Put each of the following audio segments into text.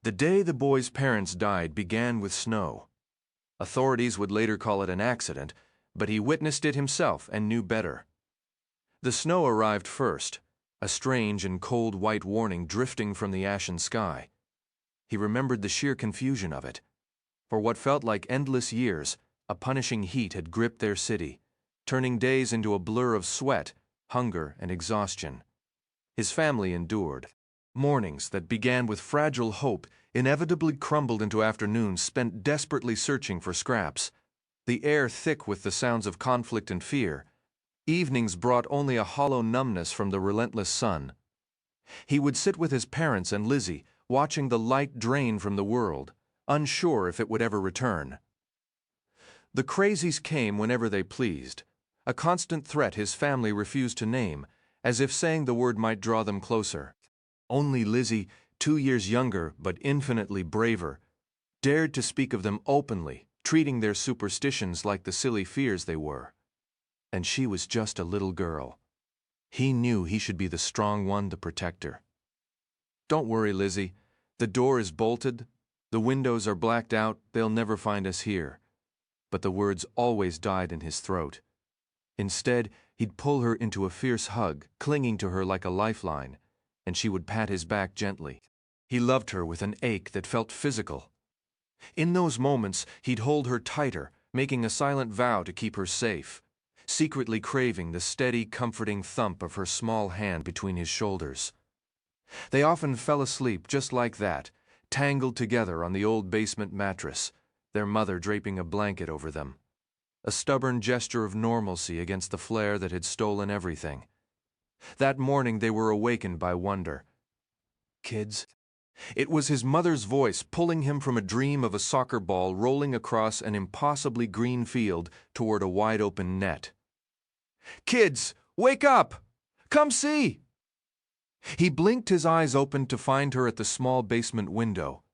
The day the boy's parents died began with snow. Authorities would later call it an accident, but he witnessed it himself and knew better. The snow arrived first, a strange and cold white warning drifting from the ashen sky. He remembered the sheer confusion of it. For what felt like endless years, a punishing heat had gripped their city, turning days into a blur of sweat, hunger, and exhaustion. His family endured. Mornings that began with fragile hope inevitably crumbled into afternoons spent desperately searching for scraps, the air thick with the sounds of conflict and fear. Evenings brought only a hollow numbness from the relentless sun. He would sit with his parents and Lizzie, watching the light drain from the world, unsure if it would ever return. The crazies came whenever they pleased, a constant threat his family refused to name, as if saying the word might draw them closer. Only Lizzie, 2 years younger but infinitely braver, dared to speak of them openly, treating their superstitions like the silly fears they were. And she was just a little girl. He knew he should be the strong one to protect her. "Don't worry, Lizzie. The door is bolted. The windows are blacked out. They'll never find us here." But the words always died in his throat. Instead, he'd pull her into a fierce hug, clinging to her like a lifeline, and she would pat his back gently. He loved her with an ache that felt physical. In those moments, he'd hold her tighter, making a silent vow to keep her safe, secretly craving the steady, comforting thump of her small hand between his shoulders. They often fell asleep just like that, tangled together on the old basement mattress, their mother draping a blanket over them. A stubborn gesture of normalcy against the flare that had stolen everything. That morning they were awakened by wonder. "Kids?" It was his mother's voice pulling him from a dream of a soccer ball rolling across an impossibly green field toward a wide-open net. "Kids, wake up! Come see!" He blinked his eyes open to find her at the small basement window,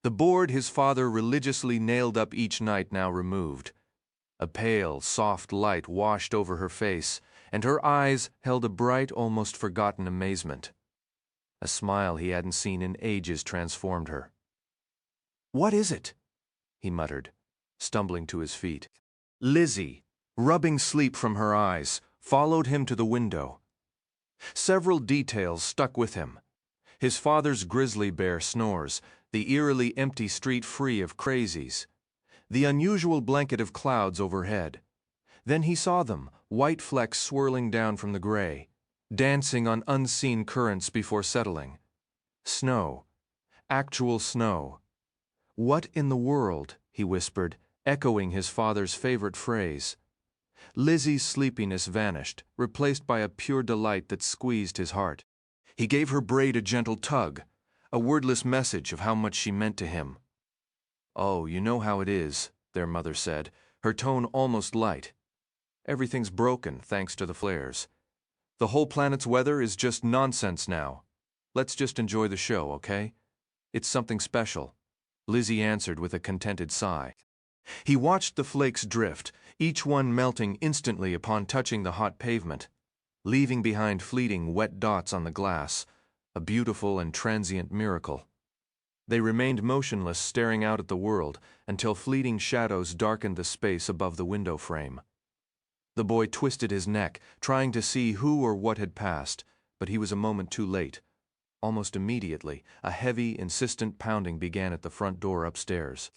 the board his father religiously nailed up each night now removed. A pale, soft light washed over her face, and her eyes held a bright, almost forgotten amazement. A smile he hadn't seen in ages transformed her. "What is it?" he muttered, stumbling to his feet. Lizzie, rubbing sleep from her eyes, followed him to the window. Several details stuck with him. His father's grizzly bear snores, the eerily empty street free of crazies, the unusual blanket of clouds overhead. Then he saw them, white flecks swirling down from the gray, dancing on unseen currents before settling. Snow. Actual snow. "What in the world?" he whispered, echoing his father's favorite phrase. Lizzie's sleepiness vanished, replaced by a pure delight that squeezed his heart. He gave her braid a gentle tug, a wordless message of how much she meant to him. "Oh, you know how it is," their mother said, her tone almost light. "Everything's broken thanks to the flares. The whole planet's weather is just nonsense now. Let's just enjoy the show, okay? It's something special." Lizzie answered with a contented sigh. He watched the flakes drift, each one melting instantly upon touching the hot pavement, leaving behind fleeting wet dots on the glass, a beautiful and transient miracle. They remained motionless, staring out at the world, until fleeting shadows darkened the space above the window frame. The boy twisted his neck, trying to see who or what had passed, but he was a moment too late. Almost immediately, a heavy, insistent pounding began at the front door upstairs.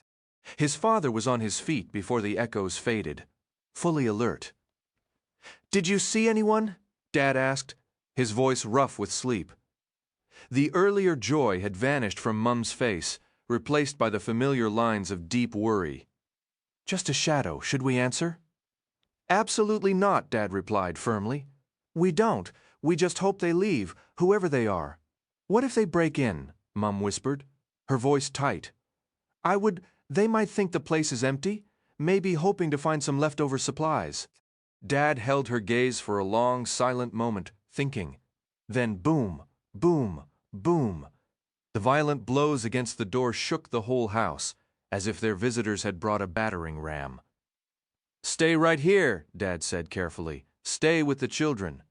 His father was on his feet before the echoes faded, fully alert. "Did you see anyone?" Dad asked, his voice rough with sleep. The earlier joy had vanished from Mum's face, replaced by the familiar lines of deep worry. "Just a shadow. Should we answer?" "Absolutely not," Dad replied firmly. "We don't. We just hope they leave, whoever they are." "What if they break in?" Mum whispered, her voice tight. They might think the place is empty, maybe hoping to find some leftover supplies." Dad held her gaze for a long, silent moment, thinking. Then boom, boom, boom. The violent blows against the door shook the whole house, as if their visitors had brought a battering ram. "Stay right here," Dad said carefully. "Stay with the children."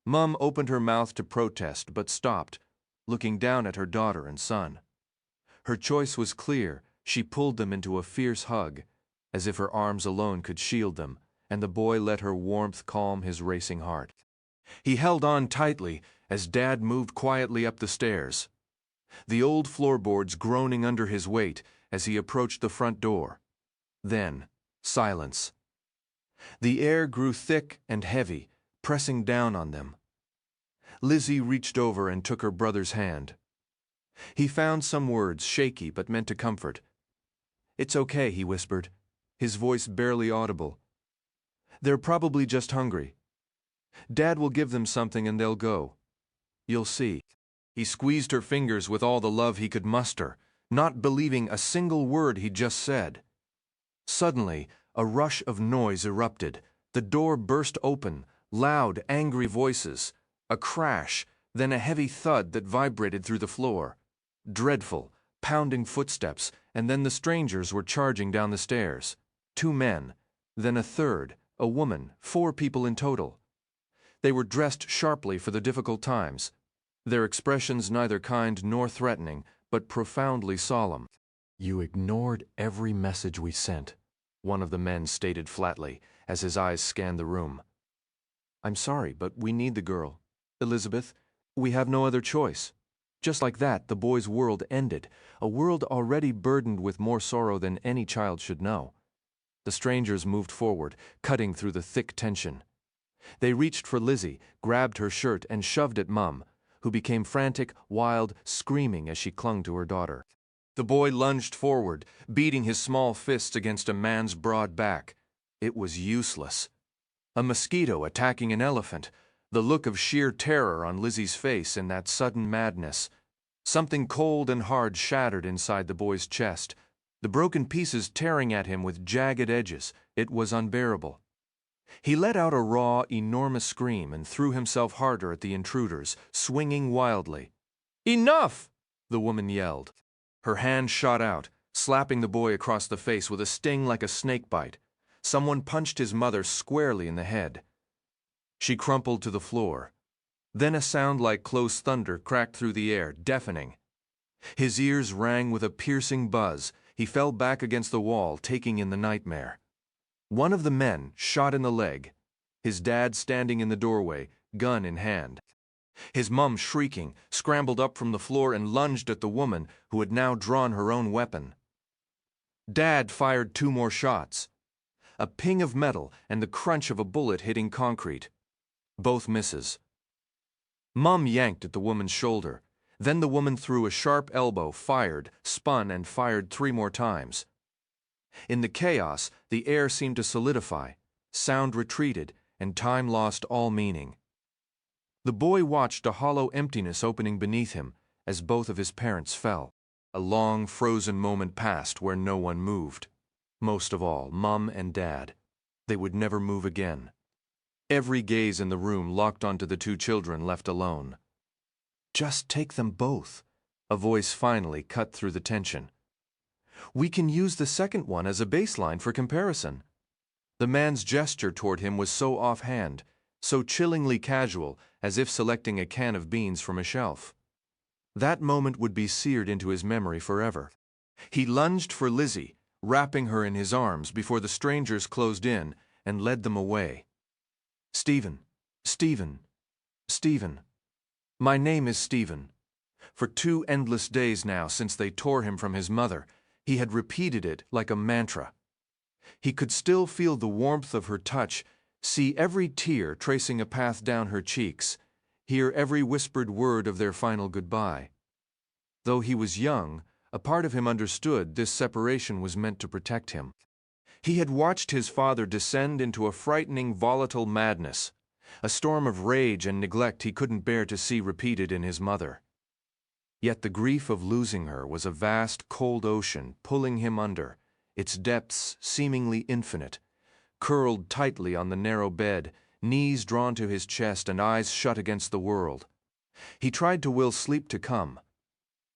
Mum opened her mouth to protest, but stopped, looking down at her daughter and son. Her choice was clear. She pulled them into a fierce hug, as if her arms alone could shield them, and the boy let her warmth calm his racing heart. He held on tightly as Dad moved quietly up the stairs, the old floorboards groaning under his weight as he approached the front door. Then, silence. The air grew thick and heavy, pressing down on them. Lizzie reached over and took her brother's hand. He found some words, shaky but meant to comfort. "It's okay," he whispered, his voice barely audible. "They're probably just hungry. Dad will give them something and they'll go. You'll see." He squeezed her fingers with all the love he could muster, not believing a single word he'd just said. Suddenly, a rush of noise erupted. The door burst open, loud, angry voices, a crash, then a heavy thud that vibrated through the floor. Dreadful, pounding footsteps, and then the strangers were charging down the stairs. 2 men, then a third, a woman, 4 people in total. They were dressed sharply for the difficult times, their expressions neither kind nor threatening, but profoundly solemn. "You ignored every message we sent," one of the men stated flatly, as his eyes scanned the room. "I'm sorry, but we need the girl. Elizabeth, we have no other choice." Just like that, the boy's world ended, a world already burdened with more sorrow than any child should know. The strangers moved forward, cutting through the thick tension. They reached for Lizzie, grabbed her shirt, and shoved at Mum, who became frantic, wild, screaming as she clung to her daughter. The boy lunged forward, beating his small fists against a man's broad back. It was useless. A mosquito attacking an elephant, the look of sheer terror on Lizzie's face in that sudden madness. Something cold and hard shattered inside the boy's chest, the broken pieces tearing at him with jagged edges. It was unbearable. He let out a raw, enormous scream and threw himself harder at the intruders, swinging wildly. "Enough!" the woman yelled. Her hand shot out, slapping the boy across the face with a sting like a snake bite. Someone punched his mother squarely in the head. She crumpled to the floor. Then a sound like close thunder cracked through the air, deafening. His ears rang with a piercing buzz. He fell back against the wall, taking in the nightmare. One of the men shot in the leg, his dad standing in the doorway, gun in hand. His mum, shrieking, scrambled up from the floor and lunged at the woman who had now drawn her own weapon. Dad fired 2 more shots. A ping of metal and the crunch of a bullet hitting concrete. Both misses. Mum yanked at the woman's shoulder. Then the woman threw a sharp elbow, fired, spun, and fired 3 more times. In the chaos, the air seemed to solidify, sound retreated, and time lost all meaning. The boy watched a hollow emptiness opening beneath him as both of his parents fell. A long, frozen moment passed where no one moved. Most of all, Mum and Dad. They would never move again. Every gaze in the room locked onto the 2 children left alone. "Just take them both," a voice finally cut through the tension. "We can use the second one as a baseline for comparison." The man's gesture toward him was so offhand, so chillingly casual, as if selecting a can of beans from a shelf. That moment would be seared into his memory forever. He lunged for Lizzie, wrapping her in his arms before the strangers closed in and led them away. "Stephen, Stephen, Stephen. My name is Stephen." For 2 endless days now since they tore him from his mother, he had repeated it like a mantra. He could still feel the warmth of her touch, see every tear tracing a path down her cheeks, hear every whispered word of their final goodbye. Though he was young, a part of him understood this separation was meant to protect him. He had watched his father descend into a frightening, volatile madness, a storm of rage and neglect he couldn't bear to see repeated in his mother. Yet the grief of losing her was a vast, cold ocean pulling him under, its depths seemingly infinite. Curled tightly on the narrow bed, knees drawn to his chest and eyes shut against the world. He tried to will sleep to come.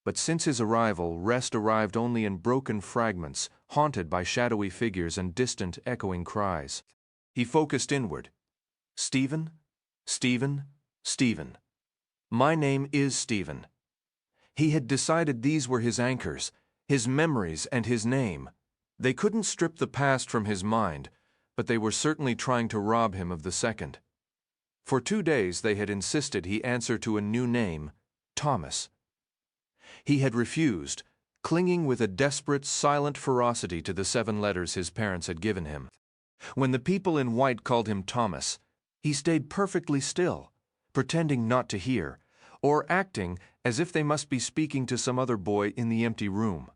But since his arrival, rest arrived only in broken fragments, haunted by shadowy figures and distant, echoing cries. He focused inward. "Stephen, Stephen, Stephen. My name is Stephen." He had decided these were his anchors, His memories and his name. They couldn't strip the past from his mind, but they were certainly trying to rob him of the second. For 2 days they had insisted he answer to a new name, Thomas. He had refused, clinging with a desperate, silent ferocity to the 7 letters his parents had given him. When the people in white called him Thomas, he stayed perfectly still, pretending not to hear, or acting as if they must be speaking to some other boy in the empty room.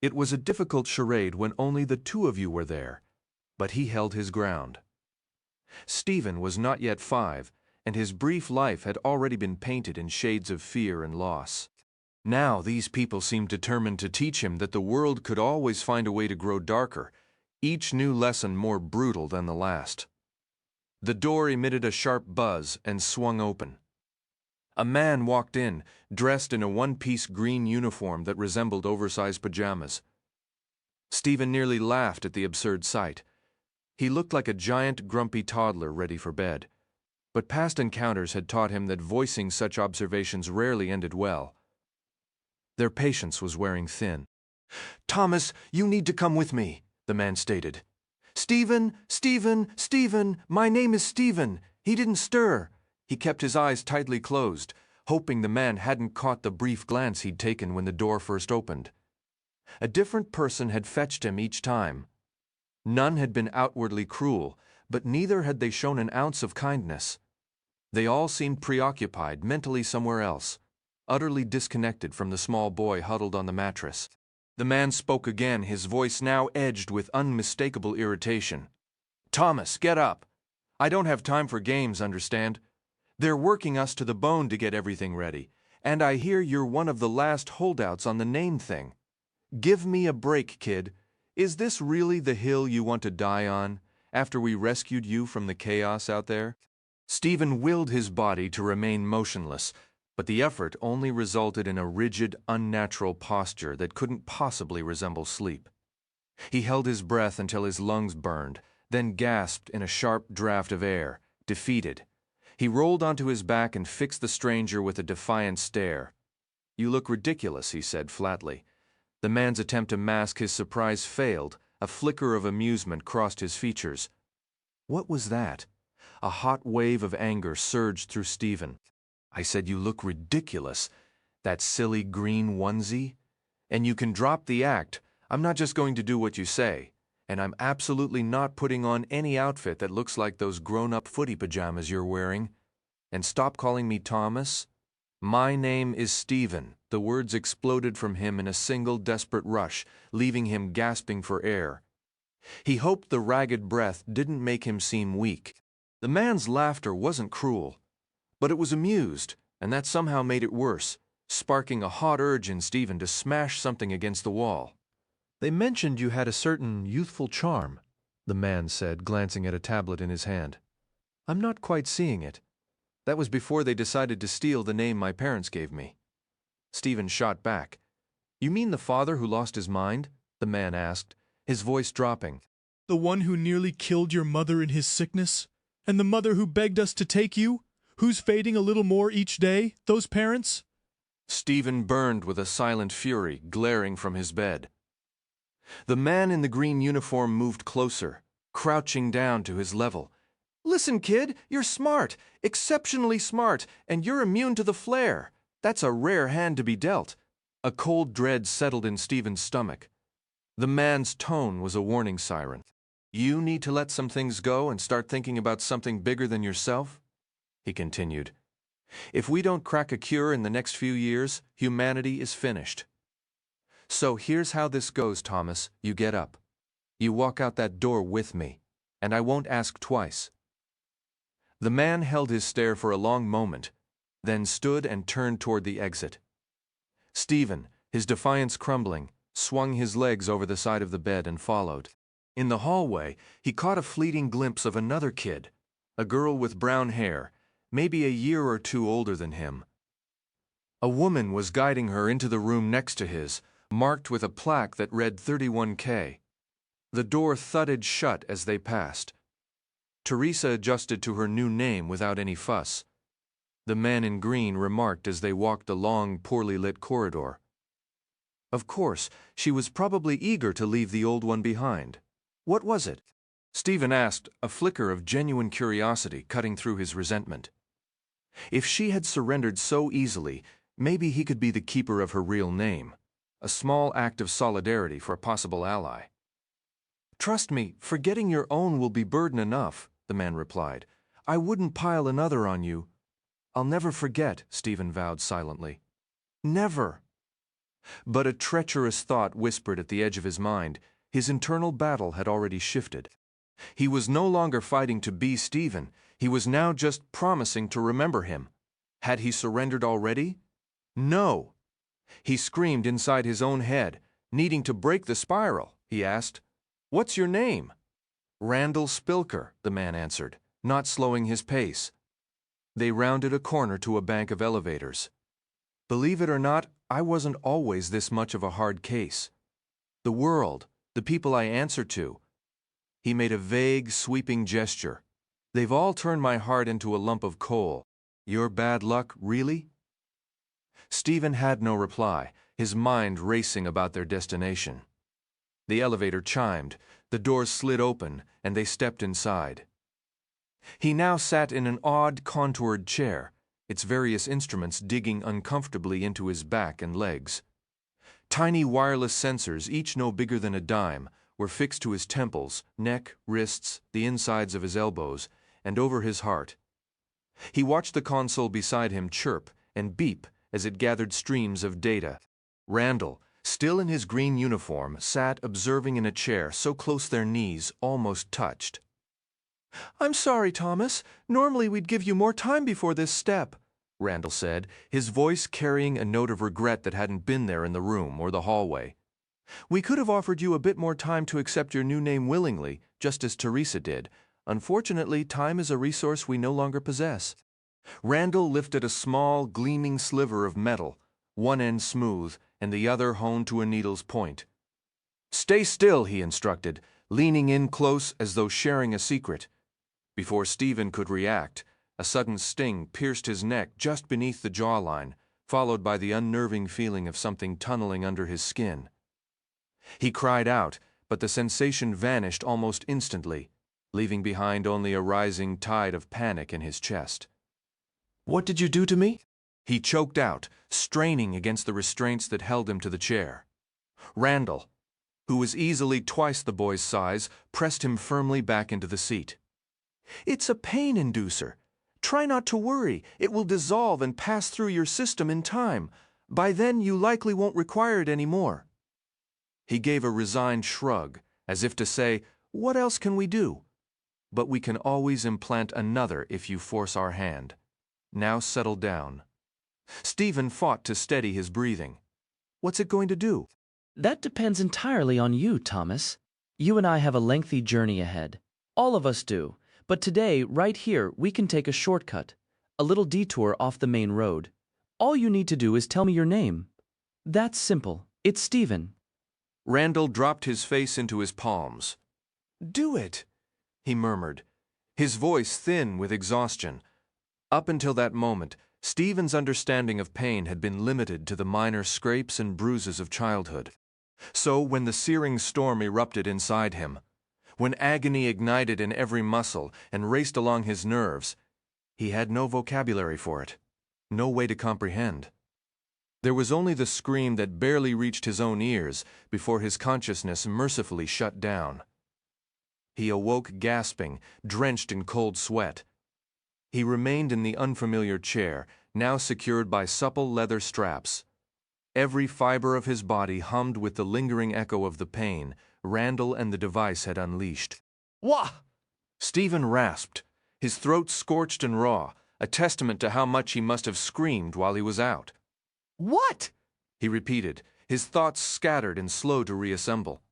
It was a difficult charade when only the 2 of you were there, but he held his ground. Stephen was not yet 5, and his brief life had already been painted in shades of fear and loss. Now these people seemed determined to teach him that the world could always find a way to grow darker, each new lesson more brutal than the last. The door emitted a sharp buzz and swung open. A man walked in, dressed in a one-piece green uniform that resembled oversized pajamas. Stephen nearly laughed at the absurd sight. He looked like a giant, grumpy toddler ready for bed. But past encounters had taught him that voicing such observations rarely ended well. Their patience was wearing thin. "Thomas, you need to come with me," the man stated. "Stephen, Stephen, Stephen, my name is Stephen." He didn't stir. He kept his eyes tightly closed, hoping the man hadn't caught the brief glance he'd taken when the door first opened. A different person had fetched him each time. None had been outwardly cruel, but neither had they shown an ounce of kindness. They all seemed preoccupied, mentally somewhere else, utterly disconnected from the small boy huddled on the mattress. The man spoke again, his voice now edged with unmistakable irritation. "Thomas, get up. I don't have time for games, understand? They're working us to the bone to get everything ready, and I hear you're one of the last holdouts on the name thing. Give me a break, kid. Is this really the hill you want to die on, after we rescued you from the chaos out there?" Stephen willed his body to remain motionless, but the effort only resulted in a rigid, unnatural posture that couldn't possibly resemble sleep. He held his breath until his lungs burned, then gasped in a sharp draft of air, defeated. He rolled onto his back and fixed the stranger with a defiant stare. "You look ridiculous," he said flatly. The man's attempt to mask his surprise failed. A flicker of amusement crossed his features. What was that? A hot wave of anger surged through Stephen. "I said you look ridiculous. That silly green onesie? And you can drop the act. I'm not just going to do what you say. And I'm absolutely not putting on any outfit that looks like those grown-up footy pajamas you're wearing. And stop calling me Thomas. My name is Stephen." The words exploded from him in a single desperate rush, leaving him gasping for air. He hoped the ragged breath didn't make him seem weak. The man's laughter wasn't cruel, but it was amused, and that somehow made it worse, sparking a hot urge in Stephen to smash something against the wall. "They mentioned you had a certain youthful charm," the man said, glancing at a tablet in his hand. "I'm not quite seeing it. That was before they decided to steal the name my parents gave me." Stephen shot back. "You mean the father who lost his mind?" the man asked, his voice dropping. "The one who nearly killed your mother in his sickness? And the mother who begged us to take you? Who's fading a little more each day, those parents?" Stephen burned with a silent fury, glaring from his bed. The man in the green uniform moved closer, crouching down to his level. "Listen, kid, you're smart, exceptionally smart, and you're immune to the flare. That's a rare hand to be dealt." A cold dread settled in Stephen's stomach. The man's tone was a warning siren. "You need to let some things go and start thinking about something bigger than yourself," he continued. "If we don't crack a cure in the next few years, humanity is finished. So here's how this goes, Thomas. You get up. You walk out that door with me, and I won't ask twice." The man held his stare for a long moment, then stood and turned toward the exit. Stephen, his defiance crumbling, swung his legs over the side of the bed and followed. In the hallway, he caught a fleeting glimpse of another kid, a girl with brown hair, maybe a year or 2 older than him. A woman was guiding her into the room next to his, marked with a plaque that read 31K. The door thudded shut as they passed. Teresa adjusted to her new name without any fuss. The man in green remarked as they walked the long, poorly lit corridor. Of course, she was probably eager to leave the old one behind. What was it? Stephen asked, a flicker of genuine curiosity cutting through his resentment. If she had surrendered so easily, maybe he could be the keeper of her real name, a small act of solidarity for a possible ally. "Trust me, forgetting your own will be burden enough," the man replied. "I wouldn't pile another on you." "I'll never forget," Stephen vowed silently. "Never." But a treacherous thought whispered at the edge of his mind. His internal battle had already shifted. He was no longer fighting to be Stephen. He was now just promising to remember him. Had he surrendered already? No. He screamed inside his own head. Needing to break the spiral, he asked, "What's your name?" "Randall Spilker," the man answered, not slowing his pace. They rounded a corner to a bank of elevators. "Believe it or not, I wasn't always this much of a hard case. The world, the people I answer to." He made a vague, sweeping gesture. "They've all turned my heart into a lump of coal. Your bad luck, really?" Stephen had no reply, his mind racing about their destination. The elevator chimed, the doors slid open, and they stepped inside. He now sat in an odd, contoured chair, its various instruments digging uncomfortably into his back and legs. Tiny wireless sensors, each no bigger than a dime, were fixed to his temples, neck, wrists, the insides of his elbows, and over his heart. He watched the console beside him chirp and beep as it gathered streams of data. Randall, still in his green uniform, sat observing in a chair so close their knees almost touched. "I'm sorry, Thomas. Normally we'd give you more time before this step," Randall said, his voice carrying a note of regret that hadn't been there in the room or the hallway. "We could have offered you a bit more time to accept your new name willingly, just as Teresa did. Unfortunately, time is a resource we no longer possess." Randall lifted a small, gleaming sliver of metal, one end smooth and the other honed to a needle's point. "Stay still," he instructed, leaning in close as though sharing a secret. Before Stephen could react, a sudden sting pierced his neck just beneath the jawline, followed by the unnerving feeling of something tunneling under his skin. He cried out, but the sensation vanished almost instantly, leaving behind only a rising tide of panic in his chest. "What did you do to me?" he choked out, straining against the restraints that held him to the chair. Randall, who was easily twice the boy's size, pressed him firmly back into the seat. "It's a pain inducer. Try not to worry. It will dissolve and pass through your system in time. By then you likely won't require it anymore." He gave a resigned shrug, as if to say, "What else can we do?" "But we can always implant another if you force our hand. Now settle down." Stephen fought to steady his breathing. "What's it going to do?" That depends entirely on you, Thomas. You and I have a lengthy journey ahead. All of us do. But today, right here, we can take a shortcut, a little detour off the main road. All you need to do is tell me your name. That's simple. It's Stephen. Randall dropped his face into his palms. "Do it," he murmured, his voice thin with exhaustion. Up until that moment, Stephen's understanding of pain had been limited to the minor scrapes and bruises of childhood. So when the searing storm erupted inside him, when agony ignited in every muscle and raced along his nerves, he had no vocabulary for it, no way to comprehend. There was only the scream that barely reached his own ears before his consciousness mercifully shut down. He awoke gasping, drenched in cold sweat. He remained in the unfamiliar chair, now secured by supple leather straps. Every fiber of his body hummed with the lingering echo of the pain Randall and the device had unleashed. "Wah!" Stephen rasped, his throat scorched and raw, a testament to how much he must have screamed while he was out. "What?" he repeated, his thoughts scattered and slow to reassemble.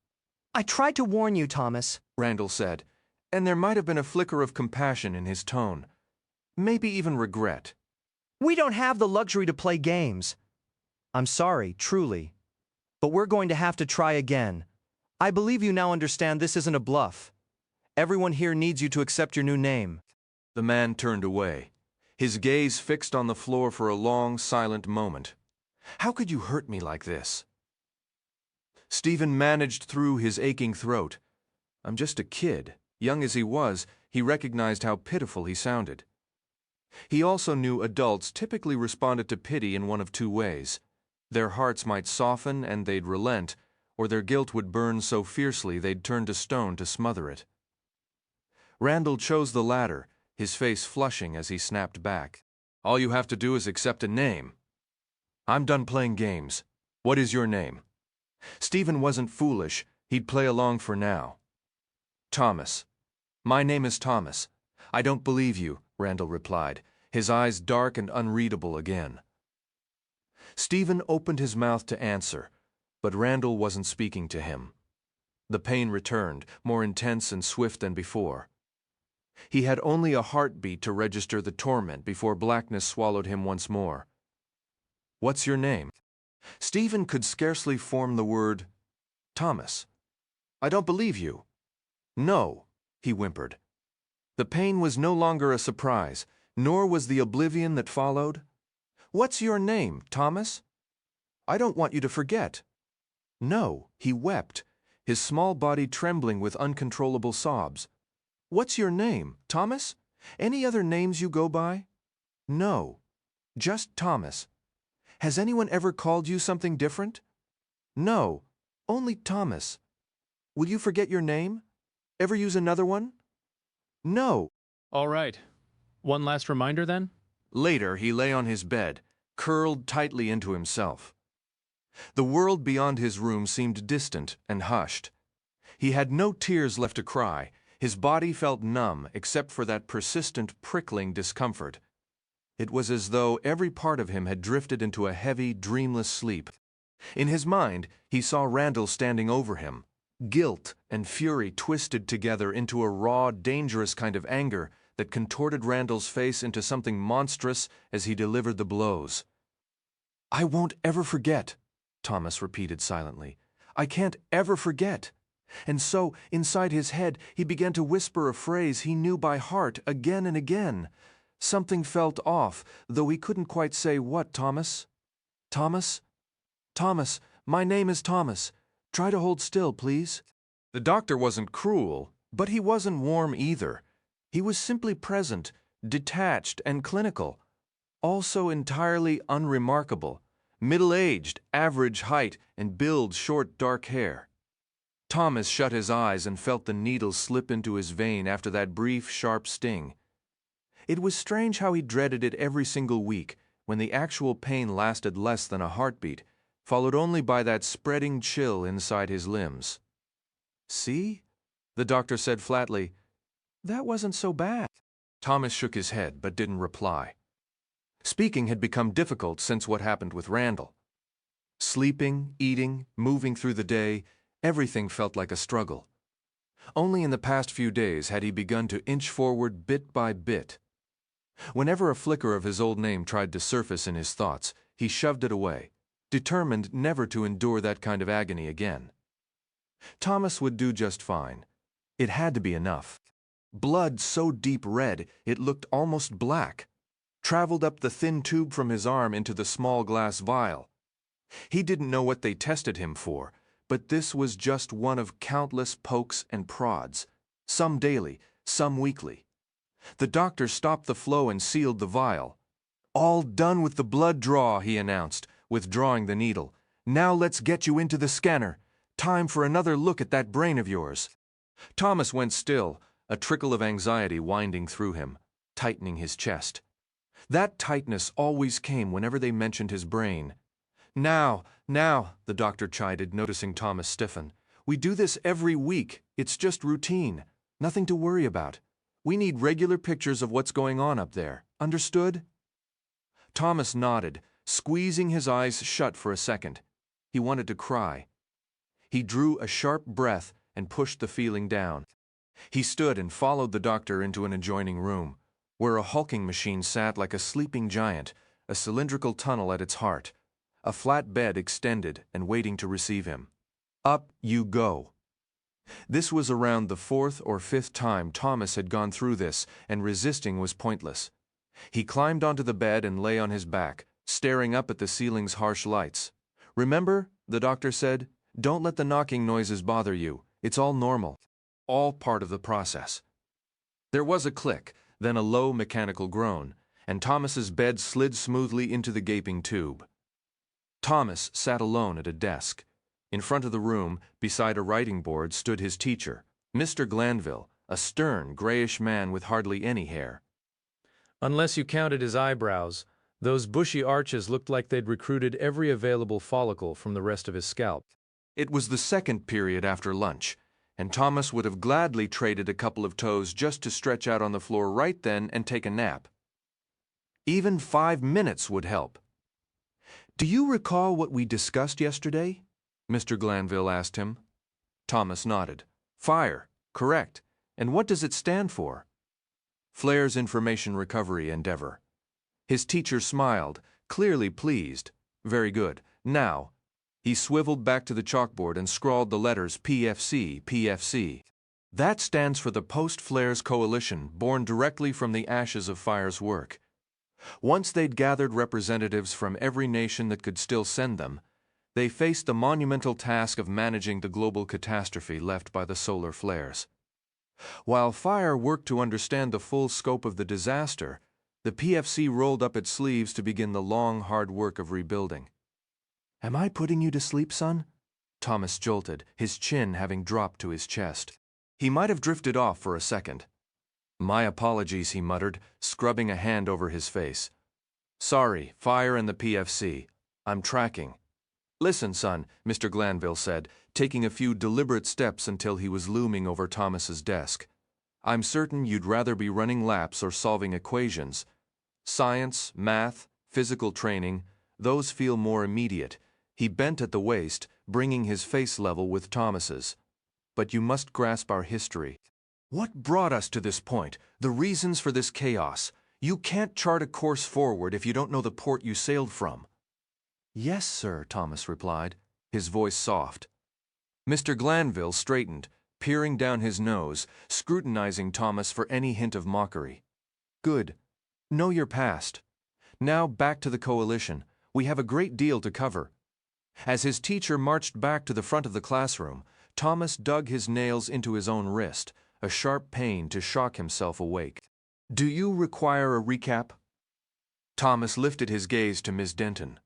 "I tried to warn you, Thomas," Randall said, and there might have been a flicker of compassion in his tone. Maybe even regret. "We don't have the luxury to play games. I'm sorry, truly. But we're going to have to try again. I believe you now understand this isn't a bluff. Everyone here needs you to accept your new name." The man turned away, his gaze fixed on the floor for a long, silent moment. "How could you hurt me like this?" Stephen managed through his aching throat. I'm just a kid. Young as he was, he recognized how pitiful he sounded. He also knew adults typically responded to pity in one of two ways. Their hearts might soften and they'd relent, or their guilt would burn so fiercely they'd turn to stone to smother it. Randall chose the latter, his face flushing as he snapped back. All you have to do is accept a name. I'm done playing games. What is your name? Stephen wasn't foolish. He'd play along for now. Thomas. My name is Thomas. I don't believe you, Randall replied, his eyes dark and unreadable again. Stephen opened his mouth to answer, but Randall wasn't speaking to him. The pain returned, more intense and swift than before. He had only a heartbeat to register the torment before blackness swallowed him once more. What's your name? Stephen could scarcely form the word, Thomas. I don't believe you. No, he whimpered. The pain was no longer a surprise, nor was the oblivion that followed. What's your name, Thomas? I don't want you to forget. No, he wept, his small body trembling with uncontrollable sobs. What's your name, Thomas? Any other names you go by? No, just Thomas. Has anyone ever called you something different? No, only Thomas. Will you forget your name? Ever use another one? No. All right. One last reminder then? Later, he lay on his bed, curled tightly into himself. The world beyond his room seemed distant and hushed. He had no tears left to cry. His body felt numb except for that persistent, prickling discomfort. It was as though every part of him had drifted into a heavy, dreamless sleep. In his mind, he saw Randall standing over him. Guilt and fury twisted together into a raw, dangerous kind of anger that contorted Randall's face into something monstrous as he delivered the blows. I won't ever forget, Thomas repeated silently. I can't ever forget. And so, inside his head, he began to whisper a phrase he knew by heart again and again. Something felt off, though he couldn't quite say what. Thomas? Thomas? Thomas, my name is Thomas. Try to hold still, please. The doctor wasn't cruel, but he wasn't warm either. He was simply present, detached and clinical, also entirely unremarkable, middle-aged, average height, and build short dark hair. Thomas shut his eyes and felt the needle slip into his vein after that brief, sharp sting. It was strange how he dreaded it every single week, when the actual pain lasted less than a heartbeat, followed only by that spreading chill inside his limbs. See? The doctor said flatly, that wasn't so bad. Thomas shook his head but didn't reply. Speaking had become difficult since what happened with Randall. Sleeping, eating, moving through the day, everything felt like a struggle. Only in the past few days had he begun to inch forward bit by bit. Whenever a flicker of his old name tried to surface in his thoughts, he shoved it away, determined never to endure that kind of agony again. Thomas would do just fine. It had to be enough. Blood so deep red it looked almost black, traveled up the thin tube from his arm into the small glass vial. He didn't know what they tested him for, but this was just one of countless pokes and prods, some daily, some weekly. The doctor stopped the flow and sealed the vial. All done with the blood draw, he announced, withdrawing the needle. Now let's get you into the scanner. Time for another look at that brain of yours. Thomas went still, a trickle of anxiety winding through him, tightening his chest. That tightness always came whenever they mentioned his brain. Now, the doctor chided, noticing Thomas stiffen. We do this every week. It's just routine. Nothing to worry about. We need regular pictures of what's going on up there. Understood? Thomas nodded, squeezing his eyes shut for a second. He wanted to cry. He drew a sharp breath and pushed the feeling down. He stood and followed the doctor into an adjoining room, where a hulking machine sat like a sleeping giant, a cylindrical tunnel at its heart, a flat bed extended and waiting to receive him. Up you go. This was around the fourth or fifth time Thomas had gone through this, and resisting was pointless. He climbed onto the bed and lay on his back, staring up at the ceiling's harsh lights. Remember, the doctor said, Don't let the knocking noises bother you. It's all normal. All part of the process. There was a click, then a low mechanical groan, and Thomas's bed slid smoothly into the gaping tube. Thomas sat alone at a desk. In front of the room, beside a writing board, stood his teacher, Mr. Glanville, a stern, grayish man with hardly any hair. Unless you counted his eyebrows, those bushy arches looked like they'd recruited every available follicle from the rest of his scalp. It was the second period after lunch, and Thomas would have gladly traded a couple of toes just to stretch out on the floor right then and take a nap. Even 5 minutes would help. "Do you recall what we discussed yesterday?" Mr. Glanville asked him. Thomas nodded. "Fire, correct. And what does it stand for?" "Flair's Information Recovery Endeavor." His teacher smiled, clearly pleased. "Very good. Now," he swiveled back to the chalkboard and scrawled the letters PFC, PFC. "That stands for the Post-Flares Coalition, born directly from the ashes of Fire's work. Once they'd gathered representatives from every nation that could still send them, they faced the monumental task of managing the global catastrophe left by the solar flares. While Fire worked to understand the full scope of the disaster, the PFC rolled up its sleeves to begin the long, hard work of rebuilding. "Am I putting you to sleep, son?" Thomas jolted, his chin having dropped to his chest. He might have drifted off for a second. "My apologies," he muttered, scrubbing a hand over his face. "Sorry, Fire and the PFC. I'm tracking." "Listen, son," Mr. Glanville said, taking a few deliberate steps until he was looming over Thomas's desk. "I'm certain you'd rather be running laps or solving equations. Science, math, physical training, those feel more immediate." He bent at the waist, bringing his face level with Thomas's. "But you must grasp our history. What brought us to this point? The reasons for this chaos. You can't chart a course forward if you don't know the port you sailed from." "Yes, sir," Thomas replied, his voice soft. Mr. Glanville straightened, peering down his nose, scrutinizing Thomas for any hint of mockery. "Good. Know your past. Now back to the coalition. We have a great deal to cover." As his teacher marched back to the front of the classroom, Thomas dug his nails into his own wrist, a sharp pain to shock himself awake. "Do you require a recap?" Thomas lifted his gaze to Miss Denton.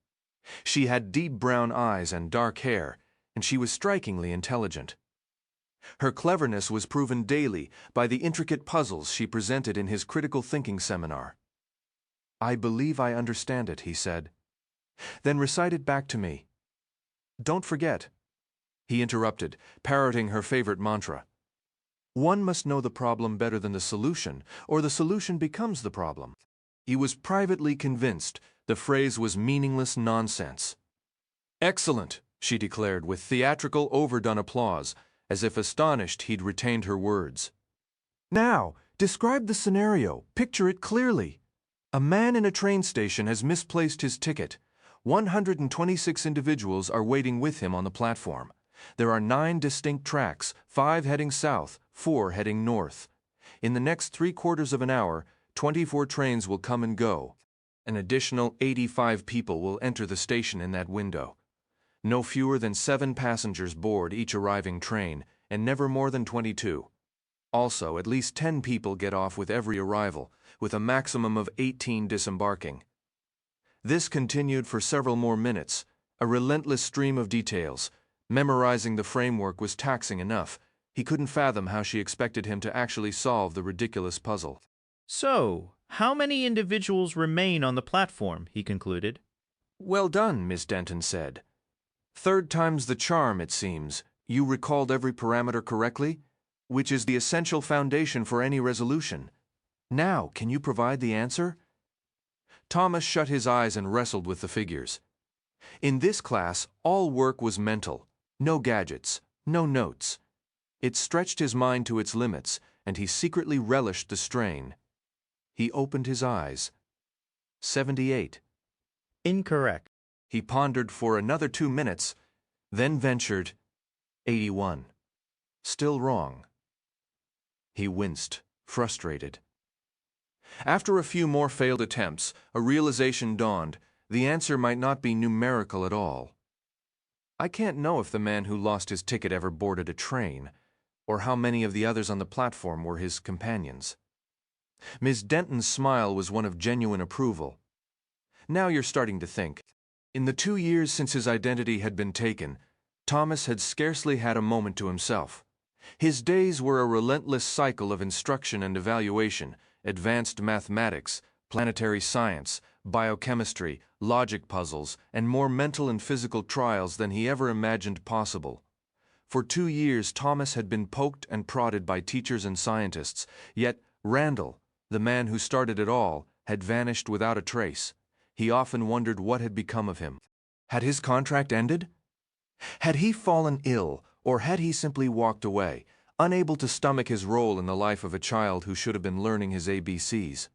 She had deep brown eyes and dark hair, and she was strikingly intelligent. Her cleverness was proven daily by the intricate puzzles she presented in his critical thinking seminar. "I believe I understand it," he said. "Then recite it back to me." "Don't forget," he interrupted, parroting her favorite mantra. "One must know the problem better than the solution, or the solution becomes the problem." He was privately convinced the phrase was meaningless nonsense. "Excellent," she declared with theatrical overdone applause, as if astonished he'd retained her words. "Now, describe the scenario. Picture it clearly. A man in a train station has misplaced his ticket. 126 individuals are waiting with him on the platform. There are 9 distinct tracks, 5 heading south, 4 heading north. In the next 3/4 of an hour, 24 trains will come and go. An additional 85 people will enter the station in that window. No fewer than 7 passengers board each arriving train, and never more than 22. Also, at least 10 people get off with every arrival, with a maximum of 18 disembarking." This continued for several more minutes, a relentless stream of details. Memorizing the framework was taxing enough. He couldn't fathom how she expected him to actually solve the ridiculous puzzle. "So, how many individuals remain on the platform?" he concluded. "Well done," Miss Denton said. "Third time's the charm, it seems. You recalled every parameter correctly, which is the essential foundation for any resolution. Now, can you provide the answer?" Thomas shut his eyes and wrestled with the figures. In this class, all work was mental. No gadgets, no notes. It stretched his mind to its limits, and he secretly relished the strain. He opened his eyes. 78. Incorrect. He pondered for another 2 minutes, then ventured 81. Still wrong. He winced, frustrated. After a few more failed attempts, a realization dawned. The answer might not be numerical at all. I can't know if the man who lost his ticket ever boarded a train, or how many of the others on the platform were his companions. Ms. Denton's smile was one of genuine approval. Now you're starting to think. In the 2 years since his identity had been taken, Thomas had scarcely had a moment to himself. His days were a relentless cycle of instruction and evaluation, advanced mathematics, planetary science, biochemistry, logic puzzles, and more mental and physical trials than he ever imagined possible. For 2 years, Thomas had been poked and prodded by teachers and scientists, yet Randall, the man who started it all, had vanished without a trace. He often wondered what had become of him. Had his contract ended? Had he fallen ill, or had he simply walked away, unable to stomach his role in the life of a child who should have been learning his ABCs?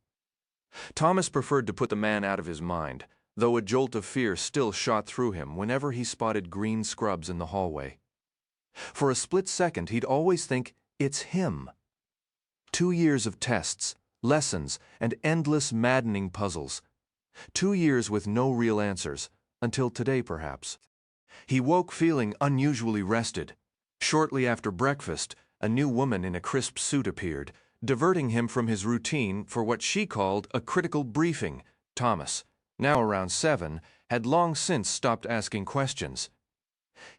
Thomas preferred to put the man out of his mind, though a jolt of fear still shot through him whenever he spotted green scrubs in the hallway. For a split second, he'd always think, it's him. 2 years of tests, lessons, and endless maddening puzzles. 2 years with no real answers, until today perhaps. He woke feeling unusually rested. Shortly after breakfast, a new woman in a crisp suit appeared, diverting him from his routine for what she called a critical briefing. Thomas, now around 7, had long since stopped asking questions.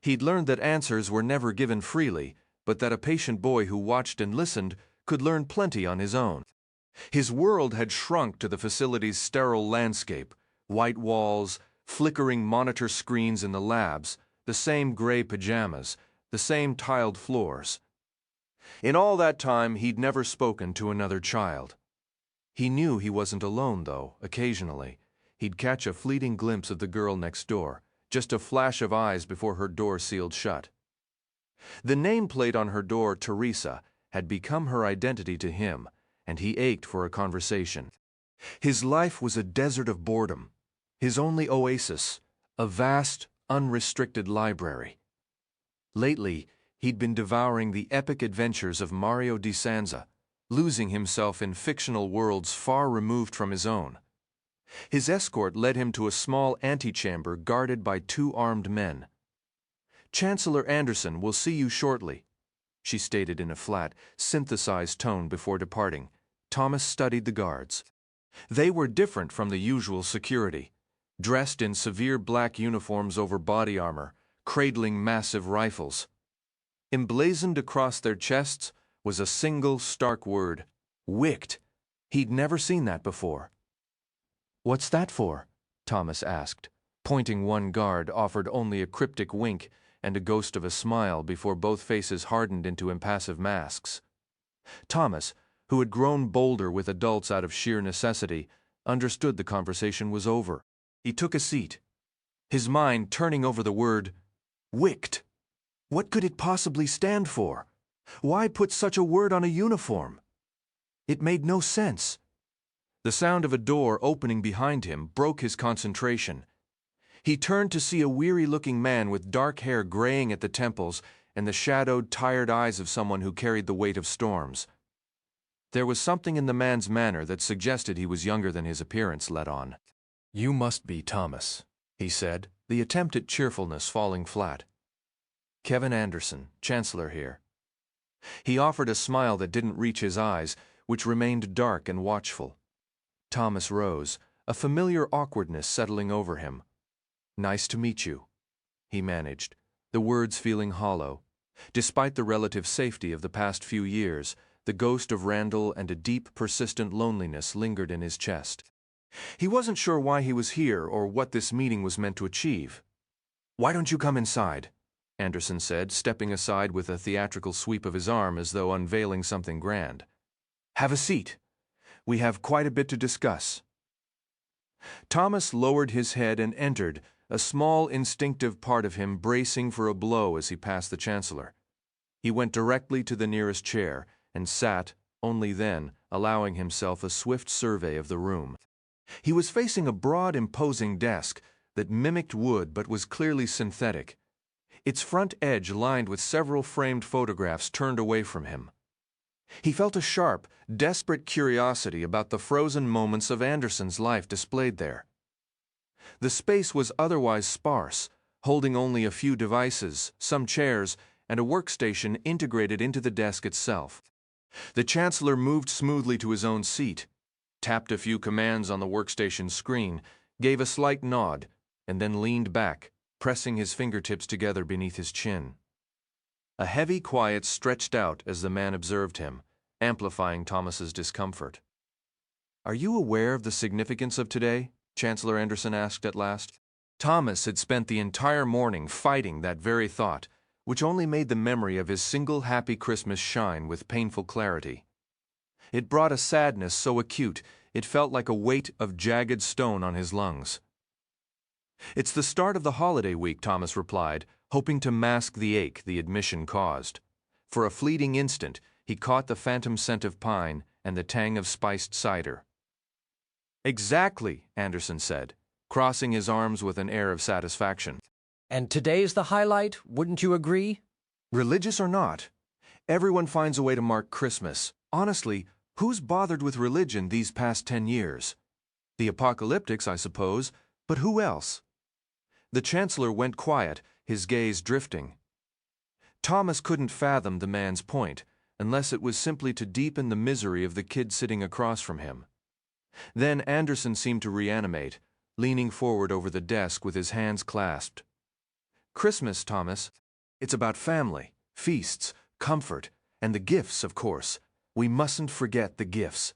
He'd learned that answers were never given freely, but that a patient boy who watched and listened could learn plenty on his own. His world had shrunk to the facility's sterile landscape, white walls, flickering monitor screens in the labs, the same gray pajamas, the same tiled floors. In all that time, he'd never spoken to another child. He knew he wasn't alone, though, occasionally. He'd catch a fleeting glimpse of the girl next door, just a flash of eyes before her door sealed shut. The nameplate on her door, Teresa, had become her identity to him, and he ached for a conversation. His life was a desert of boredom, his only oasis, a vast, unrestricted library. Lately, he'd been devouring the epic adventures of Mario di Sanza, losing himself in fictional worlds far removed from his own. His escort led him to a small antechamber guarded by 2 armed men. "Chancellor Anderson will see you shortly," she stated in a flat, synthesized tone before departing. Thomas studied the guards. They were different from the usual security, dressed in severe black uniforms over body armor, cradling massive rifles. Emblazoned across their chests was a single stark word, "Wicked." He'd never seen that before. "What's that for?" Thomas asked. Pointing one guard offered only a cryptic wink and a ghost of a smile before both faces hardened into impassive masks. Thomas, who had grown bolder with adults out of sheer necessity, understood the conversation was over. He took a seat, his mind turning over the word, "Wicked." What could it possibly stand for? Why put such a word on a uniform? It made no sense. The sound of a door opening behind him broke his concentration. He turned to see a weary-looking man with dark hair graying at the temples and the shadowed, tired eyes of someone who carried the weight of storms. There was something in the man's manner that suggested he was younger than his appearance let on. "You must be Thomas," he said, the attempt at cheerfulness falling flat. "Kevin Anderson, Chancellor here." He offered a smile that didn't reach his eyes, which remained dark and watchful. Thomas rose, a familiar awkwardness settling over him. "Nice to meet you," he managed, the words feeling hollow. Despite the relative safety of the past few years, the ghost of Randall and a deep, persistent loneliness lingered in his chest. He wasn't sure why he was here or what this meeting was meant to achieve. "Why don't you come inside?" Anderson said, stepping aside with a theatrical sweep of his arm as though unveiling something grand. "Have a seat. We have quite a bit to discuss." Thomas lowered his head and entered, a small instinctive part of him bracing for a blow as he passed the Chancellor. He went directly to the nearest chair and sat, only then allowing himself a swift survey of the room. He was facing a broad, imposing desk that mimicked wood but was clearly synthetic, its front edge lined with several framed photographs turned away from him. He felt a sharp, desperate curiosity about the frozen moments of Anderson's life displayed there. The space was otherwise sparse, holding only a few devices, some chairs, and a workstation integrated into the desk itself. The Chancellor moved smoothly to his own seat, tapped a few commands on the workstation screen, gave a slight nod, and then leaned back, pressing his fingertips together beneath his chin. A heavy quiet stretched out as the man observed him, amplifying Thomas's discomfort. "Are you aware of the significance of today?" Chancellor Anderson asked at last. Thomas had spent the entire morning fighting that very thought, which only made the memory of his single happy Christmas shine with painful clarity. It brought a sadness so acute it felt like a weight of jagged stone on his lungs. "It's the start of the holiday week," Thomas replied, hoping to mask the ache the admission caused. For a fleeting instant, he caught the phantom scent of pine and the tang of spiced cider. "Exactly," Anderson said, crossing his arms with an air of satisfaction. And today's the highlight, wouldn't you agree? Religious or not, everyone finds a way to mark Christmas. Honestly, who's bothered with religion these past 10 years? The apocalyptics, I suppose, but who else? The Chancellor went quiet, his gaze drifting. Thomas couldn't fathom the man's point, unless it was simply to deepen the misery of the kid sitting across from him. Then Anderson seemed to reanimate, leaning forward over the desk with his hands clasped. "Christmas, Thomas. It's about family, feasts, comfort, and the gifts, of course. We mustn't forget the gifts.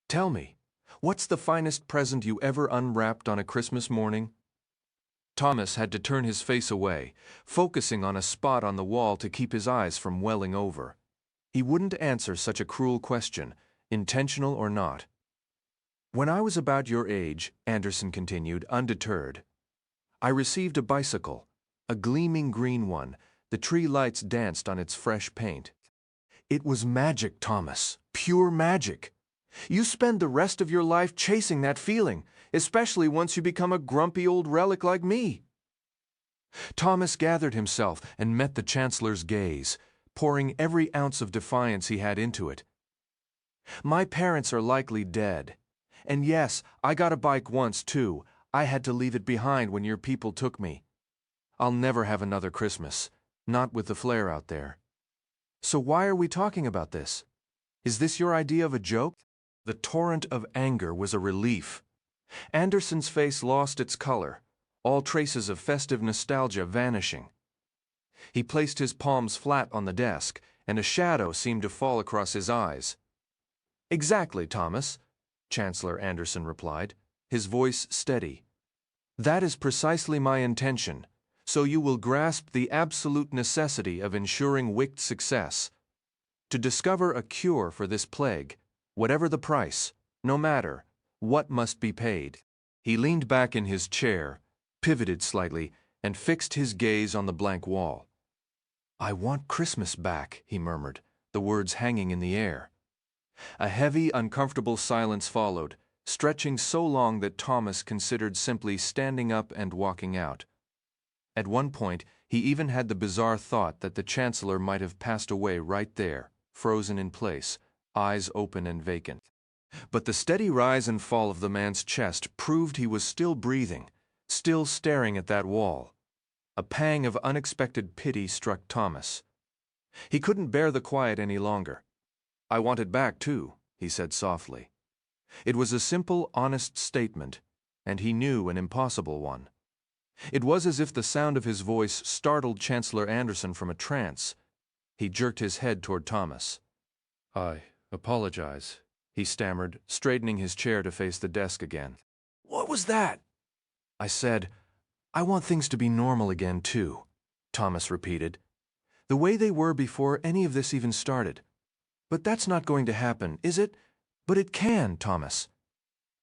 Tell me, what's the finest present you ever unwrapped on a Christmas morning?" Thomas had to turn his face away, focusing on a spot on the wall to keep his eyes from welling over. He wouldn't answer such a cruel question, intentional or not. "When I was about your age," Anderson continued, undeterred, "I received a bicycle, a gleaming green one. The tree lights danced on its fresh paint. It was magic, Thomas, pure magic. You spend the rest of your life chasing that feeling, especially once you become a grumpy old relic like me." Thomas gathered himself and met the Chancellor's gaze, pouring every ounce of defiance he had into it. "My parents are likely dead. And yes, I got a bike once, too. I had to leave it behind when your people took me. I'll never have another Christmas, not with the flare out there. So why are we talking about this? Is this your idea of a joke?" The torrent of anger was a relief. Anderson's face lost its color, all traces of festive nostalgia vanishing. He placed his palms flat on the desk, and a shadow seemed to fall across his eyes. "Exactly, Thomas," Chancellor Anderson replied, his voice steady. "That is precisely my intention, so you will grasp the absolute necessity of ensuring wicked success. To discover a cure for this plague, whatever the price, no matter, what must be paid." He leaned back in his chair, pivoted slightly, and fixed his gaze on the blank wall. "I want Christmas back," he murmured, the words hanging in the air. A heavy, uncomfortable silence followed, stretching so long that Thomas considered simply standing up and walking out. At one point, he even had the bizarre thought that the Chancellor might have passed away right there, frozen in place, eyes open and vacant. But the steady rise and fall of the man's chest proved he was still breathing, still staring at that wall. A pang of unexpected pity struck Thomas. He couldn't bear the quiet any longer. "I want it back, too," he said softly. It was a simple, honest statement, and he knew an impossible one. It was as if the sound of his voice startled Chancellor Anderson from a trance. He jerked his head toward Thomas. "I apologize," he stammered, straightening his chair to face the desk again. "What was that?" "I said, I want things to be normal again, too," Thomas repeated. "The way they were before any of this even started. But that's not going to happen, is it? But it can, Thomas."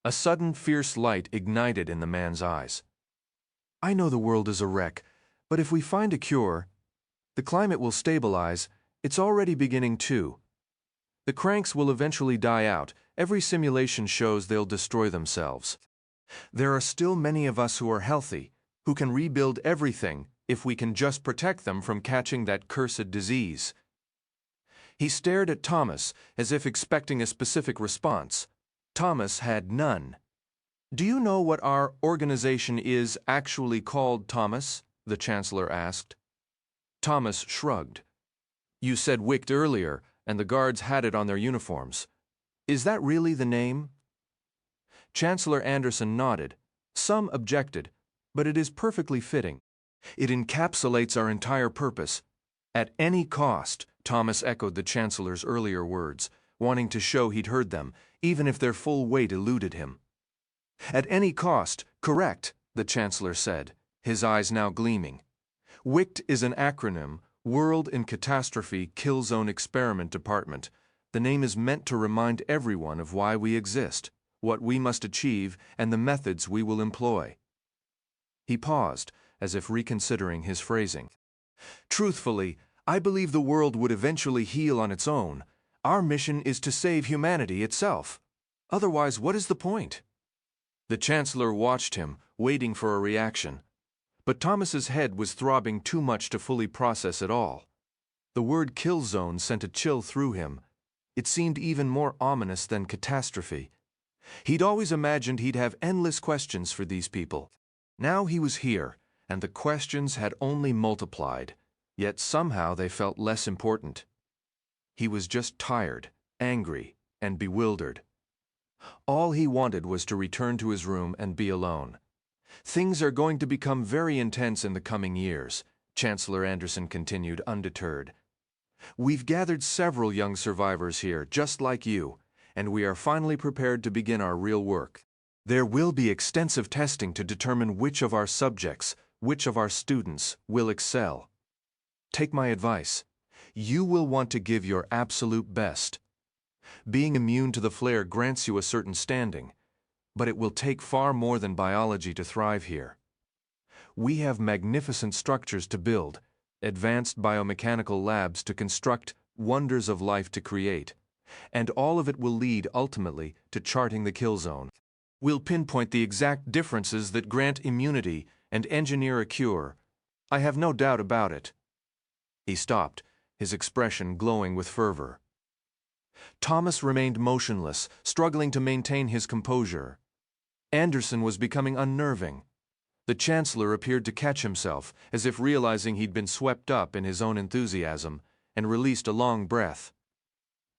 A sudden fierce light ignited in the man's eyes. "I know the world is a wreck, but if we find a cure, the climate will stabilize. It's already beginning to. The cranks will eventually die out. Every simulation shows they'll destroy themselves. There are still many of us who are healthy, who can rebuild everything if we can just protect them from catching that cursed disease." He stared at Thomas as if expecting a specific response. Thomas had none. "Do you know what our organization is actually called, Thomas?" the Chancellor asked. Thomas shrugged. You said Wicht earlier, and the guards had it on their uniforms. Is that really the name? Chancellor Anderson nodded. Some objected, but it is perfectly fitting. It encapsulates our entire purpose. At any cost, Thomas echoed the Chancellor's earlier words, wanting to show he'd heard them, even if their full weight eluded him. At any cost, correct, the Chancellor said, his eyes now gleaming. WICT is an acronym, World in Catastrophe Kill Zone Experiment Department. The name is meant to remind everyone of why we exist, what we must achieve, and the methods we will employ. He paused, as if reconsidering his phrasing. Truthfully, I believe the world would eventually heal on its own. Our mission is to save humanity itself. Otherwise, what is the point? The Chancellor watched him, waiting for a reaction. But Thomas's head was throbbing too much to fully process it all. The word kill zone sent a chill through him. It seemed even more ominous than catastrophe. He'd always imagined he'd have endless questions for these people. Now he was here, and the questions had only multiplied, yet somehow they felt less important. He was just tired, angry, and bewildered. All he wanted was to return to his room and be alone. Things are going to become very intense in the coming years, Chancellor Anderson continued, undeterred. We've gathered several young survivors here, just like you, and we are finally prepared to begin our real work. There will be extensive testing to determine which of our subjects, which of our students, will excel. Take my advice. You will want to give your absolute best. Being immune to the flare grants you a certain standing, but it will take far more than biology to thrive here. We have magnificent structures to build, advanced biomechanical labs to construct, wonders of life to create, and all of it will lead ultimately to charting the kill zone. We'll pinpoint the exact differences that grant immunity and engineer a cure. I have no doubt about it. He stopped, his expression glowing with fervor. Thomas remained motionless, struggling to maintain his composure. Anderson was becoming unnerving. The Chancellor appeared to catch himself, as if realizing he'd been swept up in his own enthusiasm, and released a long breath.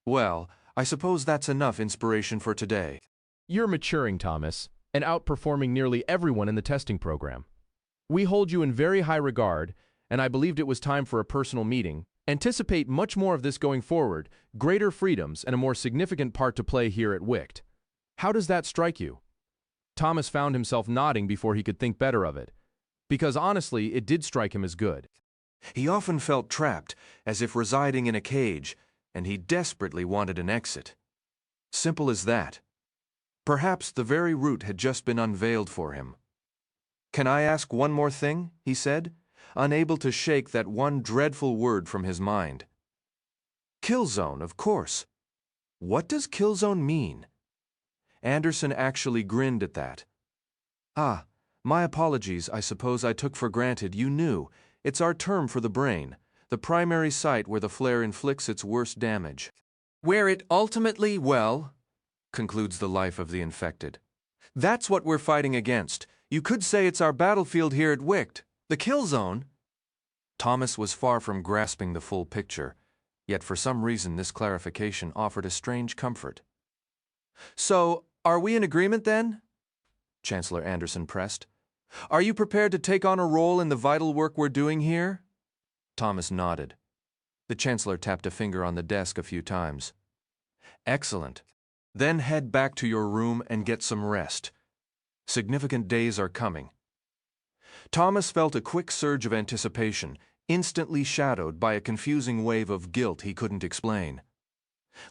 Well, I suppose that's enough inspiration for today. You're maturing, Thomas, and outperforming nearly everyone in the testing program. We hold you in very high regard, and I believed it was time for a personal meeting. Anticipate much more of this going forward, greater freedoms, and a more significant part to play here at WICT. How does that strike you? Thomas found himself nodding before he could think better of it, because honestly, it did strike him as good. He often felt trapped, as if residing in a cage, and he desperately wanted an exit. Simple as that. Perhaps the very route had just been unveiled for him. Can I ask one more thing? He said, unable to shake that one dreadful word from his mind. Kill zone, of course. What does kill zone mean? Anderson actually grinned at that. Ah, my apologies, I suppose I took for granted you knew. It's our term for the brain, the primary site where the flare inflicts its worst damage. Where it ultimately, well, concludes the life of the infected. That's what we're fighting against. You could say it's our battlefield here at WICT, the kill zone. Thomas was far from grasping the full picture, yet for some reason this clarification offered a strange comfort. So, are we in agreement then? Chancellor Anderson pressed. Are you prepared to take on a role in the vital work we're doing here? Thomas nodded. The Chancellor tapped a finger on the desk a few times. Excellent. Then head back to your room and get some rest. Significant days are coming. Thomas felt a quick surge of anticipation, instantly shadowed by a confusing wave of guilt he couldn't explain.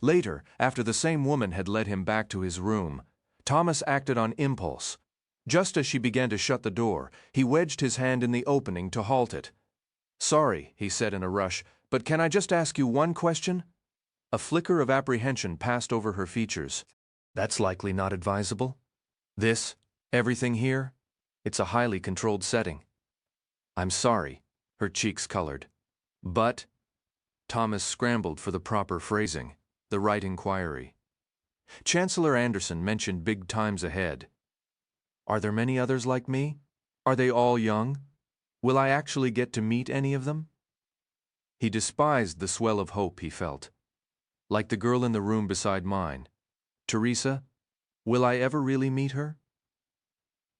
Later, after the same woman had led him back to his room, Thomas acted on impulse. Just as she began to shut the door, he wedged his hand in the opening to halt it. Sorry, he said in a rush, but can I just ask you one question? A flicker of apprehension passed over her features. That's likely not advisable. This, everything here, it's a highly controlled setting. I'm sorry, her cheeks colored. But, Thomas scrambled for the proper phrasing, the right inquiry. Chancellor Anderson mentioned big times ahead. Are there many others like me? Are they all young? Will I actually get to meet any of them? He despised the swell of hope he felt. Like the girl in the room beside mine. Teresa, will I ever really meet her?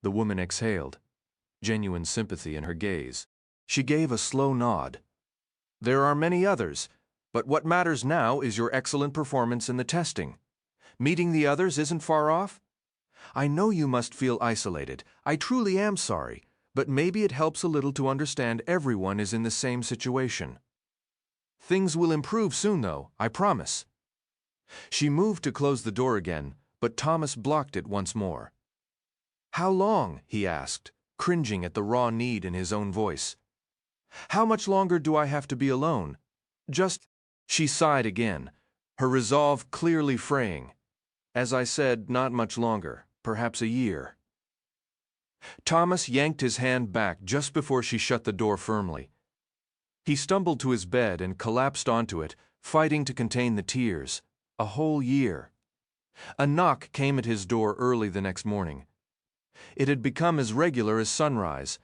The woman exhaled, genuine sympathy in her gaze. She gave a slow nod. There are many others, but what matters now is your excellent performance in the testing. Meeting the others isn't far off? I know you must feel isolated. I truly am sorry, but maybe it helps a little to understand everyone is in the same situation. Things will improve soon, though, I promise. She moved to close the door again, but Thomas blocked it once more. How long? He asked, cringing at the raw need in his own voice. How much longer do I have to be alone? Just... She sighed again, her resolve clearly fraying. As I said, not much longer, perhaps a year. Thomas yanked his hand back just before she shut the door firmly. He stumbled to his bed and collapsed onto it, fighting to contain the tears. A whole year. A knock came at his door early the next morning. It had become as regular as sunrise,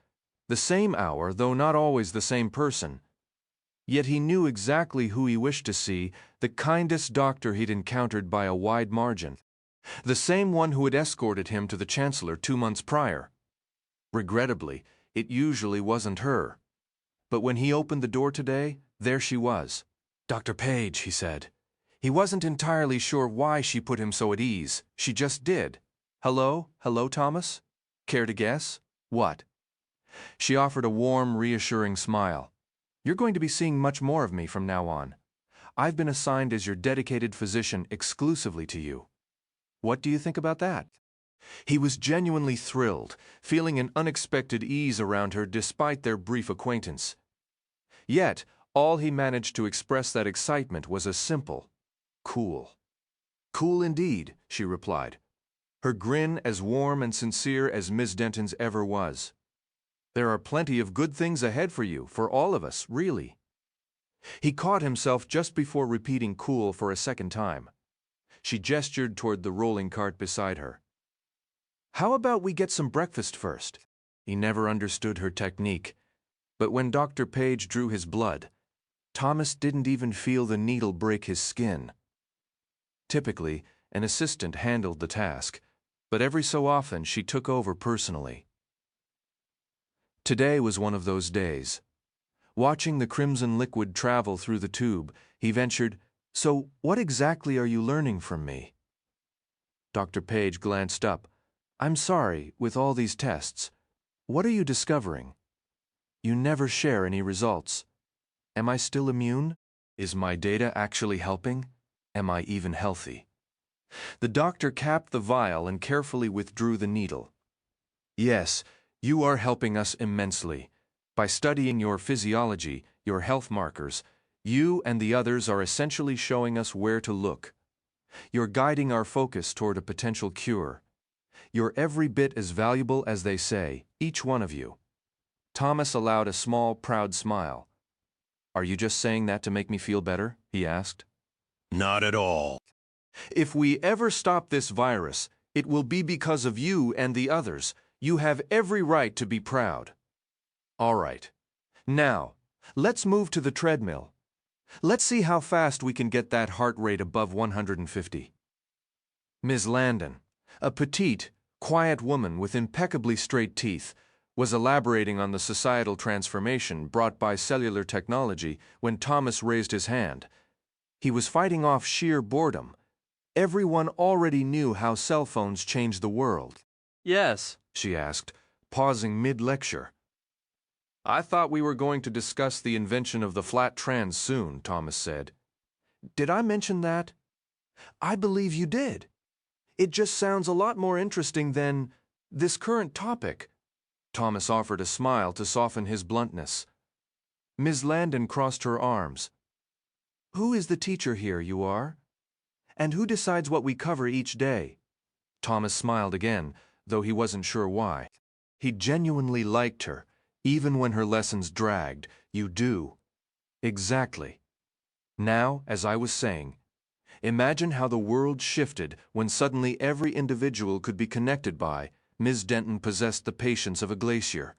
the same hour, though not always the same person. Yet he knew exactly who he wished to see, the kindest doctor he'd encountered by a wide margin. The same one who had escorted him to the Chancellor 2 months prior. Regrettably, it usually wasn't her. But when he opened the door today, there she was. Dr. Page, he said. He wasn't entirely sure why she put him so at ease. She just did. Hello? Hello, Thomas? Care to guess? What? She offered a warm, reassuring smile. You're going to be seeing much more of me from now on. I've been assigned as your dedicated physician exclusively to you. What do you think about that? He was genuinely thrilled, feeling an unexpected ease around her despite their brief acquaintance. Yet, all he managed to express that excitement was a simple, cool. Cool indeed, she replied, her grin as warm and sincere as Miss Denton's ever was. There are plenty of good things ahead for you, for all of us, really. He caught himself just before repeating cool for a second time. She gestured toward the rolling cart beside her. How about we get some breakfast first? He never understood her technique, but when Dr. Page drew his blood, Thomas didn't even feel the needle break his skin. Typically, an assistant handled the task, but every so often she took over personally. Today was one of those days. Watching the crimson liquid travel through the tube, he ventured, So what exactly are you learning from me? Dr. Page glanced up. I'm sorry, with all these tests. What are you discovering? You never share any results. Am I still immune? Is my data actually helping? Am I even healthy? The doctor capped the vial and carefully withdrew the needle. Yes, you are helping us immensely. By studying your physiology, your health markers, you and the others are essentially showing us where to look. You're guiding our focus toward a potential cure. You're every bit as valuable as they say, each one of you. Thomas allowed a small, proud smile. Are you just saying that to make me feel better? He asked. Not at all. If we ever stop this virus, it will be because of you and the others. You have every right to be proud. All right. Now, let's move to the treadmill. Let's see how fast we can get that heart rate above 150. Ms. Landon, a petite, quiet woman with impeccably straight teeth, was elaborating on the societal transformation brought by cellular technology when Thomas raised his hand. He was fighting off sheer boredom. Everyone already knew how cell phones changed the world. Yes, She asked, pausing mid-lecture. I thought we were going to discuss the invention of the flat trans soon, Thomas said. Did I mention that? I believe you did. It just sounds a lot more interesting than this current topic. Thomas offered a smile to soften his bluntness. Ms. Landon crossed her arms. Who is the teacher here, you are? And who decides what we cover each day? Thomas smiled again, though he wasn't sure why. He genuinely liked her, even when her lessons dragged. You do. Exactly. Now, as I was saying, imagine how the world shifted when suddenly every individual could be connected by. Ms. Denton possessed the patience of a glacier.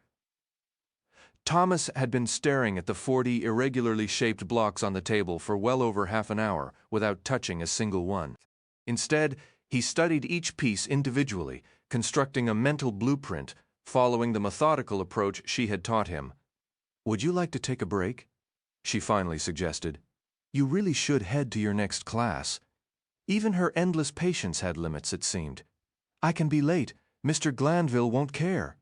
Thomas had been staring at the 40 irregularly shaped blocks on the table for well over half an hour without touching a single one. Instead, he studied each piece individually, constructing a mental blueprint, following the methodical approach she had taught him. "Would you like to take a break?" she finally suggested. "You really should head to your next class." Even her endless patience had limits, it seemed. "I can be late. Mr. Glanville won't care."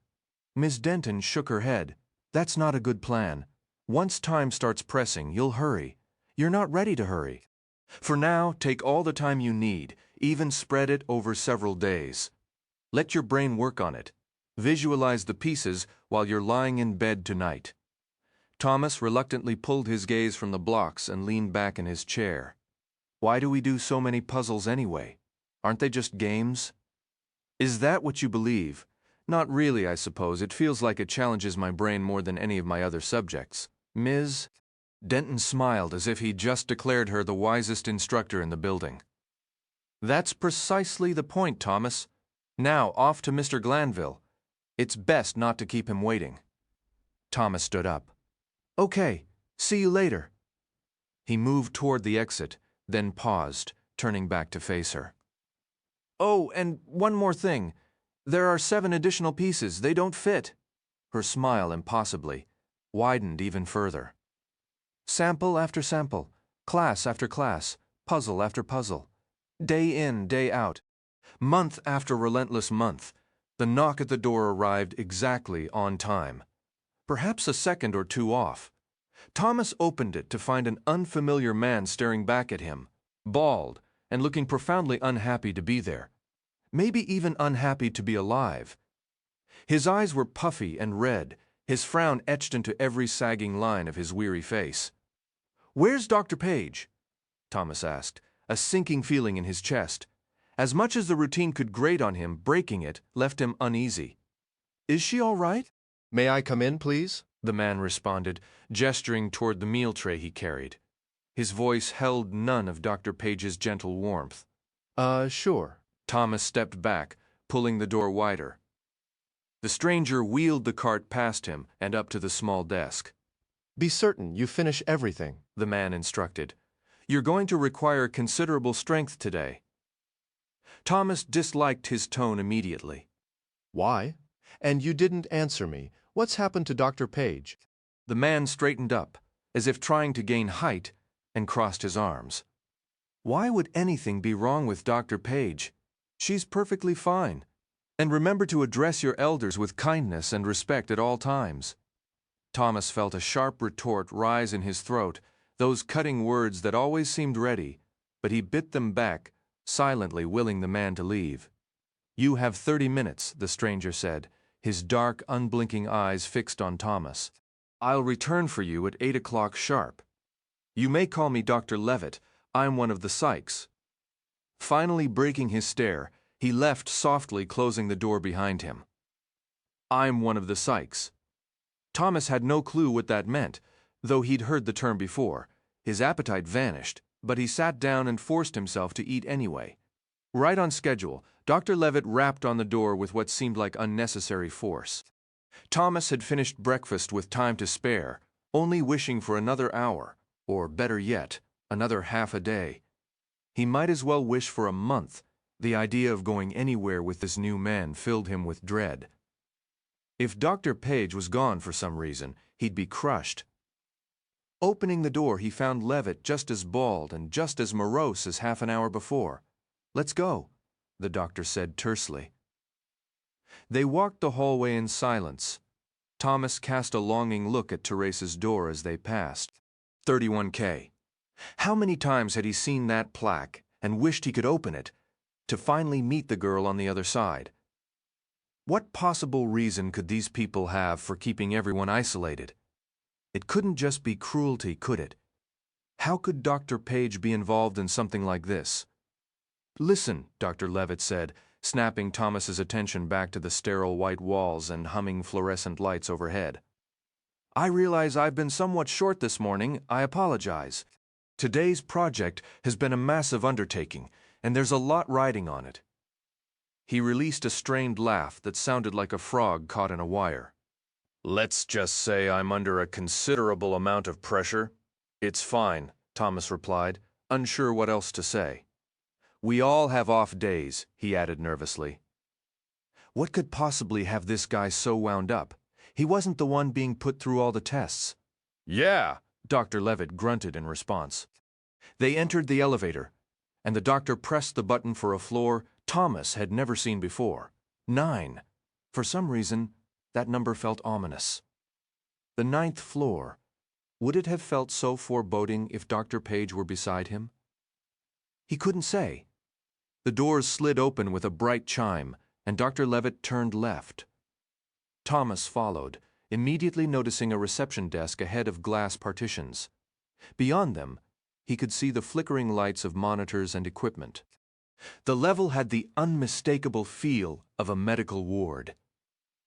Miss Denton shook her head. "That's not a good plan. Once time starts pressing, you'll hurry. You're not ready to hurry. For now, take all the time you need, even spread it over several days. Let your brain work on it. Visualize the pieces while you're lying in bed tonight." Thomas reluctantly pulled his gaze from the blocks and leaned back in his chair. "Why do we do so many puzzles anyway? Aren't they just games?" "Is that what you believe?" "Not really, I suppose. It feels like it challenges my brain more than any of my other subjects. Ms. Denton smiled as if he'd just declared her the wisest instructor in the building. "That's precisely the point, Thomas. Now, off to Mr. Glanville. It's best not to keep him waiting." Thomas stood up. "Okay, see you later." He moved toward the exit, then paused, turning back to face her. "Oh, and one more thing. There are 7 additional pieces. They don't fit." Her smile, impossibly, widened even further. "Sample after sample, class after class, puzzle after puzzle. Day in, day out. Month after relentless month, the knock at the door arrived exactly on time. Perhaps a second or two off. Thomas opened it to find an unfamiliar man staring back at him, bald and looking profoundly unhappy to be there. Maybe even unhappy to be alive. His eyes were puffy and red, his frown etched into every sagging line of his weary face. "Where's Dr. Page?" Thomas asked, a sinking feeling in his chest. As much as the routine could grate on him, breaking it left him uneasy. "Is she all right?" "May I come in, please?" the man responded, gesturing toward the meal tray he carried. His voice held none of Dr. Page's gentle warmth. Sure." Thomas stepped back, pulling the door wider. The stranger wheeled the cart past him and up to the small desk. "Be certain you finish everything," the man instructed. "You're going to require considerable strength today." Thomas disliked his tone immediately. "Why? And you didn't answer me. What's happened to Dr. Page?" The man straightened up, as if trying to gain height, and crossed his arms. "Why would anything be wrong with Dr. Page? She's perfectly fine. And remember to address your elders with kindness and respect at all times." Thomas felt a sharp retort rise in his throat, those cutting words that always seemed ready, but he bit them back, silently willing the man to leave. "You have 30 minutes, the stranger said, his dark, unblinking eyes fixed on Thomas. "I'll return for you at 8 o'clock sharp. You may call me Dr. Levitt. I'm one of the psychs." Finally breaking his stare, he left softly, closing the door behind him. "I'm one of the psychs." Thomas had no clue what that meant, though he'd heard the term before. His appetite vanished, but he sat down and forced himself to eat anyway. Right on schedule, Dr. Levitt rapped on the door with what seemed like unnecessary force. Thomas had finished breakfast with time to spare, only wishing for another hour, or better yet, another half a day. He might as well wish for a month. The idea of going anywhere with this new man filled him with dread. If Dr. Page was gone for some reason, he'd be crushed. Opening the door, he found Levitt just as bald and just as morose as half an hour before. "Let's go," the doctor said tersely. They walked the hallway in silence. Thomas cast a longing look at Teresa's door as they passed. 31K. How many times had he seen that plaque and wished he could open it, to finally meet the girl on the other side? What possible reason could these people have for keeping everyone isolated? It couldn't just be cruelty, could it? How could Dr. Page be involved in something like this? "Listen," Dr. Levitt said, snapping Thomas's attention back to the sterile white walls and humming fluorescent lights overhead. "I realize I've been somewhat short this morning. I apologize. Today's project has been a massive undertaking, and there's a lot riding on it." He released a strained laugh that sounded like a frog caught in a wire. Let's just say I'm under a considerable amount of pressure. It's fine, Thomas replied, unsure what else to say. We all have off days, he added nervously. What could possibly have this guy so wound up? He wasn't the one being put through all the tests. Yeah, Dr. Levitt grunted in response. They entered the elevator, and the doctor pressed the button for a floor Thomas had never seen before. 9. For some reason, that number felt ominous. The 9th floor. Would it have felt so foreboding if Dr. Page were beside him? He couldn't say. The doors slid open with a bright chime, and Dr. Levitt turned left. Thomas followed, immediately noticing a reception desk ahead of glass partitions. Beyond them, he could see the flickering lights of monitors and equipment. The level had the unmistakable feel of a medical ward.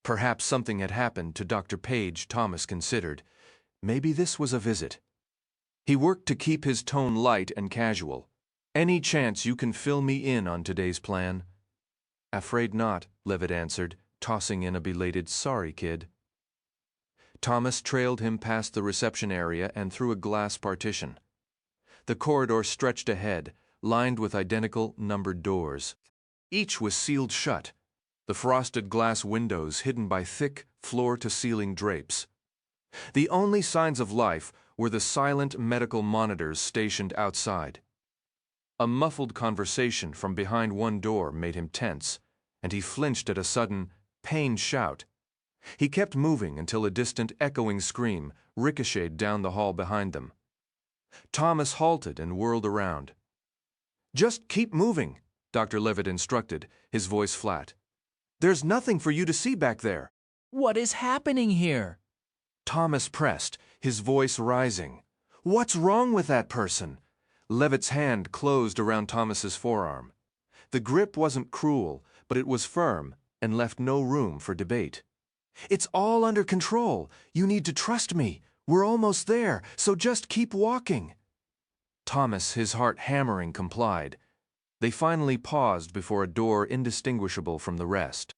Perhaps something had happened to Dr. Page, Thomas considered. Maybe this was a visit. He worked to keep his tone light and casual. Any chance you can fill me in on today's plan? Afraid not, Levitt answered, tossing in a belated sorry, kid. Thomas trailed him past the reception area and through a glass partition. The corridor stretched ahead, lined with identical numbered doors. Each was sealed shut, the frosted glass windows hidden by thick, floor-to-ceiling drapes. The only signs of life were the silent medical monitors stationed outside. A muffled conversation from behind one door made him tense, and he flinched at a sudden, pained shout. He kept moving until a distant, echoing scream ricocheted down the hall behind them. Thomas halted and whirled around. "Just keep moving," Dr. Levitt instructed, his voice flat. "There's nothing for you to see back there." What is happening here? Thomas pressed, his voice rising. "What's wrong with that person?" Levitt's hand closed around Thomas's forearm. The grip wasn't cruel, but it was firm and left no room for debate. "It's all under control. You need to trust me. We're almost there, so just keep walking." Thomas, his heart hammering, complied. They finally paused before a door indistinguishable from the rest.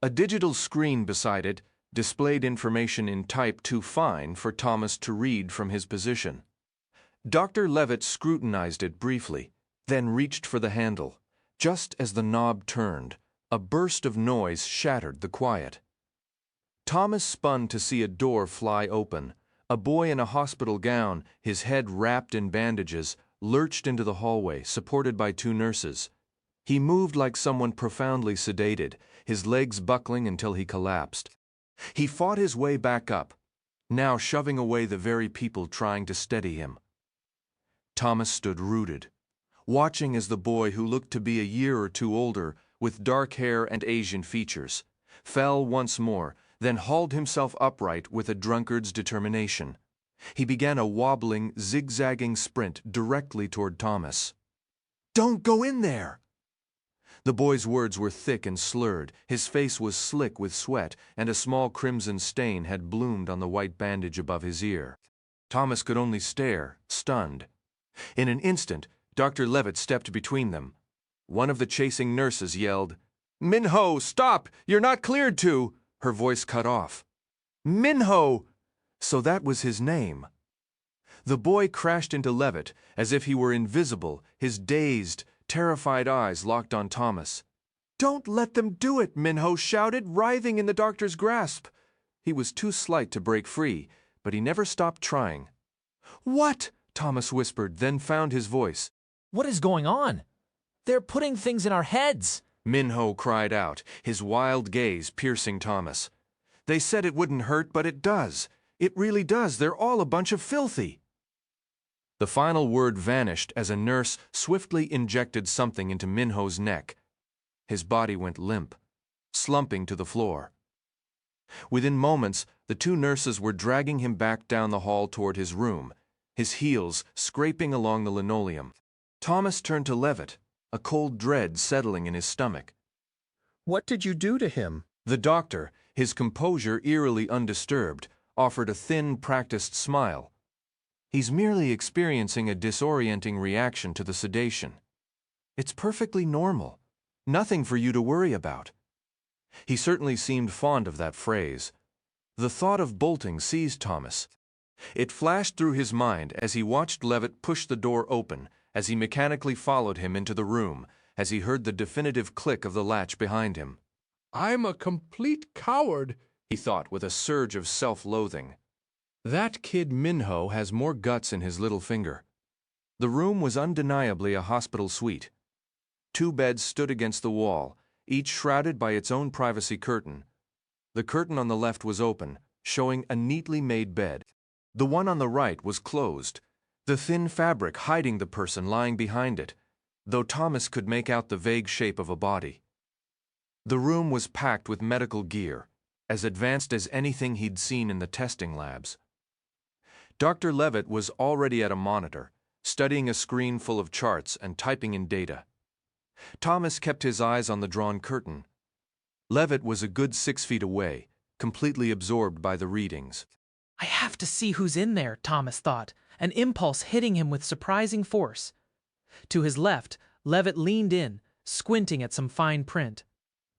A digital screen beside it displayed information in type too fine for Thomas to read from his position. Dr. Levitt scrutinized it briefly, then reached for the handle. Just as the knob turned, a burst of noise shattered the quiet. Thomas spun to see a door fly open. A boy in a hospital gown, his head wrapped in bandages, lurched into the hallway, supported by 2 nurses. He moved like someone profoundly sedated, his legs buckling until he collapsed. He fought his way back up, now shoving away the very people trying to steady him. Thomas stood rooted, watching as the boy, who looked to be a year or 2 older, with dark hair and Asian features, fell once more, then hauled himself upright with a drunkard's determination. He began a wobbling, zigzagging sprint directly toward Thomas. "Don't go in there!" The boy's words were thick and slurred, his face was slick with sweat, and a small crimson stain had bloomed on the white bandage above his ear. Thomas could only stare, stunned. In an instant, Dr. Levitt stepped between them. One of the chasing nurses yelled, "Minho, stop! You're not cleared to!" Her voice cut off. "Minho!" So that was his name. The boy crashed into Levitt as if he were invisible, his dazed, terrified eyes locked on Thomas. "Don't let them do it!" Minho shouted, writhing in the doctor's grasp. He was too slight to break free, but he never stopped trying. "What?" Thomas whispered, then found his voice. What is going on? They're putting things in our heads. Minho cried out, his wild gaze piercing Thomas. "They said it wouldn't hurt, but it does. It really does. They're all a bunch of filthy." The final word vanished as a nurse swiftly injected something into Minho's neck. His body went limp, slumping to the floor. Within moments, the 2 nurses were dragging him back down the hall toward his room, his heels scraping along the linoleum. Thomas turned to Levitt, a cold dread settling in his stomach. "What did you do to him?" The doctor, his composure eerily undisturbed, offered a thin, practiced smile. "He's merely experiencing a disorienting reaction to the sedation. It's perfectly normal. Nothing for you to worry about." He certainly seemed fond of that phrase. The thought of bolting seized Thomas. It flashed through his mind as he watched Levitt push the door open, as he mechanically followed him into the room, as he heard the definitive click of the latch behind him. I'm a complete coward, he thought with a surge of self-loathing. That kid Minho has more guts in his little finger. The room was undeniably a hospital suite. 2 beds stood against the wall, each shrouded by its own privacy curtain. The curtain on the left was open, showing a neatly made bed. The one on the right was closed, the thin fabric hiding the person lying behind it, though Thomas could make out the vague shape of a body. The room was packed with medical gear, as advanced as anything he'd seen in the testing labs. Dr. Levitt was already at a monitor, studying a screen full of charts and typing in data. Thomas kept his eyes on the drawn curtain. Levitt was a good 6 feet away, completely absorbed by the readings. I have to see who's in there, Thomas thought, an impulse hitting him with surprising force. To his left, Levitt leaned in, squinting at some fine print.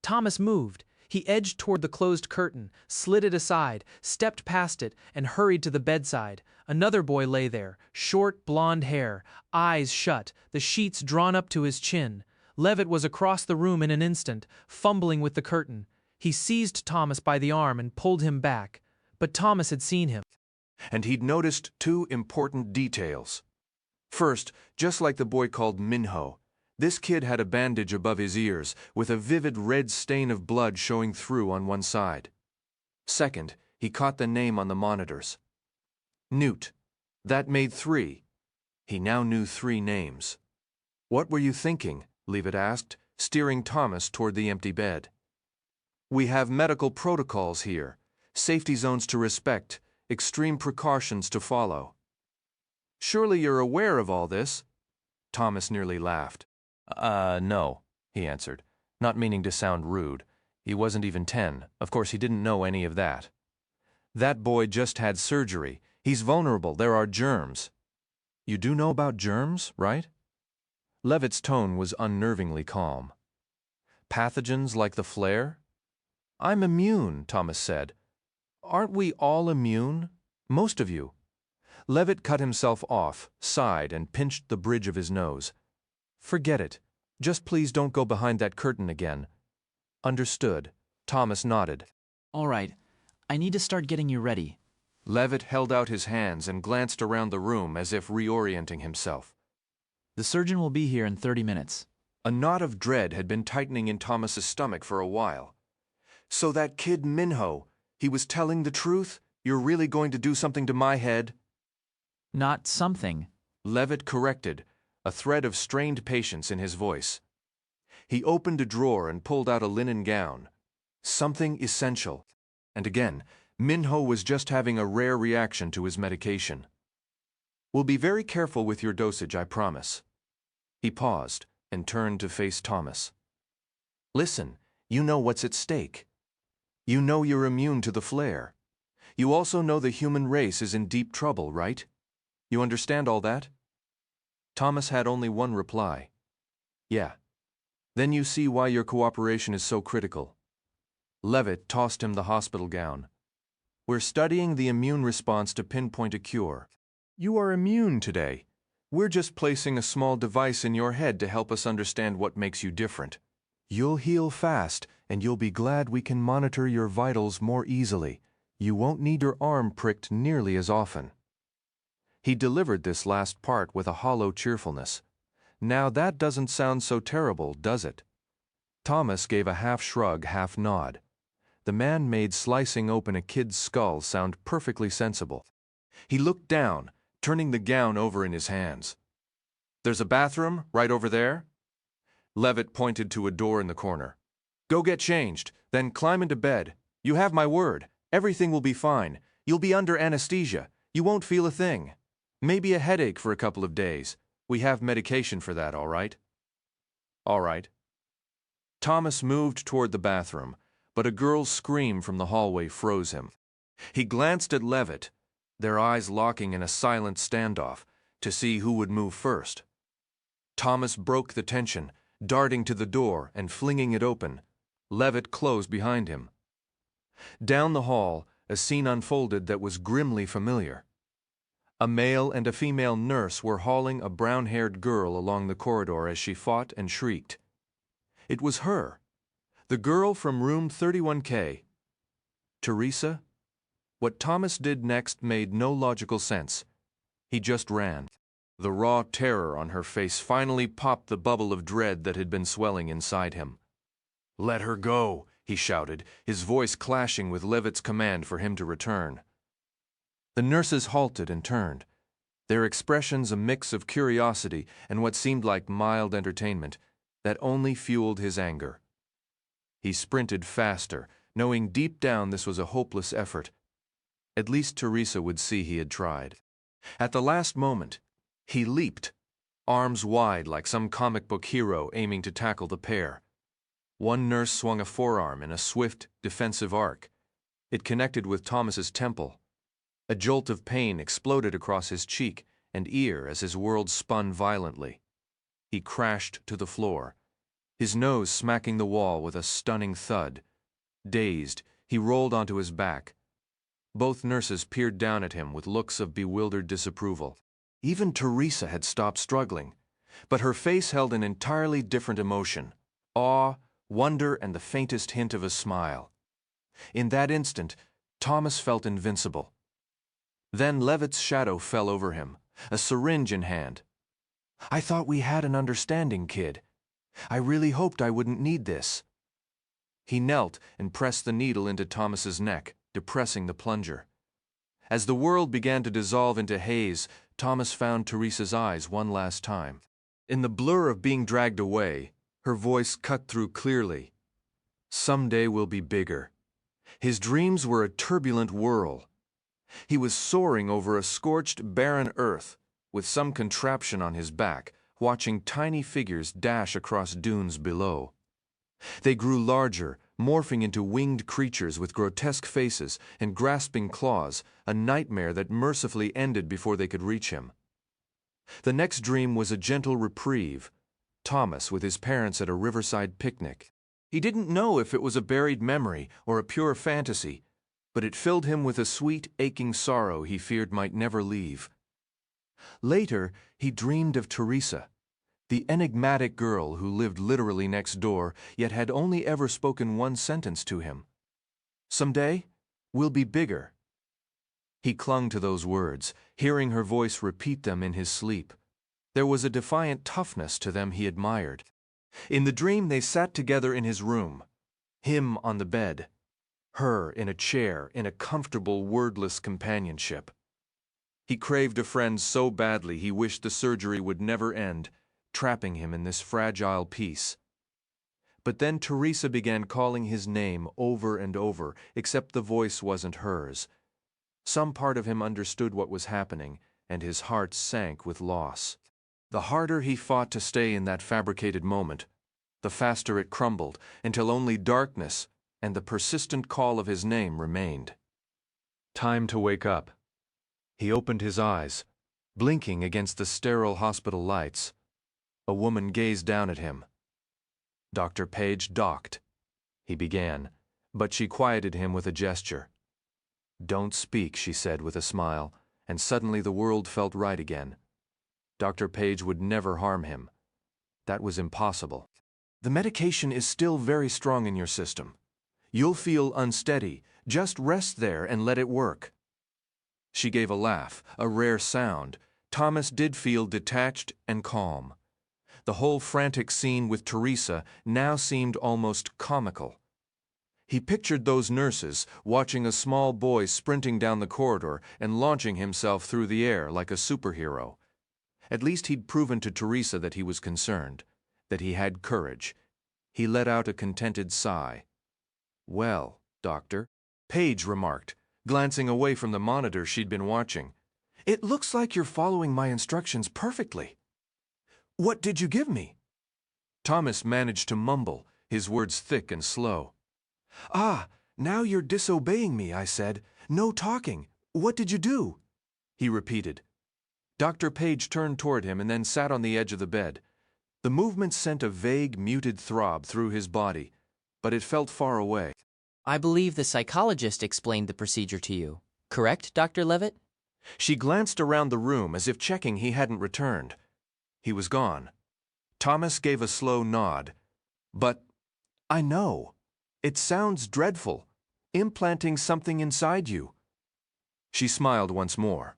Thomas moved. He edged toward the closed curtain, slid it aside, stepped past it, and hurried to the bedside. Another boy lay there, short blonde hair, eyes shut, the sheets drawn up to his chin. Levitt was across the room in an instant, fumbling with the curtain. He seized Thomas by the arm and pulled him back. But Thomas had seen him. And he'd noticed 2 important details. First, just like the boy called Minho, this kid had a bandage above his ears, with a vivid red stain of blood showing through on one side. Second, he caught the name on the monitors. Newt. That made 3. He now knew 3 names. What were you thinking? Levitt asked, steering Thomas toward the empty bed. We have medical protocols here, safety zones to respect, extreme precautions to follow. Surely you're aware of all this? Thomas nearly laughed. No, he answered, not meaning to sound rude. He wasn't even 10. Of course, he didn't know any of that. That boy just had surgery. He's vulnerable. There are germs. You do know about germs, right? Levitt's tone was unnervingly calm. Pathogens like the flare? I'm immune, Thomas said. Aren't we all immune? Most of you. Levitt cut himself off, sighed, and pinched the bridge of his nose. Forget it. Just please don't go behind that curtain again. Understood. Thomas nodded. All right, I need to start getting you ready. Levitt held out his hands and glanced around the room as if reorienting himself. The surgeon will be here in 30 minutes. A knot of dread had been tightening in Thomas's stomach for a while. So that kid Minho, he was telling the truth? You're really going to do something to my head? Not something. Levitt corrected, a thread of strained patience in his voice. He opened a drawer and pulled out a linen gown. Something essential. And again, Minho was just having a rare reaction to his medication. We'll be very careful with your dosage, I promise. He paused and turned to face Thomas. Listen, you know what's at stake. You know you're immune to the flare. You also know the human race is in deep trouble, right? You understand all that? Thomas had only one reply. Yeah. Then you see why your cooperation is so critical. Levitt tossed him the hospital gown. We're studying the immune response to pinpoint a cure. You are immune today. We're just placing a small device in your head to help us understand what makes you different. You'll heal fast, and you'll be glad we can monitor your vitals more easily. You won't need your arm pricked nearly as often. He delivered this last part with a hollow cheerfulness. Now that doesn't sound so terrible, does it? Thomas gave a half-shrug, half-nod. The man made slicing open a kid's skull sound perfectly sensible. He looked down, turning the gown over in his hands. There's a bathroom right over there? Levitt pointed to a door in the corner. Go get changed, then climb into bed. You have my word. Everything will be fine. You'll be under anesthesia. You won't feel a thing. Maybe a headache for a couple of days. We have medication for that, all right? All right. Thomas moved toward the bathroom, but a girl's scream from the hallway froze him. He glanced at Levitt, their eyes locking in a silent standoff, to see who would move first. Thomas broke the tension, darting to the door and flinging it open. Levitt closed behind him. Down the hall, a scene unfolded that was grimly familiar. A male and a female nurse were hauling a brown-haired girl along the corridor as she fought and shrieked. It was her, the girl from room 31K. Teresa? What Thomas did next made no logical sense. He just ran. The raw terror on her face finally popped the bubble of dread that had been swelling inside him. "Let her go," he shouted, his voice clashing with Levitt's command for him to return. The nurses halted and turned, their expressions a mix of curiosity and what seemed like mild entertainment that only fueled his anger. He sprinted faster, knowing deep down this was a hopeless effort. At least Teresa would see he had tried. At the last moment, he leaped, arms wide like some comic book hero aiming to tackle the pair. One nurse swung a forearm in a swift, defensive arc. It connected with Thomas's temple. A jolt of pain exploded across his cheek and ear as his world spun violently. He crashed to the floor, his nose smacking the wall with a stunning thud. Dazed, he rolled onto his back. Both nurses peered down at him with looks of bewildered disapproval. Even Teresa had stopped struggling, but her face held an entirely different emotion: awe, wonder, and the faintest hint of a smile. In that instant, Thomas felt invincible. Then Levitt's shadow fell over him, a syringe in hand. "I thought we had an understanding, kid. I really hoped I wouldn't need this." He knelt and pressed the needle into Thomas's neck, depressing the plunger. As the world began to dissolve into haze, Thomas found Teresa's eyes one last time. In the blur of being dragged away, her voice cut through clearly. Someday we'll be bigger. His dreams were a turbulent whirl. He was soaring over a scorched, barren earth, with some contraption on his back, watching tiny figures dash across dunes below. They grew larger, morphing into winged creatures with grotesque faces and grasping claws, a nightmare that mercifully ended before they could reach him. The next dream was a gentle reprieve, Thomas with his parents at a riverside picnic. He didn't know if it was a buried memory or a pure fantasy, but it filled him with a sweet, aching sorrow he feared might never leave. Later, he dreamed of Teresa, the enigmatic girl who lived literally next door, yet had only ever spoken one sentence to him. "Someday, we'll be bigger." He clung to those words, hearing her voice repeat them in his sleep. There was a defiant toughness to them he admired. In the dream, they sat together in his room, him on the bed, her in a chair in a comfortable, wordless companionship. He craved a friend so badly he wished the surgery would never end, trapping him in this fragile peace. But then Teresa began calling his name over and over, except the voice wasn't hers. Some part of him understood what was happening, and his heart sank with loss. The harder he fought to stay in that fabricated moment, the faster it crumbled, until only darkness and the persistent call of his name remained. Time to wake up. He opened his eyes, blinking against the sterile hospital lights. A woman gazed down at him. "Dr. Page docked," he began, but she quieted him with a gesture. "Don't speak," she said with a smile, and suddenly the world felt right again. Dr. Page would never harm him. That was impossible. "The medication is still very strong in your system. You'll feel unsteady. Just rest there and let it work." She gave a laugh, a rare sound. Thomas did feel detached and calm. The whole frantic scene with Teresa now seemed almost comical. He pictured those nurses watching a small boy sprinting down the corridor and launching himself through the air like a superhero. At least he'd proven to Teresa that he was concerned, that he had courage. He let out a contented sigh. "Well, Doctor," Page remarked, glancing away from the monitor she'd been watching, "it looks like you're following my instructions perfectly. What did you give me?" Thomas managed to mumble, his words thick and slow. "Ah, now you're disobeying me," I said. "No talking. What did you do?" He repeated. Dr. Page turned toward him and then sat on the edge of the bed. The movement sent a vague, muted throb through his body, but it felt far away. I believe the psychologist explained the procedure to you. Correct, Dr. Levitt? She glanced around the room as if checking he hadn't returned. He was gone. Thomas gave a slow nod. But I know. It sounds dreadful. Implanting something inside you. She smiled once more.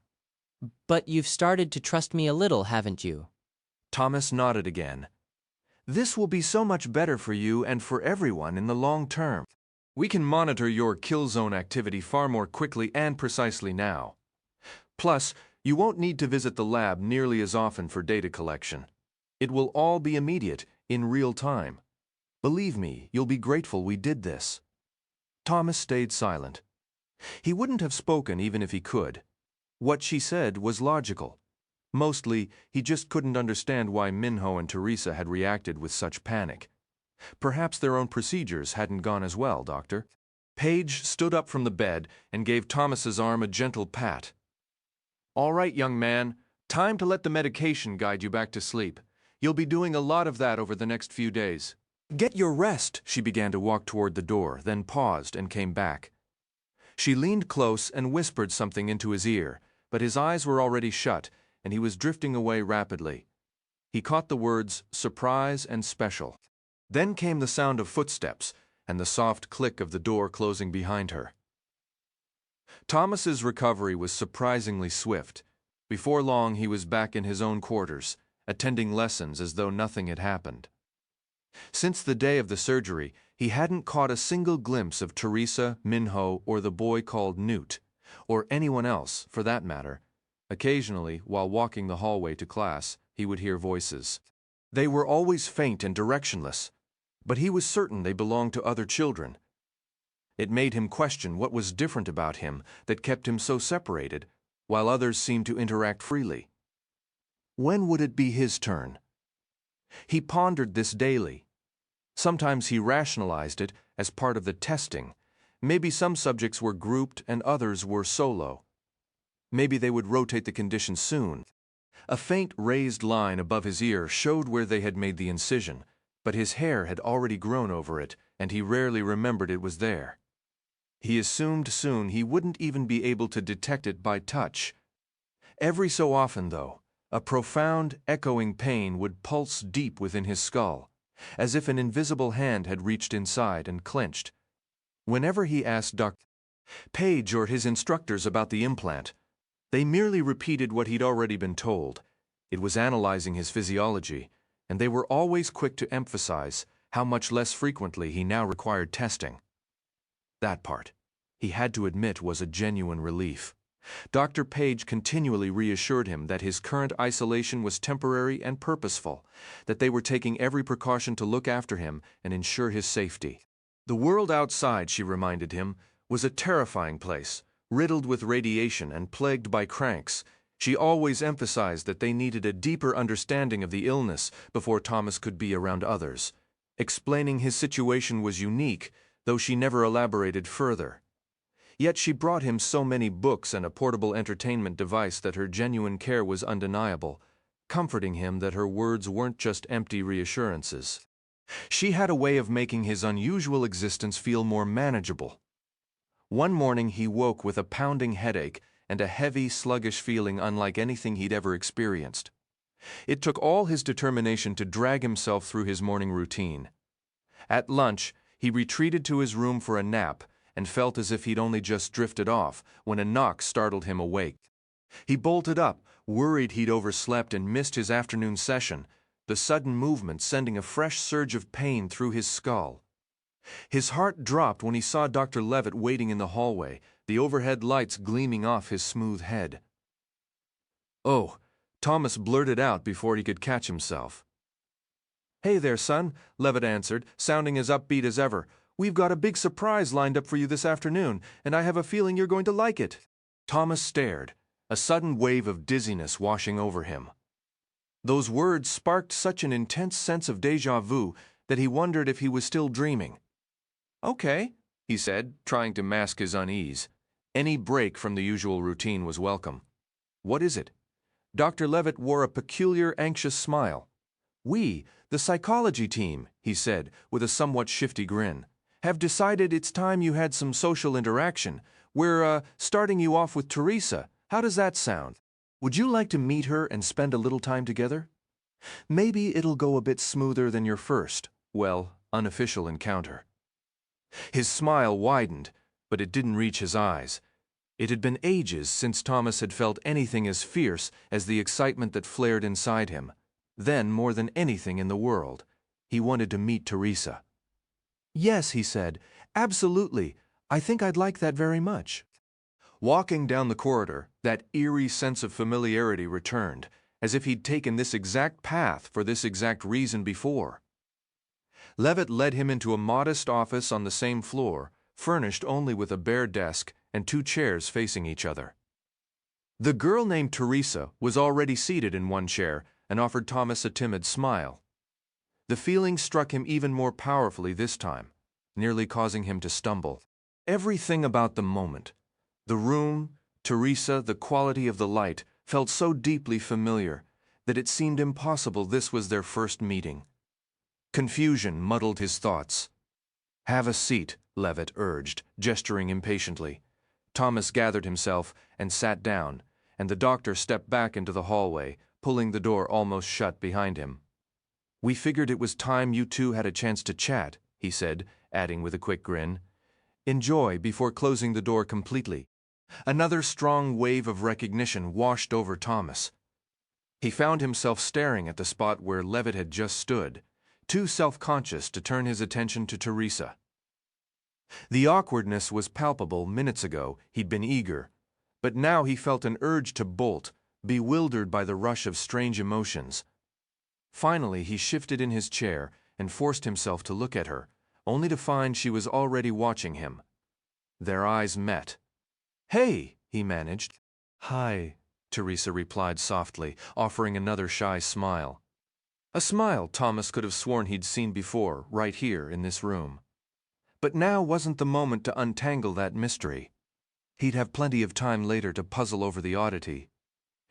But you've started to trust me a little, haven't you? Thomas nodded again. This will be so much better for you and for everyone in the long term. We can monitor your kill zone activity far more quickly and precisely now. Plus, you won't need to visit the lab nearly as often for data collection. It will all be immediate, in real time. Believe me, you'll be grateful we did this. Thomas stayed silent. He wouldn't have spoken even if he could. What she said was logical. Mostly, he just couldn't understand why Minho and Teresa had reacted with such panic. Perhaps their own procedures hadn't gone as well, Doctor. Paige stood up from the bed and gave Thomas's arm a gentle pat. All right, young man, time to let the medication guide you back to sleep. You'll be doing a lot of that over the next few days. Get your rest, she began to walk toward the door, then paused and came back. She leaned close and whispered something into his ear, but his eyes were already shut, and he was drifting away rapidly. He caught the words surprise and special. Then came the sound of footsteps and the soft click of the door closing behind her. Thomas's recovery was surprisingly swift. Before long, he was back in his own quarters, attending lessons as though nothing had happened. Since the day of the surgery, he hadn't caught a single glimpse of Teresa, Minho, or the boy called Newt, or anyone else, for that matter. Occasionally, while walking the hallway to class, he would hear voices. They were always faint and directionless, but he was certain they belonged to other children. It made him question what was different about him that kept him so separated, while others seemed to interact freely. When would it be his turn? He pondered this daily. Sometimes he rationalized it as part of the testing. Maybe some subjects were grouped and others were solo. Maybe they would rotate the condition soon. A faint raised line above his ear showed where they had made the incision, but his hair had already grown over it, and he rarely remembered it was there. He assumed soon he wouldn't even be able to detect it by touch. Every so often, though, a profound, echoing pain would pulse deep within his skull, as if an invisible hand had reached inside and clenched. Whenever he asked Dr. Page or his instructors about the implant, they merely repeated what he'd already been told. It was analyzing his physiology, and they were always quick to emphasize how much less frequently he now required testing. That part, he had to admit, was a genuine relief. Dr. Page continually reassured him that his current isolation was temporary and purposeful, that they were taking every precaution to look after him and ensure his safety. The world outside, she reminded him, was a terrifying place, riddled with radiation and plagued by cranks. She always emphasized that they needed a deeper understanding of the illness before Thomas could be around others. Explaining his situation was unique, though she never elaborated further. Yet she brought him so many books and a portable entertainment device that her genuine care was undeniable, comforting him that her words weren't just empty reassurances. She had a way of making his unusual existence feel more manageable. One morning he woke with a pounding headache and a heavy, sluggish feeling unlike anything he'd ever experienced. It took all his determination to drag himself through his morning routine. At lunch, he retreated to his room for a nap and felt as if he'd only just drifted off when a knock startled him awake. He bolted up, worried he'd overslept and missed his afternoon session, the sudden movement sending a fresh surge of pain through his skull. His heart dropped when he saw Dr. Levitt waiting in the hallway, the overhead lights gleaming off his smooth head. "Oh," Thomas blurted out before he could catch himself. "Hey there, son," Levitt answered, sounding as upbeat as ever. "We've got a big surprise lined up for you this afternoon, and I have a feeling you're going to like it." Thomas stared, a sudden wave of dizziness washing over him. Those words sparked such an intense sense of déjà vu that he wondered if he was still dreaming. "Okay," he said, trying to mask his unease. Any break from the usual routine was welcome. "What is it?" Dr. Levitt wore a peculiar, anxious smile. "We, the psychology team," he said, with a somewhat shifty grin. have decided it's time you had some social interaction. We're starting you off with Teresa. How does that sound? Would you like to meet her and spend a little time together? Maybe it'll go a bit smoother than your first, well, unofficial encounter. His smile widened, but it didn't reach his eyes. It had been ages since Thomas had felt anything as fierce as the excitement that flared inside him. Then, more than anything in the world, he wanted to meet Teresa. "Yes," he said, "absolutely. I think I'd like that very much." Walking down the corridor, that eerie sense of familiarity returned, as if he'd taken this exact path for this exact reason before. Levitt led him into a modest office on the same floor, furnished only with a bare desk and 2 chairs facing each other. The girl named Teresa was already seated in one chair and offered Thomas a timid smile. The feeling struck him even more powerfully this time, nearly causing him to stumble. Everything about the moment, the room, Teresa, the quality of the light, felt so deeply familiar that it seemed impossible this was their first meeting. Confusion muddled his thoughts. "Have a seat," Levitt urged, gesturing impatiently. Thomas gathered himself and sat down, and the doctor stepped back into the hallway, pulling the door almost shut behind him. "We figured it was time you two had a chance to chat," he said, adding with a quick grin. "Enjoy before closing the door completely." Another strong wave of recognition washed over Thomas. He found himself staring at the spot where Levitt had just stood, too self-conscious to turn his attention to Teresa. The awkwardness was palpable. Minutes ago he'd been eager, but now he felt an urge to bolt, bewildered by the rush of strange emotions. Finally, he shifted in his chair and forced himself to look at her, only to find she was already watching him. Their eyes met. "Hey," he managed. "Hi," Teresa replied softly, offering another shy smile. A smile Thomas could have sworn he'd seen before, right here in this room. But now wasn't the moment to untangle that mystery. He'd have plenty of time later to puzzle over the oddity.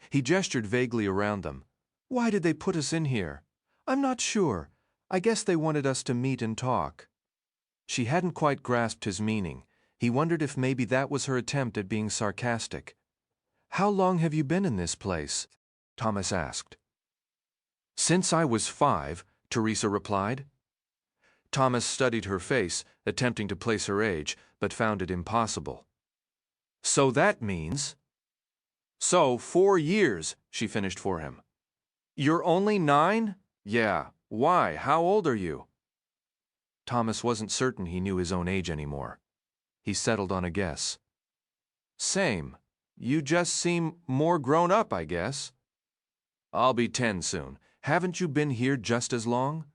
He gestured vaguely around them. "Why did they put us in here? I'm not sure. I guess they wanted us to meet and talk." She hadn't quite grasped his meaning. He wondered if maybe that was her attempt at being sarcastic. "How long have you been in this place?" Thomas asked. "Since I was 5, Teresa replied. Thomas studied her face, attempting to place her age, but found it impossible. "So that means—" "So, 4 years," she finished for him. "You're only 9? Yeah. Why? How old are you?" Thomas wasn't certain he knew his own age anymore. He settled on a guess. "Same. You just seem more grown up, I guess." "I'll be 10 soon. Haven't you been here just as long?"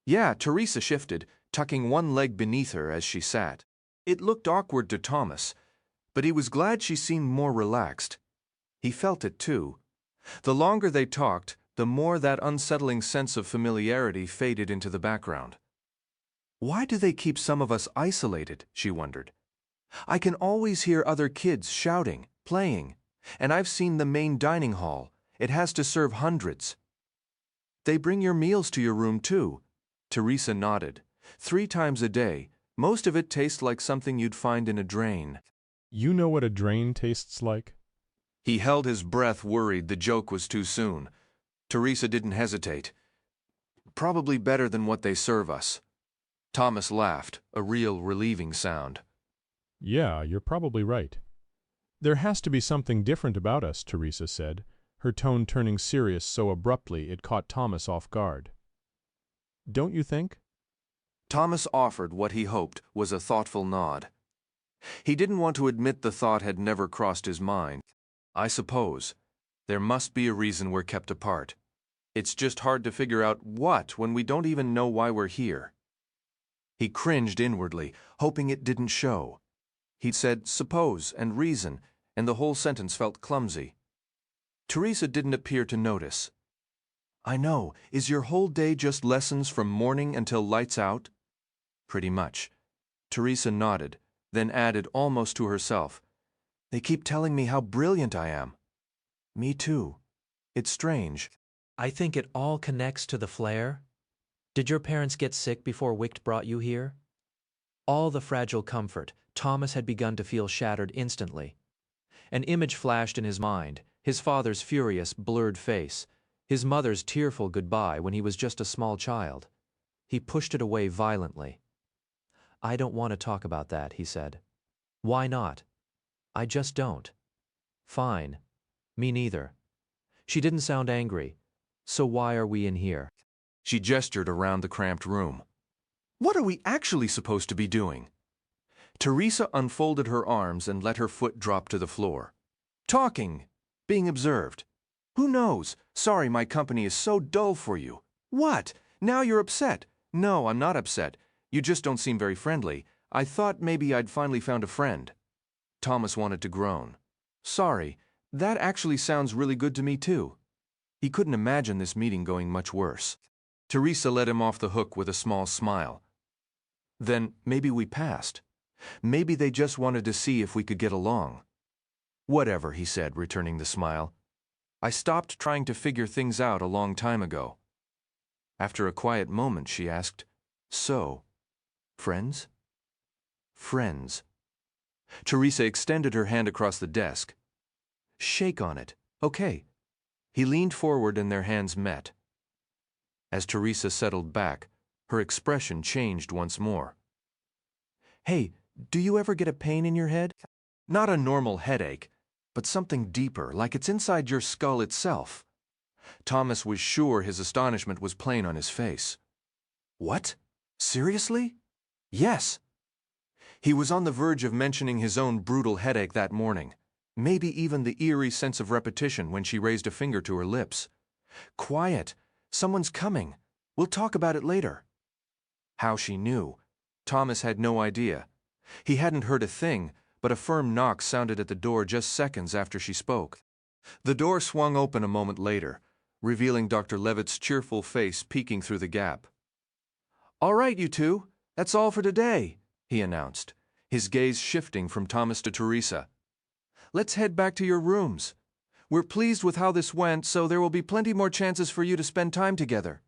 "Yeah," Teresa shifted, tucking one leg beneath her as she sat. It looked awkward to Thomas, but he was glad she seemed more relaxed. He felt it too. The longer they talked, the more that unsettling sense of familiarity faded into the background. "Why do they keep some of us isolated?" she wondered. "I can always hear other kids shouting, playing, and I've seen the main dining hall. It has to serve hundreds." "They bring your meals to your room too." Teresa nodded. 3 times a day. Most of it tastes like something you'd find in a drain." You know what a drain tastes like? He held his breath, worried the joke was too soon. Teresa didn't hesitate. "Probably better than what they serve us." Thomas laughed, a real relieving sound. Yeah, you're probably right. There has to be something different about us, Teresa said, her tone turning serious so abruptly it caught Thomas off guard. Don't you think? Thomas offered what he hoped was a thoughtful nod. He didn't want to admit the thought had never crossed his mind. "I suppose. There must be a reason we're kept apart. It's just hard to figure out what when we don't even know why we're here." He cringed inwardly, hoping it didn't show. He'd said suppose and reason, and the whole sentence felt clumsy. Teresa didn't appear to notice. "I know. Is your whole day just lessons from morning until lights out?" "Pretty much." Teresa nodded, then added almost to herself, "They keep telling me how brilliant I am." "Me too. It's strange." I think it all connects to the flare. Did your parents get sick before Wicht brought you here? All the fragile comfort Thomas had begun to feel shattered instantly. An image flashed in his mind, his father's furious, blurred face, his mother's tearful goodbye when he was just a small child. He pushed it away violently. "I don't want to talk about that," he said. "Why not?" "I just don't." "Fine. Me neither." She didn't sound angry. "So why are we in here?" She gestured around the cramped room. What are we actually supposed to be doing? Teresa unfolded her arms and let her foot drop to the floor. Talking. Being observed. Who knows? Sorry my company is so dull for you. What? Now you're upset. No, I'm not upset. You just don't seem very friendly. I thought maybe I'd finally found a friend. Thomas wanted to groan. Sorry, that actually sounds really good to me too. He couldn't imagine this meeting going much worse. Teresa let him off the hook with a small smile. Then maybe we passed. Maybe they just wanted to see if we could get along. Whatever, he said, returning the smile. I stopped trying to figure things out a long time ago. After a quiet moment, she asked, So, friends? Friends. Teresa extended her hand across the desk. Shake on it. Okay. He leaned forward and their hands met. As Teresa settled back, her expression changed once more. Hey, do you ever get a pain in your head? Not a normal headache, but something deeper, like it's inside your skull itself. Thomas was sure his astonishment was plain on his face. What? Seriously? Yes. He was on the verge of mentioning his own brutal headache that morning, maybe even the eerie sense of repetition when she raised a finger to her lips. Quiet. Someone's coming. We'll talk about it later. How she knew. Thomas had no idea. He hadn't heard a thing, but a firm knock sounded at the door just seconds after she spoke. The door swung open a moment later, revealing Dr. Levitt's cheerful face peeking through the gap. All right, you two, that's all for today, he announced, his gaze shifting from Thomas to Teresa. Let's head back to your rooms. We're pleased with how this went, so there will be plenty more chances for you to spend time together.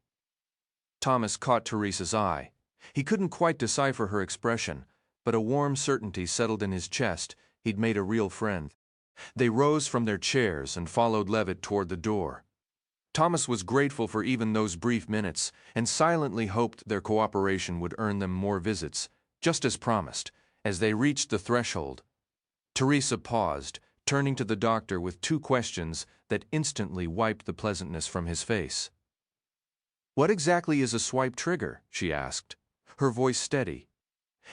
Thomas caught Teresa's eye. He couldn't quite decipher her expression, but a warm certainty settled in his chest. He'd made a real friend. They rose from their chairs and followed Levitt toward the door. Thomas was grateful for even those brief minutes and silently hoped their cooperation would earn them more visits, just as promised. As they reached the threshold, Teresa paused, turning to the doctor with two questions that instantly wiped the pleasantness from his face. What exactly is a swipe trigger? She asked, her voice steady.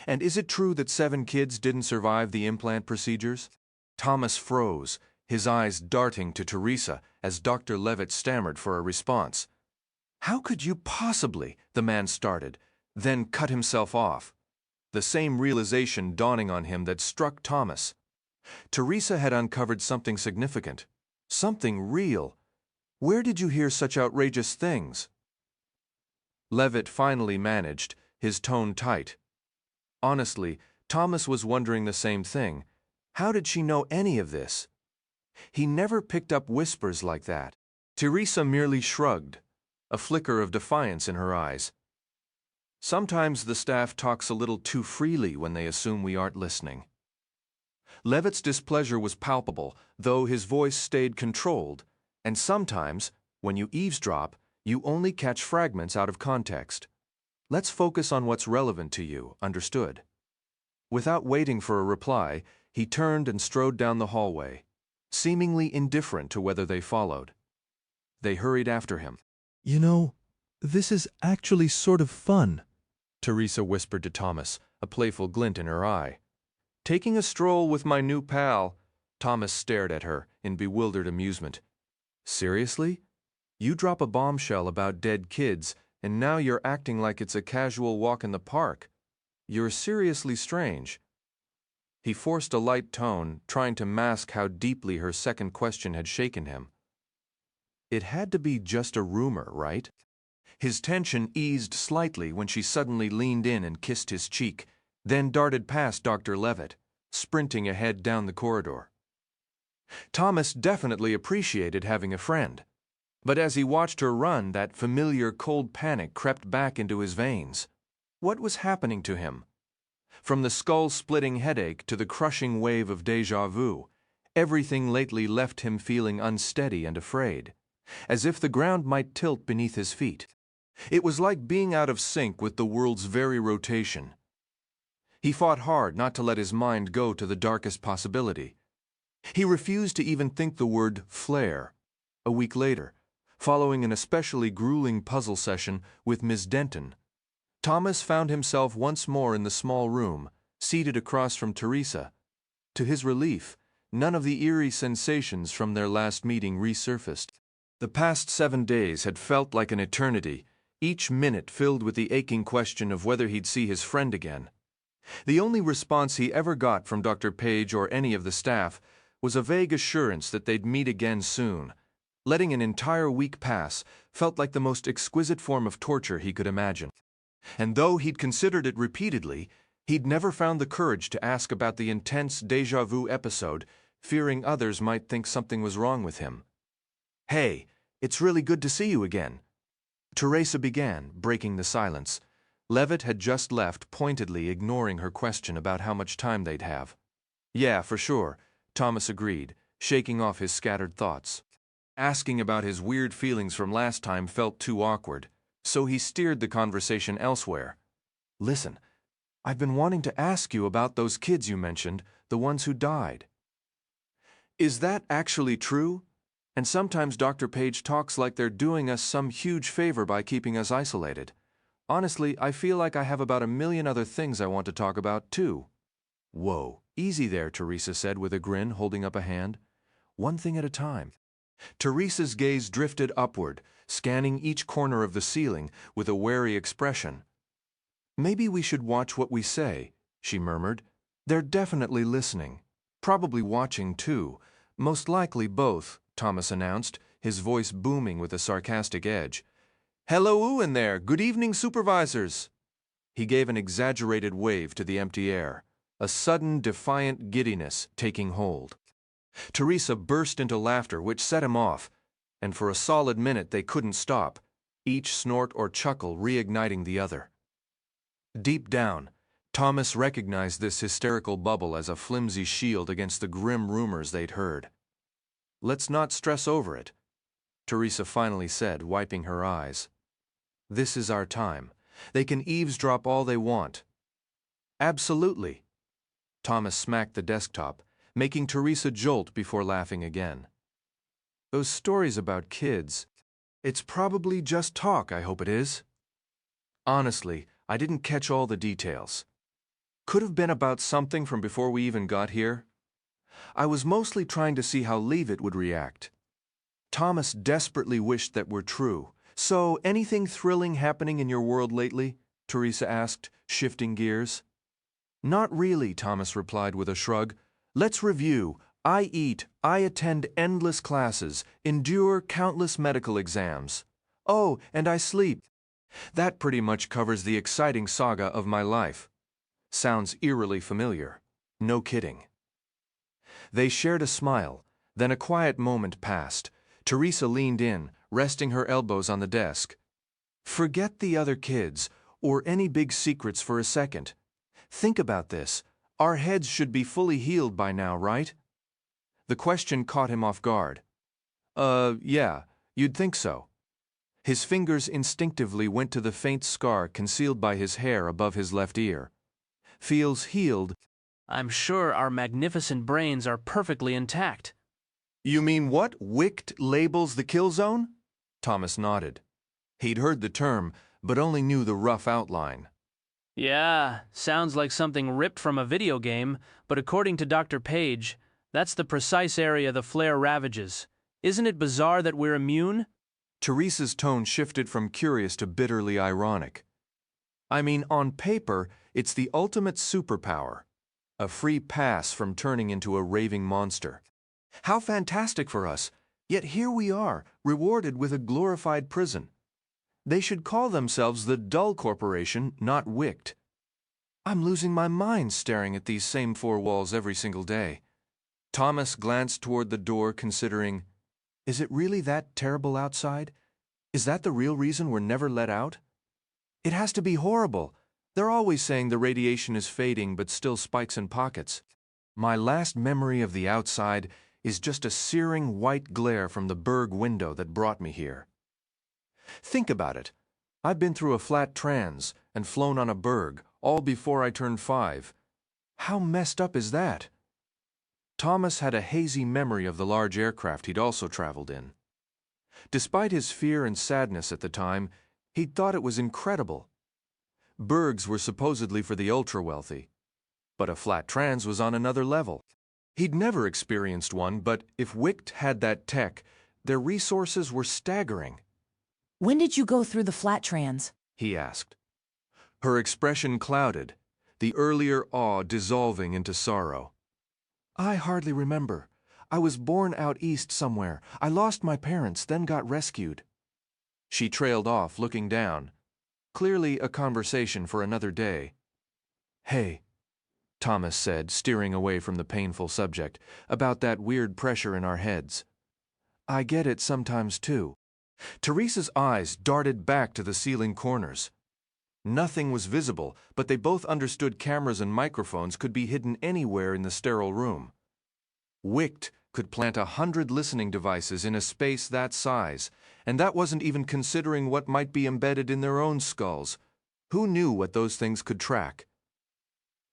And is it true that 7 kids didn't survive the implant procedures? Thomas froze, his eyes darting to Teresa as Dr. Levitt stammered for a response. How could you possibly? The man started, then cut himself off. The same realization dawning on him that struck Thomas. Teresa had uncovered something significant, something real. Where did you hear such outrageous things? Levitt finally managed, his tone tight. Honestly, Thomas was wondering the same thing. How did she know any of this? He never picked up whispers like that. Teresa merely shrugged, a flicker of defiance in her eyes. Sometimes the staff talks a little too freely when they assume we aren't listening. Levitt's displeasure was palpable, though his voice stayed controlled, and sometimes, when you eavesdrop, you only catch fragments out of context. Let's focus on what's relevant to you, understood? Without waiting for a reply, he turned and strode down the hallway, seemingly indifferent to whether they followed. They hurried after him. You know, this is actually sort of fun, Teresa whispered to Thomas, a playful glint in her eye. Taking a stroll with my new pal. Thomas stared at her in bewildered amusement. Seriously? You drop a bombshell about dead kids, and now you're acting like it's a casual walk in the park. You're seriously strange. He forced a light tone, trying to mask how deeply her second question had shaken him. It had to be just a rumor, right? His tension eased slightly when she suddenly leaned in and kissed his cheek, then darted past Dr. Levitt, sprinting ahead down the corridor. Thomas definitely appreciated having a friend, but as he watched her run, that familiar cold panic crept back into his veins. What was happening to him? From the skull-splitting headache to the crushing wave of déjà vu, everything lately left him feeling unsteady and afraid, as if the ground might tilt beneath his feet. It was like being out of sync with the world's very rotation. He fought hard not to let his mind go to the darkest possibility. He refused to even think the word flare. A week later, following an especially grueling puzzle session with Ms. Denton, Thomas found himself once more in the small room, seated across from Teresa. To his relief, none of the eerie sensations from their last meeting resurfaced. The past 7 days had felt like an eternity, each minute filled with the aching question of whether he'd see his friend again. The only response he ever got from Dr. Page or any of the staff was a vague assurance that they'd meet again soon. Letting an entire week pass felt like the most exquisite form of torture he could imagine. And though he'd considered it repeatedly, he'd never found the courage to ask about the intense déjà vu episode, fearing others might think something was wrong with him. "Hey, it's really good to see you again," Teresa began, breaking the silence. Levitt had just left, pointedly ignoring her question about how much time they'd have. "Yeah, for sure," Thomas agreed, shaking off his scattered thoughts. Asking about his weird feelings from last time felt too awkward, so he steered the conversation elsewhere. "Listen, I've been wanting to ask you about those kids you mentioned, the ones who died. Is that actually true? And sometimes Dr. Page talks like they're doing us some huge favor by keeping us isolated. Honestly, I feel like I have about 1,000,000 other things I want to talk about, too." "Whoa, easy there," Teresa said with a grin, holding up a hand. "One thing at a time." Teresa's gaze drifted upward, scanning each corner of the ceiling with a wary expression. "Maybe we should watch what we say," she murmured. "They're definitely listening. Probably watching, too. Most likely both," Thomas announced, his voice booming with a sarcastic edge. "Hello in there! Good evening, supervisors!" He gave an exaggerated wave to the empty air, a sudden defiant giddiness taking hold. Teresa burst into laughter, which set him off, and for a solid minute they couldn't stop, each snort or chuckle reigniting the other. Deep down, Thomas recognized this hysterical bubble as a flimsy shield against the grim rumors they'd heard. "Let's not stress over it," Teresa finally said, wiping her eyes. "This is our time. They can eavesdrop all they want." "Absolutely." Thomas smacked the desktop, making Teresa jolt before laughing again. "Those stories about kids, it's probably just talk, I hope it is. Honestly, I didn't catch all the details. Could have been about something from before we even got here. I was mostly trying to see how Leavitt would react." Thomas desperately wished that were true. "So, anything thrilling happening in your world lately?" Teresa asked, shifting gears. "Not really," Thomas replied with a shrug. "Let's review. I eat, I attend endless classes, endure countless medical exams. Oh, and I sleep. That pretty much covers the exciting saga of my life." Sounds eerily familiar. No kidding. They shared a smile, then a quiet moment passed. Teresa leaned in, resting her elbows on the desk. "Forget the other kids, or any big secrets for a second. Think about this. Our heads should be fully healed by now, right?" The question caught him off guard. Yeah, you'd think so." His fingers instinctively went to the faint scar concealed by his hair above his left ear. "Feels healed." "I'm sure our magnificent brains are perfectly intact." "You mean what? Wicked labels the kill zone?" Thomas nodded. He'd heard the term, but only knew the rough outline. "Yeah, sounds like something ripped from a video game, but according to Dr. Page, that's the precise area the flare ravages. Isn't it bizarre that we're immune?" Teresa's tone shifted from curious to bitterly ironic. "I mean, on paper, it's the ultimate superpower. A free pass from turning into a raving monster. How fantastic for us, yet here we are, rewarded with a glorified prison. They should call themselves the Dull Corporation, not Wicked. I'm losing my mind staring at these same four walls every single day." Thomas glanced toward the door, considering, is it really that terrible outside? Is that the real reason we're never let out? It has to be horrible. They're always saying the radiation is fading but still spikes in pockets. My last memory of the outside is just a searing white glare from the Berg window that brought me here. Think about it. I've been through a flat trans and flown on a Berg, all before I turned 5. How messed up is that? Thomas had a hazy memory of the large aircraft he'd also traveled in. Despite his fear and sadness at the time, he'd thought it was incredible. Bergs were supposedly for the ultra-wealthy, but a flat trans was on another level. He'd never experienced one, but if Wicht had that tech, their resources were staggering. When did you go through the flat trans? He asked. Her expression clouded, the earlier awe dissolving into sorrow. I hardly remember. I was born out east somewhere. I lost my parents, then got rescued. She trailed off, looking down. Clearly a conversation for another day. Hey, Thomas said, steering away from the painful subject, about that weird pressure in our heads. I get it sometimes too. Teresa's eyes darted back to the ceiling corners. Nothing was visible, but they both understood cameras and microphones could be hidden anywhere in the sterile room. Wicht could plant 100 listening devices in a space that size, and that wasn't even considering what might be embedded in their own skulls. Who knew what those things could track?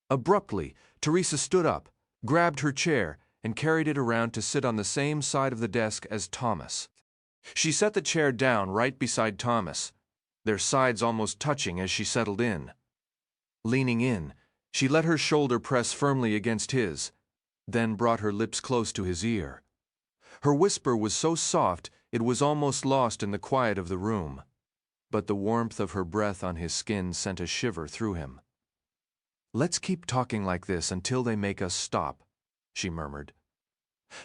Abruptly, Teresa stood up, grabbed her chair, and carried it around to sit on the same side of the desk as Thomas. She set the chair down right beside Thomas, their sides almost touching as she settled in. Leaning in, she let her shoulder press firmly against his, then brought her lips close to his ear. Her whisper was so soft it was almost lost in the quiet of the room, but the warmth of her breath on his skin sent a shiver through him. Let's keep talking like this until they make us stop, she murmured.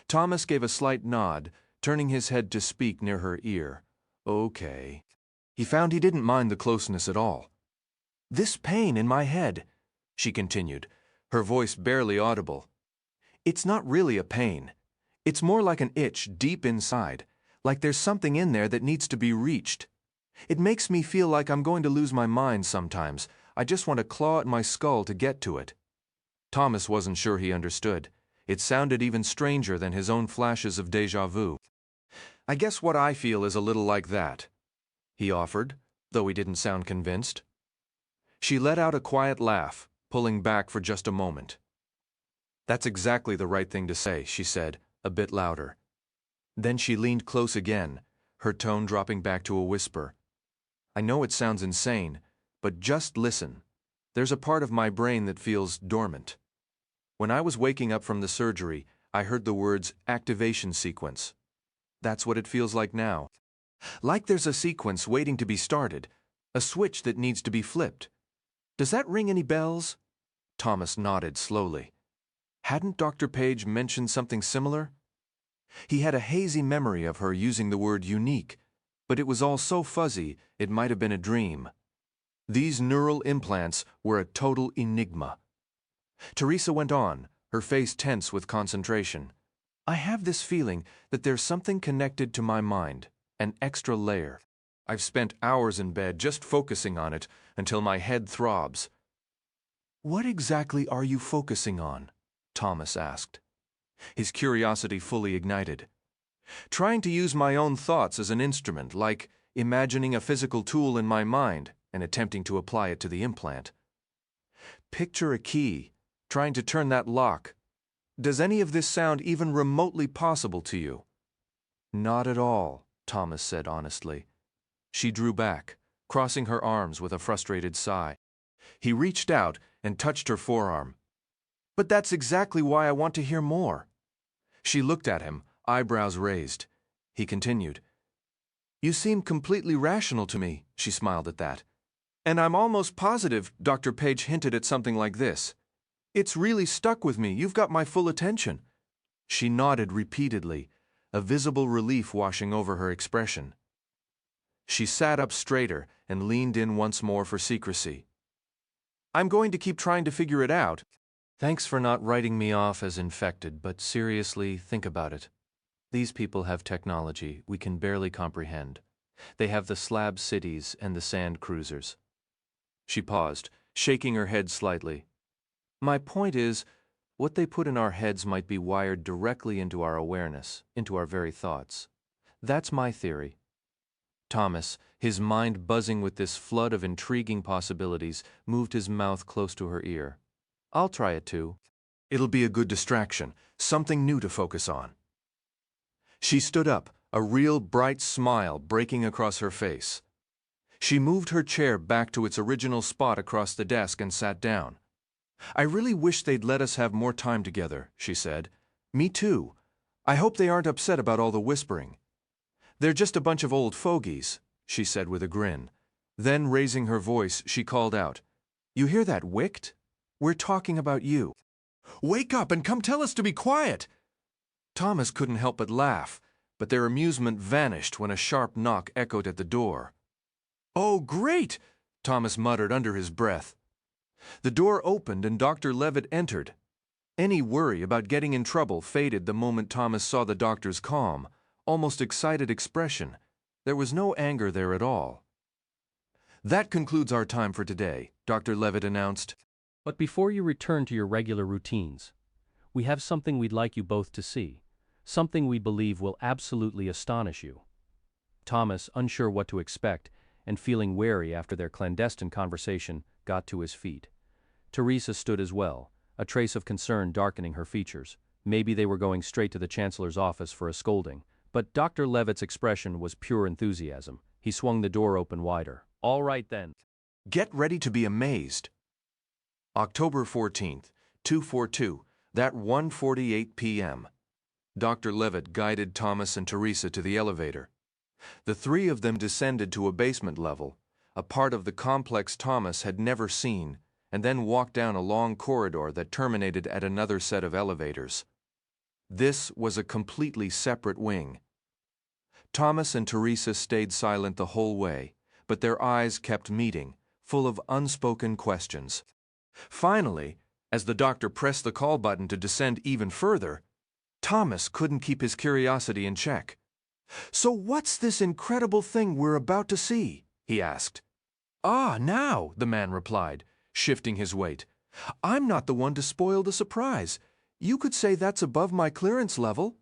Thomas gave a slight nod, turning his head to speak near her ear. Okay. He found he didn't mind the closeness at all. This pain in my head, she continued, her voice barely audible. It's not really a pain. It's more like an itch deep inside, like there's something in there that needs to be reached. It makes me feel like I'm going to lose my mind sometimes. I just want to claw at my skull to get to it. Thomas wasn't sure he understood. It sounded even stranger than his own flashes of déjà vu. I guess what I feel is a little like that, he offered, though he didn't sound convinced. She let out a quiet laugh, pulling back for just a moment. That's exactly the right thing to say, she said, a bit louder. Then she leaned close again, her tone dropping back to a whisper. I know it sounds insane, but just listen. There's a part of my brain that feels dormant. When I was waking up from the surgery, I heard the words activation sequence. That's what it feels like now. Like there's a sequence waiting to be started, a switch that needs to be flipped. Does that ring any bells? Thomas nodded slowly. Hadn't Dr. Page mentioned something similar? He had a hazy memory of her using the word unique, but it was all so fuzzy it might have been a dream. These neural implants were a total enigma. Teresa went on, her face tense with concentration. I have this feeling that there's something connected to my mind, an extra layer. I've spent hours in bed just focusing on it until my head throbs. What exactly are you focusing on? Thomas asked, his curiosity fully ignited. Trying to use my own thoughts as an instrument, like imagining a physical tool in my mind and attempting to apply it to the implant. Picture a key, trying to turn that lock. Does any of this sound even remotely possible to you? Not at all, Thomas said honestly. She drew back, crossing her arms with a frustrated sigh. He reached out and touched her forearm. But that's exactly why I want to hear more. She looked at him, eyebrows raised. He continued. You seem completely rational to me, she smiled at that. And I'm almost positive Dr. Page hinted at something like this. It's really stuck with me. You've got my full attention. She nodded repeatedly, a visible relief washing over her expression. She sat up straighter and leaned in once more for secrecy. I'm going to keep trying to figure it out. Thanks for not writing me off as infected, but seriously, think about it. These people have technology we can barely comprehend. They have the slab cities and the sand cruisers. She paused, shaking her head slightly. My point is, what they put in our heads might be wired directly into our awareness, into our very thoughts. That's my theory. Thomas, his mind buzzing with this flood of intriguing possibilities, moved his mouth close to her ear. I'll try it too. It'll be a good distraction, something new to focus on. She stood up, a real bright smile breaking across her face. She moved her chair back to its original spot across the desk and sat down. I really wish they'd let us have more time together, she said. Me too. I hope they aren't upset about all the whispering. They're just a bunch of old fogies, she said with a grin. Then, raising her voice, she called out, You hear that, Wicht? We're talking about you. Wake up and come tell us to be quiet! Thomas couldn't help but laugh, but their amusement vanished when a sharp knock echoed at the door. Oh, great! Thomas muttered under his breath. The door opened and Dr. Levitt entered. Any worry about getting in trouble faded the moment Thomas saw the doctor's calm, almost excited expression. There was no anger there at all. That concludes our time for today, Dr. Levitt announced. But before you return to your regular routines, we have something we'd like you both to see, something we believe will absolutely astonish you. Thomas, unsure what to expect, and feeling wary after their clandestine conversation, got to his feet. Teresa stood as well, a trace of concern darkening her features. Maybe they were going straight to the Chancellor's office for a scolding, but Dr. Levitt's expression was pure enthusiasm. He swung the door open wider. All right then. Get ready to be amazed. October 14th, 242, that 1:48 p.m. Dr. Levitt guided Thomas and Teresa to the elevator. The three of them descended to a basement level, a part of the complex Thomas had never seen, and then walked down a long corridor that terminated at another set of elevators. This was a completely separate wing. Thomas and Teresa stayed silent the whole way, but their eyes kept meeting, full of unspoken questions. Finally, as the doctor pressed the call button to descend even further, Thomas couldn't keep his curiosity in check. So what's this incredible thing we're about to see? He asked. Ah, now, the man replied, shifting his weight. I'm not the one to spoil the surprise. You could say that's above my clearance level.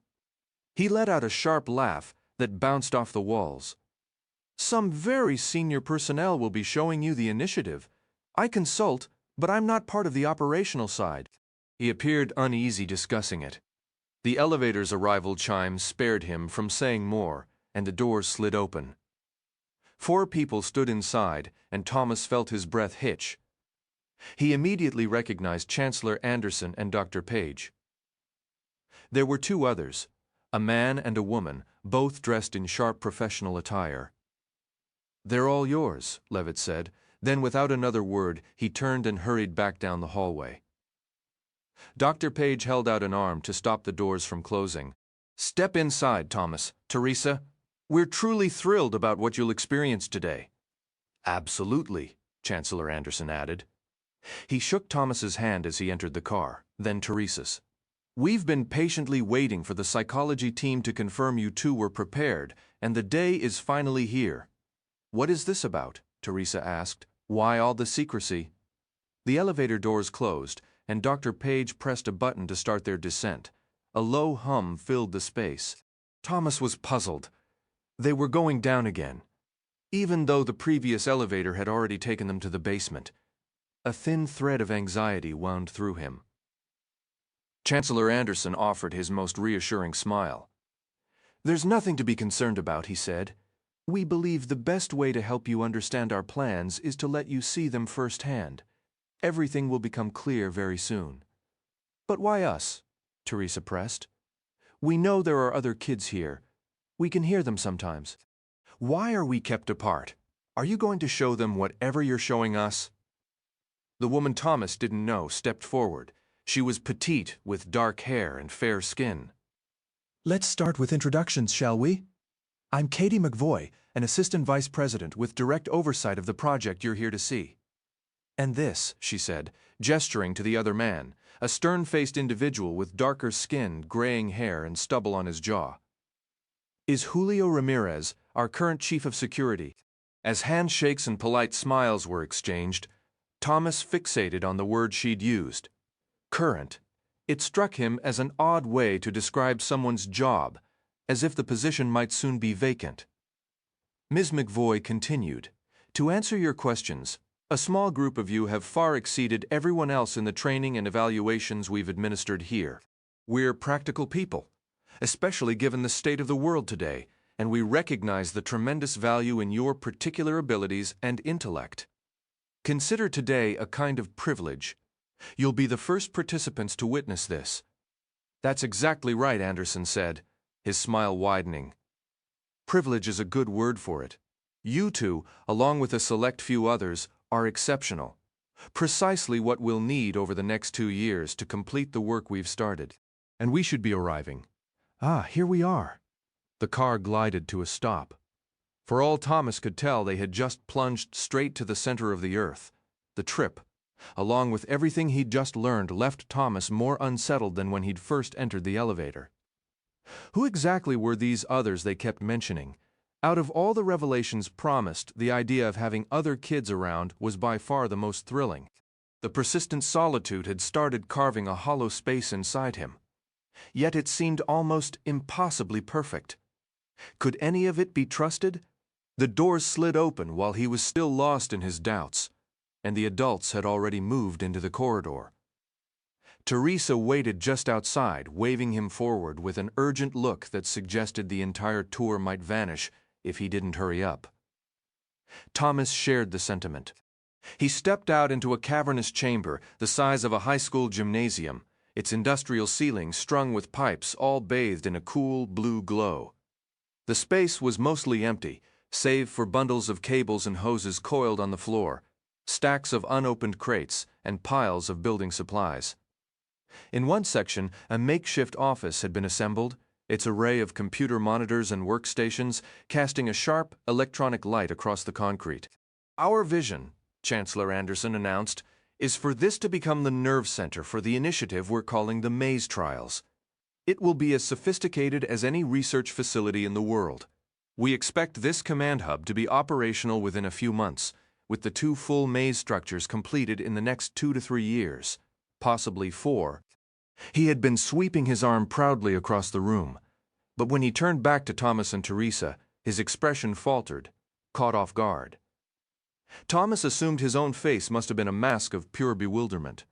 He let out a sharp laugh that bounced off the walls. Some very senior personnel will be showing you the initiative. I consult, but I'm not part of the operational side. He appeared uneasy discussing it. The elevator's arrival chime spared him from saying more, and the door slid open. 4 people stood inside, and Thomas felt his breath hitch. He immediately recognized Chancellor Anderson and Dr. Page. There were 2 others, a man and a woman, both dressed in sharp professional attire. They're all yours, Levitt said. Then, without another word, he turned and hurried back down the hallway. Dr. Page held out an arm to stop the doors from closing. Step inside, Thomas. Teresa, we're truly thrilled about what you'll experience today. Absolutely, Chancellor Anderson added. He shook Thomas's hand as he entered the car, then Teresa's. We've been patiently waiting for the psychology team to confirm you two were prepared, and the day is finally here. What is this about? Teresa asked. Why all the secrecy? The elevator doors closed, and Dr. Page pressed a button to start their descent. A low hum filled the space. Thomas was puzzled. They were going down again, even though the previous elevator had already taken them to the basement. A thin thread of anxiety wound through him. Chancellor Anderson offered his most reassuring smile. There's nothing to be concerned about, he said. We believe the best way to help you understand our plans is to let you see them firsthand. Everything will become clear very soon. But why us? Teresa pressed. We know there are other kids here. We can hear them sometimes. Why are we kept apart? Are you going to show them whatever you're showing us? The woman Thomas didn't know stepped forward. She was petite, with dark hair and fair skin. Let's start with introductions, shall we? I'm Katie McVoy, an assistant vice president with direct oversight of the project you're here to see. And this, she said, gesturing to the other man, a stern-faced individual with darker skin, graying hair, and stubble on his jaw, is Julio Ramirez, our current chief of security. As handshakes and polite smiles were exchanged, Thomas fixated on the word she'd used. Current. It struck him as an odd way to describe someone's job, as if the position might soon be vacant. Ms. McVoy continued, "To answer your questions, a small group of you have far exceeded everyone else in the training and evaluations we've administered here. We're practical people, especially given the state of the world today, and we recognize the tremendous value in your particular abilities and intellect. Consider today a kind of privilege. You'll be the first participants to witness this." "That's exactly right," Anderson said, his smile widening. "Privilege is a good word for it. You two, along with a select few others, are exceptional. Precisely what we'll need over the next 2 years to complete the work we've started. And we should be arriving. Ah, here we are." The car glided to a stop. For all Thomas could tell, they had just plunged straight to the center of the earth. The trip, along with everything he'd just learned, left Thomas more unsettled than when he'd first entered the elevator. Who exactly were these others they kept mentioning? Out of all the revelations promised, the idea of having other kids around was by far the most thrilling. The persistent solitude had started carving a hollow space inside him. Yet it seemed almost impossibly perfect. Could any of it be trusted? The doors slid open while he was still lost in his doubts, and the adults had already moved into the corridor. Teresa waited just outside, waving him forward with an urgent look that suggested the entire tour might vanish if he didn't hurry up. Thomas shared the sentiment. He stepped out into a cavernous chamber the size of a high school gymnasium, its industrial ceiling strung with pipes all bathed in a cool blue glow. The space was mostly empty, save for bundles of cables and hoses coiled on the floor, stacks of unopened crates, and piles of building supplies. In one section, a makeshift office had been assembled, its array of computer monitors and workstations casting a sharp electronic light across the concrete. "Our vision," Chancellor Anderson announced, "is for this to become the nerve center for the initiative we're calling the Maze Trials. It will be as sophisticated as any research facility in the world. We expect this command hub to be operational within a few months, with the 2 full maze structures completed in the next 2 to 3 years, possibly 4. He had been sweeping his arm proudly across the room, but when he turned back to Thomas and Teresa, his expression faltered, caught off guard. Thomas assumed his own face must have been a mask of pure bewilderment.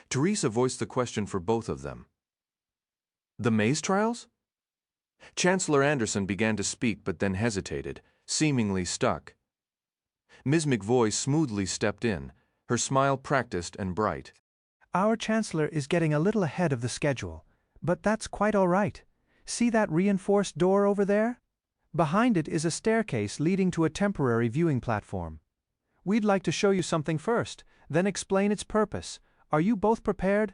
Teresa voiced the question for both of them. "The maze trials?" Chancellor Anderson began to speak but then hesitated, seemingly stuck. Ms. McVoy smoothly stepped in, her smile practiced and bright. "Our Chancellor is getting a little ahead of the schedule, but that's quite all right. See that reinforced door over there? Behind it is a staircase leading to a temporary viewing platform. We'd like to show you something first, then explain its purpose. Are you both prepared?"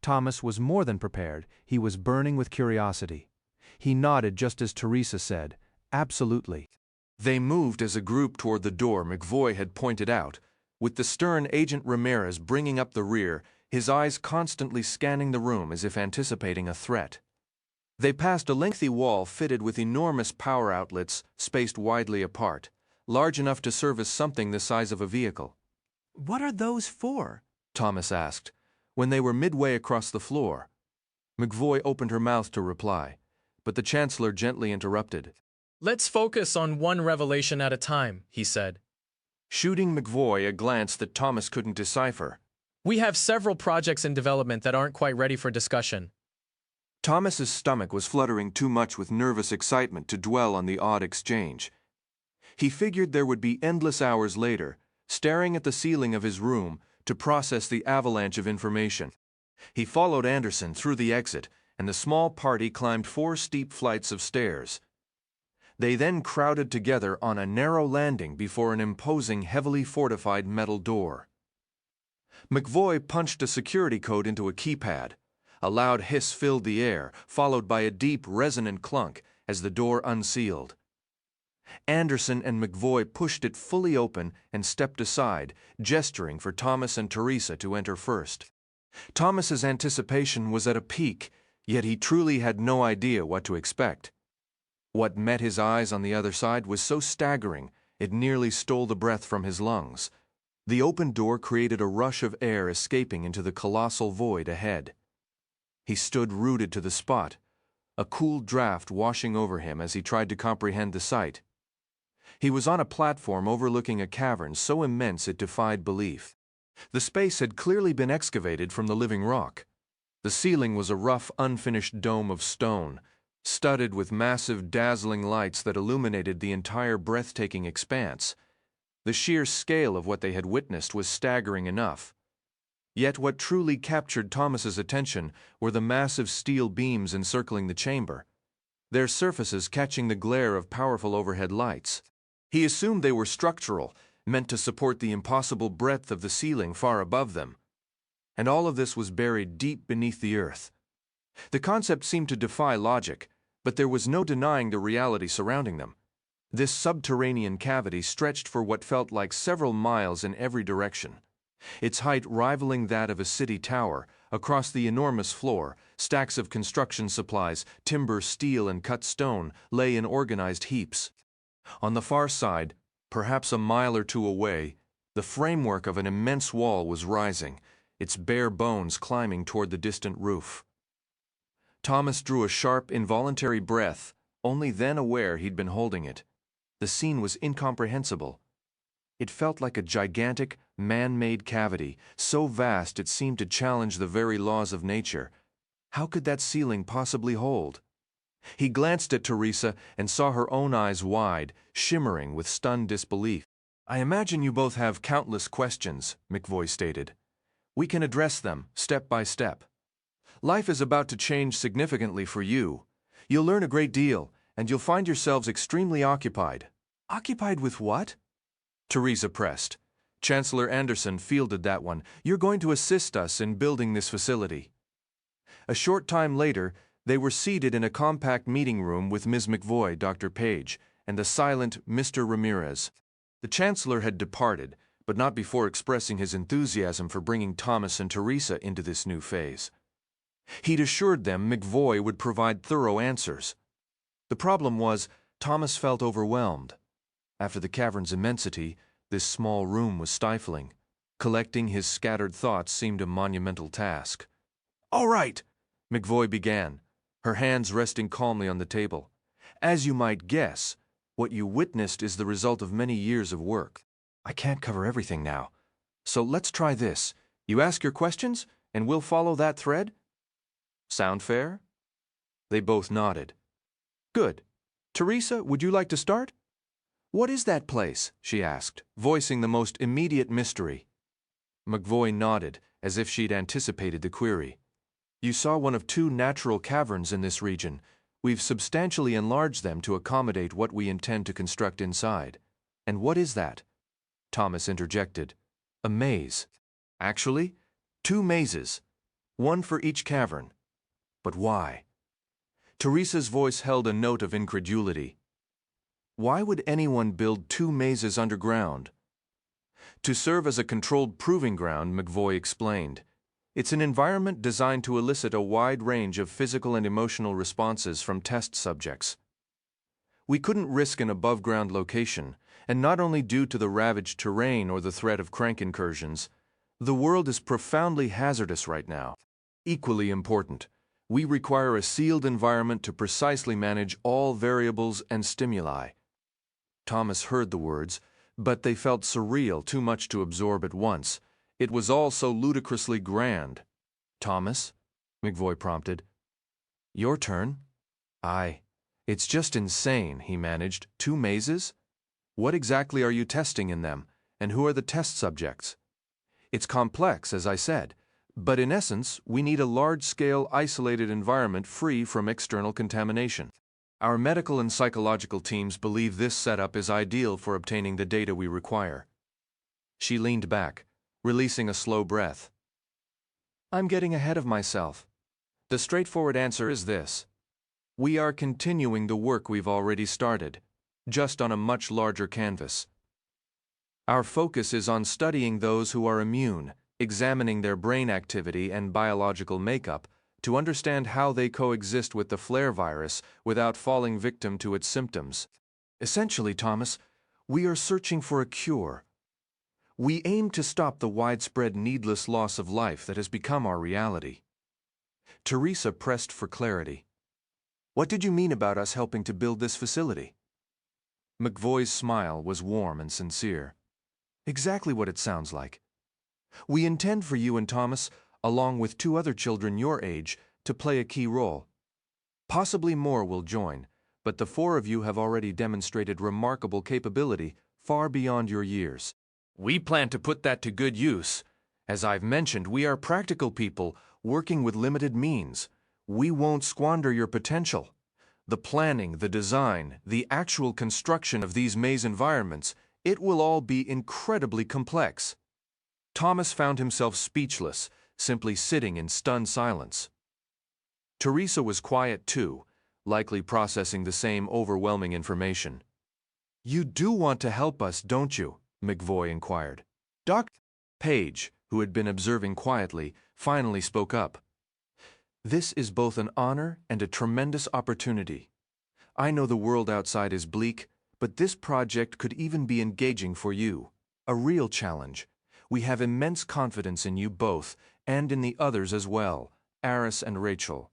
Thomas was more than prepared. He was burning with curiosity. He nodded just as Teresa said, "Absolutely." They moved as a group toward the door McVoy had pointed out, with the stern Agent Ramirez bringing up the rear, his eyes constantly scanning the room as if anticipating a threat. They passed a lengthy wall fitted with enormous power outlets spaced widely apart, large enough to serve as something the size of a vehicle. "What are those for?" Thomas asked, when they were midway across the floor. McVoy opened her mouth to reply, but the Chancellor gently interrupted. "Let's focus on one revelation at a time," he said, shooting McVoy a glance that Thomas couldn't decipher. "We have several projects in development that aren't quite ready for discussion." Thomas's stomach was fluttering too much with nervous excitement to dwell on the odd exchange. He figured there would be endless hours later, staring at the ceiling of his room to process the avalanche of information. He followed Anderson through the exit, and the small party climbed 4 steep flights of stairs. They then crowded together on a narrow landing before an imposing, heavily fortified metal door. McVoy punched a security code into a keypad. A loud hiss filled the air, followed by a deep, resonant clunk as the door unsealed. Anderson and McVoy pushed it fully open and stepped aside, gesturing for Thomas and Teresa to enter first. Thomas's anticipation was at a peak, yet he truly had no idea what to expect. What met his eyes on the other side was so staggering, it nearly stole the breath from his lungs. The open door created a rush of air escaping into the colossal void ahead. He stood rooted to the spot, a cool draft washing over him as he tried to comprehend the sight. He was on a platform overlooking a cavern so immense it defied belief. The space had clearly been excavated from the living rock. The ceiling was a rough, unfinished dome of stone, studded with massive, dazzling lights that illuminated the entire breathtaking expanse. The sheer scale of what they had witnessed was staggering enough. Yet what truly captured Thomas's attention were the massive steel beams encircling the chamber, their surfaces catching the glare of powerful overhead lights. He assumed they were structural, meant to support the impossible breadth of the ceiling far above them. And all of this was buried deep beneath the earth. The concept seemed to defy logic, but there was no denying the reality surrounding them. This subterranean cavity stretched for what felt like several miles in every direction. Its height rivaling that of a city tower. Across the enormous floor, stacks of construction supplies, timber, steel, and cut stone lay in organized heaps. On the far side, perhaps a mile or two away, the framework of an immense wall was rising, its bare bones climbing toward the distant roof. Thomas drew a sharp, involuntary breath, only then aware he'd been holding it. The scene was incomprehensible. It felt like a gigantic, man-made cavity, so vast it seemed to challenge the very laws of nature. How could that ceiling possibly hold? He glanced at Teresa and saw her own eyes wide, shimmering with stunned disbelief. "I imagine you both have countless questions," McVoy stated. "We can address them, step by step. Life is about to change significantly for you. You'll learn a great deal, and you'll find yourselves extremely occupied." "Occupied with what?" Teresa pressed. Chancellor Anderson fielded that one. "You're going to assist us in building this facility." A short time later, they were seated in a compact meeting room with Ms. McVoy, Dr. Page, and the silent Mr. Ramirez. The Chancellor had departed, but not before expressing his enthusiasm for bringing Thomas and Teresa into this new phase. He'd assured them McVoy would provide thorough answers. The problem was, Thomas felt overwhelmed. After the cavern's immensity, this small room was stifling. Collecting his scattered thoughts seemed a monumental task. "All right," McVoy began, her hands resting calmly on the table. "As you might guess, what you witnessed is the result of many years of work. I can't cover everything now. So let's try this. You ask your questions, and we'll follow that thread? Sound fair?" They both nodded. "Good. Teresa, would you like to start?" "What is that place?" she asked, voicing the most immediate mystery. McVoy nodded, as if she'd anticipated the query. "You saw one of two natural caverns in this region. We've substantially enlarged them to accommodate what we intend to construct inside." "And what is that?" Thomas interjected. "A maze. Actually, two mazes, one for each cavern." "But why?" Teresa's voice held a note of incredulity. "Why would anyone build two mazes underground?" "To serve as a controlled proving ground," McVoy explained. "It's an environment designed to elicit a wide range of physical and emotional responses from test subjects. We couldn't risk an above-ground location, and not only due to the ravaged terrain or the threat of crank incursions. The world is profoundly hazardous right now. Equally important, we require a sealed environment to precisely manage all variables and stimuli." Thomas heard the words, but they felt surreal, too much to absorb at once. It was all so ludicrously grand. "Thomas?" McVoy prompted. "Your turn." It's just insane," he managed. "Two mazes? What exactly are you testing in them, and who are the test subjects?" "It's complex, as I said, but in essence, we need a large-scale, isolated environment free from external contamination. Our medical and psychological teams believe this setup is ideal for obtaining the data we require." She leaned back, releasing a slow breath. "I'm getting ahead of myself. The straightforward answer is this. We are continuing the work we've already started, just on a much larger canvas. Our focus is on studying those who are immune, examining their brain activity and biological makeup to understand how they coexist with the flare virus without falling victim to its symptoms. Essentially, Thomas, we are searching for a cure. We aim to stop the widespread needless loss of life that has become our reality. Teresa pressed for clarity. What did you mean about us helping to build this facility? McVoy's smile was warm and sincere. Exactly what it sounds like. We intend for you and Thomas, along with 2 other children your age, to play a key role. Possibly more will join, but the 4 of you have already demonstrated remarkable capability far beyond your years. We plan to put that to good use. As I've mentioned, we are practical people working with limited means. We won't squander your potential. The planning, the design, the actual construction of these maze environments, it will all be incredibly complex. Thomas found himself speechless, simply sitting in stunned silence. Teresa was quiet too, likely processing the same overwhelming information. You do want to help us, don't you? McVoy inquired. Dr. Page, who had been observing quietly, finally spoke up. This is both an honor and a tremendous opportunity. I know the world outside is bleak, but this project could even be engaging for you. A real challenge. We have immense confidence in you both, and in the others as well, Aris and Rachel.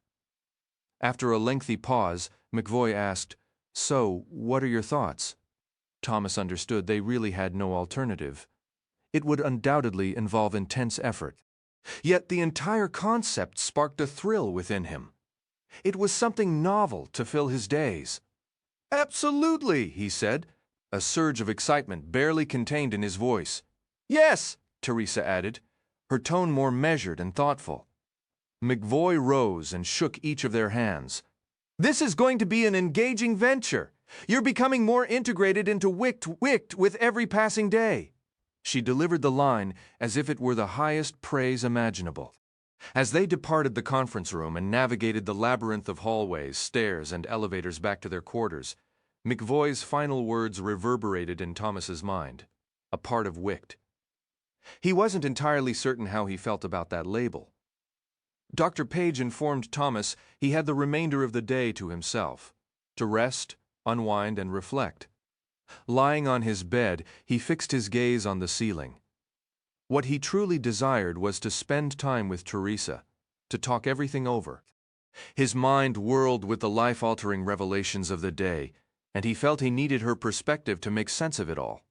After a lengthy pause, McVoy asked, So, what are your thoughts? Thomas understood they really had no alternative. It would undoubtedly involve intense effort. Yet the entire concept sparked a thrill within him. It was something novel to fill his days. Absolutely, he said, a surge of excitement barely contained in his voice. Yes, Teresa added, her tone more measured and thoughtful. McVoy rose and shook each of their hands. This is going to be an engaging venture. You're becoming more integrated into WICT with every passing day. She delivered the line as if it were the highest praise imaginable. As they departed the conference room and navigated the labyrinth of hallways, stairs, and elevators back to their quarters, McVoy's final words reverberated in Thomas's mind. A part of WICT. He wasn't entirely certain how he felt about that label. Dr. Page informed Thomas he had the remainder of the day to himself, to rest, unwind, and reflect. Lying on his bed, he fixed his gaze on the ceiling. What he truly desired was to spend time with Teresa, to talk everything over. His mind whirled with the life-altering revelations of the day, and he felt he needed her perspective to make sense of it all.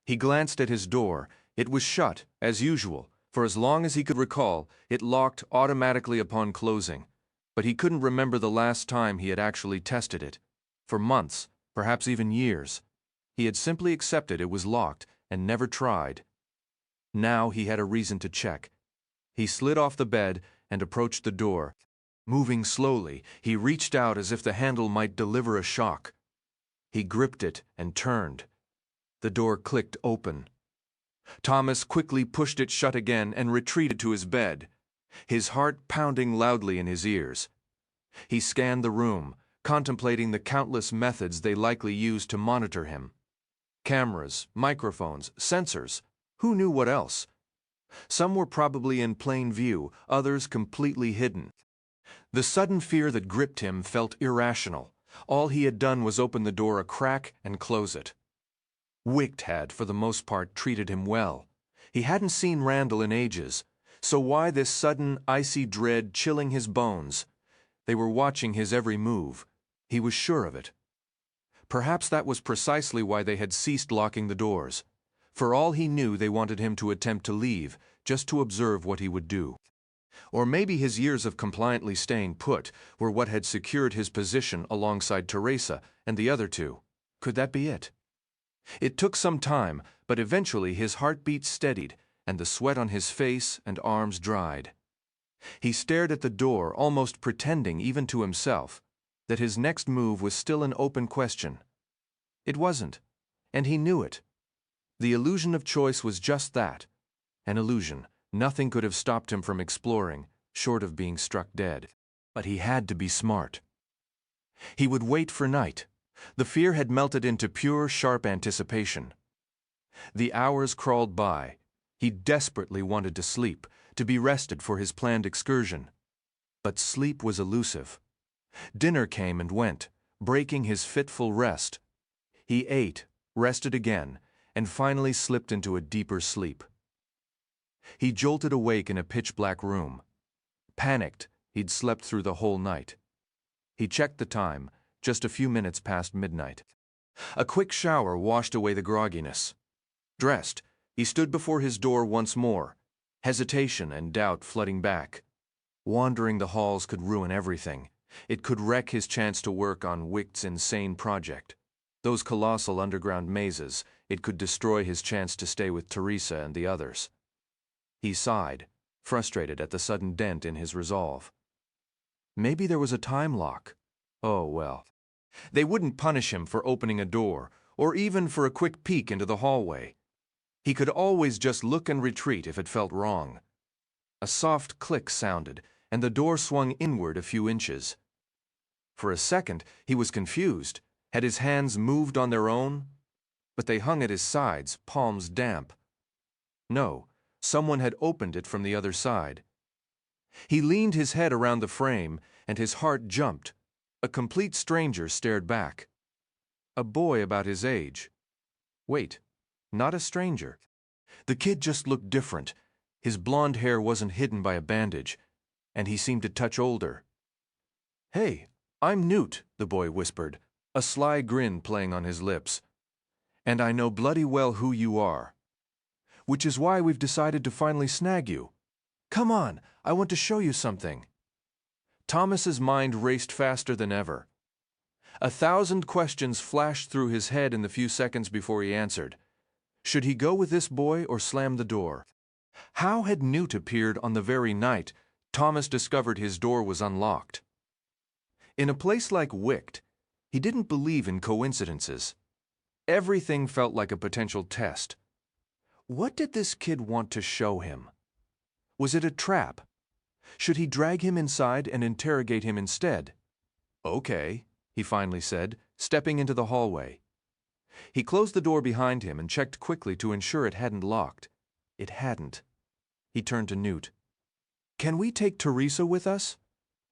He glanced at his door. It was shut, as usual. For as long as he could recall, it locked automatically upon closing, but he couldn't remember the last time he had actually tested it. For months, perhaps even years, he had simply accepted it was locked and never tried. Now he had a reason to check. He slid off the bed and approached the door. Moving slowly, he reached out as if the handle might deliver a shock. He gripped it and turned. The door clicked open. Thomas quickly pushed it shut again and retreated to his bed, his heart pounding loudly in his ears. He scanned the room, contemplating the countless methods they likely used to monitor him. Cameras, microphones, sensors, who knew what else? Some were probably in plain view, others completely hidden. The sudden fear that gripped him felt irrational. All he had done was open the door a crack and close it. WICT had, for the most part, treated him well. He hadn't seen Randall in ages, so why this sudden, icy dread chilling his bones? They were watching his every move. He was sure of it. Perhaps that was precisely why they had ceased locking the doors. For all he knew, they wanted him to attempt to leave, just to observe what he would do. Or maybe his years of compliantly staying put were what had secured his position alongside Teresa and the other 2. Could that be it? It took some time, but eventually his heartbeat steadied and the sweat on his face and arms dried. He stared at the door, almost pretending, even to himself, that his next move was still an open question. It wasn't, and he knew it. The illusion of choice was just that, an illusion. Nothing could have stopped him from exploring, short of being struck dead. But he had to be smart. He would wait for night. The fear had melted into pure, sharp anticipation. The hours crawled by. He desperately wanted to sleep, to be rested for his planned excursion. But sleep was elusive. Dinner came and went, breaking his fitful rest. He ate, rested again, and finally slipped into a deeper sleep. He jolted awake in a pitch-black room. Panicked, he'd slept through the whole night. He checked the time, just a few minutes past midnight. A quick shower washed away the grogginess. Dressed, he stood before his door once more, hesitation and doubt flooding back. Wandering the halls could ruin everything. It could wreck his chance to work on Wicht's insane project. Those colossal underground mazes, it could destroy his chance to stay with Teresa and the others. He sighed, frustrated at the sudden dent in his resolve. Maybe there was a time lock. Oh, well. They wouldn't punish him for opening a door, or even for a quick peek into the hallway. He could always just look and retreat if it felt wrong. A soft click sounded, and the door swung inward a few inches. For a second, he was confused. Had his hands moved on their own? But they hung at his sides, palms damp. No, someone had opened it from the other side. He leaned his head around the frame, and his heart jumped. A complete stranger stared back. A boy about his age. Wait, not a stranger. The kid just looked different. His blonde hair wasn't hidden by a bandage, and he seemed a touch older. "Hey, I'm Newt," the boy whispered, a sly grin playing on his lips. "And I know bloody well who you are. Which is why we've decided to finally snag you. Come on, I want to show you something." Thomas's mind raced faster than ever. 1,000 questions flashed through his head in the few seconds before he answered. Should he go with this boy or slam the door? How had Newt appeared on the very night Thomas discovered his door was unlocked? In a place like Wicht, he didn't believe in coincidences. Everything felt like a potential test. What did this kid want to show him? Was it a trap? Should he drag him inside and interrogate him instead? "Okay," he finally said, stepping into the hallway. He closed the door behind him and checked quickly to ensure it hadn't locked. It hadn't. He turned to Newt. "Can we take Teresa with us?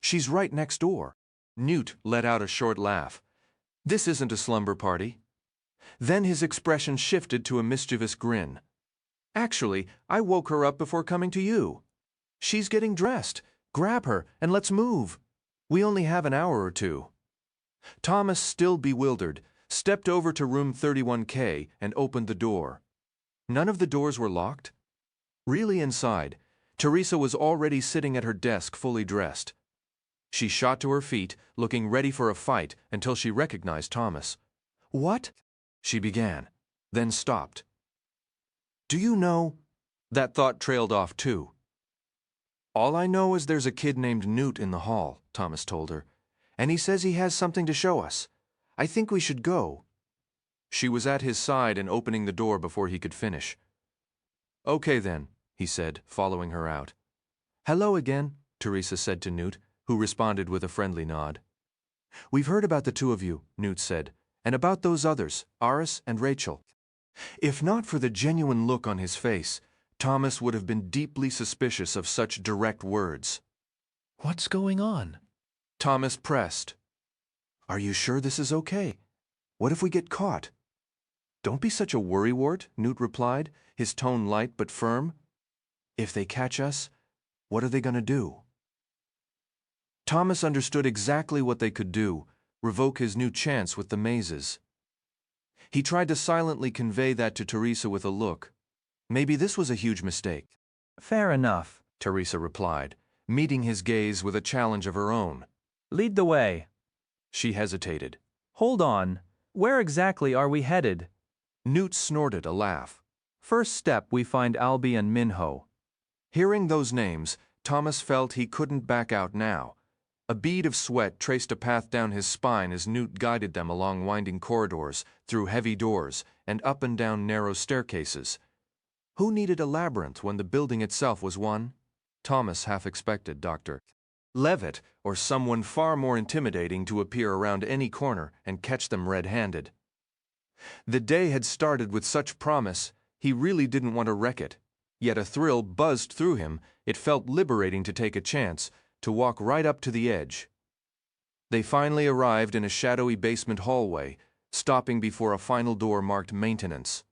She's right next door." Newt let out a short laugh. "This isn't a slumber party." Then his expression shifted to a mischievous grin. "Actually, I woke her up before coming to you. She's getting dressed. Grab her and let's move. We only have an hour or two." Thomas, still bewildered, stepped over to room 31K and opened the door. None of the doors were locked. Really inside, Teresa was already sitting at her desk fully dressed. She shot to her feet, looking ready for a fight until she recognized Thomas. "What?" she began, then stopped. "Do you know?" That thought trailed off too. "All I know is there's a kid named Newt in the hall," Thomas told her, "and he says he has something to show us. I think we should go." She was at his side and opening the door before he could finish. "Okay then," he said, following her out. "Hello again," Teresa said to Newt, who responded with a friendly nod. "We've heard about the two of you," Newt said, "and about those others, Aris and Rachel." If not for the genuine look on his face, Thomas would have been deeply suspicious of such direct words. "What's going on?" Thomas pressed. "Are you sure this is okay? What if we get caught?" "Don't be such a worrywart," Newt replied, his tone light but firm. "If they catch us, what are they going to do?" Thomas understood exactly what they could do, revoke his new chance with the mazes. He tried to silently convey that to Teresa with a look. Maybe this was a huge mistake. "Fair enough," Teresa replied, meeting his gaze with a challenge of her own. "Lead the way." She hesitated. "Hold on. Where exactly are we headed?" Newt snorted a laugh. "First step, we find Albie and Minho." Hearing those names, Thomas felt he couldn't back out now. A bead of sweat traced a path down his spine as Newt guided them along winding corridors, through heavy doors, and up and down narrow staircases. Who needed a labyrinth when the building itself was one? Thomas half expected Dr. Levitt or someone far more intimidating to appear around any corner and catch them red-handed. The day had started with such promise, he really didn't want to wreck it. Yet a thrill buzzed through him. It felt liberating to take a chance, to walk right up to the edge. They finally arrived in a shadowy basement hallway, stopping before a final door marked maintenance.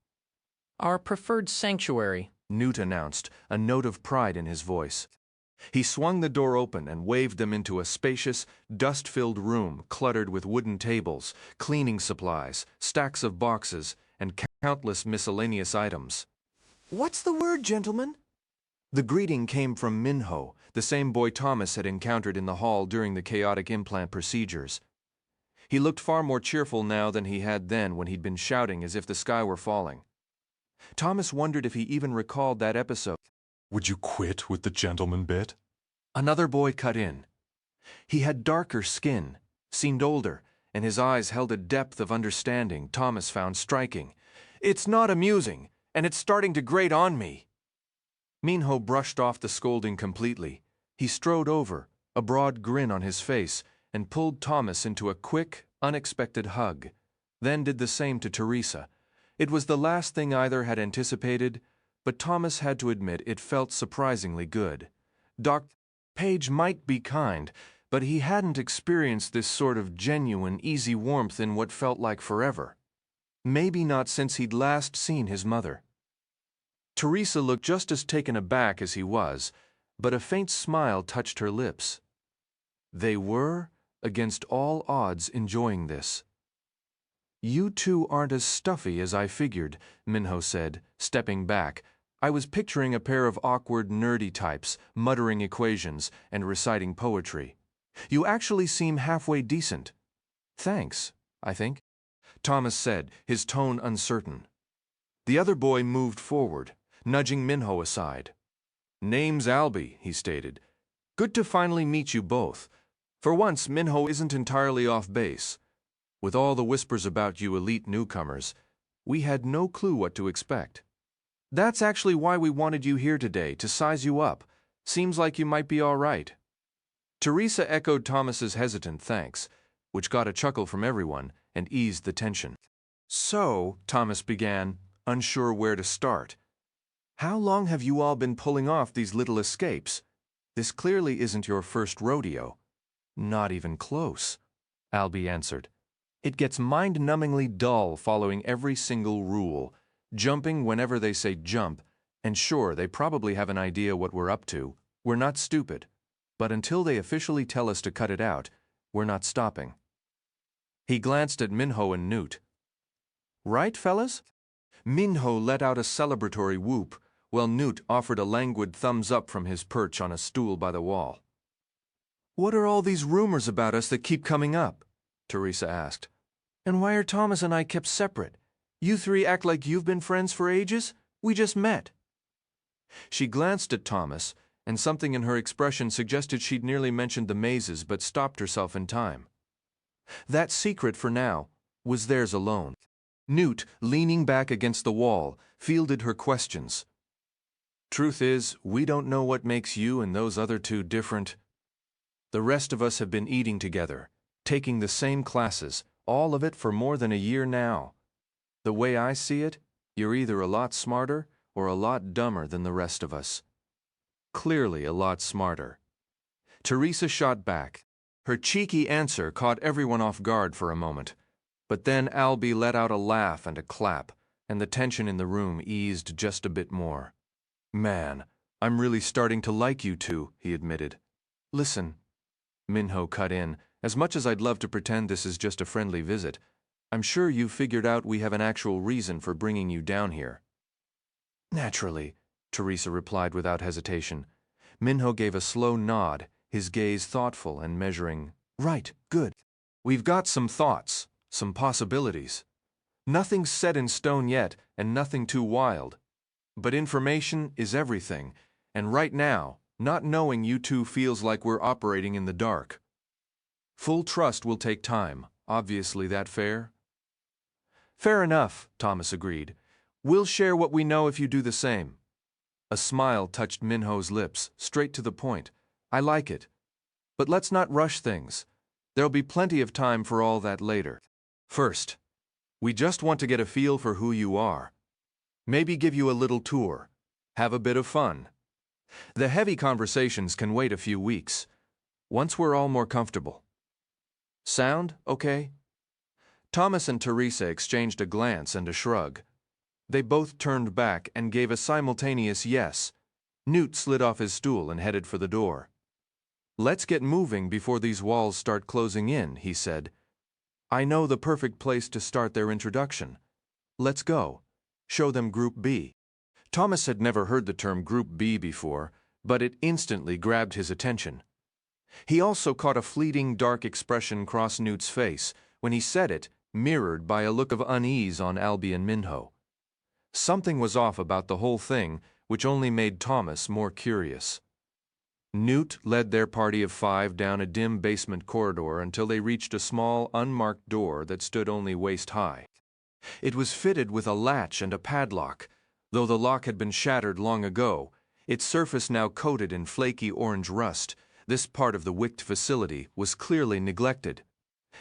Our preferred sanctuary, Newt announced, a note of pride in his voice. He swung the door open and waved them into a spacious, dust-filled room cluttered with wooden tables, cleaning supplies, stacks of boxes, and countless miscellaneous items. "What's the word, gentlemen?" The greeting came from Minho, the same boy Thomas had encountered in the hall during the chaotic implant procedures. He looked far more cheerful now than he had then when he'd been shouting as if the sky were falling. Thomas wondered if he even recalled that episode. Would you quit with the gentleman bit? Another boy cut in. He had darker skin, seemed older, and his eyes held a depth of understanding Thomas found striking. "It's not amusing, and it's starting to grate on me." Minho brushed off the scolding completely. He strode over, a broad grin on his face, and pulled Thomas into a quick, unexpected hug, then did the same to Teresa. It was the last thing either had anticipated, but Thomas had to admit it felt surprisingly good. Dr. Page might be kind, but he hadn't experienced this sort of genuine, easy warmth in what felt like forever. Maybe not since he'd last seen his mother. Teresa looked just as taken aback as he was, but a faint smile touched her lips. They were, against all odds, enjoying this. "You two aren't as stuffy as I figured," Minho said, stepping back. "I was picturing a pair of awkward, nerdy types, muttering equations and reciting poetry. You actually seem halfway decent." "Thanks, I think," Thomas said, his tone uncertain. The other boy moved forward, nudging Minho aside. "Name's Albie," he stated. "Good to finally meet you both. For once, Minho isn't entirely off base. With all the whispers about you elite newcomers, we had no clue what to expect. That's actually why we wanted you here today, to size you up. Seems like you might be all right." Teresa echoed Thomas's hesitant thanks, which got a chuckle from everyone and eased the tension. "So," Thomas began, unsure where to start, "how long have you all been pulling off these little escapes? This clearly isn't your first rodeo." "Not even close," Albie answered. "It gets mind-numbingly dull following every single rule, jumping whenever they say jump, and sure, they probably have an idea what we're up to. We're not stupid. But until they officially tell us to cut it out, we're not stopping." He glanced at Minho and Newt. "Right, fellas?" Minho let out a celebratory whoop, while Newt offered a languid thumbs up from his perch on a stool by the wall. "What are all these rumors about us that keep coming up?" Teresa asked. "And why are Thomas and I kept separate? You three act like you've been friends for ages? We just met." She glanced at Thomas, and something in her expression suggested she'd nearly mentioned the mazes but stopped herself in time. That secret, for now, was theirs alone. Newt, leaning back against the wall, fielded her questions. "Truth is, we don't know what makes you and those other two different. The rest of us have been eating together, taking the same classes, all of it for more than a year now. The way I see it, you're either a lot smarter or a lot dumber than the rest of us. Clearly a lot smarter." Teresa shot back. Her cheeky answer caught everyone off guard for a moment, but then Albie let out a laugh and a clap, and the tension in the room eased just a bit more. "Man, I'm really starting to like you two," he admitted. "Listen," Minho cut in, "as much as I'd love to pretend this is just a friendly visit, I'm sure you've figured out we have an actual reason for bringing you down here." "Naturally," Teresa replied without hesitation. Minho gave a slow nod, his gaze thoughtful and measuring. "Right, good. We've got some thoughts, some possibilities. Nothing's set in stone yet, and nothing too wild. But information is everything, and right now, not knowing you two feels like we're operating in the dark. Full trust will take time. Obviously that fair?" "Fair enough," Thomas agreed. "We'll share what we know if you do the same." A smile touched Minho's lips, straight to the point. "I like it. But let's not rush things. There'll be plenty of time for all that later. First, we just want to get a feel for who you are. Maybe give you a little tour. Have a bit of fun. The heavy conversations can wait a few weeks, once we're all more comfortable. Sound okay?" Thomas and Teresa exchanged a glance and a shrug. They both turned back and gave a simultaneous yes. Newt slid off his stool and headed for the door. "Let's get moving before these walls start closing in," he said. "I know the perfect place to start their introduction. Let's go. Show them Group B." Thomas had never heard the term Group B before, but it instantly grabbed his attention. He also caught a fleeting dark expression cross Newt's face when he said it, mirrored by a look of unease on Albie and Minho. Something was off about the whole thing, which only made Thomas more curious. Newt led their party of 5 down a dim basement corridor until they reached a small, unmarked door that stood only waist-high. It was fitted with a latch and a padlock. Though the lock had been shattered long ago, its surface now coated in flaky orange rust, this part of the wicked facility was clearly neglected.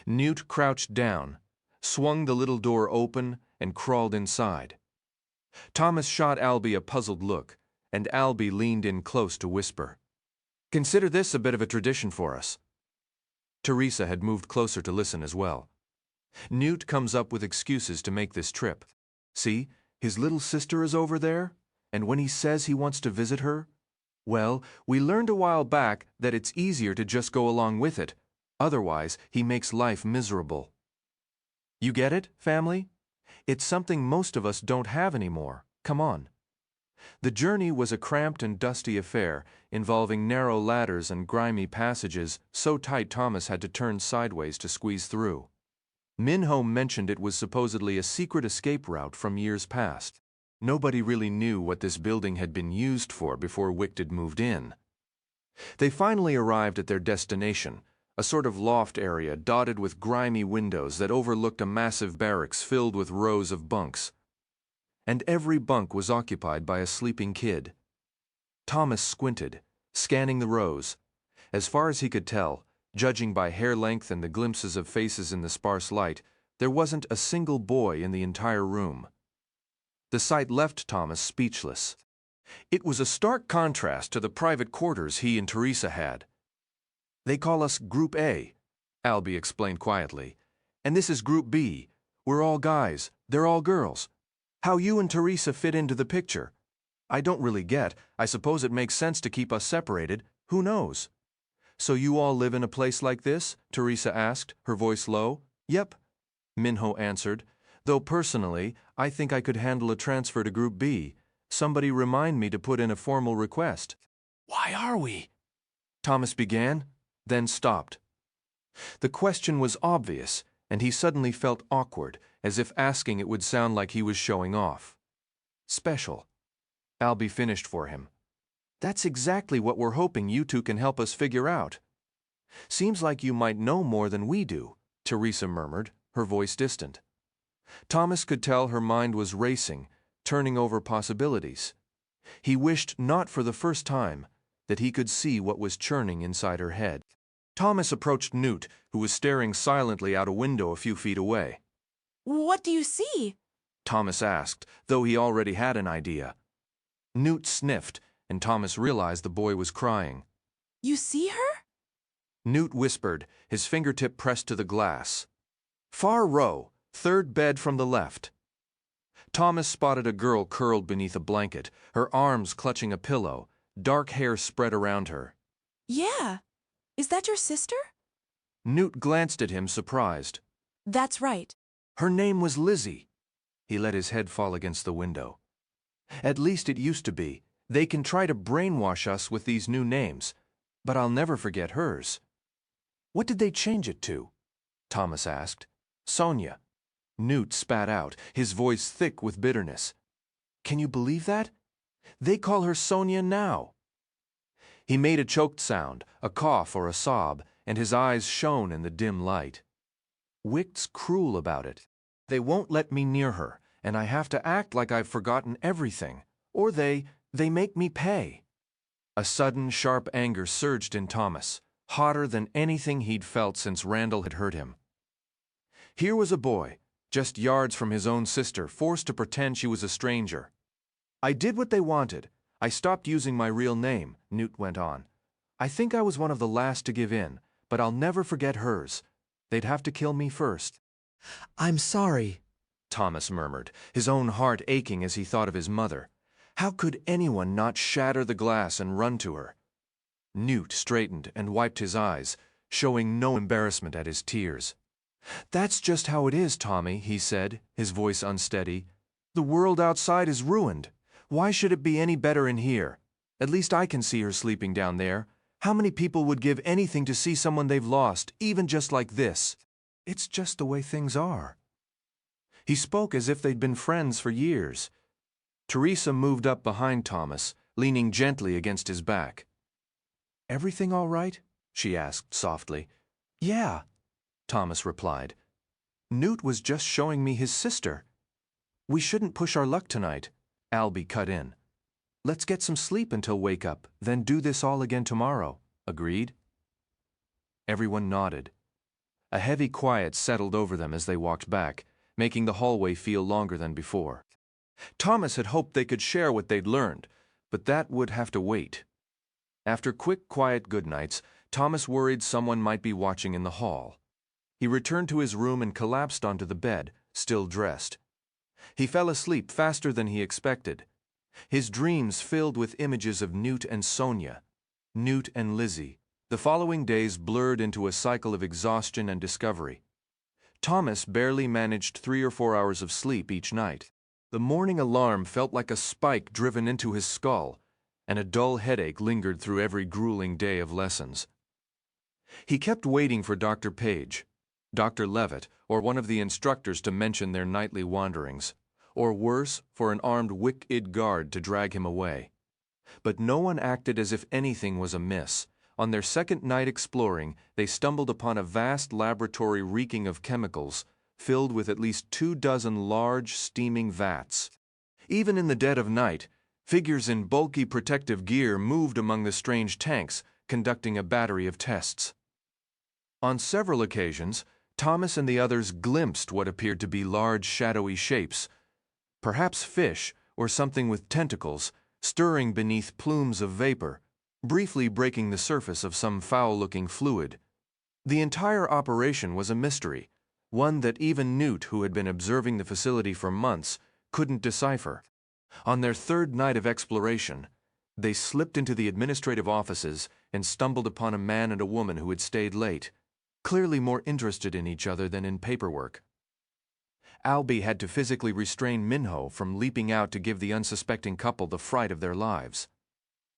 Newt crouched down, swung the little door open, and crawled inside. Thomas shot Albie a puzzled look, and Albie leaned in close to whisper, "Consider this a bit of a tradition for us." Teresa had moved closer to listen as well. "Newt comes up with excuses to make this trip. See, his little sister is over there, and when he says he wants to visit her, well, we learned a while back that it's easier to just go along with it. Otherwise, he makes life miserable. You get it, family? It's something most of us don't have anymore. Come on." The journey was a cramped and dusty affair, involving narrow ladders and grimy passages so tight Thomas had to turn sideways to squeeze through. Minho mentioned it was supposedly a secret escape route from years past. Nobody really knew what this building had been used for before Wicked moved in. They finally arrived at their destination, a sort of loft area dotted with grimy windows that overlooked a massive barracks filled with rows of bunks. And every bunk was occupied by a sleeping kid. Thomas squinted, scanning the rows. As far as he could tell, judging by hair length and the glimpses of faces in the sparse light, there wasn't a single boy in the entire room. The sight left Thomas speechless. It was a stark contrast to the private quarters he and Teresa had. "They call us Group A," Albie explained quietly. "And this is Group B. We're all guys, they're all girls. How you and Teresa fit into the picture, I don't really get. I suppose it makes sense to keep us separated. Who knows?" "So you all live in a place like this?" Teresa asked, her voice low. "Yep," Minho answered. "Though personally, I think I could handle a transfer to Group B. Somebody remind me to put in a formal request." "Why are we?" Thomas began, then stopped. The question was obvious, and he suddenly felt awkward, as if asking it would sound like he was showing off. "Special," Albie finished for him. "That's exactly what we're hoping you two can help us figure out." "Seems like you might know more than we do," Teresa murmured, her voice distant. Thomas could tell her mind was racing, turning over possibilities. He wished, not for the first time, that he could see what was churning inside her head. Thomas approached Newt, who was staring silently out a window a few feet away. "What do you see?" Thomas asked, though he already had an idea. Newt sniffed, and Thomas realized the boy was crying. "You see her?" Newt whispered, his fingertip pressed to the glass. "Far row, third bed from the left." Thomas spotted a girl curled beneath a blanket, her arms clutching a pillow, dark hair spread around her. "Yeah. Is that your sister?" Newt glanced at him, surprised. "That's right." "Her name was Lizzie." He let his head fall against the window. "At least it used to be. They can try to brainwash us with these new names, but I'll never forget hers." "What did they change it to?" Thomas asked. "Sonia." Newt spat out, his voice thick with bitterness. "Can you believe that? They call her Sonia now." He made a choked sound, a cough or a sob, and his eyes shone in the dim light. "Wict's cruel about it. They won't let me near her, and I have to act like I've forgotten everything, or they make me pay." A sudden, sharp anger surged in Thomas, hotter than anything he'd felt since Randall had hurt him. Here was a boy, just yards from his own sister, forced to pretend she was a stranger. "I did what they wanted. I stopped using my real name," Newt went on. "I think I was one of the last to give in, but I'll never forget hers. They'd have to kill me first." "I'm sorry," Thomas murmured, his own heart aching as he thought of his mother. How could anyone not shatter the glass and run to her? Newt straightened and wiped his eyes, showing no embarrassment at his tears. "That's just how it is, Tommy," he said, his voice unsteady. "The world outside is ruined. Why should it be any better in here? At least I can see her sleeping down there. How many people would give anything to see someone they've lost, even just like this? It's just the way things are." He spoke as if they'd been friends for years. Teresa moved up behind Thomas, leaning gently against his back. "Everything all right?" she asked softly. "Yeah," Thomas replied. "Newt was just showing me his sister." "We shouldn't push our luck tonight," Albie cut in. "Let's get some sleep until wake up, then do this all again tomorrow. Agreed?" Everyone nodded. A heavy quiet settled over them as they walked back, making the hallway feel longer than before. Thomas had hoped they could share what they'd learned, but that would have to wait. After quick, quiet goodnights, Thomas worried someone might be watching in the hall. He returned to his room and collapsed onto the bed, still dressed. He fell asleep faster than he expected. His dreams filled with images of Newt and Sonia, Newt and Lizzie. The following days blurred into a cycle of exhaustion and discovery. Thomas barely managed 3 or 4 hours of sleep each night. The morning alarm felt like a spike driven into his skull, and a dull headache lingered through every grueling day of lessons. He kept waiting for Dr. Page, Dr. Levitt, or one of the instructors to mention their nightly wanderings, or worse, for an armed wick-id guard to drag him away. But no one acted as if anything was amiss. On their second night exploring, they stumbled upon a vast laboratory reeking of chemicals, filled with at least 24 large, steaming vats. Even in the dead of night, figures in bulky protective gear moved among the strange tanks, conducting a battery of tests. On several occasions, Thomas and the others glimpsed what appeared to be large, shadowy shapes, perhaps fish or something with tentacles, stirring beneath plumes of vapor, briefly breaking the surface of some foul-looking fluid. The entire operation was a mystery, one that even Newt, who had been observing the facility for months, couldn't decipher. On their third night of exploration, they slipped into the administrative offices and stumbled upon a man and a woman who had stayed late, clearly more interested in each other than in paperwork. Albie had to physically restrain Minho from leaping out to give the unsuspecting couple the fright of their lives.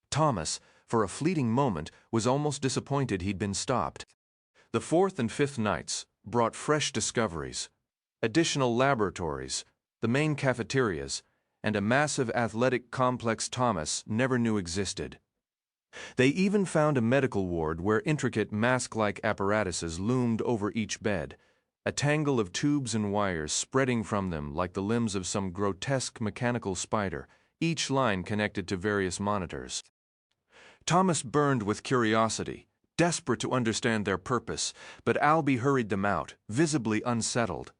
Thomas, for a fleeting moment, was almost disappointed he'd been stopped. The fourth and fifth nights brought fresh discoveries, additional laboratories, the main cafeterias, and a massive athletic complex Thomas never knew existed. They even found a medical ward where intricate mask-like apparatuses loomed over each bed, a tangle of tubes and wires spreading from them like the limbs of some grotesque mechanical spider, each line connected to various monitors. Thomas burned with curiosity, desperate to understand their purpose, but Albie hurried them out, visibly unsettled.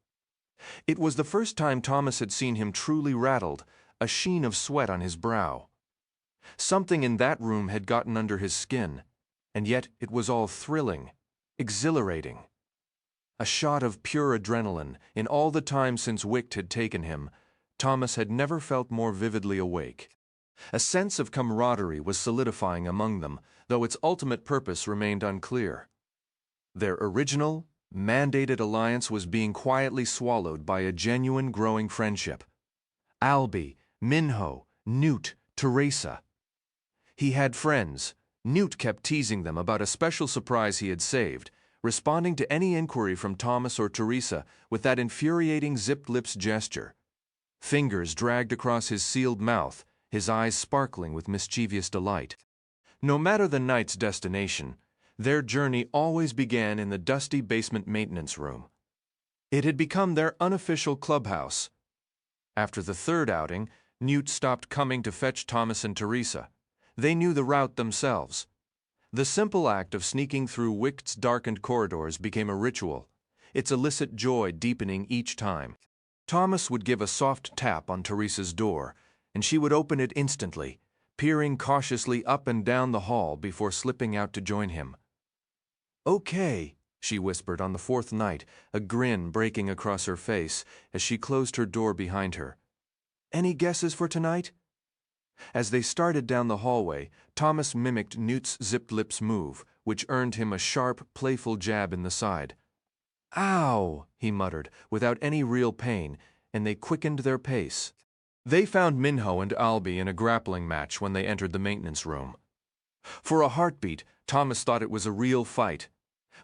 It was the first time Thomas had seen him truly rattled, a sheen of sweat on his brow. Something in that room had gotten under his skin, and yet it was all thrilling, exhilarating. A shot of pure adrenaline. In all the time since Wicht had taken him, Thomas had never felt more vividly awake. A sense of camaraderie was solidifying among them, though its ultimate purpose remained unclear. Their original, mandated alliance was being quietly swallowed by a genuine growing friendship. Albie, Minho, Newt, Teresa. He had friends. Newt kept teasing them about a special surprise he had saved, responding to any inquiry from Thomas or Teresa with that infuriating zipped lips gesture. Fingers dragged across his sealed mouth, his eyes sparkling with mischievous delight. No matter the night's destination, their journey always began in the dusty basement maintenance room. It had become their unofficial clubhouse. After the third outing, Newt stopped coming to fetch Thomas and Teresa. They knew the route themselves. The simple act of sneaking through Wicht's darkened corridors became a ritual, its illicit joy deepening each time. Thomas would give a soft tap on Teresa's door, and she would open it instantly, peering cautiously up and down the hall before slipping out to join him. "Okay," she whispered on the fourth night, a grin breaking across her face as she closed her door behind her. Any guesses for tonight? As they started down the hallway, Thomas mimicked Newt's zipped lips move, which earned him a sharp, playful jab in the side. Ow, he muttered, without any real pain, and they quickened their pace. They found Minho and Albie in a grappling match when they entered the maintenance room. For a heartbeat, Thomas thought it was a real fight.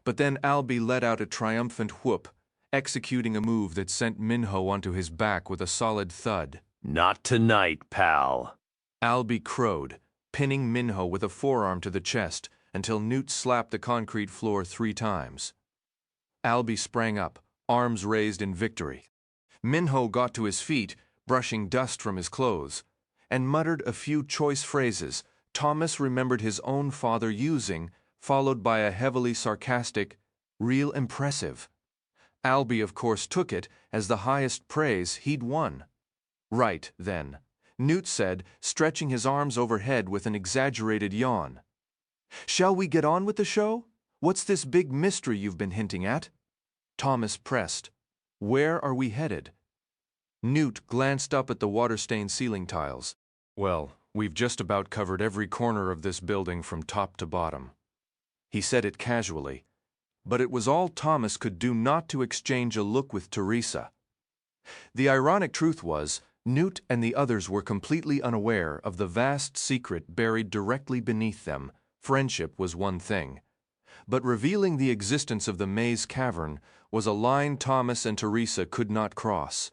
But then Albie let out a triumphant whoop, executing a move that sent Minho onto his back with a solid thud. Not tonight, pal. Albie crowed, pinning Minho with a forearm to the chest until Newt slapped the concrete floor 3 times. Albie sprang up, arms raised in victory. Minho got to his feet, brushing dust from his clothes, and muttered a few choice phrases Thomas remembered his own father using, followed by a heavily sarcastic, "Real impressive." Albie, of course, took it as the highest praise he'd won. Right, then, Newt said, stretching his arms overhead with an exaggerated yawn. Shall we get on with the show? What's this big mystery you've been hinting at? Thomas pressed. Where are we headed? Newt glanced up at the water-stained ceiling tiles. Well, we've just about covered every corner of this building from top to bottom. He said it casually, but it was all Thomas could do not to exchange a look with Teresa. The ironic truth was, Newt and the others were completely unaware of the vast secret buried directly beneath them. Friendship was one thing, but revealing the existence of the maze cavern was a line Thomas and Teresa could not cross.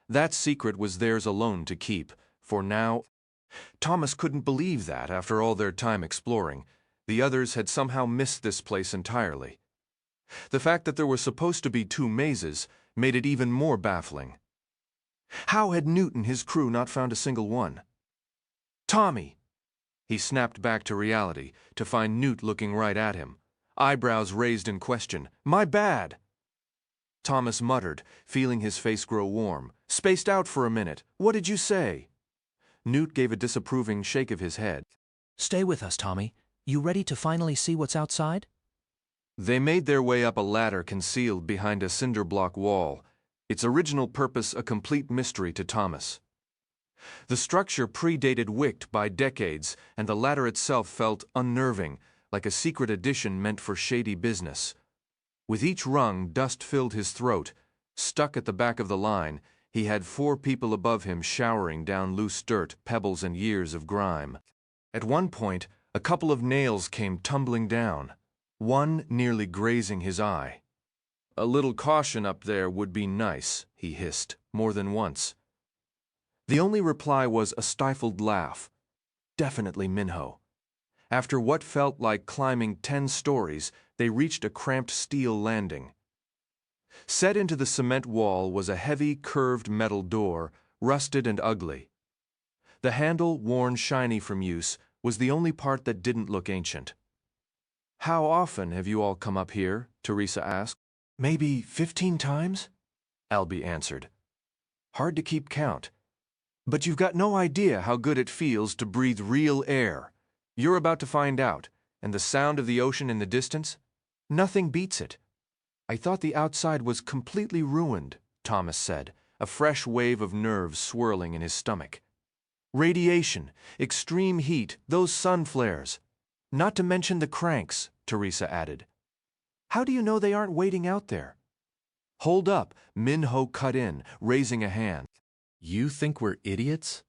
That secret was theirs alone to keep, for now. Thomas couldn't believe that, after all their time exploring, the others had somehow missed this place entirely. The fact that there were supposed to be 2 mazes made it even more baffling. How had Newt and his crew not found a single one? Tommy! He snapped back to reality, to find Newt looking right at him, eyebrows raised in question. My bad! Thomas muttered, feeling his face grow warm. Spaced out for a minute. What did you say? Newt gave a disapproving shake of his head. Stay with us, Tommy. You ready to finally see what's outside? They made their way up a ladder concealed behind a cinder block wall, its original purpose a complete mystery to Thomas. The structure predated Wict by decades, and the ladder itself felt unnerving, like a secret addition meant for shady business. With each rung, dust filled his throat. Stuck at the back of the line, he had 4 people above him showering down loose dirt, pebbles, and years of grime. At one point, a couple of nails came tumbling down, one nearly grazing his eye. A little caution up there would be nice, he hissed, more than once. The only reply was a stifled laugh. Definitely Minho. After what felt like climbing 10 stories, they reached a cramped steel landing. Set into the cement wall was a heavy, curved metal door, rusted and ugly. The handle, worn shiny from use, was the only part that didn't look ancient. How often have you all come up here? Teresa asked. Maybe 15 times? Albie answered. Hard to keep count. But you've got no idea how good it feels to breathe real air. You're about to find out, and the sound of the ocean in the distance? Nothing beats it. I thought the outside was completely ruined, Thomas said, a fresh wave of nerves swirling in his stomach. Radiation, extreme heat, those sun flares. Not to mention the cranks, Teresa added. How do you know they aren't waiting out there? Hold up, Minho cut in, raising a hand. You think we're idiots?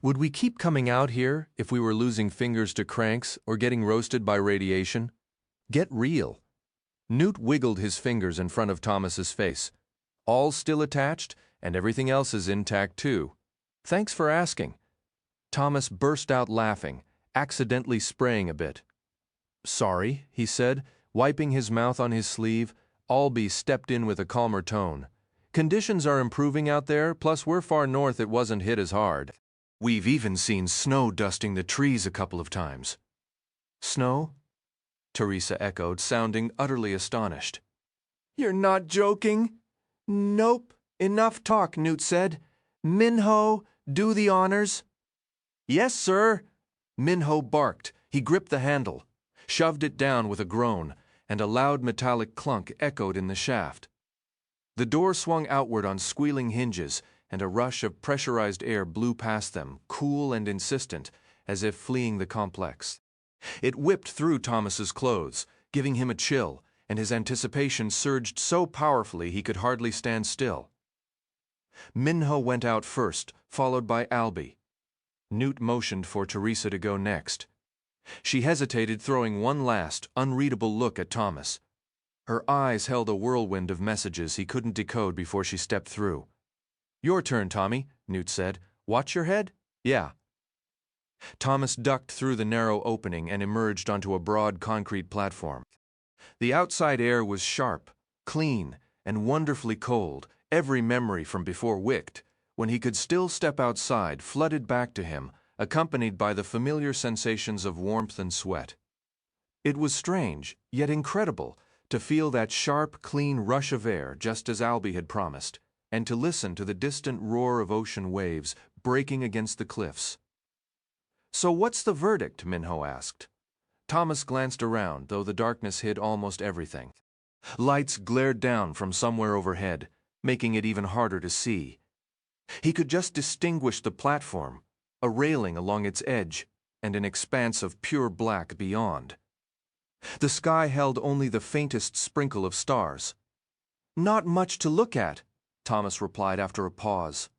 Would we keep coming out here if we were losing fingers to cranks or getting roasted by radiation? Get real. Newt wiggled his fingers in front of Thomas's face. All still attached, and everything else is intact too. Thanks for asking. Thomas burst out laughing, accidentally spraying a bit. Sorry, he said, wiping his mouth on his sleeve. Albie stepped in with a calmer tone. Conditions are improving out there, plus we're far north it wasn't hit as hard. We've even seen snow dusting the trees a couple of times. Snow? Teresa echoed, sounding utterly astonished. You're not joking? Nope. Enough talk, Newt said. Minho, do the honors. Yes, sir. Minho barked. He gripped the handle, shoved it down with a groan, and a loud metallic clunk echoed in the shaft. The door swung outward on squealing hinges, and a rush of pressurized air blew past them, cool and insistent, as if fleeing the complex. It whipped through Thomas's clothes, giving him a chill, and his anticipation surged so powerfully he could hardly stand still. Minho went out first, followed by Albie. Newt motioned for Teresa to go next. She hesitated, throwing one last, unreadable look at Thomas. Her eyes held a whirlwind of messages he couldn't decode before she stepped through. "Your turn, Tommy," Newt said. "Watch your head?" "Yeah." Thomas ducked through the narrow opening and emerged onto a broad concrete platform. The outside air was sharp, clean, and wonderfully cold, every memory from before Wicht, when he could still step outside, flooded back to him, accompanied by the familiar sensations of warmth and sweat. It was strange, yet incredible, to feel that sharp, clean rush of air just as Albie had promised, and to listen to the distant roar of ocean waves breaking against the cliffs. "So what's the verdict?" Minho asked. Thomas glanced around, though the darkness hid almost everything. Lights glared down from somewhere overhead, making it even harder to see. He could just distinguish the platform, a railing along its edge, and an expanse of pure black beyond. The sky held only the faintest sprinkle of stars. "Not much to look at," Thomas replied after a pause.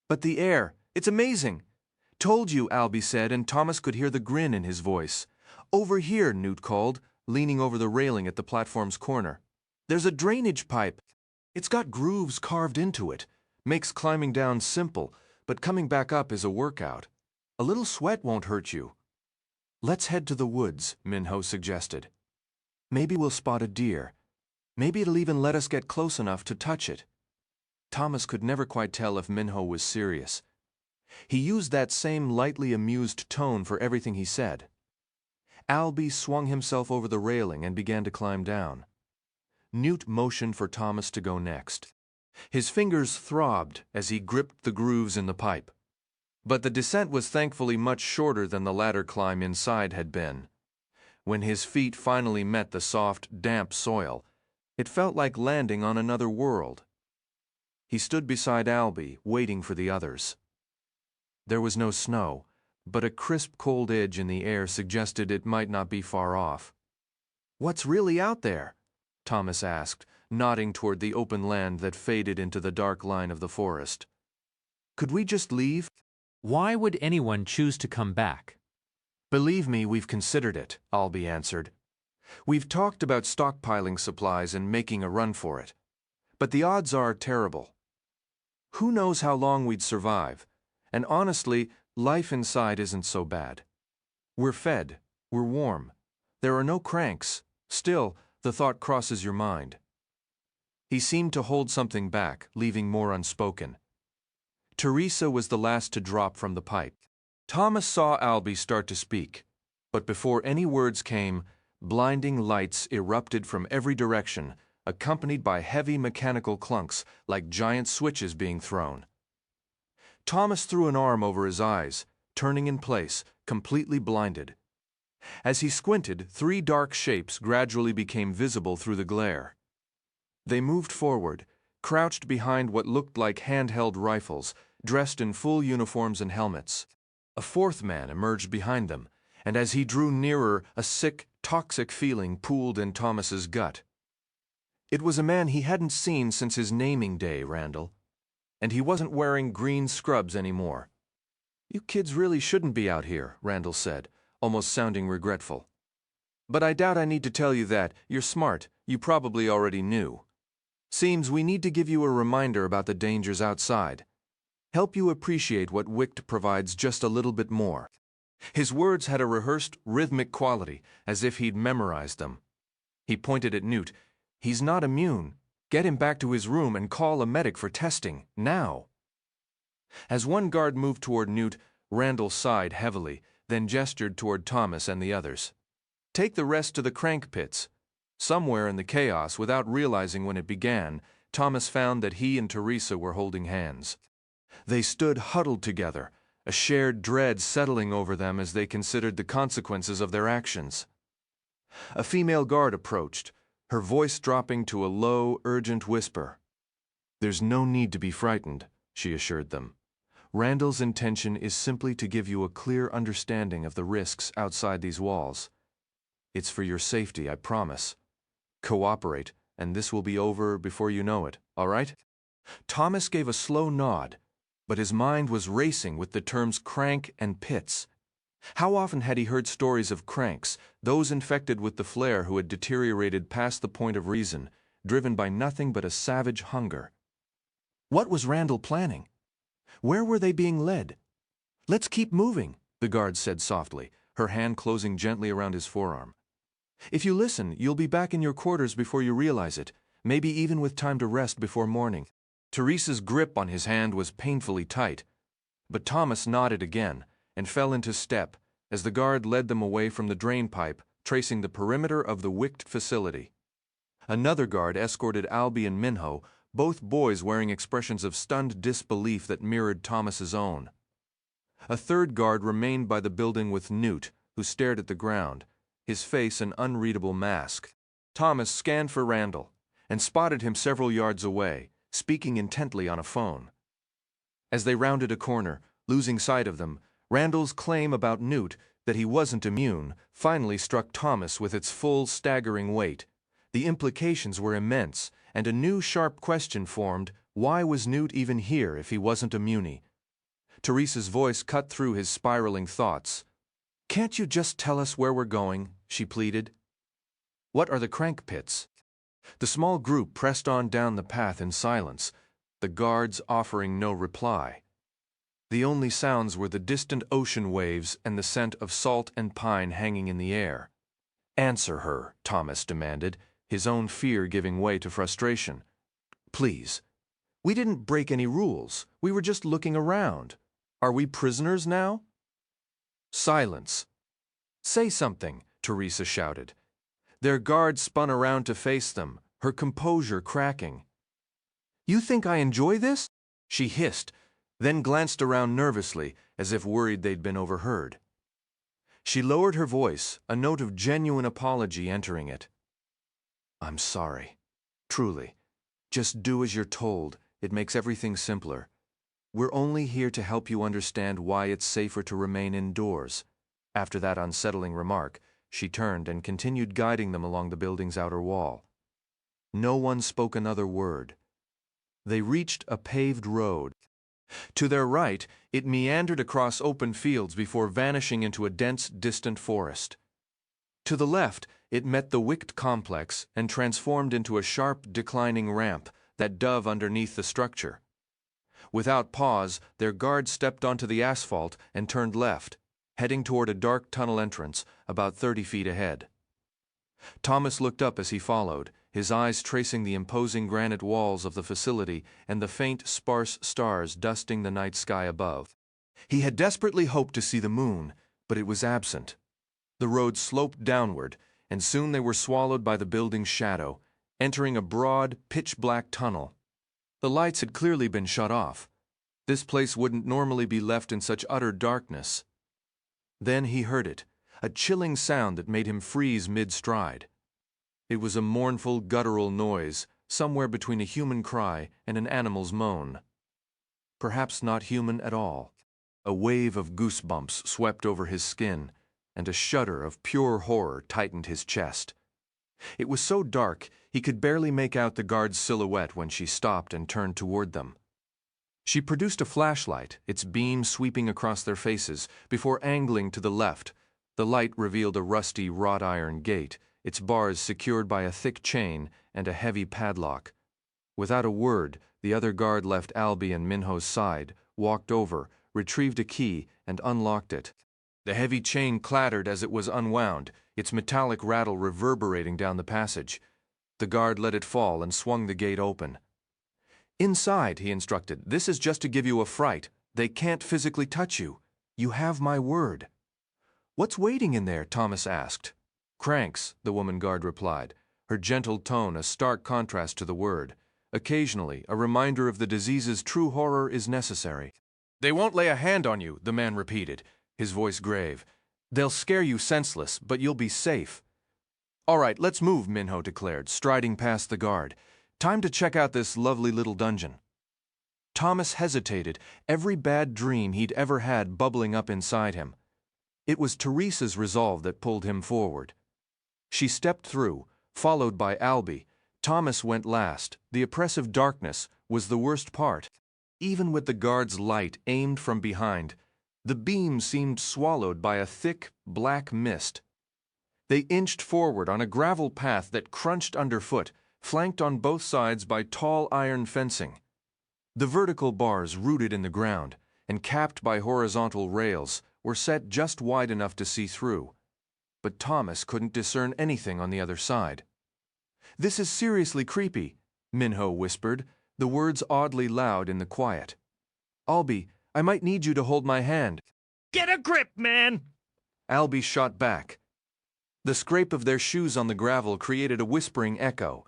"But the air, it's amazing." "Told you," Albie said, and Thomas could hear the grin in his voice. "Over here," Newt called, leaning over the railing at the platform's corner. "There's a drainage pipe. It's got grooves carved into it. Makes climbing down simple, but coming back up is a workout. A little sweat won't hurt you." "Let's head to the woods," Minho suggested. "Maybe we'll spot a deer. Maybe it'll even let us get close enough to touch it." Thomas could never quite tell if Minho was serious. He used that same lightly amused tone for everything he said. Albie swung himself over the railing and began to climb down. Newt motioned for Thomas to go next. His fingers throbbed as he gripped the grooves in the pipe. But the descent was thankfully much shorter than the ladder climb inside had been. When his feet finally met the soft, damp soil, it felt like landing on another world. He stood beside Albie, waiting for the others. There was no snow, but a crisp, cold edge in the air suggested it might not be far off. "What's really out there?" Thomas asked, nodding toward the open land that faded into the dark line of the forest. "Could we just leave?" "Why would anyone choose to come back?" "Believe me, we've considered it," Albie answered. "We've talked about stockpiling supplies and making a run for it. But the odds are terrible. Who knows how long we'd survive? And honestly, life inside isn't so bad. We're fed, we're warm. There are no cranks. Still, the thought crosses your mind." He seemed to hold something back, leaving more unspoken. Teresa was the last to drop from the pipe. Thomas saw Albie start to speak, but before any words came, blinding lights erupted from every direction, accompanied by heavy mechanical clunks like giant switches being thrown. Thomas threw an arm over his eyes, turning in place, completely blinded. As he squinted, 3 dark shapes gradually became visible through the glare. They moved forward, crouched behind what looked like handheld rifles, dressed in full uniforms and helmets. A 4th man emerged behind them, and as he drew nearer, a sick, toxic feeling pooled in Thomas's gut. It was a man he hadn't seen since his naming day, Randall. And he wasn't wearing green scrubs anymore. "You kids really shouldn't be out here," Randall said, almost sounding regretful. "But I doubt I need to tell you that. You're smart. You probably already knew. Seems we need to give you a reminder about the dangers outside. Help you appreciate what Wicht provides just a little bit more." His words had a rehearsed, rhythmic quality, as if he'd memorized them. He pointed at Newt. "He's not immune. Get him back to his room and call a medic for testing, now." As one guard moved toward Newt, Randall sighed heavily, then gestured toward Thomas and the others. "Take the rest to the crank pits." Somewhere in the chaos, without realizing when it began, Thomas found that he and Teresa were holding hands. They stood huddled together, a shared dread settling over them as they considered the consequences of their actions. A female guard approached, her voice dropping to a low, urgent whisper. "There's no need to be frightened," she assured them. "Randall's intention is simply to give you a clear understanding of the risks outside these walls. It's for your safety, I promise. Cooperate, and this will be over before you know it, all right?" Thomas gave a slow nod, but his mind was racing with the terms crank and pits. How often had he heard stories of cranks, those infected with the flare who had deteriorated past the point of reason, driven by nothing but a savage hunger. What was Randall planning? Where were they being led? "Let's keep moving," the guard said softly, her hand closing gently around his forearm. "If you listen, you'll be back in your quarters before you realize it, maybe even with time to rest before morning." Teresa's grip on his hand was painfully tight, but Thomas nodded again and fell into step as the guard led them away from the drain pipe, tracing the perimeter of the wicked facility. Another guard escorted Albie and Minho, both boys wearing expressions of stunned disbelief that mirrored Thomas's own. A third guard remained by the building with Newt, who stared at the ground, his face an unreadable mask. Thomas scanned for Randall and spotted him several yards away, speaking intently on a phone. As they rounded a corner, losing sight of them, Randall's claim about Newt, that he wasn't immune, finally struck Thomas with its full, staggering weight. The implications were immense, and a new sharp question formed: why was Newt even here if he wasn't immune? Teresa's voice cut through his spiraling thoughts. "Can't you just tell us where we're going?" she pleaded. "What are the crank pits?" The small group pressed on down the path in silence, the guards offering no reply. The only sounds were the distant ocean waves and the scent of salt and pine hanging in the air. "Answer her," Thomas demanded, his own fear giving way to frustration. "Please. We didn't break any rules. We were just looking around. Are we prisoners now?" Silence. "Say something," Teresa shouted. Their guard spun around to face them, her composure cracking. "You think I enjoy this?" she hissed, then glanced around nervously, as if worried they'd been overheard. She lowered her voice, a note of genuine apology entering it. "I'm sorry. Truly. Just do as you're told. It makes everything simpler. We're only here to help you understand why it's safer to remain indoors." After that unsettling remark, she turned and continued guiding them along the building's outer wall. No one spoke another word. They reached a paved road. To their right, it meandered across open fields before vanishing into a dense, distant forest. To the left, it met the wicked complex and transformed into a sharp, declining ramp that dove underneath the structure. Without pause, their guard stepped onto the asphalt and turned left, heading toward a dark tunnel entrance about 30 feet ahead. Thomas looked up as he followed, his eyes tracing the imposing granite walls of the facility and the faint, sparse stars dusting the night sky above. He had desperately hoped to see the moon, but it was absent. The road sloped downward, and soon they were swallowed by the building's shadow, entering a broad, pitch-black tunnel. The lights had clearly been shut off. This place wouldn't normally be left in such utter darkness. Then he heard it, a chilling sound that made him freeze mid-stride. It was a mournful, guttural noise, somewhere between a human cry and an animal's moan. Perhaps not human at all. A wave of goosebumps swept over his skin, and a shudder of pure horror tightened his chest. It was so dark he could barely make out the guard's silhouette when she stopped and turned toward them. She produced a flashlight, its beam sweeping across their faces, before angling to the left. The light revealed a rusty wrought iron gate, its bars secured by a thick chain and a heavy padlock. Without a word, the other guard left Albie and Minho's side, walked over, retrieved a key, and unlocked it. The heavy chain clattered as it was unwound, its metallic rattle reverberating down the passage. The guard let it fall and swung the gate open. "Inside," he instructed. "This is just to give you a fright. They can't physically touch you. You have my word." "What's waiting in there?" Thomas asked. "Cranks," the woman guard replied, her gentle tone a stark contrast to the word. Occasionally, a reminder of the disease's true horror is necessary. "They won't lay a hand on you," the man repeated, his voice grave. "They'll scare you senseless, but you'll be safe." All right, let's move, Minho declared, striding past the guard. Time to check out this lovely little dungeon. Thomas hesitated, every bad dream he'd ever had bubbling up inside him. It was Teresa's resolve that pulled him forward. She stepped through, followed by Albie. Thomas went last. The oppressive darkness was the worst part. Even with the guard's light aimed from behind, the beam seemed swallowed by a thick, black mist. They inched forward on a gravel path that crunched underfoot, flanked on both sides by tall iron fencing. The vertical bars rooted in the ground and capped by horizontal rails were set just wide enough to see through. But Thomas couldn't discern anything on the other side. "This is seriously creepy," Minho whispered, the words oddly loud in the quiet. "Albie, I might need you to hold my hand." "Get a grip, man!" Albie shot back. The scrape of their shoes on the gravel created a whispering echo.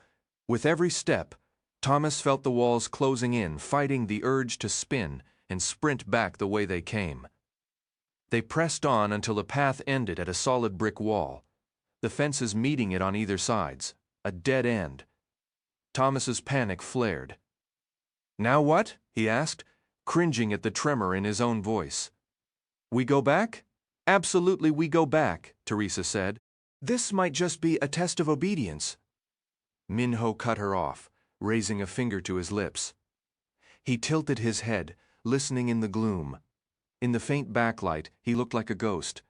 With every step, Thomas felt the walls closing in, fighting the urge to spin and sprint back the way they came. They pressed on until the path ended at a solid brick wall, the fences meeting it on either sides, a dead end. Thomas's panic flared. "Now what?" he asked, cringing at the tremor in his own voice. "We go back?" "Absolutely we go back," Teresa said. "This might just be a test of obedience." Minho cut her off, raising a finger to his lips. He tilted his head, listening in the gloom. In the faint backlight, he looked like a ghost.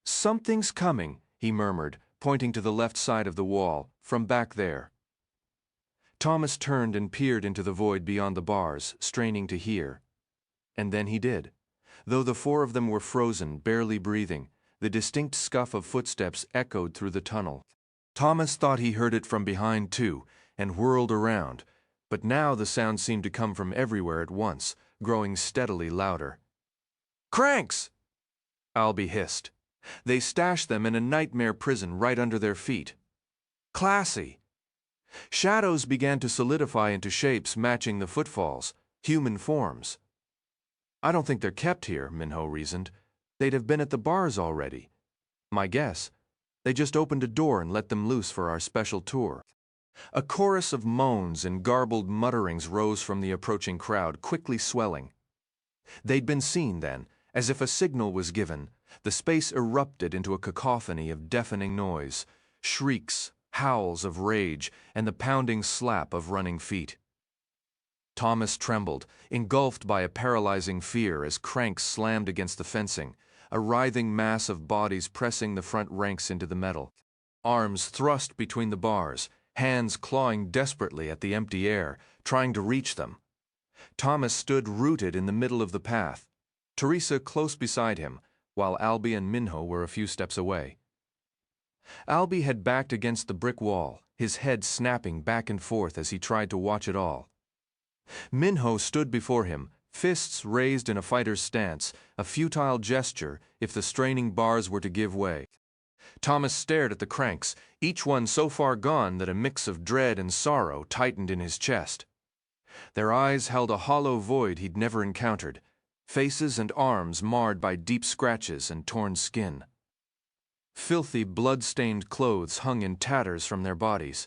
"Something's coming," he murmured, pointing to the left side of the wall, from back there. Thomas turned and peered into the void beyond the bars, straining to hear. And then he did. Though the four of them were frozen, barely breathing, the distinct scuff of footsteps echoed through the tunnel. Thomas thought he heard it from behind too, and whirled around, but now the sound seemed to come from everywhere at once, growing steadily louder. "Cranks!" Albie hissed. They stashed them in a nightmare prison right under their feet. Classy. Shadows began to solidify into shapes matching the footfalls, human forms. "I don't think they're kept here," Minho reasoned. "They'd have been at the bars already. My guess, they just opened a door and let them loose for our special tour." A chorus of moans and garbled mutterings rose from the approaching crowd, quickly swelling. They'd been seen then. As if a signal was given, the space erupted into a cacophony of deafening noise, shrieks, howls of rage, and the pounding slap of running feet. Thomas trembled, engulfed by a paralyzing fear as cranks slammed against the fencing, a writhing mass of bodies pressing the front ranks into the metal. Arms thrust between the bars, hands clawing desperately at the empty air, trying to reach them. Thomas stood rooted in the middle of the path, Teresa close beside him, while Albie and Minho were a few steps away. Albie had backed against the brick wall, his head snapping back and forth as he tried to watch it all. Minho stood before him, fists raised in a fighter's stance, a futile gesture if the straining bars were to give way. Thomas stared at the cranks, each one so far gone that a mix of dread and sorrow tightened in his chest. Their eyes held a hollow void he'd never encountered, faces and arms marred by deep scratches and torn skin. Filthy, blood-stained clothes hung in tatters from their bodies.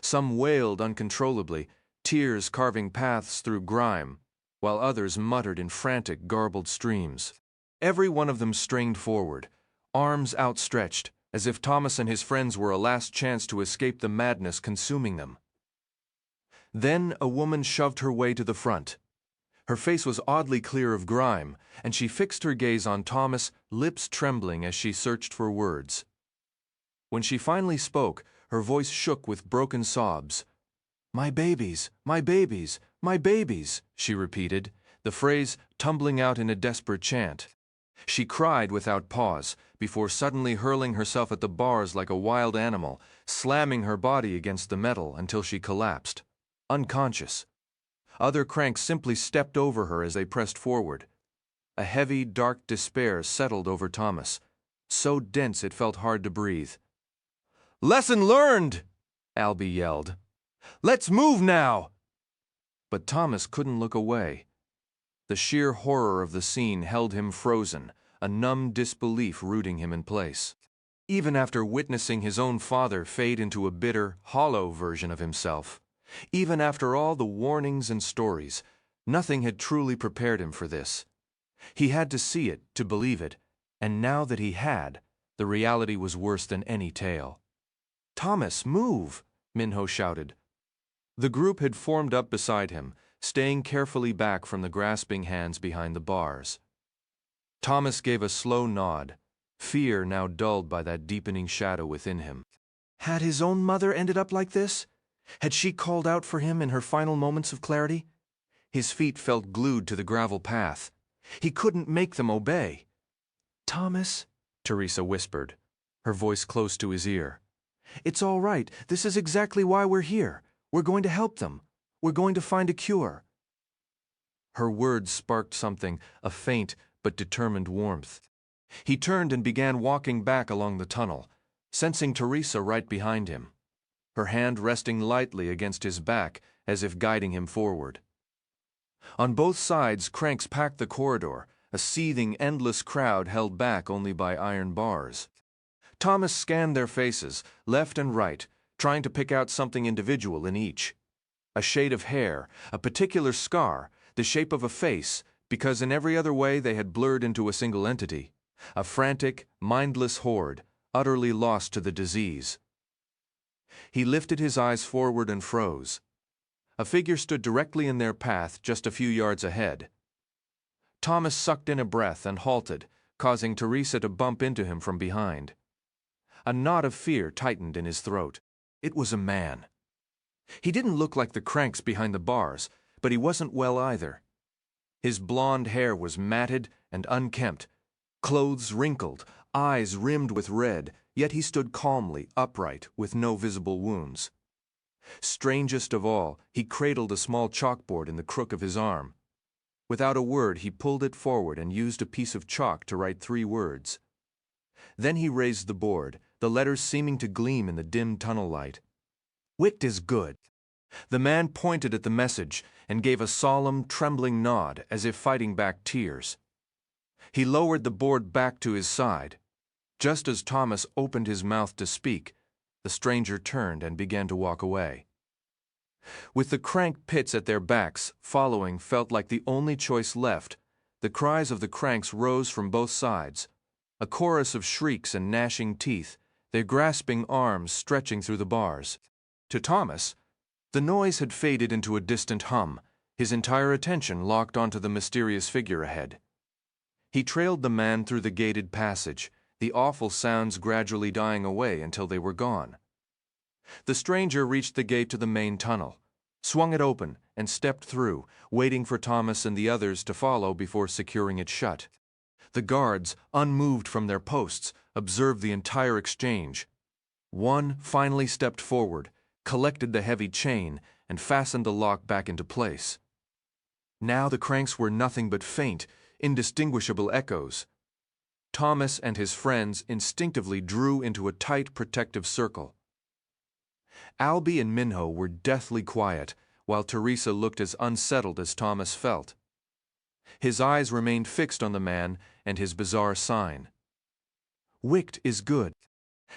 Some wailed uncontrollably, tears carving paths through grime, while others muttered in frantic, garbled streams. Every one of them strained forward, arms outstretched, as if Thomas and his friends were a last chance to escape the madness consuming them. Then a woman shoved her way to the front. Her face was oddly clear of grime, and she fixed her gaze on Thomas, lips trembling as she searched for words. When she finally spoke, her voice shook with broken sobs. "My babies, my babies, my babies," she repeated, the phrase tumbling out in a desperate chant. She cried without pause, before suddenly hurling herself at the bars like a wild animal, slamming her body against the metal until she collapsed, unconscious. Other cranks simply stepped over her as they pressed forward. A heavy, dark despair settled over Thomas, so dense it felt hard to breathe. "Lesson learned!" Albie yelled. "Let's move now!" But Thomas couldn't look away. The sheer horror of the scene held him frozen, a numb disbelief rooting him in place. Even after witnessing his own father fade into a bitter, hollow version of himself, even after all the warnings and stories, nothing had truly prepared him for this. He had to see it to believe it, and now that he had, the reality was worse than any tale. "Thomas, move!" Minho shouted. The group had formed up beside him, staying carefully back from the grasping hands behind the bars. Thomas gave a slow nod, fear now dulled by that deepening shadow within him. Had his own mother ended up like this? Had she called out for him in her final moments of clarity? His feet felt glued to the gravel path. He couldn't make them obey. "Thomas," Teresa whispered, her voice close to his ear. "It's all right. This is exactly why we're here. We're going to help them. We're going to find a cure." Her words sparked something, a faint but determined warmth. He turned and began walking back along the tunnel, sensing Teresa right behind him, her hand resting lightly against his back as if guiding him forward. On both sides, cranks packed the corridor, a seething, endless crowd held back only by iron bars. Thomas scanned their faces, left and right, trying to pick out something individual in each. A shade of hair, a particular scar, the shape of a face, because in every other way they had blurred into a single entity. A frantic, mindless horde, utterly lost to the disease. He lifted his eyes forward and froze. A figure stood directly in their path just a few yards ahead. Thomas sucked in a breath and halted, causing Teresa to bump into him from behind. A knot of fear tightened in his throat. It was a man. He didn't look like the cranks behind the bars, but he wasn't well either. His blonde hair was matted and unkempt, clothes wrinkled, eyes rimmed with red, yet he stood calmly, upright, with no visible wounds. Strangest of all, he cradled a small chalkboard in the crook of his arm. Without a word, he pulled it forward and used a piece of chalk to write 3 words. Then he raised the board, the letters seeming to gleam in the dim tunnel light. "Wicked is good." The man pointed at the message and gave a solemn, trembling nod as if fighting back tears. He lowered the board back to his side. Just as Thomas opened his mouth to speak, the stranger turned and began to walk away. With the crank pits at their backs, following felt like the only choice left, the cries of the cranks rose from both sides, a chorus of shrieks and gnashing teeth, their grasping arms stretching through the bars. To Thomas, the noise had faded into a distant hum, his entire attention locked onto the mysterious figure ahead. He trailed the man through the gated passage, the awful sounds gradually dying away until they were gone. The stranger reached the gate to the main tunnel, swung it open, and stepped through, waiting for Thomas and the others to follow before securing it shut. The guards, unmoved from their posts, observed the entire exchange. One finally stepped forward, collected the heavy chain, and fastened the lock back into place. Now the cranks were nothing but faint, indistinguishable echoes. Thomas and his friends instinctively drew into a tight protective circle. Albie and Minho were deathly quiet, while Teresa looked as unsettled as Thomas felt. His eyes remained fixed on the man and his bizarre sign. "Wicked is good."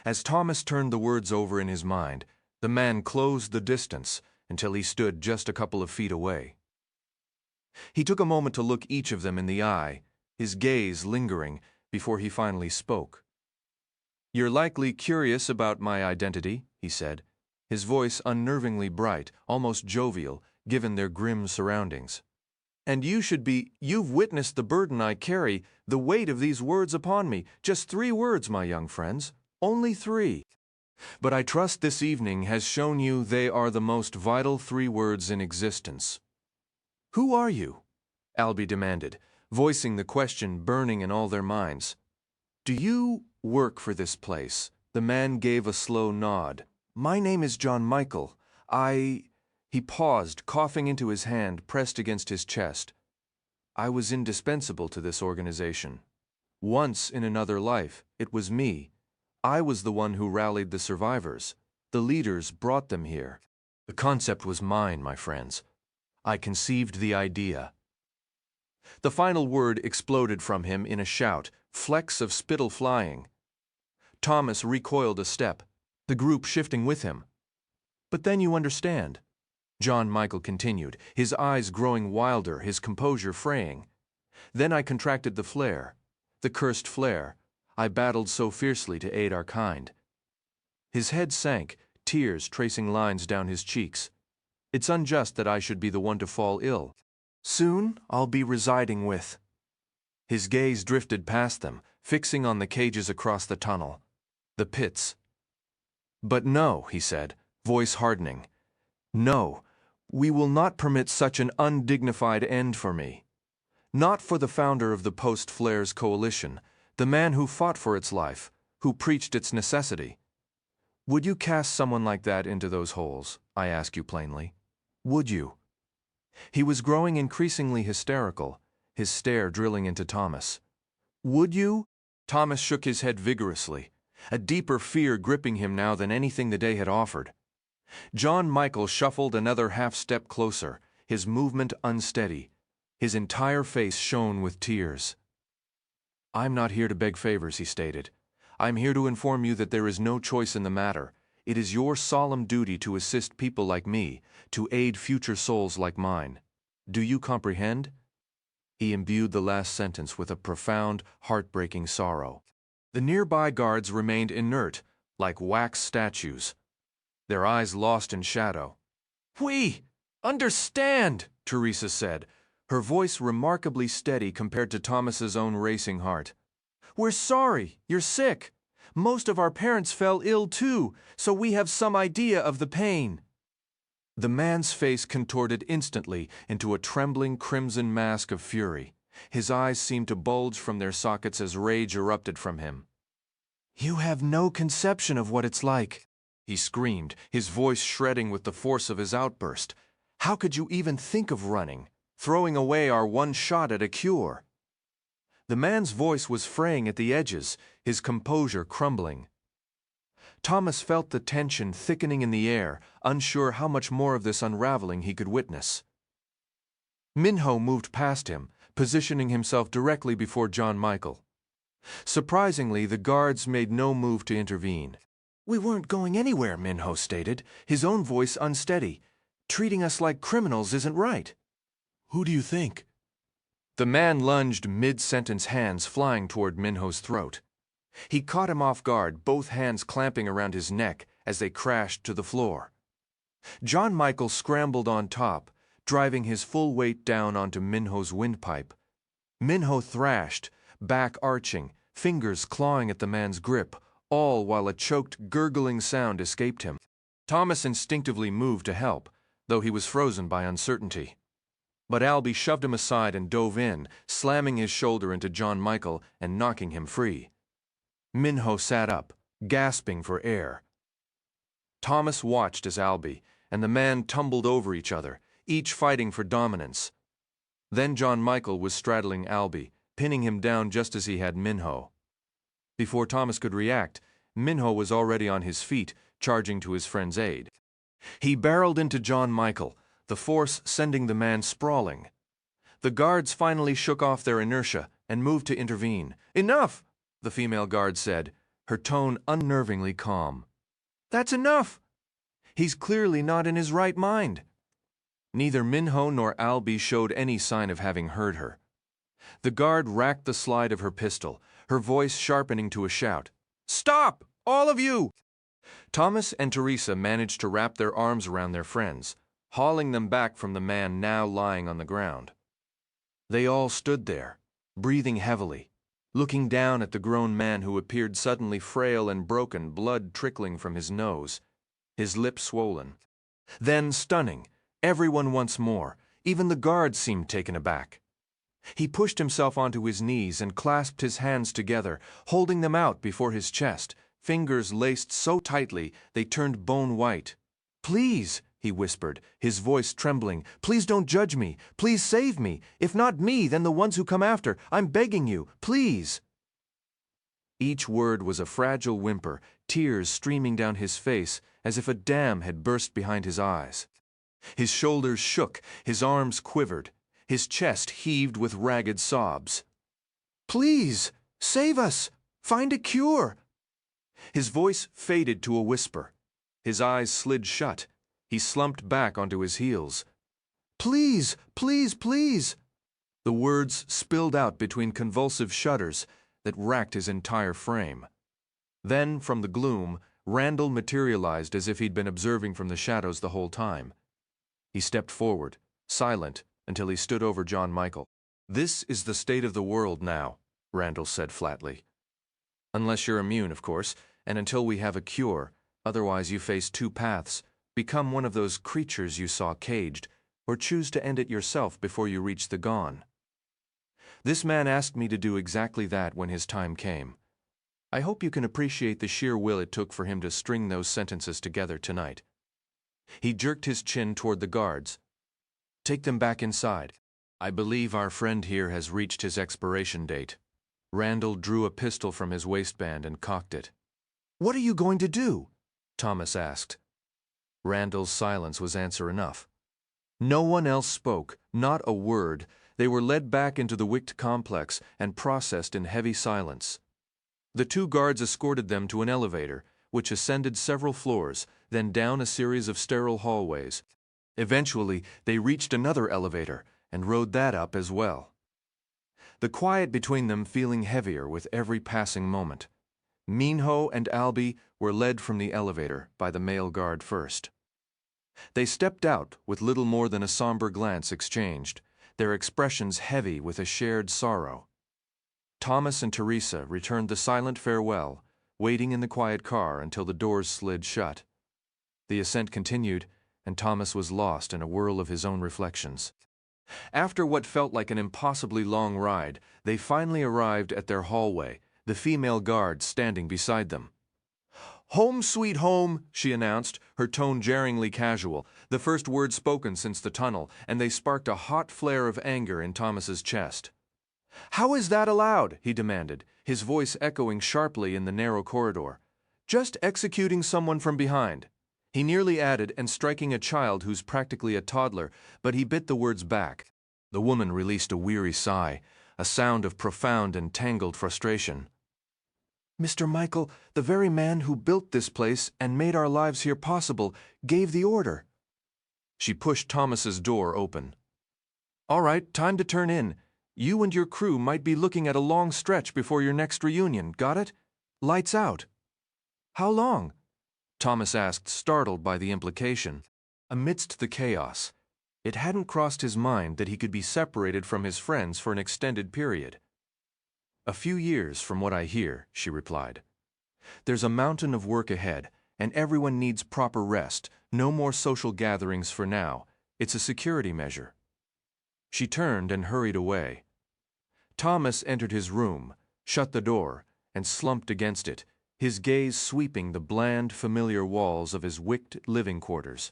As Thomas turned the words over in his mind, the man closed the distance until he stood just a couple of feet away. He took a moment to look each of them in the eye, his gaze lingering, before he finally spoke. "You're likely curious about my identity," he said, his voice unnervingly bright, almost jovial, given their grim surroundings. "And you've witnessed the burden I carry, the weight of these words upon me. Just 3 words, my young friends, only 3. But I trust this evening has shown you they are the most vital 3 words in existence." "Who are you?" Albie demanded, voicing the question burning in all their minds. "Do you work for this place?" The man gave a slow nod. "My name is John Michael. He paused, coughing into his hand pressed against his chest. "I was indispensable to this organization. Once in another life, it was me. I was the one who rallied the survivors. The leaders brought them here. The concept was mine, my friends. I conceived the idea." The final word exploded from him in a shout, flecks of spittle flying. Thomas recoiled a step, the group shifting with him. "But then you understand," John Michael continued, his eyes growing wilder, his composure fraying. "Then I contracted the flare, the cursed flare I battled so fiercely to aid our kind." His head sank, tears tracing lines down his cheeks. "It's unjust that I should be the one to fall ill. Soon I'll be residing with—" His gaze drifted past them, fixing on the cages across the tunnel, the pits. "But no," he said, voice hardening. "No, we will not permit such an undignified end for me. Not for the founder of the Post-Flares Coalition, the man who fought for its life, who preached its necessity. Would you cast someone like that into those holes, I ask you plainly? Would you?" He was growing increasingly hysterical, his stare drilling into Thomas. "Would you?" Thomas shook his head vigorously, a deeper fear gripping him now than anything the day had offered. John Michael shuffled another half-step closer, his movement unsteady. His entire face shone with tears. "I'm not here to beg favors," he stated. "I'm here to inform you that there is no choice in the matter. It is your solemn duty to assist people like me, to aid future souls like mine. Do you comprehend?" He imbued the last sentence with a profound, heartbreaking sorrow. The nearby guards remained inert, like wax statues, their eyes lost in shadow. "We understand," Teresa said, her voice remarkably steady compared to Thomas's own racing heart. "We're sorry you're sick. Most of our parents fell ill too, so we have some idea of the pain." The man's face contorted instantly into a trembling crimson mask of fury. His eyes seemed to bulge from their sockets as rage erupted from him. "You have no conception of what it's like," he screamed, his voice shredding with the force of his outburst. "How could you even think of running, throwing away our one shot at a cure?" The man's voice was fraying at the edges, his composure crumbling. Thomas felt the tension thickening in the air, unsure how much more of this unraveling he could witness. Minho moved past him, positioning himself directly before John Michael. Surprisingly, the guards made no move to intervene. "We weren't going anywhere," Minho stated, his own voice unsteady. "Treating us like criminals isn't right." "Who do you think?" The man lunged mid-sentence, hands flying toward Minho's throat. He caught him off guard, both hands clamping around his neck as they crashed to the floor. John Michael scrambled on top, driving his full weight down onto Minho's windpipe. Minho thrashed, back arching, fingers clawing at the man's grip, all while a choked, gurgling sound escaped him. Thomas instinctively moved to help, though he was frozen by uncertainty. But Albie shoved him aside and dove in, slamming his shoulder into John Michael and knocking him free. Minho sat up, gasping for air. Thomas watched as Albie and the man tumbled over each other, each fighting for dominance. Then John Michael was straddling Albie, pinning him down just as he had Minho. Before Thomas could react, Minho was already on his feet, charging to his friend's aid. He barreled into John Michael, the force sending the man sprawling. The guards finally shook off their inertia and moved to intervene. "Enough!" the female guard said, her tone unnervingly calm. "That's enough! He's clearly not in his right mind." Neither Minho nor Albie showed any sign of having heard her. The guard racked the slide of her pistol, her voice sharpening to a shout. "Stop! All of you!" Thomas and Teresa managed to wrap their arms around their friends, hauling them back from the man now lying on the ground. They all stood there, breathing heavily, looking down at the grown man who appeared suddenly frail and broken, blood trickling from his nose, his lips swollen. Then, stunning, everyone once more, even the guards seemed taken aback. He pushed himself onto his knees and clasped his hands together, holding them out before his chest, fingers laced so tightly they turned bone white. "Please," he whispered, his voice trembling, "please don't judge me. Please save me. If not me, then the ones who come after. I'm begging you. Please." Each word was a fragile whimper, tears streaming down his face as if a dam had burst behind his eyes. His shoulders shook, his arms quivered, his chest heaved with ragged sobs. "Please, save us. Find a cure." His voice faded to a whisper. His eyes slid shut. He slumped back onto his heels. "Please, please, please!" The words spilled out between convulsive shudders that racked his entire frame. Then, from the gloom, Randall materialized as if he'd been observing from the shadows the whole time. He stepped forward, silent, until he stood over John Michael. "This is the state of the world now," Randall said flatly. "Unless you're immune, of course, and until we have a cure, otherwise you face two paths: become one of those creatures you saw caged, or choose to end it yourself before you reach the gone. This man asked me to do exactly that when his time came. I hope you can appreciate the sheer will it took for him to string those sentences together tonight." He jerked his chin toward the guards. "Take them back inside. I believe our friend here has reached his expiration date." Randall drew a pistol from his waistband and cocked it. "What are you going to do?" Thomas asked. Randall's silence was answer enough. No one else spoke, not a word. They were led back into the Wicht complex and processed in heavy silence. The two guards escorted them to an elevator, which ascended several floors, then down a series of sterile hallways. Eventually, they reached another elevator and rode that up as well. The quiet between them feeling heavier with every passing moment. Minho and Albie were led from the elevator by the male guard first. They stepped out with little more than a somber glance exchanged, their expressions heavy with a shared sorrow. Thomas and Teresa returned the silent farewell, waiting in the quiet car until the doors slid shut. The ascent continued, and Thomas was lost in a whirl of his own reflections. After what felt like an impossibly long ride, they finally arrived at their hallway, the female guard standing beside them. "Home sweet home," she announced, her tone jarringly casual, the first word spoken since the tunnel, and they sparked a hot flare of anger in Thomas's chest. "How is that allowed?" he demanded, his voice echoing sharply in the narrow corridor. "Just executing someone from behind." He nearly added, "and striking a child who's practically a toddler," but he bit the words back. The woman released a weary sigh, a sound of profound and tangled frustration. "Mr. Michael, the very man who built this place and made our lives here possible, gave the order." She pushed Thomas's door open. "All right, time to turn in. You and your crew might be looking at a long stretch before your next reunion, got it? Lights out." "How long?" Thomas asked, startled by the implication. Amidst the chaos, it hadn't crossed his mind that he could be separated from his friends for an extended period. "A few years, from what I hear," she replied. "There's a mountain of work ahead, and everyone needs proper rest. No more social gatherings for now. It's a security measure." She turned and hurried away. Thomas entered his room, shut the door, and slumped against it, his gaze sweeping the bland, familiar walls of his Wicht living quarters.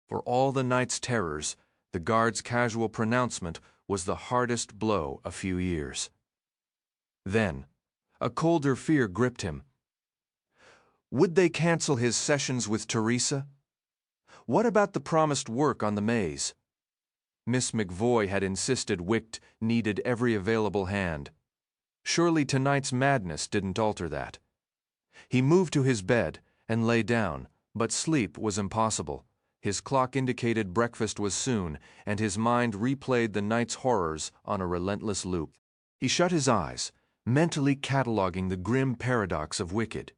For all the night's terrors, the guard's casual pronouncement was the hardest blow a few years. Then, a colder fear gripped him. Would they cancel his sessions with Teresa? What about the promised work on the maze? Miss McVoy had insisted Wicht needed every available hand. Surely tonight's madness didn't alter that. He moved to his bed and lay down, but sleep was impossible. His clock indicated breakfast was soon, and his mind replayed the night's horrors on a relentless loop. He shut his eyes, mentally cataloging the grim paradox of Wicked.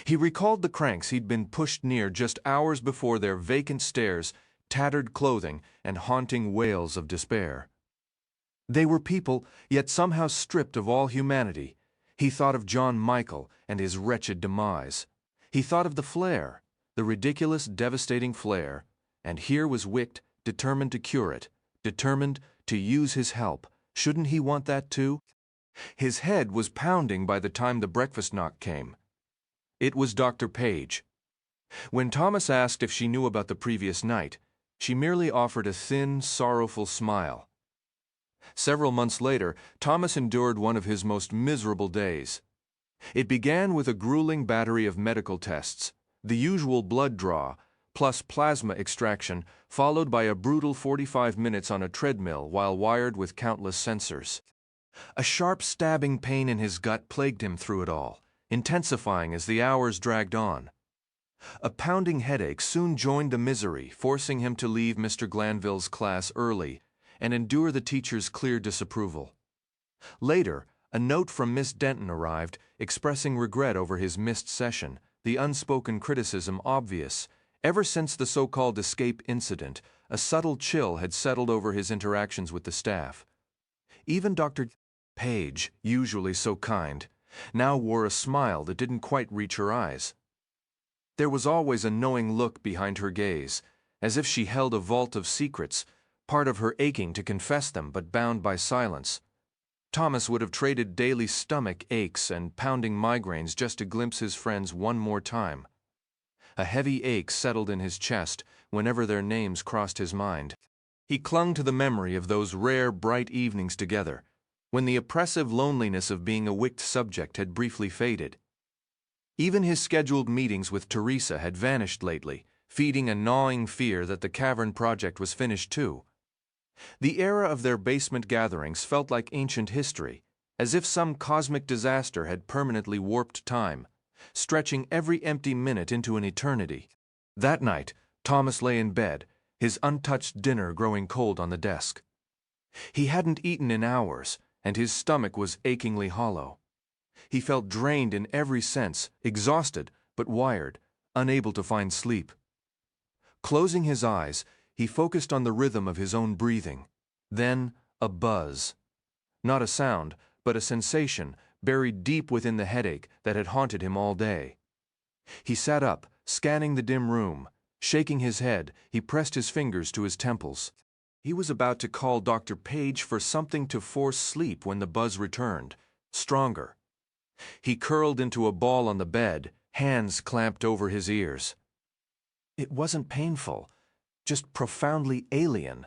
He recalled the cranks he'd been pushed near just hours before, their vacant stares, tattered clothing, and haunting wails of despair. They were people, yet somehow stripped of all humanity. He thought of John Michael and his wretched demise. He thought of the flare, the ridiculous, devastating flare, and here was Wicht determined to cure it, determined to use his help. Shouldn't he want that too? His head was pounding by the time the breakfast knock came. It was Dr. Page. When Thomas asked if she knew about the previous night, she merely offered a thin, sorrowful smile. Several months later, Thomas endured one of his most miserable days. It began with a grueling battery of medical tests, the usual blood draw, plus plasma extraction, followed by a brutal 45 minutes on a treadmill while wired with countless sensors. A sharp stabbing pain in his gut plagued him through it all, intensifying as the hours dragged on. A pounding headache soon joined the misery, forcing him to leave Mr. Glanville's class early and endure the teacher's clear disapproval. Later, a note from Miss Denton arrived, expressing regret over his missed session, the unspoken criticism obvious. Ever since the so-called escape incident, a subtle chill had settled over his interactions with the staff. Even Dr. Page, usually so kind, now wore a smile that didn't quite reach her eyes. There was always a knowing look behind her gaze, as if she held a vault of secrets, part of her aching to confess them but bound by silence. Thomas would have traded daily stomach aches and pounding migraines just to glimpse his friends one more time. A heavy ache settled in his chest whenever their names crossed his mind. He clung to the memory of those rare, bright evenings together, when the oppressive loneliness of being a wicked subject had briefly faded. Even his scheduled meetings with Teresa had vanished lately, feeding a gnawing fear that the cavern project was finished too. The era of their basement gatherings felt like ancient history, as if some cosmic disaster had permanently warped time, stretching every empty minute into an eternity. That night, Thomas lay in bed, his untouched dinner growing cold on the desk. He hadn't eaten in hours, and his stomach was achingly hollow. He felt drained in every sense, exhausted but wired, unable to find sleep. Closing his eyes, he focused on the rhythm of his own breathing. Then, a buzz. Not a sound, but a sensation buried deep within the headache that had haunted him all day. He sat up, scanning the dim room. Shaking his head, he pressed his fingers to his temples. He was about to call Dr. Page for something to force sleep when the buzz returned, stronger. He curled into a ball on the bed, hands clamped over his ears. It wasn't painful, just profoundly alien.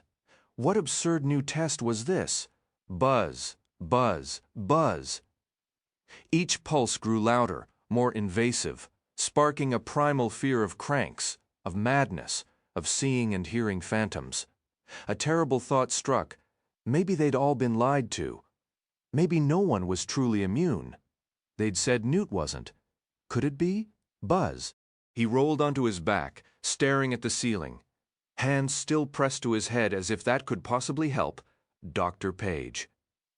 What absurd new test was this? Buzz, buzz, buzz. Each pulse grew louder, more invasive, sparking a primal fear of cranks, of madness, of seeing and hearing phantoms. A terrible thought struck. Maybe they'd all been lied to. Maybe no one was truly immune. They'd said Newt wasn't. Could it be? Buzz. He rolled onto his back, staring at the ceiling. Hands still pressed to his head as if that could possibly help. Dr. Page.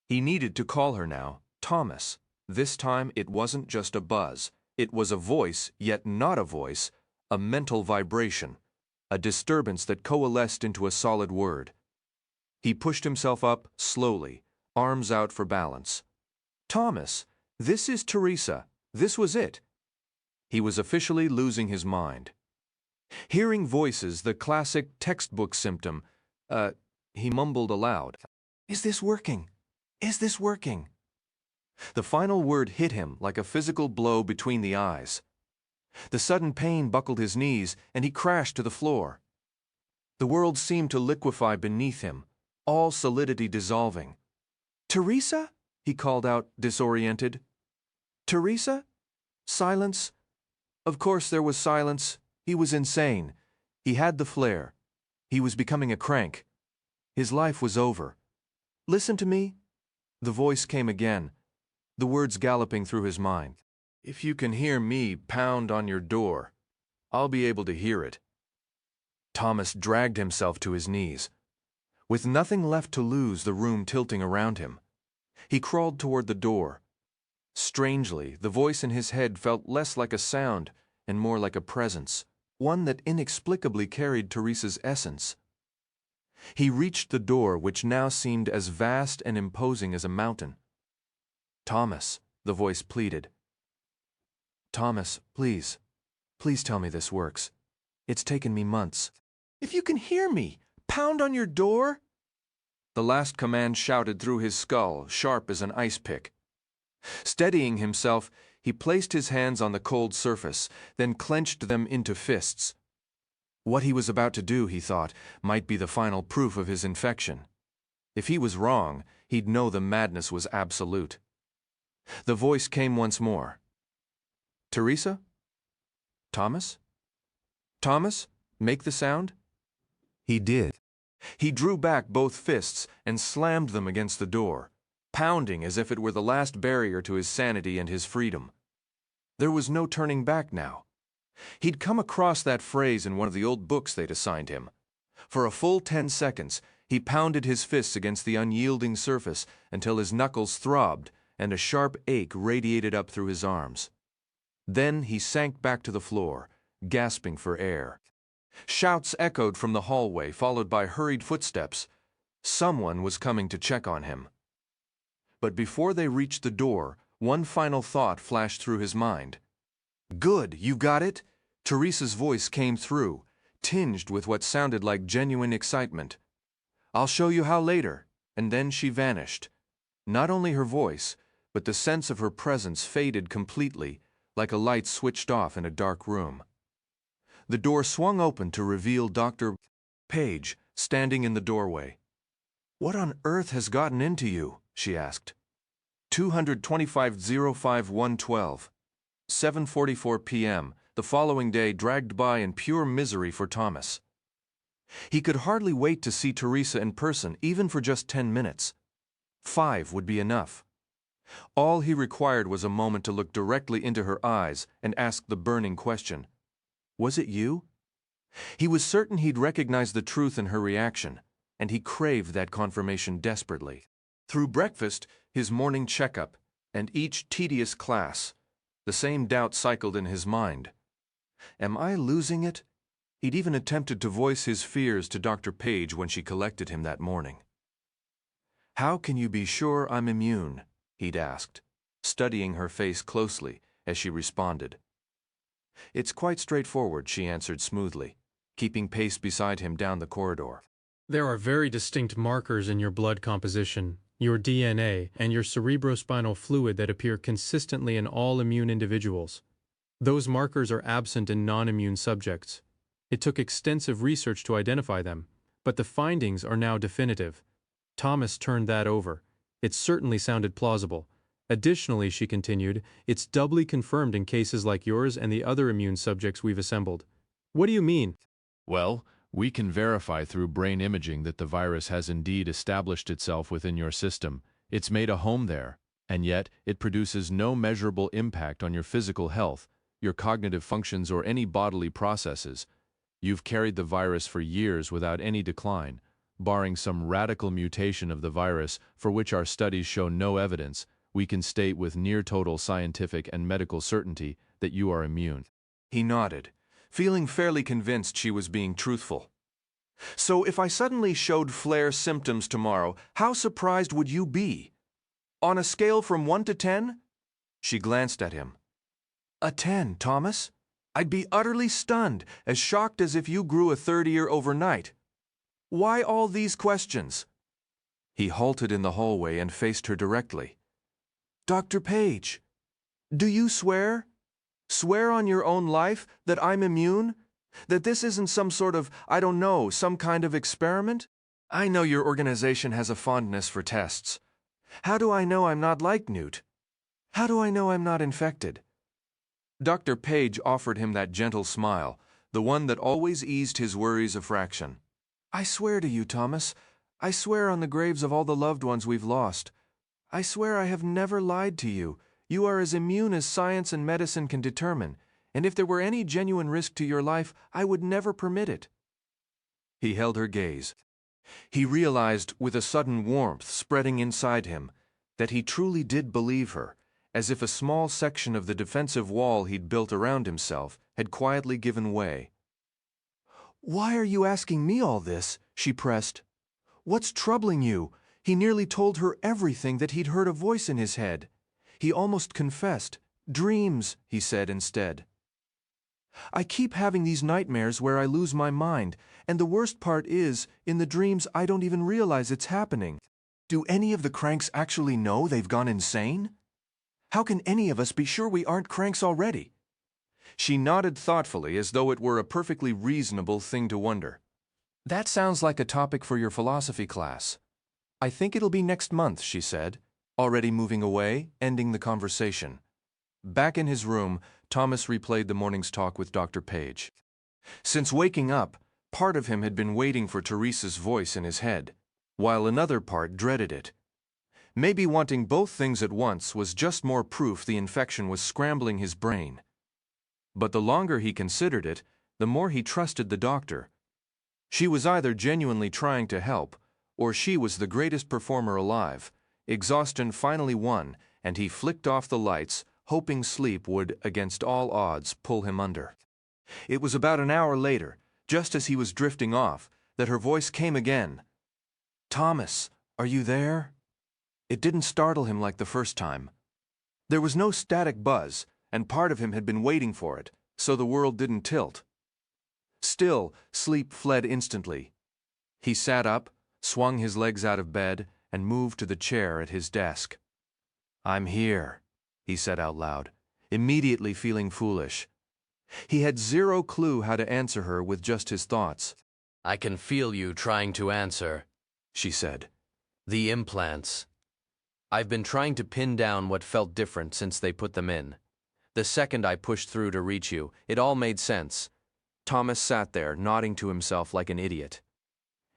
He needed to call her now. Thomas. This time it wasn't just a buzz. It was a voice, yet not a voice, a mental vibration, a disturbance that coalesced into a solid word. He pushed himself up slowly, arms out for balance. Thomas, this is Teresa. This was it. He was officially losing his mind. Hearing voices, the classic textbook symptom, he mumbled aloud. Is this working? Is this working? The final word hit him like a physical blow between the eyes. The sudden pain buckled his knees, and he crashed to the floor. The world seemed to liquefy beneath him, all solidity dissolving. Teresa? He called out, disoriented. Teresa? Silence? Of course there was silence. He was insane. He had the flare. He was becoming a crank. His life was over. Listen to me? The voice came again, the words galloping through his mind. If you can hear me pound on your door, I'll be able to hear it. Thomas dragged himself to his knees. With nothing left to lose, the room tilting around him, he crawled toward the door. Strangely, the voice in his head felt less like a sound and more like a presence, one that inexplicably carried Teresa's essence. He reached the door, which now seemed as vast and imposing as a mountain. Thomas, the voice pleaded. Thomas, please tell me this works. It's taken me months. If you can hear me, pound on your door. The last command shouted through his skull, sharp as an ice pick. Steadying himself, he placed his hands on the cold surface, then clenched them into fists. What he was about to do, he thought, might be the final proof of his infection. If he was wrong, he'd know the madness was absolute. The voice came once more. Teresa? Thomas? Thomas, make the sound? He did. He drew back both fists and slammed them against the door, pounding as if it were the last barrier to his sanity and his freedom. There was no turning back now. He'd come across that phrase in one of the old books they'd assigned him. For a full 10 seconds, he pounded his fists against the unyielding surface until his knuckles throbbed and a sharp ache radiated up through his arms. Then he sank back to the floor, gasping for air. Shouts echoed from the hallway, followed by hurried footsteps. Someone was coming to check on him. But before they reached the door, one final thought flashed through his mind. "Good, you got it?" Teresa's voice came through, tinged with what sounded like genuine excitement. "I'll show you how later." And then she vanished. Not only her voice, but the sense of her presence faded completely, like a light switched off in a dark room. The door swung open to reveal Dr. Page standing in the doorway. "What on earth has gotten into you?" she asked. 225-05-112. 7:44 p.m. The following day dragged by in pure misery for Thomas. He could hardly wait to see Teresa in person, even for just 10 minutes. 5 would be enough. All he required was a moment to look directly into her eyes and ask the burning question. Was it you? He was certain he'd recognize the truth in her reaction, and he craved that confirmation desperately. Through breakfast, his morning checkup, and each tedious class, the same doubt cycled in his mind. Am I losing it? He'd even attempted to voice his fears to Dr. Page when she collected him that morning. "How can you be sure I'm immune?" he'd asked, studying her face closely as she responded. "It's quite straightforward," she answered smoothly, keeping pace beside him down the corridor. There are very distinct markers in your blood composition, your DNA, and your cerebrospinal fluid that appear consistently in all immune individuals. Those markers are absent in non-immune subjects. It took extensive research to identify them, but the findings are now definitive. Thomas turned that over. It certainly sounded plausible. Additionally, she continued, it's doubly confirmed in cases like yours and the other immune subjects we've assembled. What do you mean? Well, we can verify through brain imaging that the virus has indeed established itself within your system. It's made a home there, and yet it produces no measurable impact on your physical health, your cognitive functions, or any bodily processes. You've carried the virus for years without any decline, barring some radical mutation of the virus for which our studies show no evidence. We can state with near total scientific and medical certainty that you are immune. He nodded, feeling fairly convinced she was being truthful. "So if I suddenly showed flare symptoms tomorrow, how surprised would you be? On a scale from 1 to 10? She glanced at him. "A 10, Thomas? I'd be utterly stunned, as shocked as if you grew a third ear overnight. Why all these questions?" He halted in the hallway and faced her directly. "Dr. Page, do you swear? Swear on your own life that I'm immune? That this isn't some sort of, I don't know, some kind of experiment? I know your organization has a fondness for tests. How do I know I'm not like Newt? How do I know I'm not infected?" Dr. Page offered him that gentle smile, the one that always eased his worries a fraction. "I swear to you, Thomas. I swear on the graves of all the loved ones we've lost. I swear I have never lied to you. You are as immune as science and medicine can determine, and if there were any genuine risk to your life, I would never permit it." He held her gaze. He realized, with a sudden warmth spreading inside him, that he truly did believe her, as if a small section of the defensive wall he'd built around himself had quietly given way. "Why are you asking me all this?" she pressed. "What's troubling you?" He nearly told her everything, that he'd heard a voice in his head. He almost confessed. "Dreams," he said instead. "I keep having these nightmares where I lose my mind, and the worst part is, in the dreams I don't even realize it's happening. Do any of the cranks actually know they've gone insane? How can any of us be sure we aren't cranks already?" She nodded thoughtfully, as though it were a perfectly reasonable thing to wonder. "That sounds like a topic for your philosophy class. I think it'll be next month," she said, already moving away, ending the conversation. Back in his room, Thomas replayed the morning's talk with Dr. Page. Since waking up, part of him had been waiting for Teresa's voice in his head, while another part dreaded it. Maybe wanting both things at once was just more proof the infection was scrambling his brain. But the longer he considered it, the more he trusted the doctor. She was either genuinely trying to help, or she was the greatest performer alive. Exhaustion finally won, and he flicked off the lights, hoping sleep would, against all odds, pull him under. It was about an hour later, just as he was drifting off, that her voice came again. "Thomas, are you there?" It didn't startle him like the first time. There was no static buzz, and part of him had been waiting for it, so the world didn't tilt. Still, sleep fled instantly. He sat up, swung his legs out of bed, and moved to the chair at his desk. "I'm here," he said out loud, immediately feeling foolish. He had zero clue how to answer her with just his thoughts. I can feel you trying to answer, she said. The implants. I've been trying to pin down what felt different since they put them in. The second I pushed through to reach you, it all made sense. Thomas sat there, nodding to himself like an idiot.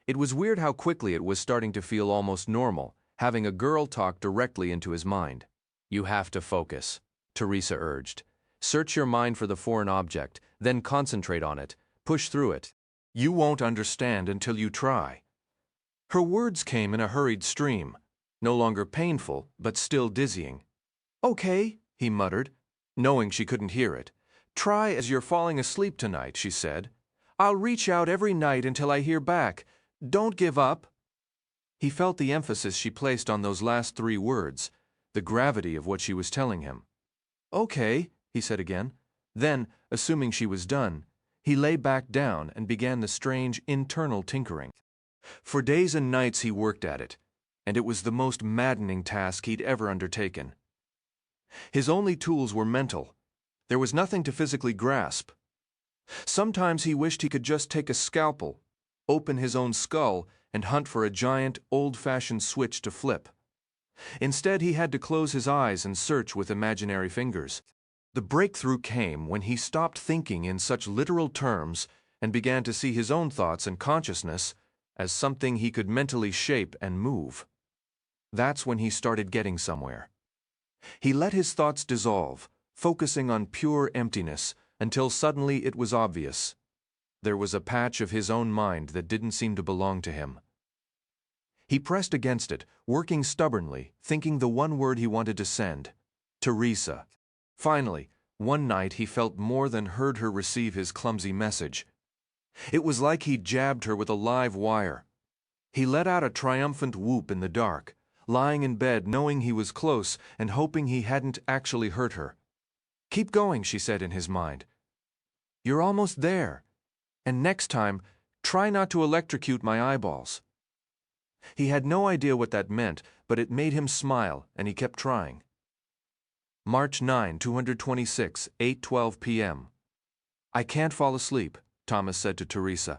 It was weird how quickly it was starting to feel almost normal, having a girl talk directly into his mind. You have to focus, Teresa urged. Search your mind for the foreign object, then concentrate on it. Push through it. You won't understand until you try. Her words came in a hurried stream, no longer painful, but still dizzying. "Okay," he muttered, knowing she couldn't hear it. "Try as you're falling asleep tonight," she said. "I'll reach out every night until I hear back. Don't give up." He felt the emphasis she placed on those last 3 words, the gravity of what she was telling him. "Okay," he said again. Then, assuming she was done, he lay back down and began the strange internal tinkering. For days and nights he worked at it, and it was the most maddening task he'd ever undertaken. His only tools were mental. There was nothing to physically grasp. Sometimes he wished he could just take a scalpel, open his own skull, and hunt for a giant, old-fashioned switch to flip. Instead, he had to close his eyes and search with imaginary fingers. The breakthrough came when he stopped thinking in such literal terms and began to see his own thoughts and consciousness as something he could mentally shape and move. That's when he started getting somewhere. He let his thoughts dissolve, focusing on pure emptiness, until suddenly it was obvious. There was a patch of his own mind that didn't seem to belong to him. He pressed against it, working stubbornly, thinking the one word he wanted to send: Teresa. Finally, one night he felt more than heard her receive his clumsy message. It was like he'd jabbed her with a live wire. He let out a triumphant whoop in the dark, lying in bed knowing he was close and hoping he hadn't actually hurt her. "Keep going," she said in his mind. "You're almost there. And next time, try not to electrocute my eyeballs." He had no idea what that meant, but it made him smile, and he kept trying. March 9, 226, 8:12 p.m. "I can't fall asleep," Thomas said to Teresa.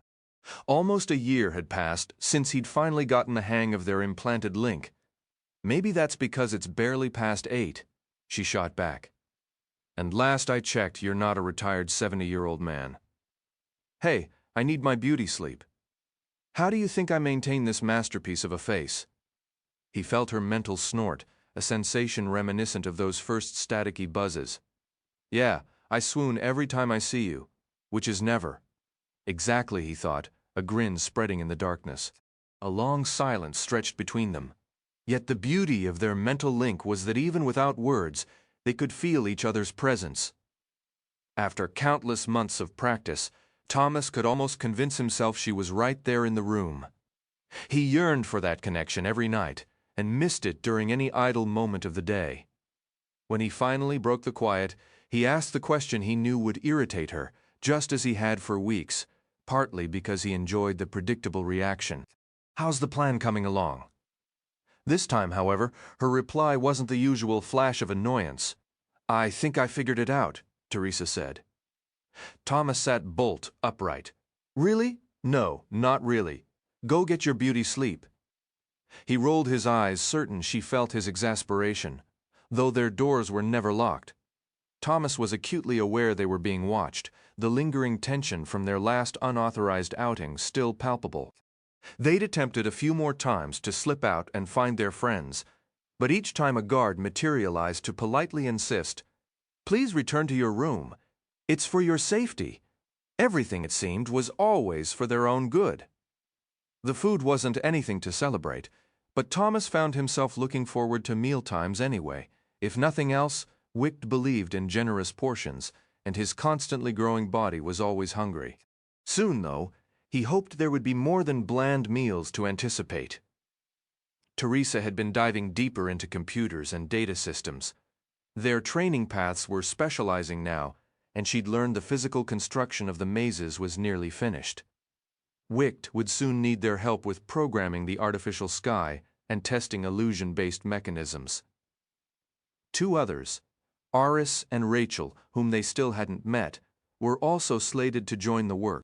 Almost a year had passed since he'd finally gotten the hang of their implanted link. "Maybe that's because it's barely past 8, she shot back. "And last I checked, you're not a retired 70-year-old man. Hey, I need my beauty sleep. How do you think I maintain this masterpiece of a face?" He felt her mental snort, a sensation reminiscent of those first staticky buzzes. "Yeah, I swoon every time I see you, which is never." Exactly, he thought, a grin spreading in the darkness. A long silence stretched between them. Yet the beauty of their mental link was that even without words, they could feel each other's presence. After countless months of practice, Thomas could almost convince himself she was right there in the room. He yearned for that connection every night, and missed it during any idle moment of the day. When he finally broke the quiet, he asked the question he knew would irritate her, just as he had for weeks, partly because he enjoyed the predictable reaction. "How's the plan coming along?" This time, however, her reply wasn't the usual flash of annoyance. "I think I figured it out," Teresa said. Thomas sat bolt upright. "Really? No, not really. Go get your beauty sleep." He rolled his eyes, certain she felt his exasperation, though their doors were never locked. Thomas was acutely aware they were being watched, the lingering tension from their last unauthorized outing still palpable. They'd attempted a few more times to slip out and find their friends, But each time a guard materialized to politely insist, "Please return to your room. It's for your safety." Everything, it seemed, was always for their own good. The food wasn't anything to celebrate, but Thomas found himself looking forward to mealtimes anyway. If nothing else, Wicht believed in generous portions, and his constantly growing body was always hungry. Soon, though, he hoped there would be more than bland meals to anticipate. Teresa had been diving deeper into computers and data systems. Their training paths were specializing now, and she'd learned the physical construction of the mazes was nearly finished. Wicht would soon need their help with programming the artificial sky and testing illusion-based mechanisms. Two others, Aris and Rachel, whom they still hadn't met, were also slated to join the work.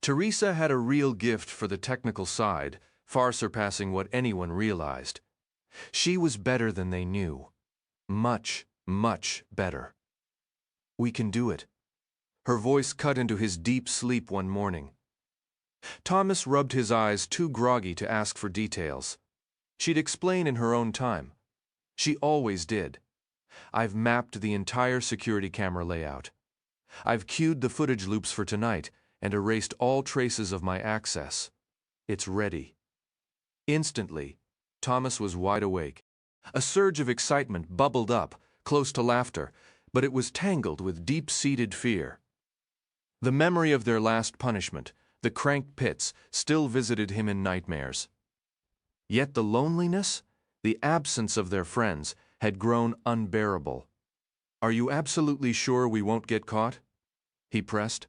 Teresa had a real gift for the technical side, far surpassing what anyone realized. She was better than they knew. Much, much better. "We can do it." Her voice cut into his deep sleep one morning. Thomas rubbed his eyes, too groggy to ask for details. She'd explain in her own time. She always did. "I've mapped the entire security camera layout. I've queued the footage loops for tonight and erased all traces of my access. It's ready." Instantly, Thomas was wide awake. A surge of excitement bubbled up, close to laughter, but it was tangled with deep-seated fear. The memory of their last punishment, the crank pits, still visited him in nightmares. Yet the loneliness, the absence of their friends, had grown unbearable. "Are you absolutely sure we won't get caught?" he pressed.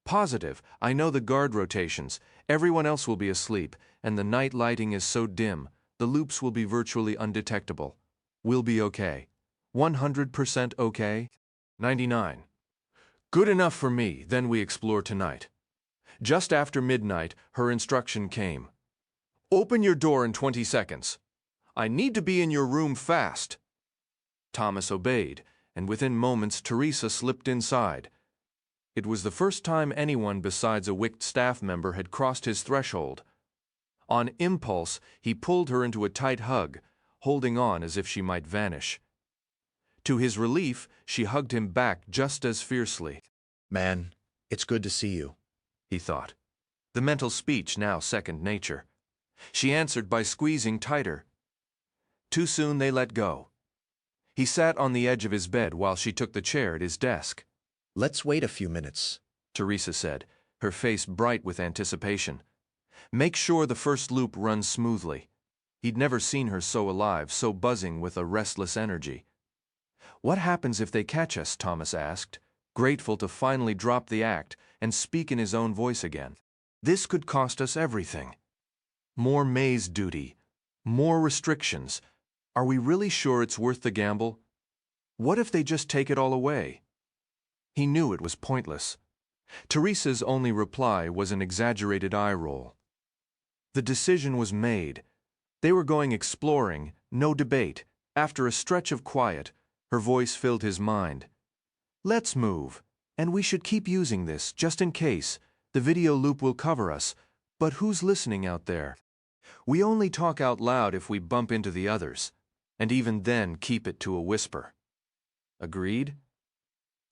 "Positive. I know the guard rotations. Everyone else will be asleep, and the night lighting is so dim, the loops will be virtually undetectable. We'll be okay. 100% okay? 99. Good enough for me, then we explore tonight." Just after midnight, her instruction came. "Open your door in 20 seconds. I need to be in your room fast." Thomas obeyed, and within moments Teresa slipped inside. It was the first time anyone besides a Wicht staff member had crossed his threshold. On impulse, he pulled her into a tight hug, holding on as if she might vanish. To his relief, she hugged him back just as fiercely. "Man, it's good to see you," he thought, the mental speech now second nature. She answered by squeezing tighter. Too soon they let go. He sat on the edge of his bed while she took the chair at his desk. "Let's wait a few minutes," Teresa said, her face bright with anticipation. "Make sure the first loop runs smoothly." He'd never seen her so alive, so buzzing with a restless energy. "What happens if they catch us?" Thomas asked, grateful to finally drop the act and speak in his own voice again. "This could cost us everything. More maze duty, more restrictions. Are we really sure it's worth the gamble? What if they just take it all away?" He knew it was pointless. Teresa's only reply was an exaggerated eye roll. The decision was made. They were going exploring, no debate. After a stretch of quiet, her voice filled his mind. "Let's move, and we should keep using this, just in case. The video loop will cover us, but who's listening out there? We only talk out loud if we bump into the others, and even then keep it to a whisper." Agreed?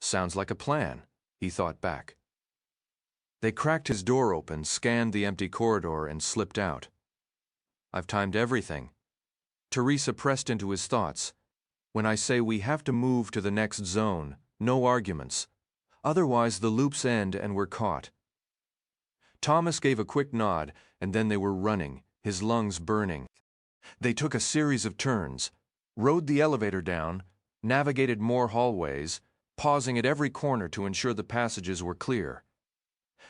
Sounds like a plan, he thought back. They cracked his door open, scanned the empty corridor, and slipped out. "I've timed everything." Teresa pressed into his thoughts. "When I say we have to move to the next zone, no arguments. Otherwise the loops end and we're caught." Thomas gave a quick nod, and then they were running, his lungs burning. They took a series of turns, rode the elevator down, navigated more hallways, pausing at every corner to ensure the passages were clear.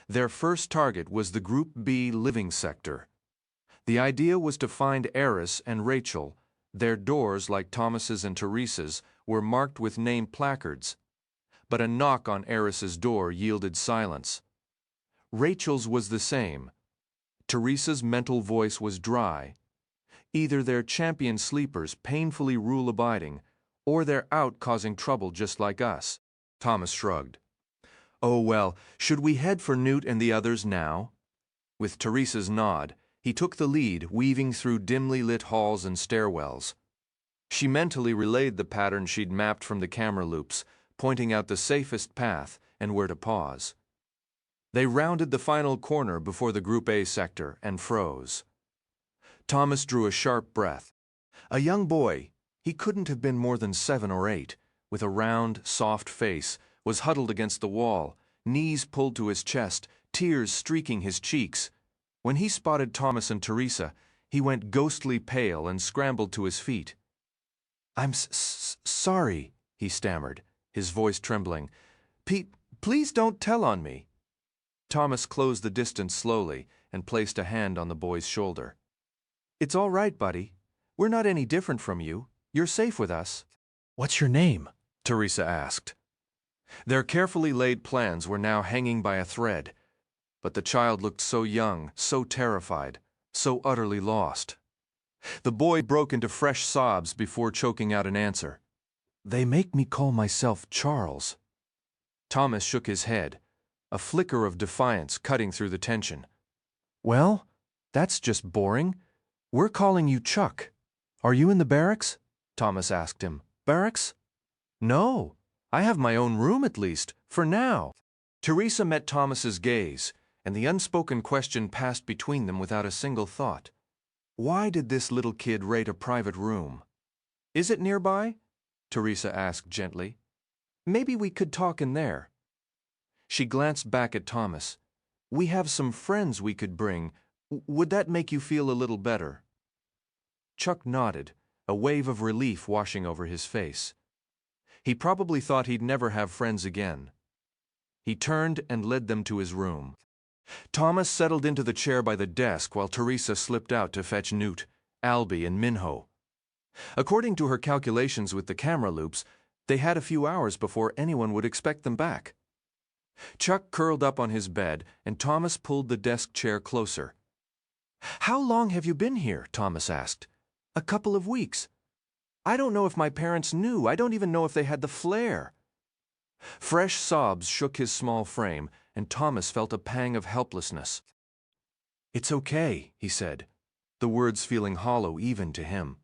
Their first target was the Group B living sector. The idea was to find Aris and Rachel. Their doors, like Thomas's and Teresa's, were marked with name placards. But a knock on Aris's door yielded silence. Rachel's was the same. Teresa's mental voice was dry. Either they're champion sleepers, painfully rule-abiding, or they're out causing trouble just like us. Thomas shrugged. "Oh well, should we head for Newt and the others now?" With Teresa's nod, he took the lead, weaving through dimly lit halls and stairwells. She mentally relayed the pattern she'd mapped from the camera loops, pointing out the safest path and where to pause. They rounded the final corner before the Group A sector and froze. Thomas drew a sharp breath. A young boy, he couldn't have been more than 7 or 8, with a round, soft face, was huddled against the wall, knees pulled to his chest, tears streaking his cheeks. When he spotted Thomas and Teresa, he went ghostly pale and scrambled to his feet. "I'm sorry," he stammered, his voice trembling. Please don't tell on me." Thomas closed the distance slowly and placed a hand on the boy's shoulder. "It's all right, buddy. We're not any different from you. You're safe with us." "What's your name?" Teresa asked. Their carefully laid plans were now hanging by a thread, but the child looked so young, so terrified, so utterly lost. The boy broke into fresh sobs before choking out an answer. "They make me call myself Charles." Thomas shook his head, a flicker of defiance cutting through the tension. "Well, that's just boring. We're calling you Chuck. Are you in the barracks?" Thomas asked him. "Barracks?" "No. I have my own room at least, for now." Teresa met Thomas's gaze, and the unspoken question passed between them without a single thought. Why did this little kid rate a private room? "Is it nearby?" Teresa asked gently. "Maybe we could talk in there." She glanced back at Thomas. "We have some friends we could bring. Would that make you feel a little better?" Chuck nodded, a wave of relief washing over his face. He probably thought he'd never have friends again. He turned and led them to his room. Thomas settled into the chair by the desk while Teresa slipped out to fetch Newt, Albie, and Minho. According to her calculations with the camera loops, they had a few hours before anyone would expect them back. Chuck curled up on his bed, and Thomas pulled the desk chair closer. "How long have you been here?" Thomas asked. "A couple of weeks. I don't know if my parents knew. I don't even know if they had the flair." Fresh sobs shook his small frame, and Thomas felt a pang of helplessness. "It's okay," he said, the words feeling hollow even to him.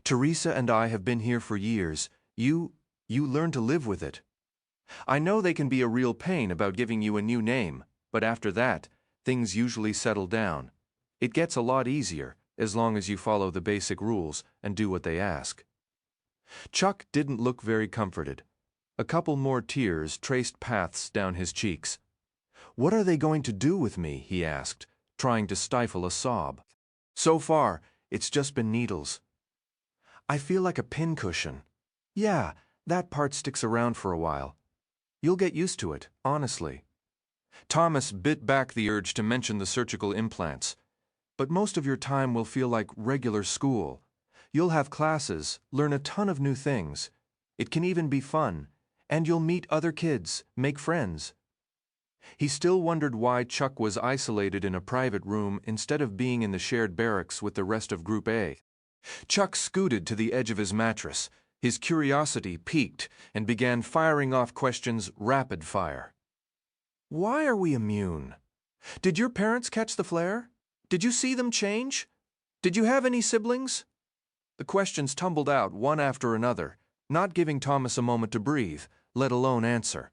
"Teresa and I have been here for years. You learn to live with it. I know they can be a real pain about giving you a new name, but after that, things usually settle down. It gets a lot easier, as long as you follow the basic rules and do what they ask." Chuck didn't look very comforted. A couple more tears traced paths down his cheeks. "What are they going to do with me?" he asked, trying to stifle a sob. "So far, it's just been needles. I feel like a pincushion. Yeah, that part sticks around for a while. You'll get used to it, honestly." Thomas bit back the urge to mention the surgical implants. "But most of your time will feel like regular school. You'll have classes, learn a ton of new things. It can even be fun. And you'll meet other kids, make friends." He still wondered why Chuck was isolated in a private room instead of being in the shared barracks with the rest of Group A. Chuck scooted to the edge of his mattress. His curiosity piqued and began firing off questions rapid fire. "Why are we immune? Did your parents catch the flare? Did you see them change? Did you have any siblings?" The questions tumbled out one after another, not giving Thomas a moment to breathe, let alone answer.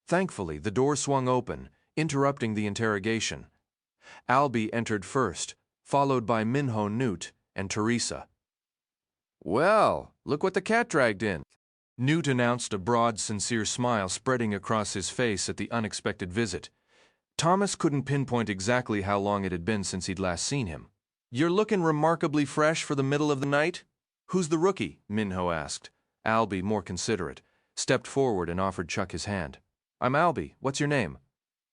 Thankfully, the door swung open, interrupting the interrogation. Albie entered first, followed by Minho, Newt, and Teresa. "Well, look what the cat dragged in," Newt announced, a broad, sincere smile spreading across his face at the unexpected visit. Thomas couldn't pinpoint exactly how long it had been since he'd last seen him. "You're looking remarkably fresh for the middle of the night? Who's the rookie?" Minho asked. Albie, more considerate, stepped forward and offered Chuck his hand. "I'm Albie. What's your name?"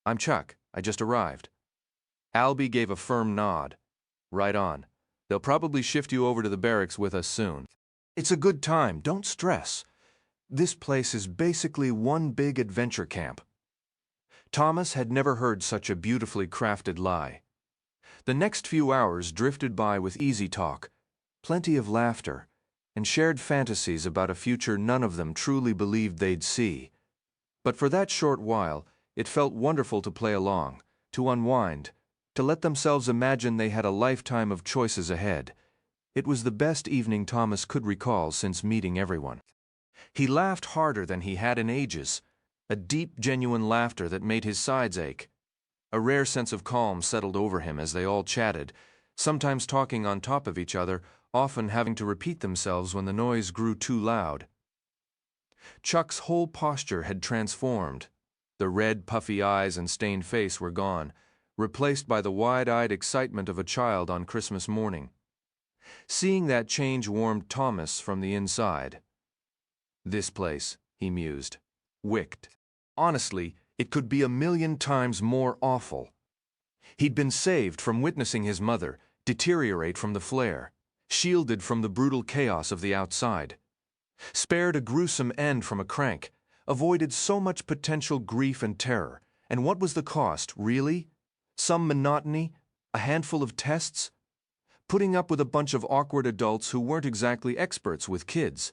"I'm Chuck. I just arrived." Albie gave a firm nod. "Right on. They'll probably shift you over to the barracks with us soon. It's a good time. Don't stress. This place is basically one big adventure camp." Thomas had never heard such a beautifully crafted lie. The next few hours drifted by with easy talk, plenty of laughter, and shared fantasies about a future none of them truly believed they'd see. But for that short while, it felt wonderful to play along, to unwind, to let themselves imagine they had a lifetime of choices ahead. It was the best evening Thomas could recall since meeting everyone. He laughed harder than he had in ages, a deep, genuine laughter that made his sides ache. A rare sense of calm settled over him as they all chatted, sometimes talking on top of each other, often having to repeat themselves when the noise grew too loud. Chuck's whole posture had transformed. The red, puffy eyes and stained face were gone, replaced by the wide-eyed excitement of a child on Christmas morning. Seeing that change warmed Thomas from the inside. This place, he mused, wicked. Honestly, it could be 1,000,000 times more awful. He'd been saved from witnessing his mother deteriorate from the flare, shielded from the brutal chaos of the outside, spared a gruesome end from a crank, avoided so much potential grief and terror. And what was the cost, really? Some monotony? A handful of tests? Putting up with a bunch of awkward adults who weren't exactly experts with kids.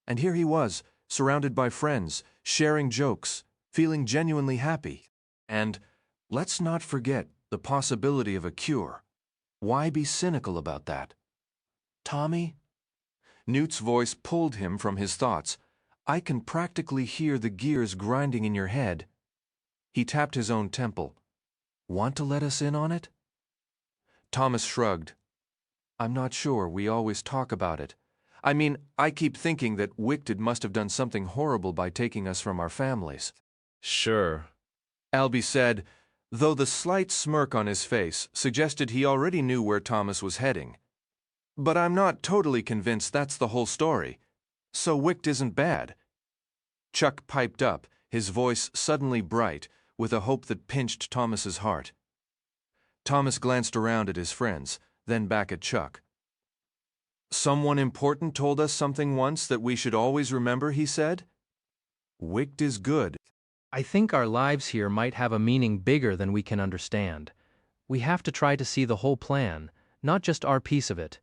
And here he was, surrounded by friends, sharing jokes, feeling genuinely happy. And, let's not forget, the possibility of a cure. Why be cynical about that? Tommy? Newt's voice pulled him from his thoughts. I can practically hear the gears grinding in your head. He tapped his own temple. Want to let us in on it? Thomas shrugged. I'm not sure. We always talk about it. I mean, I keep thinking that Wicked must have done something horrible by taking us from our families. Sure, Albie said, though the slight smirk on his face suggested he already knew where Thomas was heading. But I'm not totally convinced that's the whole story. So Wicked isn't bad. Chuck piped up, his voice suddenly bright, with a hope that pinched Thomas's heart. Thomas glanced around at his friends, then back at Chuck. Someone important told us something once that we should always remember, he said. Wicked is good. I think our lives here might have a meaning bigger than we can understand. We have to try to see the whole plan, not just our piece of it.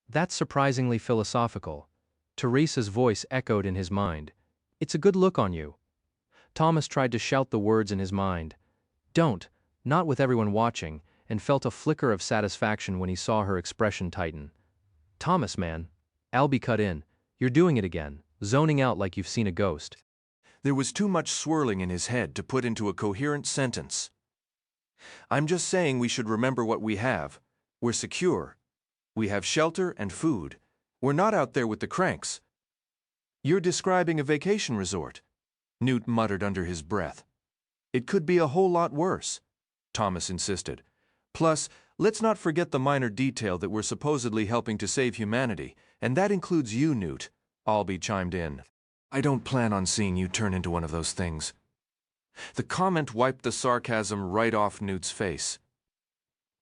That's surprisingly philosophical. Teresa's voice echoed in his mind. It's a good look on you. Thomas tried to shout the words in his mind. Don't, not with everyone watching, and felt a flicker of satisfaction when he saw her expression tighten. Thomas, man. Albie cut in. You're doing it again, zoning out like you've seen a ghost. There was too much swirling in his head to put into a coherent sentence. I'm just saying we should remember what we have. We're secure. We have shelter and food. We're not out there with the cranks. You're describing a vacation resort, Newt muttered under his breath. It could be a whole lot worse, Thomas insisted. Plus, let's not forget the minor detail that we're supposedly helping to save humanity, and that includes you, Newt, Albie chimed in. I don't plan on seeing you turn into one of those things. The comment wiped the sarcasm right off Newt's face.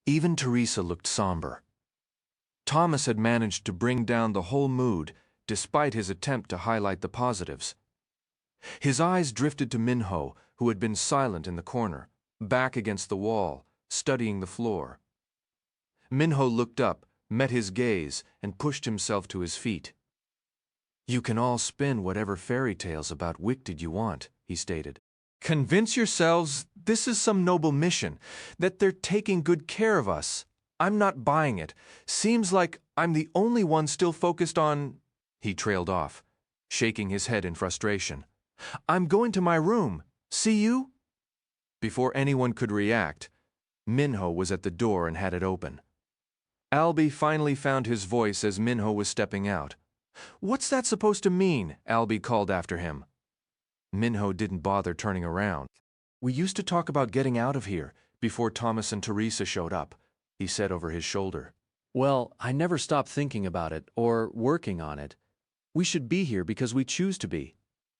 Even Teresa looked somber. Thomas had managed to bring down the whole mood, despite his attempt to highlight the positives. His eyes drifted to Minho, who had been silent in the corner, back against the wall, studying the floor. Minho looked up, met his gaze, and pushed himself to his feet. You can all spin whatever fairy tales about Wicked you want, he stated. Convince yourselves this is some noble mission, that they're taking good care of us. I'm not buying it. Seems like I'm the only one still focused on... He trailed off, shaking his head in frustration. I'm going to my room. See you? Before anyone could react, Minho was at the door and had it open. Albie finally found his voice as Minho was stepping out. What's that supposed to mean? Albie called after him. Minho didn't bother turning around. We used to talk about getting out of here before Thomas and Teresa showed up, he said over his shoulder. Well, I never stopped thinking about it or working on it. We should be here because we choose to be.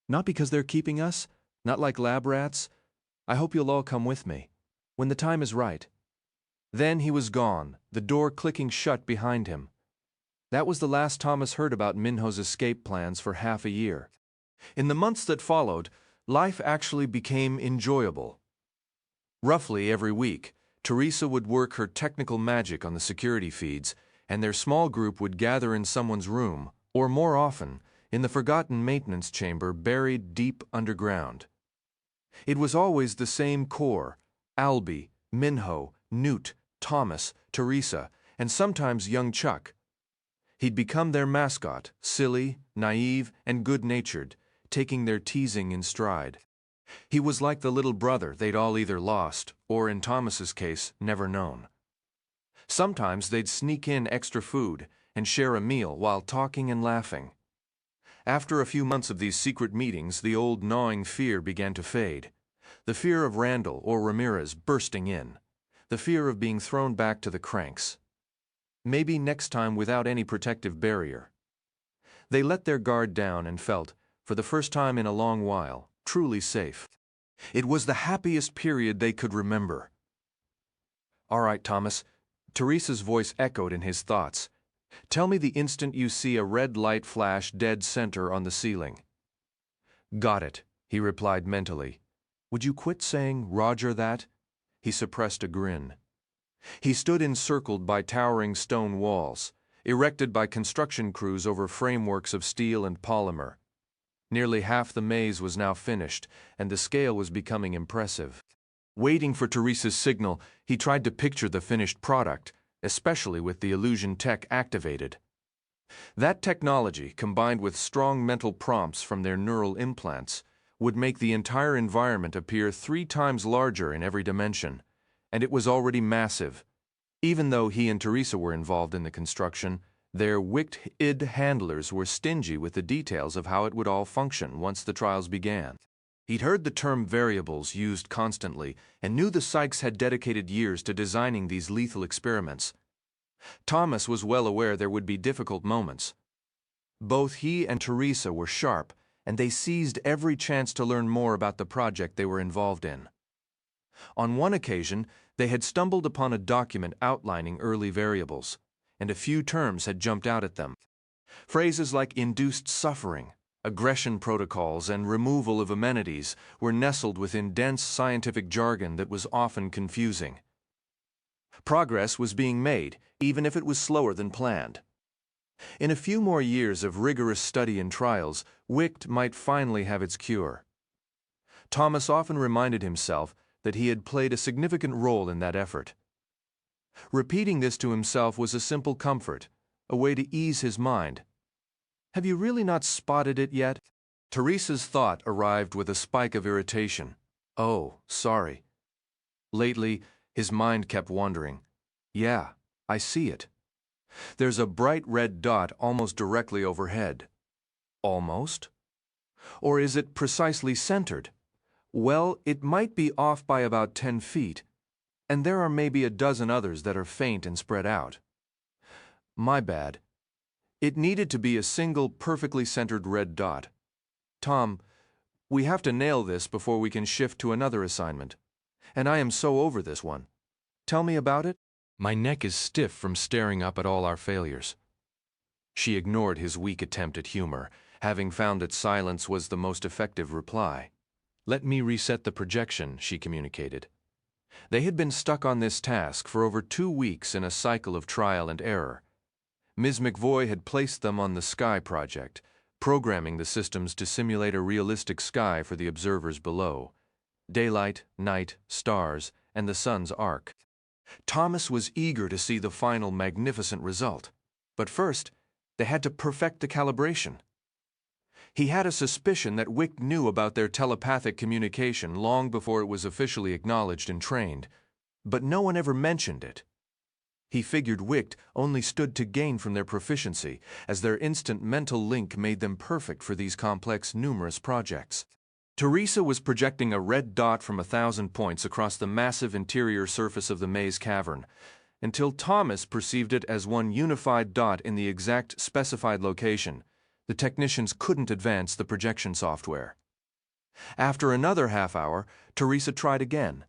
Not because they're keeping us, not like lab rats. I hope you'll all come with me, when the time is right. Then he was gone, the door clicking shut behind him. That was the last Thomas heard about Minho's escape plans for half a year. In the months that followed, life actually became enjoyable. Roughly every week, Teresa would work her technical magic on the security feeds, and their small group would gather in someone's room, or more often, in the forgotten maintenance chamber buried deep underground. It was always the same core: Albie, Minho, Newt, Thomas, Teresa, and sometimes young Chuck. He'd become their mascot, silly, naive, and good-natured, taking their teasing in stride. He was like the little brother they'd all either lost, or in Thomas's case, never known. Sometimes they'd sneak in extra food and share a meal while talking and laughing. After a few months of these secret meetings, the old gnawing fear began to fade. The fear of Randall or Ramirez bursting in. The fear of being thrown back to the cranks. Maybe next time without any protective barrier. They let their guard down and felt, for the first time in a long while, truly safe. It was the happiest period they could remember. "All right, Thomas." Teresa's voice echoed in his thoughts. "Tell me the instant you see a red light flash dead center on the ceiling." "Got it," he replied mentally. "Would you quit saying, 'Roger, that'?" He suppressed a grin. He stood encircled by towering stone walls, erected by construction crews over frameworks of steel and polymer. Nearly half the maze was now finished, and the scale was becoming impressive. Waiting for Teresa's signal, he tried to picture the finished product, especially with the illusion tech activated. That technology, combined with strong mental prompts from their neural implants, would make the entire environment appear 3 times larger in every dimension, and it was already massive. Even though he and Teresa were involved in the construction, their wicked handlers were stingy with the details of how it would all function once the trials began. He'd heard the term variables used constantly and knew the psychs had dedicated years to designing these lethal experiments. Thomas was well aware there would be difficult moments. Both he and Teresa were sharp, and they seized every chance to learn more about the project they were involved in. On one occasion, they had stumbled upon a document outlining early variables, and a few terms had jumped out at them. Phrases like induced suffering, aggression protocols, and removal of amenities were nestled within dense scientific jargon that was often confusing. Progress was being made, even if it was slower than planned. In a few more years of rigorous study and trials, WICT might finally have its cure. Thomas often reminded himself that he had played a significant role in that effort. Repeating this to himself was a simple comfort, a way to ease his mind. Have you really not spotted it yet? Teresa's thought arrived with a spike of irritation. Oh, sorry. Lately, his mind kept wandering. Yeah, I see it. There's a bright red dot almost directly overhead. Almost? Or is it precisely centered? Well, it might be off by about 10 feet, and there are maybe a dozen others that are faint and spread out. My bad. It needed to be a single, perfectly centered red dot. Tom, we have to nail this before we can shift to another assignment. And I am so over this one. Tell me about it. My neck is stiff from staring up at all our failures. She ignored his weak attempt at humor, having found that silence was the most effective reply. Let me reset the projection, she communicated. They had been stuck on this task for over 2 weeks in a cycle of trial and error. Ms. McVoy had placed them on the Sky Project, programming the systems to simulate a realistic sky for the observers below. Daylight, night, stars, and the sun's arc. Thomas was eager to see the final magnificent result. But first, they had to perfect the calibration. He had a suspicion that WICT knew about their telepathic communication long before it was officially acknowledged and trained, but no one ever mentioned it. He figured WICT only stood to gain from their proficiency, as their instant mental link made them perfect for these complex, numerous projects. Teresa was projecting a red dot from 1,000 points across the massive interior surface of the maze cavern, until Thomas perceived it as one unified dot in the exact specified location. The technicians couldn't advance the projection software. After another half hour, Teresa tried again.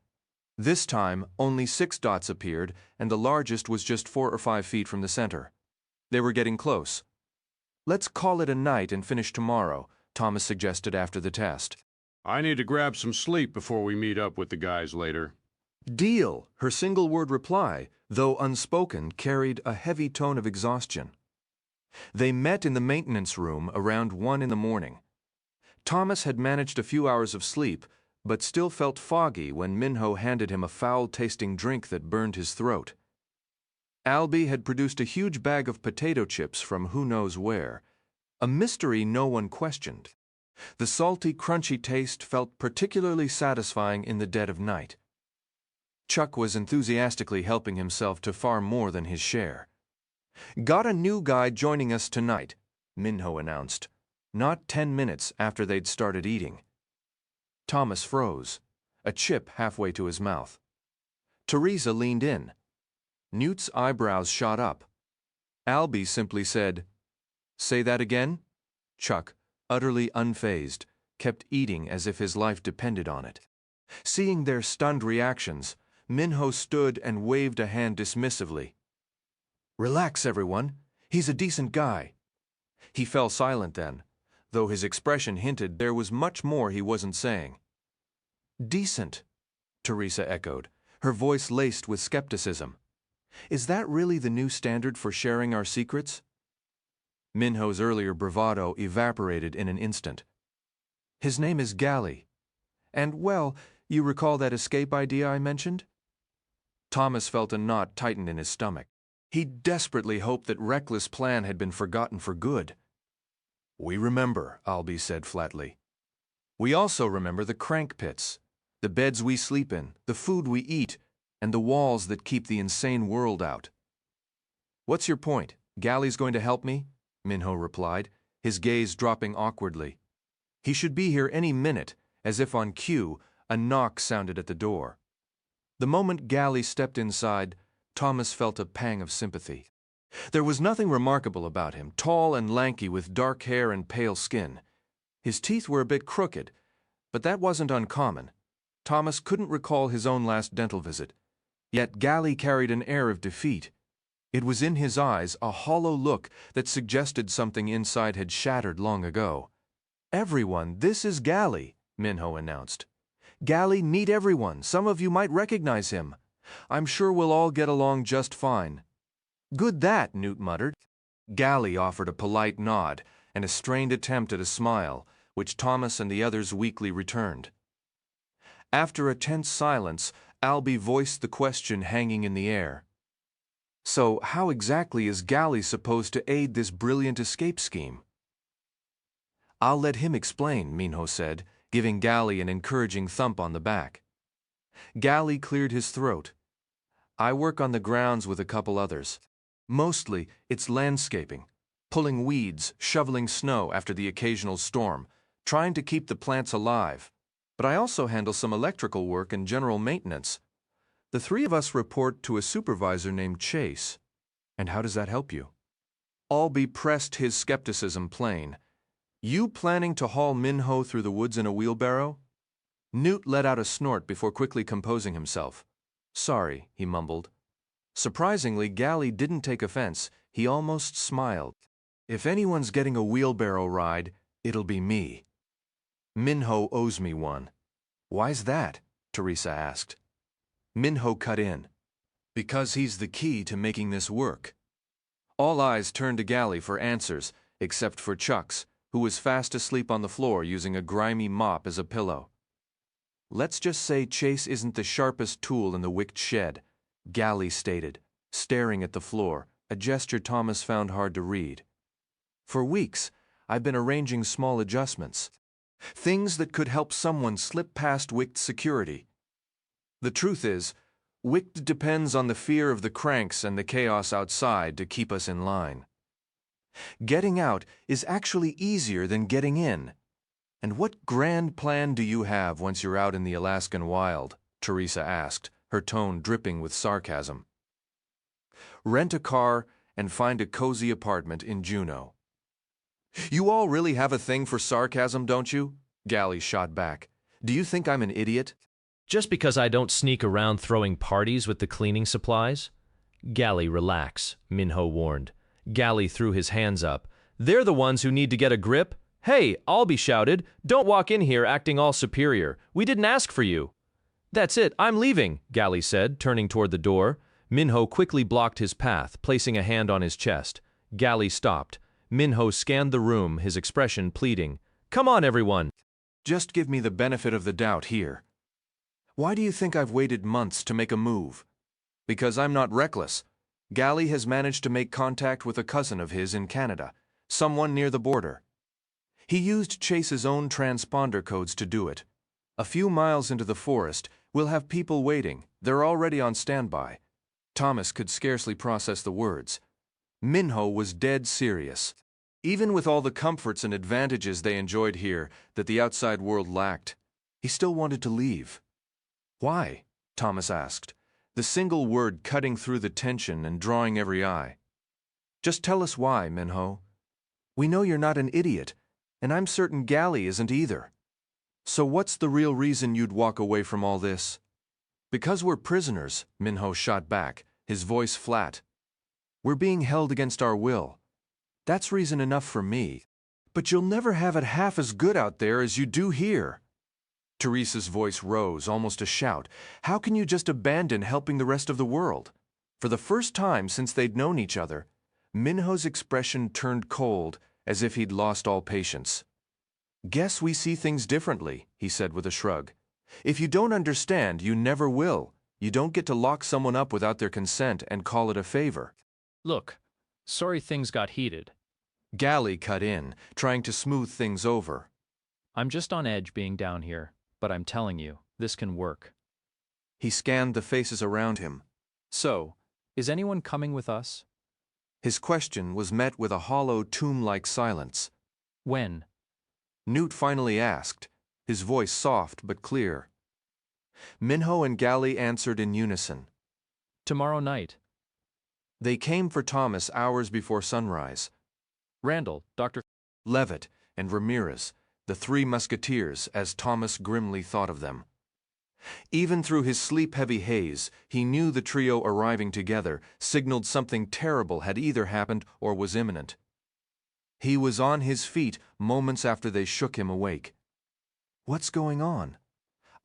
This time, only 6 dots appeared, and the largest was just 4 or 5 feet from the center. They were getting close. Let's call it a night and finish tomorrow, Thomas suggested after the test. I need to grab some sleep before we meet up with the guys later. Deal, her single-word reply, though unspoken, carried a heavy tone of exhaustion. They met in the maintenance room around 1 in the morning. Thomas had managed a few hours of sleep, but still felt foggy when Minho handed him a foul-tasting drink that burned his throat. Albie had produced a huge bag of potato chips from who knows where, a mystery no one questioned. The salty, crunchy taste felt particularly satisfying in the dead of night. Chuck was enthusiastically helping himself to far more than his share. "Got a new guy joining us tonight," Minho announced, not 10 minutes after they'd started eating. Thomas froze, a chip halfway to his mouth. Teresa leaned in. Newt's eyebrows shot up. Albie simply said, "Say that again?" Chuck, utterly unfazed, kept eating as if his life depended on it. Seeing their stunned reactions, Minho stood and waved a hand dismissively. "Relax, everyone. He's a decent guy." He fell silent then, though his expression hinted there was much more he wasn't saying. "Decent," Teresa echoed, her voice laced with skepticism. "Is that really the new standard for sharing our secrets?" Minho's earlier bravado evaporated in an instant. "His name is Gally. And, well, you recall that escape idea I mentioned?" Thomas felt a knot tighten in his stomach. He desperately hoped that reckless plan had been forgotten for good. "We remember," Albie said flatly. "We also remember the crank pits, the beds we sleep in, the food we eat, and the walls that keep the insane world out." "What's your point? Gally's going to help me?" Minho replied, his gaze dropping awkwardly. He should be here any minute. As if on cue, a knock sounded at the door. The moment Gally stepped inside, Thomas felt a pang of sympathy. There was nothing remarkable about him, tall and lanky with dark hair and pale skin. His teeth were a bit crooked, but that wasn't uncommon. Thomas couldn't recall his own last dental visit. Yet Gally carried an air of defeat. It was in his eyes, a hollow look that suggested something inside had shattered long ago. "Everyone, this is Gally," Minho announced. "Gally, meet everyone. Some of you might recognize him. I'm sure we'll all get along just fine." "Good that," Newt muttered. Gally offered a polite nod and a strained attempt at a smile, which Thomas and the others weakly returned. After a tense silence, Albie voiced the question hanging in the air. "So how exactly is Gally supposed to aid this brilliant escape scheme?" "I'll let him explain," Minho said, giving Gally an encouraging thump on the back. Gally cleared his throat. "I work on the grounds with a couple others. Mostly, it's landscaping, pulling weeds, shoveling snow after the occasional storm, trying to keep the plants alive. But I also handle some electrical work and general maintenance. The three of us report to a supervisor named Chase. And how does that help you?" Albie pressed his skepticism plain. "You planning to haul Minho through the woods in a wheelbarrow?" Newt let out a snort before quickly composing himself. "Sorry," he mumbled. Surprisingly, Gally didn't take offense. He almost smiled. "If anyone's getting a wheelbarrow ride, it'll be me. Minho owes me one." "Why's that?" Teresa asked. Minho cut in. "Because he's the key to making this work." All eyes turned to Gally for answers, except for Chuck's, who was fast asleep on the floor using a grimy mop as a pillow. "Let's just say Chase isn't the sharpest tool in the wicked shed," Gally stated, staring at the floor, a gesture Thomas found hard to read. "For weeks, I've been arranging small adjustments. Things that could help someone slip past Wicked security. The truth is, Wicked depends on the fear of the cranks and the chaos outside to keep us in line. Getting out is actually easier than getting in. And what grand plan do you have once you're out in the Alaskan wild?" Teresa asked, her tone dripping with sarcasm. "Rent a car and find a cozy apartment in Juneau." "You all really have a thing for sarcasm, don't you?" Gally shot back. "Do you think I'm an idiot?" "Just because I don't sneak around throwing parties with the cleaning supplies?" "Gally, relax," Minho warned. Gally threw his hands up. "They're the ones who need to get a grip. Hey," Albie shouted, "don't walk in here acting all superior. We didn't ask for you." "That's it, I'm leaving," Gally said, turning toward the door. Minho quickly blocked his path, placing a hand on his chest. Gally stopped. Minho scanned the room, his expression pleading. "Come on, everyone." "Just give me the benefit of the doubt here. Why do you think I've waited months to make a move? Because I'm not reckless. Galley has managed to make contact with a cousin of his in Canada, someone near the border. He used Chase's own transponder codes to do it. A few miles into the forest, we'll have people waiting. They're already on standby. Thomas could scarcely process the words. Minho was dead serious. Even with all the comforts and advantages they enjoyed here that the outside world lacked, he still wanted to leave. Why? Thomas asked, the single word cutting through the tension and drawing every eye. Just tell us why, Minho. We know you're not an idiot, and I'm certain Galley isn't either. So what's the real reason you'd walk away from all this? Because we're prisoners, Minho shot back, his voice flat. We're being held against our will. That's reason enough for me. But you'll never have it half as good out there as you do here. Teresa's voice rose, almost a shout. How can you just abandon helping the rest of the world? For the first time since they'd known each other, Minho's expression turned cold, as if he'd lost all patience. Guess we see things differently, he said with a shrug. If you don't understand, you never will. You don't get to lock someone up without their consent and call it a favor. Look, sorry things got heated. Galley cut in, trying to smooth things over. I'm just on edge being down here, but I'm telling you, this can work. He scanned the faces around him. So, is anyone coming with us? His question was met with a hollow, tomb-like silence. When? Newt finally asked, his voice soft but clear. Minho and Galley answered in unison. Tomorrow night. They came for Thomas hours before sunrise. Randall, Dr. Levitt, and Ramirez, the three musketeers, as Thomas grimly thought of them. Even through his sleep-heavy haze, he knew the trio arriving together signaled something terrible had either happened or was imminent. He was on his feet moments after they shook him awake. What's going on?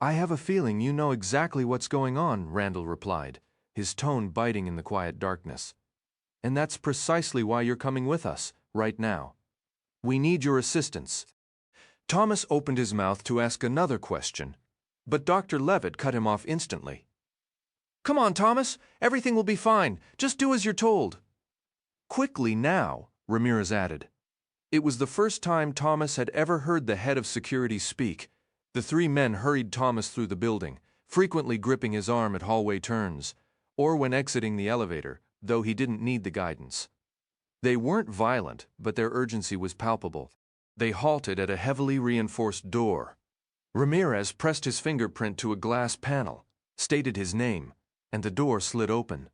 I have a feeling you know exactly what's going on, Randall replied, his tone biting in the quiet darkness. And that's precisely why you're coming with us, right now. We need your assistance. Thomas opened his mouth to ask another question, but Dr. Levitt cut him off instantly. Come on, Thomas. Everything will be fine. Just do as you're told. Quickly now, Ramirez added. It was the first time Thomas had ever heard the head of security speak. The three men hurried Thomas through the building, frequently gripping his arm at hallway turns, or when exiting the elevator, though he didn't need the guidance. They weren't violent, but their urgency was palpable. They halted at a heavily reinforced door. Ramirez pressed his fingerprint to a glass panel, stated his name, and the door slid open.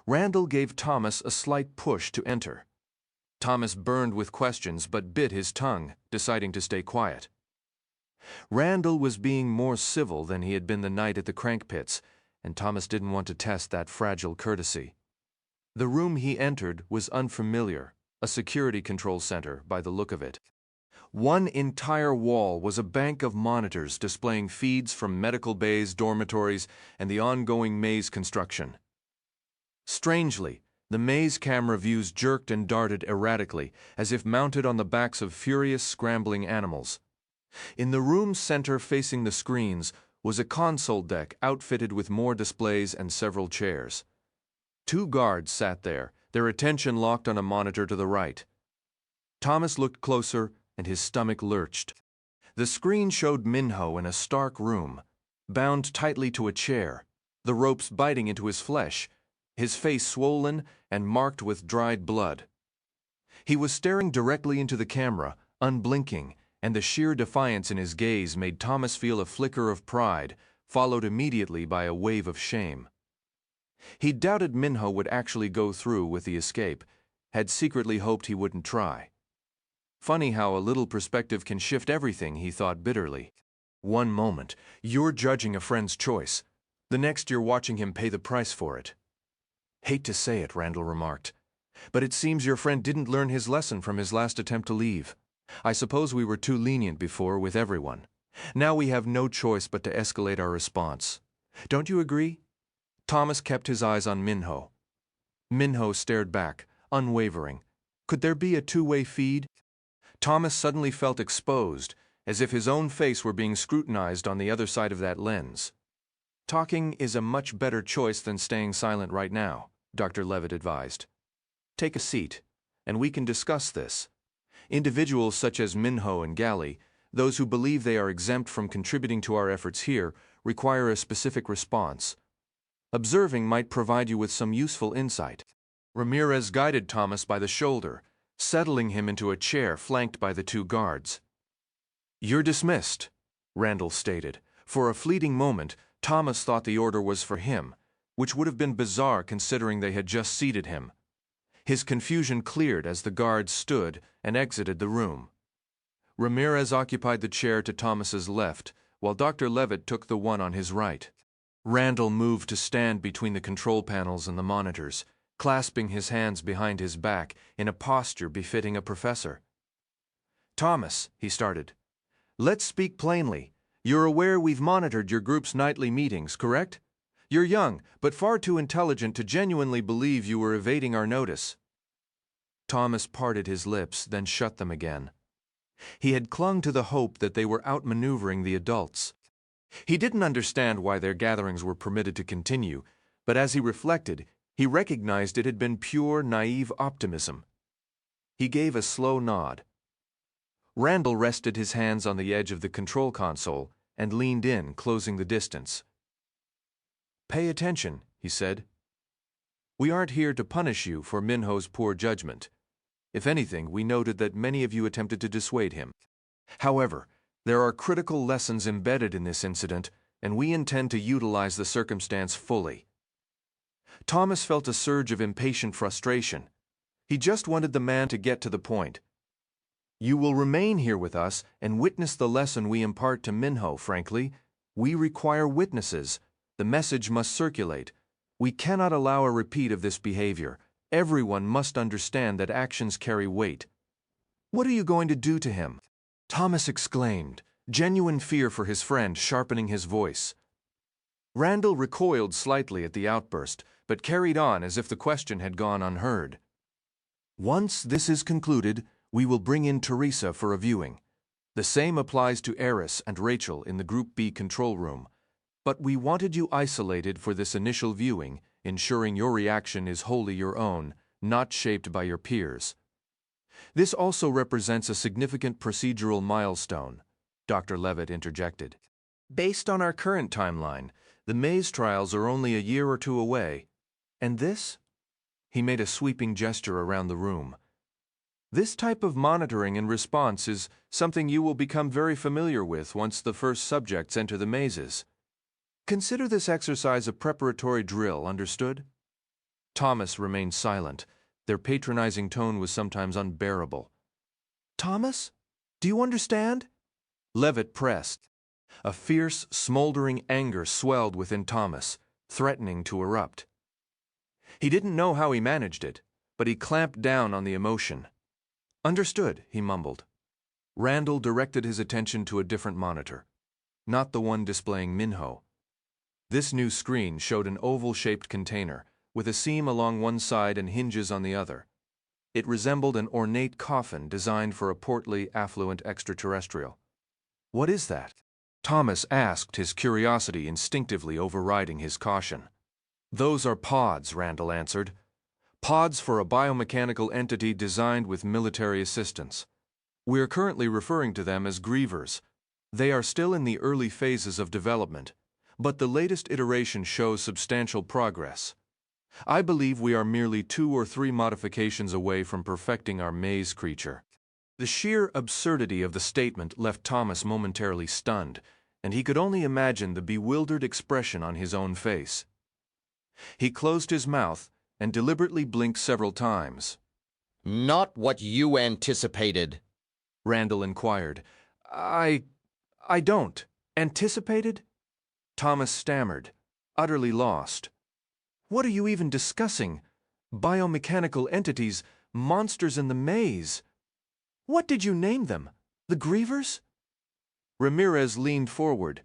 Randall gave Thomas a slight push to enter. Thomas burned with questions but bit his tongue, deciding to stay quiet. Randall was being more civil than he had been the night at the crank pits, and Thomas didn't want to test that fragile courtesy. The room he entered was unfamiliar, a security control center by the look of it. One entire wall was a bank of monitors displaying feeds from medical bays, dormitories, and the ongoing maze construction. Strangely, the maze camera views jerked and darted erratically, as if mounted on the backs of furious, scrambling animals. In the room's center facing the screens was a console deck outfitted with more displays and several chairs. Two guards sat there, their attention locked on a monitor to the right. Thomas looked closer, and his stomach lurched. The screen showed Minho in a stark room, bound tightly to a chair, the ropes biting into his flesh, his face swollen and marked with dried blood. He was staring directly into the camera, unblinking, and the sheer defiance in his gaze made Thomas feel a flicker of pride, followed immediately by a wave of shame. He doubted Minho would actually go through with the escape, had secretly hoped he wouldn't try. Funny how a little perspective can shift everything, he thought bitterly. One moment, you're judging a friend's choice. The next, you're watching him pay the price for it. Hate to say it, Randall remarked, but it seems your friend didn't learn his lesson from his last attempt to leave. I suppose we were too lenient before with everyone. Now we have no choice but to escalate our response. Don't you agree? Thomas kept his eyes on Minho. Minho stared back, unwavering. Could there be a two-way feed? Thomas suddenly felt exposed, as if his own face were being scrutinized on the other side of that lens. Talking is a much better choice than staying silent right now, Dr. Levitt advised. Take a seat, and we can discuss this. Individuals such as Minho and Galley, those who believe they are exempt from contributing to our efforts here, require a specific response. Observing might provide you with some useful insight. Ramirez guided Thomas by the shoulder, settling him into a chair flanked by the two guards. You're dismissed, Randall stated. For a fleeting moment, Thomas thought the order was for him, which would have been bizarre considering they had just seated him. His confusion cleared as the guards stood and exited the room. Ramirez occupied the chair to Thomas's left, while Dr. Levitt took the one on his right. Randall moved to stand between the control panels and the monitors, clasping his hands behind his back in a posture befitting a professor. Thomas, he started, let's speak plainly. You're aware we've monitored your group's nightly meetings, correct? You're young, but far too intelligent to genuinely believe you were evading our notice. Thomas parted his lips, then shut them again. He had clung to the hope that they were outmaneuvering the adults. He didn't understand why their gatherings were permitted to continue, but as he reflected, he recognized it had been pure, naive optimism. He gave a slow nod. Randall rested his hands on the edge of the control console and leaned in, closing the distance. Pay attention, he said. We aren't here to punish you for Minho's poor judgment. If anything, we noted that many of you attempted to dissuade him. However, there are critical lessons embedded in this incident, and we intend to utilize the circumstance fully. Thomas felt a surge of impatient frustration. He just wanted the man to get to the point. You will remain here with us and witness the lesson we impart to Minho, frankly. We require witnesses. The message must circulate. We cannot allow a repeat of this behavior. Everyone must understand that actions carry weight. What are you going to do to him? Thomas exclaimed, genuine fear for his friend sharpening his voice. Randall recoiled slightly at the outburst, but carried on as if the question had gone unheard. Once this is concluded, we will bring in Teresa for a viewing. The same applies to Eris and Rachel in the Group B control room. But we wanted you isolated for this initial viewing, ensuring your reaction is wholly your own, not shaped by your peers. This also represents a significant procedural milestone, Dr. Levitt interjected. Based on our current timeline, the maze trials are only a year or two away. And this? He made a sweeping gesture around the room. This type of monitoring and response is something you will become very familiar with once the first subjects enter the mazes. Consider this exercise a preparatory drill, understood? Thomas remained silent. Their patronizing tone was sometimes unbearable. Thomas? Do you understand? Levitt pressed. A fierce, smoldering anger swelled within Thomas, threatening to erupt. He didn't know how he managed it, but he clamped down on the emotion. Understood, he mumbled. Randall directed his attention to a different monitor, not the one displaying Minho. This new screen showed an oval-shaped container, with a seam along one side and hinges on the other. It resembled an ornate coffin designed for a portly, affluent extraterrestrial. What is that? Thomas asked, his curiosity instinctively overriding his caution. Those are pods, Randall answered. Pods for a biomechanical entity designed with military assistance. We are currently referring to them as grievers. They are still in the early phases of development, but the latest iteration shows substantial progress. I believe we are merely 2 or 3 modifications away from perfecting our maze creature. The sheer absurdity of the statement left Thomas momentarily stunned, and he could only imagine the bewildered expression on his own face. He closed his mouth and deliberately blinked several times. Not what you anticipated, Randall inquired. I don't. Anticipated? Thomas stammered, utterly lost. What are you even discussing? Biomechanical entities, monsters in the maze. What did you name them? The Grievers? Ramirez leaned forward.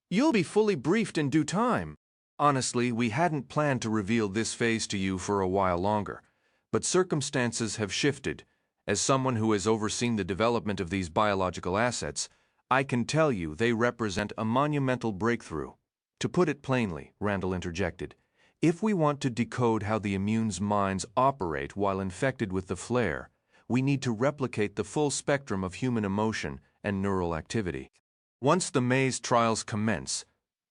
You'll be fully briefed in due time. Honestly, we hadn't planned to reveal this phase to you for a while longer, but circumstances have shifted. As someone who has overseen the development of these biological assets, I can tell you they represent a monumental breakthrough. To put it plainly, Randall interjected, If we want to decode how the immune's minds operate while infected with the flare, we need to replicate the full spectrum of human emotion and neural activity. Once the maze trials commence,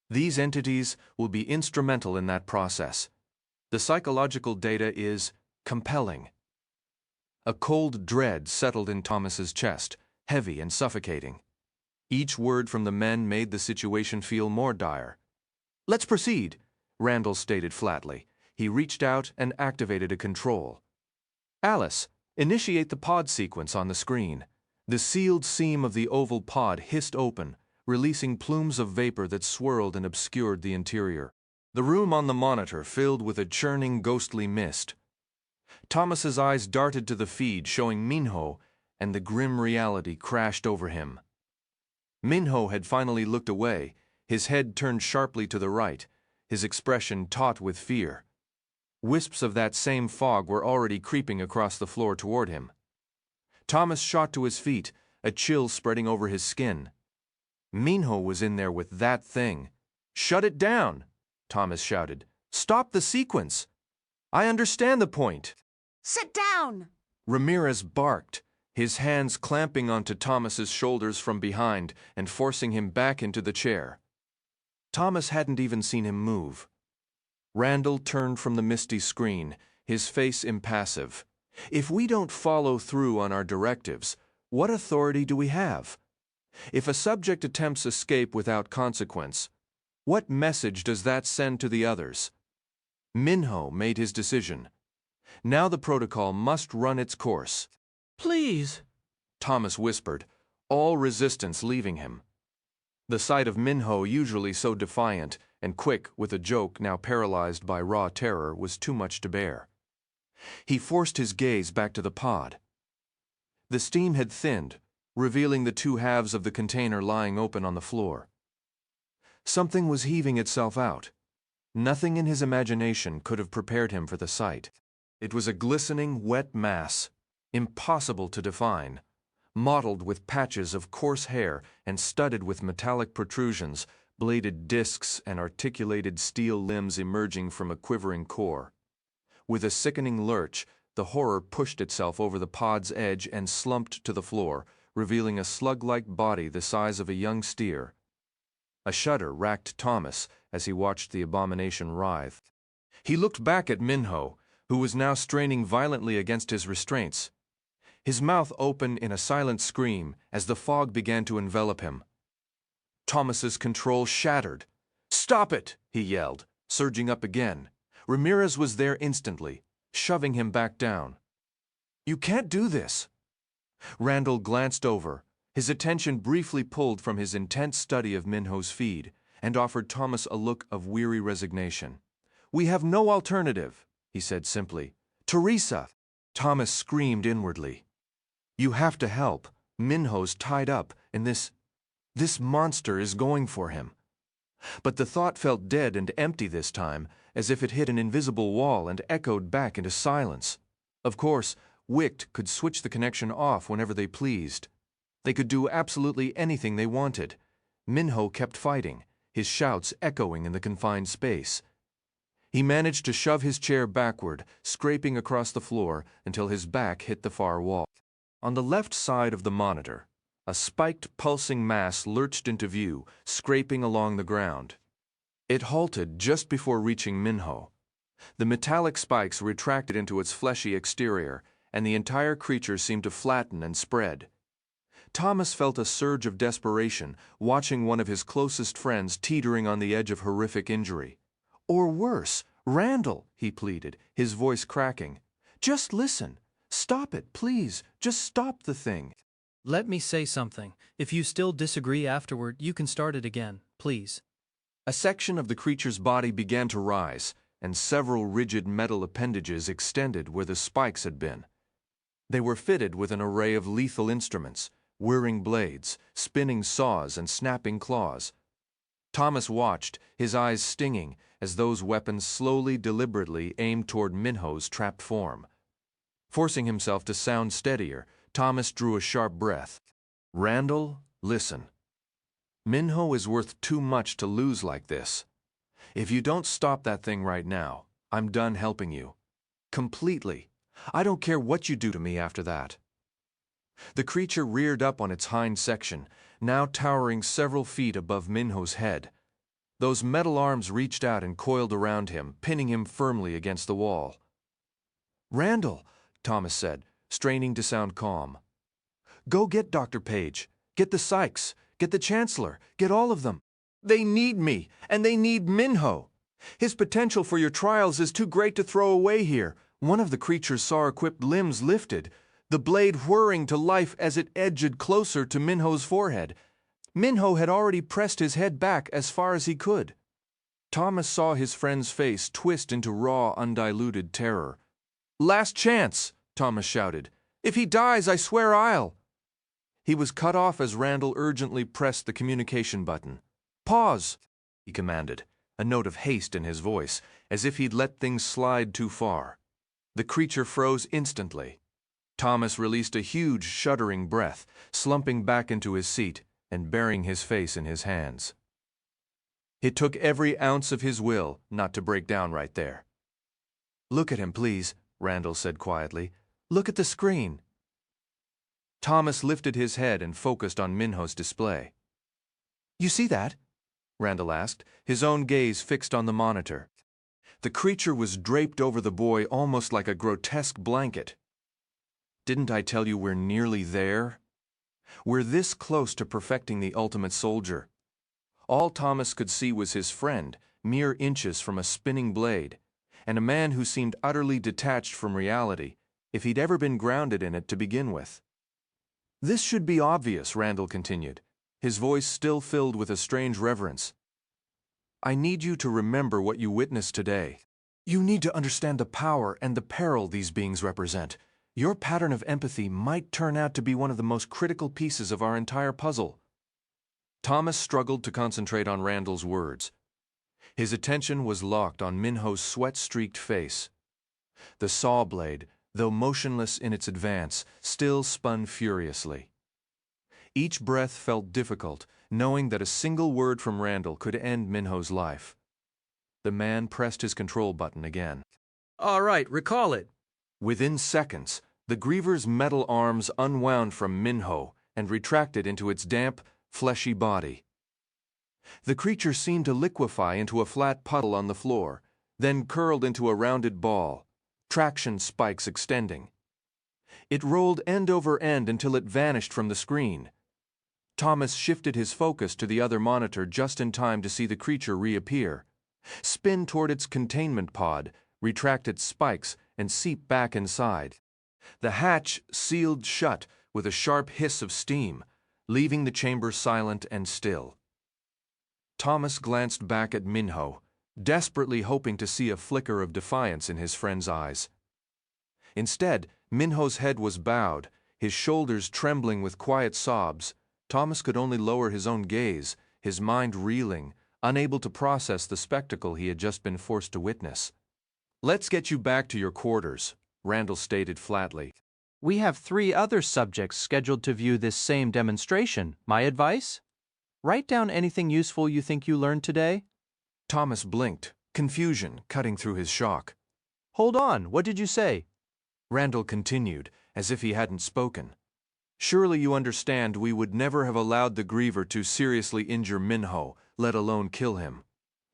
these entities will be instrumental in that process. The psychological data is compelling. A cold dread settled in Thomas's chest, heavy and suffocating. Each word from the men made the situation feel more dire. "Let's proceed," Randall stated flatly. He reached out and activated a control. "Alice, initiate the pod sequence on the screen." The sealed seam of the oval pod hissed open, releasing plumes of vapor that swirled and obscured the interior. The room on the monitor filled with a churning, ghostly mist. Thomas's eyes darted to the feed showing Minho, and the grim reality crashed over him. Minho had finally looked away, his head turned sharply to the right, his expression taut with fear. Wisps of that same fog were already creeping across the floor toward him. Thomas shot to his feet, a chill spreading over his skin. Minho was in there with that thing. "Shut it down!" Thomas shouted. "Stop the sequence! I understand the point." Sit down! Ramirez barked, his hands clamping onto Thomas's shoulders from behind and forcing him back into the chair. Thomas hadn't even seen him move. Randall turned from the misty screen, his face impassive. If we don't follow through on our directives, what authority do we have? If a subject attempts escape without consequence, what message does that send to the others? Minho made his decision. Now the protocol must run its course. "Please," Thomas whispered, all resistance leaving him. The sight of Minho, usually so defiant and quick with a joke now paralyzed by raw terror, was too much to bear. He forced his gaze back to the pod. The steam had thinned, revealing the two halves of the container lying open on the floor. Something was heaving itself out. Nothing in his imagination could have prepared him for the sight. It was a glistening, wet mass, impossible to define, mottled with patches of coarse hair and studded with metallic protrusions, bladed discs and articulated steel limbs emerging from a quivering core. With a sickening lurch, the horror pushed itself over the pod's edge and slumped to the floor, revealing a slug-like body the size of a young steer. A shudder racked Thomas as he watched the abomination writhe. He looked back at Minho, who was now straining violently against his restraints. His mouth opened in a silent scream as the fog began to envelop him. Thomas's control shattered. "Stop it!" he yelled, surging up again. Ramirez was there instantly, shoving him back down. "You can't do this." Randall glanced over, his attention briefly pulled from his intense study of Minho's feed, and offered Thomas a look of weary resignation. "We have no alternative," he said simply. "Teresa!" Thomas screamed inwardly. "You have to help. Minho's tied up, and this monster is going for him." But the thought felt dead and empty this time, as if it hit an invisible wall and echoed back into silence. Of course, Wicht could switch the connection off whenever they pleased. They could do absolutely anything they wanted. Minho kept fighting, his shouts echoing in the confined space. He managed to shove his chair backward, scraping across the floor until his back hit the far wall. On the left side of the monitor, a spiked, pulsing mass lurched into view, scraping along the ground. It halted just before reaching Minho. The metallic spikes retracted into its fleshy exterior, and the entire creature seemed to flatten and spread. Thomas felt a surge of desperation, watching one of his closest friends teetering on the edge of horrific injury. Or worse, Randall, he pleaded, his voice cracking. "Just listen. Stop it, please. Just stop the thing." Let me say something. If you still disagree afterward, you can start it again, please. A section of the creature's body began to rise, and several rigid metal appendages extended where the spikes had been. They were fitted with an array of lethal instruments, whirring blades, spinning saws, and snapping claws. Thomas watched, his eyes stinging, as those weapons slowly, deliberately aimed toward Minho's trapped form. Forcing himself to sound steadier, Thomas drew a sharp breath. "Randall, listen. Minho is worth too much to lose like this. If you don't stop that thing right now, I'm done helping you. Completely. I don't care what you do to me after that." The creature reared up on its hind section, now towering several feet above Minho's head. Those metal arms reached out and coiled around him, pinning him firmly against the wall. "Randall," Thomas said, straining to sound calm. "Go get Dr. Page. Get the Sykes. Get the Chancellor. Get all of them. They need me, and they need Minho. His potential for your trials is too great to throw away here." One of the creature's saw-equipped limbs lifted, the blade whirring to life as it edged closer to Minho's forehead. Minho had already pressed his head back as far as he could. Thomas saw his friend's face twist into raw, undiluted terror. "Last chance!" Thomas shouted. "If he dies, I swear I'll—" He was cut off as Randall urgently pressed the communication button. "Pause," he commanded, a note of haste in his voice, as if he'd let things slide too far. The creature froze instantly. Thomas released a huge, shuddering breath, slumping back into his seat and burying his face in his hands. It took every ounce of his will not to break down right there. "Look at him, please," Randall said quietly. "Look at the screen." Thomas lifted his head and focused on Minho's display. "You see that?" Randall asked, his own gaze fixed on the monitor. The creature was draped over the boy almost like a grotesque blanket. "Didn't I tell you we're nearly there? We're this close to perfecting the ultimate soldier." All Thomas could see was his friend, mere inches from a spinning blade, and a man who seemed utterly detached from reality, if he'd ever been grounded in it to begin with. "This should be obvious," Randall continued, his voice still filled with a strange reverence. "I need you to remember what you witnessed today. You need to understand the power and the peril these beings represent. Your pattern of empathy might turn out to be one of the most critical pieces of our entire puzzle." Thomas struggled to concentrate on Randall's words. His attention was locked on Minho's sweat-streaked face. The saw blade, though motionless in its advance, still spun furiously. Each breath felt difficult, knowing that a single word from Randall could end Minho's life. The man pressed his control button again. All right, recall it. Within seconds, the Griever's metal arms unwound from Minho and retracted into its damp, fleshy body. The creature seemed to liquefy into a flat puddle on the floor, then curled into a rounded ball, traction spikes extending. It rolled end over end until it vanished from the screen. Thomas shifted his focus to the other monitor just in time to see the creature reappear, spin toward its containment pod, retract its spikes, and seep back inside. The hatch sealed shut with a sharp hiss of steam, leaving the chamber silent and still. Thomas glanced back at Minho, desperately hoping to see a flicker of defiance in his friend's eyes. Instead, Minho's head was bowed, his shoulders trembling with quiet sobs. Thomas could only lower his own gaze, his mind reeling, unable to process the spectacle he had just been forced to witness. "Let's get you back to your quarters," Randall stated flatly. "We have 3 other subjects scheduled to view this same demonstration. My advice? Write down anything useful you think you learned today." Thomas blinked, confusion cutting through his shock. "Hold on, what did you say?" Randall continued, as if he hadn't spoken. "Surely you understand we would never have allowed the Griever to seriously injure Minho, let alone kill him.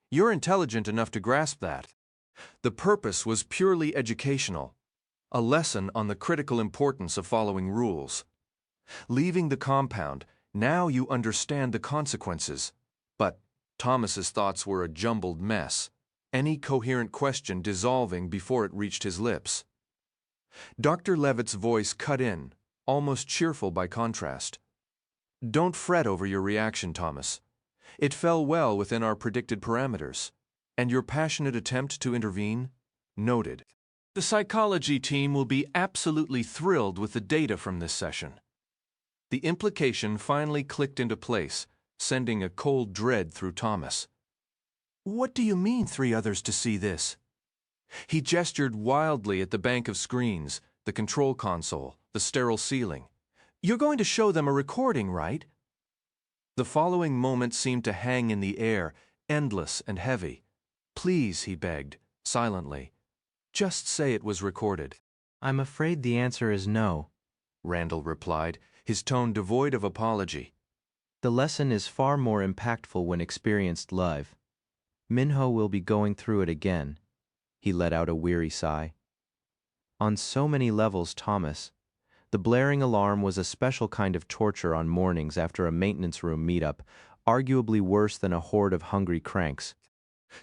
You're intelligent enough to grasp that. The purpose was purely educational, a lesson on the critical importance of following rules. Leaving the compound, now you understand the consequences." But Thomas's thoughts were a jumbled mess, any coherent question dissolving before it reached his lips. Dr. Levitt's voice cut in, almost cheerful by contrast. "Don't fret over your reaction, Thomas. It fell well within our predicted parameters. And your passionate attempt to intervene? Noted. The psychology team will be absolutely thrilled with the data from this session." The implication finally clicked into place, sending a cold dread through Thomas. "What do you mean 3 others to see this?" He gestured wildly at the bank of screens, the control console, the sterile ceiling. "You're going to show them a recording, right?" The following moment seemed to hang in the air, endless and heavy. Please, he begged, silently. Just say it was recorded. I'm afraid the answer is no, Randall replied, his tone devoid of apology. The lesson is far more impactful when experienced live. Minho will be going through it again. He let out a weary sigh. On so many levels, Thomas. The blaring alarm was a special kind of torture on mornings after a maintenance room meetup, arguably worse than a horde of hungry cranks.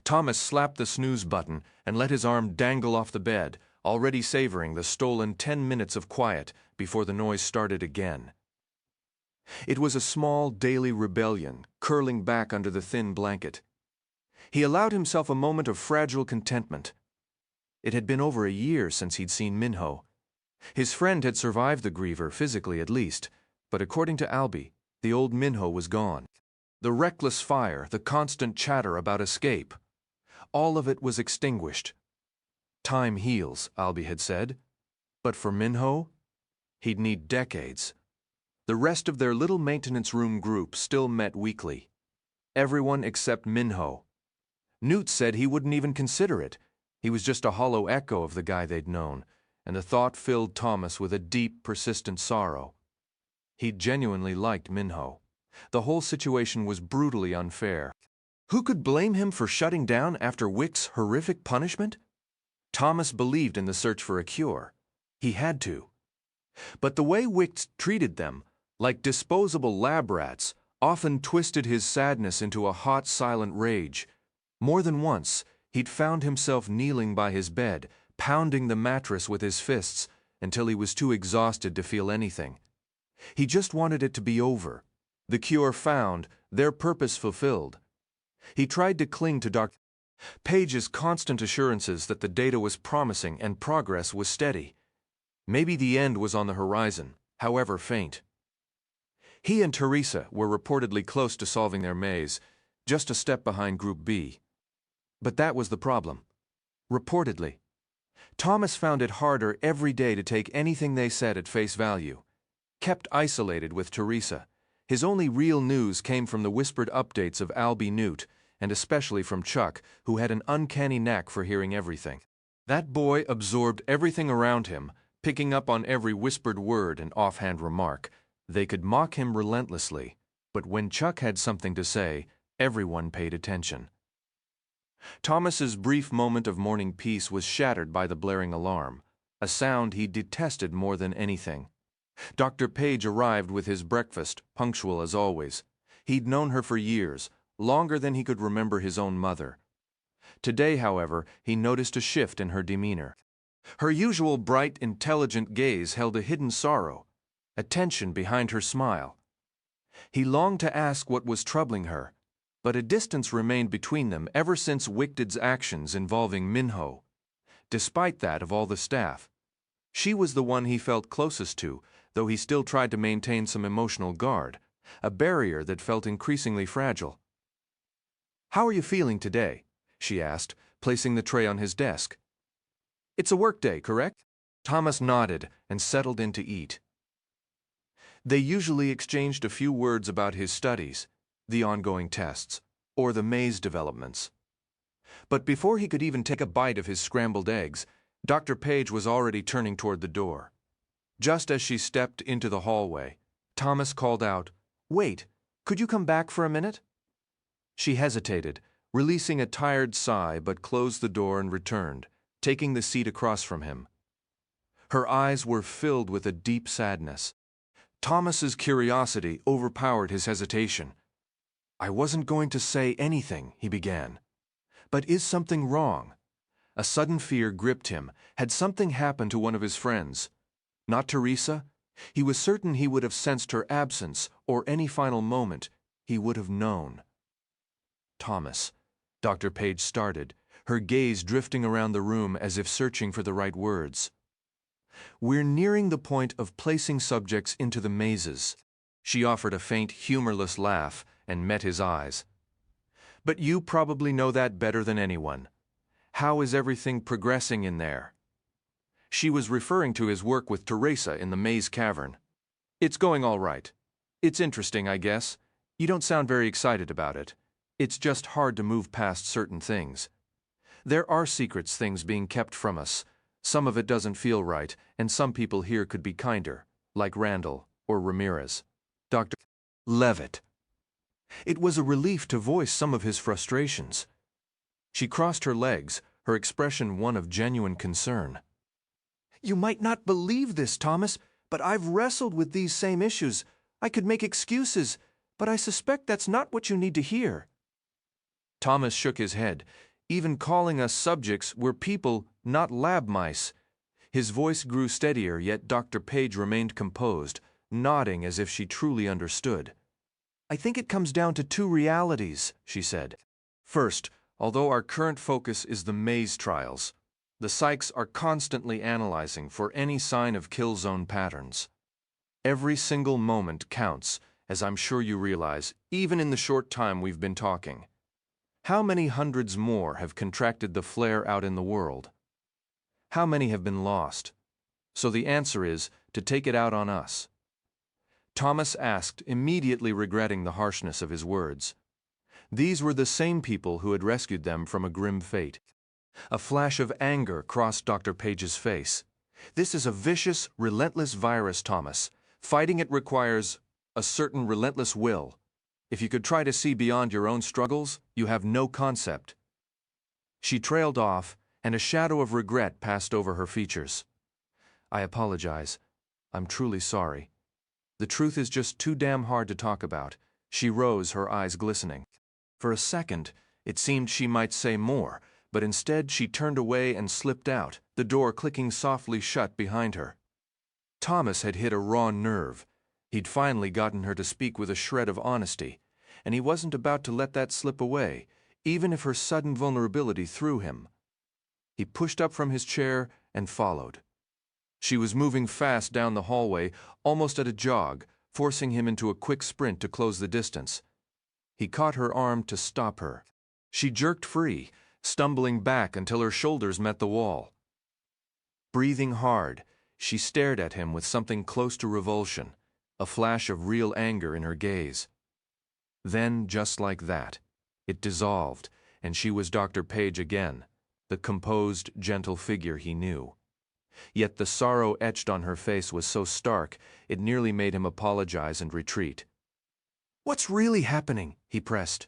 Thomas slapped the snooze button and let his arm dangle off the bed, already savoring the stolen 10 minutes of quiet before the noise started again. It was a small daily rebellion, curling back under the thin blanket. He allowed himself a moment of fragile contentment. It had been over a year since he'd seen Minho. His friend had survived the griever, physically at least, but according to Albie, the old Minho was gone. The reckless fire, the constant chatter about escape, all of it was extinguished. Time heals, Albie had said, but for Minho, he'd need decades. The rest of their little maintenance room group still met weekly. Everyone except Minho. Newt said he wouldn't even consider it. He was just a hollow echo of the guy they'd known, and the thought filled Thomas with a deep, persistent sorrow. He genuinely liked Minho. The whole situation was brutally unfair. Who could blame him for shutting down after Wick's horrific punishment? Thomas believed in the search for a cure. He had to. But the way Wick treated them, like disposable lab rats, often twisted his sadness into a hot, silent rage. More than once, he'd found himself kneeling by his bed, pounding the mattress with his fists until he was too exhausted to feel anything. He just wanted it to be over. The cure found, their purpose fulfilled. He tried to cling to Dr. Page's constant assurances that the data was promising and progress was steady. Maybe the end was on the horizon, however faint. He and Teresa were reportedly close to solving their maze, just a step behind Group B. But that was the problem. Reportedly. Thomas found it harder every day to take anything they said at face value. Kept isolated with Teresa. His only real news came from the whispered updates of Albie Newt, and especially from Chuck, who had an uncanny knack for hearing everything. That boy absorbed everything around him, picking up on every whispered word and offhand remark. They could mock him relentlessly, but when Chuck had something to say, everyone paid attention. Thomas's brief moment of morning peace was shattered by the blaring alarm, a sound he detested more than anything. Dr. Page arrived with his breakfast, punctual as always. He'd known her for years, longer than he could remember his own mother. Today, however, he noticed a shift in her demeanor. Her usual bright, intelligent gaze held a hidden sorrow, a tension behind her smile. He longed to ask what was troubling her, but a distance remained between them ever since Wicked's actions involving Minho. Despite that of all the staff, she was the one he felt closest to, though he still tried to maintain some emotional guard, a barrier that felt increasingly fragile. "How are you feeling today?" she asked, placing the tray on his desk. "It's a work day, correct?" Thomas nodded and settled in to eat. They usually exchanged a few words about his studies, the ongoing tests, or the maze developments. But before he could even take a bite of his scrambled eggs, Dr. Page was already turning toward the door. Just as she stepped into the hallway, Thomas called out, "Wait, could you come back for a minute?" She hesitated, releasing a tired sigh, but closed the door and returned, taking the seat across from him. Her eyes were filled with a deep sadness. Thomas's curiosity overpowered his hesitation. "I wasn't going to say anything," he began. "But is something wrong?" A sudden fear gripped him. Had something happened to one of his friends? Not Teresa? He was certain he would have sensed her absence, or any final moment. He would have known. "Thomas," Dr. Page started, her gaze drifting around the room as if searching for the right words. "We're nearing the point of placing subjects into the mazes." She offered a faint, humorless laugh and met his eyes. "But you probably know that better than anyone. How is everything progressing in there?" She was referring to his work with Teresa in the maze cavern. "It's going all right. It's interesting, I guess. You don't sound very excited about it. It's just hard to move past certain things." There are secrets things being kept from us. Some of it doesn't feel right, and some people here could be kinder, like Randall or Ramirez. Dr. Levitt. It was a relief to voice some of his frustrations. She crossed her legs, her expression one of genuine concern. You might not believe this, Thomas, but I've wrestled with these same issues. I could make excuses, but I suspect that's not what you need to hear. Thomas shook his head. Even calling us subjects, we're people, not lab mice. His voice grew steadier, yet Dr. Page remained composed, nodding as if she truly understood. I think it comes down to two realities, she said. First, although our current focus is the maze trials, the psychs are constantly analyzing for any sign of kill zone patterns. Every single moment counts, as I'm sure you realize, even in the short time we've been talking. How many hundreds more have contracted the flare out in the world? How many have been lost? So the answer is to take it out on us. Thomas asked, immediately regretting the harshness of his words. These were the same people who had rescued them from a grim fate. A flash of anger crossed Dr. Page's face. This is a vicious, relentless virus, Thomas. Fighting it requires a certain relentless will. If you could try to see beyond your own struggles, you have no concept. She trailed off, and a shadow of regret passed over her features. I apologize. I'm truly sorry. The truth is just too damn hard to talk about. She rose, her eyes glistening. For a second, it seemed she might say more, but instead she turned away and slipped out, the door clicking softly shut behind her. Thomas had hit a raw nerve. He'd finally gotten her to speak with a shred of honesty, and he wasn't about to let that slip away, even if her sudden vulnerability threw him. He pushed up from his chair and followed. She was moving fast down the hallway, almost at a jog, forcing him into a quick sprint to close the distance. He caught her arm to stop her. She jerked free, stumbling back until her shoulders met the wall. Breathing hard, she stared at him with something close to revulsion, a flash of real anger in her gaze. Then, just like that, it dissolved, and she was Dr. Page again, the composed, gentle figure he knew. Yet the sorrow etched on her face was so stark, it nearly made him apologize and retreat. What's really happening? He pressed.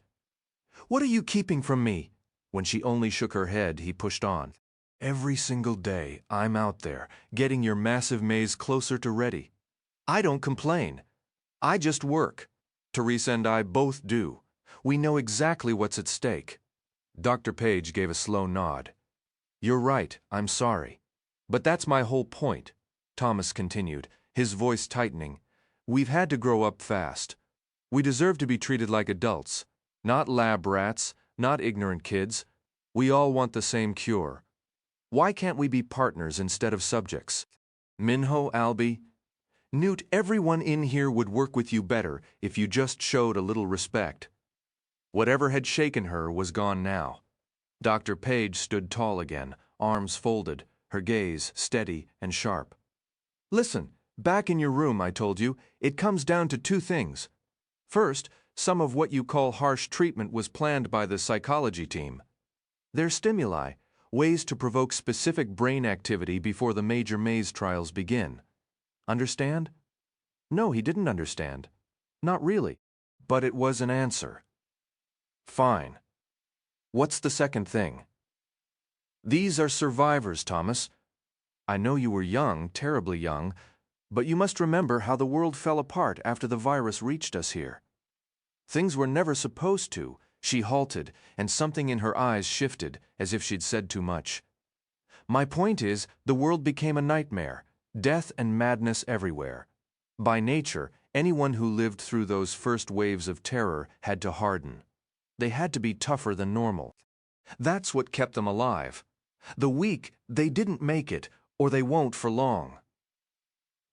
What are you keeping from me? When she only shook her head, he pushed on. Every single day, I'm out there, getting your massive maze closer to ready. I don't complain. I just work. Teresa and I both do. We know exactly what's at stake. Dr. Page gave a slow nod. You're right, I'm sorry. But that's my whole point, Thomas continued, his voice tightening. We've had to grow up fast. We deserve to be treated like adults, not lab rats, not ignorant kids. We all want the same cure. Why can't we be partners instead of subjects? Minho, Albie, Newt, everyone in here would work with you better if you just showed a little respect. Whatever had shaken her was gone now. Dr. Page stood tall again, arms folded, her gaze steady and sharp. Listen, back in your room, I told you, it comes down to two things. First, some of what you call harsh treatment was planned by the psychology team. They're stimuli, ways to provoke specific brain activity before the major maze trials begin. Understand? No, he didn't understand. Not really. But it was an answer. Fine. What's the second thing? These are survivors, Thomas. I know you were young, terribly young, but you must remember how the world fell apart after the virus reached us here. Things were never supposed to. She halted, and something in her eyes shifted, as if she'd said too much. My point is, the world became a nightmare, death and madness everywhere. By nature, anyone who lived through those first waves of terror had to harden. They had to be tougher than normal. That's what kept them alive. The weak, they didn't make it, or they won't for long.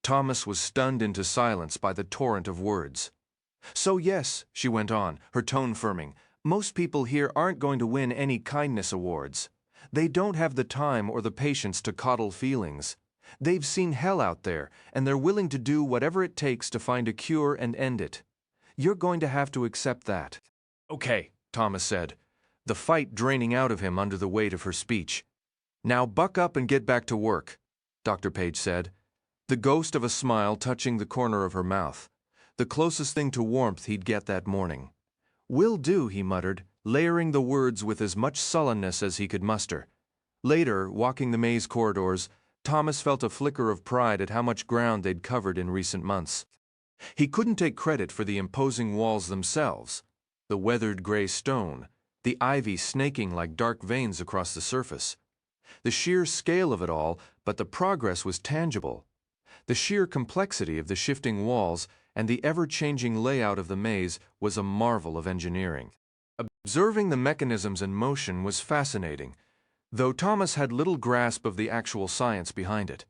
Thomas was stunned into silence by the torrent of words. So yes, she went on, her tone firming, most people here aren't going to win any kindness awards. They don't have the time or the patience to coddle feelings. They've seen hell out there, and they're willing to do whatever it takes to find a cure and end it. You're going to have to accept that. Okay, Thomas said. the fight draining out of him under the weight of her speech. "Now buck up and get back to work," Dr. Page said, the ghost of a smile touching the corner of her mouth, the closest thing to warmth he'd get that morning. "Will do," he muttered, layering the words with as much sullenness as he could muster. Later, walking the maze corridors, Thomas felt a flicker of pride at how much ground they'd covered in recent months. He couldn't take credit for the imposing walls themselves, the weathered gray stone, the ivy snaking like dark veins across the surface. The sheer scale of it all, but the progress was tangible. The sheer complexity of the shifting walls and the ever-changing layout of the maze was a marvel of engineering. Observing the mechanisms in motion was fascinating, though Thomas had little grasp of the actual science behind it.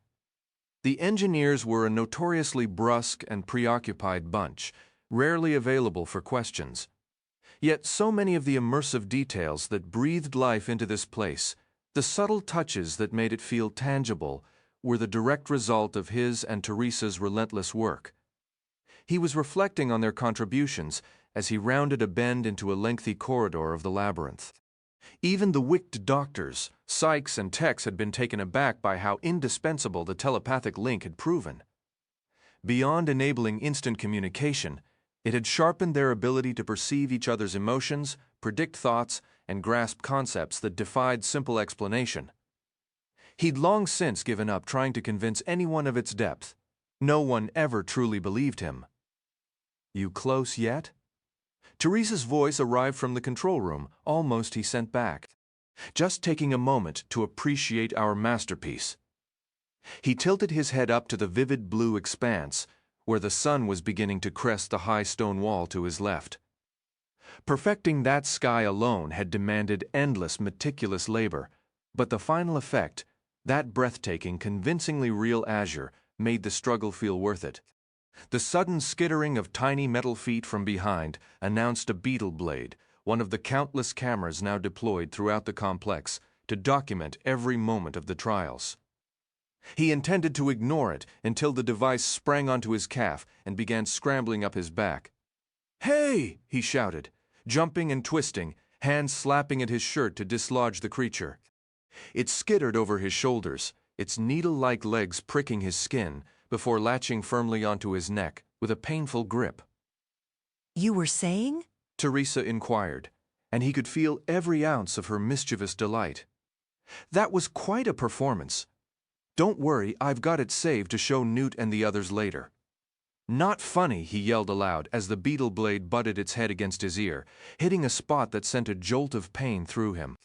The engineers were a notoriously brusque and preoccupied bunch, rarely available for questions. Yet so many of the immersive details that breathed life into this place, the subtle touches that made it feel tangible, were the direct result of his and Teresa's relentless work. He was reflecting on their contributions as he rounded a bend into a lengthy corridor of the labyrinth. Even the wicked doctors, Sykes and Tex, had been taken aback by how indispensable the telepathic link had proven. Beyond enabling instant communication, it had sharpened their ability to perceive each other's emotions, predict thoughts, and grasp concepts that defied simple explanation. He'd long since given up trying to convince anyone of its depth. No one ever truly believed him. "You close yet?" Teresa's voice arrived from the control room, almost he sent back. "Just taking a moment to appreciate our masterpiece." He tilted his head up to the vivid blue expanse, where the sun was beginning to crest the high stone wall to his left. Perfecting that sky alone had demanded endless, meticulous labor, but the final effect, that breathtaking, convincingly real azure, made the struggle feel worth it. The sudden skittering of tiny metal feet from behind announced a beetle blade, one of the countless cameras now deployed throughout the complex to document every moment of the trials. He intended to ignore it until the device sprang onto his calf and began scrambling up his back. "Hey!" he shouted, jumping and twisting, hands slapping at his shirt to dislodge the creature. It skittered over his shoulders, its needle-like legs pricking his skin, before latching firmly onto his neck with a painful grip. "You were saying?" Teresa inquired, and he could feel every ounce of her mischievous delight. "That was quite a performance. Don't worry, I've got it saved to show Newt and the others later." "Not funny," he yelled aloud as the beetle blade butted its head against his ear, hitting a spot that sent a jolt of pain through him.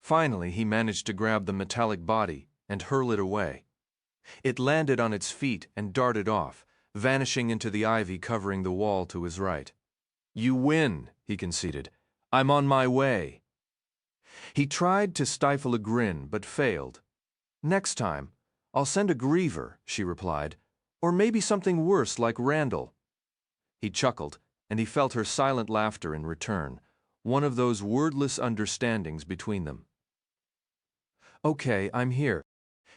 Finally, he managed to grab the metallic body and hurl it away. It landed on its feet and darted off, vanishing into the ivy covering the wall to his right. "You win," he conceded. "I'm on my way." He tried to stifle a grin, but failed. "Next time, I'll send a griever," she replied, "or maybe something worse like Randall." He chuckled, and he felt her silent laughter in return, one of those wordless understandings between them. "Okay, I'm here."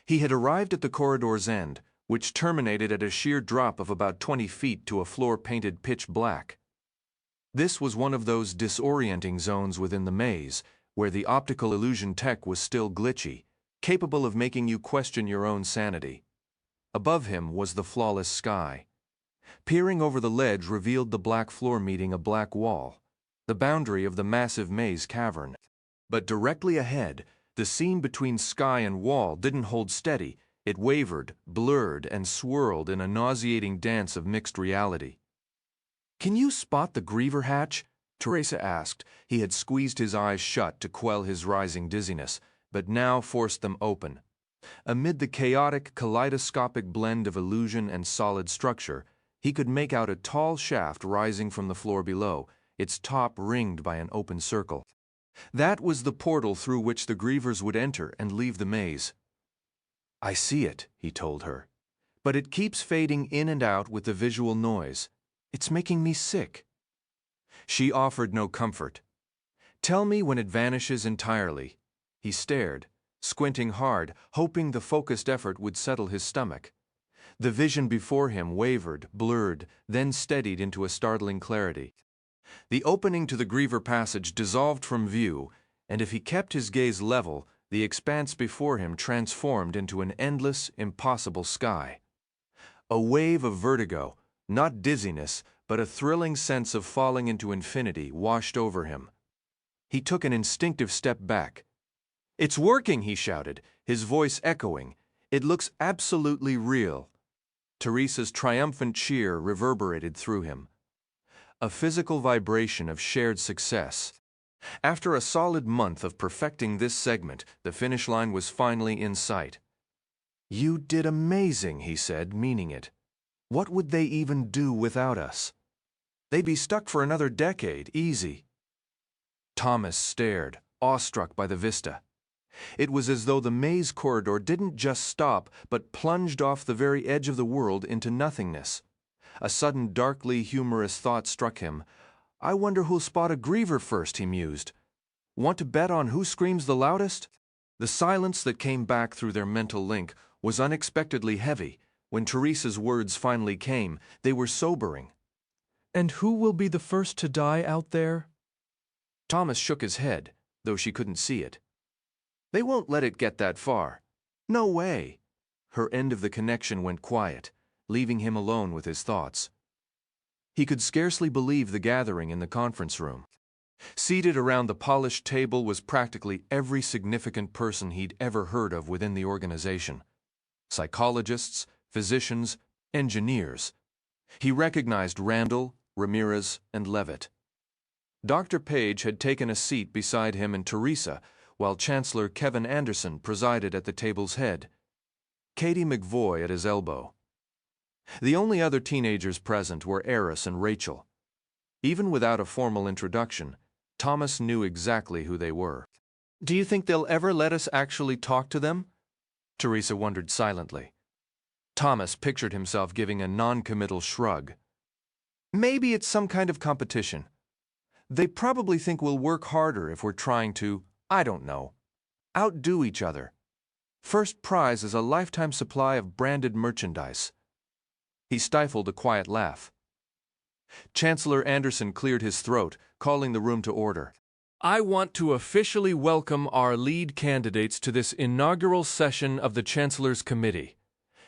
He had arrived at the corridor's end, which terminated at a sheer drop of about 20 feet to a floor painted pitch black. This was one of those disorienting zones within the maze, where the optical illusion tech was still glitchy, capable of making you question your own sanity. Above him was the flawless sky. Peering over the ledge revealed the black floor meeting a black wall, the boundary of the massive maze cavern. But directly ahead, the scene between sky and wall didn't hold steady. It wavered, blurred, and swirled in a nauseating dance of mixed reality. "Can you spot the griever hatch?" Teresa asked. He had squeezed his eyes shut to quell his rising dizziness, but now forced them open. Amid the chaotic, kaleidoscopic blend of illusion and solid structure, he could make out a tall shaft rising from the floor below, its top ringed by an open circle. That was the portal through which the grievers would enter and leave the maze. "I see it," he told her, "but it keeps fading in and out with the visual noise. It's making me sick." She offered no comfort. "Tell me when it vanishes entirely." He stared, squinting hard, hoping the focused effort would settle his stomach. The vision before him wavered, blurred, then steadied into a startling clarity. The opening to the griever passage dissolved from view, and if he kept his gaze level, the expanse before him transformed into an endless, impossible sky. A wave of vertigo, not dizziness, but a thrilling sense of falling into infinity, washed over him. He took an instinctive step back. "It's working!" he shouted, his voice echoing. "It looks absolutely real." Teresa's triumphant cheer reverberated through him. A physical vibration of shared success. After a solid month of perfecting this segment, the finish line was finally in sight. "You did amazing," he said, meaning it. "What would they even do without us? They'd be stuck for another decade, easy." Thomas stared, awestruck by the vista. It was as though the maze corridor didn't just stop, but plunged off the very edge of the world into nothingness. A sudden darkly humorous thought struck him. "I wonder who'll spot a griever first," he mused. "Want to bet on who screams the loudest?" The silence that came back through their mental link was unexpectedly heavy. When Teresa's words finally came, they were sobering. "And who will be the first to die out there?" Thomas shook his head, though she couldn't see it. "They won't let it get that far. No way." Her end of the connection went quiet, leaving him alone with his thoughts. He could scarcely believe the gathering in the conference room. Seated around the polished table was practically every significant person he'd ever heard of within the organization. Psychologists, physicians, engineers. He recognized Randall, Ramirez, and Levitt. Dr. Page had taken a seat beside him and Teresa, while Chancellor Kevin Anderson presided at the table's head, Katie McVoy at his elbow. The only other teenagers present were Eris and Rachel. Even without a formal introduction, Thomas knew exactly who they were. "Do you think they'll ever let us actually talk to them?" Teresa wondered silently. Thomas pictured himself giving a non-committal shrug. "Maybe it's some kind of competition. They probably think we'll work harder if we're trying to, I don't know, outdo each other. First prize is a lifetime supply of branded merchandise." He stifled a quiet laugh. Chancellor Anderson cleared his throat, calling the room to order. "I want to officially welcome our lead candidates to this inaugural session of the Chancellor's Committee.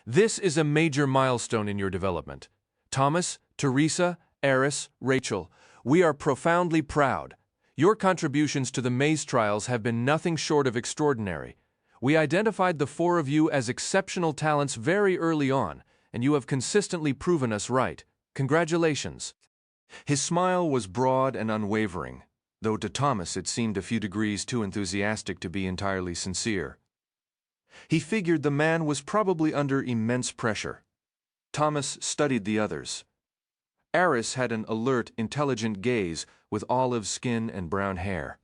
This is a major milestone in your development. Thomas, Teresa, Eris, Rachel, we are profoundly proud. Your contributions to the maze trials have been nothing short of extraordinary. We identified the four of you as exceptional talents very early on, and you have consistently proven us right. Congratulations." His smile was broad and unwavering, though to Thomas it seemed a few degrees too enthusiastic to be entirely sincere. He figured the man was probably under immense pressure. Thomas studied the others. Eris had an alert, intelligent gaze with olive skin and brown hair.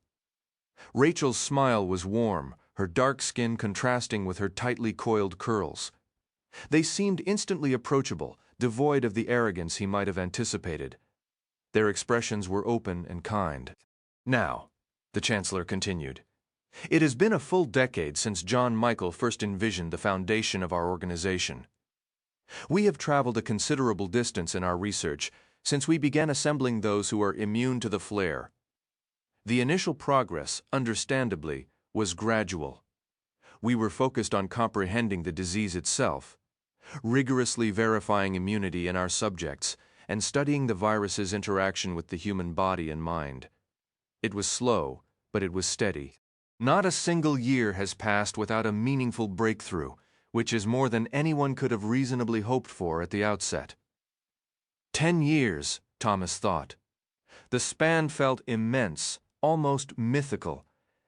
Rachel's smile was warm, her dark skin contrasting with her tightly coiled curls. They seemed instantly approachable, devoid of the arrogance he might have anticipated. Their expressions were open and kind. "Now," the Chancellor continued, "it has been a full decade since John Michael first envisioned the foundation of our organization. We have traveled a considerable distance in our research since we began assembling those who are immune to the flare. The initial progress, understandably, was gradual. We were focused on comprehending the disease itself, rigorously verifying immunity in our subjects, and studying the virus's interaction with the human body and mind. It was slow, but it was steady. Not a single year has passed without a meaningful breakthrough, which is more than anyone could have reasonably hoped for at the outset. 10 years, Thomas thought. The span felt immense, almost mythical,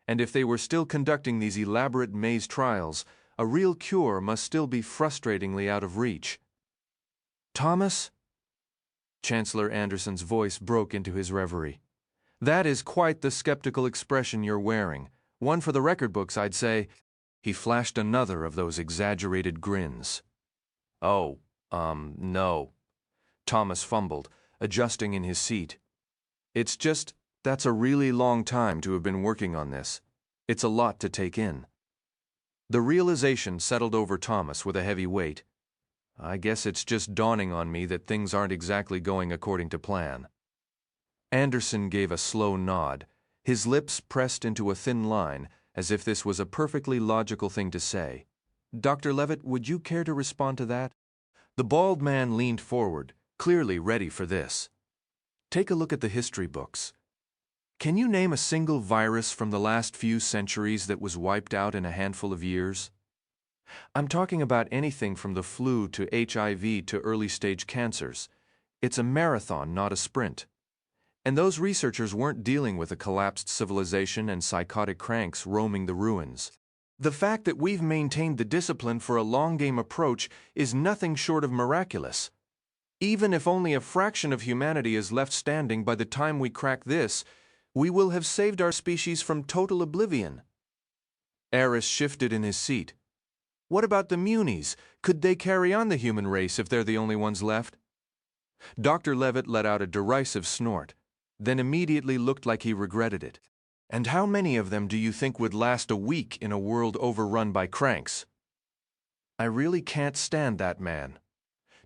and if they were still conducting these elaborate maze trials, a real cure must still be frustratingly out of reach. "Thomas?" Chancellor Anderson's voice broke into his reverie. "That is quite the skeptical expression you're wearing. One for the record books, I'd say." He flashed another of those exaggerated grins. "Oh, no." Thomas fumbled, adjusting in his seat. "It's just, that's a really long time to have been working on this. It's a lot to take in." The realization settled over Thomas with a heavy weight. "I guess it's just dawning on me that things aren't exactly going according to plan." Anderson gave a slow nod, his lips pressed into a thin line, as if this was a perfectly logical thing to say. Dr. Levitt, would you care to respond to that? The bald man leaned forward, clearly ready for this. Take a look at the history books. Can you name a single virus from the last few centuries that was wiped out in a handful of years? I'm talking about anything from the flu to HIV to early-stage cancers. It's a marathon, not a sprint. And those researchers weren't dealing with a collapsed civilization and psychotic cranks roaming the ruins. The fact that we've maintained the discipline for a long-game approach is nothing short of miraculous. Even if only a fraction of humanity is left standing by the time we crack this, we will have saved our species from total oblivion. Eris shifted in his seat. What about the Muni's? Could they carry on the human race if they're the only ones left? Dr. Levitt let out a derisive snort, then immediately looked like he regretted it. And how many of them do you think would last a week in a world overrun by cranks? I really can't stand that man.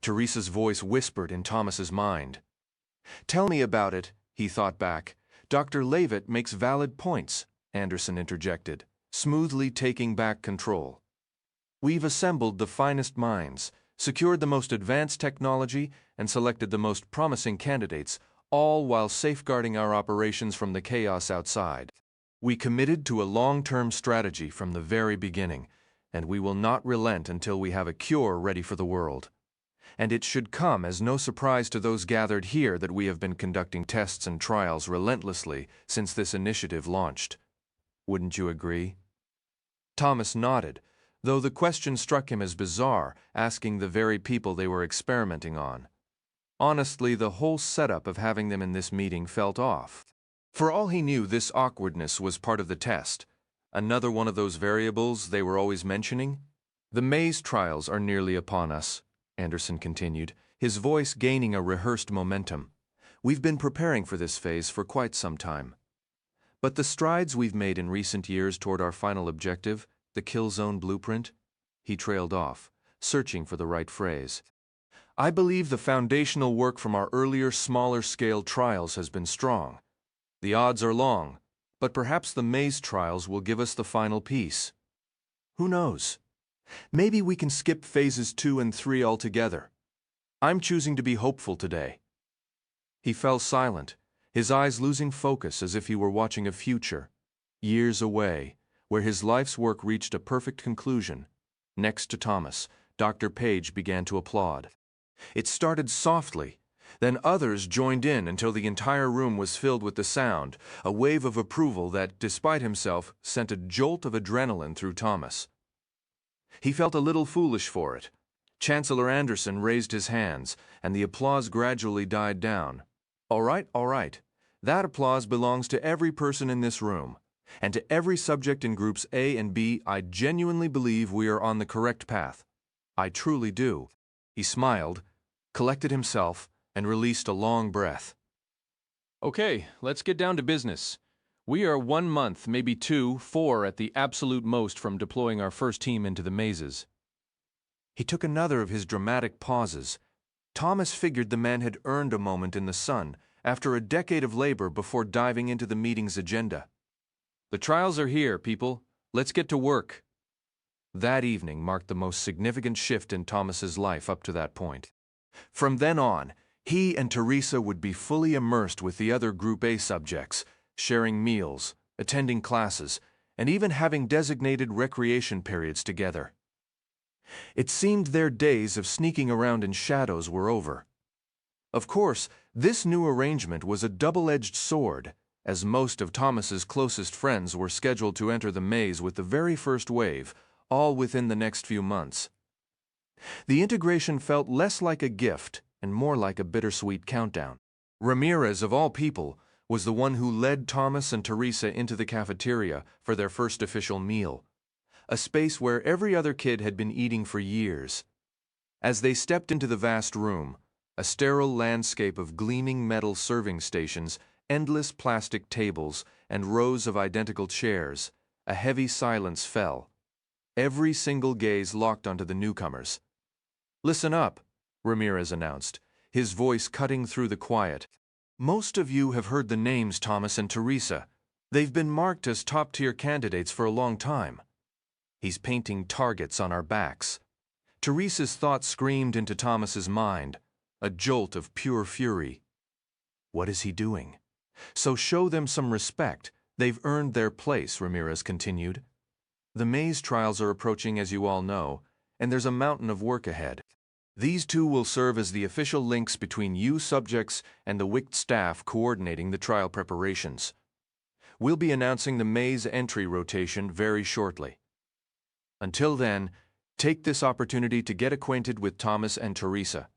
Teresa's voice whispered in Thomas's mind. Tell me about it, he thought back. Dr. Levitt makes valid points, Anderson interjected, smoothly taking back control. We've assembled the finest minds, secured the most advanced technology, and selected the most promising candidates, all while safeguarding our operations from the chaos outside. We committed to a long-term strategy from the very beginning, and we will not relent until we have a cure ready for the world. And it should come as no surprise to those gathered here that we have been conducting tests and trials relentlessly since this initiative launched. Wouldn't you agree? Thomas nodded, though the question struck him as bizarre, asking the very people they were experimenting on. Honestly, the whole setup of having them in this meeting felt off. For all he knew, this awkwardness was part of the test. Another one of those variables they were always mentioning? The maze trials are nearly upon us, Anderson continued, his voice gaining a rehearsed momentum. We've been preparing for this phase for quite some time. But the strides we've made in recent years toward our final objective, the kill zone blueprint, he trailed off, searching for the right phrase. I believe the foundational work from our earlier smaller-scale trials has been strong. The odds are long, but perhaps the maze trials will give us the final piece. Who knows? Maybe we can skip phases 2 and 3 altogether. I'm choosing to be hopeful today. He fell silent, his eyes losing focus as if he were watching a future, years away, where his life's work reached a perfect conclusion. Next to Thomas, Dr. Page began to applaud. It started softly, then others joined in until the entire room was filled with the sound, a wave of approval that, despite himself, sent a jolt of adrenaline through Thomas. He felt a little foolish for it. Chancellor Anderson raised his hands, and the applause gradually died down. All right. That applause belongs to every person in this room. And to every subject in groups A and B, I genuinely believe we are on the correct path. I truly do. He smiled, collected himself, and released a long breath. Okay, let's get down to business. We are 1 month, maybe 2, 4 at the absolute most from deploying our first team into the mazes. He took another of his dramatic pauses. Thomas figured the man had earned a moment in the sun after a decade of labor before diving into the meeting's agenda. The trials are here, people. Let's get to work. That evening marked the most significant shift in Thomas's life up to that point. From then on, he and Teresa would be fully immersed with the other Group A subjects, sharing meals, attending classes, and even having designated recreation periods together. It seemed their days of sneaking around in shadows were over. Of course, this new arrangement was a double-edged sword, as most of Thomas's closest friends were scheduled to enter the maze with the very first wave, all within the next few months. The integration felt less like a gift and more like a bittersweet countdown. Ramirez, of all people, was the one who led Thomas and Teresa into the cafeteria for their first official meal, a space where every other kid had been eating for years. As they stepped into the vast room, a sterile landscape of gleaming metal serving stations, endless plastic tables, and rows of identical chairs, a heavy silence fell. Every single gaze locked onto the newcomers. Listen up, Ramirez announced, his voice cutting through the quiet. Most of you have heard the names Thomas and Teresa. They've been marked as top-tier candidates for a long time. He's painting targets on our backs. Teresa's thought screamed into Thomas's mind, a jolt of pure fury. What is he doing? So show them some respect. They've earned their place, Ramirez continued. The maze trials are approaching, as you all know, and there's a mountain of work ahead. These two will serve as the official links between you subjects and the WICT staff coordinating the trial preparations. We'll be announcing the maze entry rotation very shortly. Until then, take this opportunity to get acquainted with Thomas and Teresa.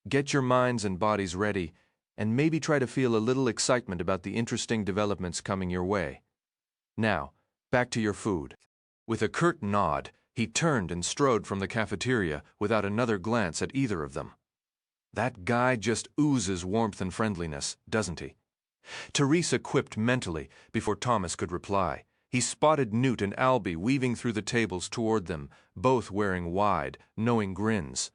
Get your minds and bodies ready, and maybe try to feel a little excitement about the interesting developments coming your way. Now, back to your food. With a curt nod, he turned and strode from the cafeteria without another glance at either of them. That guy just oozes warmth and friendliness, doesn't he? Teresa quipped mentally before Thomas could reply. He spotted Newt and Albie weaving through the tables toward them, both wearing wide, knowing grins.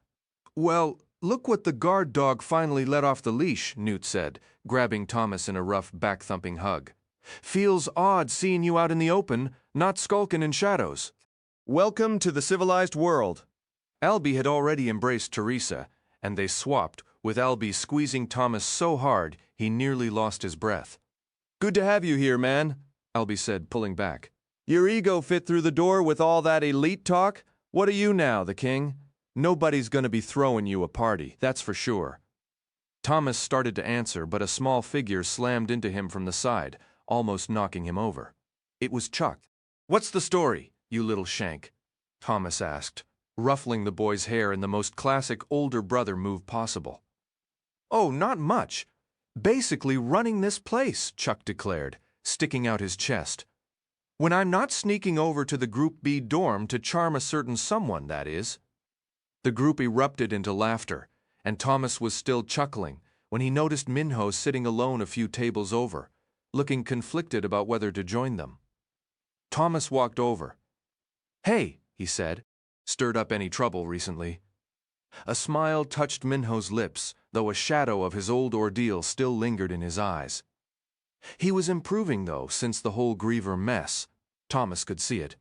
"Well, look what the guard dog finally let off the leash," Newt said, grabbing Thomas in a rough, back-thumping hug. "Feels odd seeing you out in the open, not skulking in shadows." "Welcome to the civilized world." Albie had already embraced Teresa, and they swapped, with Albie squeezing Thomas so hard he nearly lost his breath. "Good to have you here, man," Albie said, pulling back. "Your ego fit through the door with all that elite talk? What are you now, the king? Nobody's gonna be throwing you a party, that's for sure." Thomas started to answer, but a small figure slammed into him from the side, almost knocking him over. It was Chuck. "What's the story, you little shank?" Thomas asked, ruffling the boy's hair in the most classic older brother move possible. "Oh, not much. Basically running this place," Chuck declared, sticking out his chest. "When I'm not sneaking over to the Group B dorm to charm a certain someone, that is." The group erupted into laughter, and Thomas was still chuckling when he noticed Minho sitting alone a few tables over, looking conflicted about whether to join them. Thomas walked over. "Hey," he said. "Stirred up any trouble recently?" A smile touched Minho's lips, though a shadow of his old ordeal still lingered in his eyes. He was improving, though, since the whole Griever mess. Thomas could see it.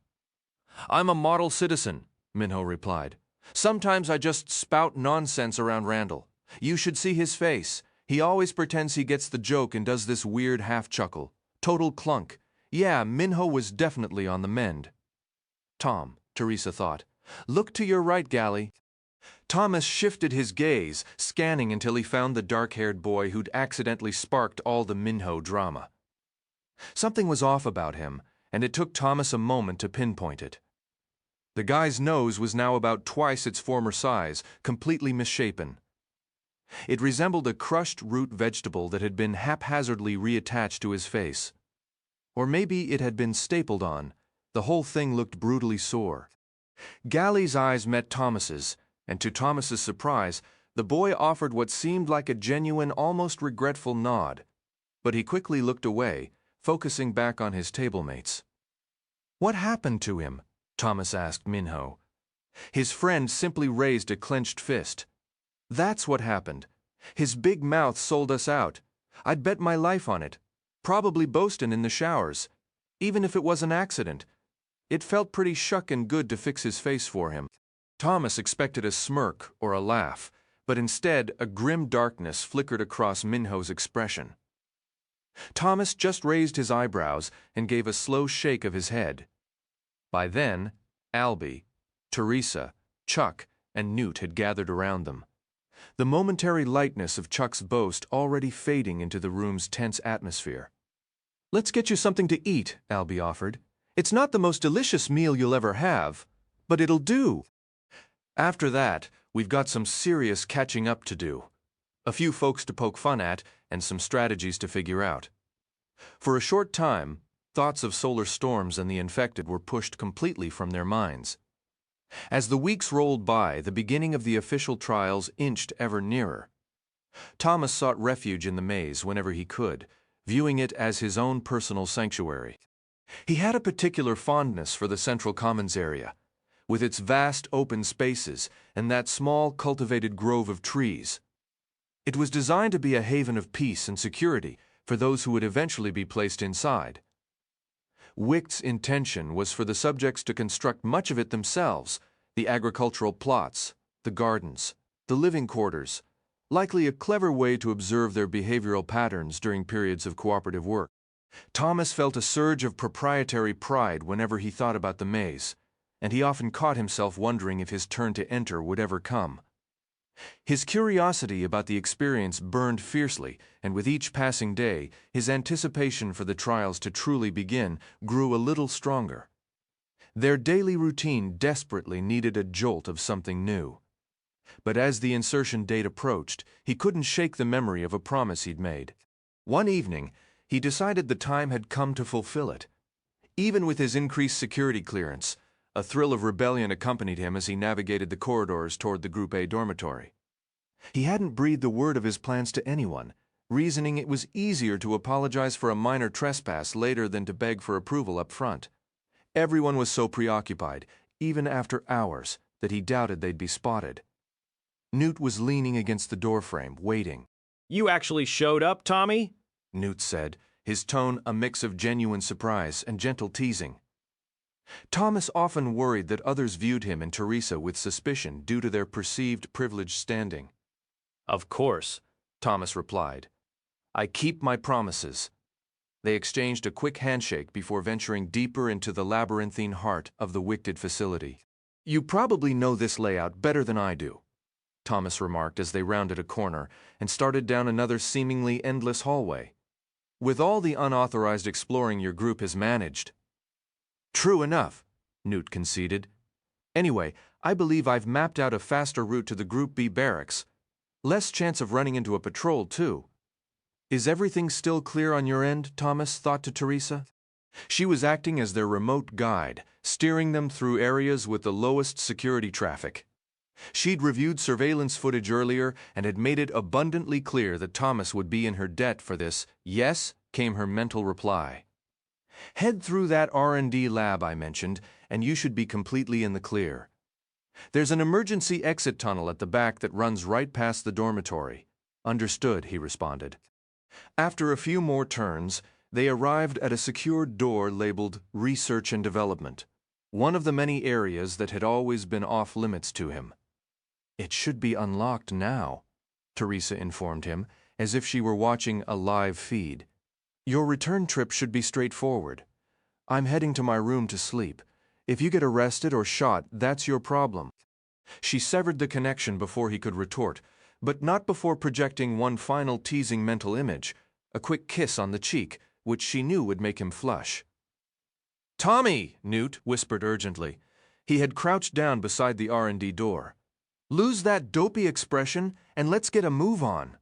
"I'm a model citizen," Minho replied. "Sometimes I just spout nonsense around Randall. You should see his face. He always pretends he gets the joke and does this weird half-chuckle. Total clunk. Yeah, Minho was definitely on the mend." "Tom," Teresa thought. "Look to your right, Gally." Thomas shifted his gaze, scanning until he found the dark-haired boy who'd accidentally sparked all the Minho drama. Something was off about him, and it took Thomas a moment to pinpoint it. The guy's nose was now about twice its former size, completely misshapen. It resembled a crushed root vegetable that had been haphazardly reattached to his face. Or maybe it had been stapled on. The whole thing looked brutally sore. Gally's eyes met Thomas's, and to Thomas's surprise, the boy offered what seemed like a genuine, almost regretful nod. But he quickly looked away, focusing back on his tablemates. "What happened to him?" Thomas asked Minho. His friend simply raised a clenched fist. "That's what happened. His big mouth sold us out. I'd bet my life on it. Probably boastin' in the showers. Even if it was an accident. It felt pretty shuckin' good to fix his face for him." Thomas expected a smirk or a laugh, but instead a grim darkness flickered across Minho's expression. Thomas just raised his eyebrows and gave a slow shake of his head. By then, Albie, Teresa, Chuck, and Newt had gathered around them. The momentary lightness of Chuck's boast already fading into the room's tense atmosphere. "Let's get you something to eat," Albie offered. "It's not the most delicious meal you'll ever have, but it'll do. After that, we've got some serious catching up to do. A few folks to poke fun at, and some strategies to figure out." For a short time, thoughts of solar storms and the infected were pushed completely from their minds. As the weeks rolled by, the beginning of the official trials inched ever nearer. Thomas sought refuge in the maze whenever he could, viewing it as his own personal sanctuary. He had a particular fondness for the Central Commons area, with its vast open spaces and that small cultivated grove of trees. It was designed to be a haven of peace and security for those who would eventually be placed inside. Wicht's intention was for the subjects to construct much of it themselves: the agricultural plots, the gardens, the living quarters, likely a clever way to observe their behavioral patterns during periods of cooperative work. Thomas felt a surge of proprietary pride whenever he thought about the maze, and he often caught himself wondering if his turn to enter would ever come. His curiosity about the experience burned fiercely, and with each passing day, his anticipation for the trials to truly begin grew a little stronger. Their daily routine desperately needed a jolt of something new. But as the insertion date approached, he couldn't shake the memory of a promise he'd made. One evening, he decided the time had come to fulfill it. Even with his increased security clearance, a thrill of rebellion accompanied him as he navigated the corridors toward the Group A dormitory. He hadn't breathed a word of his plans to anyone, reasoning it was easier to apologize for a minor trespass later than to beg for approval up front. Everyone was so preoccupied, even after hours, that he doubted they'd be spotted. Newt was leaning against the doorframe, waiting. "You actually showed up, Tommy?" Newt said, his tone a mix of genuine surprise and gentle teasing. Thomas often worried that others viewed him and Teresa with suspicion due to their perceived privileged standing. "Of course," Thomas replied. "I keep my promises." They exchanged a quick handshake before venturing deeper into the labyrinthine heart of the Wichted facility. "You probably know this layout better than I do," Thomas remarked as they rounded a corner and started down another seemingly endless hallway. "With all the unauthorized exploring your group has managed." "True enough," Newt conceded. "Anyway, I believe I've mapped out a faster route to the Group B barracks. Less chance of running into a patrol, too." "Is everything still clear on your end?" Thomas thought to Teresa. She was acting as their remote guide, steering them through areas with the lowest security traffic. She'd reviewed surveillance footage earlier and had made it abundantly clear that Thomas would be in her debt for this. "Yes," came her mental reply. "Head through that R&D lab I mentioned, and you should be completely in the clear. There's an emergency exit tunnel at the back that runs right past the dormitory." "Understood," he responded. After a few more turns, they arrived at a secured door labeled Research and Development, one of the many areas that had always been off-limits to him. "It should be unlocked now," Teresa informed him, as if she were watching a live feed. "Your return trip should be straightforward. I'm heading to my room to sleep. If you get arrested or shot, that's your problem." She severed the connection before he could retort, but not before projecting one final teasing mental image, a quick kiss on the cheek, which she knew would make him flush. "Tommy!" Newt whispered urgently. He had crouched down beside the R&D door. "Lose that dopey expression and let's get a move on."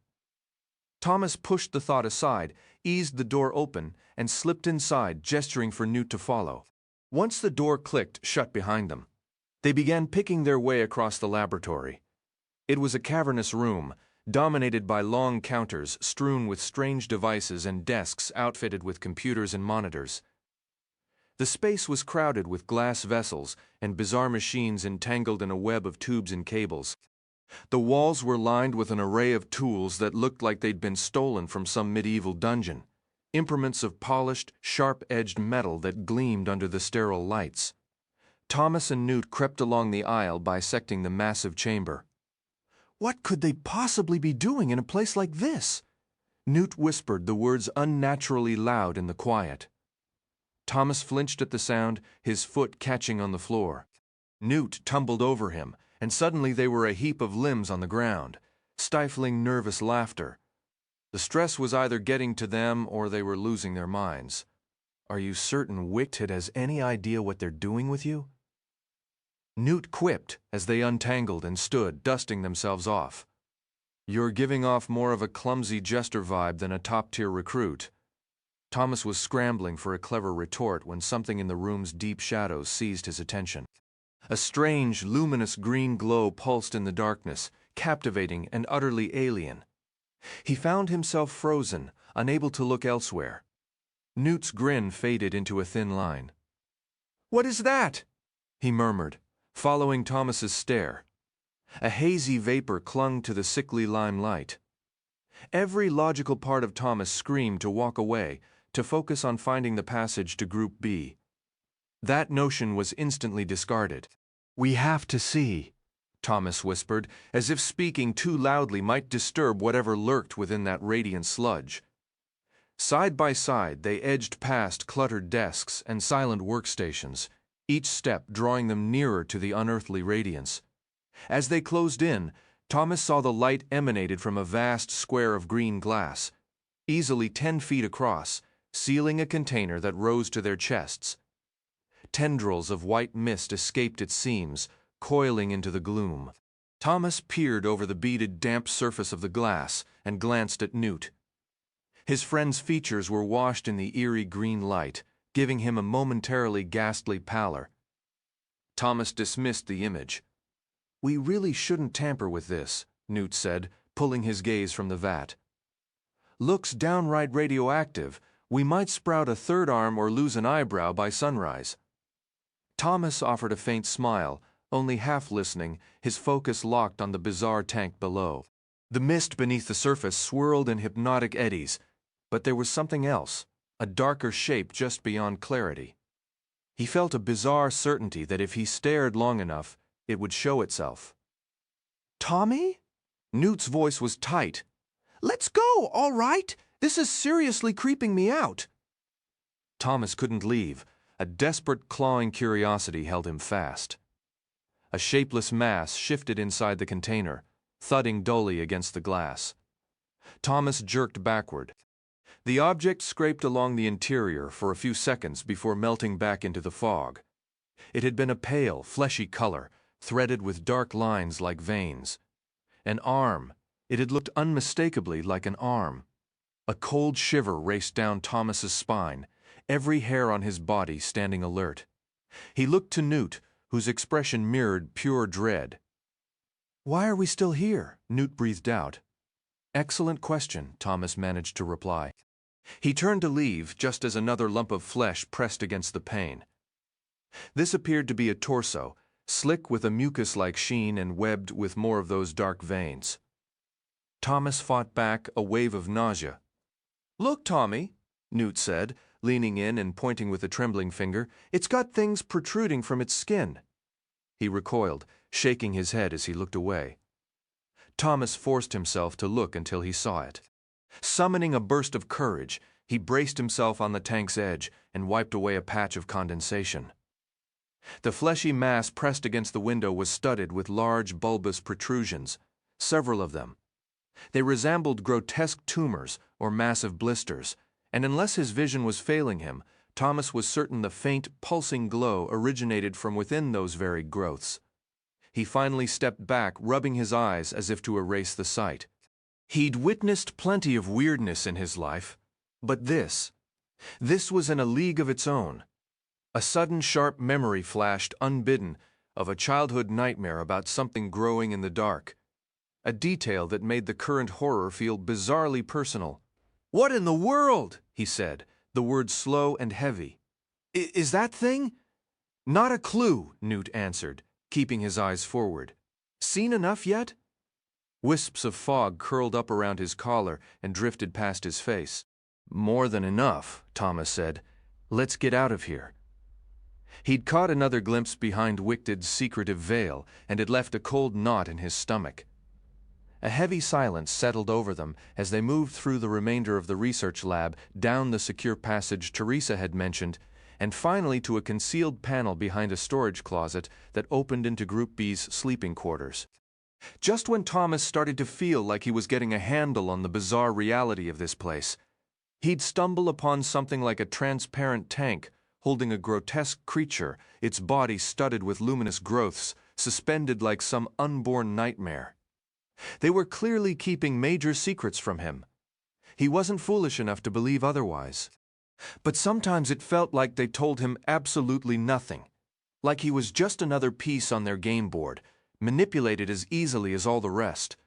Thomas pushed the thought aside, eased the door open, and slipped inside, gesturing for Newt to follow. Once the door clicked shut behind them, they began picking their way across the laboratory. It was a cavernous room, dominated by long counters strewn with strange devices and desks outfitted with computers and monitors. The space was crowded with glass vessels and bizarre machines entangled in a web of tubes and cables. The walls were lined with an array of tools that looked like they'd been stolen from some medieval dungeon, implements of polished, sharp-edged metal that gleamed under the sterile lights. Thomas and Newt crept along the aisle bisecting the massive chamber. "What could they possibly be doing in a place like this?" Newt whispered the words unnaturally loud in the quiet. Thomas flinched at the sound, his foot catching on the floor. Newt tumbled over him, and suddenly they were a heap of limbs on the ground, stifling nervous laughter. The stress was either getting to them or they were losing their minds. "Are you certain Wicht has any idea what they're doing with you?" Newt quipped as they untangled and stood, dusting themselves off. "You're giving off more of a clumsy jester vibe than a top-tier recruit." Thomas was scrambling for a clever retort when something in the room's deep shadows seized his attention. A strange, luminous green glow pulsed in the darkness, captivating and utterly alien. He found himself frozen, unable to look elsewhere. Newt's grin faded into a thin line. "What is that?" he murmured, following Thomas's stare. A hazy vapor clung to the sickly lime light. Every logical part of Thomas screamed to walk away, to focus on finding the passage to Group B. That notion was instantly discarded. "We have to see," Thomas whispered, as if speaking too loudly might disturb whatever lurked within that radiant sludge. Side by side, they edged past cluttered desks and silent workstations, each step drawing them nearer to the unearthly radiance. As they closed in, Thomas saw the light emanated from a vast square of green glass, easily 10 feet across, sealing a container that rose to their chests. Tendrils of white mist escaped its seams, coiling into the gloom. Thomas peered over the beaded, damp surface of the glass and glanced at Newt. His friend's features were washed in the eerie green light, giving him a momentarily ghastly pallor. Thomas dismissed the image. "We really shouldn't tamper with this," Newt said, pulling his gaze from the vat. "Looks downright radioactive. We might sprout a third arm or lose an eyebrow by sunrise." Thomas offered a faint smile, only half listening, his focus locked on the bizarre tank below. The mist beneath the surface swirled in hypnotic eddies, but there was something else, a darker shape just beyond clarity. He felt a bizarre certainty that if he stared long enough, it would show itself. "Tommy?" Newt's voice was tight. "Let's go, all right? This is seriously creeping me out." Thomas couldn't leave. A desperate, clawing curiosity held him fast. A shapeless mass shifted inside the container, thudding dully against the glass. Thomas jerked backward. The object scraped along the interior for a few seconds before melting back into the fog. It had been a pale, fleshy color, threaded with dark lines like veins. An arm. It had looked unmistakably like an arm. A cold shiver raced down Thomas's spine, every hair on his body standing alert. He looked to Newt, whose expression mirrored pure dread. "Why are we still here?" Newt breathed out. "Excellent question," Thomas managed to reply. He turned to leave just as another lump of flesh pressed against the pane. This appeared to be a torso, slick with a mucus-like sheen and webbed with more of those dark veins. Thomas fought back a wave of nausea. "Look, Tommy," Newt said, leaning in and pointing with a trembling finger. "It's got things protruding from its skin." He recoiled, shaking his head as he looked away. Thomas forced himself to look until he saw it. Summoning a burst of courage, he braced himself on the tank's edge and wiped away a patch of condensation. The fleshy mass pressed against the window was studded with large bulbous protrusions, several of them. They resembled grotesque tumors or massive blisters, and unless his vision was failing him, Thomas was certain the faint, pulsing glow originated from within those very growths. He finally stepped back, rubbing his eyes as if to erase the sight. He'd witnessed plenty of weirdness in his life, but this was in a league of its own. A sudden sharp memory flashed unbidden of a childhood nightmare about something growing in the dark, a detail that made the current horror feel bizarrely personal. "What in the world?" he said, the words slow and heavy. "Is that thing?" "Not a clue," Newt answered, keeping his eyes forward. "Seen enough yet?" Wisps of fog curled up around his collar and drifted past his face. "More than enough," Thomas said. "Let's get out of here." He'd caught another glimpse behind Wicted's secretive veil and it left a cold knot in his stomach. A heavy silence settled over them as they moved through the remainder of the research lab, down the secure passage Teresa had mentioned, and finally to a concealed panel behind a storage closet that opened into Group B's sleeping quarters. Just when Thomas started to feel like he was getting a handle on the bizarre reality of this place, he'd stumble upon something like a transparent tank holding a grotesque creature, its body studded with luminous growths, suspended like some unborn nightmare. They were clearly keeping major secrets from him. He wasn't foolish enough to believe otherwise. But sometimes it felt like they told him absolutely nothing, like he was just another piece on their game board, manipulated as easily as all the rest.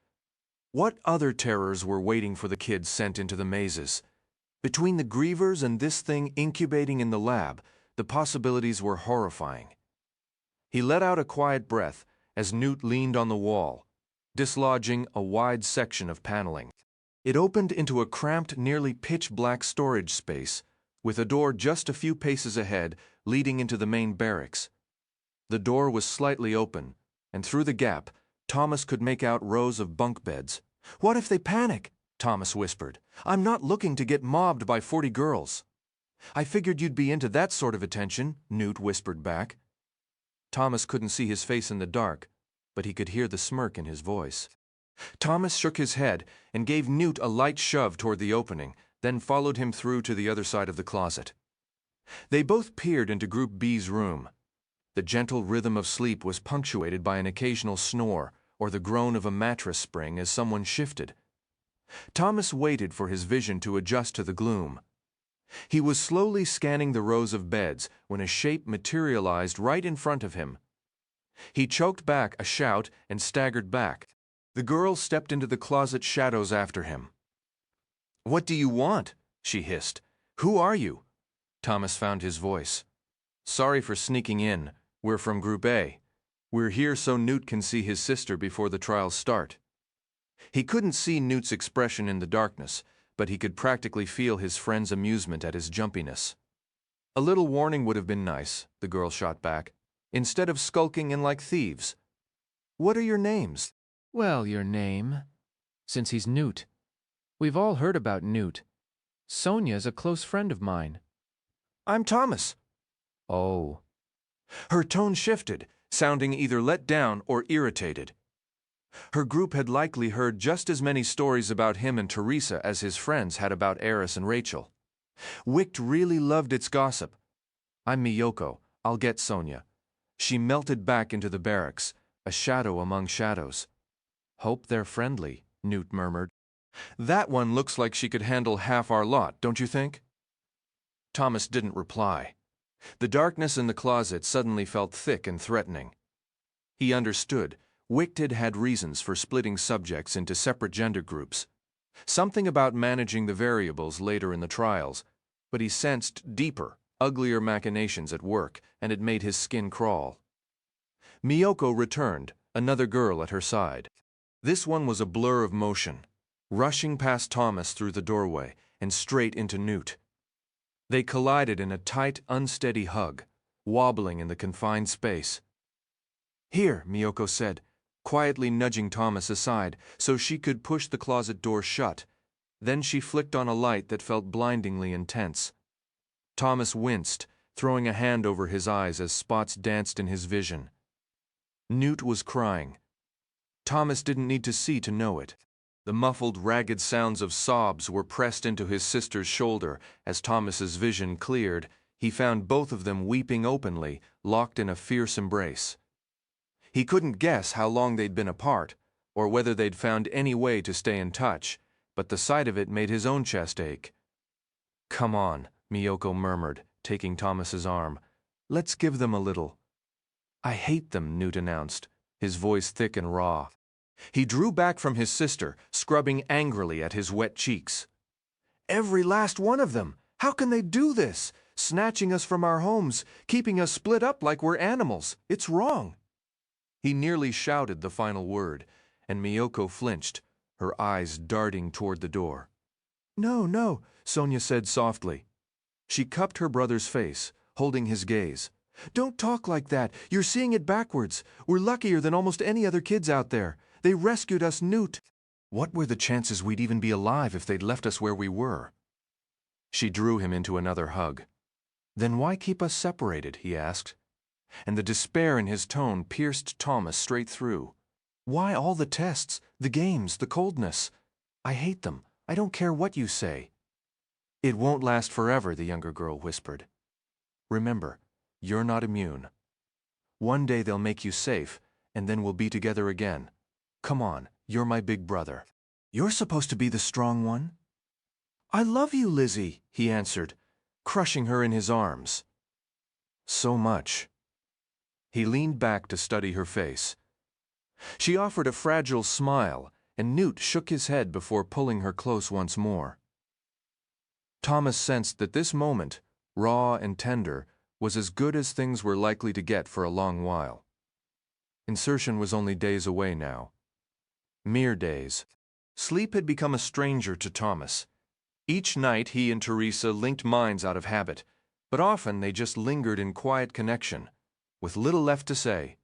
What other terrors were waiting for the kids sent into the mazes? Between the grievers and this thing incubating in the lab, the possibilities were horrifying. He let out a quiet breath as Newt leaned on the wall, dislodging a wide section of paneling. It opened into a cramped, nearly pitch-black storage space with a door just a few paces ahead leading into the main barracks. The door was slightly open, and through the gap, Thomas could make out rows of bunk beds. "What if they panic?" Thomas whispered. "I'm not looking to get mobbed by 40 girls." "I figured you'd be into that sort of attention," Newt whispered back. Thomas couldn't see his face in the dark, but he could hear the smirk in his voice. Thomas shook his head and gave Newt a light shove toward the opening, then followed him through to the other side of the closet. They both peered into Group B's room. The gentle rhythm of sleep was punctuated by an occasional snore or the groan of a mattress spring as someone shifted. Thomas waited for his vision to adjust to the gloom. He was slowly scanning the rows of beds when a shape materialized right in front of him. He choked back a shout and staggered back. The girl stepped into the closet shadows after him. "What do you want?" she hissed. "Who are you?" Thomas found his voice. "Sorry for sneaking in. We're from Group A. We're here so Newt can see his sister before the trials start." He couldn't see Newt's expression in the darkness, but he could practically feel his friend's amusement at his jumpiness. "A little warning would have been nice," the girl shot back, "instead of skulking in like thieves. What are your names?" "Well, your name, since he's Newt. We've all heard about Newt. Sonia's a close friend of mine." "I'm Thomas." "Oh." Her tone shifted, sounding either let down or irritated. Her group had likely heard just as many stories about him and Teresa as his friends had about Eris and Rachel. Wicht really loved its gossip. "I'm Miyoko. I'll get Sonia." She melted back into the barracks, a shadow among shadows. "Hope they're friendly," Newt murmured. "That one looks like she could handle half our lot, don't you think?" Thomas didn't reply. The darkness in the closet suddenly felt thick and threatening. He understood. Wicht had had reasons for splitting subjects into separate gender groups. Something about managing the variables later in the trials, but he sensed deeper, uglier machinations at work, and it made his skin crawl. Miyoko returned, another girl at her side. This one was a blur of motion, rushing past Thomas through the doorway and straight into Newt. They collided in a tight, unsteady hug, wobbling in the confined space. "Here," Miyoko said, quietly nudging Thomas aside so she could push the closet door shut. Then she flicked on a light that felt blindingly intense. Thomas winced, throwing a hand over his eyes as spots danced in his vision. Newt was crying. Thomas didn't need to see to know it. The muffled, ragged sounds of sobs were pressed into his sister's shoulder. As Thomas's vision cleared, he found both of them weeping openly, locked in a fierce embrace. He couldn't guess how long they'd been apart, or whether they'd found any way to stay in touch, but the sight of it made his own chest ache. "Come on," Miyoko murmured, taking Thomas's arm. "Let's give them a little." "I hate them," Newt announced, his voice thick and raw. He drew back from his sister, scrubbing angrily at his wet cheeks. "Every last one of them! How can they do this? Snatching us from our homes, keeping us split up like we're animals. It's wrong." He nearly shouted the final word, and Miyoko flinched, her eyes darting toward the door. "No, no," Sonia said softly. She cupped her brother's face, holding his gaze. "Don't talk like that. You're seeing it backwards. We're luckier than almost any other kids out there. They rescued us, Newt." What were the chances we'd even be alive if they'd left us where we were? She drew him into another hug. "Then why keep us separated?" he asked. And the despair in his tone pierced Thomas straight through. "Why all the tests, the games, the coldness? I hate them. I don't care what you say." "It won't last forever," the younger girl whispered. "Remember, you're not immune. One day they'll make you safe, and then we'll be together again. Come on, you're my big brother. You're supposed to be the strong one." "I love you, Lizzie," he answered, crushing her in his arms. "So much." He leaned back to study her face. She offered a fragile smile, and Newt shook his head before pulling her close once more. Thomas sensed that this moment, raw and tender, was as good as things were likely to get for a long while. Insertion was only days away now. Mere days. Sleep had become a stranger to Thomas. Each night he and Teresa linked minds out of habit, but often they just lingered in quiet connection, with little left to say.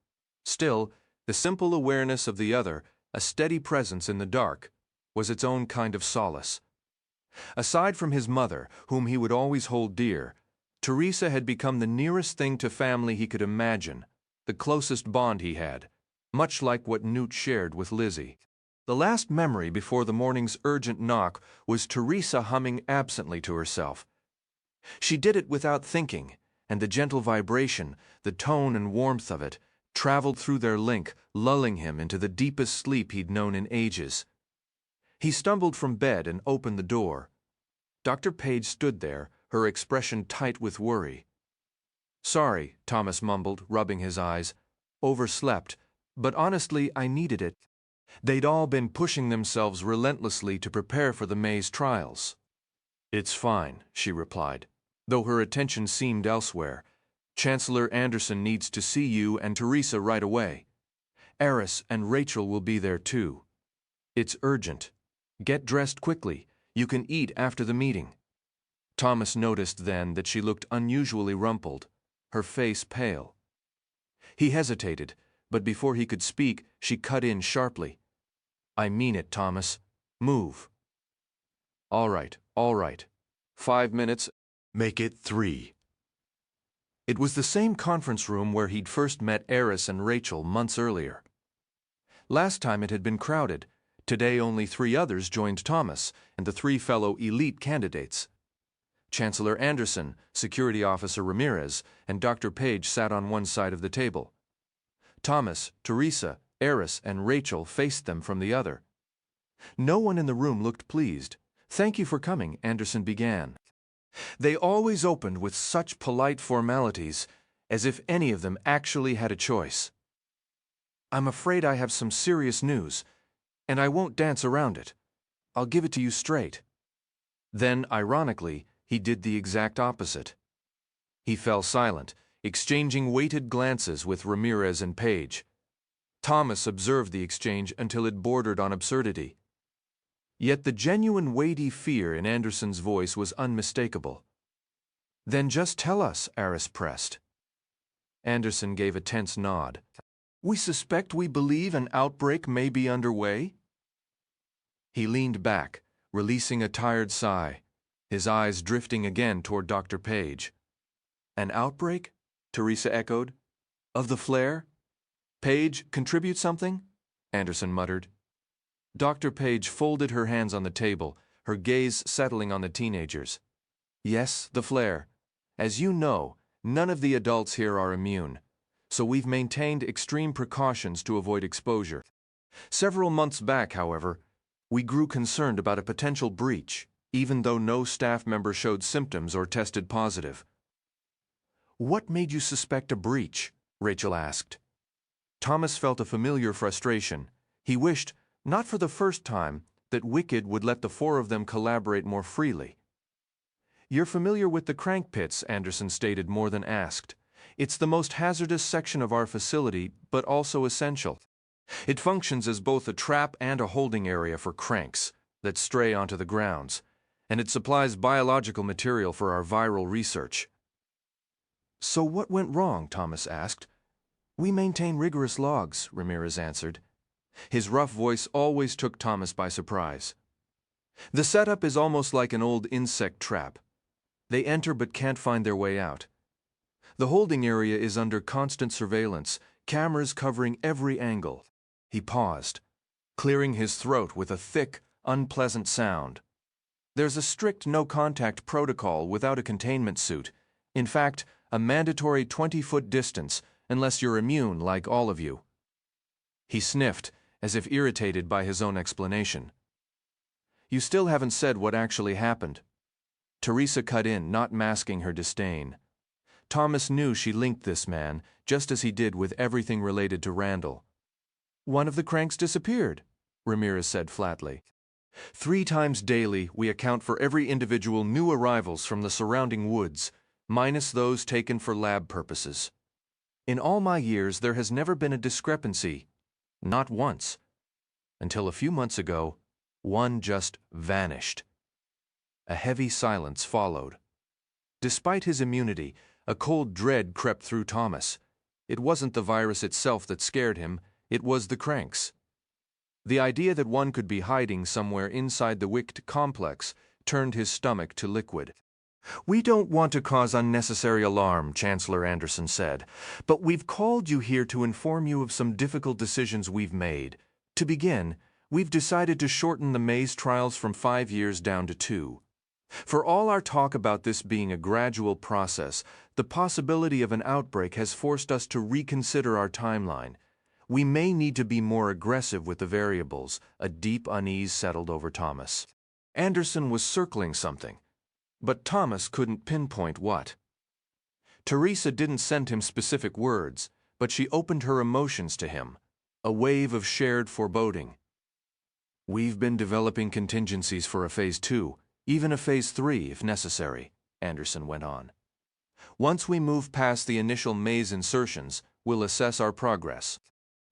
Still, the simple awareness of the other, a steady presence in the dark, was its own kind of solace. Aside from his mother, whom he would always hold dear, Teresa had become the nearest thing to family he could imagine, the closest bond he had, much like what Newt shared with Lizzie. The last memory before the morning's urgent knock was Teresa humming absently to herself. She did it without thinking, and the gentle vibration, the tone and warmth of it, traveled through their link, lulling him into the deepest sleep he'd known in ages. He stumbled from bed and opened the door. Dr. Page stood there, her expression tight with worry. "Sorry," Thomas mumbled, rubbing his eyes. "Overslept, but honestly, I needed it." They'd all been pushing themselves relentlessly to prepare for the May's trials. "It's fine," she replied, though her attention seemed elsewhere. "Chancellor Anderson needs to see you and Teresa right away. Eris and Rachel will be there too. It's urgent. Get dressed quickly. You can eat after the meeting." Thomas noticed then that she looked unusually rumpled, her face pale. He hesitated, but before he could speak, she cut in sharply. "I mean it, Thomas. Move." All right. 5 minutes. Make it 3. It was the same conference room where he'd first met Eris and Rachel months earlier. Last time it had been crowded. Today only 3 others joined Thomas and the 3 fellow elite candidates. Chancellor Anderson, Security Officer Ramirez, and Dr. Page sat on one side of the table. Thomas, Teresa, Eris, and Rachel faced them from the other. No one in the room looked pleased. "Thank you for coming," Anderson began. They always opened with such polite formalities, as if any of them actually had a choice. "I'm afraid I have some serious news, and I won't dance around it. I'll give it to you straight." Then, ironically, he did the exact opposite. He fell silent, exchanging weighted glances with Ramirez and Page. Thomas observed the exchange until it bordered on absurdity. Yet the genuine weighty fear in Anderson's voice was unmistakable. "Then just tell us," Eris pressed. Anderson gave a tense nod. "We suspect we believe an outbreak may be underway." He leaned back, releasing a tired sigh, his eyes drifting again toward Dr. Page. "An outbreak?" Teresa echoed. "Of the flare? Page, contribute something?" Anderson muttered. Dr. Page folded her hands on the table, her gaze settling on the teenagers. "Yes, the flare. As you know, none of the adults here are immune, so we've maintained extreme precautions to avoid exposure. Several months back, however, we grew concerned about a potential breach, even though no staff member showed symptoms or tested positive." "What made you suspect a breach?" Rachel asked. Thomas felt a familiar frustration. He wished, not for the first time, that Wicked would let the 4 of them collaborate more freely. "You're familiar with the crank pits," Anderson stated more than asked. "It's the most hazardous section of our facility, but also essential. It functions as both a trap and a holding area for cranks that stray onto the grounds, and it supplies biological material for our viral research." "So what went wrong?" Thomas asked. "We maintain rigorous logs," Ramirez answered. His rough voice always took Thomas by surprise. "The setup is almost like an old insect trap. They enter but can't find their way out. The holding area is under constant surveillance, cameras covering every angle." He paused, clearing his throat with a thick, unpleasant sound. "There's a strict no-contact protocol without a containment suit. In fact, a mandatory 20-foot distance, unless you're immune like all of you." He sniffed, as if irritated by his own explanation. "You still haven't said what actually happened." Teresa cut in, not masking her disdain. Thomas knew she linked this man, just as he did with everything related to Randall. "One of the cranks disappeared," Ramirez said flatly. 3 times daily, we account for every individual new arrivals from the surrounding woods, minus those taken for lab purposes. In all my years, there has never been a discrepancy. Not once. Until a few months ago, one just vanished." A heavy silence followed. Despite his immunity, a cold dread crept through Thomas. It wasn't the virus itself that scared him, it was the cranks. The idea that one could be hiding somewhere inside the Wicht complex turned his stomach to liquid. "We don't want to cause unnecessary alarm," Chancellor Anderson said, "but we've called you here to inform you of some difficult decisions we've made. To begin, we've decided to shorten the maze trials from 5 years down to 2. For all our talk about this being a gradual process, the possibility of an outbreak has forced us to reconsider our timeline. We may need to be more aggressive with the variables." A deep unease settled over Thomas. Anderson was circling something, but Thomas couldn't pinpoint what. Teresa didn't send him specific words, but she opened her emotions to him, a wave of shared foreboding. "We've been developing contingencies for a Phase 2, even a Phase 3 if necessary," Anderson went on. "Once we move past the initial maze insertions, we'll assess our progress."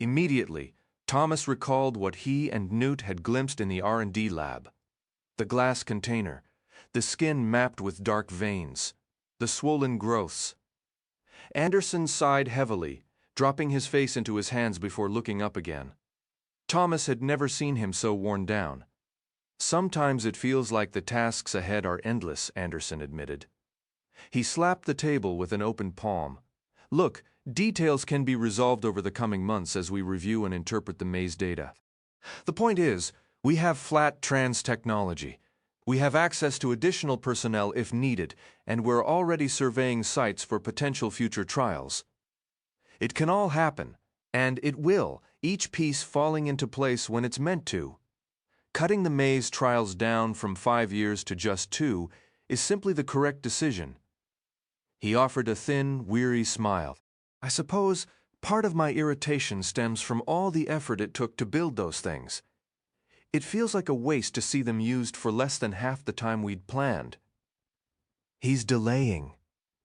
Immediately, Thomas recalled what he and Newt had glimpsed in the R&D lab. The glass container, the skin mapped with dark veins, the swollen growths. Anderson sighed heavily, dropping his face into his hands before looking up again. Thomas had never seen him so worn down. "Sometimes it feels like the tasks ahead are endless," Anderson admitted. He slapped the table with an open palm. "Look, details can be resolved over the coming months as we review and interpret the maze data. The point is, we have flat trans technology. We have access to additional personnel if needed, and we're already surveying sites for potential future trials. It can all happen, and it will, each piece falling into place when it's meant to. Cutting the maze trials down from 5 years to just 2 is simply the correct decision." He offered a thin, weary smile. "I suppose part of my irritation stems from all the effort it took to build those things. It feels like a waste to see them used for less than half the time we'd planned." "He's delaying,"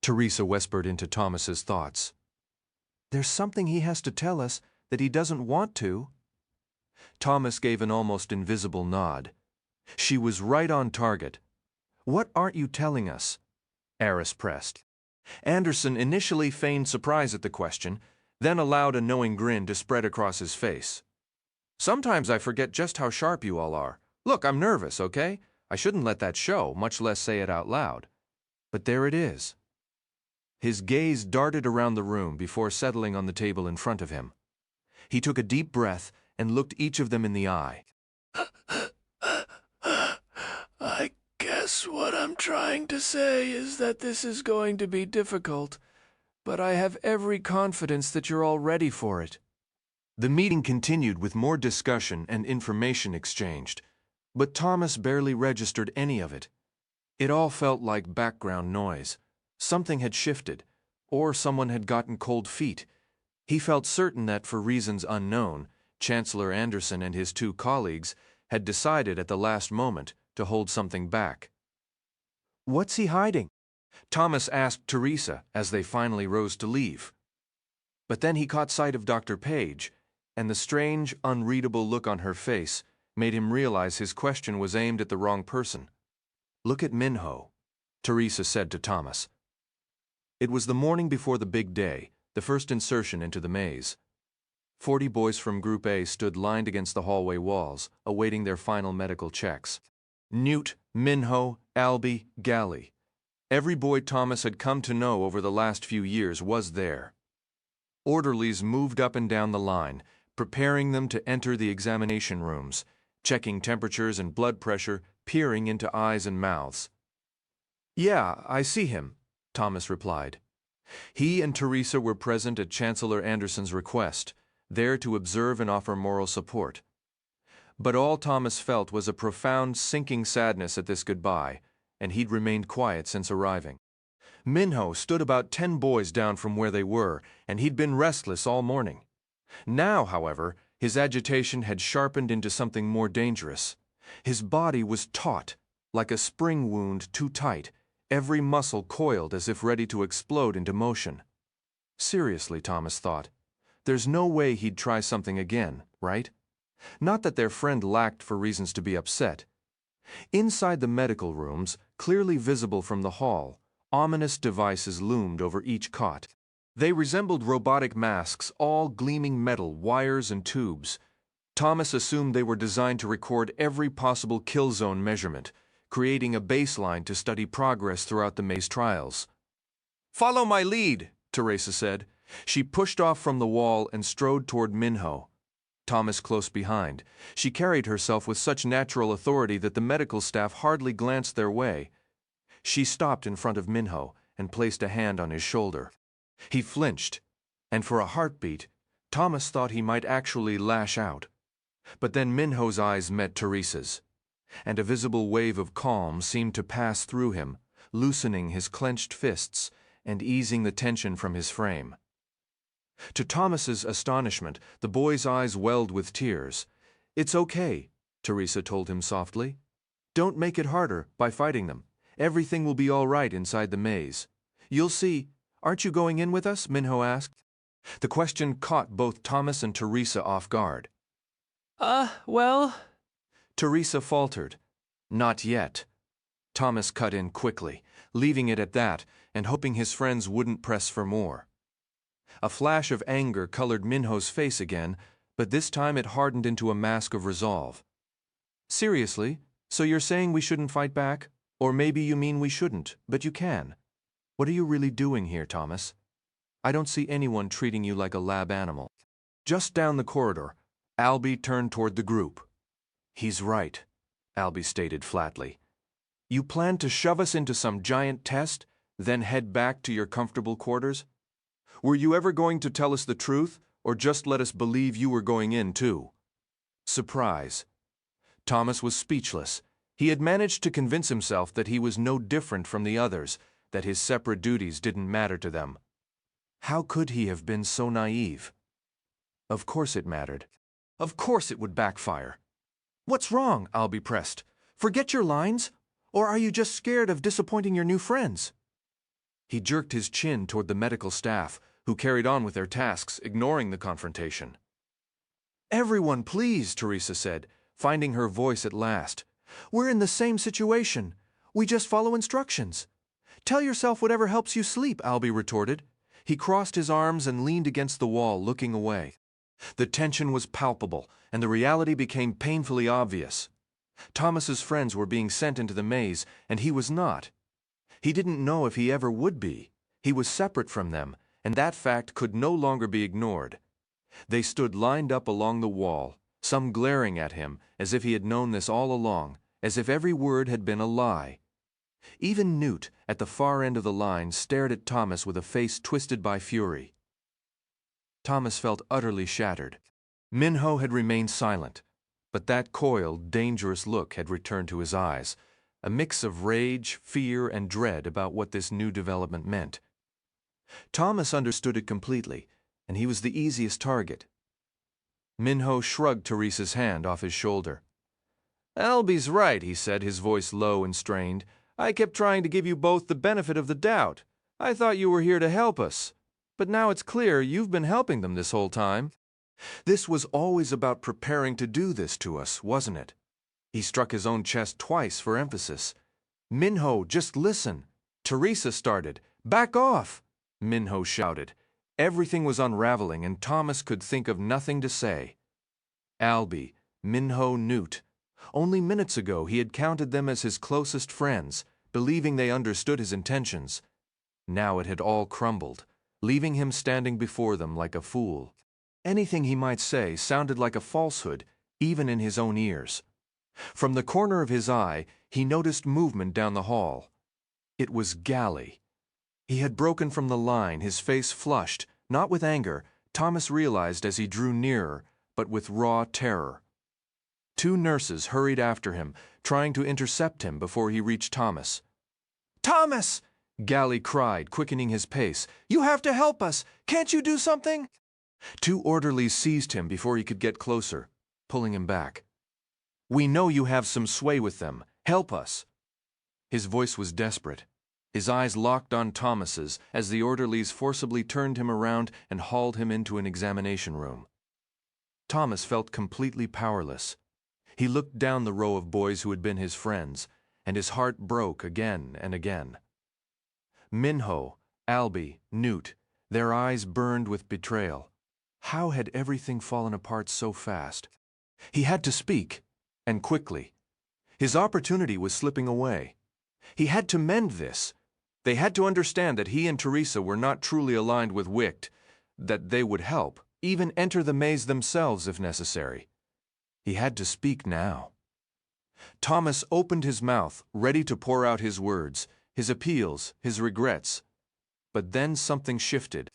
Teresa whispered into Thomas's thoughts. "There's something he has to tell us that he doesn't want to." Thomas gave an almost invisible nod. She was right on target. "What aren't you telling us?" Aris pressed. Anderson initially feigned surprise at the question, then allowed a knowing grin to spread across his face. "Sometimes I forget just how sharp you all are. Look, I'm nervous, okay? I shouldn't let that show, much less say it out loud. But there it is." His gaze darted around the room before settling on the table in front of him. He took a deep breath and looked each of them in the eye. "I guess what I'm trying to say is that this is going to be difficult, but I have every confidence that you're all ready for it." The meeting continued with more discussion and information exchanged, but Thomas barely registered any of it. It all felt like background noise. Something had shifted, or someone had gotten cold feet. He felt certain that, for reasons unknown, Chancellor Anderson and his 2 colleagues had decided at the last moment to hold something back. "What's he hiding?" Thomas asked Teresa as they finally rose to leave. But then he caught sight of Dr. Page, and the strange, unreadable look on her face made him realize his question was aimed at the wrong person. "Look at Minho," Teresa said to Thomas. It was the morning before the big day, the first insertion into the maze. 40 boys from Group A stood lined against the hallway walls, awaiting their final medical checks. Newt, Minho, Albie, Gally. Every boy Thomas had come to know over the last few years was there. Orderlies moved up and down the line, preparing them to enter the examination rooms, checking temperatures and blood pressure, peering into eyes and mouths. "Yeah, I see him," Thomas replied. He and Teresa were present at Chancellor Anderson's request, there to observe and offer moral support. But all Thomas felt was a profound, sinking sadness at this goodbye, and he'd remained quiet since arriving. Minho stood about 10 boys down from where they were, and he'd been restless all morning. Now, however, his agitation had sharpened into something more dangerous. His body was taut, like a spring wound too tight, every muscle coiled as if ready to explode into motion. Seriously, Thomas thought, there's no way he'd try something again, right? Not that their friend lacked for reasons to be upset. Inside the medical rooms, clearly visible from the hall, ominous devices loomed over each cot. They resembled robotic masks, all gleaming metal, wires, and tubes. Thomas assumed they were designed to record every possible kill zone measurement, creating a baseline to study progress throughout the maze trials. "Follow my lead," Teresa said. She pushed off from the wall and strode toward Minho. Thomas close behind. She carried herself with such natural authority that the medical staff hardly glanced their way. She stopped in front of Minho and placed a hand on his shoulder. He flinched, and for a heartbeat, Thomas thought he might actually lash out. But then Minho's eyes met Teresa's, and a visible wave of calm seemed to pass through him, loosening his clenched fists and easing the tension from his frame. To Thomas's astonishment, the boy's eyes welled with tears. "It's okay," Teresa told him softly. "Don't make it harder by fighting them. Everything will be all right inside the maze. You'll see. Aren't you going in with us?" Minho asked. The question caught both Thomas and Teresa off guard. Well... Teresa faltered. "Not yet." Thomas cut in quickly, leaving it at that and hoping his friends wouldn't press for more. A flash of anger colored Minho's face again, but this time it hardened into a mask of resolve. "Seriously? So you're saying we shouldn't fight back? Or maybe you mean we shouldn't, but you can. What are you really doing here, Thomas? I don't see anyone treating you like a lab animal." Just down the corridor, Albie turned toward the group. "He's right," Albie stated flatly. "You plan to shove us into some giant test, then head back to your comfortable quarters? Were you ever going to tell us the truth, or just let us believe you were going in too?" Surprise. Thomas was speechless. He had managed to convince himself that he was no different from the others, that his separate duties didn't matter to them. How could he have been so naive? Of course it mattered. Of course it would backfire. "What's wrong?" Albie pressed. "Forget your lines? Or are you just scared of disappointing your new friends?" He jerked his chin toward the medical staff, who carried on with their tasks, ignoring the confrontation. "Everyone, please," Teresa said, finding her voice at last. "We're in the same situation. We just follow instructions." "Tell yourself whatever helps you sleep," Albie retorted. He crossed his arms and leaned against the wall, looking away. The tension was palpable, and the reality became painfully obvious. Thomas's friends were being sent into the maze, and he was not. He didn't know if he ever would be. He was separate from them, and that fact could no longer be ignored. They stood lined up along the wall, some glaring at him as if he had known this all along, as if every word had been a lie. Even Newt, at the far end of the line, stared at Thomas with a face twisted by fury. Thomas felt utterly shattered. Minho had remained silent, but that coiled, dangerous look had returned to his eyes, a mix of rage, fear, and dread about what this new development meant. Thomas understood it completely, and he was the easiest target. Minho shrugged Teresa's hand off his shoulder. "Albie's right," he said, his voice low and strained. "I kept trying to give you both the benefit of the doubt. I thought you were here to help us. But now it's clear you've been helping them this whole time. This was always about preparing to do this to us, wasn't it?" He struck his own chest twice for emphasis. "Minho, just listen." Teresa started. "Back off!" Minho shouted. Everything was unraveling, and Thomas could think of nothing to say. Albie, Minho, Newt. Only minutes ago he had counted them as his closest friends, believing they understood his intentions. Now it had all crumbled, leaving him standing before them like a fool. Anything he might say sounded like a falsehood, even in his own ears. From the corner of his eye, he noticed movement down the hall. It was Gally. He had broken from the line, his face flushed, not with anger, Thomas realized as he drew nearer, but with raw terror. 2 nurses hurried after him, trying to intercept him before he reached Thomas. "Thomas!" Gally cried, quickening his pace. "You have to help us! Can't you do something?" 2 orderlies seized him before he could get closer, pulling him back. "We know you have some sway with them. Help us!" His voice was desperate. His eyes locked on Thomas's as the orderlies forcibly turned him around and hauled him into an examination room. Thomas felt completely powerless. He looked down the row of boys who had been his friends, and his heart broke again and again. Minho, Albie, Newt, their eyes burned with betrayal. How had everything fallen apart so fast? He had to speak, and quickly. His opportunity was slipping away. He had to mend this. They had to understand that he and Teresa were not truly aligned with Wicht, that they would help, even enter the maze themselves if necessary. He had to speak now. Thomas opened his mouth, ready to pour out his words, his appeals, his regrets. But then something shifted.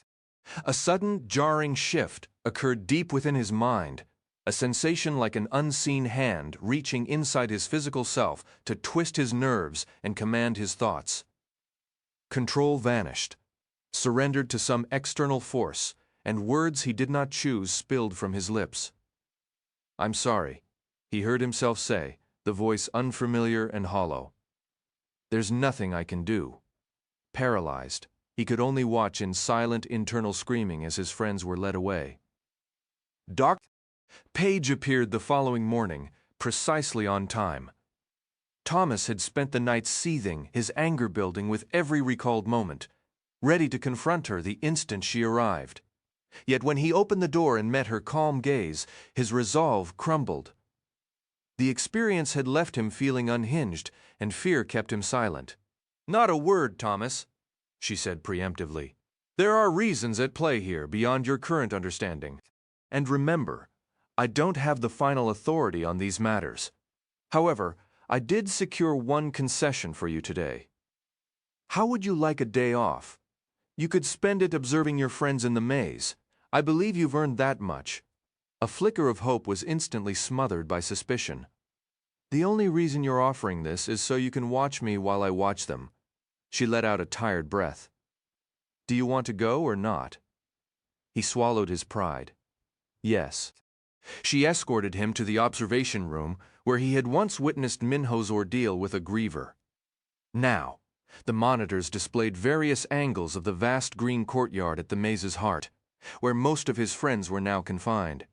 A sudden, jarring shift occurred deep within his mind, a sensation like an unseen hand reaching inside his physical self to twist his nerves and command his thoughts. Control vanished, surrendered to some external force, and words he did not choose spilled from his lips. "I'm sorry," he heard himself say, the voice unfamiliar and hollow. "There's nothing I can do." Paralyzed, he could only watch in silent internal screaming as his friends were led away. Dr. Page appeared the following morning, precisely on time. Thomas had spent the night seething, his anger building with every recalled moment, ready to confront her the instant she arrived. Yet when he opened the door and met her calm gaze, his resolve crumbled. The experience had left him feeling unhinged, and fear kept him silent. "Not a word, Thomas," she said preemptively. "There are reasons at play here beyond your current understanding. And remember, I don't have the final authority on these matters. However, I did secure one concession for you today. How would you like a day off? You could spend it observing your friends in the maze. I believe you've earned that much." A flicker of hope was instantly smothered by suspicion. "The only reason you're offering this is so you can watch me while I watch them." She let out a tired breath. "Do you want to go or not?" He swallowed his pride. Yes. She escorted him to the observation room where he had once witnessed Minho's ordeal with a griever. Now, the monitors displayed various angles of the vast green courtyard at the maze's heart, where most of his friends were now confined.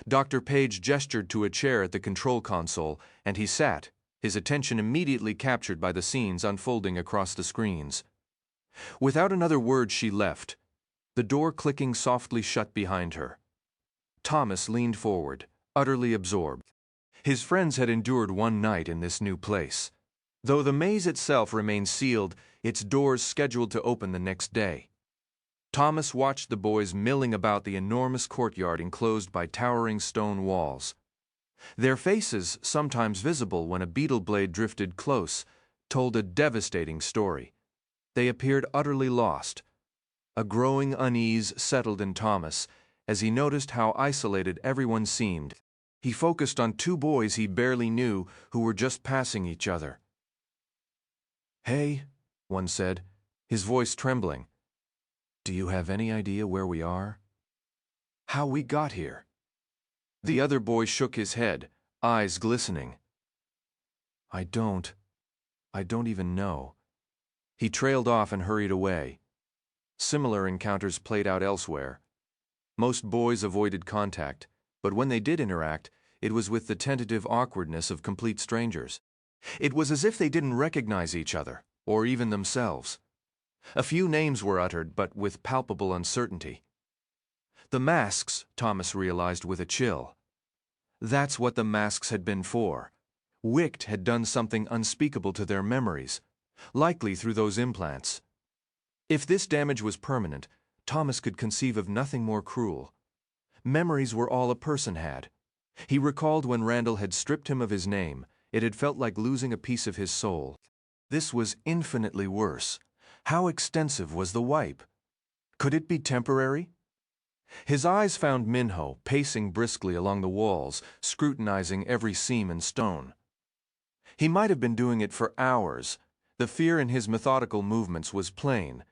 Dr. Page gestured to a chair at the control console, and he sat, his attention immediately captured by the scenes unfolding across the screens. Without another word she left, the door clicking softly shut behind her. Thomas leaned forward, utterly absorbed. His friends had endured one night in this new place. Though the maze itself remained sealed, its doors scheduled to open the next day. Thomas watched the boys milling about the enormous courtyard enclosed by towering stone walls. Their faces, sometimes visible when a beetle blade drifted close, told a devastating story. They appeared utterly lost. A growing unease settled in Thomas as he noticed how isolated everyone seemed. He focused on two boys he barely knew who were just passing each other. "Hey," one said, his voice trembling. "Do you have any idea where we are? How we got here?" The other boy shook his head, eyes glistening. I don't even know." He trailed off and hurried away. Similar encounters played out elsewhere. Most boys avoided contact, but when they did interact, it was with the tentative awkwardness of complete strangers. It was as if they didn't recognize each other, or even themselves. A few names were uttered, but with palpable uncertainty. The masks, Thomas realized with a chill. That's what the masks had been for. Wicht had done something unspeakable to their memories, likely through those implants. If this damage was permanent, Thomas could conceive of nothing more cruel. Memories were all a person had. He recalled when Randall had stripped him of his name, it had felt like losing a piece of his soul. This was infinitely worse. How extensive was the wipe? Could it be temporary? His eyes found Minho pacing briskly along the walls, scrutinizing every seam and stone. He might have been doing it for hours. The fear in his methodical movements was plain.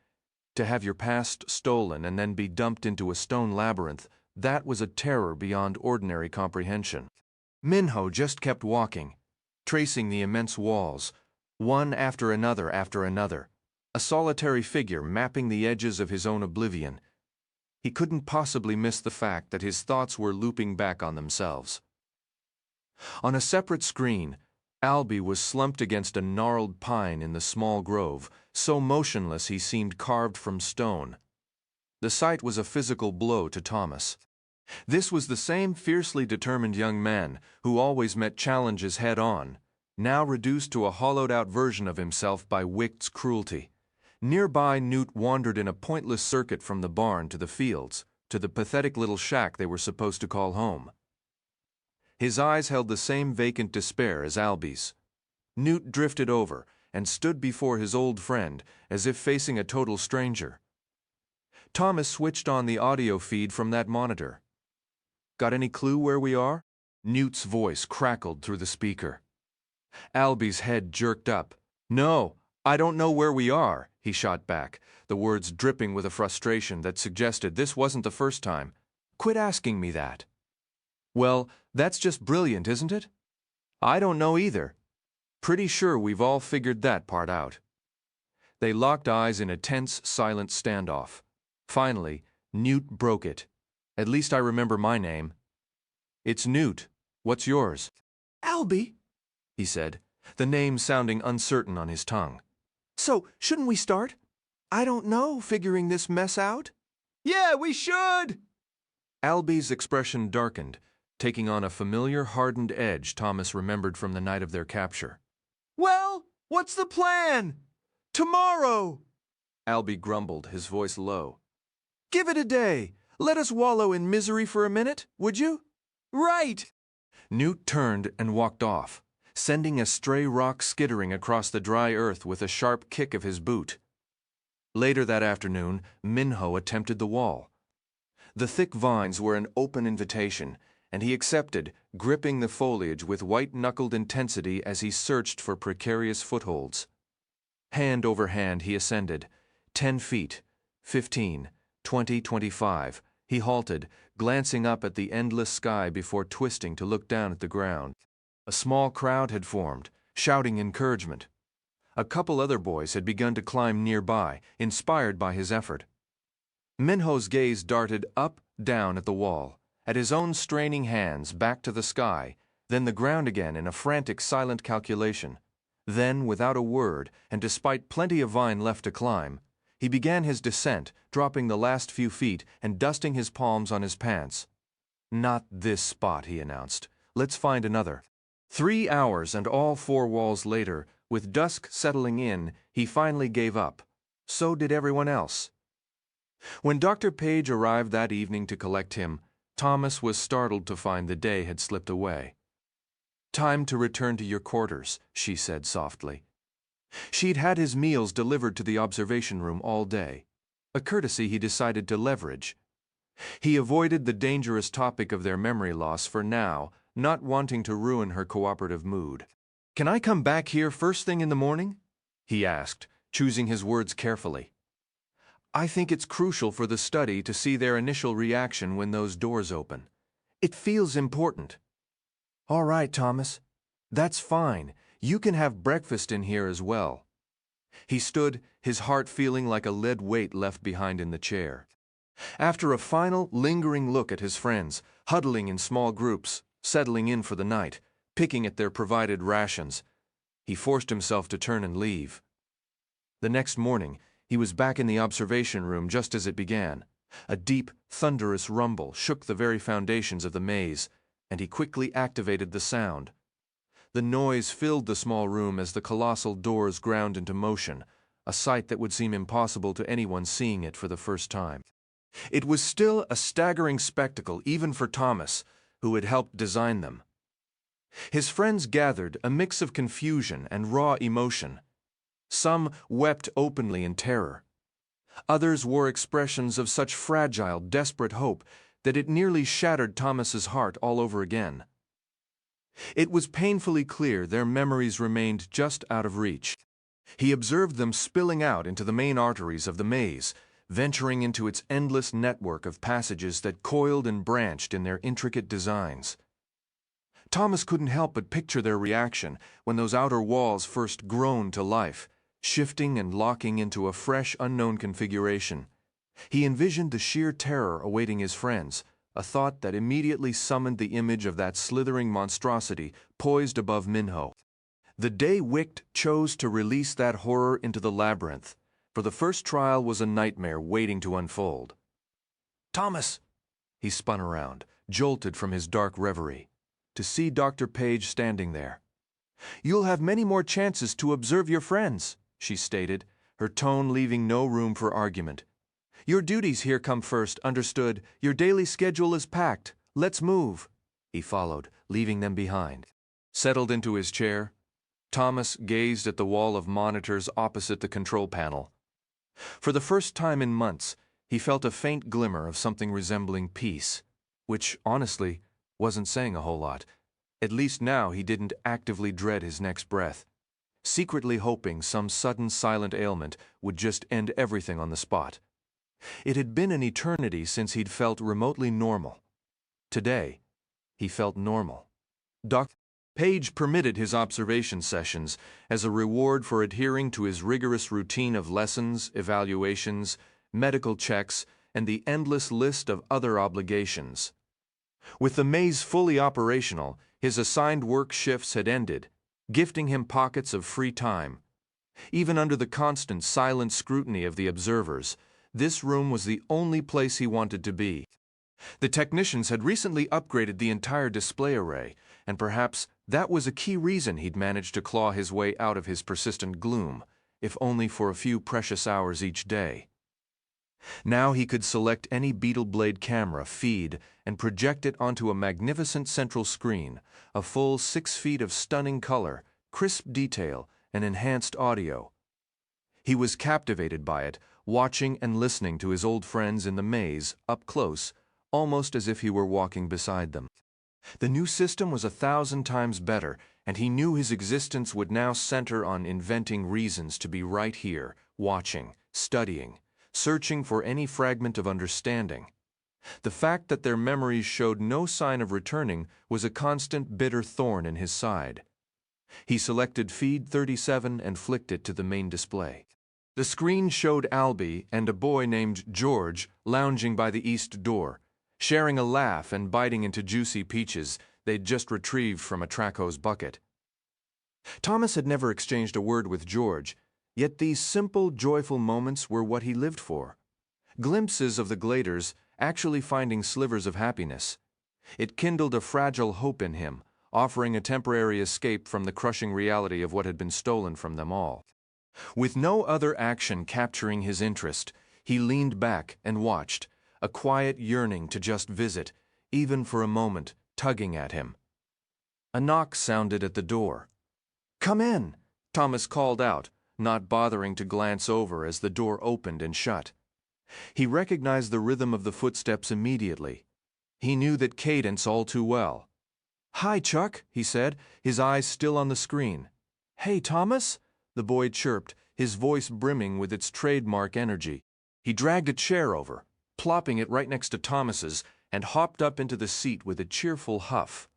To have your past stolen and then be dumped into a stone labyrinth, that was a terror beyond ordinary comprehension. Minho just kept walking, tracing the immense walls, one after another, a solitary figure mapping the edges of his own oblivion. He couldn't possibly miss the fact that his thoughts were looping back on themselves. On a separate screen, Albie was slumped against a gnarled pine in the small grove, so motionless he seemed carved from stone. The sight was a physical blow to Thomas. This was the same fiercely determined young man who always met challenges head-on, now reduced to a hollowed-out version of himself by Wict's cruelty. Nearby, Newt wandered in a pointless circuit from the barn to the fields, to the pathetic little shack they were supposed to call home. His eyes held the same vacant despair as Albie's. Newt drifted over and stood before his old friend as if facing a total stranger. Thomas switched on the audio feed from that monitor. "Got any clue where we are?" Newt's voice crackled through the speaker. Albie's head jerked up. "No, I don't know where we are," he shot back, the words dripping with a frustration that suggested this wasn't the first time. "Quit asking me that." "Well, that's just brilliant, isn't it?" "I don't know either. Pretty sure we've all figured that part out." They locked eyes in a tense, silent standoff. Finally, Newt broke it. "At least I remember my name." "It's Newt. What's yours?" "Albie," he said, the name sounding uncertain on his tongue. "So, shouldn't we start? I don't know, figuring this mess out." "Yeah, we should!" Albie's expression darkened, taking on a familiar hardened edge Thomas remembered from the night of their capture. "Well, what's the plan? Tomorrow!" Albie grumbled, his voice low. "Give it a day. Let us wallow in misery for a minute, would you?" "Right!" Newt turned and walked off, sending a stray rock skittering across the dry earth with a sharp kick of his boot. Later that afternoon, Minho attempted the wall. The thick vines were an open invitation, and he accepted, gripping the foliage with white-knuckled intensity as he searched for precarious footholds. Hand over hand he ascended. 10 feet, 15, 20, 25. He halted, glancing up at the endless sky before twisting to look down at the ground. A small crowd had formed, shouting encouragement. A couple other boys had begun to climb nearby, inspired by his effort. Minho's gaze darted up, down at the wall, at his own straining hands, back to the sky, then the ground again in a frantic, silent calculation. Then, without a word, and despite plenty of vine left to climb, he began his descent, dropping the last few feet and dusting his palms on his pants. "Not this spot," he announced. "Let's find another." 3 hours and all 4 walls later, with dusk settling in, he finally gave up. So did everyone else. When Dr. Page arrived that evening to collect him, Thomas was startled to find the day had slipped away. "Time to return to your quarters," she said softly. She'd had his meals delivered to the observation room all day, a courtesy he decided to leverage. He avoided the dangerous topic of their memory loss for now, not wanting to ruin her cooperative mood. "Can I come back here first thing in the morning?" he asked, choosing his words carefully. "I think it's crucial for the study to see their initial reaction when those doors open. It feels important." "All right, Thomas. That's fine. You can have breakfast in here as well." He stood, his heart feeling like a lead weight left behind in the chair. After a final, lingering look at his friends, huddling in small groups, settling in for the night, picking at their provided rations, he forced himself to turn and leave. The next morning, he was back in the observation room just as it began. A deep, thunderous rumble shook the very foundations of the maze, and he quickly activated the sound. The noise filled the small room as the colossal doors ground into motion, a sight that would seem impossible to anyone seeing it for the first time. It was still a staggering spectacle even for Thomas, who had helped design them. His friends gathered, a mix of confusion and raw emotion. Some wept openly in terror. Others wore expressions of such fragile, desperate hope that it nearly shattered Thomas's heart all over again. It was painfully clear their memories remained just out of reach. He observed them spilling out into the main arteries of the maze, venturing into its endless network of passages that coiled and branched in their intricate designs. Thomas couldn't help but picture their reaction when those outer walls first groaned to life, shifting and locking into a fresh, unknown configuration. He envisioned the sheer terror awaiting his friends, a thought that immediately summoned the image of that slithering monstrosity poised above Minho. The day Wicht chose to release that horror into the labyrinth, for the first trial was a nightmare waiting to unfold. "Thomas!" He spun around, jolted from his dark reverie, to see Dr. Page standing there. "You'll have many more chances to observe your friends," she stated, her tone leaving no room for argument. "Your duties here come first, understood? Your daily schedule is packed. Let's move." He followed, leaving them behind. Settled into his chair, Thomas gazed at the wall of monitors opposite the control panel. For the first time in months, he felt a faint glimmer of something resembling peace, which, honestly, wasn't saying a whole lot. At least now he didn't actively dread his next breath, secretly hoping some sudden silent ailment would just end everything on the spot. It had been an eternity since he'd felt remotely normal. Today, he felt normal. Dr. Page permitted his observation sessions as a reward for adhering to his rigorous routine of lessons, evaluations, medical checks, and the endless list of other obligations. With the maze fully operational, his assigned work shifts had ended, gifting him pockets of free time. Even under the constant silent scrutiny of the observers, this room was the only place he wanted to be. The technicians had recently upgraded the entire display array, and perhaps that was a key reason he'd managed to claw his way out of his persistent gloom, if only for a few precious hours each day. Now he could select any beetle blade camera feed and project it onto a magnificent central screen, a full 6 feet of stunning color, crisp detail, and enhanced audio. He was captivated by it, watching and listening to his old friends in the maze up close, almost as if he were walking beside them. The new system was 1,000 times better, and he knew his existence would now center on inventing reasons to be right here, watching, studying, searching for any fragment of understanding. The fact that their memories showed no sign of returning was a constant bitter thorn in his side. He selected Feed 37 and flicked it to the main display. The screen showed Albie and a boy named George lounging by the east door, sharing a laugh and biting into juicy peaches they'd just retrieved from a track hose bucket. Thomas had never exchanged a word with George, yet these simple, joyful moments were what he lived for. Glimpses of the Gladers actually finding slivers of happiness. It kindled a fragile hope in him, offering a temporary escape from the crushing reality of what had been stolen from them all. With no other action capturing his interest, he leaned back and watched, a quiet yearning to just visit, even for a moment, tugging at him. A knock sounded at the door. "Come in," Thomas called out, not bothering to glance over as the door opened and shut. He recognized the rhythm of the footsteps immediately. He knew that cadence all too well. "Hi, Chuck," he said, his eyes still on the screen. "Hey, Thomas," the boy chirped, his voice brimming with its trademark energy. He dragged a chair over, plopping it right next to Thomas's, and hopped up into the seat with a cheerful huff.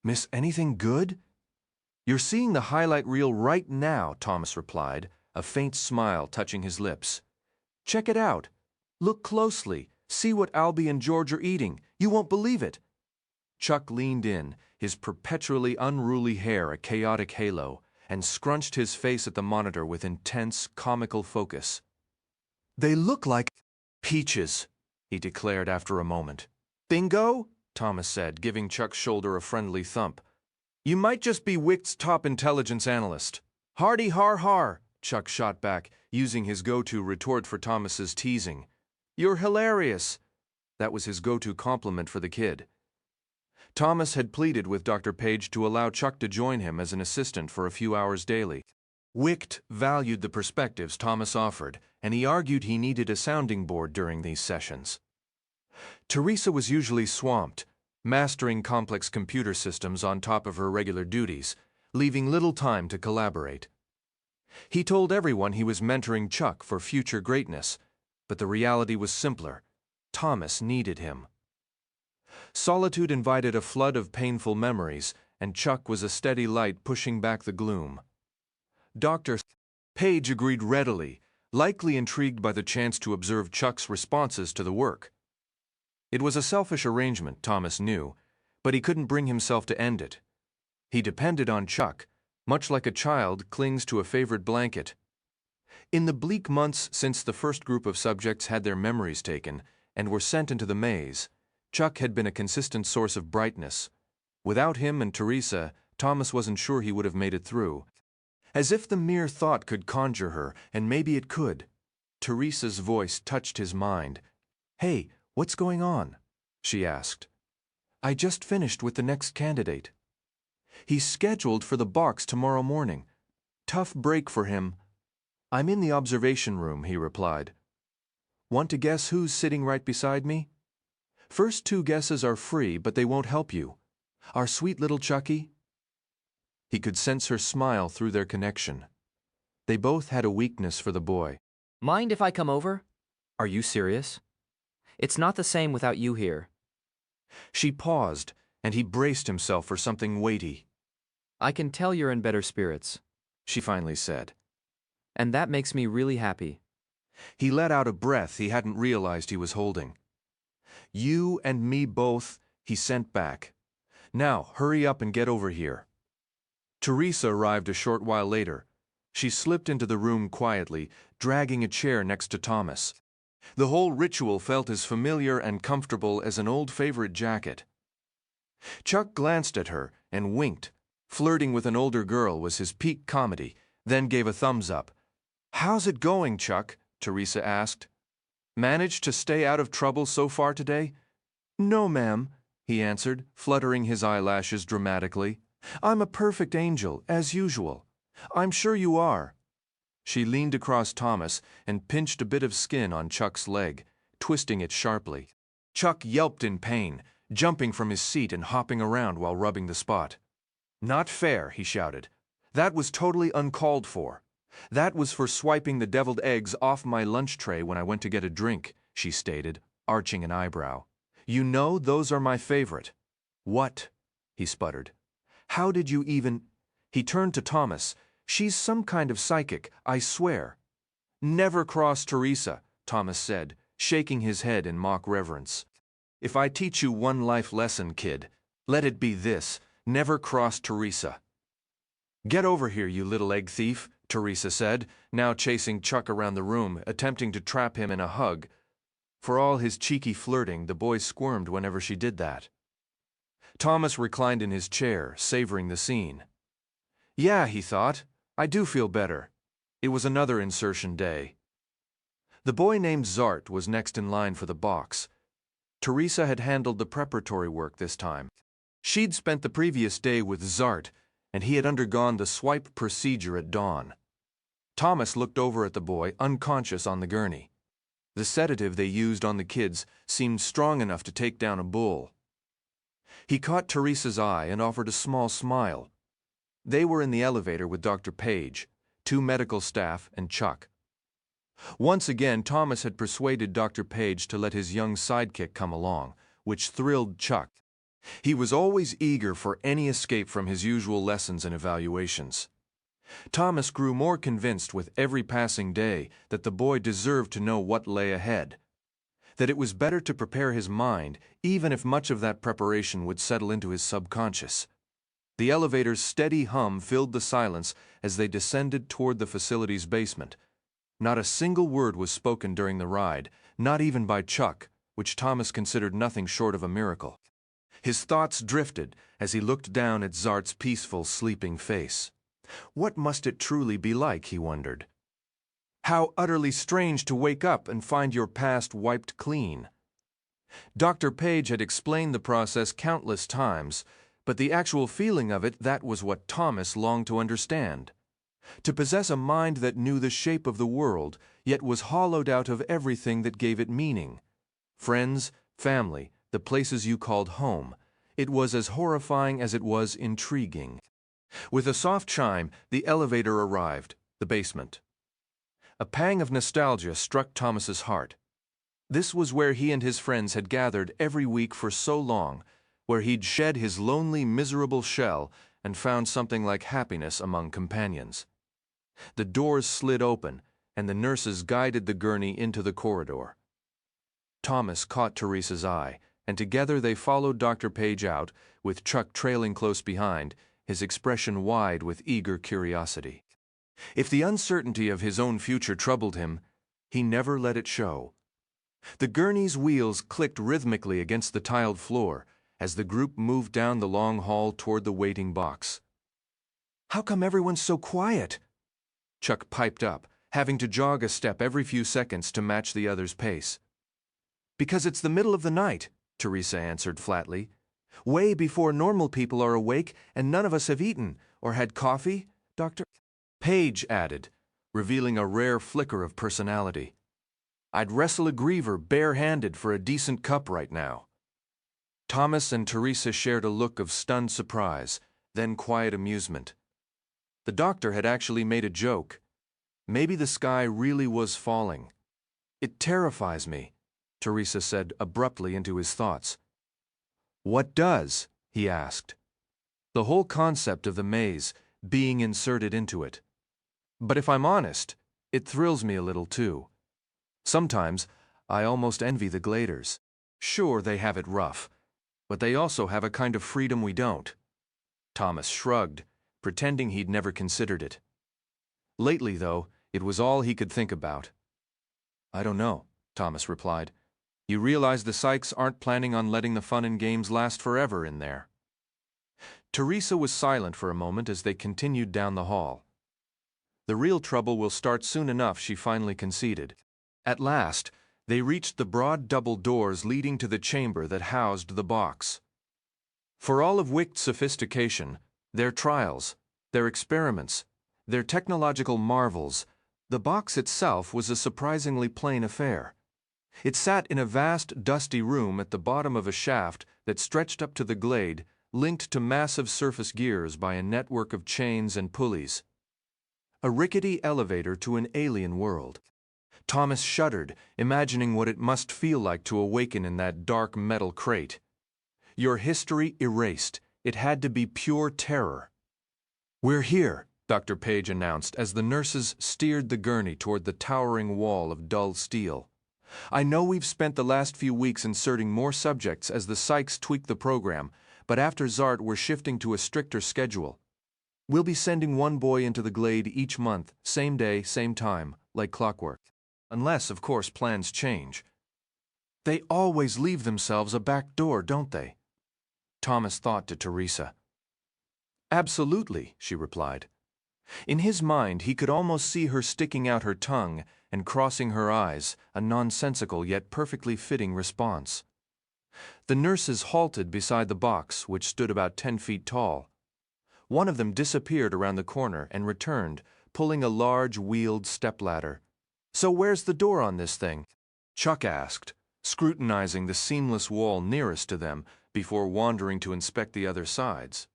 "Miss anything good?" "You're seeing the highlight reel right now," Thomas replied, a faint smile touching his lips. "Check it out. Look closely. See what Albie and George are eating. You won't believe it." Chuck leaned in, his perpetually unruly hair a chaotic halo, and scrunched his face at the monitor with intense, comical focus. "They look like peaches," he declared after a moment. "Bingo?" Thomas said, giving Chuck's shoulder a friendly thump. "You might just be Wicht's top intelligence analyst." "Hardy har har," Chuck shot back, using his go-to retort for Thomas's teasing. "You're hilarious." That was his go-to compliment for the kid. Thomas had pleaded with Dr. Page to allow Chuck to join him as an assistant for a few hours daily. Wicht valued the perspectives Thomas offered, and he argued he needed a sounding board during these sessions. Teresa was usually swamped, mastering complex computer systems on top of her regular duties, leaving little time to collaborate. He told everyone he was mentoring Chuck for future greatness, but the reality was simpler. Thomas needed him. Solitude invited a flood of painful memories, and Chuck was a steady light pushing back the gloom. Dr. Page agreed readily, likely intrigued by the chance to observe Chuck's responses to the work. It was a selfish arrangement, Thomas knew, but he couldn't bring himself to end it. He depended on Chuck, much like a child clings to a favorite blanket. In the bleak months since the first group of subjects had their memories taken and were sent into the maze, Chuck had been a consistent source of brightness. Without him and Teresa, Thomas wasn't sure he would have made it through. As if the mere thought could conjure her, and maybe it could. Teresa's voice touched his mind. "Hey, what's going on?" she asked. "I just finished with the next candidate. He's scheduled for the box tomorrow morning. Tough break for him." "I'm in the observation room," he replied. "Want to guess who's sitting right beside me? First two guesses are free, but they won't help you. Our sweet little Chucky?" He could sense her smile through their connection. They both had a weakness for the boy. "Mind if I come over?" "Are you serious? It's not the same without you here." She paused, and he braced himself for something weighty. "I can tell you're in better spirits," she finally said. "And that makes me really happy." He let out a breath he hadn't realized he was holding. "You and me both," he sent back. "Now, hurry up and get over here." Teresa arrived a short while later. She slipped into the room quietly, dragging a chair next to Thomas. The whole ritual felt as familiar and comfortable as an old favorite jacket. Chuck glanced at her and winked. Flirting with an older girl was his peak comedy, then gave a thumbs up. "How's it going, Chuck?" Teresa asked. "Managed to stay out of trouble so far today?" "No, ma'am," he answered, fluttering his eyelashes dramatically. "I'm a perfect angel, as usual. I'm sure you are." She leaned across Thomas and pinched a bit of skin on Chuck's leg, twisting it sharply. Chuck yelped in pain, jumping from his seat and hopping around while rubbing the spot. "Not fair," he shouted. "That was totally uncalled for. That was for swiping the deviled eggs off my lunch tray when I went to get a drink," she stated, arching an eyebrow. "You know those are my favorite." "What?" he sputtered. "How did you even—" He turned to Thomas. "She's some kind of psychic, I swear." "Never cross Teresa," Thomas said, shaking his head in mock reverence. "If I teach you one life lesson, kid, let it be this: never cross Teresa." "Get over here, you little egg thief," Teresa said, now chasing Chuck around the room, attempting to trap him in a hug. For all his cheeky flirting, the boy squirmed whenever she did that. Thomas reclined in his chair, savoring the scene. "Yeah," he thought, "I do feel better." It was another insertion day. The boy named Zart was next in line for the box. Teresa had handled the preparatory work this time. She'd spent the previous day with Zart, and he had undergone the swipe procedure at dawn. Thomas looked over at the boy, unconscious on the gurney. The sedative they used on the kids seemed strong enough to take down a bull. He caught Teresa's eye and offered a small smile. They were in the elevator with Dr. Page, 2 medical staff, and Chuck. Once again, Thomas had persuaded Dr. Page to let his young sidekick come along, which thrilled Chuck. He was always eager for any escape from his usual lessons and evaluations. Thomas grew more convinced with every passing day that the boy deserved to know what lay ahead, that it was better to prepare his mind, even if much of that preparation would settle into his subconscious. The elevator's steady hum filled the silence as they descended toward the facility's basement. Not a single word was spoken during the ride, not even by Chuck, which Thomas considered nothing short of a miracle. His thoughts drifted as he looked down at Zart's peaceful, sleeping face. What must it truly be like, he wondered. How utterly strange to wake up and find your past wiped clean. Dr. Page had explained the process countless times, but the actual feeling of it, that was what Thomas longed to understand. To possess a mind that knew the shape of the world, yet was hollowed out of everything that gave it meaning. Friends, family, the places you called home. It was as horrifying as it was intriguing. With a soft chime, the elevator arrived, the basement. A pang of nostalgia struck Thomas's heart. This was where he and his friends had gathered every week for so long, where he'd shed his lonely, miserable shell and found something like happiness among companions. The doors slid open, and the nurses guided the gurney into the corridor. Thomas caught Teresa's eye, and together they followed Dr. Page out, with Chuck trailing close behind, his expression wide with eager curiosity. If the uncertainty of his own future troubled him, he never let it show. The gurney's wheels clicked rhythmically against the tiled floor as the group moved down the long hall toward the waiting box. "How come everyone's so quiet?" Chuck piped up, having to jog a step every few seconds to match the other's pace. "Because it's the middle of the night," Teresa answered flatly. "Way before normal people are awake, and none of us have eaten or had coffee," Dr. Page added, revealing a rare flicker of personality. "I'd wrestle a griever bare-handed for a decent cup right now." Thomas and Teresa shared a look of stunned surprise, then quiet amusement. The doctor had actually made a joke. Maybe the sky really was falling. "It terrifies me," Teresa said abruptly into his thoughts. "What does?" he asked. "The whole concept of the maze, being inserted into it. But if I'm honest, it thrills me a little too. Sometimes I almost envy the Gladers. Sure, they have it rough, but they also have a kind of freedom we don't." Thomas shrugged, pretending he'd never considered it. Lately, though, it was all he could think about. "I don't know," Thomas replied. "You realize the Sykes aren't planning on letting the fun and games last forever in there." Teresa was silent for a moment as they continued down the hall. The real trouble will start soon enough, she finally conceded. At last, they reached the broad double doors leading to the chamber that housed the box. For all of Wicht's sophistication, their trials, their experiments, their technological marvels, the box itself was a surprisingly plain affair. It sat in a vast, dusty room at the bottom of a shaft that stretched up to the glade, linked to massive surface gears by a network of chains and pulleys. A rickety elevator to an alien world. Thomas shuddered, imagining what it must feel like to awaken in that dark metal crate. Your history erased. It had to be pure terror. "We're here," Dr. Page announced as the nurses steered the gurney toward the towering wall of dull steel. "I know we've spent the last few weeks inserting more subjects as the Sykes tweak the program, but after Zart we're shifting to a stricter schedule. We'll be sending one boy into the glade each month, same day, same time, like clockwork. Unless, of course, plans change." "They always leave themselves a back door, don't they?" Thomas thought to Teresa. "Absolutely," she replied. In his mind, he could almost see her sticking out her tongue and crossing her eyes, a nonsensical yet perfectly fitting response. The nurses halted beside the box, which stood about 10 feet tall. One of them disappeared around the corner and returned, pulling a large wheeled stepladder. "So where's the door on this thing?" Chuck asked, scrutinizing the seamless wall nearest to them before wandering to inspect the other sides.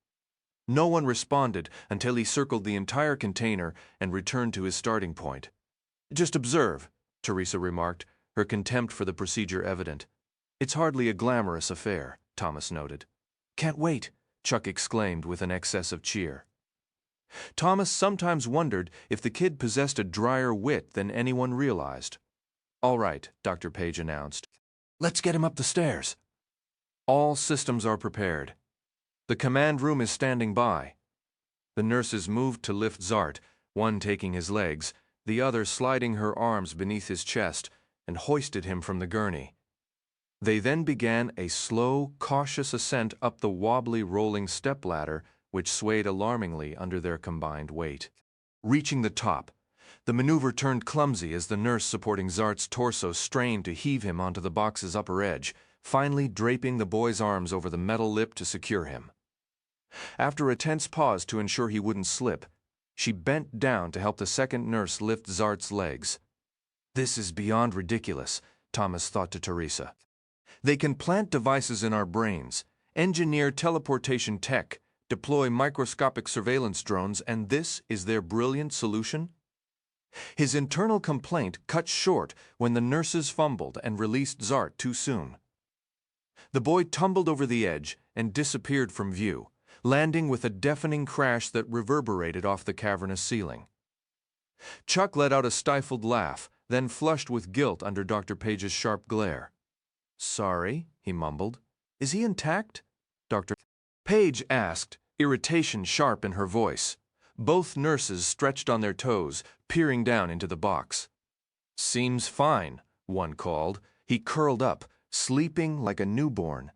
No one responded until he circled the entire container and returned to his starting point. "Just observe," Teresa remarked, her contempt for the procedure evident. "It's hardly a glamorous affair," Thomas noted. "Can't wait," Chuck exclaimed with an excess of cheer. Thomas sometimes wondered if the kid possessed a drier wit than anyone realized. "All right," Dr. Page announced. "Let's get him up the stairs." All systems are prepared. The command room is standing by. The nurses moved to lift Zart, one taking his legs, the other sliding her arms beneath his chest, and hoisted him from the gurney. They then began a slow, cautious ascent up the wobbly, rolling stepladder, which swayed alarmingly under their combined weight. Reaching the top, the maneuver turned clumsy as the nurse supporting Zart's torso strained to heave him onto the box's upper edge, finally draping the boy's arms over the metal lip to secure him. After a tense pause to ensure he wouldn't slip, she bent down to help the second nurse lift Zart's legs. "This is beyond ridiculous," Thomas thought to Teresa. "They can plant devices in our brains, engineer teleportation tech, deploy microscopic surveillance drones, and this is their brilliant solution?" His internal complaint cut short when the nurses fumbled and released Zart too soon. The boy tumbled over the edge and disappeared from view, landing with a deafening crash that reverberated off the cavernous ceiling. Chuck let out a stifled laugh, then flushed with guilt under Dr. Page's sharp glare. Sorry, he mumbled. Is he intact? Dr. Page asked, irritation sharp in her voice. Both nurses stretched on their toes, peering down into the box. Seems fine, one called. He curled up, sleeping like a newborn.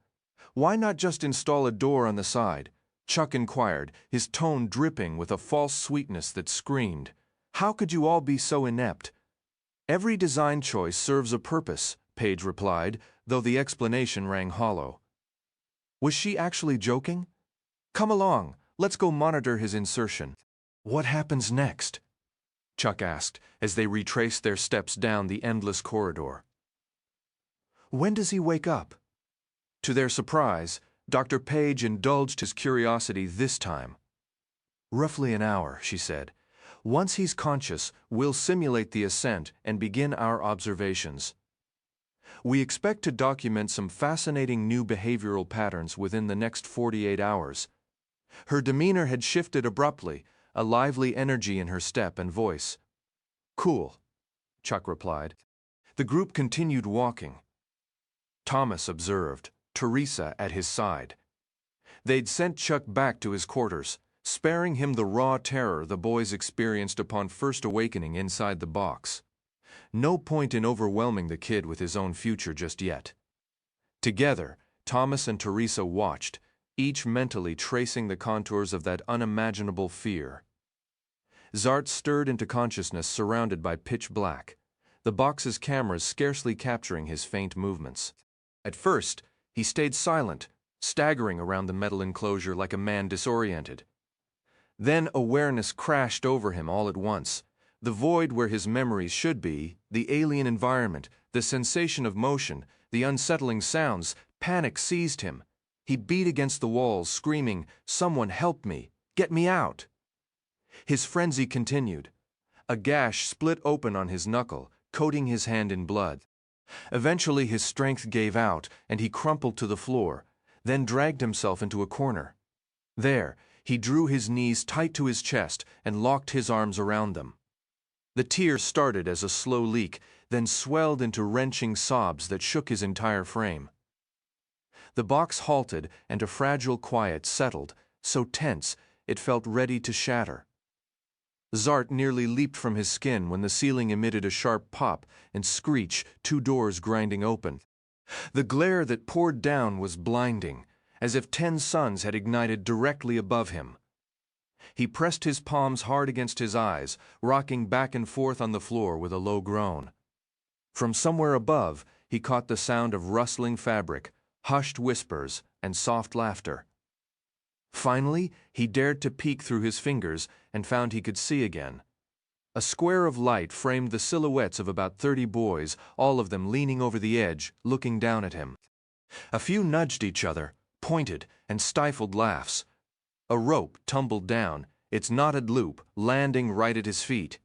Why not just install a door on the side? Chuck inquired, his tone dripping with a false sweetness that screamed. How could you all be so inept? Every design choice serves a purpose, Page replied, though the explanation rang hollow. Was she actually joking? Come along, let's go monitor his insertion. What happens next? Chuck asked as they retraced their steps down the endless corridor. When does he wake up? To their surprise, Dr. Page indulged his curiosity this time. Roughly an hour, she said. Once he's conscious, we'll simulate the ascent and begin our observations. We expect to document some fascinating new behavioral patterns within the next 48 hours. Her demeanor had shifted abruptly, a lively energy in her step and voice. Cool, Chuck replied. The group continued walking. Thomas observed, Teresa at his side. They'd sent Chuck back to his quarters, sparing him the raw terror the boys experienced upon first awakening inside the box. No point in overwhelming the kid with his own future just yet. Together, Thomas and Teresa watched, each mentally tracing the contours of that unimaginable fear. Zart stirred into consciousness surrounded by pitch black, the box's cameras scarcely capturing his faint movements. At first, he stayed silent, staggering around the metal enclosure like a man disoriented. Then awareness crashed over him all at once. The void where his memories should be, the alien environment, the sensation of motion, the unsettling sounds, panic seized him. He beat against the walls, screaming, "Someone help me! Get me out!" His frenzy continued. A gash split open on his knuckle, coating his hand in blood. Eventually his strength gave out, and he crumpled to the floor, then dragged himself into a corner. There, he drew his knees tight to his chest and locked his arms around them. The tears started as a slow leak, then swelled into wrenching sobs that shook his entire frame. The box halted and a fragile quiet settled, so tense it felt ready to shatter. Zart nearly leaped from his skin when the ceiling emitted a sharp pop and screech, two doors grinding open. The glare that poured down was blinding, as if 10 suns had ignited directly above him. He pressed his palms hard against his eyes, rocking back and forth on the floor with a low groan. From somewhere above, he caught the sound of rustling fabric, hushed whispers, and soft laughter. Finally, he dared to peek through his fingers and found he could see again. A square of light framed the silhouettes of about 30 boys, all of them leaning over the edge, looking down at him. A few nudged each other, pointed, and stifled laughs. A rope tumbled down, its knotted loop landing right at his feet.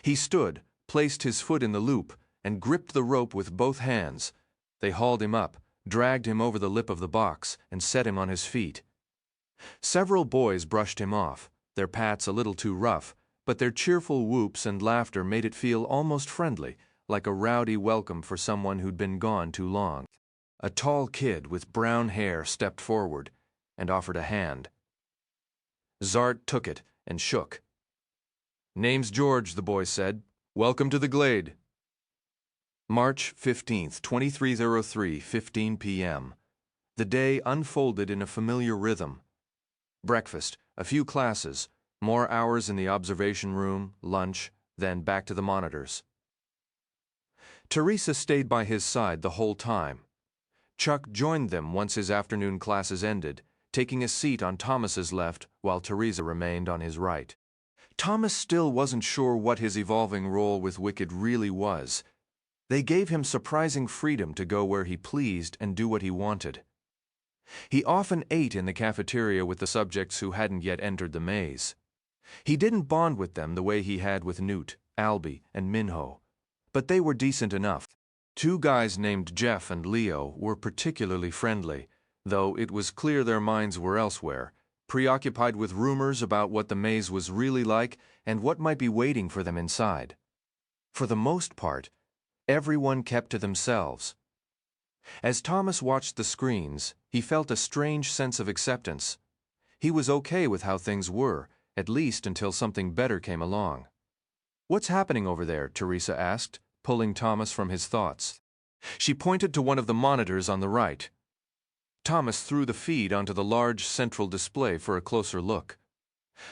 He stood, placed his foot in the loop, and gripped the rope with both hands. They hauled him up, dragged him over the lip of the box, and set him on his feet. Several boys brushed him off, their pats a little too rough, but their cheerful whoops and laughter made it feel almost friendly, like a rowdy welcome for someone who'd been gone too long. A tall kid with brown hair stepped forward and offered a hand. Zart took it and shook. "Name's George," the boy said. "Welcome to the Glade." March 15th, 2303, 15 p.m. The day unfolded in a familiar rhythm. Breakfast, a few classes, more hours in the observation room, lunch, then back to the monitors. Teresa stayed by his side the whole time. Chuck joined them once his afternoon classes ended, taking a seat on Thomas's left while Teresa remained on his right. Thomas still wasn't sure what his evolving role with Wicked really was. They gave him surprising freedom to go where he pleased and do what he wanted. He often ate in the cafeteria with the subjects who hadn't yet entered the maze. He didn't bond with them the way he had with Newt, Albie, and Minho, but they were decent enough. 2 guys named Jeff and Leo were particularly friendly, though it was clear their minds were elsewhere, preoccupied with rumors about what the maze was really like and what might be waiting for them inside. For the most part, everyone kept to themselves. As Thomas watched the screens, he felt a strange sense of acceptance. He was okay with how things were, at least until something better came along. "What's happening over there?" Teresa asked, pulling Thomas from his thoughts. She pointed to one of the monitors on the right. Thomas threw the feed onto the large central display for a closer look.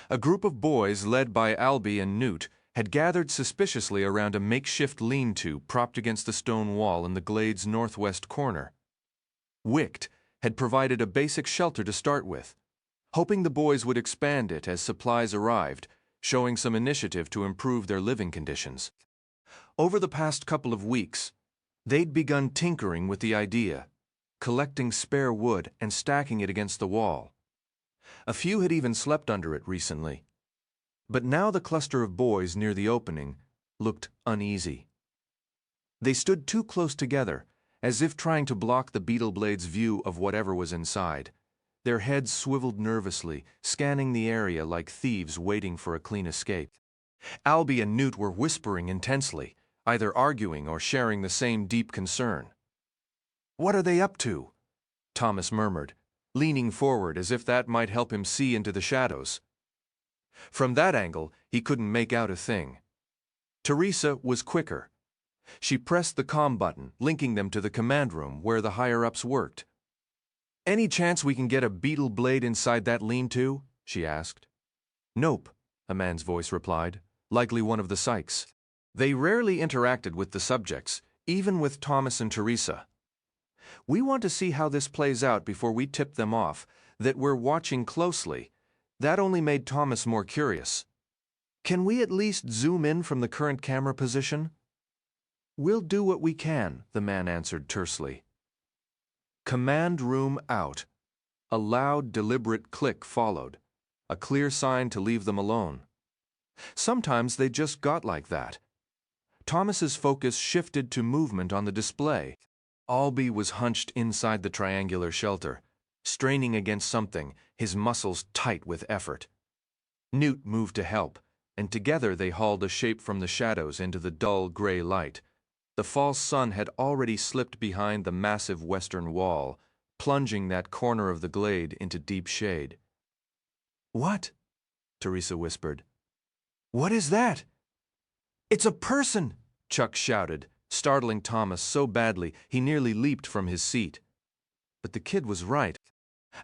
A group of boys led by Albie and Newt had gathered suspiciously around a makeshift lean-to propped against the stone wall in the glade's northwest corner. Wicht had provided a basic shelter to start with, hoping the boys would expand it as supplies arrived, showing some initiative to improve their living conditions. Over the past couple of weeks, they'd begun tinkering with the idea, collecting spare wood and stacking it against the wall. A few had even slept under it recently. But now the cluster of boys near the opening looked uneasy. They stood too close together, as if trying to block the beetle blade's view of whatever was inside. Their heads swiveled nervously, scanning the area like thieves waiting for a clean escape. Albie and Newt were whispering intensely, either arguing or sharing the same deep concern. "What are they up to?" Thomas murmured, leaning forward as if that might help him see into the shadows. From that angle, he couldn't make out a thing. Teresa was quicker. She pressed the comm button, linking them to the command room where the higher-ups worked. "Any chance we can get a beetle blade inside that lean-to?" she asked. "Nope," a man's voice replied, likely one of the psychs. They rarely interacted with the subjects, even with Thomas and Teresa. "We want to see how this plays out before we tip them off, that we're watching closely." That only made Thomas more curious. "Can we at least zoom in from the current camera position?" "We'll do what we can," the man answered tersely. Command room out. A loud, deliberate click followed, a clear sign to leave them alone. Sometimes they just got like that. Thomas's focus shifted to movement on the display. Albie was hunched inside the triangular shelter, straining against something, his muscles tight with effort. Newt moved to help, and together they hauled a shape from the shadows into the dull gray light. The false sun had already slipped behind the massive western wall, plunging that corner of the glade into deep shade. "What?" Teresa whispered. "What is that?" "It's a person!" Chuck shouted, startling Thomas so badly he nearly leaped from his seat. But the kid was right.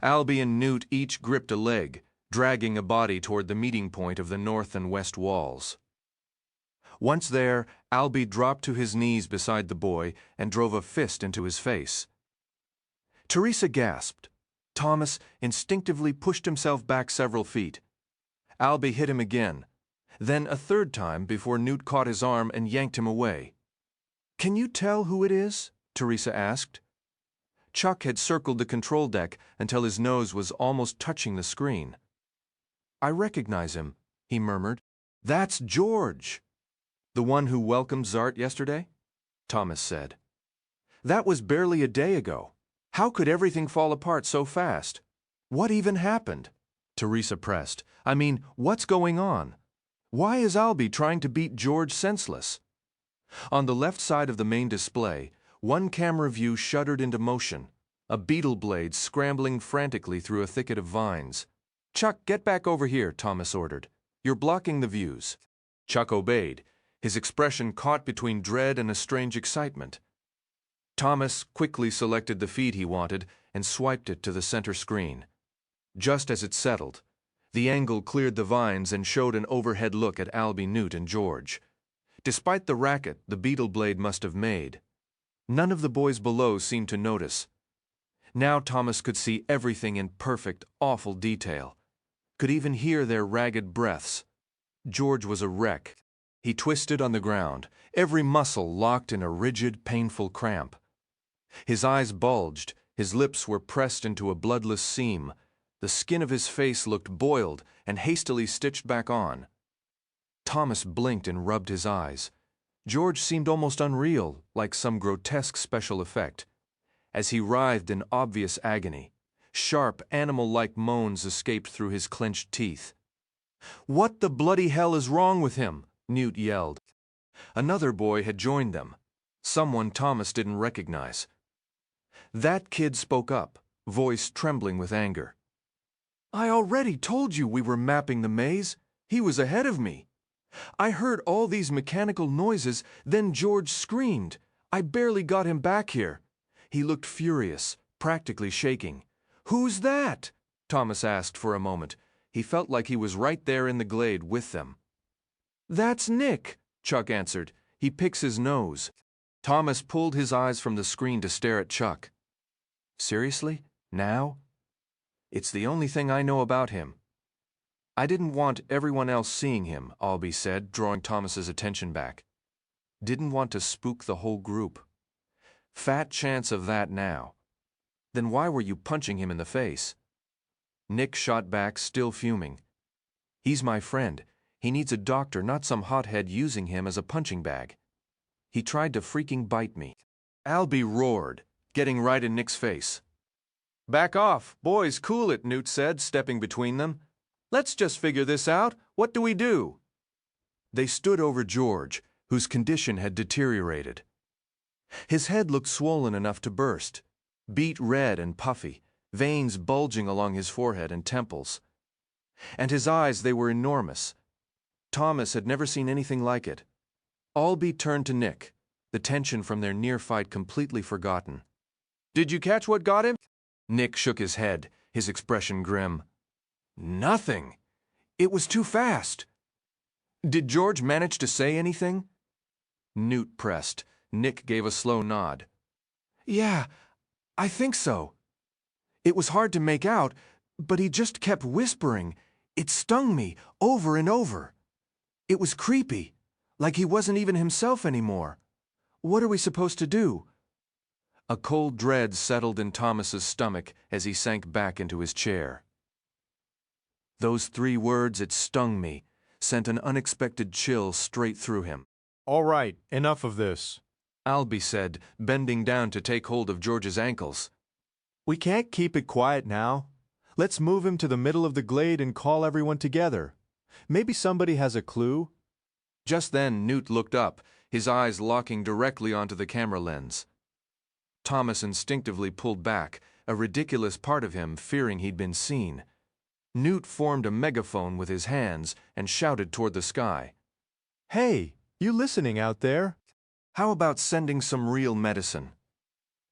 Albie and Newt each gripped a leg, dragging a body toward the meeting point of the north and west walls. Once there, Albie dropped to his knees beside the boy and drove a fist into his face. Teresa gasped. Thomas instinctively pushed himself back several feet. Albie hit him again, then a third time before Newt caught his arm and yanked him away. "Can you tell who it is?" Teresa asked. Chuck had circled the control deck until his nose was almost touching the screen. "I recognize him," he murmured. "That's George." "The one who welcomed Zart yesterday?" Thomas said. "That was barely a day ago. How could everything fall apart so fast? What even happened?" Teresa pressed. "I mean, what's going on? Why is Albie trying to beat George senseless?" On the left side of the main display, one camera view shuddered into motion, a beetle blade scrambling frantically through a thicket of vines. "Chuck, get back over here," Thomas ordered. "You're blocking the views." Chuck obeyed, his expression caught between dread and a strange excitement. Thomas quickly selected the feed he wanted and swiped it to the center screen. Just as it settled, the angle cleared the vines and showed an overhead look at Albie, Newt, and George. Despite the racket the beetle blade must have made, none of the boys below seemed to notice. Now Thomas could see everything in perfect, awful detail, could even hear their ragged breaths. George was a wreck. He twisted on the ground, every muscle locked in a rigid, painful cramp. His eyes bulged, his lips were pressed into a bloodless seam. The skin of his face looked boiled and hastily stitched back on. Thomas blinked and rubbed his eyes. George seemed almost unreal, like some grotesque special effect. As he writhed in obvious agony, sharp, animal-like moans escaped through his clenched teeth. "What the bloody hell is wrong with him?" Newt yelled. Another boy had joined them, someone Thomas didn't recognize. That kid spoke up, voice trembling with anger. I already told you we were mapping the maze. He was ahead of me. I heard all these mechanical noises, then George screamed. I barely got him back here. He looked furious, practically shaking. Who's that? Thomas asked for a moment. He felt like he was right there in the glade with them. That's Nick, Chuck answered. He picks his nose. Thomas pulled his eyes from the screen to stare at Chuck. Seriously? Now? It's the only thing I know about him. I didn't want everyone else seeing him, Albie said, drawing Thomas's attention back. Didn't want to spook the whole group. Fat chance of that now. Then why were you punching him in the face? Nick shot back, still fuming. He's my friend. He needs a doctor, not some hothead using him as a punching bag. He tried to freaking bite me. Albie roared, getting right in Nick's face. Back off. Boys, cool it, Newt said, stepping between them. Let's just figure this out. What do we do? They stood over George, whose condition had deteriorated. His head looked swollen enough to burst, beet red and puffy, veins bulging along his forehead and temples. And his eyes, they were enormous. Thomas had never seen anything like it. Albie turned to Nick, the tension from their near fight completely forgotten. Did you catch what got him? Nick shook his head, his expression grim. Nothing. It was too fast. Did George manage to say anything? Newt pressed. Nick gave a slow nod. Yeah, I think so. It was hard to make out, but he just kept whispering. It stung me over and over. It was creepy, like he wasn't even himself anymore. What are we supposed to do? A cold dread settled in Thomas's stomach as he sank back into his chair. Those 3 words, it stung me, sent an unexpected chill straight through him. All right, enough of this, Albie said, bending down to take hold of George's ankles. We can't keep it quiet now. Let's move him to the middle of the glade and call everyone together. Maybe somebody has a clue. Just then, Newt looked up, his eyes locking directly onto the camera lens. Thomas instinctively pulled back, a ridiculous part of him fearing he'd been seen. Newt formed a megaphone with his hands and shouted toward the sky. Hey, you listening out there? How about sending some real medicine?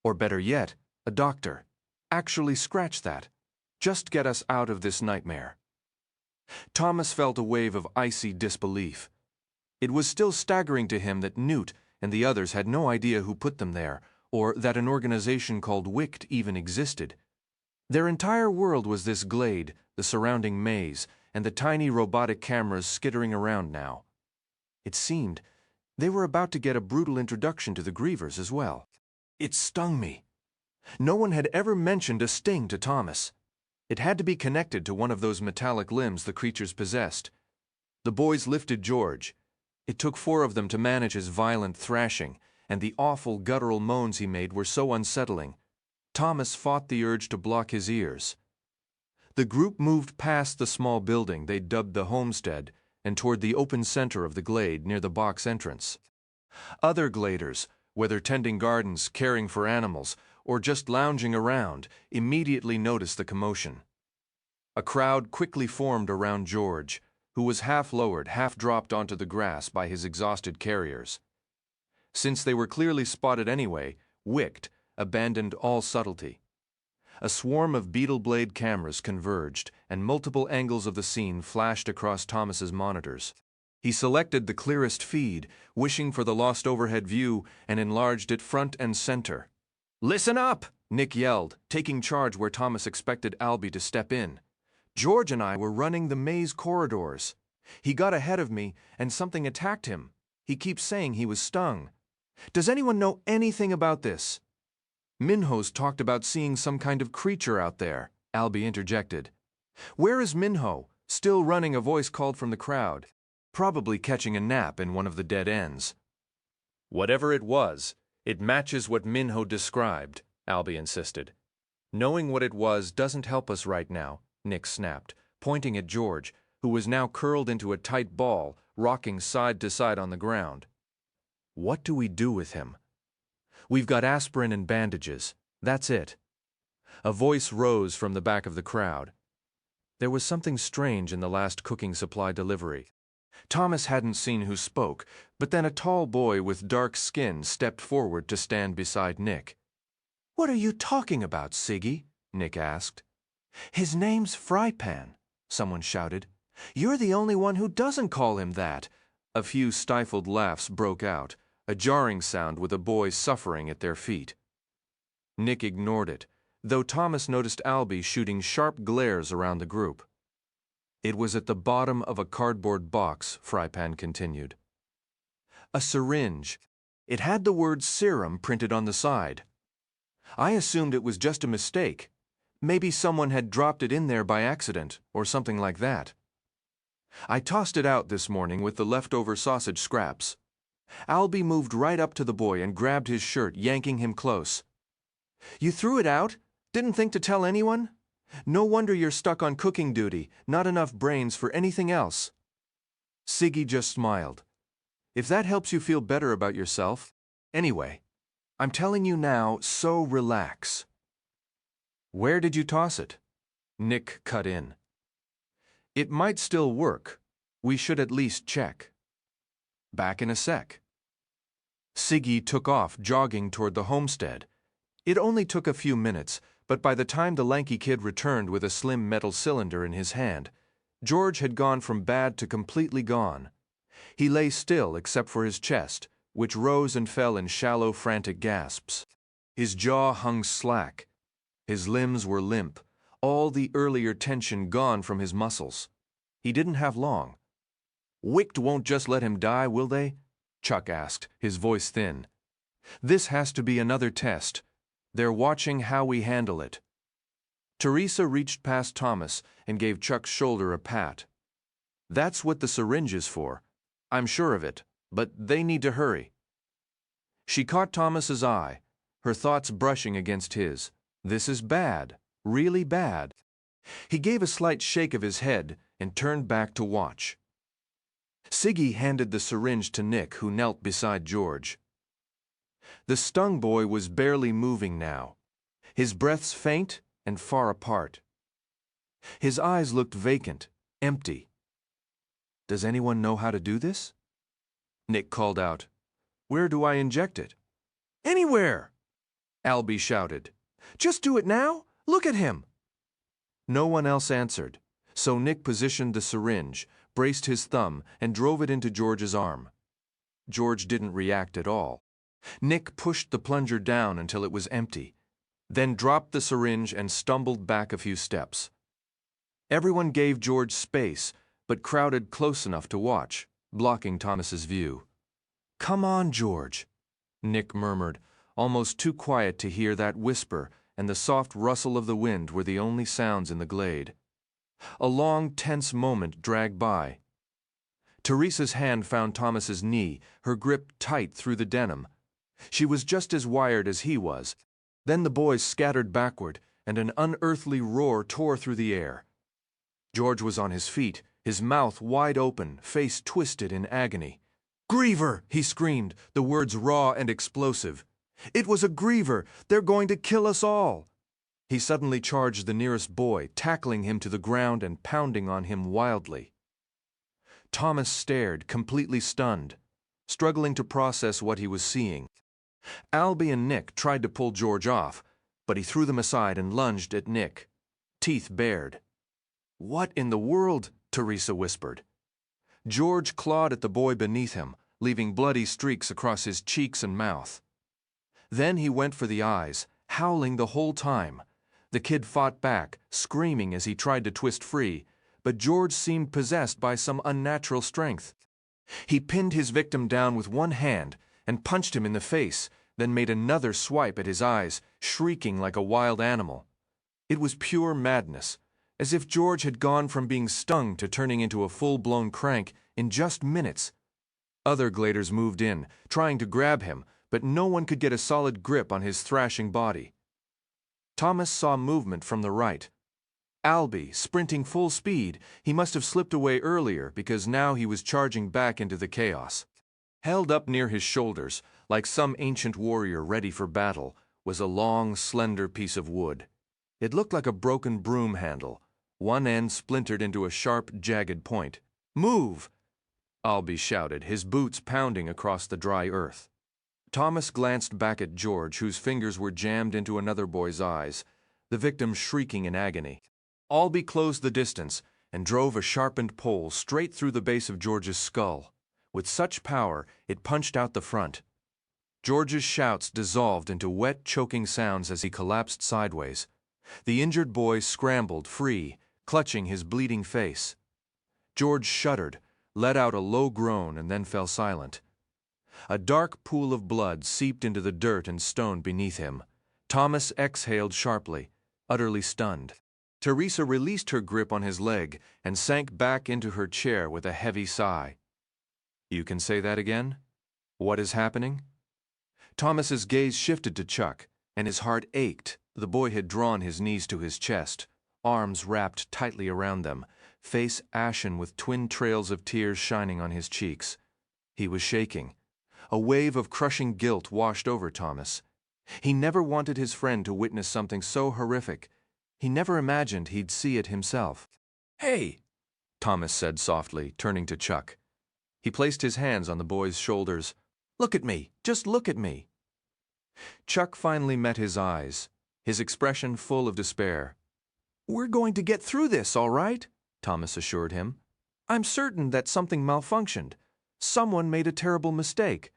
Or better yet, a doctor. Actually scratch that. Just get us out of this nightmare. Thomas felt a wave of icy disbelief. It was still staggering to him that Newt and the others had no idea who put them there, or that an organization called WICT even existed. Their entire world was this glade, the surrounding maze, and the tiny robotic cameras skittering around now. It seemed they were about to get a brutal introduction to the Grievers as well. It stung me. No one had ever mentioned a sting to Thomas. It had to be connected to one of those metallic limbs the creatures possessed. The boys lifted George. It took 4 of them to manage his violent thrashing, and the awful guttural moans he made were so unsettling. Thomas fought the urge to block his ears. The group moved past the small building they dubbed the homestead and toward the open center of the glade near the box entrance. Other gladers, whether tending gardens, caring for animals, or just lounging around, immediately noticed the commotion. A crowd quickly formed around George, who was half lowered, half dropped onto the grass by his exhausted carriers. Since they were clearly spotted anyway, WICT abandoned all subtlety. A swarm of beetle blade cameras converged, and multiple angles of the scene flashed across Thomas's monitors. He selected the clearest feed, wishing for the lost overhead view, and enlarged it front and center. Listen up, Nick yelled, taking charge where Thomas expected Albie to step in. George and I were running the maze corridors. He got ahead of me, and something attacked him. He keeps saying he was stung. Does anyone know anything about this? Minho's talked about seeing some kind of creature out there, Albie interjected. Where is Minho? Still running, a voice called from the crowd. Probably catching a nap in one of the dead ends. Whatever it was, it matches what Minho described, Albie insisted. Knowing what it was doesn't help us right now, Nick snapped, pointing at George, who was now curled into a tight ball, rocking side to side on the ground. What do we do with him? We've got aspirin and bandages. That's it. A voice rose from the back of the crowd. There was something strange in the last cooking supply delivery. Thomas hadn't seen who spoke, but then a tall boy with dark skin stepped forward to stand beside Nick. "What are you talking about, Siggy?" Nick asked. "His name's Frypan," someone shouted. "You're the only one who doesn't call him that." A few stifled laughs broke out, a jarring sound with a boy suffering at their feet. Nick ignored it, though Thomas noticed Albie shooting sharp glares around the group. "It was at the bottom of a cardboard box," Frypan continued. "A syringe. It had the word serum printed on the side. I assumed it was just a mistake. Maybe someone had dropped it in there by accident, or something like that. I tossed it out this morning with the leftover sausage scraps." Albie moved right up to the boy and grabbed his shirt, yanking him close. "You threw it out? Didn't think to tell anyone? No wonder you're stuck on cooking duty, not enough brains for anything else." Siggy just smiled. "If that helps you feel better about yourself. Anyway, I'm telling you now, so relax." "Where did you toss it?" Nick cut in. "It might still work. We should at least check. Back in a sec." Siggy took off, jogging toward the homestead. It only took a few minutes, but by the time the lanky kid returned with a slim metal cylinder in his hand, George had gone from bad to completely gone. He lay still except for his chest, which rose and fell in shallow, frantic gasps. His jaw hung slack. His limbs were limp, all the earlier tension gone from his muscles. He didn't have long. "Wicht won't just let him die, will they?" Chuck asked, his voice thin. "This has to be another test. They're watching how we handle it." Teresa reached past Thomas and gave Chuck's shoulder a pat. "That's what the syringe is for. I'm sure of it, but they need to hurry." She caught Thomas's eye, her thoughts brushing against his. This is bad, really bad. He gave a slight shake of his head and turned back to watch. Siggy handed the syringe to Nick, who knelt beside George. The stung boy was barely moving now, his breaths faint and far apart. His eyes looked vacant, empty. "Does anyone know how to do this?" Nick called out. "Where do I inject it?" "Anywhere!" Albie shouted. "Just do it now! Look at him!" No one else answered, so Nick positioned the syringe, braced his thumb, and drove it into George's arm. George didn't react at all. Nick pushed the plunger down until it was empty, then dropped the syringe and stumbled back a few steps. Everyone gave George space, but crowded close enough to watch, blocking Thomas's view. "Come on, George," Nick murmured, almost too quiet to hear that whisper, and the soft rustle of the wind were the only sounds in the glade. A long, tense moment dragged by. Teresa's hand found Thomas's knee, her grip tight through the denim. She was just as wired as he was. Then the boys scattered backward, and an unearthly roar tore through the air. George was on his feet, his mouth wide open, face twisted in agony. "Griever!" he screamed, the words raw and explosive. "It was a griever! They're going to kill us all!" He suddenly charged the nearest boy, tackling him to the ground and pounding on him wildly. Thomas stared, completely stunned, struggling to process what he was seeing. Albie and Nick tried to pull George off, but he threw them aside and lunged at Nick, teeth bared. "What in the world?" Teresa whispered. George clawed at the boy beneath him, leaving bloody streaks across his cheeks and mouth. Then he went for the eyes, howling the whole time. The kid fought back, screaming as he tried to twist free, but George seemed possessed by some unnatural strength. He pinned his victim down with one hand and punched him in the face, then made another swipe at his eyes, shrieking like a wild animal. It was pure madness, as if George had gone from being stung to turning into a full-blown crank in just minutes. Other gladers moved in, trying to grab him, but no one could get a solid grip on his thrashing body. Thomas saw movement from the right. Albie, sprinting full speed, he must have slipped away earlier because now he was charging back into the chaos. Held up near his shoulders, like some ancient warrior ready for battle, was a long, slender piece of wood. It looked like a broken broom handle, one end splintered into a sharp, jagged point. "Move!" Albie shouted, his boots pounding across the dry earth. Thomas glanced back at George, whose fingers were jammed into another boy's eyes, the victim shrieking in agony. Albie closed the distance and drove a sharpened pole straight through the base of George's skull. With such power, it punched out the front. George's shouts dissolved into wet, choking sounds as he collapsed sideways. The injured boy scrambled free, clutching his bleeding face. George shuddered, let out a low groan, and then fell silent. A dark pool of blood seeped into the dirt and stone beneath him. Thomas exhaled sharply, utterly stunned. Teresa released her grip on his leg and sank back into her chair with a heavy sigh. "You can say that again? What is happening?" Thomas's gaze shifted to Chuck, and his heart ached. The boy had drawn his knees to his chest, arms wrapped tightly around them, face ashen with twin trails of tears shining on his cheeks. He was shaking. A wave of crushing guilt washed over Thomas. He never wanted his friend to witness something so horrific. He never imagined he'd see it himself. "Hey," Thomas said softly, turning to Chuck. He placed his hands on the boy's shoulders. "Look at me. Just look at me." Chuck finally met his eyes, his expression full of despair. "We're going to get through this, all right," Thomas assured him. "I'm certain that something malfunctioned. Someone made a terrible mistake.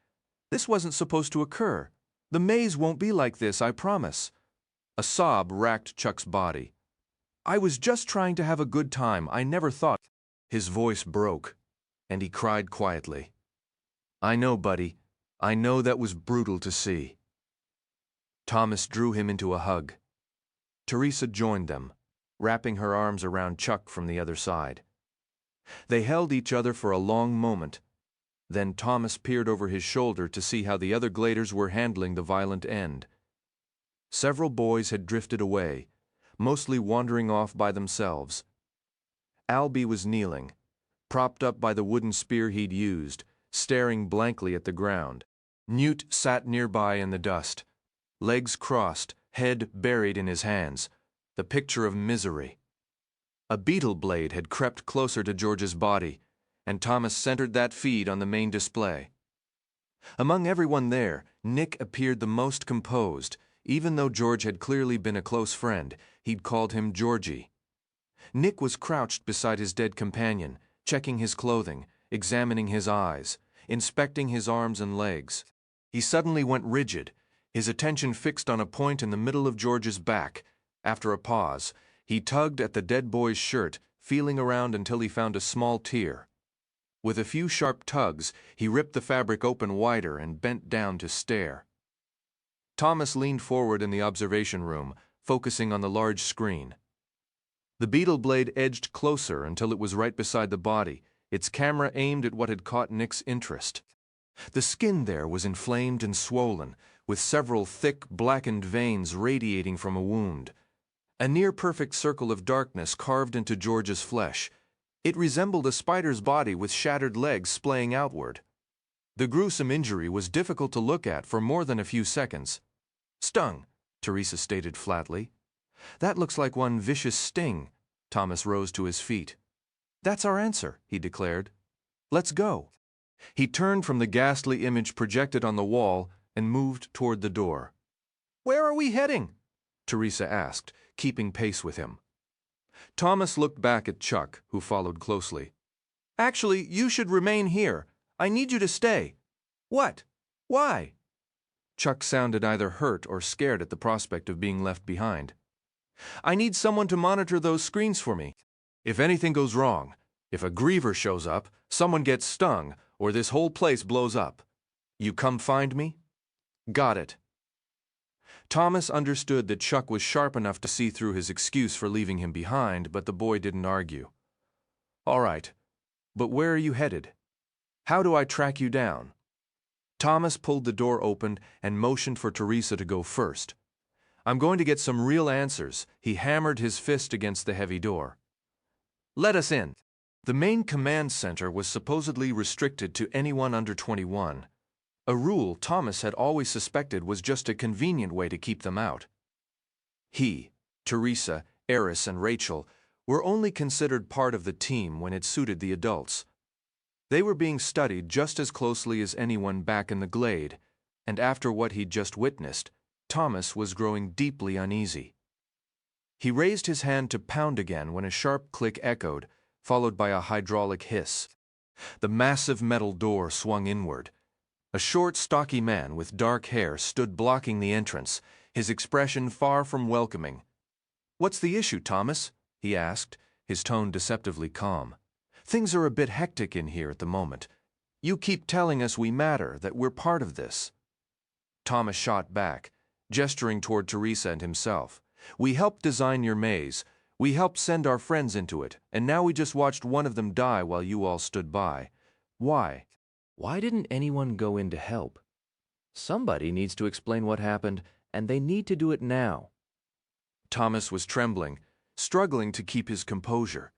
This wasn't supposed to occur. The maze won't be like this, I promise." A sob racked Chuck's body. "I was just trying to have a good time. I never thought—" His voice broke, and he cried quietly. "I know, buddy. I know that was brutal to see." Thomas drew him into a hug. Teresa joined them, wrapping her arms around Chuck from the other side. They held each other for a long moment. Then Thomas peered over his shoulder to see how the other gladers were handling the violent end. Several boys had drifted away, mostly wandering off by themselves. Albie was kneeling, propped up by the wooden spear he'd used, staring blankly at the ground. Newt sat nearby in the dust, legs crossed, head buried in his hands, the picture of misery. A beetle blade had crept closer to George's body, and Thomas centered that feed on the main display. Among everyone there, Nick appeared the most composed. Even though George had clearly been a close friend, he'd called him Georgie. Nick was crouched beside his dead companion, checking his clothing, examining his eyes, inspecting his arms and legs. He suddenly went rigid, his attention fixed on a point in the middle of George's back. After a pause, he tugged at the dead boy's shirt, feeling around until he found a small tear. With a few sharp tugs, he ripped the fabric open wider and bent down to stare. Thomas leaned forward in the observation room, focusing on the large screen. The beetle blade edged closer until it was right beside the body, its camera aimed at what had caught Nick's interest. The skin there was inflamed and swollen, with several thick, blackened veins radiating from a wound. A near-perfect circle of darkness carved into George's flesh. It resembled a spider's body with shattered legs splaying outward. The gruesome injury was difficult to look at for more than a few seconds. "Stung," Teresa stated flatly. "That looks like one vicious sting." Thomas rose to his feet. "That's our answer," he declared. "Let's go." He turned from the ghastly image projected on the wall and moved toward the door. "Where are we heading?" Teresa asked, keeping pace with him. Thomas looked back at Chuck, who followed closely. "Actually, you should remain here. I need you to stay." "What? Why?" Chuck sounded either hurt or scared at the prospect of being left behind. "I need someone to monitor those screens for me. If anything goes wrong, if a griever shows up, someone gets stung, or this whole place blows up. You come find me?" "Got it." Thomas understood that Chuck was sharp enough to see through his excuse for leaving him behind, but the boy didn't argue. "All right, but where are you headed? How do I track you down?" Thomas pulled the door open and motioned for Teresa to go first. "I'm going to get some real answers." He hammered his fist against the heavy door. "Let us in." The main command center was supposedly restricted to anyone under 21. a rule Thomas had always suspected was just a convenient way to keep them out. He, Teresa, Eris, and Rachel were only considered part of the team when it suited the adults. They were being studied just as closely as anyone back in the glade, and after what he'd just witnessed, Thomas was growing deeply uneasy. He raised his hand to pound again when a sharp click echoed, followed by a hydraulic hiss. The massive metal door swung inward. A short, stocky man with dark hair stood blocking the entrance, his expression far from welcoming. "What's the issue, Thomas?" he asked, his tone deceptively calm. "Things are a bit hectic in here at the moment. You keep telling us we matter, that we're part of this." Thomas shot back, gesturing toward Teresa and himself. "We helped design your maze. We helped send our friends into it, and now we just watched one of them die while you all stood by. Why? Why didn't anyone go in to help? Somebody needs to explain what happened, and they need to do it now." Thomas was trembling, struggling to keep his composure.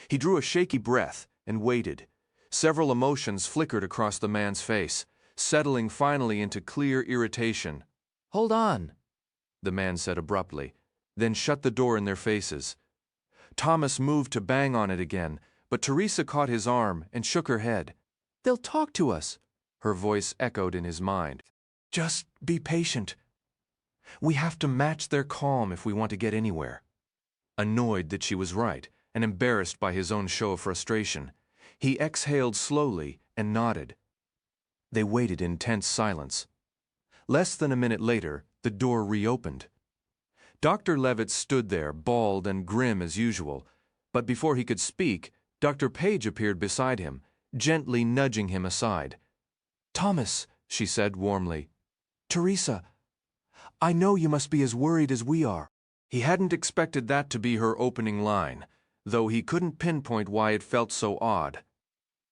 He drew a shaky breath and waited. Several emotions flickered across the man's face, settling finally into clear irritation. "Hold on," the man said abruptly, then shut the door in their faces. Thomas moved to bang on it again, but Teresa caught his arm and shook her head. "They'll talk to us," her voice echoed in his mind. "Just be patient. We have to match their calm if we want to get anywhere." Annoyed that she was right, and embarrassed by his own show of frustration, he exhaled slowly and nodded. They waited in tense silence. Less than a minute later, the door reopened. Dr. Levitt stood there, bald and grim as usual, but before he could speak, Dr. Page appeared beside him, gently nudging him aside. "Thomas," she said warmly. "Teresa, I know you must be as worried as we are." He hadn't expected that to be her opening line, though he couldn't pinpoint why it felt so odd.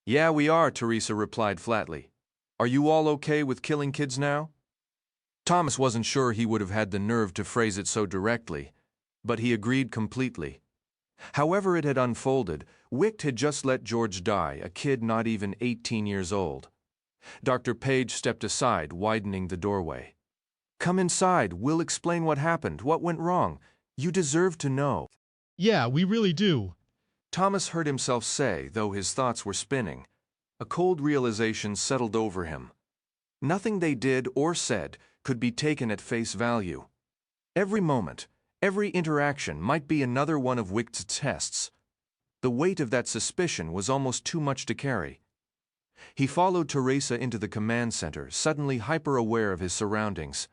"Yeah, we are," Teresa replied flatly. "Are you all okay with killing kids now?" Thomas wasn't sure he would have had the nerve to phrase it so directly, but he agreed completely. However it had unfolded, Wicht had just let George die, a kid not even 18 years old. Dr. Page stepped aside, widening the doorway. "Come inside. We'll explain what happened, what went wrong. You deserve to know." "Yeah, we really do," Thomas heard himself say, though his thoughts were spinning. A cold realization settled over him. Nothing they did or said could be taken at face value. Every moment, every interaction might be another one of Wicht's tests. The weight of that suspicion was almost too much to carry. He followed Teresa into the command center, suddenly hyper-aware of his surroundings.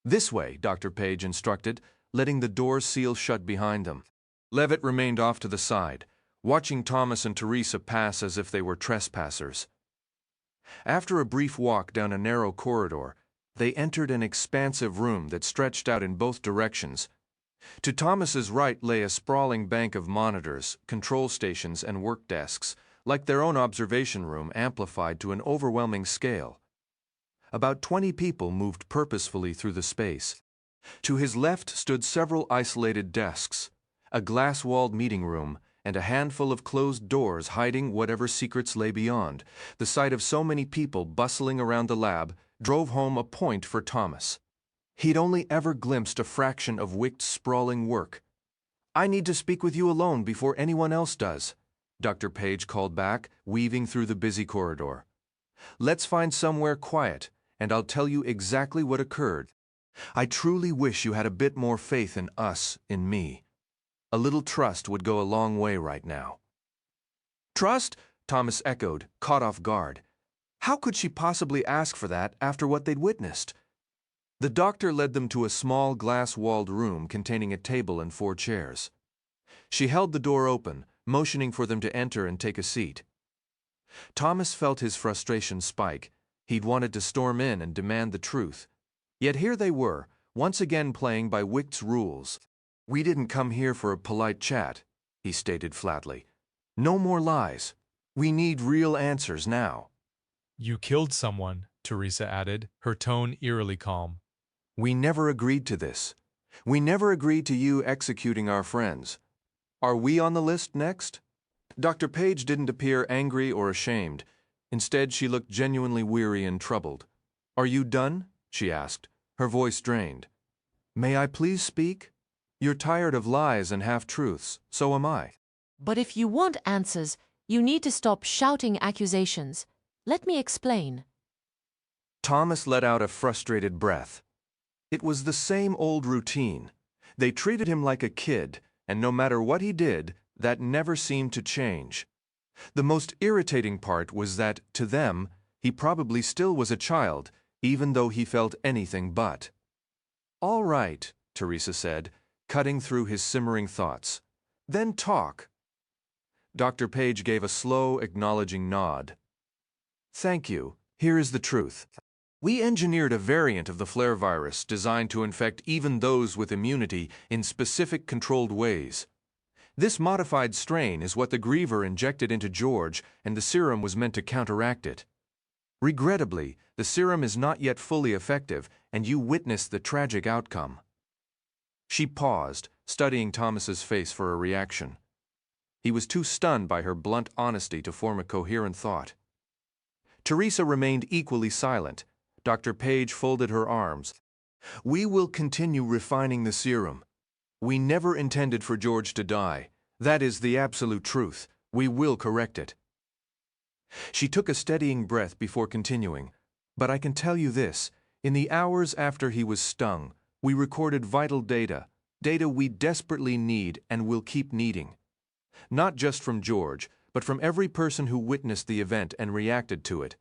"This way," Dr. Page instructed, letting the door seal shut behind them. Levitt remained off to the side, watching Thomas and Teresa pass as if they were trespassers. After a brief walk down a narrow corridor, they entered an expansive room that stretched out in both directions. To Thomas's right lay a sprawling bank of monitors, control stations, and work desks, like their own observation room amplified to an overwhelming scale. About 20 people moved purposefully through the space. To his left stood several isolated desks, a glass-walled meeting room, and a handful of closed doors hiding whatever secrets lay beyond. The sight of so many people bustling around the lab drove home a point for Thomas. He'd only ever glimpsed a fraction of Wicht's sprawling work. "I need to speak with you alone before anyone else does," Dr. Page called back, weaving through the busy corridor. "Let's find somewhere quiet, and I'll tell you exactly what occurred. I truly wish you had a bit more faith in us, in me. A little trust would go a long way right now." "Trust?" Thomas echoed, caught off guard. How could she possibly ask for that after what they'd witnessed? The doctor led them to a small glass-walled room containing a table and 4 chairs. She held the door open, motioning for them to enter and take a seat. Thomas felt his frustration spike. He'd wanted to storm in and demand the truth. Yet here they were, once again playing by Wicht's rules. "We didn't come here for a polite chat," he stated flatly. "No more lies. We need real answers now." "You killed someone," Teresa added, her tone eerily calm. "We never agreed to this. We never agreed to you executing our friends. Are we on the list next?" Dr. Page didn't appear angry or ashamed. Instead, she looked genuinely weary and troubled. "Are you done?" she asked, her voice drained. "May I please speak? You're tired of lies and half-truths, so am I." But if you want answers, you need to stop shouting accusations. Let me explain. Thomas let out a frustrated breath. It was the same old routine. They treated him like a kid, and no matter what he did, that never seemed to change. The most irritating part was that, to them, he probably still was a child, even though he felt anything but. "All right," Teresa said, cutting through his simmering thoughts. "Then talk." Dr. Page gave a slow, acknowledging nod. "Thank you. Here is the truth. We engineered a variant of the flare virus designed to infect even those with immunity in specific controlled ways. This modified strain is what the griever injected into George, and the serum was meant to counteract it. Regrettably, the serum is not yet fully effective, and you witnessed the tragic outcome." She paused, studying Thomas's face for a reaction. He was too stunned by her blunt honesty to form a coherent thought. Teresa remained equally silent. Dr. Page folded her arms. "We will continue refining the serum. We never intended for George to die. That is the absolute truth. We will correct it." She took a steadying breath before continuing. "But I can tell you this. In the hours after he was stung, we recorded vital data we desperately need and will keep needing. Not just from George, but from every person who witnessed the event and reacted to it."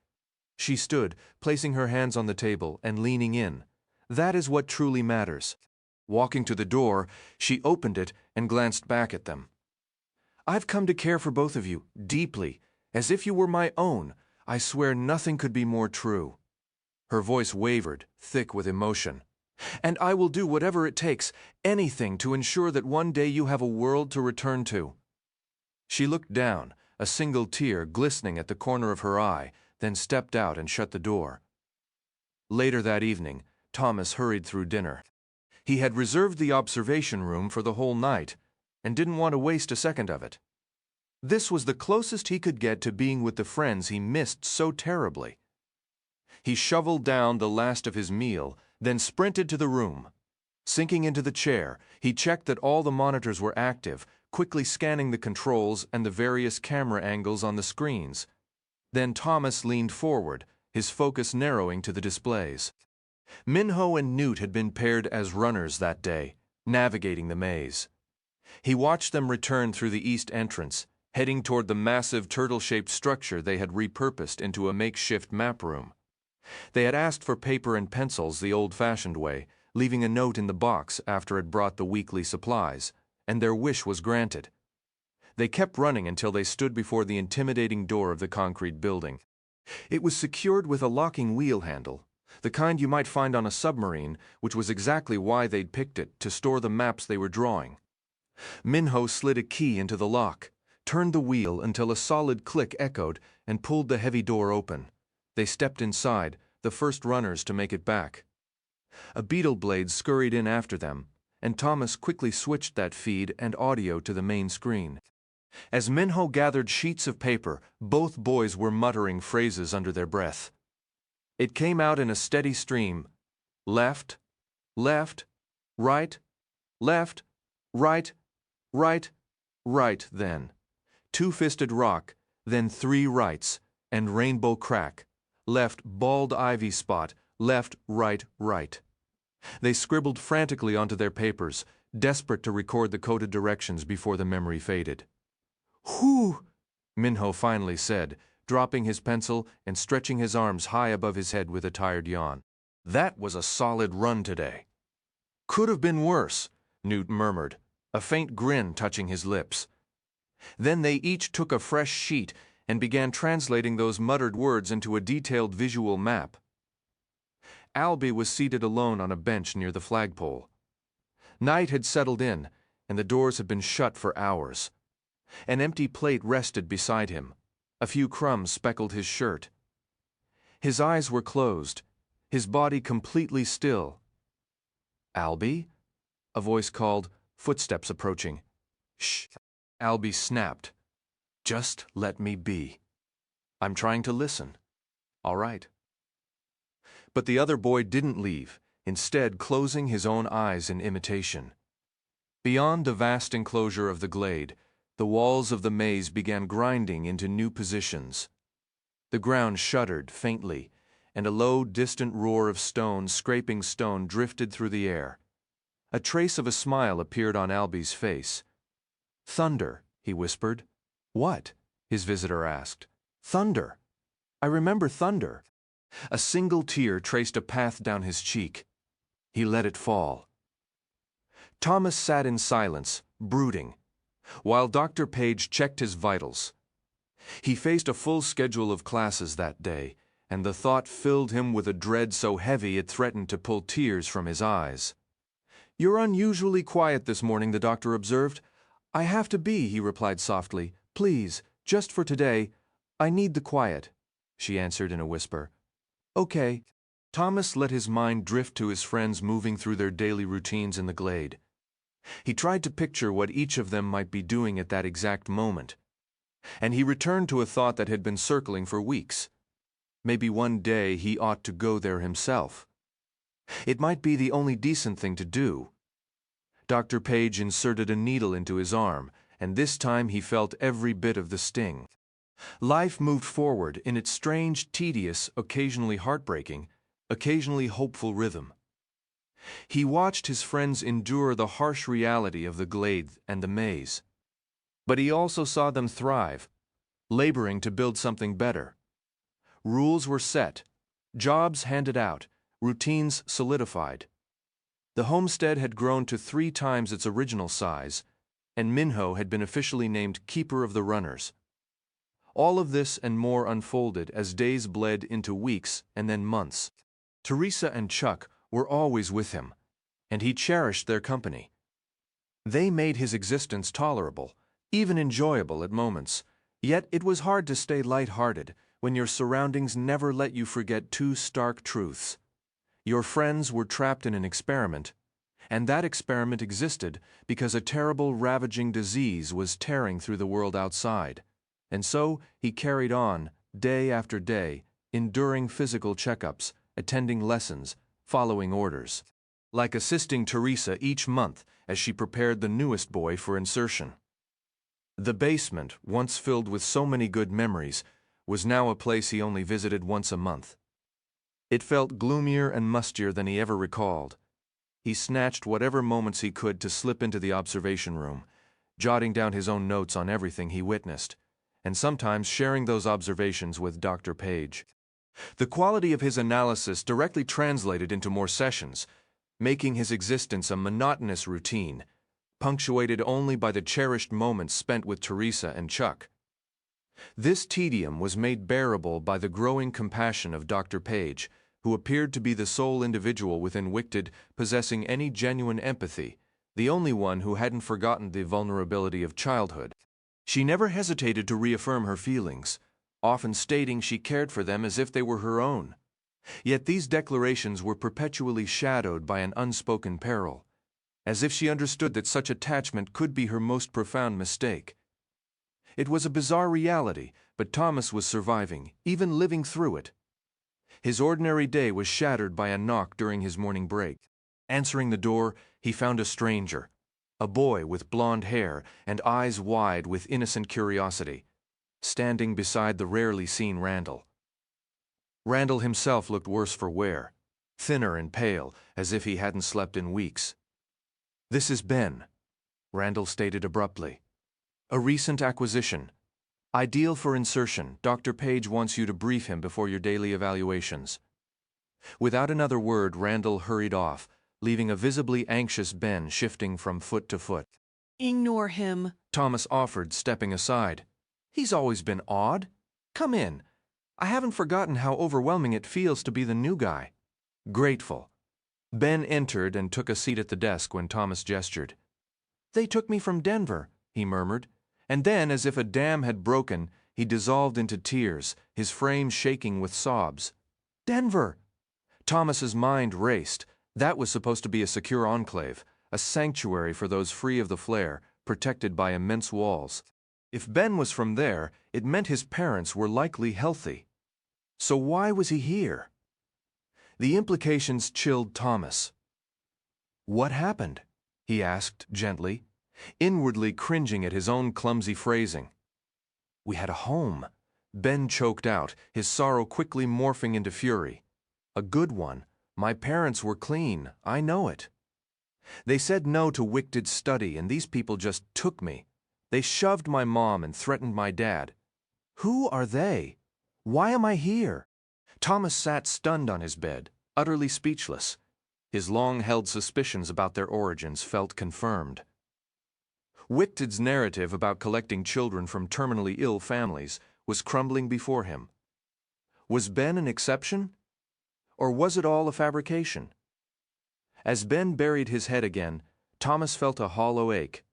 She stood, placing her hands on the table and leaning in. "That is what truly matters." Walking to the door, she opened it and glanced back at them. "I've come to care for both of you, deeply, as if you were my own. I swear nothing could be more true." Her voice wavered, thick with emotion. "And I will do whatever it takes, anything to ensure that one day you have a world to return to." She looked down, a single tear glistening at the corner of her eye, then stepped out and shut the door. Later that evening, Thomas hurried through dinner. He had reserved the observation room for the whole night, and didn't want to waste a second of it. This was the closest he could get to being with the friends he missed so terribly. He shoveled down the last of his meal, then sprinted to the room. Sinking into the chair, he checked that all the monitors were active, quickly scanning the controls and the various camera angles on the screens. Then Thomas leaned forward, his focus narrowing to the displays. Minho and Newt had been paired as runners that day, navigating the maze. He watched them return through the east entrance, heading toward the massive turtle-shaped structure they had repurposed into a makeshift map room. They had asked for paper and pencils the old-fashioned way, leaving a note in the box after it brought the weekly supplies, and their wish was granted. They kept running until they stood before the intimidating door of the concrete building. It was secured with a locking wheel handle, the kind you might find on a submarine, which was exactly why they'd picked it, to store the maps they were drawing. Minho slid a key into the lock, turned the wheel until a solid click echoed, and pulled the heavy door open. They stepped inside, the first runners to make it back. A beetle blade scurried in after them, and Thomas quickly switched that feed and audio to the main screen. As Minho gathered sheets of paper, both boys were muttering phrases under their breath. It came out in a steady stream. Left, left, right, left, right, right, right, then. Two-fisted rock, then three rights, and rainbow crack. Left bald ivy spot, left, right, right. They scribbled frantically onto their papers, desperate to record the coded directions before the memory faded. "Whew!" Minho finally said, dropping his pencil and stretching his arms high above his head with a tired yawn. "That was a solid run today." "Could have been worse," Newt murmured, a faint grin touching his lips. Then they each took a fresh sheet and began translating those muttered words into a detailed visual map. Albie was seated alone on a bench near the flagpole. Night had settled in, and the doors had been shut for hours. An empty plate rested beside him. A few crumbs speckled his shirt. His eyes were closed, his body completely still. "Albie?" A voice called, footsteps approaching. "Shh!" Albie snapped. "Just let me be." I'm trying to listen. All right. But the other boy didn't leave, instead closing his own eyes in imitation. Beyond the vast enclosure of the glade, the walls of the maze began grinding into new positions. The ground shuddered faintly, and a low, distant roar of stone scraping stone drifted through the air. A trace of a smile appeared on Albie's face. "Thunder," he whispered. "What?" his visitor asked. "Thunder. I remember thunder." A single tear traced a path down his cheek. He let it fall. Thomas sat in silence, brooding, while Dr. Page checked his vitals. He faced a full schedule of classes that day, and the thought filled him with a dread so heavy it threatened to pull tears from his eyes. "You're unusually quiet this morning," the doctor observed. "I have to be," he replied softly. "Please, just for today, I need the quiet," she answered in a whisper. "Okay." Thomas let his mind drift to his friends moving through their daily routines in the glade. He tried to picture what each of them might be doing at that exact moment. And he returned to a thought that had been circling for weeks. Maybe one day he ought to go there himself. It might be the only decent thing to do. Dr. Page inserted a needle into his arm, and this time he felt every bit of the sting. Life moved forward in its strange, tedious, occasionally heartbreaking, occasionally hopeful rhythm. He watched his friends endure the harsh reality of the glade and the maze. But he also saw them thrive, laboring to build something better. Rules were set, jobs handed out, routines solidified. The homestead had grown to 3 times its original size, and Minho had been officially named Keeper of the Runners. All of this and more unfolded as days bled into weeks and then months. Teresa and Chuck were always with him, and he cherished their company. They made his existence tolerable, even enjoyable at moments, yet it was hard to stay light-hearted when your surroundings never let you forget 2 stark truths. Your friends were trapped in an experiment, and that experiment existed because a terrible ravaging disease was tearing through the world outside. And so he carried on, day after day, enduring physical checkups, attending lessons, following orders, like assisting Teresa each month as she prepared the newest boy for insertion. The basement, once filled with so many good memories, was now a place he only visited once a month. It felt gloomier and mustier than he ever recalled. He snatched whatever moments he could to slip into the observation room, jotting down his own notes on everything he witnessed, and sometimes sharing those observations with Dr. Page. The quality of his analysis directly translated into more sessions, making his existence a monotonous routine, punctuated only by the cherished moments spent with Teresa and Chuck. This tedium was made bearable by the growing compassion of Dr. Page, who appeared to be the sole individual within Wicked possessing any genuine empathy, the only one who hadn't forgotten the vulnerability of childhood. She never hesitated to reaffirm her feelings, often stating she cared for them as if they were her own. Yet these declarations were perpetually shadowed by an unspoken peril, as if she understood that such attachment could be her most profound mistake. It was a bizarre reality, but Thomas was surviving, even living through it. His ordinary day was shattered by a knock during his morning break. Answering the door, he found a stranger, a boy with blonde hair and eyes wide with innocent curiosity, standing beside the rarely seen Randall. Randall himself looked worse for wear, thinner and pale, as if he hadn't slept in weeks. "This is Ben," Randall stated abruptly. "A recent acquisition. Ideal for insertion. Dr. Page wants you to brief him before your daily evaluations." Without another word, Randall hurried off, leaving a visibly anxious Ben shifting from foot to foot. Ignore him, Thomas offered, stepping aside. "He's always been odd. Come in. I haven't forgotten how overwhelming it feels to be the new guy." Grateful. Ben entered and took a seat at the desk when Thomas gestured. "They took me from Denver," he murmured, and then, as if a dam had broken, he dissolved into tears, his frame shaking with sobs. "Denver!" Thomas's mind raced. That was supposed to be a secure enclave, a sanctuary for those free of the flare, protected by immense walls. If Ben was from there, it meant his parents were likely healthy. So why was he here? The implications chilled Thomas. "What happened?" he asked gently, inwardly cringing at his own clumsy phrasing. "We had a home," Ben choked out, his sorrow quickly morphing into fury. "A good one. My parents were clean, I know it. They said no to Wicked's study, and these people just took me. They shoved my mom and threatened my dad. Who are they? Why am I here?" Thomas sat stunned on his bed, utterly speechless. His long-held suspicions about their origins felt confirmed. Wicked's narrative about collecting children from terminally ill families was crumbling before him. Was Ben an exception? Or was it all a fabrication? As Ben buried his head again, Thomas felt a hollow ache.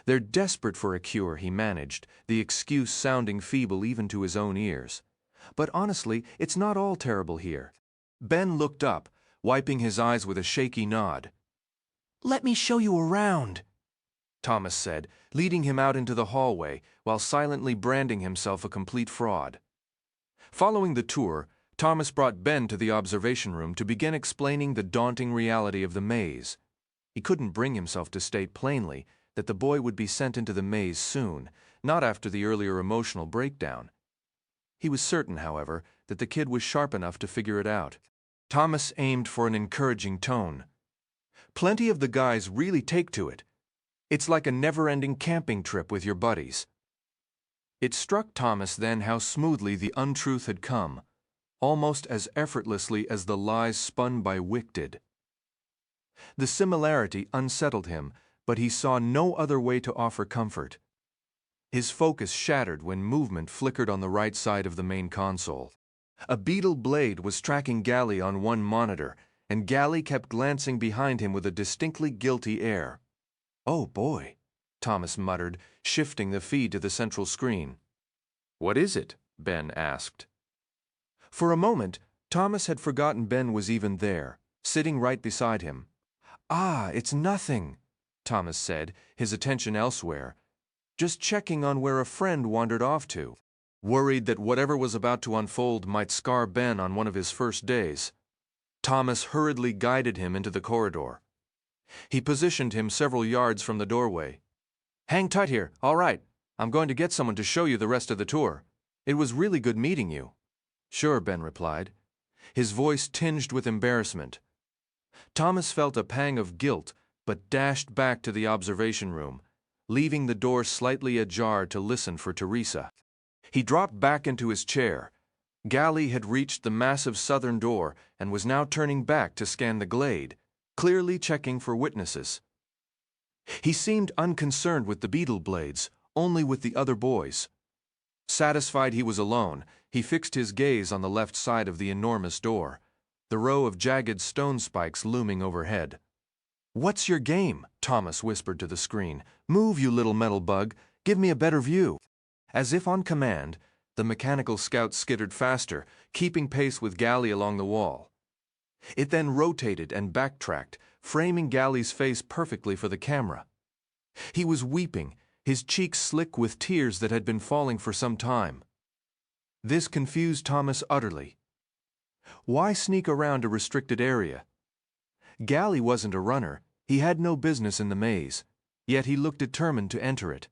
"They're desperate for a cure," he managed, the excuse sounding feeble even to his own ears. "But honestly, it's not all terrible here." Ben looked up, wiping his eyes with a shaky nod. "Let me show you around," Thomas said, leading him out into the hallway while silently branding himself a complete fraud. Following the tour, Thomas brought Ben to the observation room to begin explaining the daunting reality of the maze. He couldn't bring himself to state plainly that the boy would be sent into the maze soon, not after the earlier emotional breakdown. He was certain, however, that the kid was sharp enough to figure it out. Thomas aimed for an encouraging tone. "Plenty of the guys really take to it. It's like a never-ending camping trip with your buddies." It struck Thomas then how smoothly the untruth had come, almost as effortlessly as the lies spun by Wicked. The similarity unsettled him, but he saw no other way to offer comfort. His focus shattered when movement flickered on the right side of the main console. A beetle blade was tracking Gally on one monitor, and Gally kept glancing behind him with a distinctly guilty air. "Oh boy," Thomas muttered, shifting the feed to the central screen. "What is it?" Ben asked. For a moment, Thomas had forgotten Ben was even there, sitting right beside him. "Ah, it's nothing," Thomas said, his attention elsewhere. "Just checking on where a friend wandered off to. Worried that whatever was about to unfold might scar Ben on one of his first days." Thomas hurriedly guided him into the corridor. He positioned him several yards from the doorway. "Hang tight here, all right. I'm going to get someone to show you the rest of the tour. It was really good meeting you." "Sure," Ben replied, his voice tinged with embarrassment. Thomas felt a pang of guilt, but dashed back to the observation room, leaving the door slightly ajar to listen for Teresa. He dropped back into his chair. Gally had reached the massive southern door and was now turning back to scan the glade, clearly checking for witnesses. He seemed unconcerned with the beetle blades, only with the other boys. Satisfied he was alone, he fixed his gaze on the left side of the enormous door, the row of jagged stone spikes looming overhead. "What's your game?" Thomas whispered to the screen. "Move, you little metal bug. Give me a better view." As if on command, the mechanical scout skittered faster, keeping pace with Gally along the wall. It then rotated and backtracked, framing Gally's face perfectly for the camera. He was weeping, his cheeks slick with tears that had been falling for some time. This confused Thomas utterly. Why sneak around a restricted area? Gally wasn't a runner, he had no business in the maze, yet he looked determined to enter it.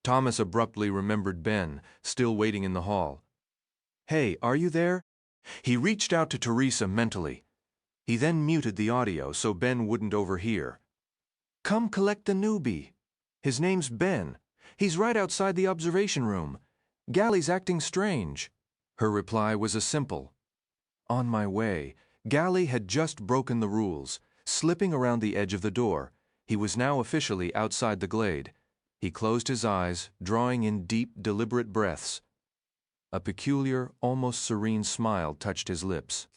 Thomas abruptly remembered Ben, still waiting in the hall. "Hey, are you there?" He reached out to Teresa mentally. He then muted the audio so Ben wouldn't overhear. "Come collect the newbie. His name's Ben. He's right outside the observation room. Gally's acting strange." Her reply was a simple, "On my way." Gally had just broken the rules, slipping around the edge of the door. He was now officially outside the glade. He closed his eyes, drawing in deep, deliberate breaths. A peculiar, almost serene smile touched his lips.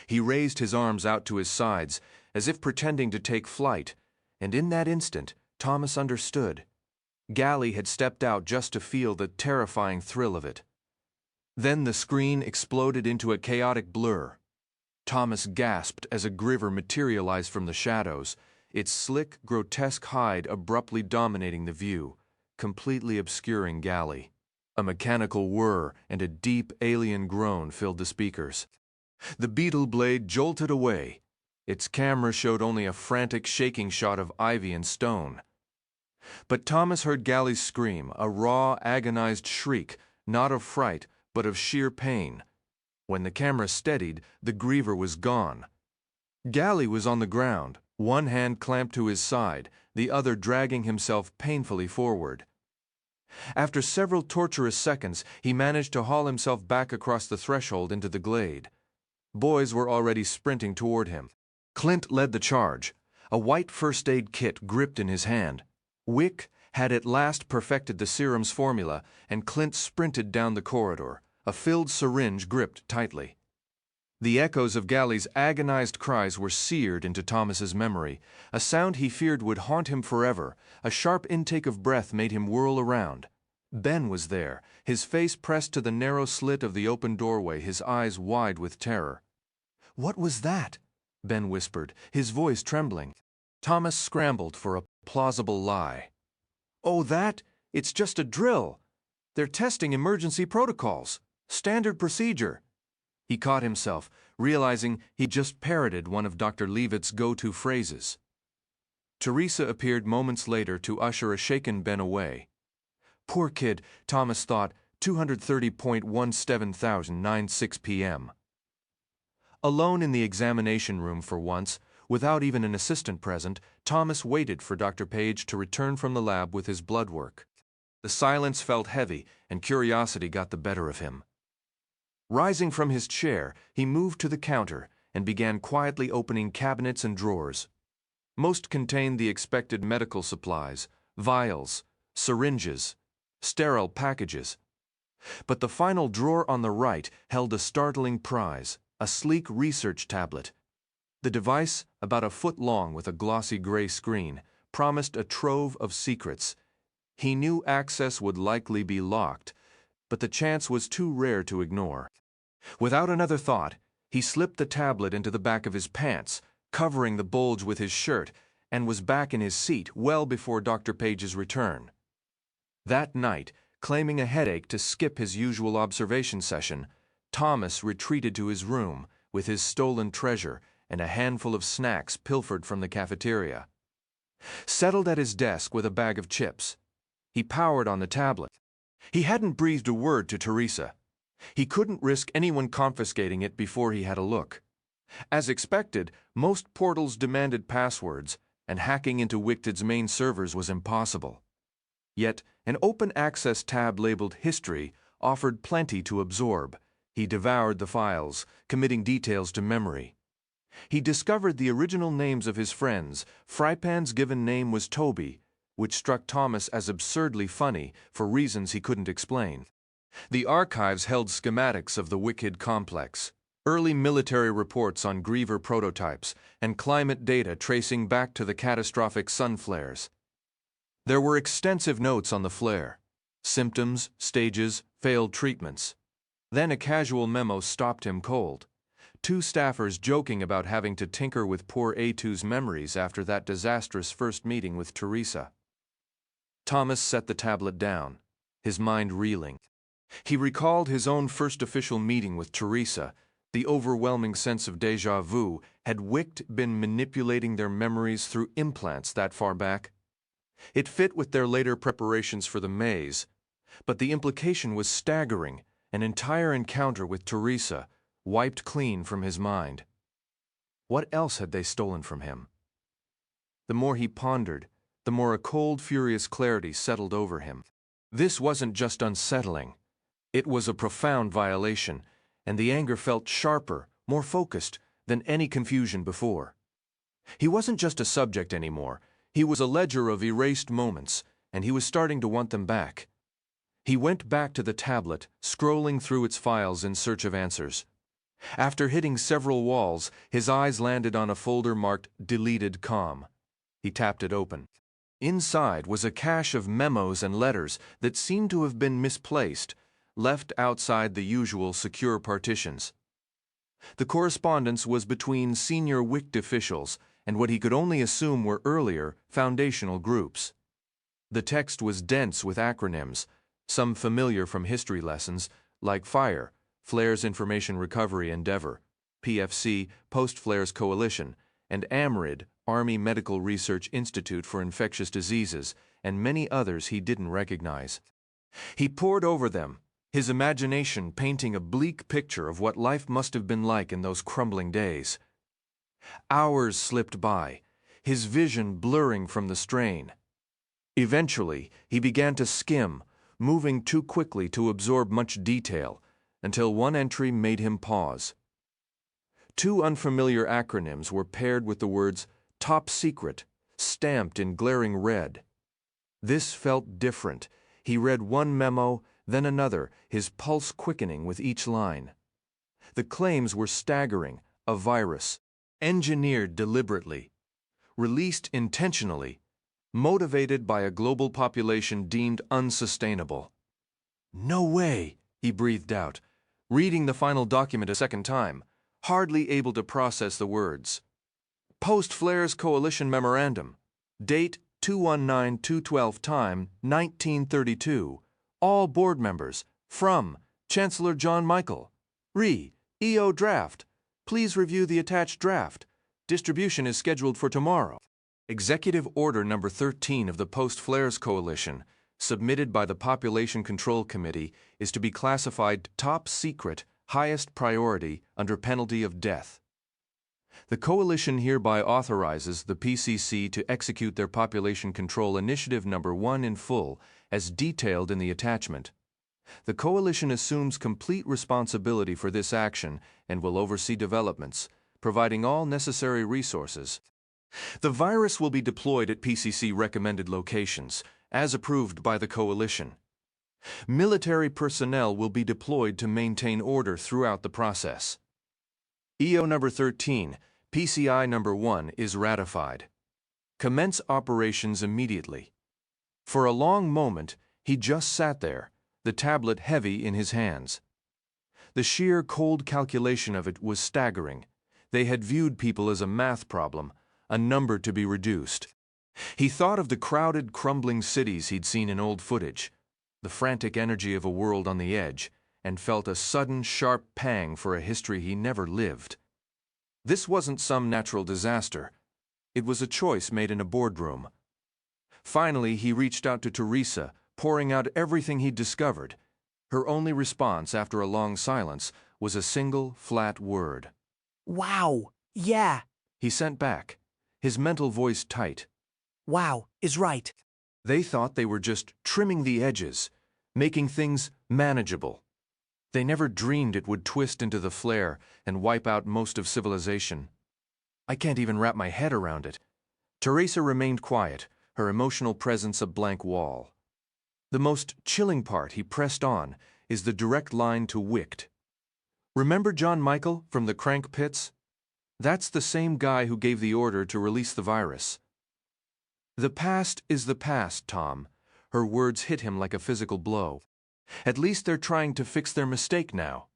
He raised his arms out to his sides, as if pretending to take flight, and in that instant, Thomas understood. Gally had stepped out just to feel the terrifying thrill of it. Then the screen exploded into a chaotic blur. Thomas gasped as a griver materialized from the shadows, its slick, grotesque hide abruptly dominating the view, completely obscuring Galley. A mechanical whir and a deep alien groan filled the speakers. The beetle blade jolted away. Its camera showed only a frantic shaking shot of ivy and stone. But Thomas heard Galley's scream, a raw, agonized shriek, not of fright, but of sheer pain. When the camera steadied, the griever was gone. Galley was on the ground, one hand clamped to his side, the other dragging himself painfully forward. After several torturous seconds, he managed to haul himself back across the threshold into the glade. Boys were already sprinting toward him. Clint led the charge, a white first aid kit gripped in his hand. Wick had at last perfected the serum's formula, and Clint sprinted down the corridor, a filled syringe gripped tightly. The echoes of Galley's agonized cries were seared into Thomas's memory, a sound he feared would haunt him forever. A sharp intake of breath made him whirl around. Ben was there, his face pressed to the narrow slit of the open doorway, his eyes wide with terror. "What was that?" Ben whispered, his voice trembling. Thomas scrambled for a plausible lie. "Oh, that? It's just a drill. They're testing emergency protocols. Standard procedure." He caught himself, realizing he'd just parroted one of Dr. Leavitt's go-to phrases. Teresa appeared moments later to usher a shaken Ben away. Poor kid, Thomas thought, 230.17,096 p.m. Alone in the examination room for once, without even an assistant present, Thomas waited for Dr. Page to return from the lab with his blood work. The silence felt heavy, and curiosity got the better of him. Rising from his chair, he moved to the counter and began quietly opening cabinets and drawers. Most contained the expected medical supplies, vials, syringes, sterile packages. But the final drawer on the right held a startling prize, a sleek research tablet. The device, about a foot long with a glossy gray screen, promised a trove of secrets. He knew access would likely be locked, but the chance was too rare to ignore. Without another thought, he slipped the tablet into the back of his pants, covering the bulge with his shirt, and was back in his seat well before Dr. Page's return. That night, claiming a headache to skip his usual observation session, Thomas retreated to his room with his stolen treasure and a handful of snacks pilfered from the cafeteria. Settled at his desk with a bag of chips, he powered on the tablet. He hadn't breathed a word to Teresa. He couldn't risk anyone confiscating it before he had a look. As expected, most portals demanded passwords, and hacking into Wicted's main servers was impossible. Yet, an open-access tab labeled History offered plenty to absorb. He devoured the files, committing details to memory. He discovered the original names of his friends. Frypan's given name was Toby, which struck Thomas as absurdly funny for reasons he couldn't explain. The archives held schematics of the Wicked complex, early military reports on Griever prototypes, and climate data tracing back to the catastrophic sun flares. There were extensive notes on the flare, symptoms, stages, failed treatments. Then a casual memo stopped him cold. 2 staffers joking about having to tinker with poor A2's memories after that disastrous first meeting with Teresa. Thomas set the tablet down, his mind reeling. He recalled his own first official meeting with Teresa. The overwhelming sense of déjà vu. Had Wicht been manipulating their memories through implants that far back? It fit with their later preparations for the maze, but the implication was staggering. An entire encounter with Teresa, wiped clean from his mind. What else had they stolen from him? The more he pondered, the more a cold, furious clarity settled over him. This wasn't just unsettling. It was a profound violation, and the anger felt sharper, more focused than any confusion before. He wasn't just a subject anymore. He was a ledger of erased moments, and he was starting to want them back. He went back to the tablet, scrolling through its files in search of answers. After hitting several walls, his eyes landed on a folder marked Deleted Com. He tapped it open. Inside was a cache of memos and letters that seemed to have been misplaced, left outside the usual secure partitions. The correspondence was between senior Wicht officials and what he could only assume were earlier, foundational groups. The text was dense with acronyms, some familiar from history lessons, like FIRE, Flares Information Recovery Endeavor, PFC, Post-Flares Coalition, and AMRID, Army Medical Research Institute for Infectious Diseases, and many others he didn't recognize. He pored over them, his imagination painting a bleak picture of what life must have been like in those crumbling days. Hours slipped by, his vision blurring from the strain. Eventually, he began to skim, moving too quickly to absorb much detail, until one entry made him pause. Two unfamiliar acronyms were paired with the words "Top Secret," stamped in glaring red. This felt different. He read one memo, then another, his pulse quickening with each line. The claims were staggering: a virus, engineered deliberately, released intentionally, motivated by a global population deemed unsustainable. No way, he breathed out, reading the final document a second time, hardly able to process the words. Post-Flares Coalition Memorandum. Date 2/19/212, time 1932. All board members. From Chancellor John Michael. EO draft. Please review the attached draft. Distribution is scheduled for tomorrow. Executive Order Number 13 of the Post-Flares Coalition, submitted by the Population Control Committee, is to be classified top secret, highest priority, under penalty of death. The Coalition hereby authorizes the PCC to execute their Population Control Initiative Number 1 in full, as detailed in the attachment. The Coalition assumes complete responsibility for this action and will oversee developments, providing all necessary resources. The virus will be deployed at PCC recommended locations, as approved by the Coalition. Military personnel will be deployed to maintain order throughout the process. EO Number 13, PCI Number 1 is ratified. Commence operations immediately. For a long moment, he just sat there, the tablet heavy in his hands. The sheer cold calculation of it was staggering. They had viewed people as a math problem, a number to be reduced. He thought of the crowded, crumbling cities he'd seen in old footage, the frantic energy of a world on the edge, and felt a sudden, sharp pang for a history he never lived. This wasn't some natural disaster. It was a choice made in a boardroom. Finally, he reached out to Teresa, pouring out everything he'd discovered. Her only response after a long silence was a single, flat word. Wow, yeah. He sent back, his mental voice tight. Wow is right. They thought they were just trimming the edges, making things manageable. They never dreamed it would twist into the flare and wipe out most of civilization. I can't even wrap my head around it. Teresa remained quiet, her emotional presence a blank wall. The most chilling part, he pressed on, is the direct line to Wicht. Remember John Michael from the crank pits? That's the same guy who gave the order to release the virus. The past is the past, Tom. Her words hit him like a physical blow. At least they're trying to fix their mistake now.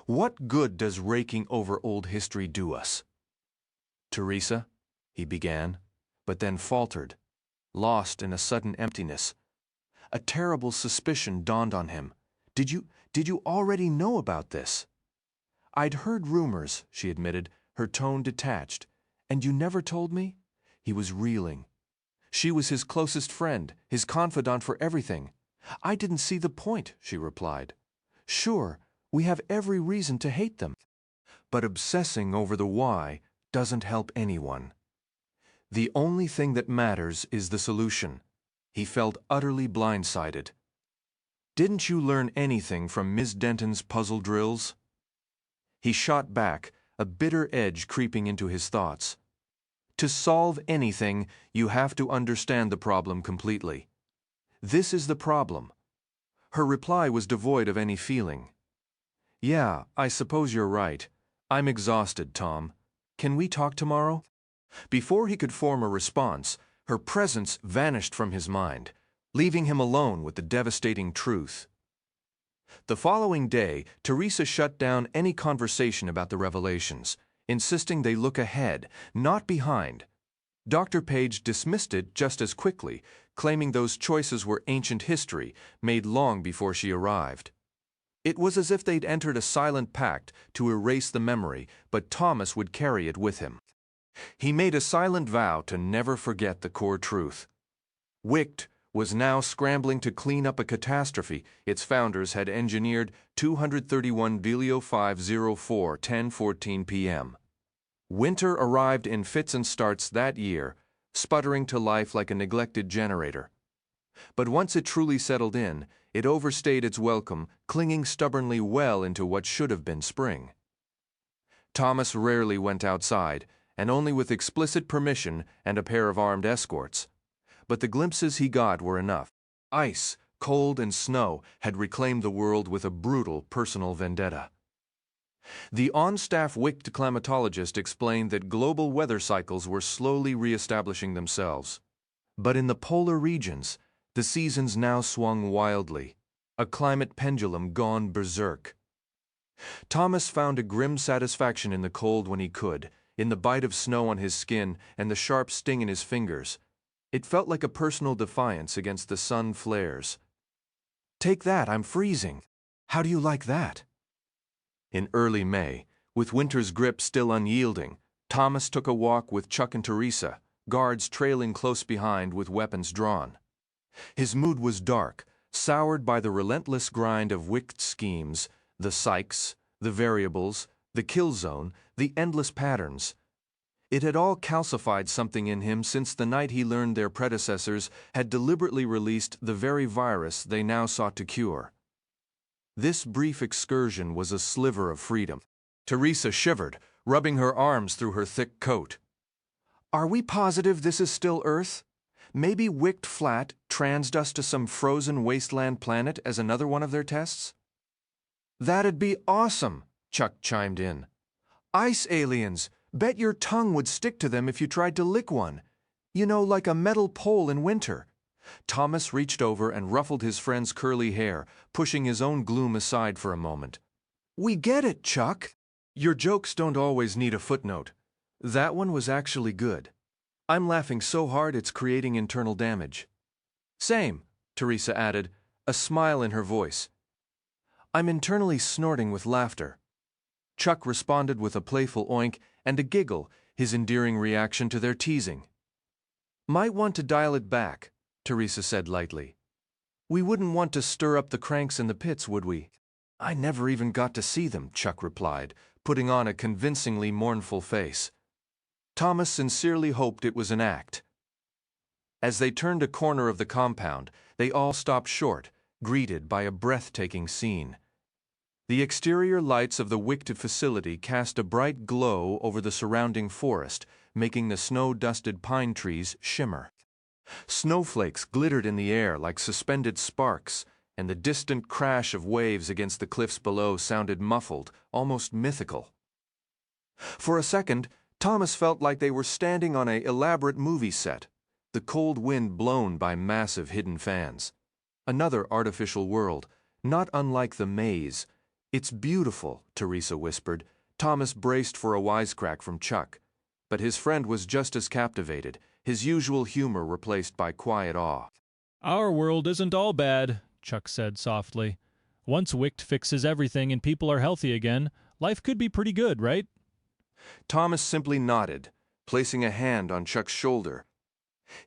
What good does raking over old history do us? Teresa, he began, but then faltered, lost in a sudden emptiness. A terrible suspicion dawned on him. Did you already know about this? I'd heard rumors, she admitted, her tone detached. And you never told me? He was reeling. She was his closest friend, his confidant for everything. I didn't see the point, she replied. Sure, we have every reason to hate them. But obsessing over the why doesn't help anyone. The only thing that matters is the solution. He felt utterly blindsided. Didn't you learn anything from Ms. Denton's puzzle drills? He shot back, a bitter edge creeping into his thoughts. To solve anything, you have to understand the problem completely. This is the problem. Her reply was devoid of any feeling. Yeah, I suppose you're right. I'm exhausted, Tom. Can we talk tomorrow? Before he could form a response, her presence vanished from his mind, leaving him alone with the devastating truth. The following day, Teresa shut down any conversation about the revelations, insisting they look ahead, not behind. Dr. Page dismissed it just as quickly, claiming those choices were ancient history, made long before she arrived. It was as if they'd entered a silent pact to erase the memory, but Thomas would carry it with him. He made a silent vow to never forget the core truth. WICT was now scrambling to clean up a catastrophe its founders had engineered 231 Velio 504 10:14 p.m. Winter arrived in fits and starts that year, sputtering to life like a neglected generator. But once it truly settled in, it overstayed its welcome, clinging stubbornly well into what should have been spring. Thomas rarely went outside, and only with explicit permission and a pair of armed escorts. But the glimpses he got were enough. Ice, cold, and snow had reclaimed the world with a brutal personal vendetta. The on-staff WICT climatologist explained that global weather cycles were slowly re-establishing themselves. But in the polar regions, the seasons now swung wildly, a climate pendulum gone berserk. Thomas found a grim satisfaction in the cold when he could, in the bite of snow on his skin and the sharp sting in his fingers. It felt like a personal defiance against the sun flares. "Take that, I'm freezing. How do you like that?" In early May, with winter's grip still unyielding, Thomas took a walk with Chuck and Teresa, guards trailing close behind with weapons drawn. His mood was dark, soured by the relentless grind of WICT schemes, the psychs, the variables, the kill zone, the endless patterns. It had all calcified something in him since the night he learned their predecessors had deliberately released the very virus they now sought to cure. This brief excursion was a sliver of freedom. Teresa shivered, rubbing her arms through her thick coat. "Are we positive this is still Earth? Maybe WICT Flat transed us to some frozen wasteland planet as another one of their tests?" "That'd be awesome," Chuck chimed in. "Ice aliens! Bet your tongue would stick to them if you tried to lick one. You know, like a metal pole in winter." Thomas reached over and ruffled his friend's curly hair, pushing his own gloom aside for a moment. "We get it, Chuck. Your jokes don't always need a footnote. That one was actually good. I'm laughing so hard it's creating internal damage." "Same," Teresa added, a smile in her voice. "I'm internally snorting with laughter." Chuck responded with a playful oink and a giggle, his endearing reaction to their teasing. "Might want to dial it back," Teresa said lightly. "We wouldn't want to stir up the cranks in the pits, would we?" "I never even got to see them," Chuck replied, putting on a convincingly mournful face. Thomas sincerely hoped it was an act. As they turned a corner of the compound, they all stopped short, greeted by a breathtaking scene. The exterior lights of the WICT facility cast a bright glow over the surrounding forest, making the snow-dusted pine trees shimmer. Snowflakes glittered in the air like suspended sparks, and the distant crash of waves against the cliffs below sounded muffled, almost mythical. For a second, Thomas felt like they were standing on an elaborate movie set, the cold wind blown by massive hidden fans. Another artificial world, not unlike the maze. "It's beautiful," Teresa whispered. Thomas braced for a wisecrack from Chuck, but his friend was just as captivated, his usual humor replaced by quiet awe. "Our world isn't all bad," Chuck said softly. "Once WICT fixes everything and people are healthy again, life could be pretty good, right?" Thomas simply nodded, placing a hand on Chuck's shoulder.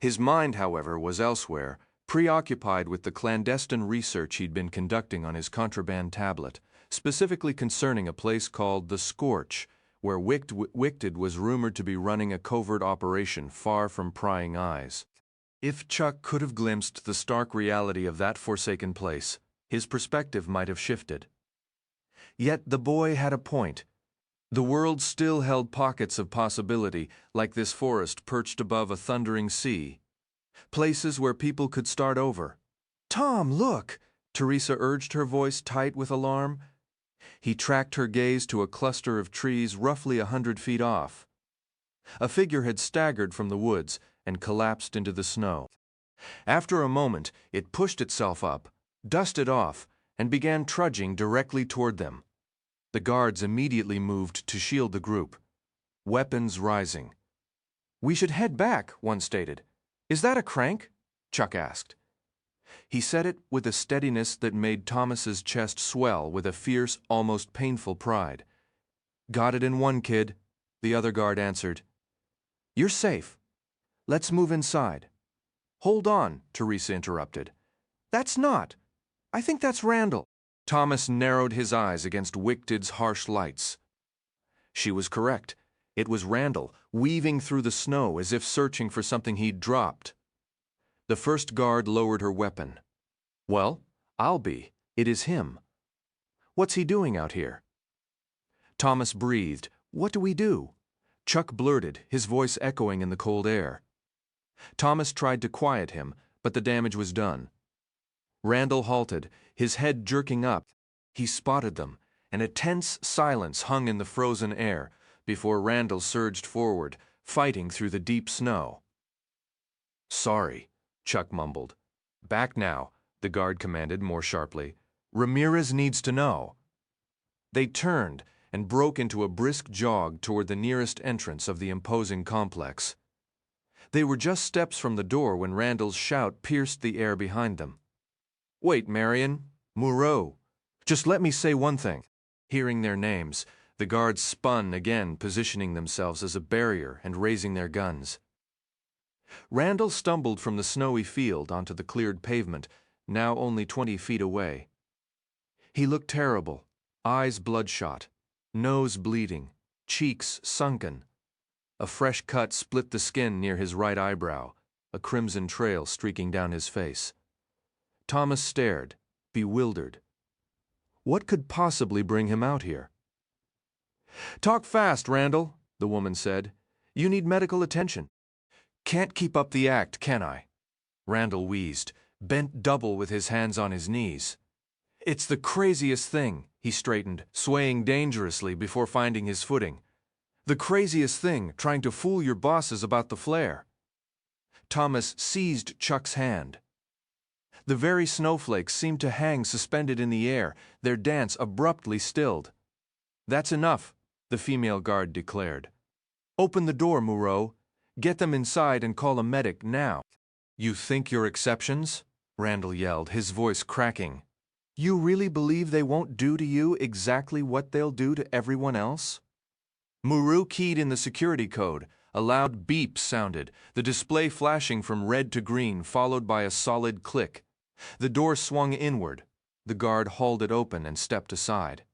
His mind, however, was elsewhere, preoccupied with the clandestine research he'd been conducting on his contraband tablet, specifically concerning a place called the Scorch, where WICTed was rumored to be running a covert operation far from prying eyes. If Chuck could have glimpsed the stark reality of that forsaken place, his perspective might have shifted. Yet the boy had a point. The world still held pockets of possibility, like this forest perched above a thundering sea. Places where people could start over. "Tom, look!" Teresa urged, her voice tight with alarm. He tracked her gaze to a cluster of trees roughly 100 feet off. A figure had staggered from the woods and collapsed into the snow. After a moment, it pushed itself up, dusted off, and began trudging directly toward them. The guards immediately moved to shield the group, weapons rising. We should head back, one stated. Is that a crank? Chuck asked. He said it with a steadiness that made Thomas's chest swell with a fierce, almost painful pride. Got it in one, kid, the other guard answered. You're safe. Let's move inside. Hold on, Teresa interrupted. That's not. I think that's Randall. Thomas narrowed his eyes against Wicted's harsh lights. She was correct. It was Randall, weaving through the snow as if searching for something he'd dropped. The first guard lowered her weapon. Well, I'll be. It is him. What's he doing out here? Thomas breathed. What do we do? Chuck blurted, his voice echoing in the cold air. Thomas tried to quiet him, but the damage was done. Randall halted, his head jerking up. He spotted them, and a tense silence hung in the frozen air before Randall surged forward, fighting through the deep snow. Sorry, Chuck mumbled. Back now, the guard commanded more sharply. Ramirez needs to know. They turned and broke into a brisk jog toward the nearest entrance of the imposing complex. They were just steps from the door when Randall's shout pierced the air behind them. Wait, Marion. Moreau. Just let me say one thing. Hearing their names, the guards spun again, positioning themselves as a barrier and raising their guns. Randall stumbled from the snowy field onto the cleared pavement, now only 20 feet away. He looked terrible, eyes bloodshot, nose bleeding, cheeks sunken. A fresh cut split the skin near his right eyebrow, a crimson trail streaking down his face. Thomas stared, bewildered. What could possibly bring him out here? Talk fast, Randall, the woman said. You need medical attention. Can't keep up the act, can I? Randall wheezed, bent double with his hands on his knees. It's the craziest thing, he straightened, swaying dangerously before finding his footing. The craziest thing, trying to fool your bosses about the flare. Thomas seized Chuck's hand. The very snowflakes seemed to hang suspended in the air, their dance abruptly stilled. That's enough, the female guard declared. Open the door, Moreau. Get them inside and call a medic now. You think you're exceptions? Randall yelled, his voice cracking. You really believe they won't do to you exactly what they'll do to everyone else? Moreau keyed in the security code. A loud beep sounded, the display flashing from red to green, followed by a solid click. The door swung inward. The guard hauled it open and stepped aside.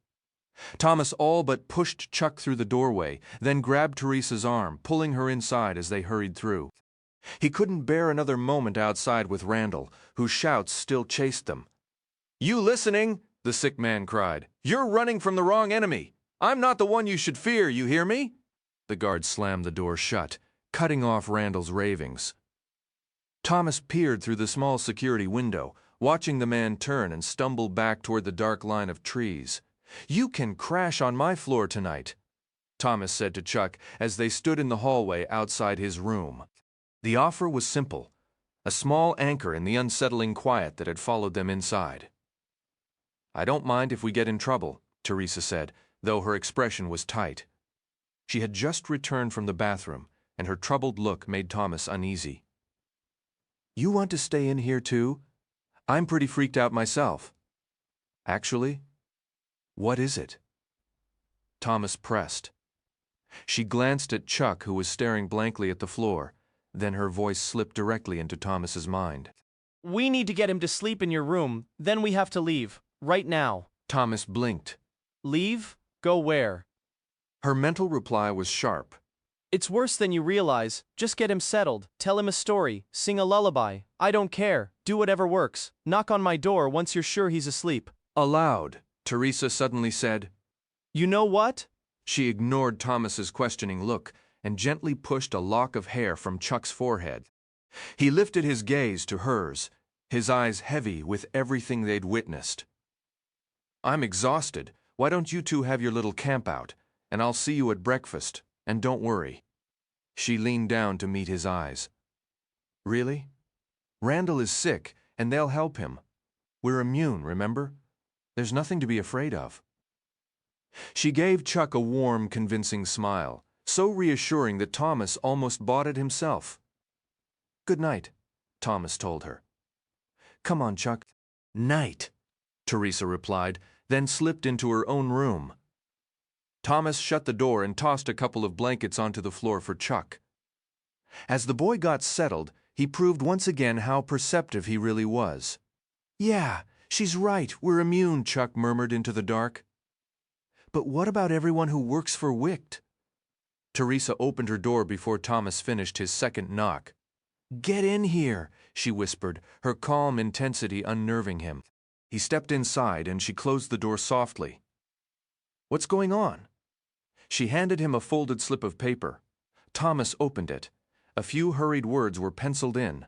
Thomas all but pushed Chuck through the doorway, then grabbed Teresa's arm, pulling her inside as they hurried through. He couldn't bear another moment outside with Randall, whose shouts still chased them. You listening? The sick man cried. You're running from the wrong enemy. I'm not the one you should fear, you hear me? The guard slammed the door shut, cutting off Randall's ravings. Thomas peered through the small security window, watching the man turn and stumble back toward the dark line of trees. You can crash on my floor tonight, Thomas said to Chuck as they stood in the hallway outside his room. The offer was simple, a small anchor in the unsettling quiet that had followed them inside. I don't mind if we get in trouble, Teresa said, though her expression was tight. She had just returned from the bathroom, and her troubled look made Thomas uneasy. You want to stay in here too? I'm pretty freaked out myself. Actually, what is it? Thomas pressed. She glanced at Chuck, who was staring blankly at the floor. Then her voice slipped directly into Thomas's mind. We need to get him to sleep in your room, then we have to leave. Right now. Thomas blinked. Leave? Go where? Her mental reply was sharp. It's worse than you realize. Just get him settled. Tell him a story. Sing a lullaby. I don't care. Do whatever works. Knock on my door once you're sure he's asleep. Aloud, Teresa suddenly said, You know what? She ignored Thomas's questioning look and gently pushed a lock of hair from Chuck's forehead. He lifted his gaze to hers, his eyes heavy with everything they'd witnessed. I'm exhausted. Why don't you two have your little camp out, and I'll see you at breakfast, and don't worry. She leaned down to meet his eyes. Really? Randall is sick, and they'll help him. We're immune, remember? There's nothing to be afraid of. She gave Chuck a warm, convincing smile, so reassuring that Thomas almost bought it himself. "Good night," Thomas told her. "Come on, Chuck." "Night," Teresa replied, then slipped into her own room. Thomas shut the door and tossed a couple of blankets onto the floor for Chuck. As the boy got settled, he proved once again how perceptive he really was. "Yeah, she's right, we're immune," Chuck murmured into the dark. "But what about everyone who works for WICT?" Teresa opened her door before Thomas finished his second knock. "Get in here," she whispered, her calm intensity unnerving him. He stepped inside and she closed the door softly. "What's going on?" She handed him a folded slip of paper. Thomas opened it. A few hurried words were penciled in.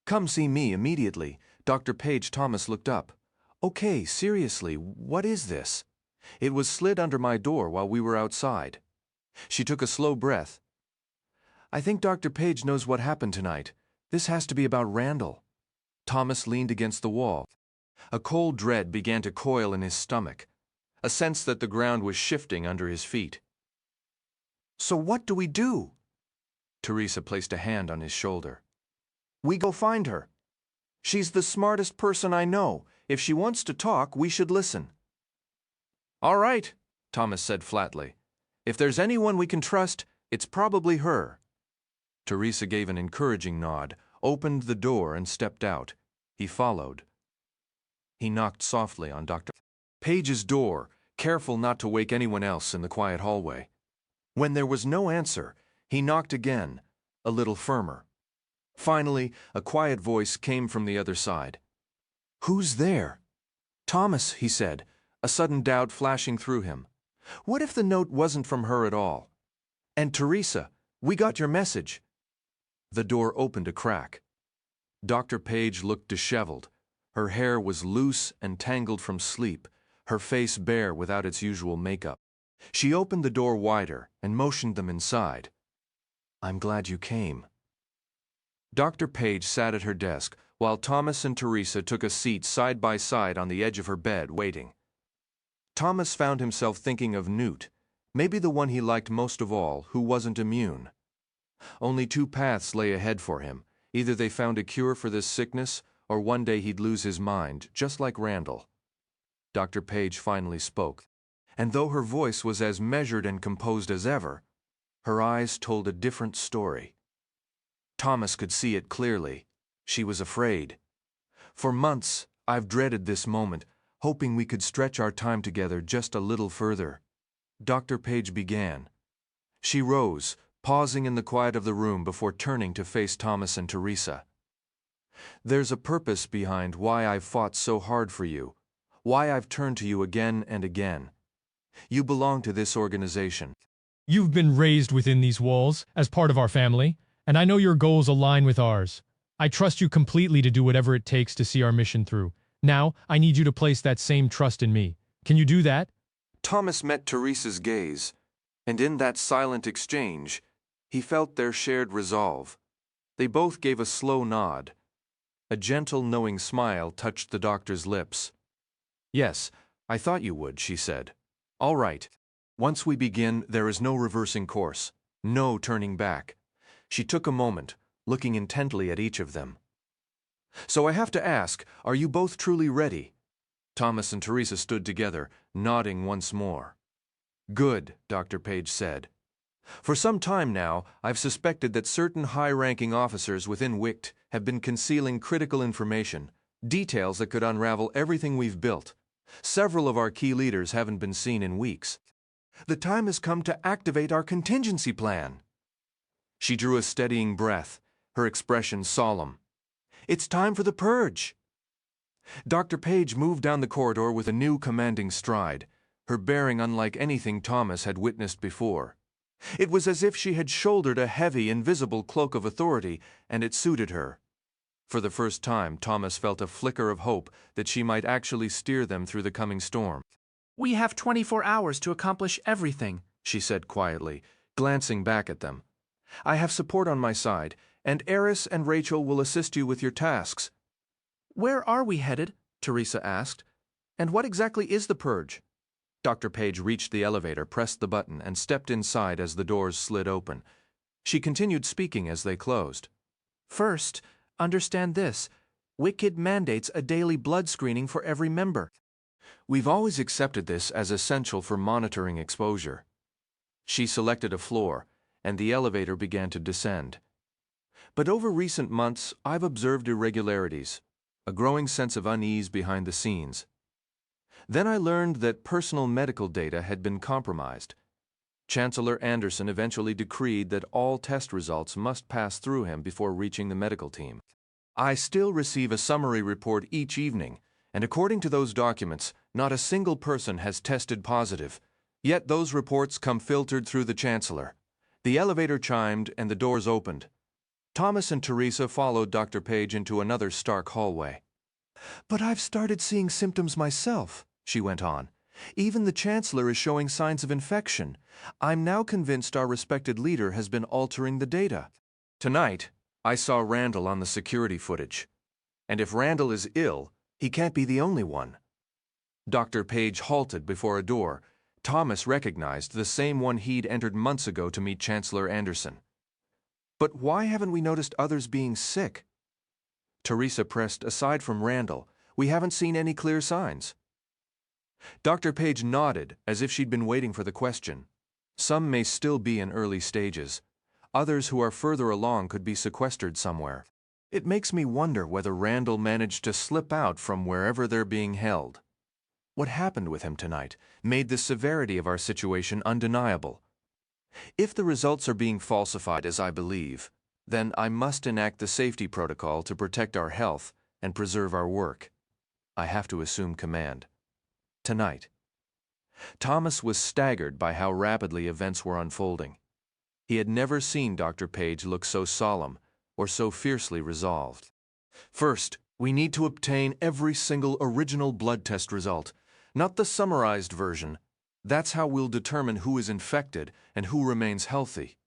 "Come see me immediately. Dr. Page." Thomas looked up. "Okay, seriously, what is this?" "It was slid under my door while we were outside." She took a slow breath. "I think Dr. Page knows what happened tonight. This has to be about Randall." Thomas leaned against the wall. A cold dread began to coil in his stomach, a sense that the ground was shifting under his feet. "So what do we do?" Teresa placed a hand on his shoulder. "We go find her. She's the smartest person I know. If she wants to talk, we should listen." "All right," Thomas said flatly. "If there's anyone we can trust, it's probably her." Teresa gave an encouraging nod, opened the door and stepped out. He followed. He knocked softly on Dr. Page's door, careful not to wake anyone else in the quiet hallway. When there was no answer, he knocked again, a little firmer. Finally, a quiet voice came from the other side. "Who's there?" "Thomas," he said, a sudden doubt flashing through him. What if the note wasn't from her at all? "And Teresa, we got your message." The door opened a crack. Dr. Page looked disheveled. Her hair was loose and tangled from sleep, her face bare without its usual makeup. She opened the door wider and motioned them inside. "I'm glad you came." Dr. Page sat at her desk, while Thomas and Teresa took a seat side by side on the edge of her bed, waiting. Thomas found himself thinking of Newt, maybe the one he liked most of all, who wasn't immune. Only two paths lay ahead for him. Either they found a cure for this sickness, or one day he'd lose his mind, just like Randall. Dr. Page finally spoke, and though her voice was as measured and composed as ever, her eyes told a different story. Thomas could see it clearly. She was afraid. "For months, I've dreaded this moment, hoping we could stretch our time together just a little further." Dr. Page began. She rose, pausing in the quiet of the room before turning to face Thomas and Teresa. "There's a purpose behind why I've fought so hard for you, why I've turned to you again and again. You belong to this organization." You've been raised within these walls, as part of our family, and I know your goals align with ours. I trust you completely to do whatever it takes to see our mission through. Now, I need you to place that same trust in me. Can you do that? Thomas met Teresa's gaze, and in that silent exchange, he felt their shared resolve. They both gave a slow nod. A gentle, knowing smile touched the doctor's lips. "Yes, I thought you would," she said. "All right. Once we begin, there is no reversing course, no turning back." She took a moment, looking intently at each of them. "So I have to ask, are you both truly ready?" Thomas and Teresa stood together, nodding once more. "Good," Dr. Page said. "For some time now, I've suspected that certain high-ranking officers within WICT have been concealing critical information, details that could unravel everything we've built. Several of our key leaders haven't been seen in weeks. The time has come to activate our contingency plan." She drew a steadying breath, her expression solemn. "It's time for the purge." Dr. Page moved down the corridor with a new commanding stride, her bearing unlike anything Thomas had witnessed before. It was as if she had shouldered a heavy, invisible cloak of authority, and it suited her. For the first time, Thomas felt a flicker of hope that she might actually steer them through the coming storm. "We have 24 hours to accomplish everything," she said quietly, glancing back at them. "I have support on my side, and Eris and Rachel will assist you with your tasks." "Where are we headed?" Teresa asked. "And what exactly is the purge?" Dr. Page reached the elevator, pressed the button, and stepped inside as the doors slid open. She continued speaking as they closed. First, understand this. WICID mandates a daily blood screening for every member. We've always accepted this as essential for monitoring exposure. She selected a floor, and the elevator began to descend. But over recent months, I've observed irregularities, a growing sense of unease behind the scenes. Then I learned that personal medical data had been compromised. Chancellor Anderson eventually decreed that all test results must pass through him before reaching the medical team. I still receive a summary report each evening, and according to those documents, not a single person has tested positive. Yet those reports come filtered through the Chancellor. The elevator chimed and the doors opened. Thomas and Teresa followed Dr. Page into another stark hallway. But I've started seeing symptoms myself, she went on. Even the Chancellor is showing signs of infection. I'm now convinced our respected leader has been altering the data. Tonight, I saw Randall on the security footage. And if Randall is ill, he can't be the only one. Dr. Page halted before a door. Thomas recognized the same one he'd entered months ago to meet Chancellor Anderson. But why haven't we noticed others being sick? Teresa pressed. Aside from Randall, we haven't seen any clear signs. Dr. Page nodded as if she'd been waiting for the question. Some may still be in early stages. Others who are further along could be sequestered somewhere. It makes me wonder whether Randall managed to slip out from wherever they're being held. What happened with him tonight made the severity of our situation undeniable. If the results are being falsified, as I believe, then I must enact the safety protocol to protect our health and preserve our work. I have to assume command. Tonight. Thomas was staggered by how rapidly events were unfolding. He had never seen Dr. Page look so solemn or so fiercely resolved. First, we need to obtain every single original blood test result, not the summarized version. That's how we'll determine who is infected and who remains healthy.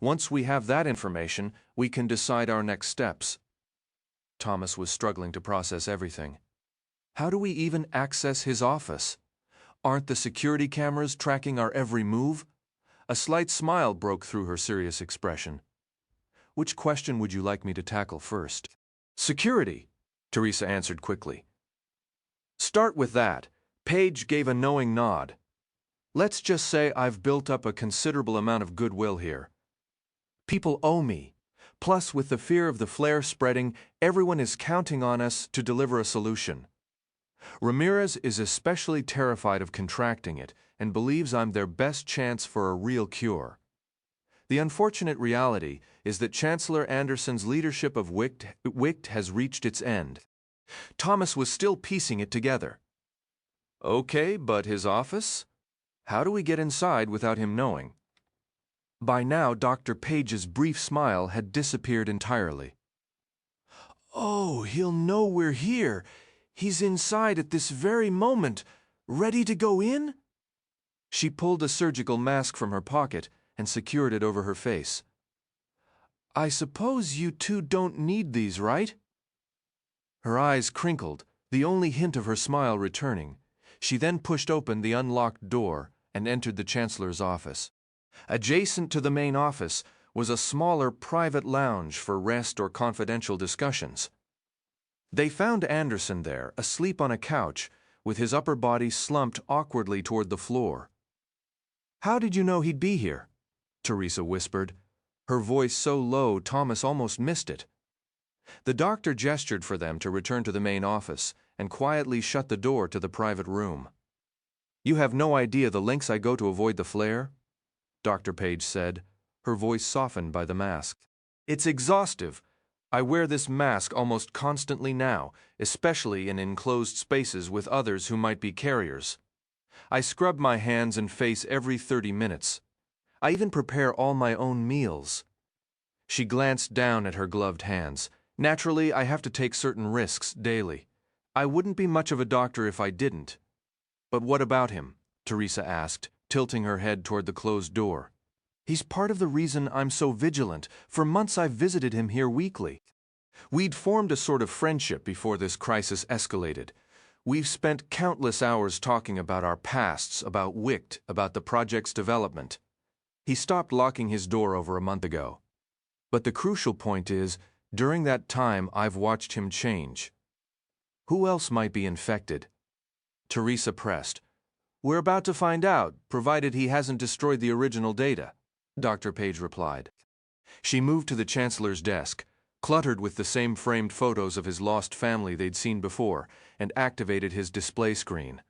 Once we have that information, we can decide our next steps. Thomas was struggling to process everything. How do we even access his office? Aren't the security cameras tracking our every move? A slight smile broke through her serious expression. Which question would you like me to tackle first? Security, Teresa answered quickly. Start with that. Page gave a knowing nod. Let's just say I've built up a considerable amount of goodwill here. People owe me. Plus, with the fear of the flare spreading, everyone is counting on us to deliver a solution. Ramirez is especially terrified of contracting it and believes I'm their best chance for a real cure. The unfortunate reality is that Chancellor Anderson's leadership of WICT has reached its end. Thomas was still piecing it together. Okay, but his office? How do we get inside without him knowing? By now, Dr. Page's brief smile had disappeared entirely. Oh, he'll know we're here. He's inside at this very moment, ready to go in? She pulled a surgical mask from her pocket and secured it over her face. I suppose you two don't need these, right? Her eyes crinkled, the only hint of her smile returning. She then pushed open the unlocked door and entered the Chancellor's office. Adjacent to the main office was a smaller private lounge for rest or confidential discussions. They found Anderson there, asleep on a couch, with his upper body slumped awkwardly toward the floor. How did you know he'd be here? Teresa whispered, her voice so low Thomas almost missed it. The doctor gestured for them to return to the main office and quietly shut the door to the private room. You have no idea the lengths I go to avoid the flare? Dr. Page said, her voice softened by the mask. It's exhaustive. I wear this mask almost constantly now, especially in enclosed spaces with others who might be carriers. I scrub my hands and face every 30 minutes. I even prepare all my own meals. She glanced down at her gloved hands. Naturally, I have to take certain risks daily. I wouldn't be much of a doctor if I didn't. But what about him? Teresa asked, tilting her head toward the closed door. He's part of the reason I'm so vigilant. For months I've visited him here weekly. We'd formed a sort of friendship before this crisis escalated. We've spent countless hours talking about our pasts, about WICT, about the project's development. He stopped locking his door over a month ago. But the crucial point is, during that time, I've watched him change. Who else might be infected? Teresa pressed. We're about to find out, provided he hasn't destroyed the original data, Dr. Page replied. She moved to the Chancellor's desk, cluttered with the same framed photos of his lost family they'd seen before, and activated his display screen.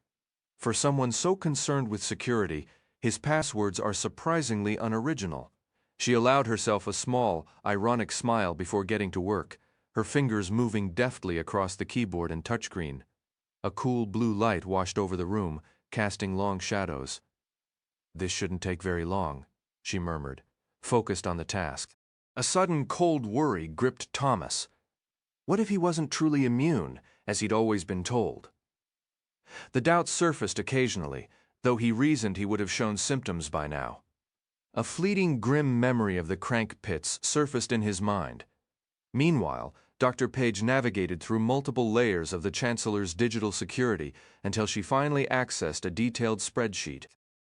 For someone so concerned with security, his passwords are surprisingly unoriginal. She allowed herself a small, ironic smile before getting to work, her fingers moving deftly across the keyboard and touchscreen. A cool blue light washed over the room, casting long shadows. This shouldn't take very long, she murmured, focused on the task. A sudden cold worry gripped Thomas. What if he wasn't truly immune, as he'd always been told? The doubt surfaced occasionally, though he reasoned he would have shown symptoms by now. A fleeting grim memory of the crank pits surfaced in his mind. Meanwhile, Dr. Page navigated through multiple layers of the Chancellor's digital security until she finally accessed a detailed spreadsheet.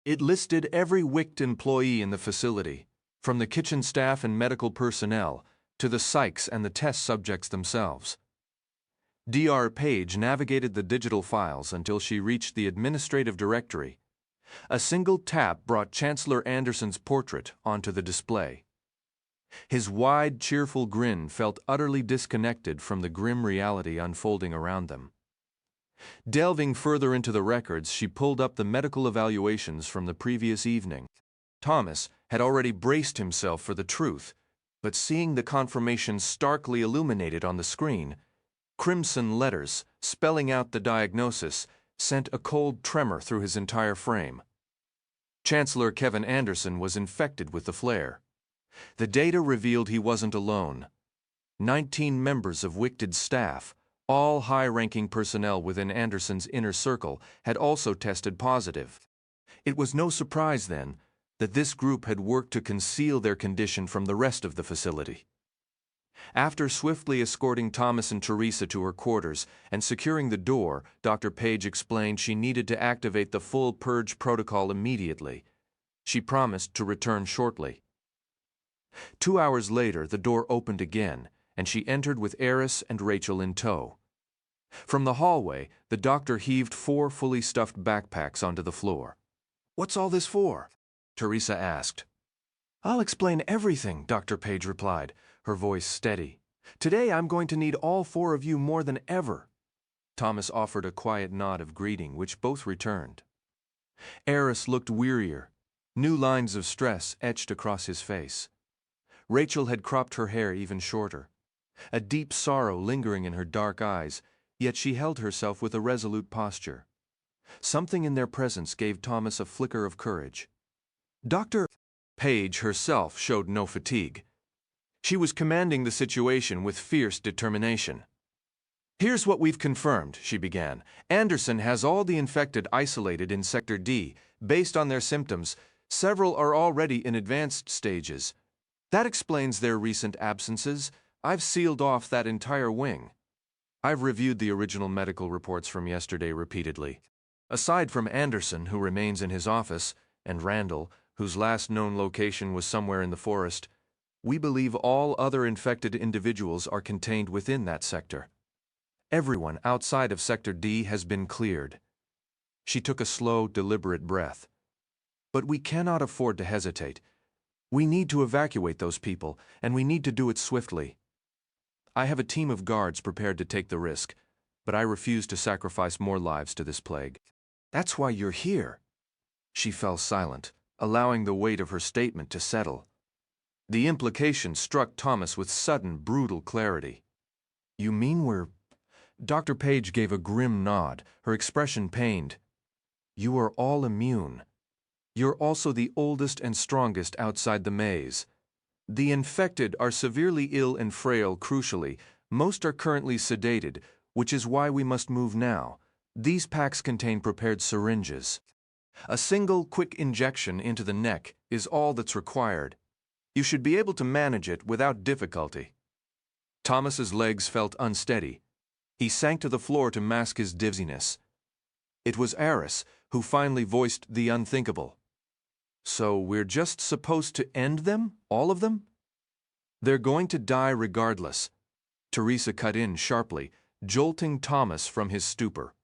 It listed every WICT employee in the facility, from the kitchen staff and medical personnel to the psychs and the test subjects themselves. Dr. Page navigated the digital files until she reached the administrative directory. A single tap brought Chancellor Anderson's portrait onto the display. His wide, cheerful grin felt utterly disconnected from the grim reality unfolding around them. Delving further into the records, she pulled up the medical evaluations from the previous evening. Thomas had already braced himself for the truth, but seeing the confirmation starkly illuminated on the screen, crimson letters spelling out the diagnosis sent a cold tremor through his entire frame. Chancellor Kevin Anderson was infected with the flare. The data revealed he wasn't alone. 19 members of WICTED staff, all high-ranking personnel within Anderson's inner circle, had also tested positive. It was no surprise, then, that this group had worked to conceal their condition from the rest of the facility. After swiftly escorting Thomas and Teresa to her quarters and securing the door, Dr. Page explained she needed to activate the full purge protocol immediately. She promised to return shortly. 2 hours later, the door opened again, and she entered with Eris and Rachel in tow. From the hallway, the doctor heaved 4 fully stuffed backpacks onto the floor. "What's all this for?" Teresa asked. "I'll explain everything," Dr. Page replied, her voice steady. "Today I'm going to need all 4 of you more than ever." Thomas offered a quiet nod of greeting, which both returned. Eris looked wearier, new lines of stress etched across his face. Rachel had cropped her hair even shorter, a deep sorrow lingering in her dark eyes, yet she held herself with a resolute posture. Something in their presence gave Thomas a flicker of courage. Dr. Page herself showed no fatigue. She was commanding the situation with fierce determination. "Here's what we've confirmed," she began. "Anderson has all the infected isolated in Sector D. Based on their symptoms, several are already in advanced stages. That explains their recent absences. I've sealed off that entire wing." I've reviewed the original medical reports from yesterday repeatedly. Aside from Anderson, who remains in his office, and Randall, whose last known location was somewhere in the forest, we believe all other infected individuals are contained within that sector. Everyone outside of Sector D has been cleared. She took a slow, deliberate breath. But we cannot afford to hesitate. We need to evacuate those people, and we need to do it swiftly. I have a team of guards prepared to take the risk, but I refuse to sacrifice more lives to this plague. That's why you're here. She fell silent, allowing the weight of her statement to settle. The implication struck Thomas with sudden, brutal clarity. "You mean we're—" Dr. Page gave a grim nod, her expression pained. "You are all immune. You're also the oldest and strongest outside the maze. The infected are severely ill and frail, crucially. Most are currently sedated, which is why we must move now. These packs contain prepared syringes. A single, quick injection into the neck is all that's required. You should be able to manage it without difficulty." Thomas's legs felt unsteady. He sank to the floor to mask his dizziness. It was Eris who finally voiced the unthinkable. So we're just supposed to end them, all of them? They're going to die regardless. Teresa cut in sharply, jolting Thomas from his stupor.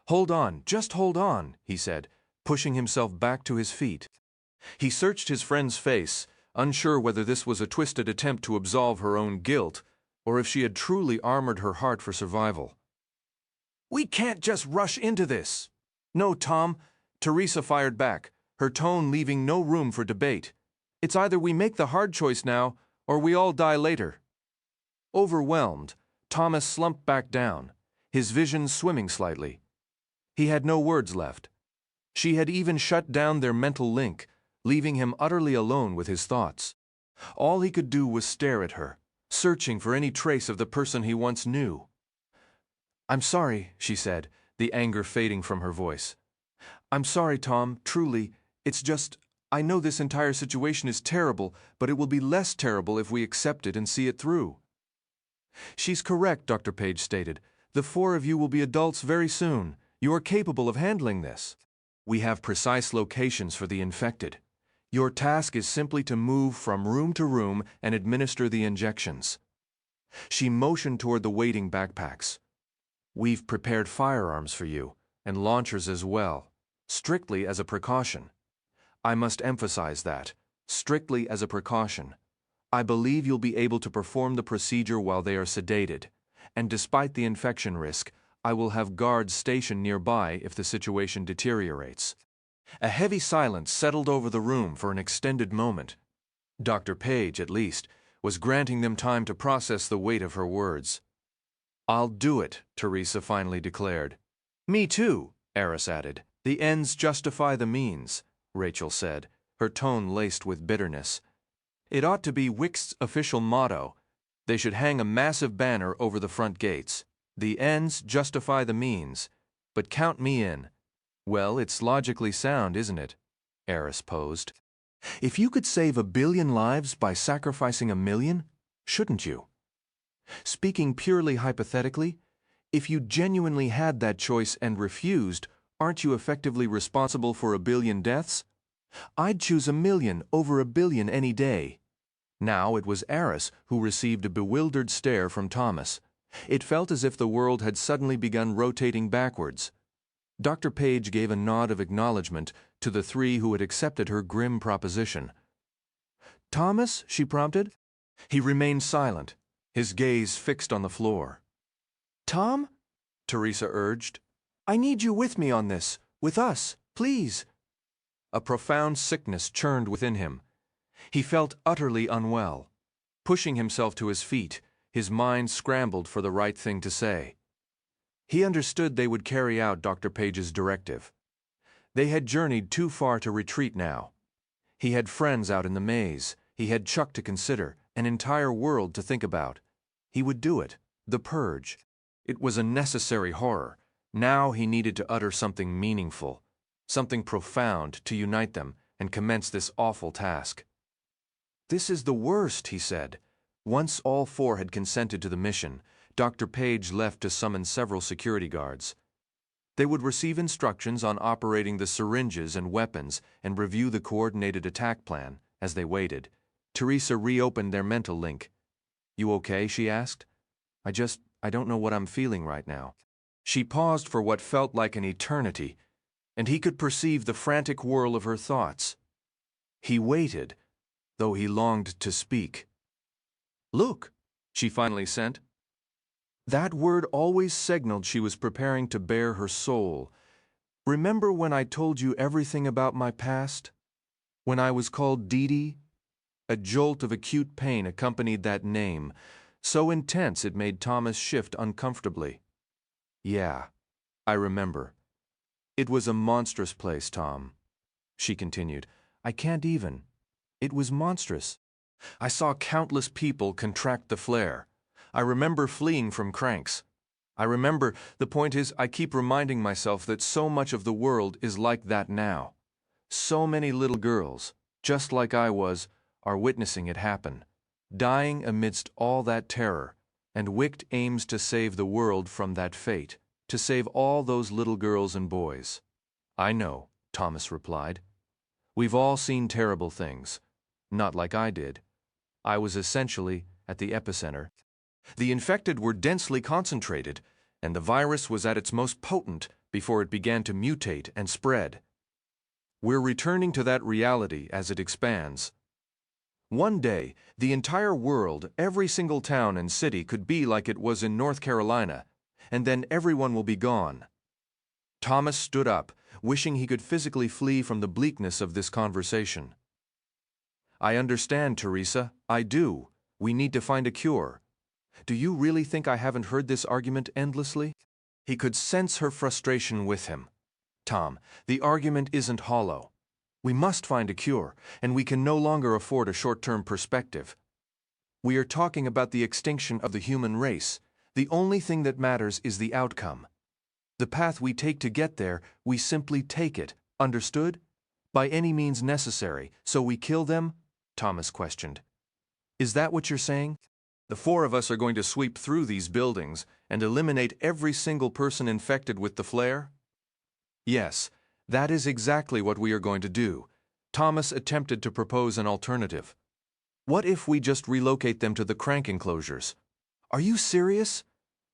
Hold on, just hold on, he said, pushing himself back to his feet. He searched his friend's face, unsure whether this was a twisted attempt to absolve her own guilt, or if she had truly armored her heart for survival. We can't just rush into this. No, Tom, Teresa fired back, her tone leaving no room for debate. It's either we make the hard choice now, or we all die later. Overwhelmed, Thomas slumped back down, his vision swimming slightly. He had no words left. She had even shut down their mental link, leaving him utterly alone with his thoughts. All he could do was stare at her, searching for any trace of the person he once knew. I'm sorry, she said, the anger fading from her voice. I'm sorry, Tom, truly. It's just, I know this entire situation is terrible, but it will be less terrible if we accept it and see it through. She's correct, Dr. Page stated. The four of you will be adults very soon. You are capable of handling this. We have precise locations for the infected. Your task is simply to move from room to room and administer the injections. She motioned toward the waiting backpacks. We've prepared firearms for you, and launchers as well, strictly as a precaution. I must emphasize that, strictly as a precaution. I believe you'll be able to perform the procedure while they are sedated, and despite the infection risk, I will have guards stationed nearby if the situation deteriorates. A heavy silence settled over the room for an extended moment. Dr. Page, at least, was granting them time to process the weight of her words. I'll do it, Teresa finally declared. Me too, Eris added. The ends justify the means, Rachel said, her tone laced with bitterness. It ought to be WIC's official motto. They should hang a massive banner over the front gates. The ends justify the means, but count me in. Well, it's logically sound, isn't it? Eris posed. If you could save 1 billion lives by sacrificing 1 million, shouldn't you? Speaking purely hypothetically, if you genuinely had that choice and refused, aren't you effectively responsible for 1 billion deaths? I'd choose 1 million over 1 billion any day. Now it was Eris who received a bewildered stare from Thomas. It felt as if the world had suddenly begun rotating backwards. Dr. Page gave a nod of acknowledgement to the three who had accepted her grim proposition. Thomas, she prompted. He remained silent, his gaze fixed on the floor. Tom, Teresa urged, I need you with me on this, with us, please. A profound sickness churned within him. He felt utterly unwell. Pushing himself to his feet, his mind scrambled for the right thing to say. He understood they would carry out Dr. Page's directive. They had journeyed too far to retreat now. He had friends out in the maze. He had Chuck to consider, an entire world to think about. He would do it. The purge. It was a necessary horror. Now he needed to utter something meaningful, something profound to unite them and commence this awful task. This is the worst, he said. Once all four had consented to the mission, Dr. Page left to summon several security guards. They would receive instructions on operating the syringes and weapons and review the coordinated attack plan. As they waited, Teresa reopened their mental link. You okay? She asked. I don't know what I'm feeling right now. She paused for what felt like an eternity, and he could perceive the frantic whirl of her thoughts. He waited, though he longed to speak. Look, she finally sent. That word always signaled she was preparing to bare her soul. Remember when I told you everything about my past? When I was called Dee Dee? A jolt of acute pain accompanied that name, so intense it made Thomas shift uncomfortably. Yeah, I remember. It was a monstrous place, Tom, she continued. I can't even. It was monstrous. I saw countless people contract the flare. I remember fleeing from cranks. The point is, I keep reminding myself that so much of the world is like that now. So many little girls, just like I was, are witnessing it happen, dying amidst all that terror, and Wicht aims to save the world from that fate, to save all those little girls and boys. I know, Thomas replied. We've all seen terrible things. Not like I did. I was essentially at the epicenter. The infected were densely concentrated, and the virus was at its most potent before it began to mutate and spread. We're returning to that reality as it expands. One day, the entire world, every single town and city could be like it was in North Carolina, and then everyone will be gone. Thomas stood up, wishing he could physically flee from the bleakness of this conversation. I understand, Teresa. I do. We need to find a cure. Do you really think I haven't heard this argument endlessly? He could sense her frustration with him. Tom, the argument isn't hollow. We must find a cure, and we can no longer afford a short-term perspective. We are talking about the extinction of the human race. The only thing that matters is the outcome. The path we take to get there, we simply take it. Understood? By any means necessary, so we kill them? Thomas questioned. Is that what you're saying? The four of us are going to sweep through these buildings and eliminate every single person infected with the flare? Yes, that is exactly what we are going to do. Thomas attempted to propose an alternative. What if we just relocate them to the crank enclosures? Are you serious?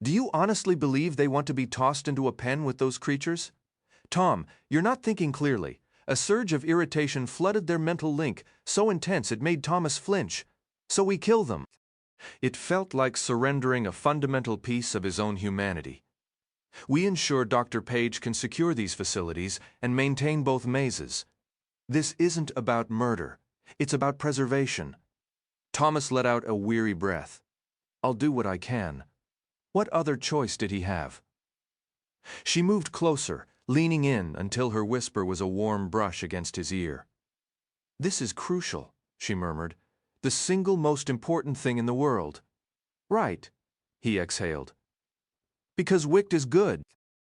Do you honestly believe they want to be tossed into a pen with those creatures? Tom, you're not thinking clearly. A surge of irritation flooded their mental link, so intense it made Thomas flinch. So we kill them. It felt like surrendering a fundamental piece of his own humanity. We ensure Dr. Page can secure these facilities and maintain both mazes. This isn't about murder. It's about preservation. Thomas let out a weary breath. I'll do what I can. What other choice did he have? She moved closer, leaning in until her whisper was a warm brush against his ear. This is crucial, she murmured. The single most important thing in the world. Right, he exhaled. Because Wicht is good.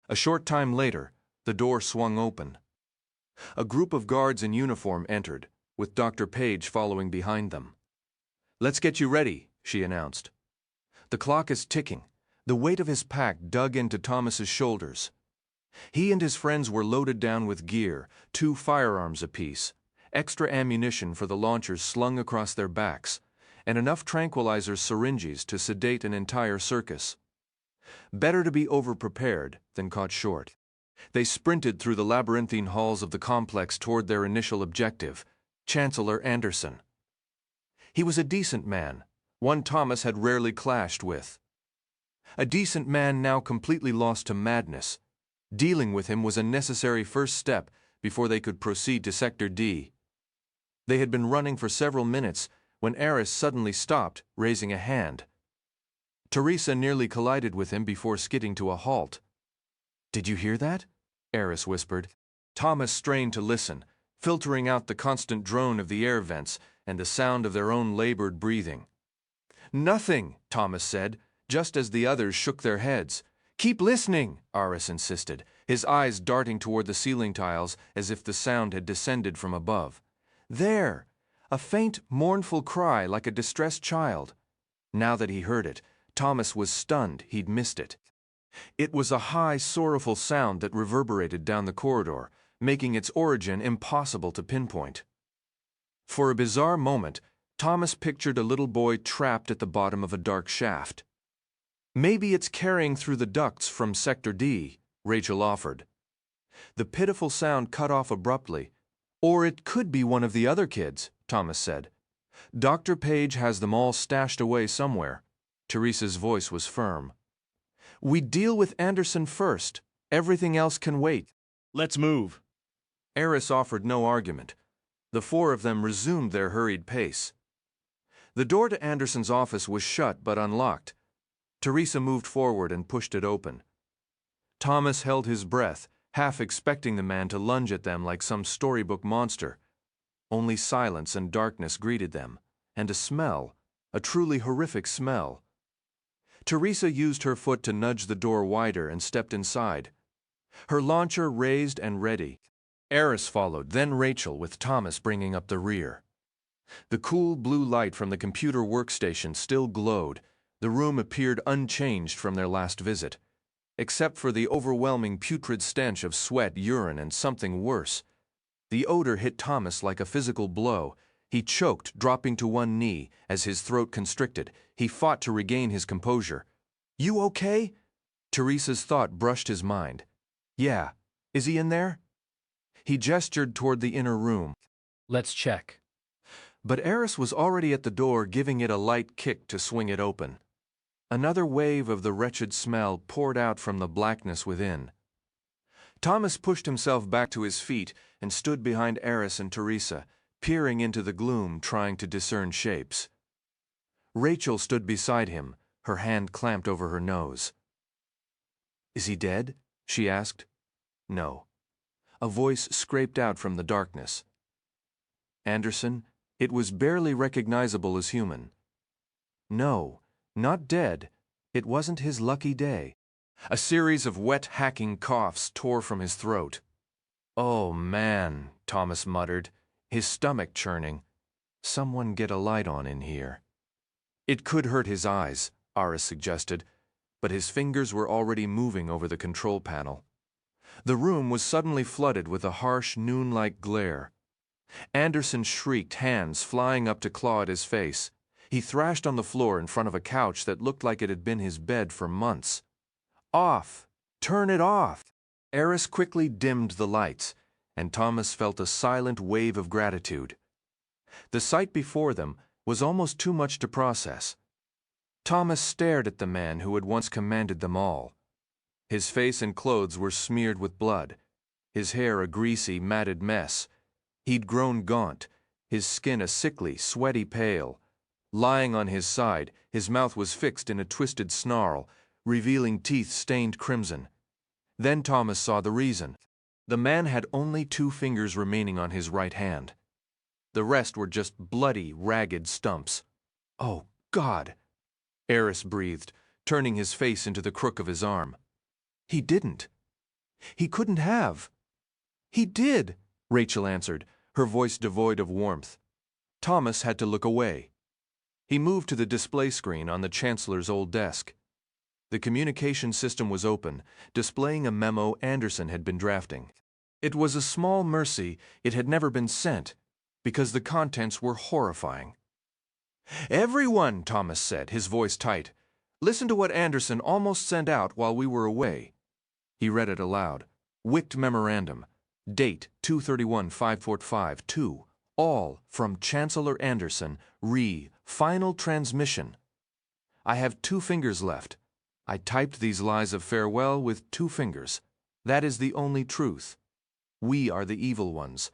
A short time later, the door swung open. A group of guards in uniform entered, with Dr. Page following behind them. Let's get you ready, she announced. The clock is ticking. The weight of his pack dug into Thomas's shoulders. He and his friends were loaded down with gear, 2 firearms apiece, extra ammunition for the launchers slung across their backs, and enough tranquilizer syringes to sedate an entire circus. Better to be over-prepared than caught short. They sprinted through the labyrinthine halls of the complex toward their initial objective, Chancellor Anderson. He was a decent man, one Thomas had rarely clashed with. A decent man now completely lost to madness. Dealing with him was a necessary first step before they could proceed to Sector D. They had been running for several minutes when Eris suddenly stopped, raising a hand. Teresa nearly collided with him before skidding to a halt. Did you hear that? Eris whispered. Thomas strained to listen, filtering out the constant drone of the air vents and the sound of their own labored breathing. Nothing, Thomas said, just as the others shook their heads. Keep listening, Eris insisted, his eyes darting toward the ceiling tiles as if the sound had descended from above. There! A faint, mournful cry like a distressed child. Now that he heard it, Thomas was stunned he'd missed it. It was a high, sorrowful sound that reverberated down the corridor, making its origin impossible to pinpoint. For a bizarre moment, Thomas pictured a little boy trapped at the bottom of a dark shaft. Maybe it's carrying through the ducts from Sector D, Rachel offered. The pitiful sound cut off abruptly. Or it could be one of the other kids, Thomas said. Dr. Page has them all stashed away somewhere. Teresa's voice was firm. We deal with Anderson first. Everything else can wait. Let's move. Eris offered no argument. The 4 of them resumed their hurried pace. The door to Anderson's office was shut but unlocked. Teresa moved forward and pushed it open. Thomas held his breath, half expecting the man to lunge at them like some storybook monster. Only silence and darkness greeted them, and a smell, a truly horrific smell. Teresa used her foot to nudge the door wider and stepped inside. Her launcher raised and ready. Eris followed, then Rachel, with Thomas bringing up the rear. The cool blue light from the computer workstation still glowed, The room appeared unchanged from their last visit, except for the overwhelming putrid stench of sweat, urine, and something worse. The odor hit Thomas like a physical blow. He choked, dropping to one knee as his throat constricted. He fought to regain his composure. "You okay?" Teresa's thought brushed his mind. "Yeah. Is he in there?" He gestured toward the inner room. Let's check. But Eris was already at the door, giving it a light kick to swing it open. Another wave of the wretched smell poured out from the blackness within. Thomas pushed himself back to his feet and stood behind Eris and Teresa, peering into the gloom, trying to discern shapes. Rachel stood beside him, her hand clamped over her nose. "Is he dead?" she asked. "No." A voice scraped out from the darkness. "Anderson?" It was barely recognizable as human. "No, not dead. It wasn't his lucky day." A series of wet, hacking coughs tore from his throat. "Oh, man," Thomas muttered, his stomach churning. "Someone get a light on in here." "It could hurt his eyes," Aris suggested, but his fingers were already moving over the control panel. The room was suddenly flooded with a harsh, noon-like glare. Anderson shrieked, hands flying up to claw at his face. He thrashed on the floor in front of a couch that looked like it had been his bed for months. "Off! Turn it off!" Eris quickly dimmed the lights, and Thomas felt a silent wave of gratitude. The sight before them was almost too much to process. Thomas stared at the man who had once commanded them all. His face and clothes were smeared with blood, his hair a greasy, matted mess. He'd grown gaunt, his skin a sickly, sweaty pale. Lying on his side, his mouth was fixed in a twisted snarl, revealing teeth stained crimson. Then Thomas saw the reason. The man had only 2 fingers remaining on his right hand. The rest were just bloody, ragged stumps. "Oh, God!" Eris breathed, turning his face into the crook of his arm. "He didn't. He couldn't have." "He did," Rachel answered, her voice devoid of warmth. Thomas had to look away. He moved to the display screen on the Chancellor's old desk. The communication system was open, displaying a memo Anderson had been drafting. It was a small mercy it had never been sent, because the contents were horrifying. "Everyone," Thomas said, his voice tight, "listen to what Anderson almost sent out while we were away." He read it aloud. "Wicked memorandum. Date 2/31/545 2. All from Chancellor Anderson. Final transmission. I have 2 fingers left. I typed these lies of farewell with 2 fingers. That is the only truth. We are the evil ones.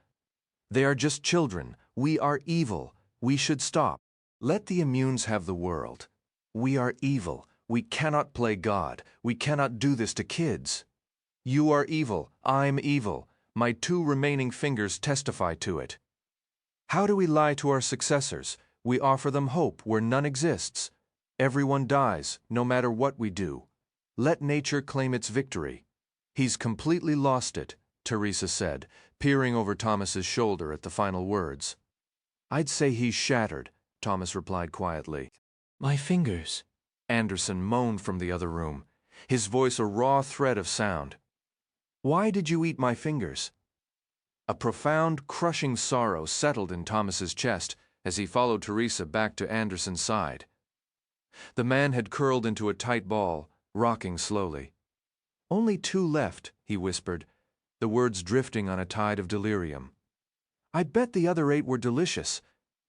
They are just children. We are evil. We should stop. Let the immunes have the world. We are evil. We cannot play God. We cannot do this to kids. You are evil. I'm evil. My 2 remaining fingers testify to it. How do we lie to our successors? We offer them hope where none exists. Everyone dies, no matter what we do. Let nature claim its victory." "He's completely lost it," Teresa said, peering over Thomas's shoulder at the final words. "I'd say he's shattered," Thomas replied quietly. "My fingers," Anderson moaned from the other room, his voice a raw thread of sound. "Why did you eat my fingers?" A profound, crushing sorrow settled in Thomas's chest as he followed Teresa back to Anderson's side. The man had curled into a tight ball, rocking slowly. "Only 2 left," he whispered, the words drifting on a tide of delirium. "I bet the other 8 were delicious.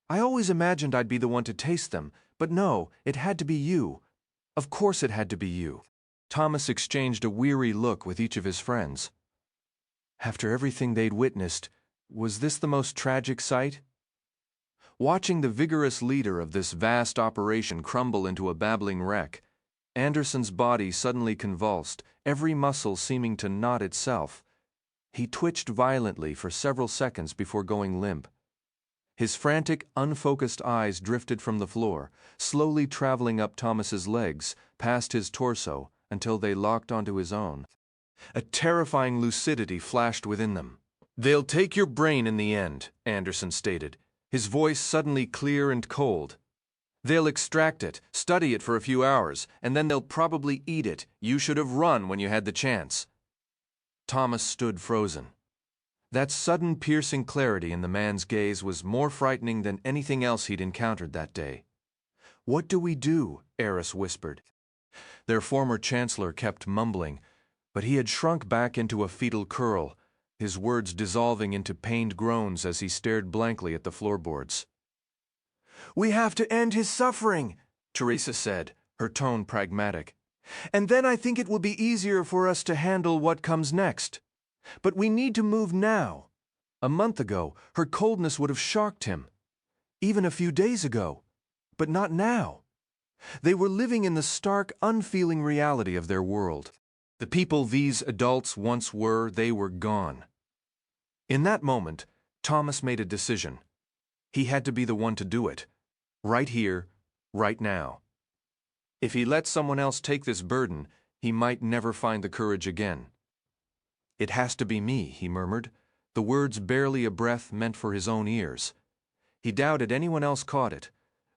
I always imagined I'd be the one to taste them, but no, it had to be you. Of course it had to be you." Thomas exchanged a weary look with each of his friends. After everything they'd witnessed, was this the most tragic sight? Watching the vigorous leader of this vast operation crumble into a babbling wreck, Anderson's body suddenly convulsed, every muscle seeming to knot itself. He twitched violently for several seconds before going limp. His frantic, unfocused eyes drifted from the floor, slowly traveling up Thomas's legs, past his torso, until they locked onto his own. A terrifying lucidity flashed within them. "They'll take your brain in the end," Anderson stated, his voice suddenly clear and cold. They'll extract it, study it for a few hours, and then they'll probably eat it. You should have run when you had the chance. Thomas stood frozen. That sudden piercing clarity in the man's gaze was more frightening than anything else he'd encountered that day. "What do we do?" Eris whispered. Their former chancellor kept mumbling, but he had shrunk back into a fetal curl, his words dissolving into pained groans as he stared blankly at the floorboards. "We have to end his suffering," Teresa said, her tone pragmatic. "And then I think it will be easier for us to handle what comes next. But we need to move now. A month ago, her coldness would have shocked him. Even a few days ago. But not now. They were living in the stark, unfeeling reality of their world. The people these adults once were, they were gone. In that moment, Thomas made a decision. He had to be the one to do it. Right here, right now. If he let someone else take this burden, he might never find the courage again. "It has to be me," he murmured, the words barely a breath meant for his own ears. He doubted anyone else caught it,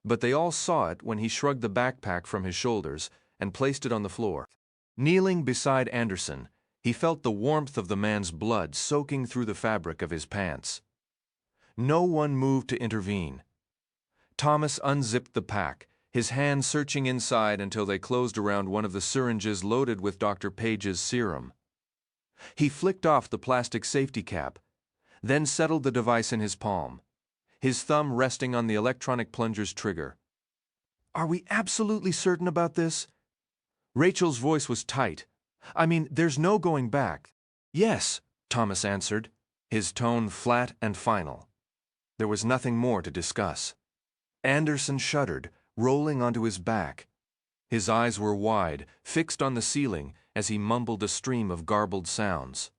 but they all saw it when he shrugged the backpack from his shoulders and placed it on the floor. Kneeling beside Anderson, he felt the warmth of the man's blood soaking through the fabric of his pants. No one moved to intervene. Thomas unzipped the pack, his hands searching inside until they closed around one of the syringes loaded with Dr. Page's serum. He flicked off the plastic safety cap, then settled the device in his palm, his thumb resting on the electronic plunger's trigger. "Are we absolutely certain about this?" Rachel's voice was tight. "I mean, there's no going back." "Yes," Thomas answered, his tone flat and final. There was nothing more to discuss. Anderson shuddered, rolling onto his back. His eyes were wide, fixed on the ceiling, as he mumbled a stream of garbled sounds.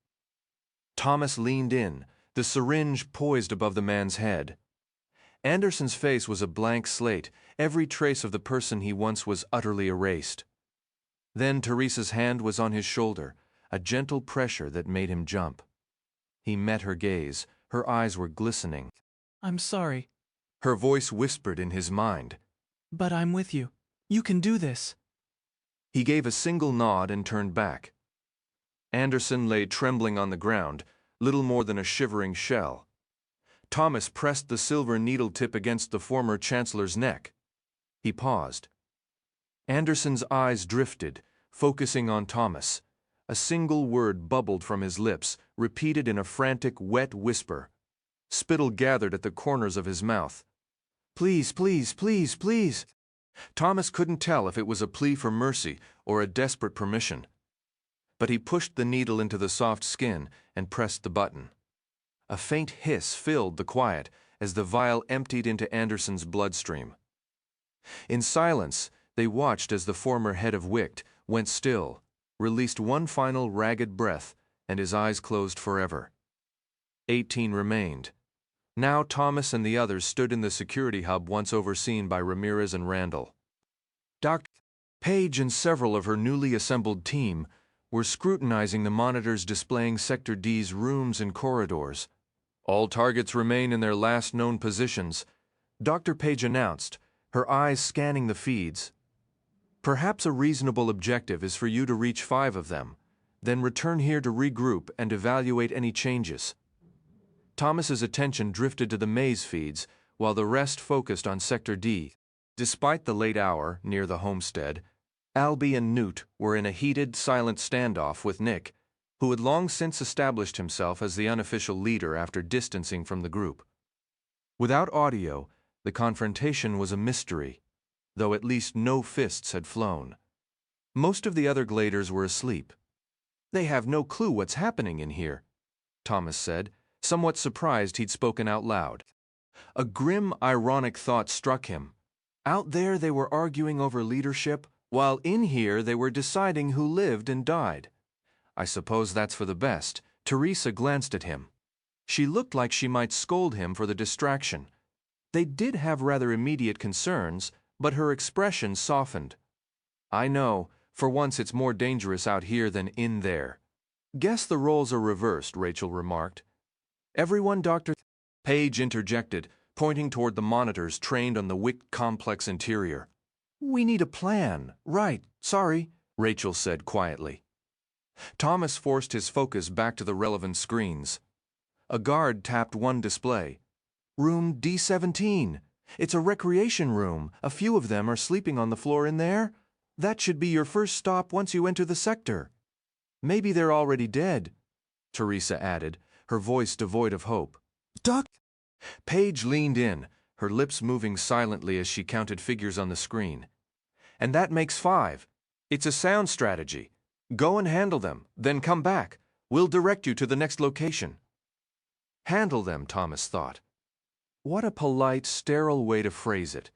Thomas leaned in, the syringe poised above the man's head. Anderson's face was a blank slate, every trace of the person he once was utterly erased. Then Teresa's hand was on his shoulder, a gentle pressure that made him jump. He met her gaze, her eyes were glistening. "I'm sorry." Her voice whispered in his mind. "But I'm with you. You can do this." He gave a single nod and turned back. Anderson lay trembling on the ground, little more than a shivering shell. Thomas pressed the silver needle tip against the former chancellor's neck. He paused. Anderson's eyes drifted, focusing on Thomas. A single word bubbled from his lips, repeated in a frantic, wet whisper. Spittle gathered at the corners of his mouth. "Please, please, please, please." Thomas couldn't tell if it was a plea for mercy or a desperate permission. But he pushed the needle into the soft skin and pressed the button. A faint hiss filled the quiet as the vial emptied into Anderson's bloodstream. In silence, they watched as the former head of Wicht went still, released one final ragged breath, and his eyes closed forever. 18 remained. Now Thomas and the others stood in the security hub once overseen by Ramirez and Randall. Dr. Page and several of her newly assembled team were scrutinizing the monitors displaying Sector D's rooms and corridors. "All targets remain in their last known positions," Dr. Page announced, her eyes scanning the feeds. "Perhaps a reasonable objective is for you to reach 5 of them, then return here to regroup and evaluate any changes." Thomas's attention drifted to the maze feeds, while the rest focused on Sector D. Despite the late hour near the homestead, Albie and Newt were in a heated, silent standoff with Nick, who had long since established himself as the unofficial leader after distancing from the group. Without audio, the confrontation was a mystery, though at least no fists had flown. Most of the other Gladers were asleep. "They have no clue what's happening in here," Thomas said, somewhat surprised he'd spoken out loud. A grim, ironic thought struck him. Out there they were arguing over leadership, while in here they were deciding who lived and died. I suppose that's for the best. Teresa glanced at him. She looked like she might scold him for the distraction. They did have rather immediate concerns, but her expression softened. "I know, for once it's more dangerous out here than in there." "Guess the roles are reversed," Rachel remarked. "Everyone," Dr. Page interjected, pointing toward the monitors trained on the wicked complex interior. We need a plan. Right, sorry, Rachel said quietly. Thomas forced his focus back to the relevant screens. A guard tapped one display. Room D17. It's a recreation room. A few of them are sleeping on the floor in there. That should be your first stop once you enter the sector. Maybe they're already dead, Teresa added, her voice devoid of hope. Doc! Paige leaned in, her lips moving silently as she counted figures on the screen. And that makes 5. It's a sound strategy. Go and handle them, then come back. We'll direct you to the next location. Handle them, Thomas thought. What a polite, sterile way to phrase it.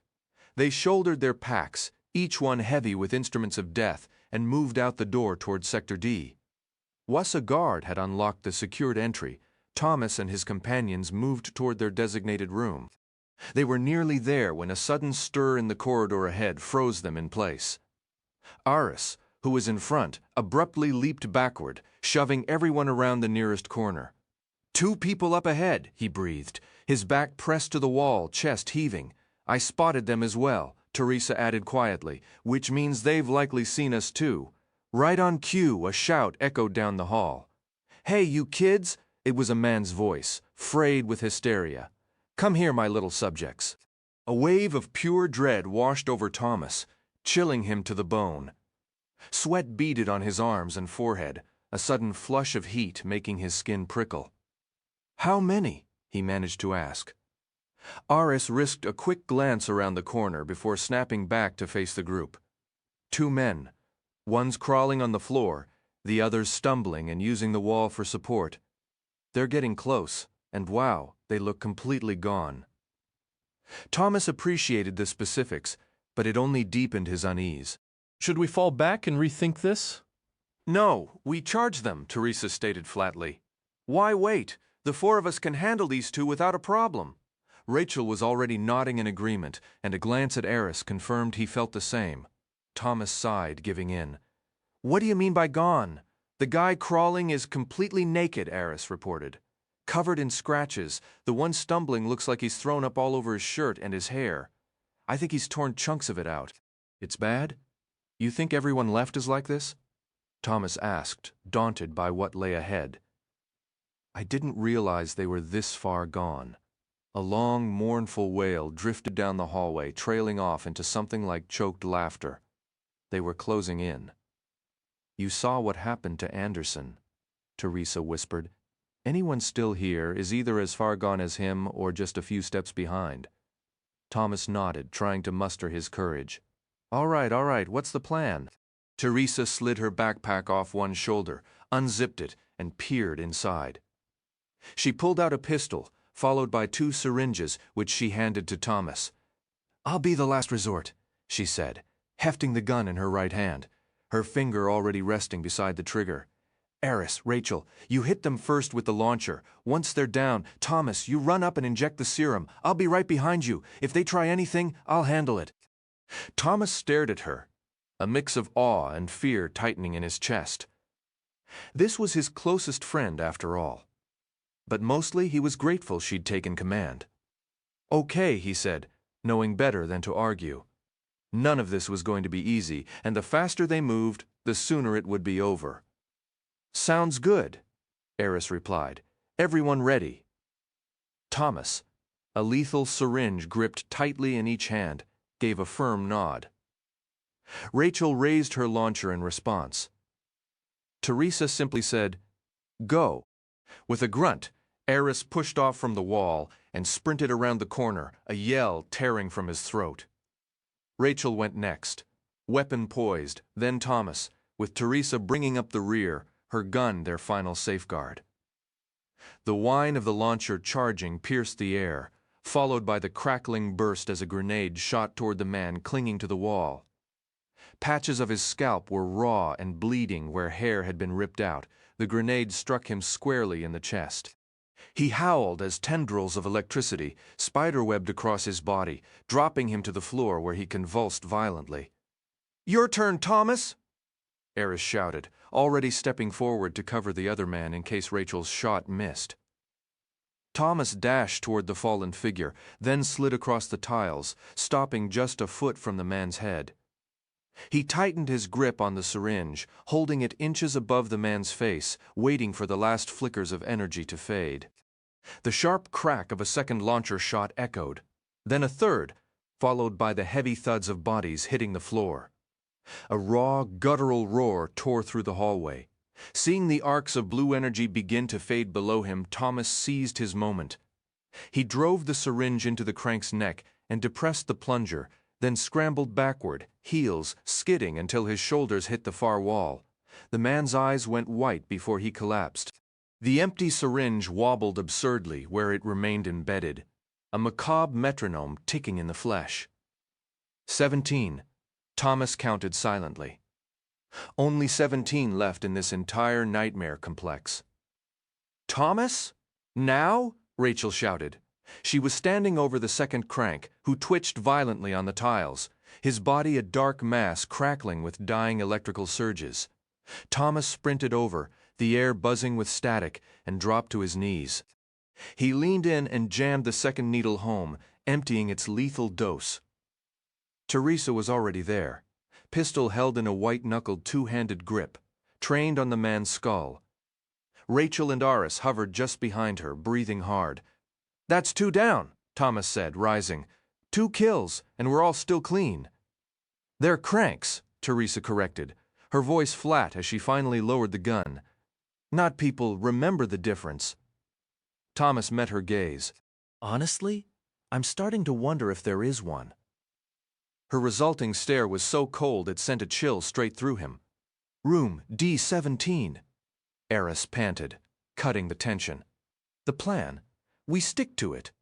They shouldered their packs, each one heavy with instruments of death, and moved out the door toward Sector D. Once a guard had unlocked the secured entry, Thomas and his companions moved toward their designated room. They were nearly there when a sudden stir in the corridor ahead froze them in place. Aris, who was in front, abruptly leaped backward, shoving everyone around the nearest corner. 2 people up ahead, he breathed, his back pressed to the wall, chest heaving. I spotted them as well, Teresa added quietly, which means they've likely seen us too. Right on cue, a shout echoed down the hall. Hey, you kids! It was a man's voice, frayed with hysteria. Come here, my little subjects. A wave of pure dread washed over Thomas, chilling him to the bone. Sweat beaded on his arms and forehead, a sudden flush of heat making his skin prickle. How many? He managed to ask. Aris risked a quick glance around the corner before snapping back to face the group. 2 men. One's crawling on the floor, the other's stumbling and using the wall for support. They're getting close, and wow, they look completely gone. Thomas appreciated the specifics, but it only deepened his unease. Should we fall back and rethink this? No, we charge them, Teresa stated flatly. Why wait? The 4 of us can handle these 2 without a problem. Rachel was already nodding in agreement, and a glance at Aris confirmed he felt the same. Thomas sighed, giving in. What do you mean by gone? The guy crawling is completely naked, Aris reported. Covered in scratches, the one stumbling looks like he's thrown up all over his shirt and his hair. I think he's torn chunks of it out. It's bad? You think everyone left is like this? Thomas asked, daunted by what lay ahead. I didn't realize they were this far gone. A long, mournful wail drifted down the hallway, trailing off into something like choked laughter. They were closing in. You saw what happened to Anderson, Teresa whispered. Anyone still here is either as far gone as him or just a few steps behind. Thomas nodded, trying to muster his courage. All right, what's the plan? Teresa slid her backpack off one shoulder, unzipped it, and peered inside. She pulled out a pistol, followed by 2 syringes, which she handed to Thomas. I'll be the last resort, she said, hefting the gun in her right hand, her finger already resting beside the trigger. Aris, Rachel, you hit them first with the launcher. Once they're down, Thomas, you run up and inject the serum. I'll be right behind you. If they try anything, I'll handle it. Thomas stared at her, a mix of awe and fear tightening in his chest. This was his closest friend, after all. But mostly he was grateful she'd taken command. Okay, he said, knowing better than to argue. None of this was going to be easy, and the faster they moved, the sooner it would be over. Sounds good, Aris replied. Everyone ready. Thomas, a lethal syringe gripped tightly in each hand, gave a firm nod. Rachel raised her launcher in response. Teresa simply said, Go. With a grunt, Aris pushed off from the wall and sprinted around the corner, a yell tearing from his throat. Rachel went next, weapon poised, then Thomas, with Teresa bringing up the rear, her gun their final safeguard. The whine of the launcher charging pierced the air, followed by the crackling burst as a grenade shot toward the man clinging to the wall. Patches of his scalp were raw and bleeding where hair had been ripped out. The grenade struck him squarely in the chest. He howled as tendrils of electricity spiderwebbed across his body, dropping him to the floor where he convulsed violently. Your turn, Thomas! Aris shouted, already stepping forward to cover the other man in case Rachel's shot missed. Thomas dashed toward the fallen figure, then slid across the tiles, stopping just a foot from the man's head. He tightened his grip on the syringe, holding it inches above the man's face, waiting for the last flickers of energy to fade. The sharp crack of a second launcher shot echoed, then a third, followed by the heavy thuds of bodies hitting the floor. A raw, guttural roar tore through the hallway. Seeing the arcs of blue energy begin to fade below him, Thomas seized his moment. He drove the syringe into the crank's neck and depressed the plunger, then scrambled backward, heels skidding until his shoulders hit the far wall. The man's eyes went white before he collapsed. The empty syringe wobbled absurdly where it remained embedded, a macabre metronome ticking in the flesh. 17. Thomas counted silently. Only 17 left in this entire nightmare complex. "Thomas? Now?" Rachel shouted. She was standing over the second crank, who twitched violently on the tiles, his body a dark mass crackling with dying electrical surges. Thomas sprinted over, the air buzzing with static, and dropped to his knees. He leaned in and jammed the second needle home, emptying its lethal dose. Teresa was already there, pistol held in a white-knuckled two-handed grip, trained on the man's skull. Rachel and Aris hovered just behind her, breathing hard. "That's 2 down," Thomas said, rising. 2 kills, and we're all still clean." "They're cranks," Teresa corrected, her voice flat as she finally lowered the gun. "Not people remember the difference." Thomas met her gaze. "Honestly, I'm starting to wonder if there is one." Her resulting stare was so cold it sent a chill straight through him. "Room D17," Aris panted, cutting the tension. "The plan. We stick to it."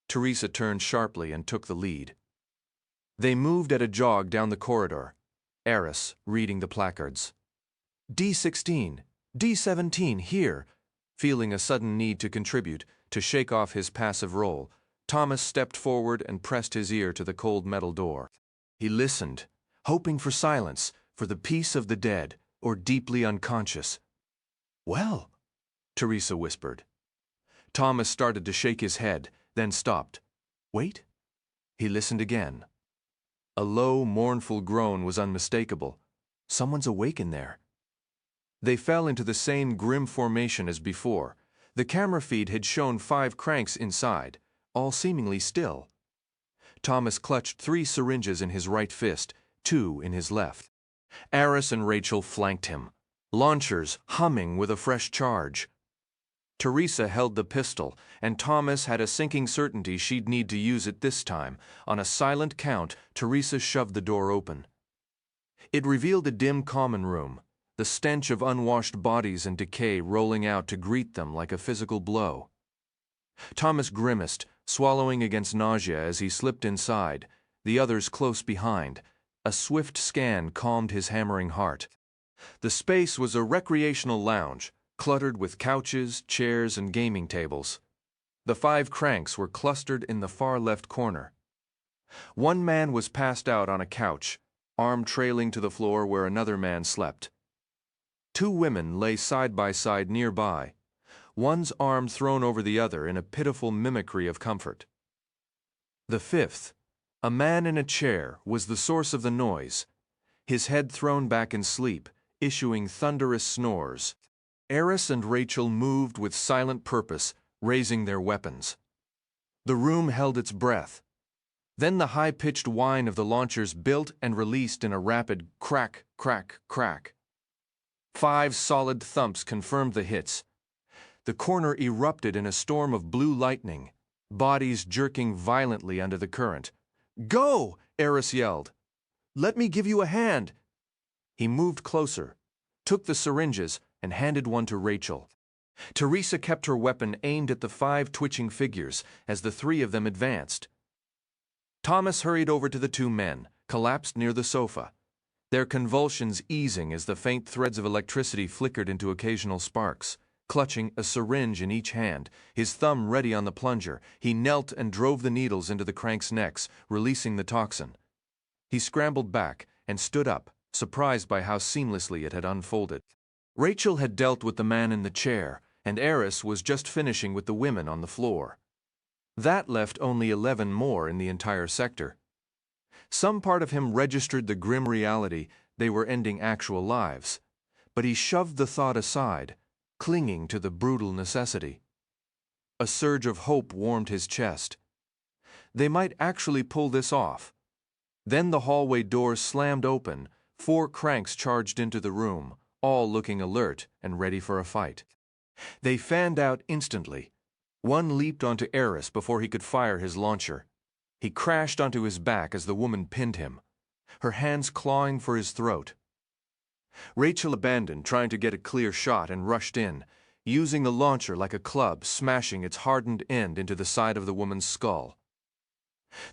Teresa turned sharply and took the lead. They moved at a jog down the corridor, Aris reading the placards. "D16, D17, here." Feeling a sudden need to contribute, to shake off his passive role, Thomas stepped forward and pressed his ear to the cold metal door. He listened, hoping for silence, for the peace of the dead, or deeply unconscious. "Well," Teresa whispered. Thomas started to shake his head, then stopped. "Wait." He listened again. A low, mournful groan was unmistakable. Someone's awake in there. They fell into the same grim formation as before. The camera feed had shown 5 cranks inside, all seemingly still. Thomas clutched 3 syringes in his right fist, 2 in his left. Aris and Rachel flanked him, launchers humming with a fresh charge. Teresa held the pistol, and Thomas had a sinking certainty she'd need to use it this time. On a silent count, Teresa shoved the door open. It revealed a dim common room, the stench of unwashed bodies and decay rolling out to greet them like a physical blow. Thomas grimaced, swallowing against nausea as he slipped inside, the others close behind. A swift scan calmed his hammering heart. The space was a recreational lounge, cluttered with couches, chairs, and gaming tables. The 5 cranks were clustered in the far left corner. One man was passed out on a couch, arm trailing to the floor where another man slept. 2 women lay side by side nearby, one's arm thrown over the other in a pitiful mimicry of comfort. The 5th, a man in a chair, was the source of the noise, his head thrown back in sleep, issuing thunderous snores. Aris and Rachel moved with silent purpose, raising their weapons. The room held its breath. Then the high-pitched whine of the launchers built and released in a rapid crack, crack, crack. 5 solid thumps confirmed the hits. The corner erupted in a storm of blue lightning, bodies jerking violently under the current. "Go!" Aris yelled. "Let me give you a hand." He moved closer, took the syringes, and handed one to Rachel. Teresa kept her weapon aimed at the 5 twitching figures as the 3 of them advanced. Thomas hurried over to the 2 men, collapsed near the sofa, their convulsions easing as the faint threads of electricity flickered into occasional sparks. Clutching a syringe in each hand, his thumb ready on the plunger, he knelt and drove the needles into the cranks' necks, releasing the toxin. He scrambled back and stood up, surprised by how seamlessly it had unfolded. Rachel had dealt with the man in the chair, and Eris was just finishing with the women on the floor. That left only 11 more in the entire sector. Some part of him registered the grim reality they were ending actual lives, but he shoved the thought aside, clinging to the brutal necessity. A surge of hope warmed his chest. They might actually pull this off. Then the hallway doors slammed open, 4 cranks charged into the room, all looking alert and ready for a fight. They fanned out instantly. One leaped onto Eris before he could fire his launcher. He crashed onto his back as the woman pinned him, her hands clawing for his throat. Rachel abandoned trying to get a clear shot and rushed in, using the launcher like a club, smashing its hardened end into the side of the woman's skull.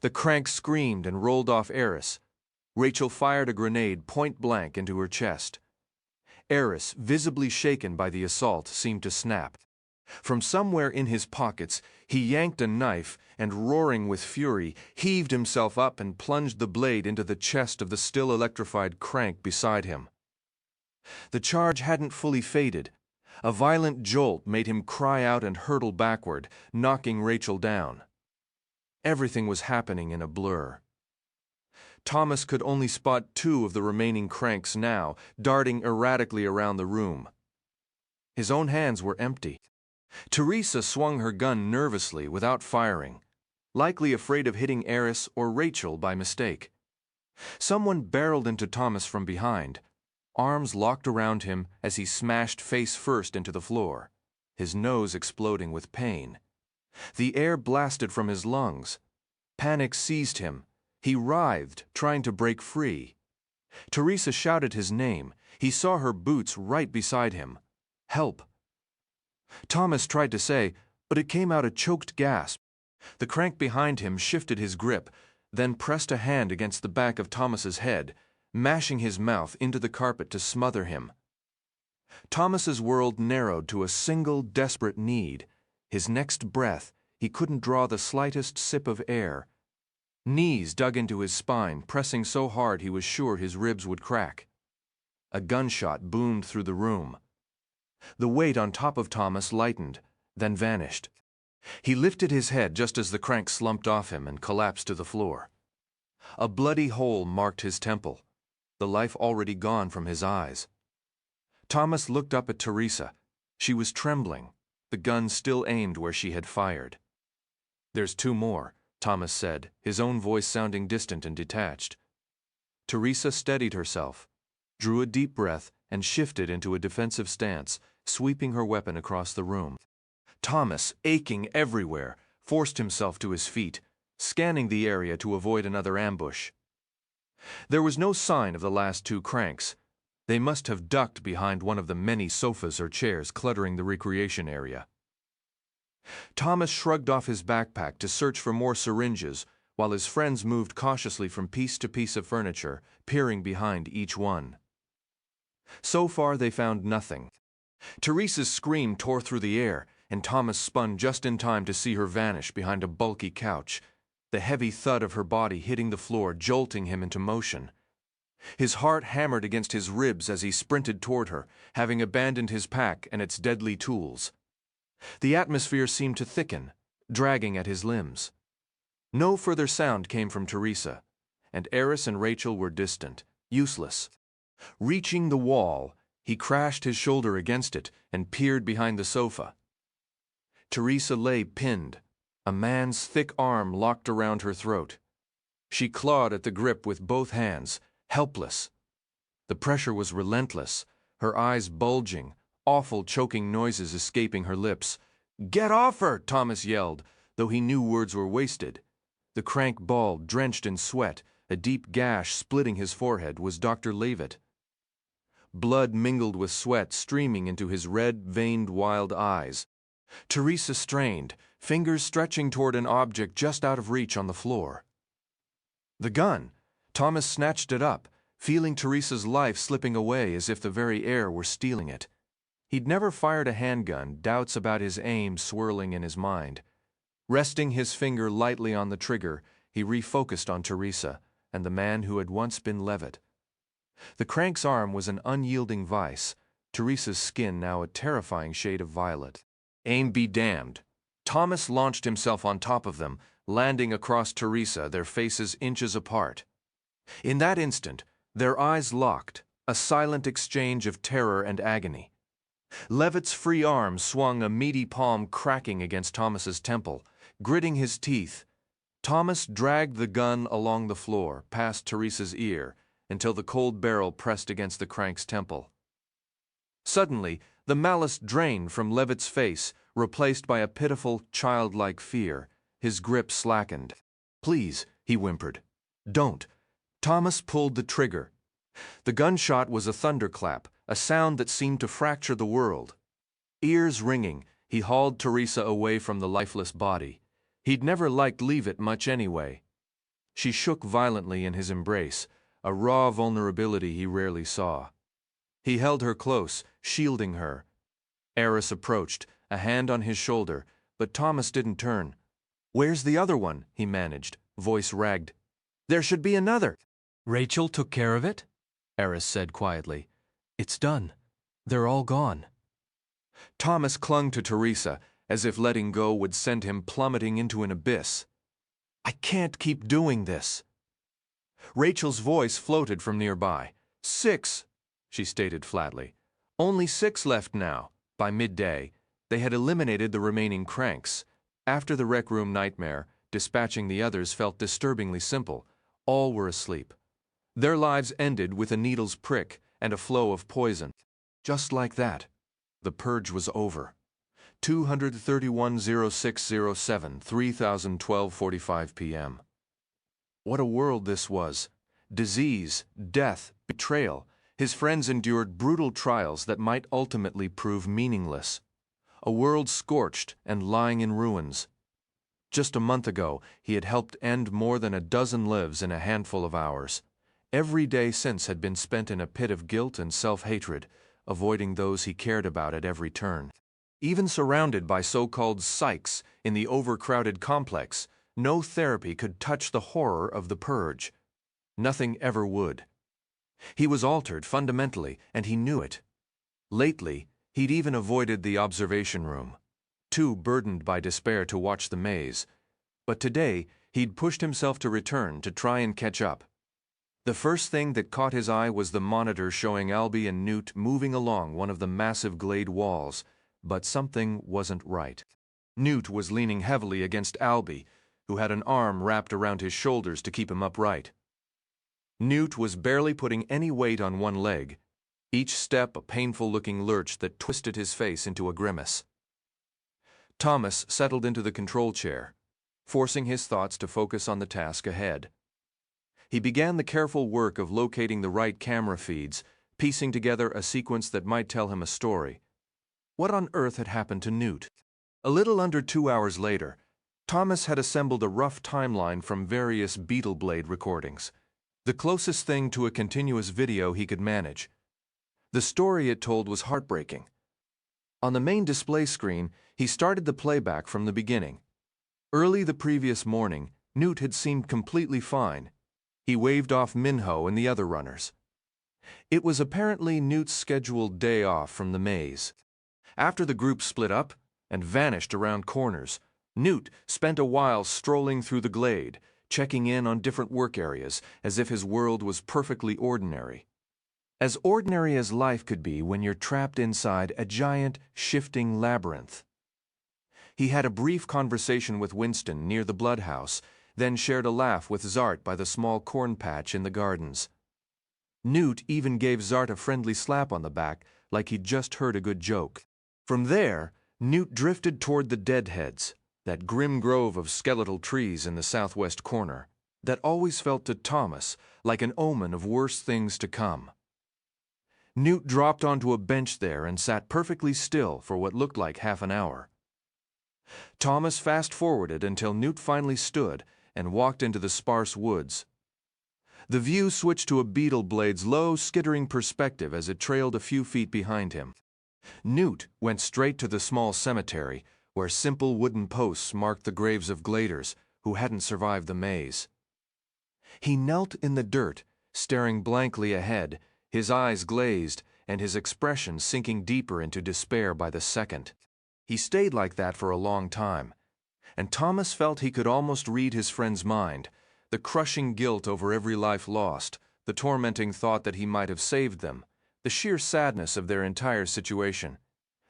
The crank screamed and rolled off Eris. Rachel fired a grenade point blank into her chest. Eris, visibly shaken by the assault, seemed to snap. From somewhere in his pockets, he yanked a knife and, roaring with fury, heaved himself up and plunged the blade into the chest of the still electrified crank beside him. The charge hadn't fully faded. A violent jolt made him cry out and hurtle backward, knocking Rachel down. Everything was happening in a blur. Thomas could only spot 2 of the remaining cranks now, darting erratically around the room. His own hands were empty. Teresa swung her gun nervously without firing, likely afraid of hitting Eris or Rachel by mistake. Someone barreled into Thomas from behind, arms locked around him as he smashed face first into the floor, his nose exploding with pain. The air blasted from his lungs. Panic seized him. He writhed, trying to break free. Teresa shouted his name. He saw her boots right beside him. Help! Thomas tried to say, but it came out a choked gasp. The crank behind him shifted his grip, then pressed a hand against the back of Thomas's head, mashing his mouth into the carpet to smother him. Thomas's world narrowed to a single desperate need. His next breath, he couldn't draw the slightest sip of air. Knees dug into his spine, pressing so hard he was sure his ribs would crack. A gunshot boomed through the room. The weight on top of Thomas lightened, then vanished. He lifted his head just as the crank slumped off him and collapsed to the floor. A bloody hole marked his temple, the life already gone from his eyes. Thomas looked up at Teresa. She was trembling, the gun still aimed where she had fired. "There's 2 more," Thomas said, his own voice sounding distant and detached. Teresa steadied herself, drew a deep breath, and shifted into a defensive stance, sweeping her weapon across the room. Thomas, aching everywhere, forced himself to his feet, scanning the area to avoid another ambush. There was no sign of the last 2 cranks. They must have ducked behind one of the many sofas or chairs cluttering the recreation area. Thomas shrugged off his backpack to search for more syringes, while his friends moved cautiously from piece to piece of furniture, peering behind each one. So far they found nothing. Teresa's scream tore through the air, and Thomas spun just in time to see her vanish behind a bulky couch, the heavy thud of her body hitting the floor jolting him into motion. His heart hammered against his ribs as he sprinted toward her, having abandoned his pack and its deadly tools. The atmosphere seemed to thicken, dragging at his limbs. No further sound came from Teresa, and Eris and Rachel were distant, useless. Reaching the wall, he crashed his shoulder against it and peered behind the sofa. Teresa lay pinned, a man's thick arm locked around her throat. She clawed at the grip with both hands, helpless. The pressure was relentless, her eyes bulging, awful choking noises escaping her lips. "Get off her!" Thomas yelled, though he knew words were wasted. The crank bald, drenched in sweat, a deep gash splitting his forehead, was Dr. Leavitt. Blood mingled with sweat streaming into his red-veined wild eyes. Teresa strained, fingers stretching toward an object just out of reach on the floor. The gun! Thomas snatched it up, feeling Teresa's life slipping away as if the very air were stealing it. He'd never fired a handgun, doubts about his aim swirling in his mind. Resting his finger lightly on the trigger, he refocused on Teresa and the man who had once been Leavitt. The crank's arm was an unyielding vice, Teresa's skin now a terrifying shade of violet. Aim be damned. Thomas launched himself on top of them, landing across Teresa, their faces inches apart. In that instant, their eyes locked, a silent exchange of terror and agony. Levitt's free arm swung, a meaty palm cracking against Thomas's temple. Gritting his teeth, Thomas dragged the gun along the floor, past Teresa's ear, until the cold barrel pressed against the crank's temple. Suddenly, the malice drained from Levitt's face, replaced by a pitiful, childlike fear. His grip slackened. "Please," he whimpered. "Don't." Thomas pulled the trigger. The gunshot was a thunderclap, a sound that seemed to fracture the world. Ears ringing, he hauled Teresa away from the lifeless body. He'd never liked Leavitt much anyway. She shook violently in his embrace, a raw vulnerability he rarely saw. He held her close, shielding her. Eris approached, a hand on his shoulder, but Thomas didn't turn. "Where's the other one?" he managed, voice ragged. "There should be another." "Rachel took care of it?" Eris said quietly. "It's done. They're all gone." Thomas clung to Teresa, as if letting go would send him plummeting into an abyss. "I can't keep doing this." Rachel's voice floated from nearby. "6," she stated flatly. "Only 6 left now." By midday, they had eliminated the remaining cranks. After the rec room nightmare, dispatching the others felt disturbingly simple. All were asleep. Their lives ended with a needle's prick and a flow of poison. Just like that, the purge was over. 231-0607, 3012:45 p.m. What a world this was. Disease, death, betrayal. His friends endured brutal trials that might ultimately prove meaningless. A world scorched and lying in ruins. Just a month ago, he had helped end more than a dozen lives in a handful of hours. Every day since had been spent in a pit of guilt and self-hatred, avoiding those he cared about at every turn. Even surrounded by so-called psychs in the overcrowded complex, no therapy could touch the horror of the purge. Nothing ever would. He was altered fundamentally, and he knew it. Lately, he'd even avoided the observation room, too burdened by despair to watch the maze. But today, he'd pushed himself to return to try and catch up. The first thing that caught his eye was the monitor showing Albie and Newt moving along one of the massive glade walls, but something wasn't right. Newt was leaning heavily against Albie, who had an arm wrapped around his shoulders to keep him upright. Newt was barely putting any weight on one leg, each step a painful-looking lurch that twisted his face into a grimace. Thomas settled into the control chair, forcing his thoughts to focus on the task ahead. He began the careful work of locating the right camera feeds, piecing together a sequence that might tell him a story. What on earth had happened to Newt? A little under 2 hours later, Thomas had assembled a rough timeline from various Beetle Blade recordings, the closest thing to a continuous video he could manage. The story it told was heartbreaking. On the main display screen, he started the playback from the beginning. Early the previous morning, Newt had seemed completely fine. He waved off Minho and the other runners. It was apparently Newt's scheduled day off from the maze. After the group split up and vanished around corners, Newt spent a while strolling through the glade, checking in on different work areas as if his world was perfectly ordinary. As ordinary as life could be when you're trapped inside a giant, shifting labyrinth. He had a brief conversation with Winston near the bloodhouse, then shared a laugh with Zart by the small corn patch in the gardens. Newt even gave Zart a friendly slap on the back like he'd just heard a good joke. From there, Newt drifted toward the Deadheads, that grim grove of skeletal trees in the southwest corner, that always felt to Thomas like an omen of worse things to come. Newt dropped onto a bench there and sat perfectly still for what looked like half an hour. Thomas fast-forwarded until Newt finally stood and walked into the sparse woods. The view switched to a Beetle Blade's low, skittering perspective as it trailed a few feet behind him. Newt went straight to the small cemetery, where simple wooden posts marked the graves of gladers who hadn't survived the maze. He knelt in the dirt, staring blankly ahead, his eyes glazed, and his expression sinking deeper into despair by the second. He stayed like that for a long time, and Thomas felt he could almost read his friend's mind, the crushing guilt over every life lost, the tormenting thought that he might have saved them, the sheer sadness of their entire situation,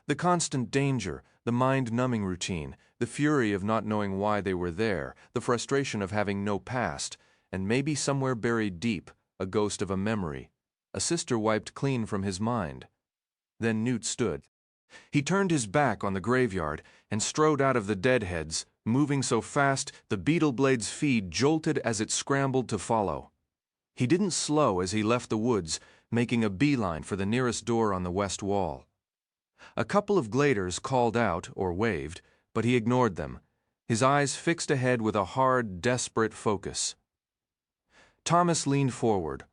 the constant danger, the mind-numbing routine, the fury of not knowing why they were there, the frustration of having no past, and maybe somewhere buried deep, a ghost of a memory, a sister wiped clean from his mind. Then Newt stood. He turned his back on the graveyard and strode out of the deadheads, moving so fast the beetle blade's feet jolted as it scrambled to follow. He didn't slow as he left the woods, making a beeline for the nearest door on the west wall. A couple of gladers called out or waved, but he ignored them, his eyes fixed ahead with a hard, desperate focus. Thomas leaned forward,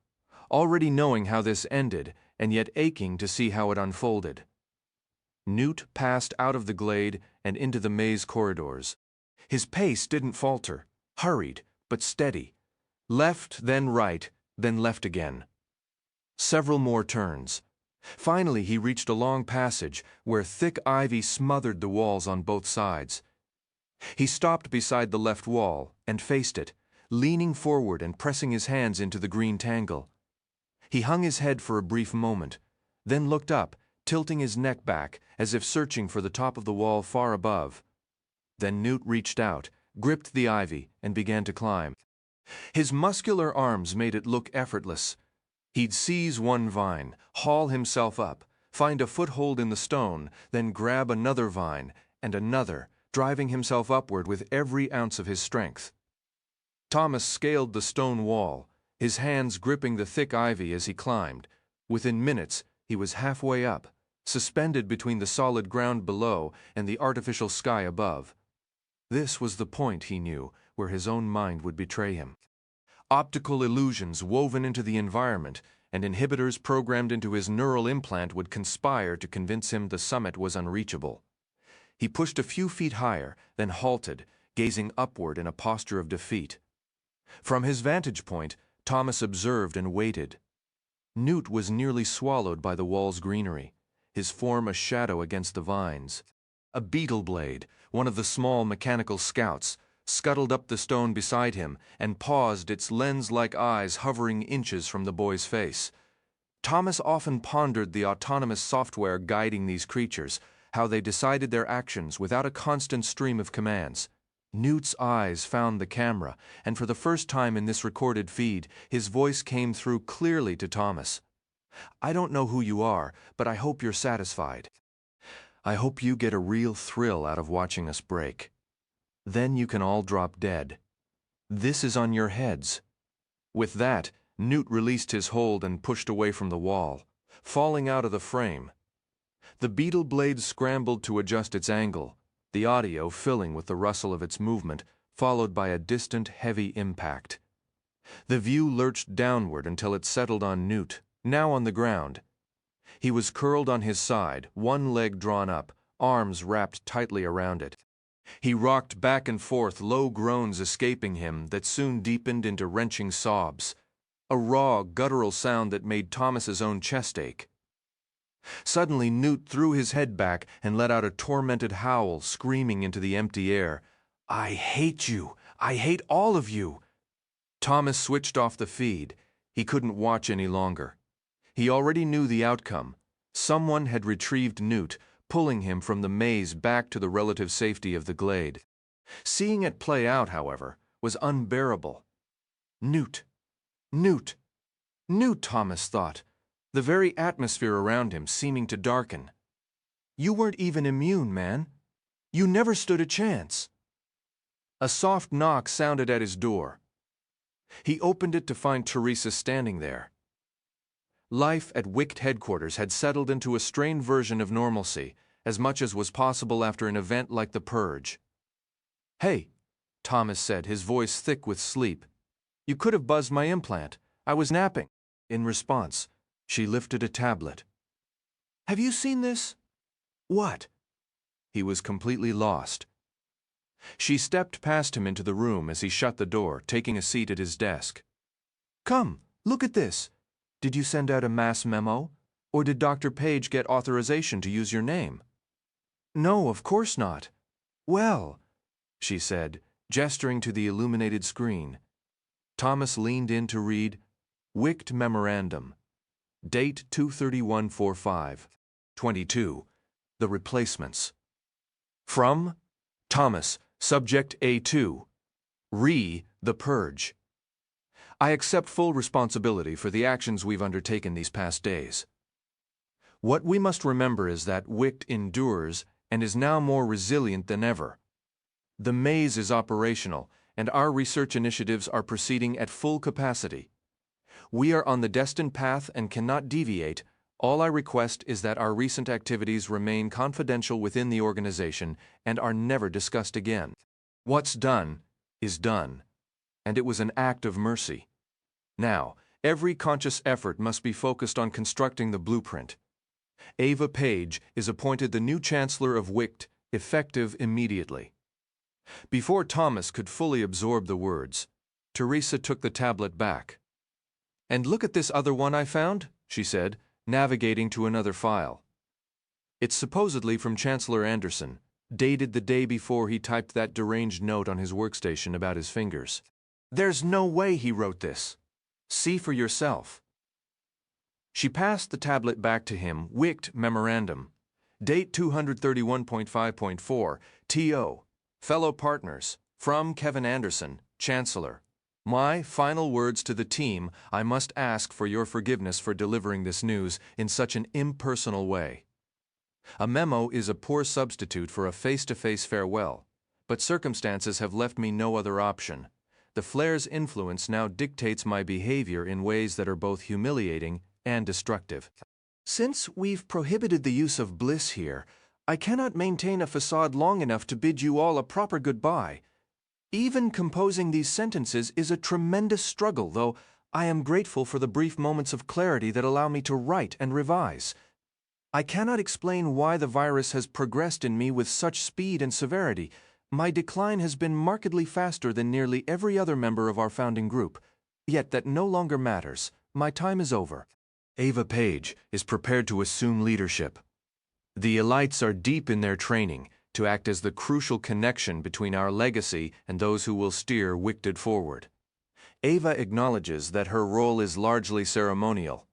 already knowing how this ended and yet aching to see how it unfolded. Newt passed out of the glade and into the maze corridors. His pace didn't falter, hurried but steady. Left, then right, then left again. Several more turns. Finally he reached a long passage where thick ivy smothered the walls on both sides. He stopped beside the left wall and faced it, leaning forward and pressing his hands into the green tangle. He hung his head for a brief moment, then looked up, tilting his neck back as if searching for the top of the wall far above. Then Newt reached out, gripped the ivy, and began to climb. His muscular arms made it look effortless. He'd seize one vine, haul himself up, find a foothold in the stone, then grab another vine and another, driving himself upward with every ounce of his strength. Thomas scaled the stone wall, his hands gripping the thick ivy as he climbed. Within minutes, he was halfway up, suspended between the solid ground below and the artificial sky above. This was the point, he knew, where his own mind would betray him. Optical illusions woven into the environment and inhibitors programmed into his neural implant would conspire to convince him the summit was unreachable. He pushed a few feet higher, then halted, gazing upward in a posture of defeat. From his vantage point, Thomas observed and waited. Newt was nearly swallowed by the wall's greenery, his form a shadow against the vines. A beetle blade, one of the small mechanical scouts, scuttled up the stone beside him and paused, its lens-like eyes hovering inches from the boy's face. Thomas often pondered the autonomous software guiding these creatures, how they decided their actions without a constant stream of commands. Newt's eyes found the camera, and for the first time in this recorded feed, his voice came through clearly to Thomas. "I don't know who you are, but I hope you're satisfied. I hope you get a real thrill out of watching us break. Then you can all drop dead. This is on your heads." With that, Newt released his hold and pushed away from the wall, falling out of the frame. The beetle blade scrambled to adjust its angle, the audio filling with the rustle of its movement, followed by a distant, heavy impact. The view lurched downward until it settled on Newt, now on the ground. He was curled on his side, one leg drawn up, arms wrapped tightly around it. He rocked back and forth, low groans escaping him that soon deepened into wrenching sobs, a raw, guttural sound that made Thomas's own chest ache. Suddenly Newt threw his head back and let out a tormented howl, screaming into the empty air, "I hate you! I hate all of you!" Thomas switched off the feed. He couldn't watch any longer. He already knew the outcome. Someone had retrieved Newt, pulling him from the maze back to the relative safety of the glade. Seeing it play out, however, was unbearable. Newt! Newt! Newt, Thomas thought, the very atmosphere around him seeming to darken. You weren't even immune, man. You never stood a chance. A soft knock sounded at his door. He opened it to find Teresa standing there. Life at WICT headquarters had settled into a strained version of normalcy, as much as was possible after an event like the Purge. "Hey," Thomas said, his voice thick with sleep. "You could have buzzed my implant. I was napping." In response, she lifted a tablet. "Have you seen this?" "What?" He was completely lost. She stepped past him into the room as he shut the door, taking a seat at his desk. "Come, look at this. Did you send out a mass memo? Or did Dr. Page get authorization to use your name? No, of course not. Well, she said, gesturing to the illuminated screen. Thomas leaned in to read, Wicked Memorandum. Date 2/31/45. 22. The Replacements. From Thomas, Subject A2. The Purge. I accept full responsibility for the actions we've undertaken these past days. What we must remember is that Wicked endures and is now more resilient than ever. The maze is operational, and our research initiatives are proceeding at full capacity. We are on the destined path and cannot deviate. All I request is that our recent activities remain confidential within the organization and are never discussed again. What's done is done, and it was an act of mercy. Now, every conscious effort must be focused on constructing the blueprint. Ava Page is appointed the new Chancellor of WICT, effective immediately. Before Thomas could fully absorb the words, Teresa took the tablet back. And look at this other one I found, she said, navigating to another file. It's supposedly from Chancellor Anderson, dated the day before he typed that deranged note on his workstation about his fingers. There's no way he wrote this. See for yourself. She passed the tablet back to him, Wicked Memorandum. Date 231.5.4, TO. Fellow partners, from Kevin Anderson, Chancellor. My final words to the team, I must ask for your forgiveness for delivering this news in such an impersonal way. A memo is a poor substitute for a face-to-face farewell, but circumstances have left me no other option. The flare's influence now dictates my behavior in ways that are both humiliating and destructive. Since we've prohibited the use of bliss here, I cannot maintain a facade long enough to bid you all a proper goodbye. Even composing these sentences is a tremendous struggle, though I am grateful for the brief moments of clarity that allow me to write and revise. I cannot explain why the virus has progressed in me with such speed and severity. My decline has been markedly faster than nearly every other member of our founding group. Yet that no longer matters. My time is over. Ava Page is prepared to assume leadership. The elites are deep in their training to act as the crucial connection between our legacy and those who will steer WICTED forward. Ava acknowledges that her role is largely ceremonial.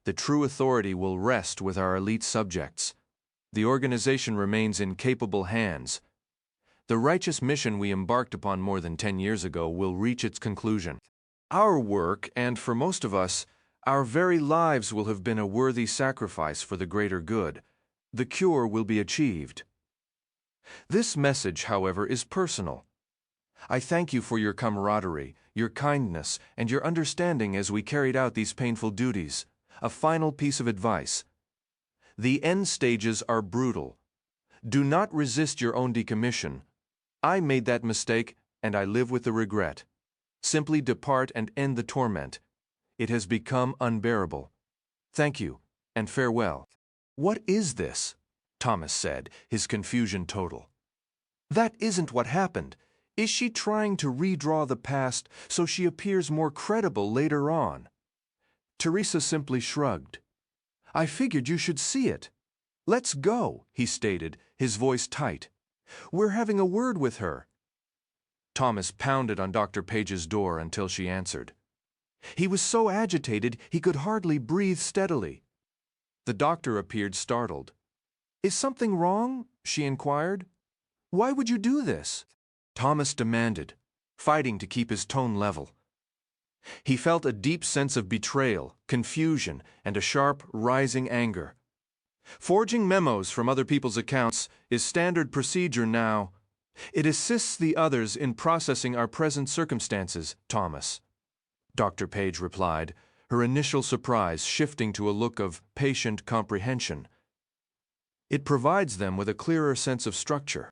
The true authority will rest with our elite subjects. The organization remains in capable hands. The righteous mission we embarked upon more than 10 years ago will reach its conclusion. Our work, and for most of us, our very lives will have been a worthy sacrifice for the greater good. The cure will be achieved. This message, however, is personal. I thank you for your camaraderie, your kindness, and your understanding as we carried out these painful duties. A final piece of advice. The end stages are brutal. Do not resist your own decommission. I made that mistake, and I live with the regret. Simply depart and end the torment. It has become unbearable. Thank you, and farewell. What is this? Thomas said, his confusion total. That isn't what happened. Is she trying to redraw the past so she appears more credible later on? Teresa simply shrugged. I figured you should see it. Let's go, he stated, his voice tight. We're having a word with her. Thomas pounded on Dr. Page's door until she answered. He was so agitated he could hardly breathe steadily. The doctor appeared startled. Is something wrong? She inquired. Why would you do this? Thomas demanded, fighting to keep his tone level. He felt a deep sense of betrayal, confusion, and a sharp, rising anger. Forging memos from other people's accounts is standard procedure now. It assists the others in processing our present circumstances, Thomas. Dr. Page replied, her initial surprise shifting to a look of patient comprehension. It provides them with a clearer sense of structure.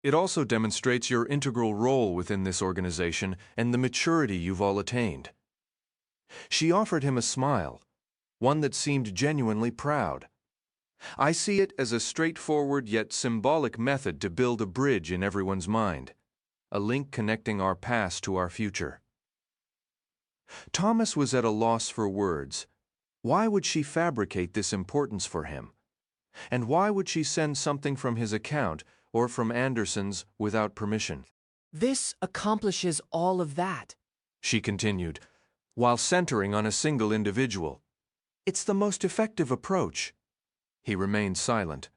It also demonstrates your integral role within this organization and the maturity you've all attained. She offered him a smile, one that seemed genuinely proud. I see it as a straightforward yet symbolic method to build a bridge in everyone's mind, a link connecting our past to our future. Thomas was at a loss for words. Why would she fabricate this importance for him? And why would she send something from his account or from Anderson's without permission? This accomplishes all of that. She continued, while centering on a single individual. It's the most effective approach. He remained silent.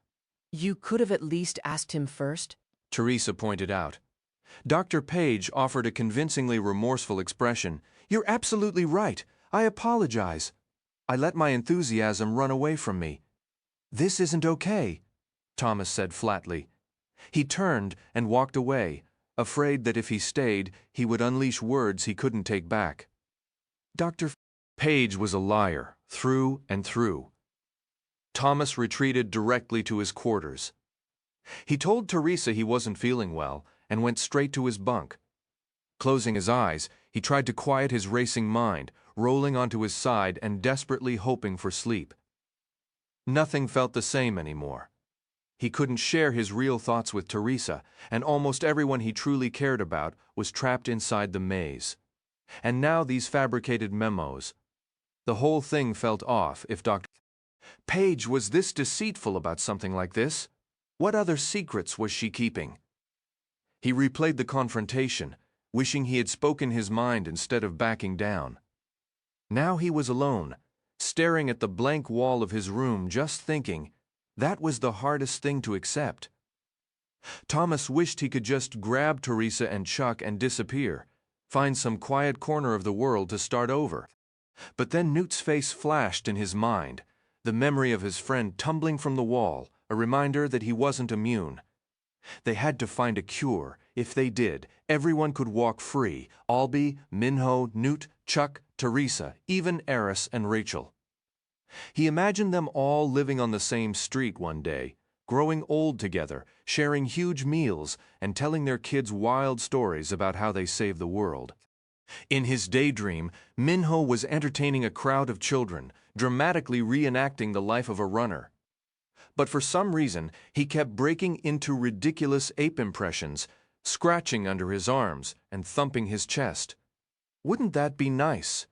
You could have at least asked him first. Teresa pointed out. Dr. Page offered a convincingly remorseful expression. You're absolutely right. I apologize. I let my enthusiasm run away from me. This isn't okay, Thomas said flatly. He turned and walked away, afraid that if he stayed, he would unleash words he couldn't take back. Dr. Page was a liar, through and through. Thomas retreated directly to his quarters. He told Teresa he wasn't feeling well and went straight to his bunk. Closing his eyes, he tried to quiet his racing mind, rolling onto his side and desperately hoping for sleep. Nothing felt the same anymore. He couldn't share his real thoughts with Teresa, and almost everyone he truly cared about was trapped inside the maze. And now these fabricated memos. The whole thing felt off if Dr. Page was this deceitful about something like this. What other secrets was she keeping? He replayed the confrontation, wishing he had spoken his mind instead of backing down. Now he was alone, staring at the blank wall of his room, just thinking, that was the hardest thing to accept. Thomas wished he could just grab Teresa and Chuck and disappear, find some quiet corner of the world to start over. But then Newt's face flashed in his mind, the memory of his friend tumbling from the wall, a reminder that he wasn't immune. They had to find a cure. If they did, everyone could walk free. Albie, Minho, Newt, Chuck, Teresa, even Eris and Rachel. He imagined them all living on the same street one day, growing old together, sharing huge meals, and telling their kids wild stories about how they saved the world. In his daydream, Minho was entertaining a crowd of children, dramatically reenacting the life of a runner. But for some reason, he kept breaking into ridiculous ape impressions, scratching under his arms and thumping his chest. Wouldn't that be nice?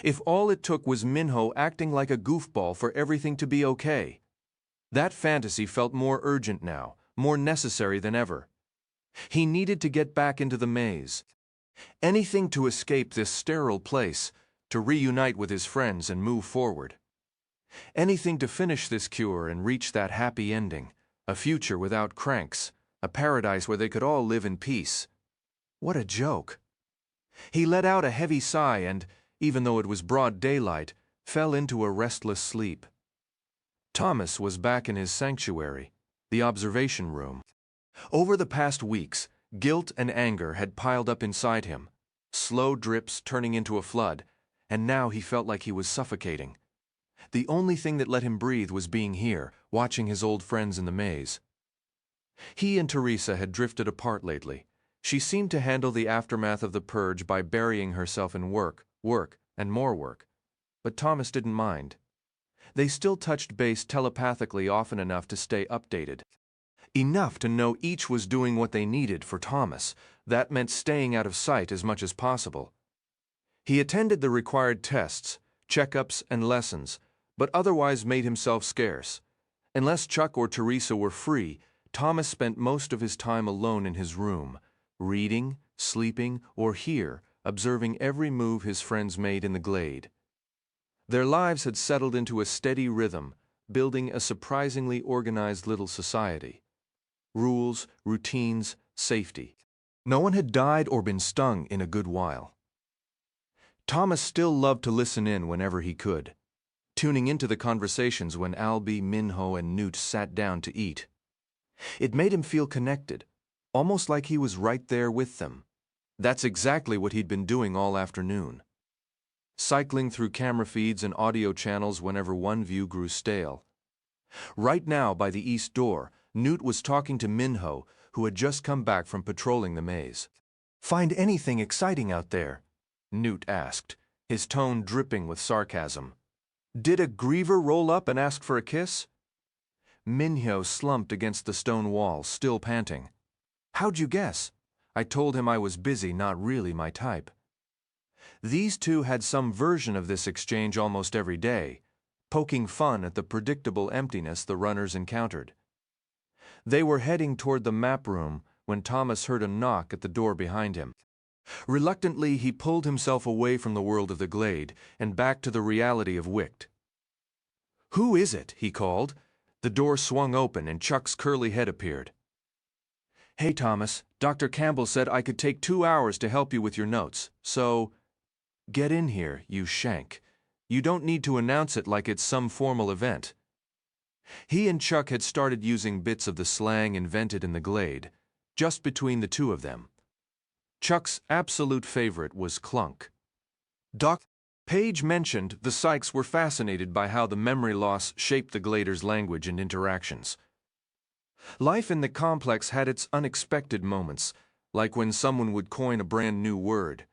If all it took was Minho acting like a goofball for everything to be okay. That fantasy felt more urgent now, more necessary than ever. He needed to get back into the maze. Anything to escape this sterile place, to reunite with his friends and move forward. Anything to finish this cure and reach that happy ending, a future without cranks, a paradise where they could all live in peace. What a joke. He let out a heavy sigh and, even though it was broad daylight, fell into a restless sleep. Thomas was back in his sanctuary, the observation room. Over the past weeks, guilt and anger had piled up inside him, slow drips turning into a flood, and now he felt like he was suffocating. The only thing that let him breathe was being here, watching his old friends in the maze. He and Teresa had drifted apart lately. She seemed to handle the aftermath of the purge by burying herself in work, and more work. But Thomas didn't mind. They still touched base telepathically often enough to stay updated. Enough to know each was doing what they needed for Thomas. That meant staying out of sight as much as possible. He attended the required tests, checkups, and lessons, but otherwise made himself scarce. Unless Chuck or Teresa were free, Thomas spent most of his time alone in his room, reading, sleeping, or here, observing every move his friends made in the glade. Their lives had settled into a steady rhythm, building a surprisingly organized little society. Rules, routines, safety. No one had died or been stung in a good while. Thomas still loved to listen in whenever he could, tuning into the conversations when Albie, Minho, and Newt sat down to eat. It made him feel connected, almost like he was right there with them. That's exactly what he'd been doing all afternoon. Cycling through camera feeds and audio channels whenever one view grew stale. Right now, by the east door, Newt was talking to Minho, who had just come back from patrolling the maze. "Find anything exciting out there?" Newt asked, his tone dripping with sarcasm. "Did a griever roll up and ask for a kiss?" Minho slumped against the stone wall, still panting. "How'd you guess?" I told him I was busy, not really my type. These two had some version of this exchange almost every day, poking fun at the predictable emptiness the runners encountered. They were heading toward the map room when Thomas heard a knock at the door behind him. Reluctantly, he pulled himself away from the world of the glade and back to the reality of Wicht. "Who is it?" he called. The door swung open and Chuck's curly head appeared. "Hey, Thomas, Dr. Campbell said I could take 2 hours to help you with your notes, so get in here, you shank. You don't need to announce it like it's some formal event." He and Chuck had started using bits of the slang invented in the glade, just between the two of them. Chuck's absolute favorite was clunk. Dr. Page mentioned the Sykes were fascinated by how the memory loss shaped the Gladers' language and interactions. Life in the complex had its unexpected moments, like when someone would coin a brand new word.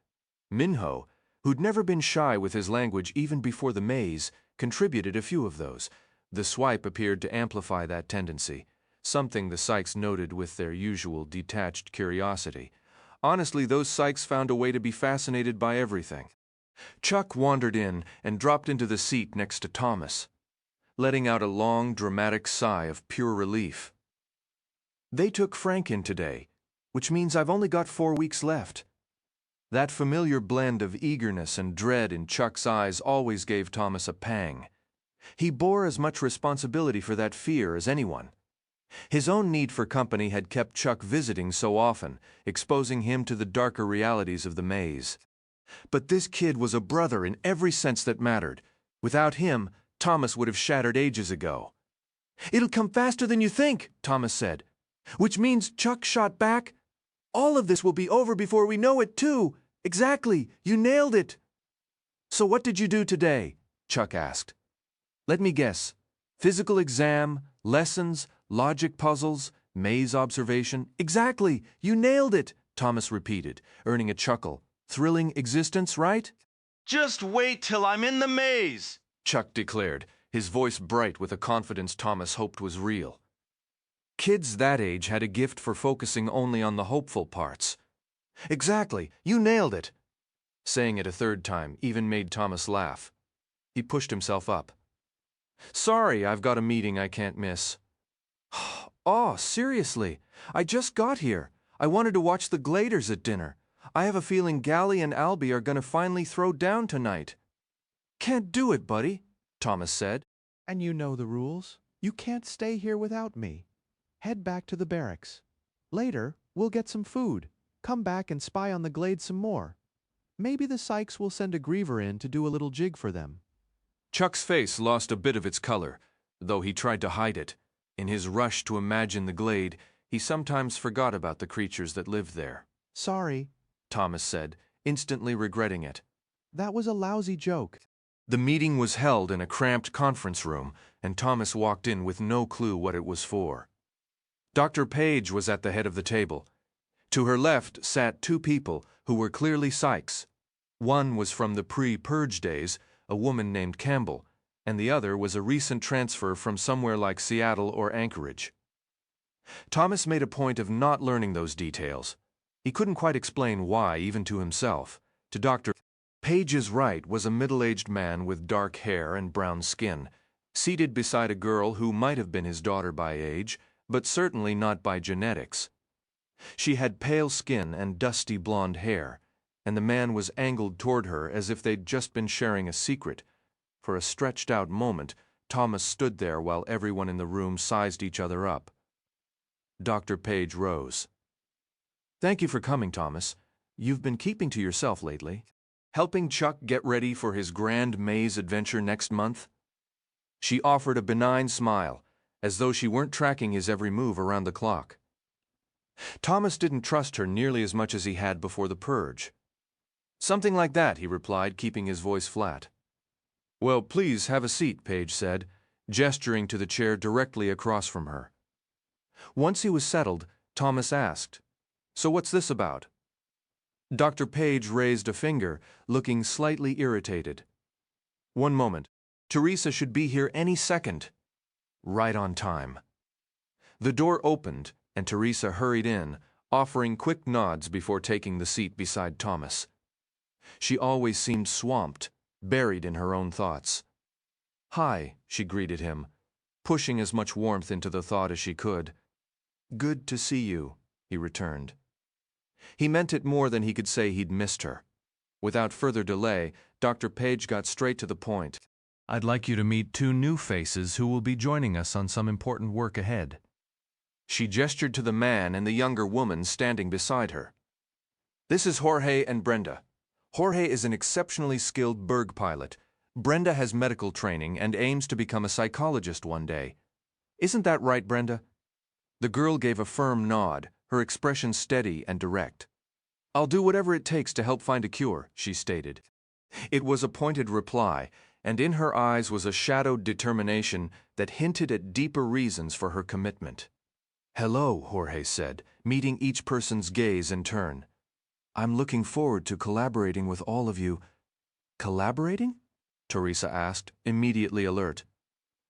Minho, who'd never been shy with his language even before the maze, contributed a few of those. The swipe appeared to amplify that tendency, something the Sykes noted with their usual detached curiosity. Honestly, those Sykes found a way to be fascinated by everything. Chuck wandered in and dropped into the seat next to Thomas, letting out a long, dramatic sigh of pure relief. "They took Frank in today, which means I've only got 4 weeks left." That familiar blend of eagerness and dread in Chuck's eyes always gave Thomas a pang. He bore as much responsibility for that fear as anyone. His own need for company had kept Chuck visiting so often, exposing him to the darker realities of the maze. But this kid was a brother in every sense that mattered. Without him, Thomas would have shattered ages ago. "It'll come faster than you think," Thomas said. "Which means," Chuck shot back, "all of this will be over before we know it, too. Exactly, you nailed it." "So what did you do today?" Chuck asked. "Let me guess. Physical exam, lessons, logic puzzles, maze observation." "Exactly, you nailed it," Thomas repeated, earning a chuckle. "Thrilling existence, right?" "Just wait till I'm in the maze," Chuck declared, his voice bright with a confidence Thomas hoped was real. Kids that age had a gift for focusing only on the hopeful parts. "Exactly, you nailed it." Saying it a third time even made Thomas laugh. He pushed himself up. "Sorry, I've got a meeting I can't miss." "Oh, seriously, I just got here. I wanted to watch the Gladers at dinner. I have a feeling Gally and Albie are going to finally throw down tonight." "Can't do it, buddy," Thomas said. "And you know the rules. You can't stay here without me. Head back to the barracks. Later, we'll get some food. Come back and spy on the glade some more. Maybe the Sykes will send a griever in to do a little jig for them." Chuck's face lost a bit of its color, though he tried to hide it. In his rush to imagine the glade, he sometimes forgot about the creatures that lived there. "Sorry," Thomas said, instantly regretting it. "That was a lousy joke." The meeting was held in a cramped conference room, and Thomas walked in with no clue what it was for. Dr. Page was at the head of the table. To her left sat 2 people who were clearly Sykes. One was from the pre-purge days, a woman named Campbell, and the other was a recent transfer from somewhere like Seattle or Anchorage. Thomas made a point of not learning those details. He couldn't quite explain why, even to himself. To Dr. Page's right was a middle-aged man with dark hair and brown skin, seated beside a girl who might have been his daughter by age, but certainly not by genetics. She had pale skin and dusty blonde hair, and the man was angled toward her as if they'd just been sharing a secret. For a stretched-out moment, Thomas stood there while everyone in the room sized each other up. Dr. Page rose. "Thank you for coming, Thomas. You've been keeping to yourself lately. Helping Chuck get ready for his grand maze adventure next month?" She offered a benign smile, as though she weren't tracking his every move around the clock. Thomas didn't trust her nearly as much as he had before the purge. "Something like that," he replied, keeping his voice flat. "Well, please have a seat," Page said, gesturing to the chair directly across from her. Once he was settled, Thomas asked, "So what's this about?" Dr. Page raised a finger, looking slightly irritated. "One moment. Teresa should be here any second." Right on time. The door opened, and Teresa hurried in, offering quick nods before taking the seat beside Thomas. She always seemed swamped, buried in her own thoughts. "Hi," she greeted him, pushing as much warmth into the thought as she could. "Good to see you," he returned. He meant it more than he could say he'd missed her. Without further delay, Dr. Page got straight to the point. "I'd like you to meet 2 new faces who will be joining us on some important work ahead." She gestured to the man and the younger woman standing beside her. "This is Jorge and Brenda. Jorge is an exceptionally skilled Berg pilot. Brenda has medical training and aims to become a psychologist one day. Isn't that right, Brenda?" The girl gave a firm nod, her expression steady and direct. "I'll do whatever it takes to help find a cure," she stated. It was a pointed reply, and in her eyes was a shadowed determination that hinted at deeper reasons for her commitment. "Hello," Jorge said, meeting each person's gaze in turn. "I'm looking forward to collaborating with all of you." "Collaborating?" Teresa asked, immediately alert.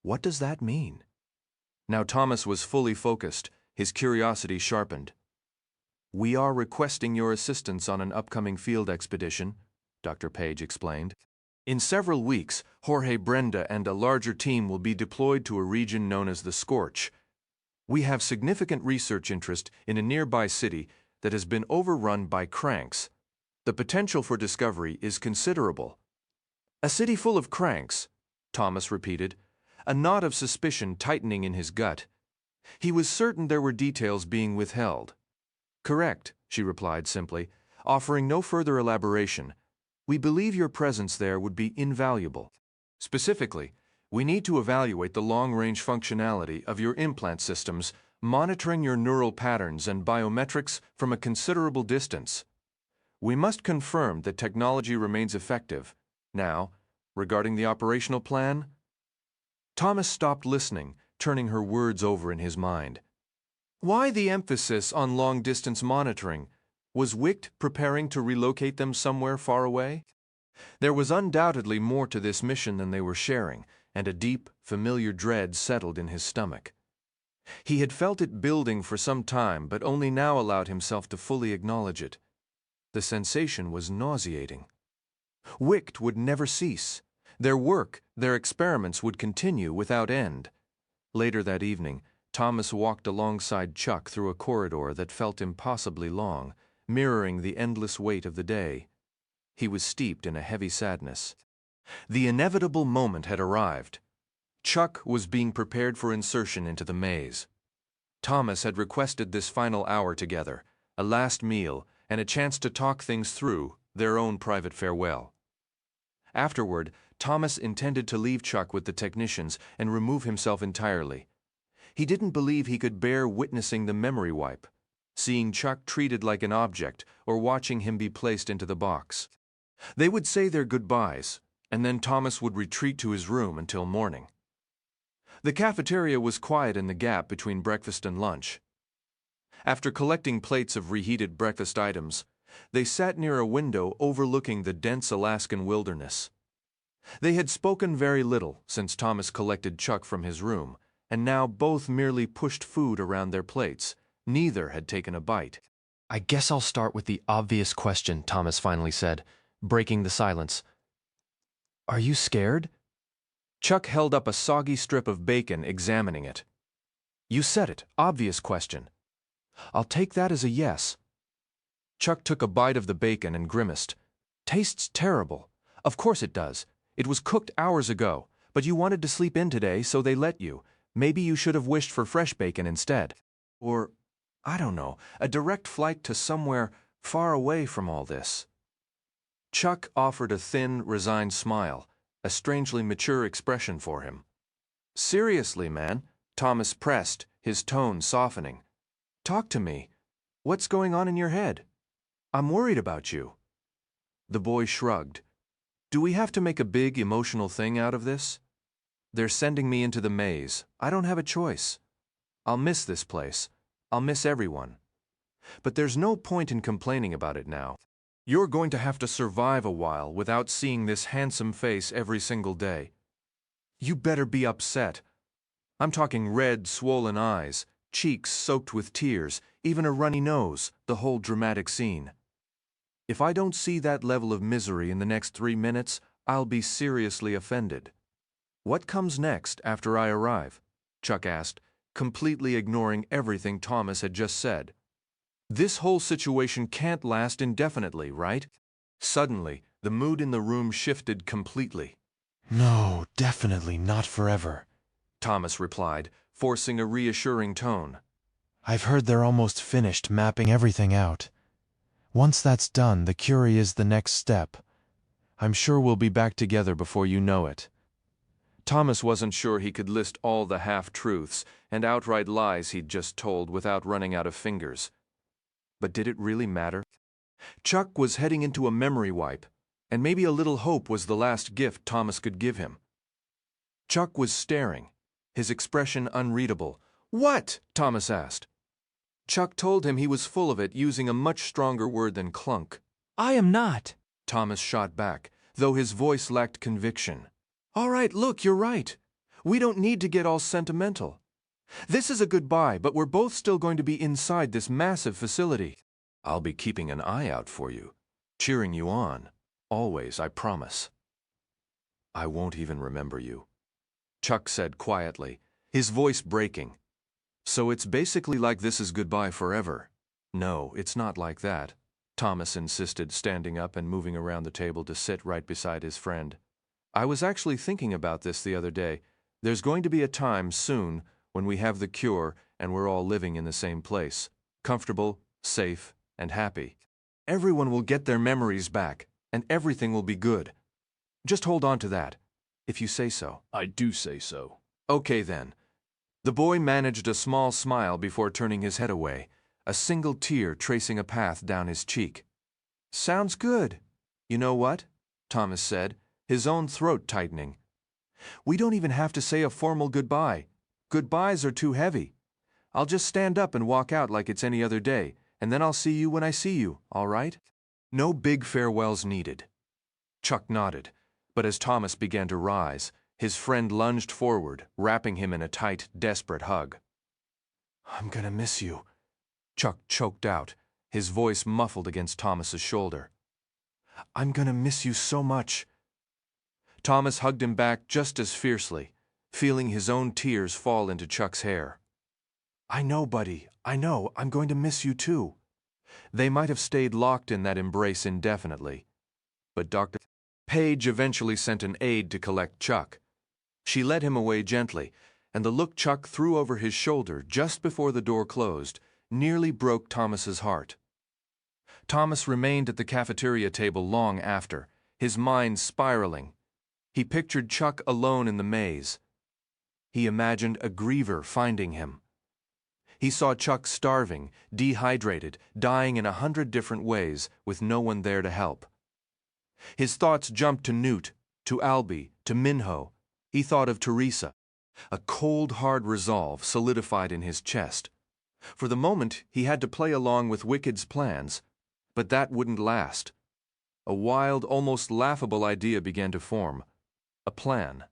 "What does that mean?" Now Thomas was fully focused, his curiosity sharpened. "We are requesting your assistance on an upcoming field expedition," Dr. Page explained. "In several weeks, Jorge, Brenda, and a larger team will be deployed to a region known as the Scorch. We have significant research interest in a nearby city that has been overrun by cranks. The potential for discovery is considerable." "A city full of cranks," Thomas repeated, a knot of suspicion tightening in his gut. He was certain there were details being withheld. "Correct," she replied simply, offering no further elaboration. "We believe your presence there would be invaluable. Specifically, we need to evaluate the long-range functionality of your implant systems, monitoring your neural patterns and biometrics from a considerable distance. We must confirm that technology remains effective. Now, regarding the operational plan?" Thomas stopped listening, turning her words over in his mind. Why the emphasis on long-distance monitoring? Was Wicht preparing to relocate them somewhere far away? There was undoubtedly more to this mission than they were sharing, and a deep, familiar dread settled in his stomach. He had felt it building for some time, but only now allowed himself to fully acknowledge it. The sensation was nauseating. Wicht would never cease. Their work, their experiments would continue without end. Later that evening, Thomas walked alongside Chuck through a corridor that felt impossibly long, mirroring the endless weight of the day. He was steeped in a heavy sadness. The inevitable moment had arrived. Chuck was being prepared for insertion into the maze. Thomas had requested this final hour together, a last meal, and a chance to talk things through, their own private farewell. Afterward, Thomas intended to leave Chuck with the technicians and remove himself entirely. He didn't believe he could bear witnessing the memory wipe, seeing Chuck treated like an object or watching him be placed into the box. They would say their goodbyes, and then Thomas would retreat to his room until morning. The cafeteria was quiet in the gap between breakfast and lunch. After collecting plates of reheated breakfast items, they sat near a window overlooking the dense Alaskan wilderness. They had spoken very little since Thomas collected Chuck from his room, and now both merely pushed food around their plates. Neither had taken a bite. "I guess I'll start with the obvious question," Thomas finally said, breaking the silence. "Are you scared?" Chuck held up a soggy strip of bacon, examining it. "You said it, obvious question. I'll take that as a yes." Chuck took a bite of the bacon and grimaced. "Tastes terrible. Of course it does. It was cooked hours ago, but you wanted to sleep in today, so they let you. Maybe you should have wished for fresh bacon instead. Or, I don't know, a direct flight to somewhere far away from all this." Chuck offered a thin, resigned smile, a strangely mature expression for him. "Seriously, man," Thomas pressed, his tone softening. "Talk to me. What's going on in your head? I'm worried about you." The boy shrugged. "Do we have to make a big emotional thing out of this? They're sending me into the maze. I don't have a choice. I'll miss this place. I'll miss everyone. But there's no point in complaining about it now. You're going to have to survive a while without seeing this handsome face every single day. You better be upset. I'm talking red, swollen eyes, cheeks soaked with tears, even a runny nose, the whole dramatic scene. If I don't see that level of misery in the next 3 minutes, I'll be seriously offended." What comes next after I arrive? Chuck asked, completely ignoring everything Thomas had just said. This whole situation can't last indefinitely, right? Suddenly, the mood in the room shifted completely. No, definitely not forever, Thomas replied, forcing a reassuring tone. I've heard they're almost finished mapping everything out. Once that's done, the Curie is the next step. I'm sure we'll be back together before you know it. Thomas wasn't sure he could list all the half-truths and outright lies he'd just told without running out of fingers. But did it really matter? Chuck was heading into a memory wipe, and maybe a little hope was the last gift Thomas could give him. Chuck was staring, his expression unreadable. "What?" Thomas asked. Chuck told him he was full of it, using a much stronger word than clunk. I am not. Thomas shot back, though his voice lacked conviction. All right, look, you're right. We don't need to get all sentimental. This is a goodbye, but we're both still going to be inside this massive facility. I'll be keeping an eye out for you, cheering you on. Always, I promise. I won't even remember you, Chuck said quietly, his voice breaking. So it's basically like this is goodbye forever. No, it's not like that, Thomas insisted, standing up and moving around the table to sit right beside his friend. I was actually thinking about this the other day. There's going to be a time soon when we have the cure and we're all living in the same place, comfortable, safe, and happy. Everyone will get their memories back, and everything will be good. Just hold on to that, if you say so. I do say so. Okay then. The boy managed a small smile before turning his head away, a single tear tracing a path down his cheek. Sounds good. You know what? Thomas said, his own throat tightening. We don't even have to say a formal goodbye. Goodbyes are too heavy. I'll just stand up and walk out like it's any other day, and then I'll see you when I see you, all right? No big farewells needed. Chuck nodded, but as Thomas began to rise, his friend lunged forward, wrapping him in a tight, desperate hug. I'm gonna miss you, Chuck choked out, his voice muffled against Thomas's shoulder. I'm gonna miss you so much. Thomas hugged him back just as fiercely, feeling his own tears fall into Chuck's hair. I know, buddy, I know, I'm going to miss you too. They might have stayed locked in that embrace indefinitely, but Dr. Page eventually sent an aide to collect Chuck. She led him away gently, and the look Chuck threw over his shoulder just before the door closed nearly broke Thomas's heart. Thomas remained at the cafeteria table long after, his mind spiraling. He pictured Chuck alone in the maze. He imagined a griever finding him. He saw Chuck starving, dehydrated, dying in 100 different ways, with no one there to help. His thoughts jumped to Newt, to Albie, to Minho. He thought of Teresa. A cold, hard resolve solidified in his chest. For the moment, he had to play along with Wicked's plans, but that wouldn't last. A wild, almost laughable idea began to form. A plan.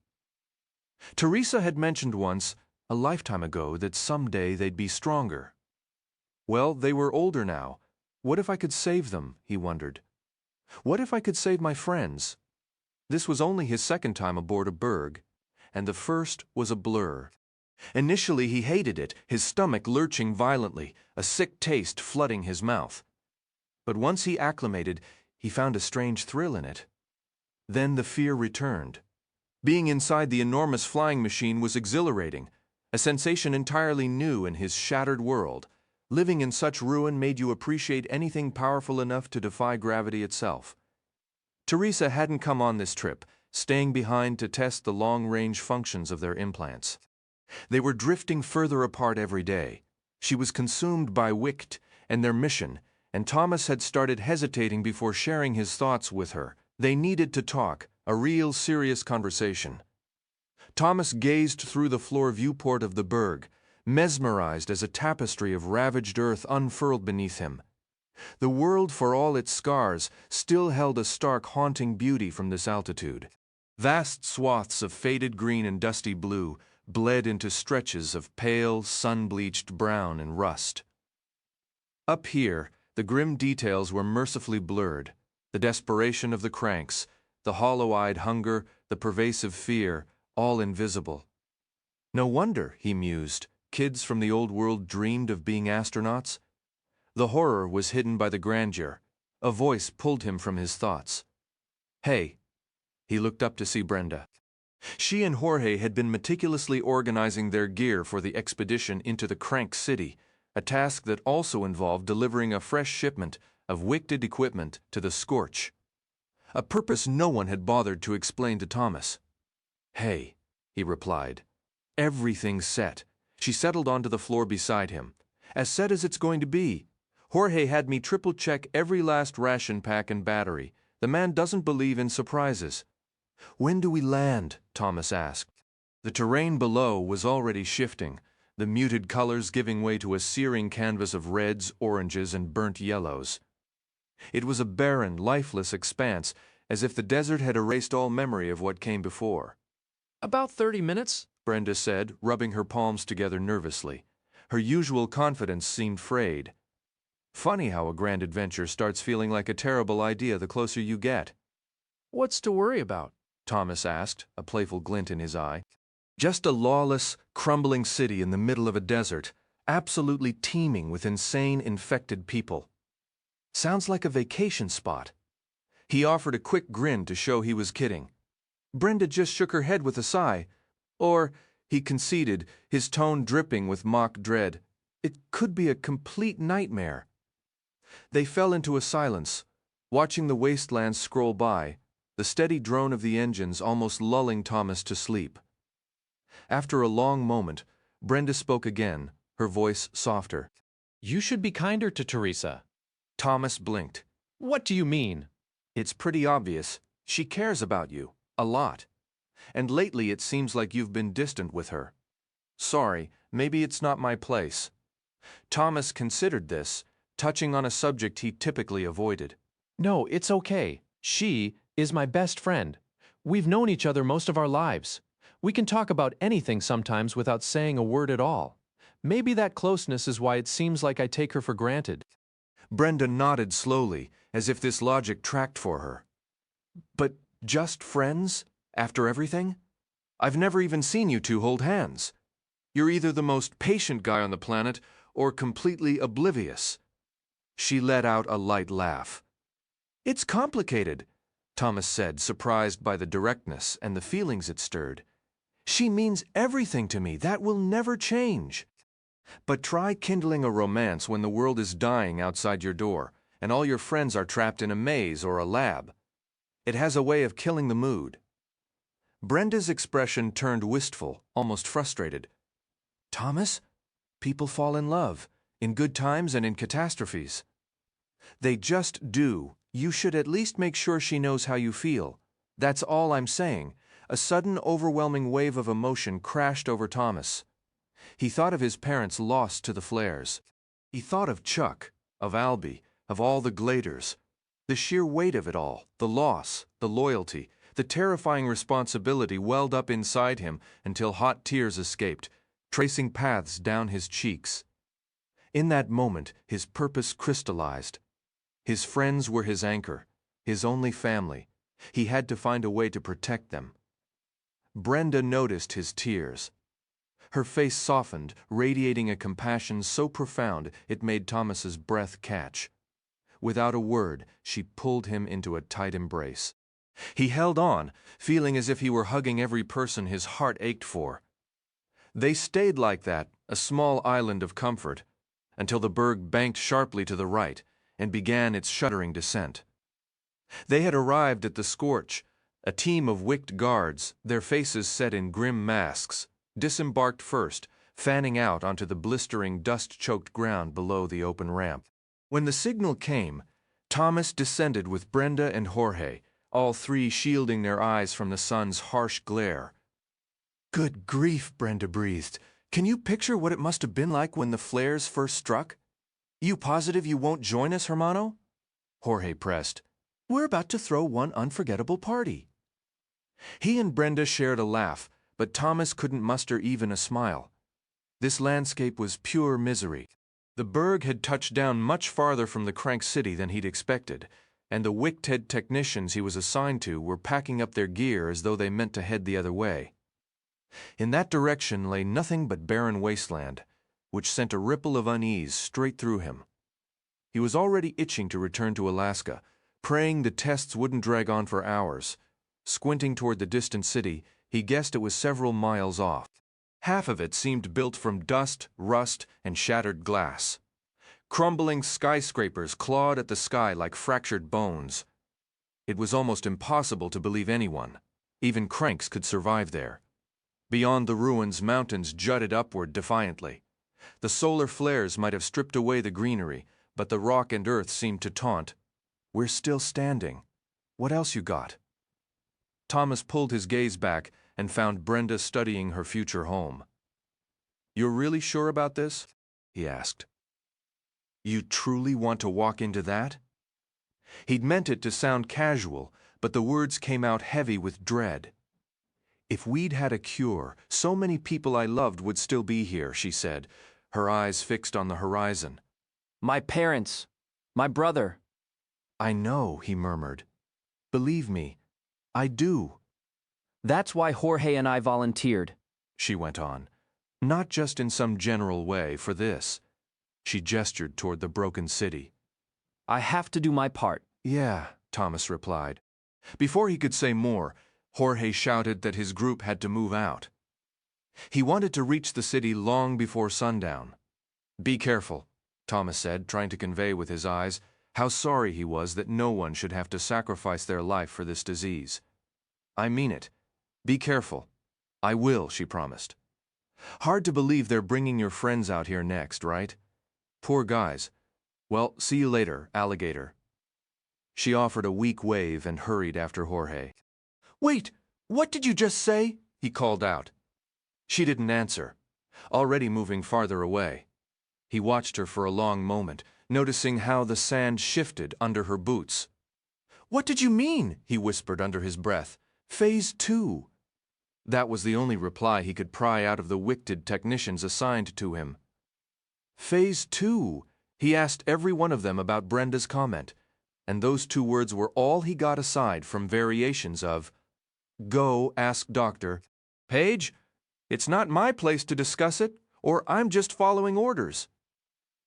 Teresa had mentioned once, a lifetime ago, that someday they'd be stronger. Well, they were older now. What if I could save them, he wondered. What if I could save my friends? This was only his second time aboard a berg, and the first was a blur. Initially he hated it, his stomach lurching violently, a sick taste flooding his mouth. But once he acclimated, he found a strange thrill in it. Then the fear returned. Being inside the enormous flying machine was exhilarating, a sensation entirely new in his shattered world. Living in such ruin made you appreciate anything powerful enough to defy gravity itself. Teresa hadn't come on this trip, staying behind to test the long-range functions of their implants. They were drifting further apart every day. She was consumed by Wicht and their mission, and Thomas had started hesitating before sharing his thoughts with her. They needed to talk, a real serious conversation. Thomas gazed through the floor viewport of the berg, mesmerized as a tapestry of ravaged earth unfurled beneath him. The world, for all its scars, still held a stark, haunting beauty from this altitude. Vast swaths of faded green and dusty blue bled into stretches of pale, sun-bleached brown and rust. Up here, the grim details were mercifully blurred. The desperation of the cranks, the hollow-eyed hunger, the pervasive fear, all invisible. No wonder, he mused, kids from the old world dreamed of being astronauts. The horror was hidden by the grandeur. A voice pulled him from his thoughts. Hey. He looked up to see Brenda. She and Jorge had been meticulously organizing their gear for the expedition into the Crank City, a task that also involved delivering a fresh shipment of wicked equipment to the Scorch. A purpose no one had bothered to explain to Thomas. Hey, he replied. Everything's set. She settled onto the floor beside him. As set as it's going to be. Jorge had me triple-check every last ration pack and battery. The man doesn't believe in surprises. When do we land? Thomas asked. The terrain below was already shifting, the muted colors giving way to a searing canvas of reds, oranges, and burnt yellows. It was a barren, lifeless expanse, as if the desert had erased all memory of what came before. About 30 minutes, Brenda said, rubbing her palms together nervously. Her usual confidence seemed frayed. Funny how a grand adventure starts feeling like a terrible idea the closer you get. What's to worry about? Thomas asked, a playful glint in his eye. Just a lawless, crumbling city in the middle of a desert, absolutely teeming with insane, infected people. Sounds like a vacation spot. He offered a quick grin to show he was kidding. Brenda just shook her head with a sigh. Or, he conceded, his tone dripping with mock dread, it could be a complete nightmare. They fell into a silence, watching the wastelands scroll by, the steady drone of the engines almost lulling Thomas to sleep. After a long moment, Brenda spoke again, her voice softer. You should be kinder to Teresa. Thomas blinked. What do you mean? It's pretty obvious. She cares about you, a lot. And lately it seems like you've been distant with her. Sorry, maybe it's not my place. Thomas considered this, touching on a subject he typically avoided. No, it's okay. She is my best friend. We've known each other most of our lives. We can talk about anything sometimes without saying a word at all. Maybe that closeness is why it seems like I take her for granted. Brenda nodded slowly, as if this logic tracked for her. But just friends? After everything? I've never even seen you two hold hands. You're either the most patient guy on the planet or completely oblivious. She let out a light laugh. It's complicated, Thomas said, surprised by the directness and the feelings it stirred. She means everything to me. That will never change. But try kindling a romance when the world is dying outside your door and all your friends are trapped in a maze or a lab. It has a way of killing the mood. Brenda's expression turned wistful, almost frustrated. Thomas, people fall in love, in good times and in catastrophes. They just do. You should at least make sure she knows how you feel. That's all I'm saying. A sudden, overwhelming wave of emotion crashed over Thomas. He thought of his parents lost to the flares. He thought of Chuck, of Albie, of all the Gladers. The sheer weight of it all, the loss, the loyalty, the terrifying responsibility welled up inside him until hot tears escaped, tracing paths down his cheeks. In that moment, his purpose crystallized. His friends were his anchor, his only family. He had to find a way to protect them. Brenda noticed his tears. Her face softened, radiating a compassion so profound it made Thomas's breath catch. Without a word, she pulled him into a tight embrace. He held on, feeling as if he were hugging every person his heart ached for. They stayed like that, a small island of comfort, until the berg banked sharply to the right and began its shuddering descent. They had arrived at the Scorch, a team of wicked guards, their faces set in grim masks, disembarked first, fanning out onto the blistering, dust-choked ground below the open ramp. When the signal came, Thomas descended with Brenda and Jorge, all three shielding their eyes from the sun's harsh glare. Good grief, Brenda breathed. Can you picture what it must have been like when the flares first struck? You positive you won't join us, hermano? Jorge pressed. We're about to throw one unforgettable party. He and Brenda shared a laugh, but Thomas couldn't muster even a smile. This landscape was pure misery. The berg had touched down much farther from the Crank City than he'd expected, and the Wicked technicians he was assigned to were packing up their gear as though they meant to head the other way. In that direction lay nothing but barren wasteland, which sent a ripple of unease straight through him. He was already itching to return to Alaska, praying the tests wouldn't drag on for hours. Squinting toward the distant city, he guessed it was several miles off. Half of it seemed built from dust, rust, and shattered glass. Crumbling skyscrapers clawed at the sky like fractured bones. It was almost impossible to believe anyone, even cranks, could survive there. Beyond the ruins, mountains jutted upward defiantly. The solar flares might have stripped away the greenery, but the rock and earth seemed to taunt. "We're still standing. What else you got?" Thomas pulled his gaze back and found Brenda studying her future home. "You're really sure about this?" he asked. "You truly want to walk into that?" He'd meant it to sound casual, but the words came out heavy with dread. "If we'd had a cure, so many people I loved would still be here," she said, her eyes fixed on the horizon. My parents. My brother. "I know," he murmured. "Believe me, I do." That's why Jorge and I volunteered, she went on, not just in some general way for this. She gestured toward the broken city. I have to do my part. "Yeah," Thomas replied. Before he could say more, Jorge shouted that his group had to move out. He wanted to reach the city long before sundown. "Be careful," Thomas said, trying to convey with his eyes how sorry he was that no one should have to sacrifice their life for this disease. "I mean it. Be careful." "I will," she promised. "Hard to believe they're bringing your friends out here next, right? Poor guys. Well, see you later, alligator." She offered a weak wave and hurried after Jorge. "Wait! What did you just say?" he called out. She didn't answer, already moving farther away. He watched her for a long moment, noticing how the sand shifted under her boots. "What did you mean?" he whispered under his breath. "Phase 2. That was the only reply he could pry out of the wicked technicians assigned to him. Phase 2. He asked every one of them about Brenda's comment, and those 2 words were all he got aside from variations of, "Go ask Dr. Page. It's not my place to discuss it, or I'm just following orders."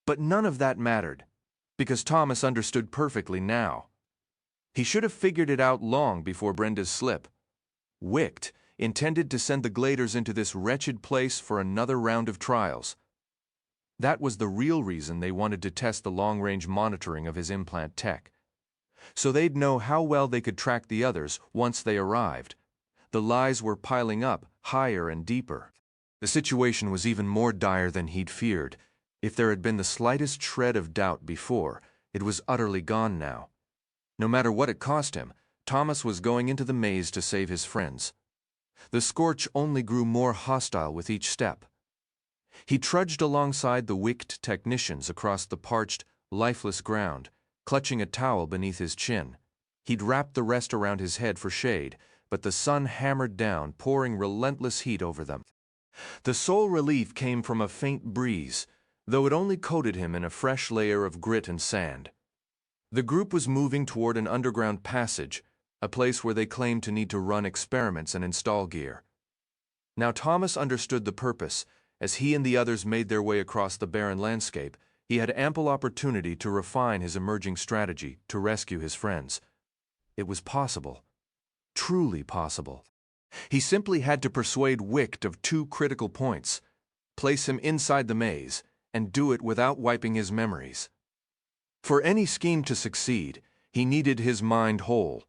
But none of that mattered, because Thomas understood perfectly now. He should have figured it out long before Brenda's slip. Wicht intended to send the Gladers into this wretched place for another round of trials. That was the real reason they wanted to test the long-range monitoring of his implant tech. So they'd know how well they could track the others once they arrived. The lies were piling up higher and deeper. The situation was even more dire than he'd feared. If there had been the slightest shred of doubt before, it was utterly gone now. No matter what it cost him, Thomas was going into the maze to save his friends. The scorch only grew more hostile with each step. He trudged alongside the wicked technicians across the parched, lifeless ground, clutching a towel beneath his chin. He'd wrapped the rest around his head for shade, but the sun hammered down, pouring relentless heat over them. The sole relief came from a faint breeze, though it only coated him in a fresh layer of grit and sand. The group was moving toward an underground passage, a place where they claimed to need to run experiments and install gear. Now Thomas understood the purpose. As he and the others made their way across the barren landscape, he had ample opportunity to refine his emerging strategy to rescue his friends. It was possible. Truly possible. He simply had to persuade Wicht of 2 critical points, place him inside the maze, and do it without wiping his memories. For any scheme to succeed, he needed his mind whole.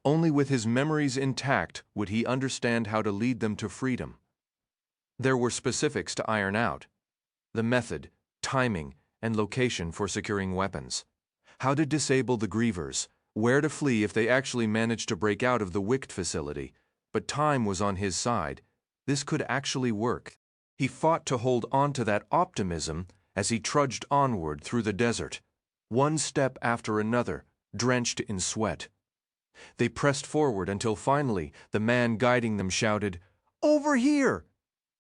Only with his memories intact would he understand how to lead them to freedom. There were specifics to iron out: the method, timing, and location for securing weapons, how to disable the grievers, where to flee if they actually managed to break out of the Wicht facility. But time was on his side. This could actually work. He fought to hold on to that optimism as he trudged onward through the desert, one step after another, drenched in sweat. They pressed forward until finally the man guiding them shouted, "Over here!"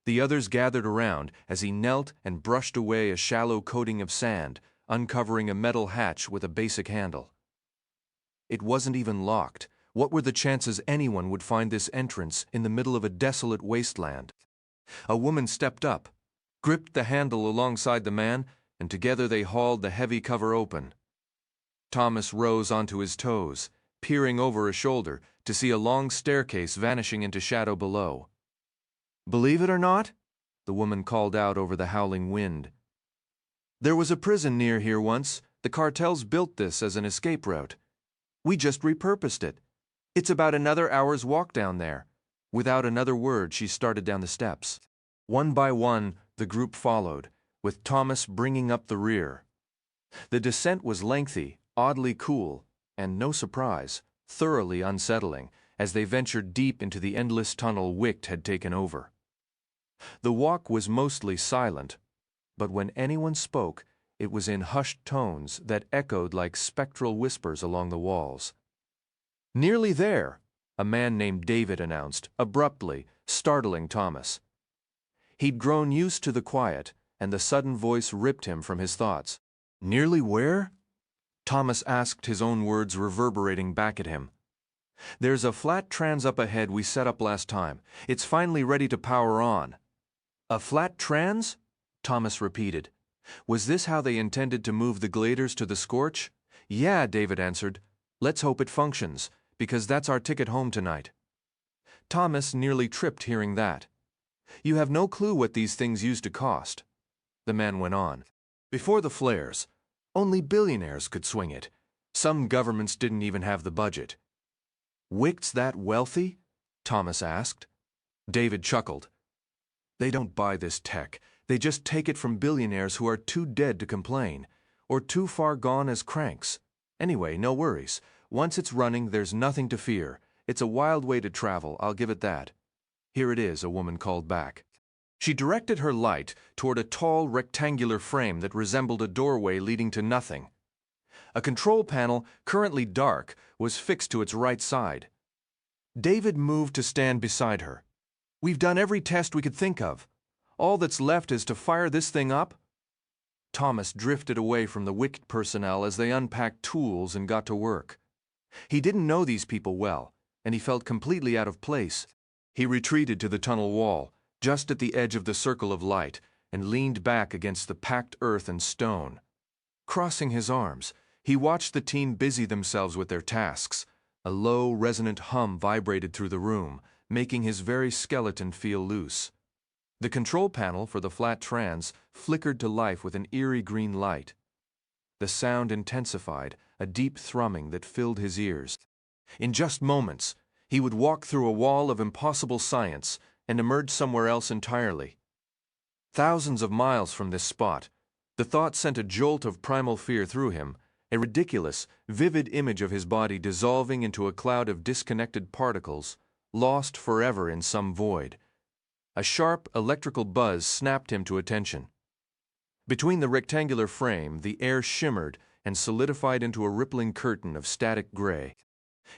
The others gathered around as he knelt and brushed away a shallow coating of sand, uncovering a metal hatch with a basic handle. It wasn't even locked, What were the chances anyone would find this entrance in the middle of a desolate wasteland? A woman stepped up, gripped the handle alongside the man, and together they hauled the heavy cover open. Thomas rose onto his toes, peering over a shoulder to see a long staircase vanishing into shadow below. "Believe it or not," the woman called out over the howling wind, "there was a prison near here once. The cartels built this as an escape route. We just repurposed it. It's about another hour's walk down there." Without another word, she started down the steps. One by one, the group followed, with Thomas bringing up the rear. The descent was lengthy, oddly cool, and, no surprise, thoroughly unsettling as they ventured deep into the endless tunnel Wicht had taken over. The walk was mostly silent, but when anyone spoke, it was in hushed tones that echoed like spectral whispers along the walls. "Nearly there," a man named David announced, abruptly, startling Thomas. He'd grown used to the quiet, and the sudden voice ripped him from his thoughts. "Nearly where?" Thomas asked, his own words reverberating back at him. "There's a flat trans up ahead we set up last time. It's finally ready to power on." "A flat trans?" Thomas repeated. Was this how they intended to move the gliders to the Scorch? "Yeah," David answered. "Let's hope it functions, because that's our ticket home tonight." Thomas nearly tripped hearing that. "You have no clue what these things used to cost," the man went on. "Before the flares, only billionaires could swing it. Some governments didn't even have the budget." "Wicht's that wealthy?" Thomas asked. David chuckled. "They don't buy this tech. They just take it from billionaires who are too dead to complain, or too far gone as cranks. Anyway, no worries. Once it's running, there's nothing to fear. It's a wild way to travel, I'll give it that." "Here it is," a woman called back. She directed her light toward a tall, rectangular frame that resembled a doorway leading to nothing. A control panel, currently dark, was fixed to its right side. David moved to stand beside her. "We've done every test we could think of. All that's left is to fire this thing up?" Thomas drifted away from the Wicht personnel as they unpacked tools and got to work. He didn't know these people well, and he felt completely out of place. He retreated to the tunnel wall, just at the edge of the circle of light, and leaned back against the packed earth and stone. Crossing his arms, he watched the team busy themselves with their tasks. A low, resonant hum vibrated through the room, making his very skeleton feel loose. The control panel for the flat trans flickered to life with an eerie green light. The sound intensified, a deep thrumming that filled his ears. In just moments, he would walk through a wall of impossible science and emerge somewhere else entirely. Thousands of miles from this spot, the thought sent a jolt of primal fear through him, a ridiculous, vivid image of his body dissolving into a cloud of disconnected particles, lost forever in some void. A sharp electrical buzz snapped him to attention. Between the rectangular frame, the air shimmered and solidified into a rippling curtain of static gray.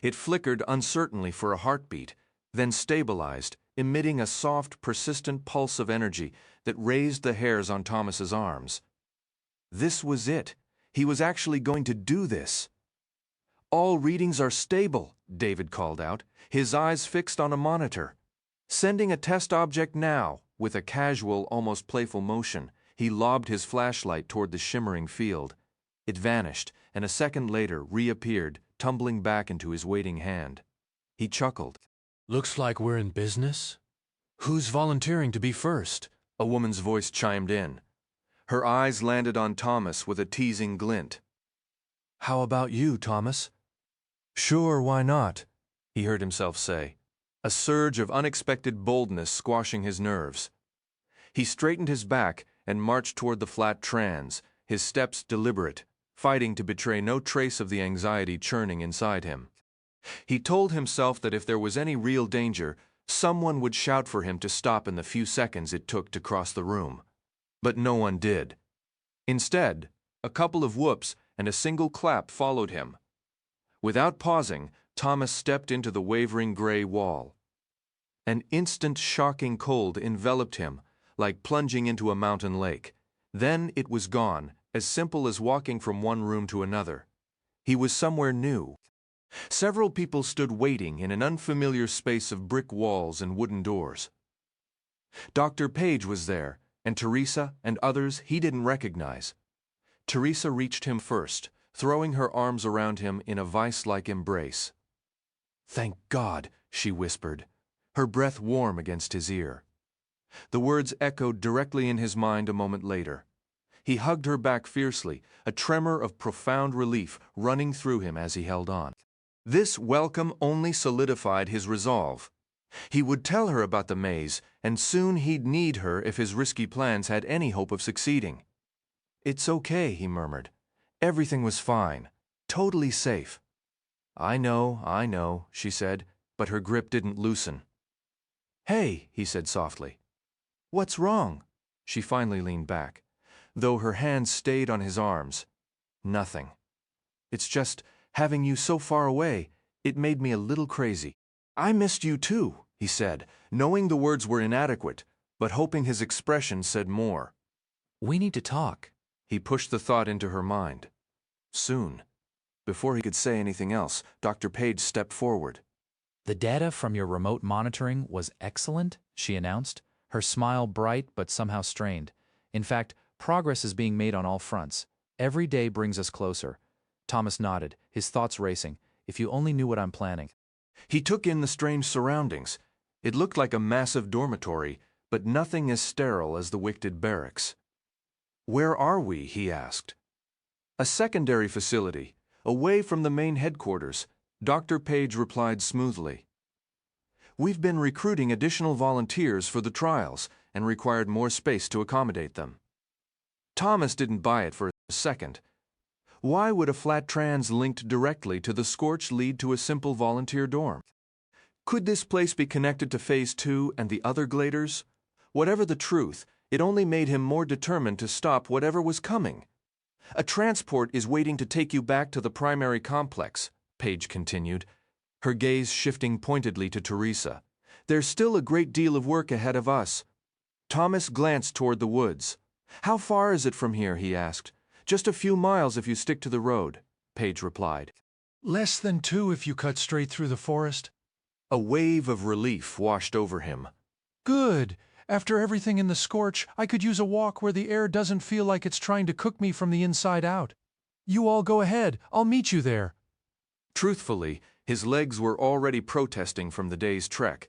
It flickered uncertainly for a heartbeat, then stabilized, emitting a soft, persistent pulse of energy that raised the hairs on Thomas's arms. This was it. He was actually going to do this. "All readings are stable," David called out, his eyes fixed on a monitor. "Sending a test object now." With a casual, almost playful motion, he lobbed his flashlight toward the shimmering field. It vanished, and a second later reappeared, tumbling back into his waiting hand. He chuckled. "Looks like we're in business." "Who's volunteering to be first?" a woman's voice chimed in. Her eyes landed on Thomas with a teasing glint. "How about you, Thomas?" "Sure, why not?" he heard himself say, a surge of unexpected boldness squashing his nerves. He straightened his back and marched toward the flat trans, his steps deliberate, fighting to betray no trace of the anxiety churning inside him. He told himself that if there was any real danger, someone would shout for him to stop in the few seconds it took to cross the room. But no one did. Instead, a couple of whoops and a single clap followed him. Without pausing, Thomas stepped into the wavering gray wall. An instant shocking cold enveloped him, like plunging into a mountain lake. Then it was gone, as simple as walking from one room to another. He was somewhere new. Several people stood waiting in an unfamiliar space of brick walls and wooden doors. Dr. Page was there, and Teresa and others he didn't recognize. Teresa reached him first, throwing her arms around him in a vice-like embrace. "Thank God," she whispered, her breath warm against his ear. The words echoed directly in his mind a moment later. He hugged her back fiercely, a tremor of profound relief running through him as he held on. This welcome only solidified his resolve. He would tell her about the maze, and soon he'd need her if his risky plans had any hope of succeeding. "It's okay," he murmured. "Everything was fine. Totally safe." I know," she said, but her grip didn't loosen. "Hey," he said softly. "What's wrong?" She finally leaned back, though her hands stayed on his arms. "Nothing. It's just, having you so far away, it made me a little crazy." "I missed you too," he said, knowing the words were inadequate, but hoping his expression said more. "We need to talk." He pushed the thought into her mind. Soon. Before he could say anything else, Dr. Page stepped forward. "The data from your remote monitoring was excellent," she announced, her smile bright but somehow strained. "In fact, progress is being made on all fronts. Every day brings us closer." Thomas nodded, his thoughts racing. "If you only knew what I'm planning." He took in the strange surroundings. It looked like a massive dormitory, but nothing as sterile as the Wicked barracks. "Where are we?" he asked. "A secondary facility, away from the main headquarters," Dr. Page replied smoothly. "We've been recruiting additional volunteers for the trials and required more space to accommodate them." Thomas didn't buy it for a second. Why would a flat trans linked directly to the scorch lead to a simple volunteer dorm? Could this place be connected to Phase 2 and the other gladers? Whatever the truth, it only made him more determined to stop whatever was coming. "A transport is waiting to take you back to the primary complex," Page continued, her gaze shifting pointedly to Teresa. "There's still a great deal of work ahead of us." Thomas glanced toward the woods. "How far is it from here?" he asked. "Just a few miles if you stick to the road," Page replied. "Less than 2 if you cut straight through the forest." A wave of relief washed over him. "Good. After everything in the scorch, I could use a walk where the air doesn't feel like it's trying to cook me from the inside out. You all go ahead. I'll meet you there." Truthfully, his legs were already protesting from the day's trek,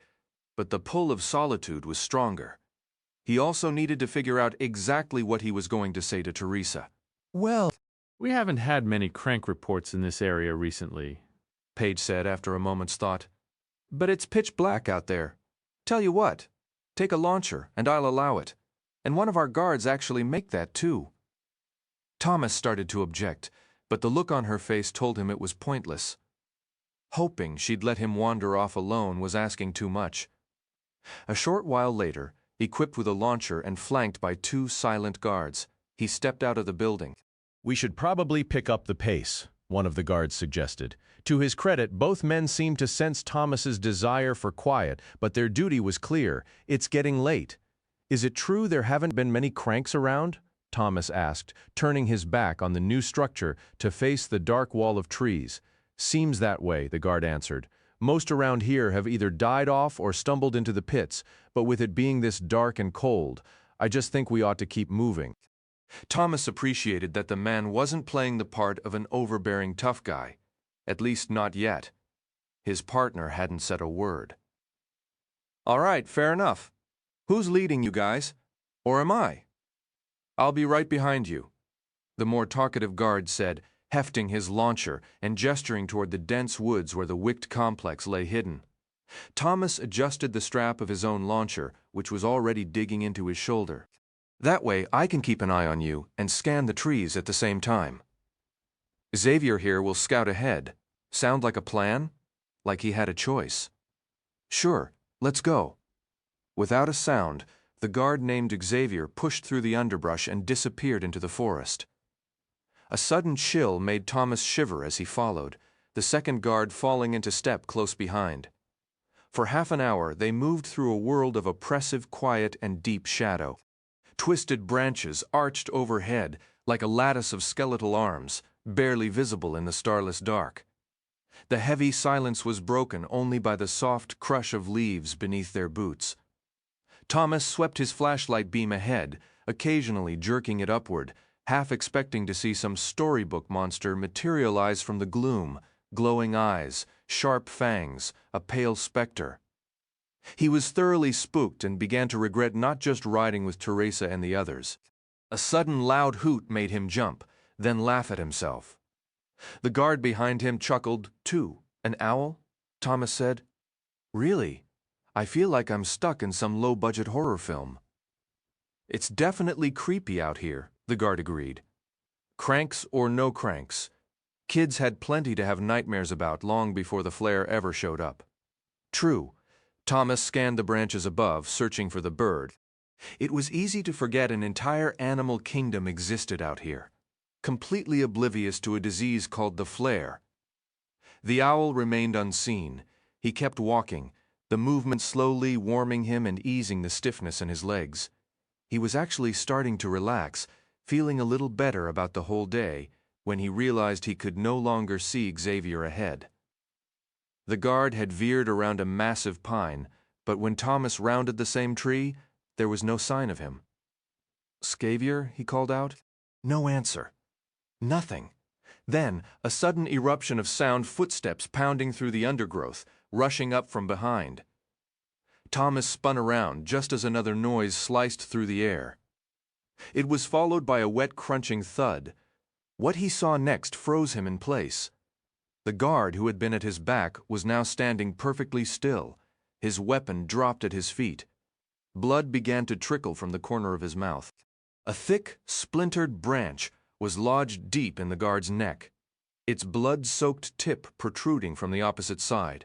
but the pull of solitude was stronger. He also needed to figure out exactly what he was going to say to Teresa. "Well, we haven't had many crank reports in this area recently," Page said after a moment's thought. "But it's pitch black out there. Tell you what, take a launcher and I'll allow it. And one of our guards actually make that too." Thomas started to object, but the look on her face told him it was pointless. Hoping she'd let him wander off alone was asking too much. A short while later, equipped with a launcher and flanked by 2 silent guards, he stepped out of the building. "We should probably pick up the pace," one of the guards suggested. To his credit, both men seemed to sense Thomas's desire for quiet, but their duty was clear. "It's getting late." "Is it true there haven't been many cranks around?" Thomas asked, turning his back on the new structure to face the dark wall of trees. "Seems that way," the guard answered. "Most around here have either died off or stumbled into the pits, but with it being this dark and cold, I just think we ought to keep moving." Thomas appreciated that the man wasn't playing the part of an overbearing tough guy, at least not yet. His partner hadn't said a word. "All right, fair enough. Who's leading you guys? Or am I?" "I'll be right behind you," the more talkative guard said, hefting his launcher and gesturing toward the dense woods where the Wicked complex lay hidden. Thomas adjusted the strap of his own launcher, which was already digging into his shoulder. "That way I can keep an eye on you and scan the trees at the same time. Xavier here will scout ahead. Sound like a plan? Like he had a choice." "Sure, let's go." Without a sound, the guard named Xavier pushed through the underbrush and disappeared into the forest. A sudden chill made Thomas shiver as he followed, the second guard falling into step close behind. For half an hour, they moved through a world of oppressive quiet and deep shadow. Twisted branches arched overhead like a lattice of skeletal arms, barely visible in the starless dark. The heavy silence was broken only by the soft crush of leaves beneath their boots. Thomas swept his flashlight beam ahead, occasionally jerking it upward, half expecting to see some storybook monster materialize from the gloom, glowing eyes, sharp fangs, a pale specter. He was thoroughly spooked and began to regret not just riding with Teresa and the others. A sudden loud hoot made him jump, then laugh at himself. The guard behind him chuckled, too. An owl? Thomas said. Really? I feel like I'm stuck in some low-budget horror film. It's definitely creepy out here, the guard agreed. Cranks or no cranks, kids had plenty to have nightmares about long before the flare ever showed up. True. Thomas scanned the branches above, searching for the bird. It was easy to forget an entire animal kingdom existed out here, completely oblivious to a disease called the flare. The owl remained unseen. He kept walking, the movement slowly warming him and easing the stiffness in his legs. He was actually starting to relax, feeling a little better about the whole day, when he realized he could no longer see Xavier ahead. The guard had veered around a massive pine, but when Thomas rounded the same tree, there was no sign of him. "Xavier?" he called out. No answer. Nothing. Then, a sudden eruption of sound, footsteps pounding through the undergrowth, rushing up from behind. Thomas spun around just as another noise sliced through the air. It was followed by a wet, crunching thud. What he saw next froze him in place. The guard who had been at his back was now standing perfectly still, his weapon dropped at his feet. Blood began to trickle from the corner of his mouth. A thick, splintered branch was lodged deep in the guard's neck, its blood-soaked tip protruding from the opposite side.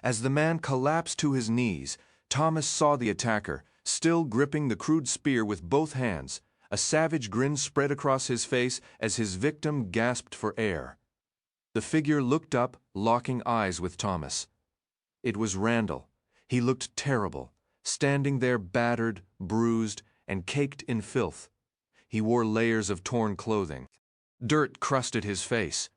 As the man collapsed to his knees, Thomas saw the attacker, still gripping the crude spear with both hands. A savage grin spread across his face as his victim gasped for air. The figure looked up, locking eyes with Thomas. It was Randall. He looked terrible, standing there battered, bruised, and caked in filth. He wore layers of torn clothing. Dirt crusted his face.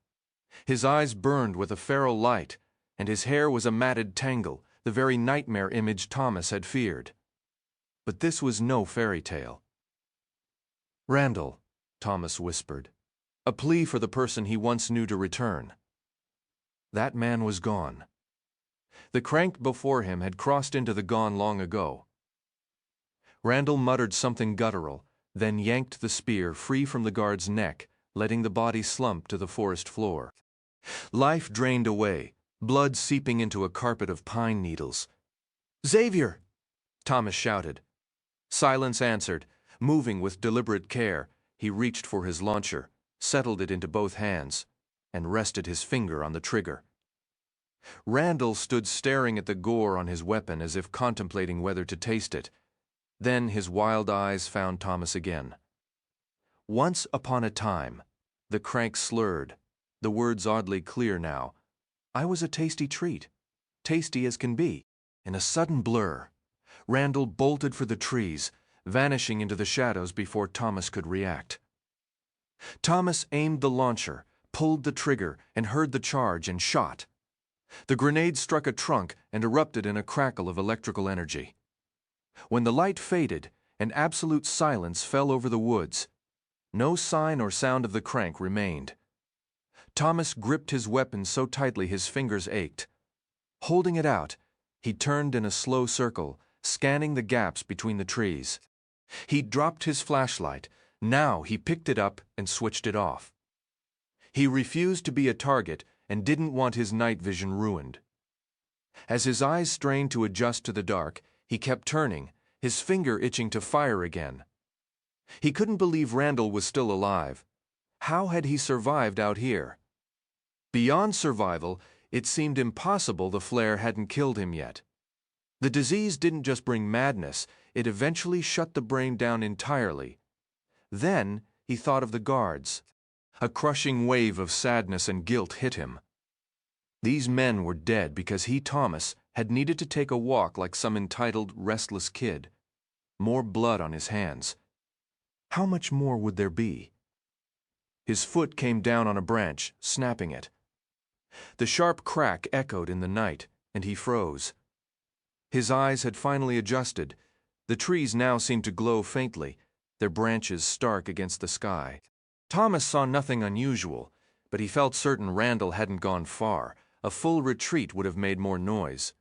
His eyes burned with a feral light, and his hair was a matted tangle, the very nightmare image Thomas had feared. But this was no fairy tale. "Randall," Thomas whispered, a plea for the person he once knew to return. That man was gone. The crank before him had crossed into the gone long ago. Randall muttered something guttural, then yanked the spear free from the guard's neck, letting the body slump to the forest floor. Life drained away, blood seeping into a carpet of pine needles. "Xavier!" Thomas shouted. Silence answered. Moving with deliberate care, he reached for his launcher, settled it into both hands, and rested his finger on the trigger. Randall stood staring at the gore on his weapon as if contemplating whether to taste it. Then his wild eyes found Thomas again. "Once upon a time," the crank slurred, the words oddly clear now. "I was a tasty treat, tasty as can be." In a sudden blur, Randall bolted for the trees, vanishing into the shadows before Thomas could react. Thomas aimed the launcher, pulled the trigger, and heard the charge and shot. The grenade struck a trunk and erupted in a crackle of electrical energy. When the light faded, an absolute silence fell over the woods. No sign or sound of the crank remained. Thomas gripped his weapon so tightly his fingers ached. Holding it out, he turned in a slow circle, scanning the gaps between the trees. He dropped his flashlight. Now he picked it up and switched it off. He refused to be a target and didn't want his night vision ruined. As his eyes strained to adjust to the dark, he kept turning, his finger itching to fire again. He couldn't believe Randall was still alive. How had he survived out here? Beyond survival, it seemed impossible the flare hadn't killed him yet. The disease didn't just bring madness, it eventually shut the brain down entirely. Then he thought of the guards. A crushing wave of sadness and guilt hit him. These men were dead because he, Thomas, had needed to take a walk like some entitled, restless kid. More blood on his hands. How much more would there be? His foot came down on a branch, snapping it. The sharp crack echoed in the night, and he froze. His eyes had finally adjusted. The trees now seemed to glow faintly, their branches stark against the sky. Thomas saw nothing unusual, but he felt certain Randall hadn't gone far. A full retreat would have made more noise.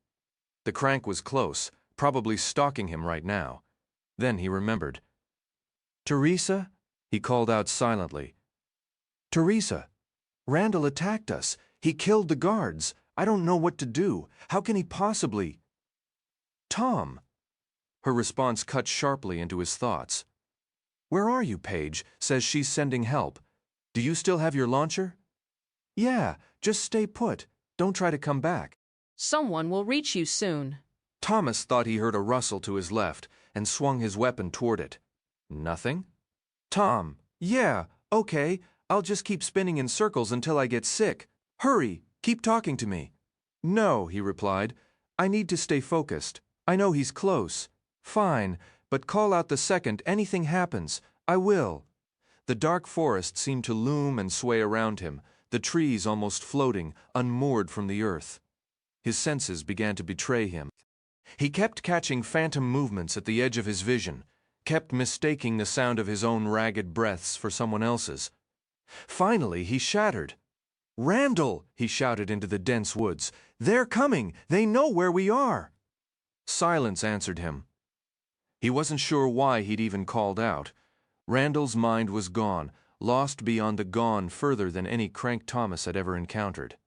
The crank was close, probably stalking him right now. Then he remembered. "Teresa?" he called out silently. "Teresa, Randall attacked us. He killed the guards. I don't know what to do. How can he possibly—" "Tom!" Her response cut sharply into his thoughts. "Where are you, Paige? Says she's sending help. Do you still have your launcher?" "Yeah, just stay put. Don't try to come back." Someone will reach you soon. Thomas thought he heard a rustle to his left and swung his weapon toward it. Nothing? "Tom, yeah, okay. I'll just keep spinning in circles until I get sick. Hurry, keep talking to me." "No," he replied. "I need to stay focused. I know he's close." "Fine, but call out the second anything happens. I will." The dark forest seemed to loom and sway around him, the trees almost floating, unmoored from the earth. His senses began to betray him. He kept catching phantom movements at the edge of his vision, kept mistaking the sound of his own ragged breaths for someone else's. Finally, he shattered. "Randall!" he shouted into the dense woods. "They're coming! They know where we are!" Silence answered him. He wasn't sure why he'd even called out. Randall's mind was gone, lost beyond the gone further than any crank Thomas had ever encountered.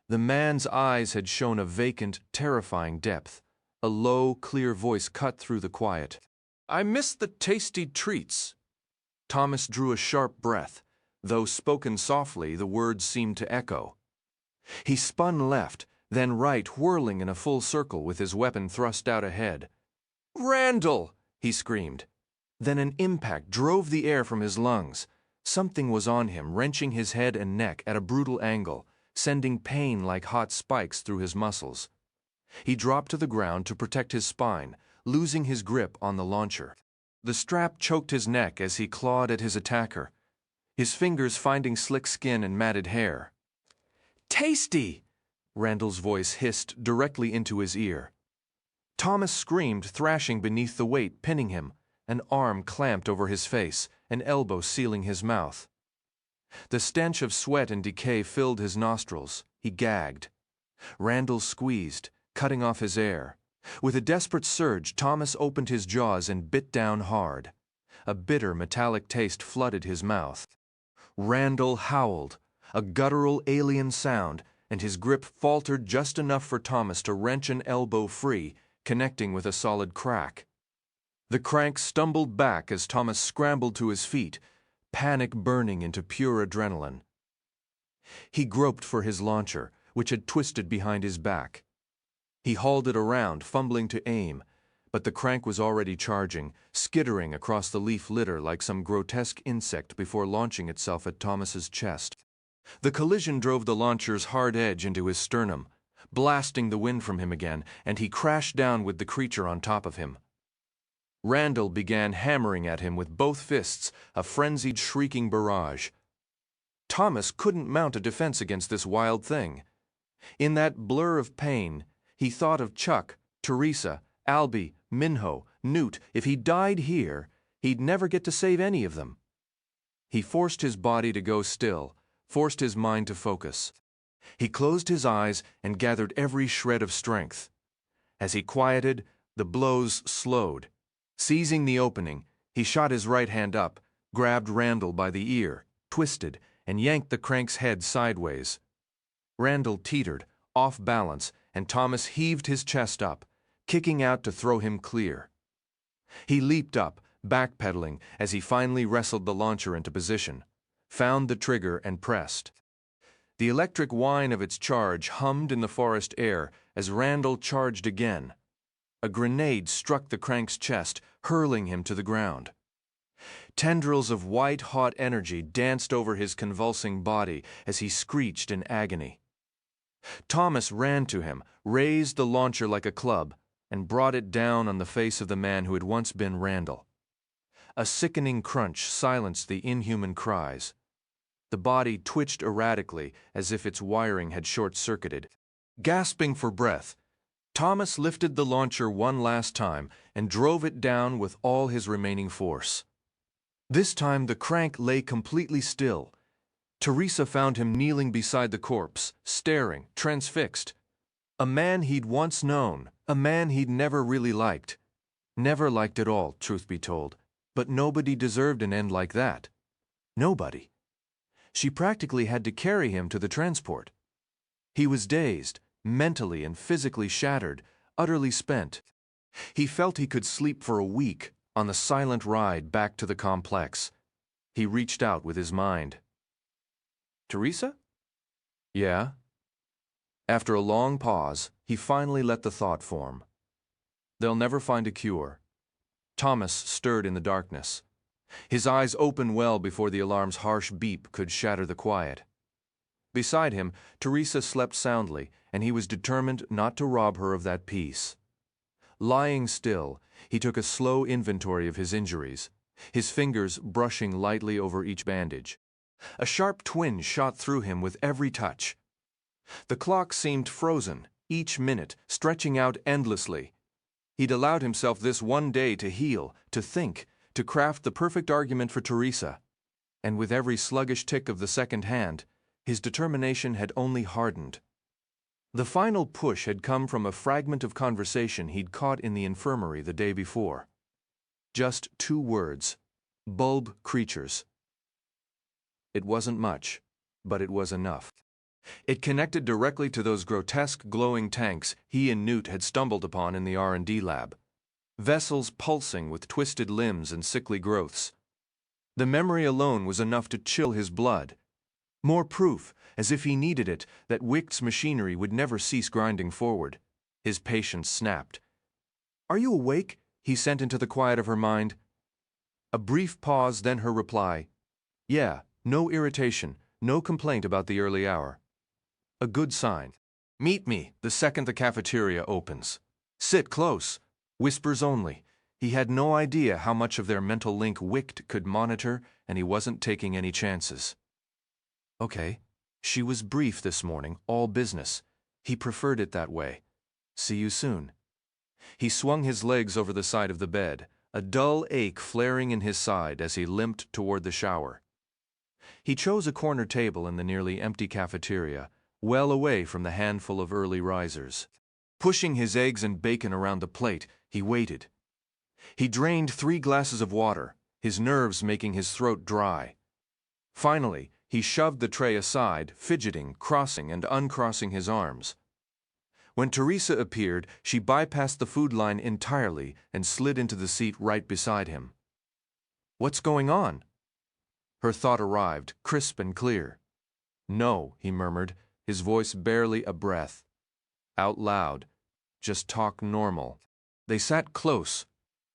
The man's eyes had shown a vacant, terrifying depth. A low, clear voice cut through the quiet. "I miss the tasty treats." Thomas drew a sharp breath. Though spoken softly, the words seemed to echo. He spun left, then right, whirling in a full circle with his weapon thrust out ahead. "Randall!" he screamed. Then an impact drove the air from his lungs. Something was on him, wrenching his head and neck at a brutal angle, sending pain like hot spikes through his muscles. He dropped to the ground to protect his spine, losing his grip on the launcher. The strap choked his neck as he clawed at his attacker, his fingers finding slick skin and matted hair. "Tasty!" Randall's voice hissed directly into his ear. Thomas screamed, thrashing beneath the weight, pinning him, an arm clamped over his face, an elbow sealing his mouth. The stench of sweat and decay filled his nostrils. He gagged. Randall squeezed, cutting off his air. With a desperate surge, Thomas opened his jaws and bit down hard. A bitter, metallic taste flooded his mouth. Randall howled, a guttural alien sound, and his grip faltered just enough for Thomas to wrench an elbow free, connecting with a solid crack. The crank stumbled back as Thomas scrambled to his feet, panic burning into pure adrenaline. He groped for his launcher, which had twisted behind his back. He hauled it around, fumbling to aim, but the crank was already charging, skittering across the leaf litter like some grotesque insect before launching itself at Thomas's chest. The collision drove the launcher's hard edge into his sternum, blasting the wind from him again, and he crashed down with the creature on top of him. Randall began hammering at him with both fists, a frenzied, shrieking barrage. Thomas couldn't mount a defense against this wild thing. In that blur of pain, he thought of Chuck, Teresa, Albie, Minho, Newt. If he died here, he'd never get to save any of them. He forced his body to go still, forced his mind to focus. He closed his eyes and gathered every shred of strength. As he quieted, the blows slowed. Seizing the opening, he shot his right hand up, grabbed Randall by the ear, twisted, and yanked the crank's head sideways. Randall teetered, off balance, and Thomas heaved his chest up, kicking out to throw him clear. He leaped up, backpedaling, as he finally wrestled the launcher into position, found the trigger and pressed. The electric whine of its charge hummed in the forest air as Randall charged again. A grenade struck the crank's chest, hurling him to the ground. Tendrils of white-hot energy danced over his convulsing body as he screeched in agony. Thomas ran to him, raised the launcher like a club, and brought it down on the face of the man who had once been Randall. A sickening crunch silenced the inhuman cries. The body twitched erratically as if its wiring had short-circuited. Gasping for breath, Thomas lifted the launcher one last time and drove it down with all his remaining force. This time the crank lay completely still. Teresa found him kneeling beside the corpse, staring, transfixed. A man he'd once known, a man he'd never really liked. Never liked at all, truth be told, but nobody deserved an end like that. Nobody. She practically had to carry him to the transport. He was dazed, mentally and physically shattered, utterly spent. He felt he could sleep for a week on the silent ride back to the complex. He reached out with his mind. Teresa? Yeah. After a long pause, he finally let the thought form. They'll never find a cure. Thomas stirred in the darkness. His eyes opened well before the alarm's harsh beep could shatter the quiet. Beside him, Teresa slept soundly, and he was determined not to rob her of that peace. Lying still, he took a slow inventory of his injuries, his fingers brushing lightly over each bandage. A sharp twinge shot through him with every touch. The clock seemed frozen, each minute stretching out endlessly. He'd allowed himself this one day to heal, to think, to craft the perfect argument for Teresa. And with every sluggish tick of the second hand, his determination had only hardened. The final push had come from a fragment of conversation he'd caught in the infirmary the day before. Just 2 words: bulb creatures. It wasn't much, but it was enough. It connected directly to those grotesque glowing tanks he and Newt had stumbled upon in the R&D lab. Vessels pulsing with twisted limbs and sickly growths. The memory alone was enough to chill his blood. More proof, as if he needed it, that Wicht's machinery would never cease grinding forward. His patience snapped. "Are you awake?" he sent into the quiet of her mind. A brief pause, then her reply. "Yeah, no irritation, no complaint about the early hour." A good sign. "Meet me the second the cafeteria opens. Sit close. Whispers only." He had no idea how much of their mental link Wicht could monitor, and he wasn't taking any chances. Okay. She was brief this morning, all business. He preferred it that way. See you soon. He swung his legs over the side of the bed, a dull ache flaring in his side as he limped toward the shower. He chose a corner table in the nearly empty cafeteria, well away from the handful of early risers. Pushing his eggs and bacon around the plate, he waited. He drained 3 glasses of water, his nerves making his throat dry. Finally, he shoved the tray aside, fidgeting, crossing and uncrossing his arms. When Teresa appeared, she bypassed the food line entirely and slid into the seat right beside him. "What's going on?" Her thought arrived, crisp and clear. "No," he murmured, his voice barely a breath. Out loud. "Just talk normal." They sat close,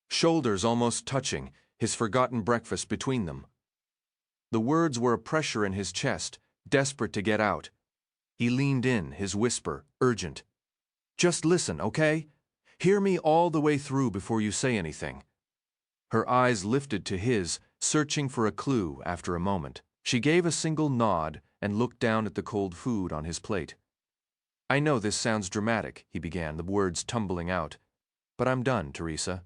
shoulders almost touching, his forgotten breakfast between them. The words were a pressure in his chest, desperate to get out. He leaned in, his whisper urgent. "Just listen, okay? Hear me all the way through before you say anything." Her eyes lifted to his, searching for a clue after a moment. She gave a single nod and looked down at the cold food on his plate. "I know this sounds dramatic," he began, the words tumbling out. "But I'm done, Teresa.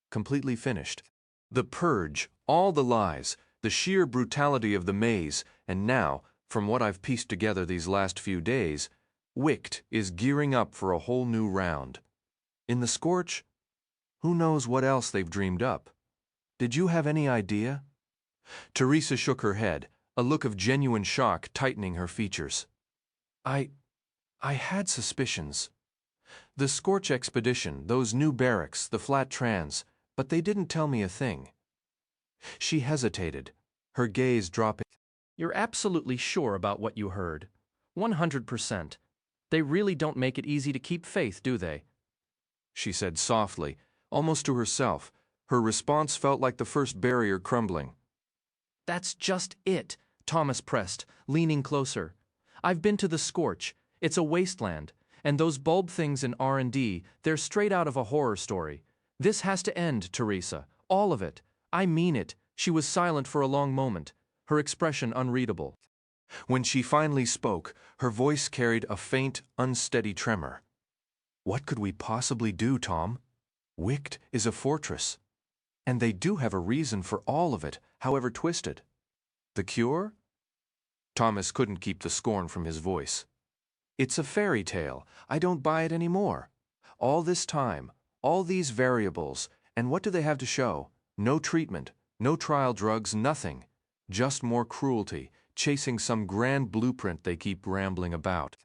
Completely finished. The purge, all the lies, the sheer brutality of the maze, and now, from what I've pieced together these last few days, Wicht is gearing up for a whole new round. In the scorch, who knows what else they've dreamed up? Did you have any idea?" Teresa shook her head, a look of genuine shock tightening her features. I had suspicions. The Scorch expedition, those new barracks, the flat trans, but they didn't tell me a thing." She hesitated, her gaze dropping. "You're absolutely sure about what you heard? 100%. They really don't make it easy to keep faith, do they?" She said softly, almost to herself. Her response felt like the first barrier crumbling. "That's just it," Thomas pressed, leaning closer. "I've been to the Scorch. It's a wasteland. And those bulb things in R&D, they're straight out of a horror story. This has to end, Teresa. All of it. I mean it." She was silent for a long moment, her expression unreadable. When she finally spoke, her voice carried a faint, unsteady tremor. What could we possibly do, Tom? Wicht is a fortress. And they do have a reason for all of it, however twisted. The cure? Thomas couldn't keep the scorn from his voice. It's a fairy tale. I don't buy it anymore. All this time, all these variables, and what do they have to show? No treatment, no trial drugs, nothing. Just more cruelty, chasing some grand blueprint they keep rambling about.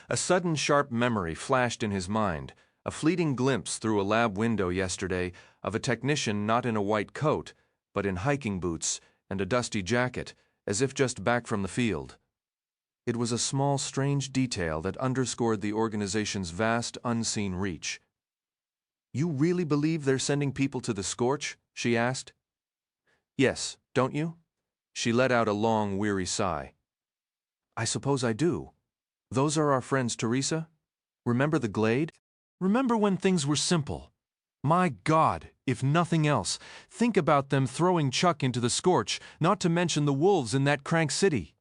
A sudden sharp memory flashed in his mind, a fleeting glimpse through a lab window yesterday of a technician not in a white coat, but in hiking boots and a dusty jacket, as if just back from the field. It was a small, strange detail that underscored the organization's vast, unseen reach. "You really believe they're sending people to the scorch?" she asked. "Yes, don't you?" She let out a long, weary sigh. "I suppose I do. Those are our friends, Teresa? Remember the glade? Remember when things were simple? My God, if nothing else, think about them throwing Chuck into the scorch, not to mention the wolves in that crank city."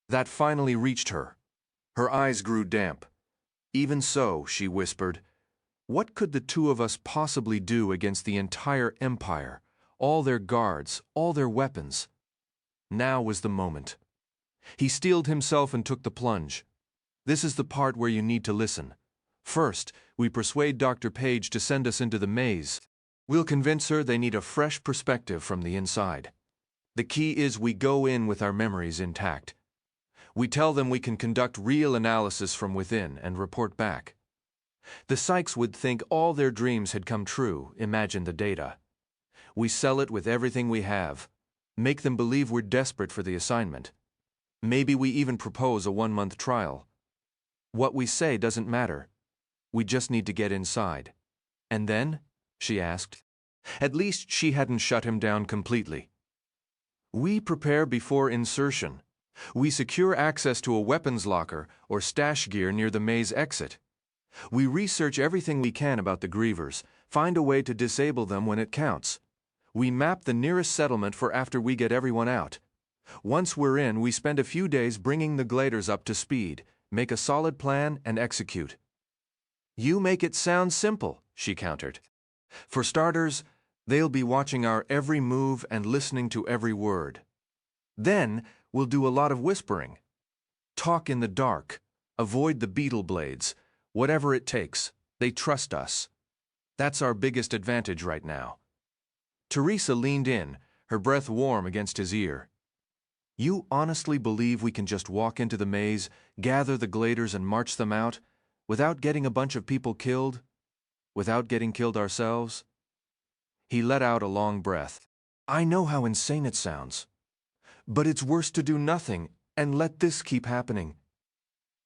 That finally reached her. Her eyes grew damp. "Even so," she whispered, "what could the two of us possibly do against the entire empire, all their guards, all their weapons?" Now was the moment. He steeled himself and took the plunge. "This is the part where you need to listen. First, we persuade Dr. Page to send us into the maze. We'll convince her they need a fresh perspective from the inside. The key is we go in with our memories intact. We tell them we can conduct real analysis from within and report back. The psychs would think all their dreams had come true, imagine the data. We sell it with everything we have. Make them believe we're desperate for the assignment. Maybe we even propose a 1-month trial. What we say doesn't matter. We just need to get inside." "And then?" she asked. At least she hadn't shut him down completely. "We prepare before insertion. We secure access to a weapons locker or stash gear near the maze exit. We research everything we can about the grievers, find a way to disable them when it counts. We map the nearest settlement for after we get everyone out. Once we're in, we spend a few days bringing the gladers up to speed, make a solid plan, and execute." "You make it sound simple," she countered. "For starters, they'll be watching our every move and listening to every word. Then, we'll do a lot of whispering. Talk in the dark. Avoid the beetle blades. Whatever it takes. They trust us. That's our biggest advantage right now." Teresa leaned in, her breath warm against his ear. "You honestly believe we can just walk into the maze, gather the gladers and march them out, without getting a bunch of people killed? Without getting killed ourselves?" He let out a long breath. "I know how insane it sounds. But it's worse to do nothing and let this keep happening."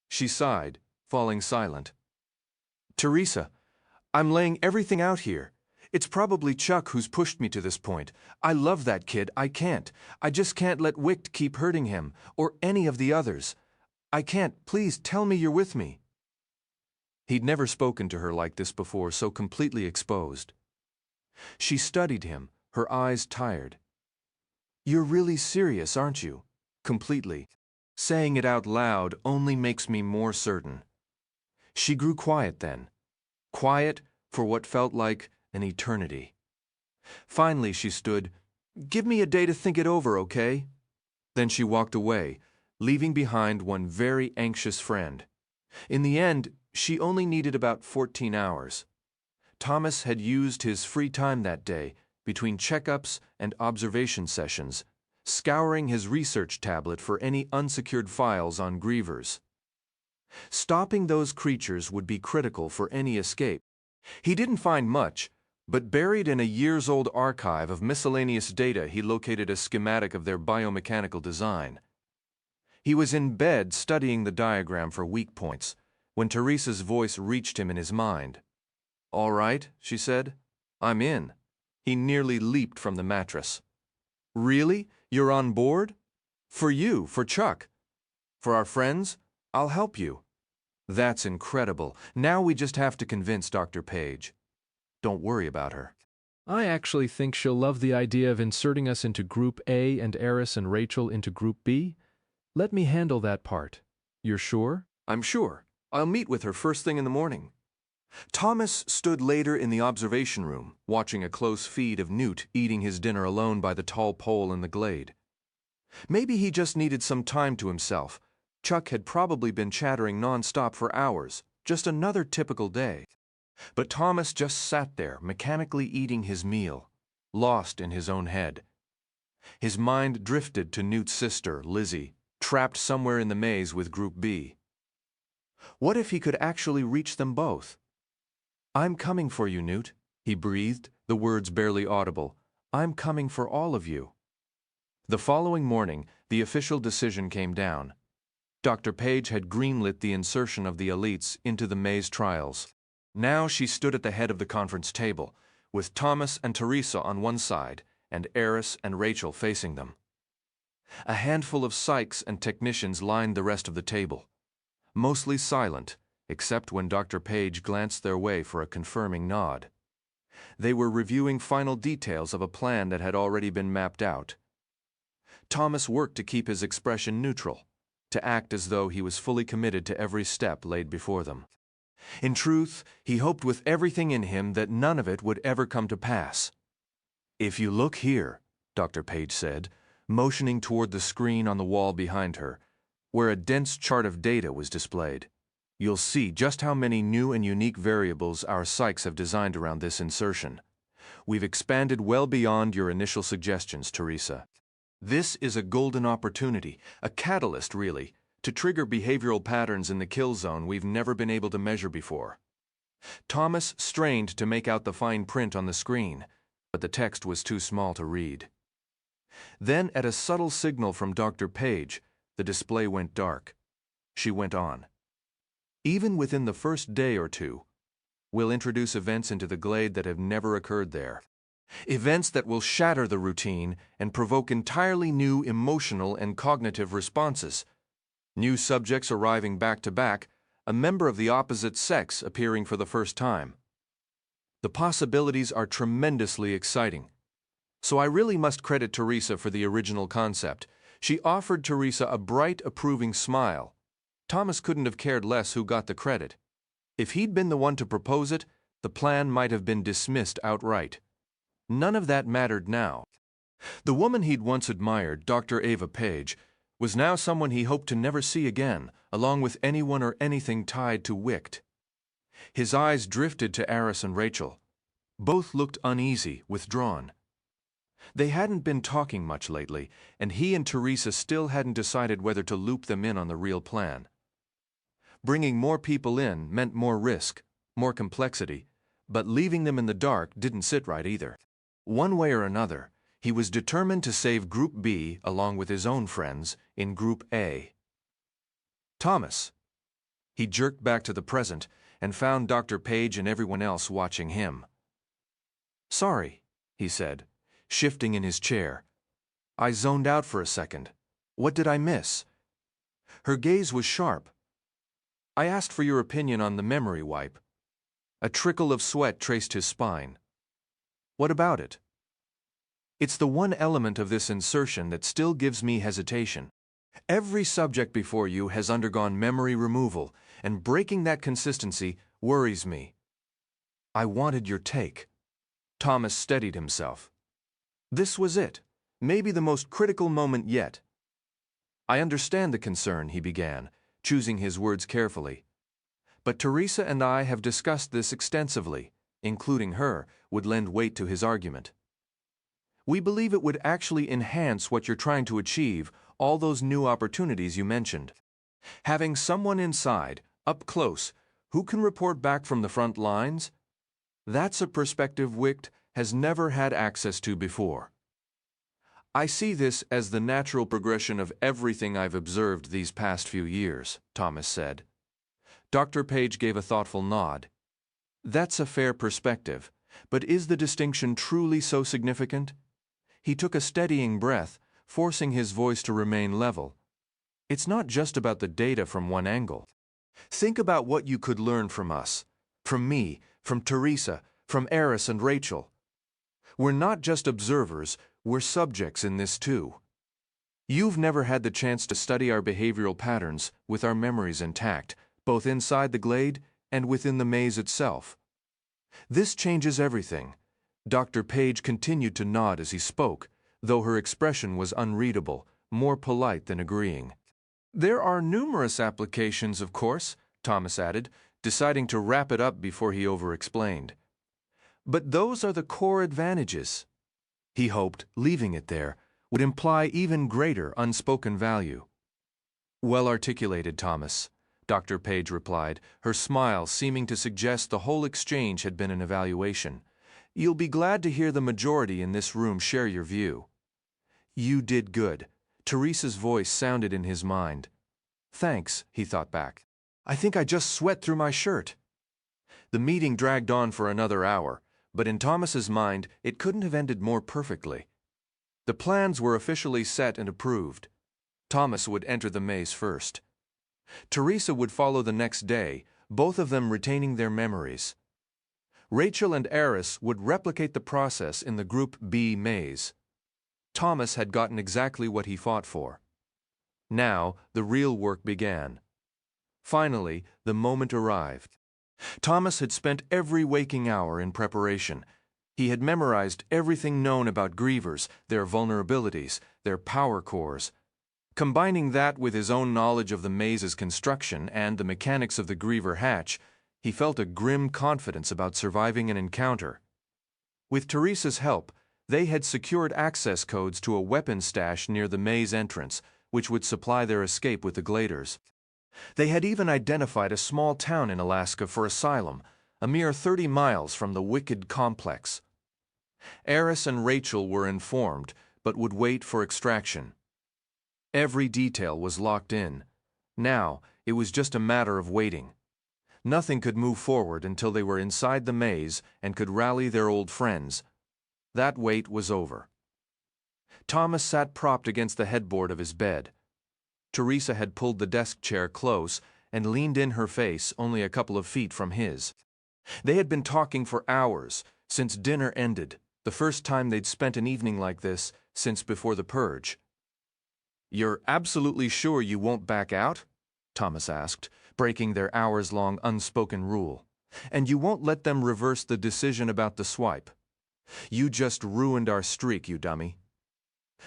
She sighed, falling silent. "Teresa, I'm laying everything out here. It's probably Chuck who's pushed me to this point. I love that kid. I just can't let Wicht keep hurting him, or any of the others. I can't. Please tell me you're with me." He'd never spoken to her like this before, so completely exposed. She studied him, her eyes tired. "You're really serious, aren't you? Completely. Saying it out loud only makes me more certain." She grew quiet then. Quiet for what felt like an eternity. Finally she stood. "Give me a day to think it over, okay?" Then she walked away, leaving behind one very anxious friend. In the end, she only needed about 14 hours. Thomas had used his free time that day, between checkups and observation sessions, scouring his research tablet for any unsecured files on grievers. Stopping those creatures would be critical for any escape. He didn't find much, but buried in a years-old archive of miscellaneous data he located a schematic of their biomechanical design. He was in bed studying the diagram for weak points, when Teresa's voice reached him in his mind. "All right," she said. "I'm in." He nearly leaped from the mattress. "Really? You're on board? For you, for Chuck? For our friends? I'll help you." "That's incredible. Now we just have to convince Dr. Page. Don't worry about her." I actually think she'll love the idea of inserting us into Group A and Eris and Rachel into Group B. Let me handle that part. You're sure? I'm sure. I'll meet with her first thing in the morning. Thomas stood later in the observation room, watching a close feed of Newt eating his dinner alone by the tall pole in the glade. Maybe he just needed some time to himself. Chuck had probably been chattering non-stop for hours, just another typical day. But Thomas just sat there, mechanically eating his meal, lost in his own head. His mind drifted to Newt's sister, Lizzie, trapped somewhere in the maze with Group B. What if he could actually reach them both? "I'm coming for you, Newt," he breathed, the words barely audible. "I'm coming for all of you." The following morning, the official decision came down. Dr. Page had greenlit the insertion of the elites into the maze trials. Now she stood at the head of the conference table, with Thomas and Teresa on one side and Eris and Rachel facing them. A handful of psychs and technicians lined the rest of the table, mostly silent, except when Dr. Page glanced their way for a confirming nod. They were reviewing final details of a plan that had already been mapped out. Thomas worked to keep his expression neutral, to act as though he was fully committed to every step laid before them. In truth, he hoped with everything in him that none of it would ever come to pass. "If you look here," Dr. Page said, motioning toward the screen on the wall behind her, where a dense chart of data was displayed, "you'll see just how many new and unique variables our psychs have designed around this insertion. We've expanded well beyond your initial suggestions, Teresa. This is a golden opportunity, a catalyst, really, to trigger behavioral patterns in the kill zone we've never been able to measure before." Thomas strained to make out the fine print on the screen, but the text was too small to read. Then, at a subtle signal from Dr. Page, the display went dark. She went on. "Even within the first day or two, we'll introduce events into the glade that have never occurred there. Events that will shatter the routine and provoke entirely new emotional and cognitive responses. New subjects arriving back to back, a member of the opposite sex appearing for the first time. The possibilities are tremendously exciting. So I really must credit Teresa for the original concept. She offered Teresa a bright, approving smile. Thomas couldn't have cared less who got the credit. If he'd been the one to propose it, the plan might have been dismissed outright. None of that mattered now. The woman he'd once admired, Dr. Ava Page, was now someone he hoped to never see again, along with anyone or anything tied to Wicht. His eyes drifted to Eris and Rachel. Both looked uneasy, withdrawn. They hadn't been talking much lately, and he and Teresa still hadn't decided whether to loop them in on the real plan. Bringing more people in meant more risk, more complexity, but leaving them in the dark didn't sit right either. One way or another, he was determined to save Group B along with his own friends in Group A. "Thomas." He jerked back to the present and found Dr. Page and everyone else watching him. "Sorry," he said, shifting in his chair. "I zoned out for a second. What did I miss?" Her gaze was sharp. "I asked for your opinion on the memory wipe." A trickle of sweat traced his spine. "What about it?" "It's the one element of this insertion that still gives me hesitation. Every subject before you has undergone memory removal, and breaking that consistency worries me. I wanted your take." Thomas steadied himself. This was it, maybe the most critical moment yet. "I understand the concern," he began, choosing his words carefully. "But Teresa and I have discussed this extensively, including her, would lend weight to his argument. We believe it would actually enhance what you're trying to achieve, all those new opportunities you mentioned. Having someone inside, up close, who can report back from the front lines, that's a perspective Wicht has never had access to before. I see this as the natural progression of everything I've observed these past few years," Thomas said. Dr. Page gave a thoughtful nod. "That's a fair perspective, but is the distinction truly so significant?" He took a steadying breath, forcing his voice to remain level. "It's not just about the data from one angle. Think about what you could learn from us, from me, from Teresa, from Eris and Rachel. We're not just observers, we're subjects in this too. You've never had the chance to study our behavioral patterns with our memories intact, both inside the glade and within the maze itself. This changes everything. Dr. Page continued to nod as he spoke, though her expression was unreadable, more polite than agreeing. There are numerous applications, of course, Thomas added, deciding to wrap it up before he over-explained. But those are the core advantages. He hoped leaving it there would imply even greater unspoken value. Well articulated, Thomas, Dr. Page replied, her smile seeming to suggest the whole exchange had been an evaluation. You'll be glad to hear the majority in this room share your view. You did good. Teresa's voice sounded in his mind. Thanks, he thought back. I think I just sweat through my shirt. The meeting dragged on for another hour, but in Thomas's mind it couldn't have ended more perfectly. The plans were officially set and approved. Thomas would enter the maze first. Teresa would follow the next day, both of them retaining their memories. Rachel and Eris would replicate the process in the Group B maze. Thomas had gotten exactly what he fought for. Now, the real work began. Finally, the moment arrived. Thomas had spent every waking hour in preparation. He had memorized everything known about grievers, their vulnerabilities, their power cores. Combining that with his own knowledge of the maze's construction and the mechanics of the griever hatch, he felt a grim confidence about surviving an encounter. With Teresa's help, they had secured access codes to a weapons stash near the maze entrance, which would supply their escape with the Gladers. They had even identified a small town in Alaska for asylum, a mere 30 miles from the wicked complex. Eris and Rachel were informed, but would wait for extraction. Every detail was locked in. Now, it was just a matter of waiting. Nothing could move forward until they were inside the maze and could rally their old friends. That wait was over. Thomas sat propped against the headboard of his bed. Teresa had pulled the desk chair close and leaned in her face only a couple of feet from his. They had been talking for hours, since dinner ended, the first time they'd spent an evening like this since before the purge. "You're absolutely sure you won't back out?" Thomas asked, breaking their hours-long unspoken rule. "And you won't let them reverse the decision about the swipe? You just ruined our streak, you dummy."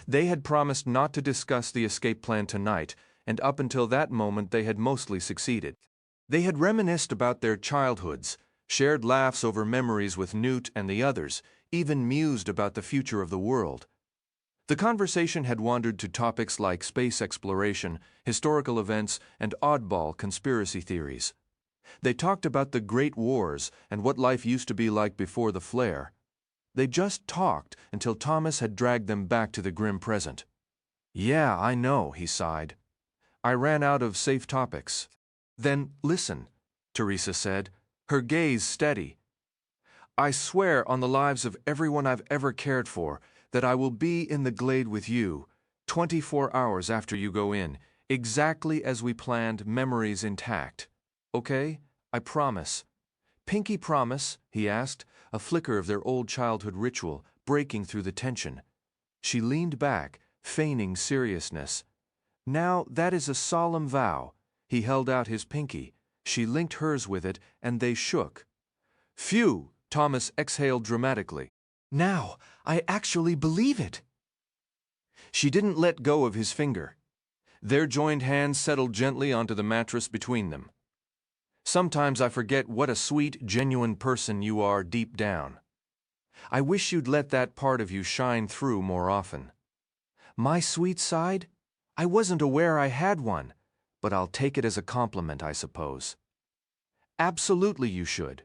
They had promised not to discuss the escape plan tonight, and up until that moment they had mostly succeeded. They had reminisced about their childhoods, shared laughs over memories with Newt and the others, even mused about the future of the world. The conversation had wandered to topics like space exploration, historical events, and oddball conspiracy theories. They talked about the Great Wars and what life used to be like before the flare. They just talked until Thomas had dragged them back to the grim present. "Yeah, I know," he sighed. "I ran out of safe topics." "Then listen," Teresa said, her gaze steady. "I swear on the lives of everyone I've ever cared for that I will be in the glade with you, 24 hours after you go in, exactly as we planned, memories intact. Okay? I promise." "Pinky promise?" he asked, a flicker of their old childhood ritual breaking through the tension. She leaned back, feigning seriousness. "Now that is a solemn vow." He held out his pinky. She linked hers with it, and they shook. "Phew!" Thomas exhaled dramatically. "Now, I actually believe it." She didn't let go of his finger. Their joined hands settled gently onto the mattress between them. "Sometimes I forget what a sweet, genuine person you are deep down. I wish you'd let that part of you shine through more often." "My sweet side? I wasn't aware I had one, but I'll take it as a compliment, I suppose." "Absolutely you should."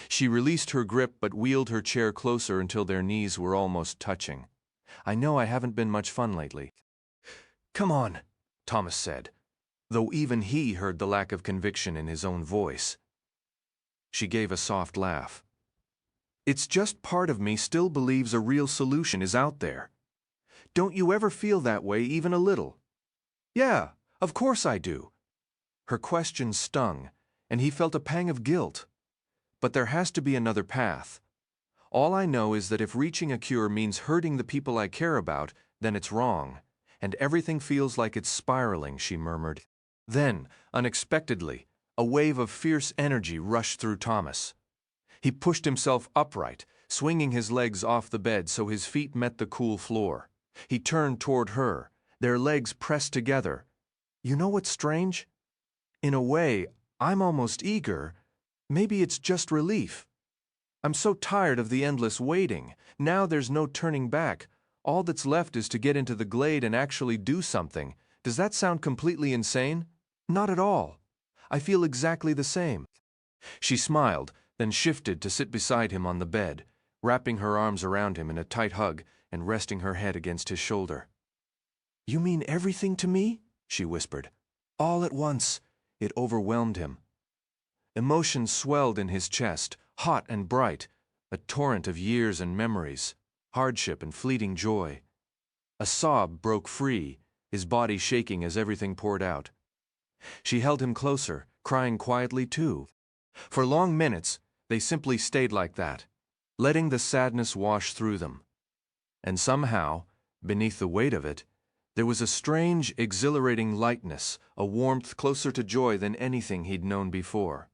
She released her grip but wheeled her chair closer until their knees were almost touching. "I know I haven't been much fun lately." "Come on," Thomas said, though even he heard the lack of conviction in his own voice. She gave a soft laugh. "It's just part of me still believes a real solution is out there. Don't you ever feel that way even a little?" "Yeah, of course I do." Her question stung, and he felt a pang of guilt. "But there has to be another path. All I know is that if reaching a cure means hurting the people I care about, then it's wrong. and everything feels like it's spiraling, she murmured. Then, unexpectedly, a wave of fierce energy rushed through Thomas. He pushed himself upright, swinging his legs off the bed so his feet met the cool floor. He turned toward her, their legs pressed together. You know what's strange? In a way, I'm almost eager. Maybe it's just relief. I'm so tired of the endless waiting. Now there's no turning back. All that's left is to get into the glade and actually do something. Does that sound completely insane? Not at all. I feel exactly the same. She smiled, then shifted to sit beside him on the bed, wrapping her arms around him in a tight hug and resting her head against his shoulder. You mean everything to me? She whispered. All at once. It overwhelmed him. Emotion swelled in his chest, hot and bright, a torrent of years and memories, hardship and fleeting joy. A sob broke free, his body shaking as everything poured out. She held him closer, crying quietly too. For long minutes, they simply stayed like that, letting the sadness wash through them. And somehow, beneath the weight of it, there was a strange, exhilarating lightness, a warmth closer to joy than anything he'd known before.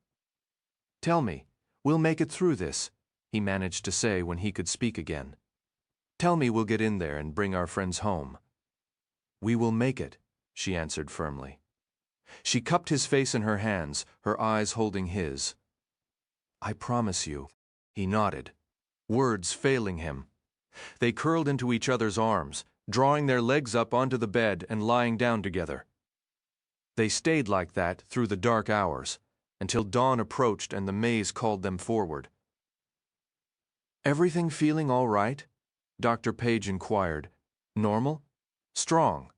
Tell me, we'll make it through this, he managed to say when he could speak again. Tell me we'll get in there and bring our friends home. We will make it, she answered firmly. She cupped his face in her hands, her eyes holding his. I promise you, he nodded, words failing him. They curled into each other's arms, drawing their legs up onto the bed and lying down together. They stayed like that through the dark hours, until dawn approached and the maze called them forward. Everything feeling all right? Dr. Page inquired. Normal? Strong?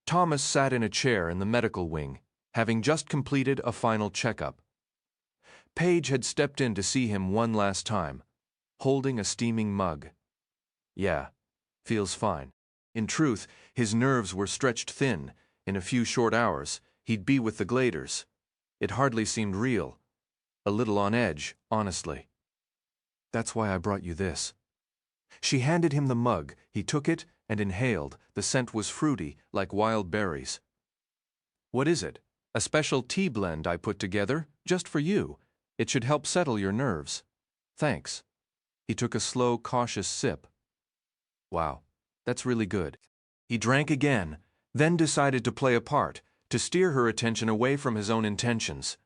Thomas sat in a chair in the medical wing, having just completed a final checkup. Page had stepped in to see him one last time, holding a steaming mug. Yeah, feels fine. In truth, his nerves were stretched thin. In a few short hours, he'd be with the Gladers. It hardly seemed real. A little on edge, honestly. That's why I brought you this. She handed him the mug. He took it and inhaled. The scent was fruity, like wild berries. What is it? A special tea blend I put together, just for you. It should help settle your nerves. Thanks. He took a slow, cautious sip. Wow, that's really good. He drank again, then decided to play a part, to steer her attention away from his own intentions.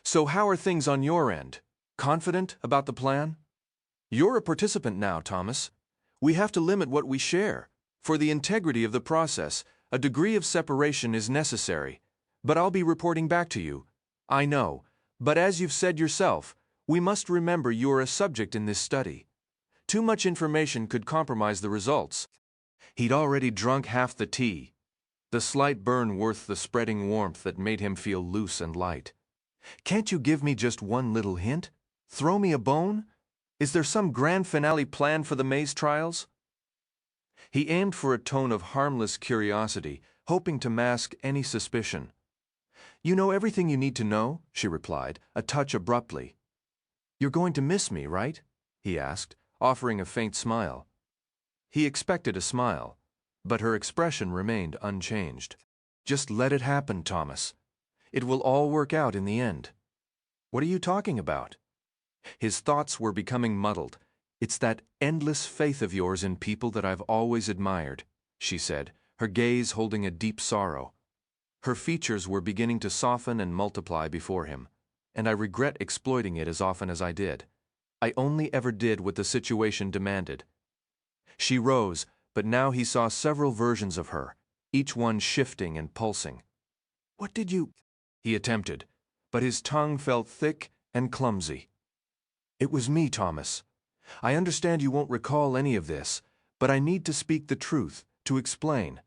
So how are things on your end? Confident about the plan? You're a participant now, Thomas. We have to limit what we share. For the integrity of the process, a degree of separation is necessary. But I'll be reporting back to you. I know, but as you've said yourself, we must remember you are a subject in this study. Too much information could compromise the results. He'd already drunk half the tea, the slight burn worth the spreading warmth that made him feel loose and light. Can't you give me just one little hint? Throw me a bone? Is there some grand finale planned for the maze trials? He aimed for a tone of harmless curiosity, hoping to mask any suspicion. You know everything you need to know, she replied, a touch abruptly. You're going to miss me, right? He asked, offering a faint smile. He expected a smile, but her expression remained unchanged. Just let it happen, Thomas. It will all work out in the end. What are you talking about? His thoughts were becoming muddled. It's that endless faith of yours in people that I've always admired, she said, her gaze holding a deep sorrow. Her features were beginning to soften and multiply before him, and I regret exploiting it as often as I did. I only ever did what the situation demanded. She rose, but now he saw several versions of her, each one shifting and pulsing. What did you... He attempted, but his tongue felt thick and clumsy. It was me, Thomas. I understand you won't recall any of this, but I need to speak the truth, to explain.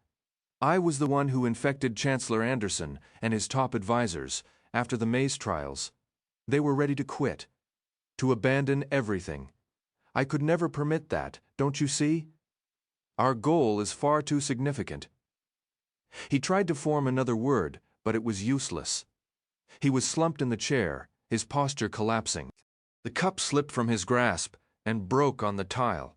I was the one who infected Chancellor Anderson and his top advisors after the maze trials. They were ready to quit, to abandon everything. I could never permit that, don't you see? Our goal is far too significant. He tried to form another word, but it was useless. He was slumped in the chair, his posture collapsing. The cup slipped from his grasp and broke on the tile.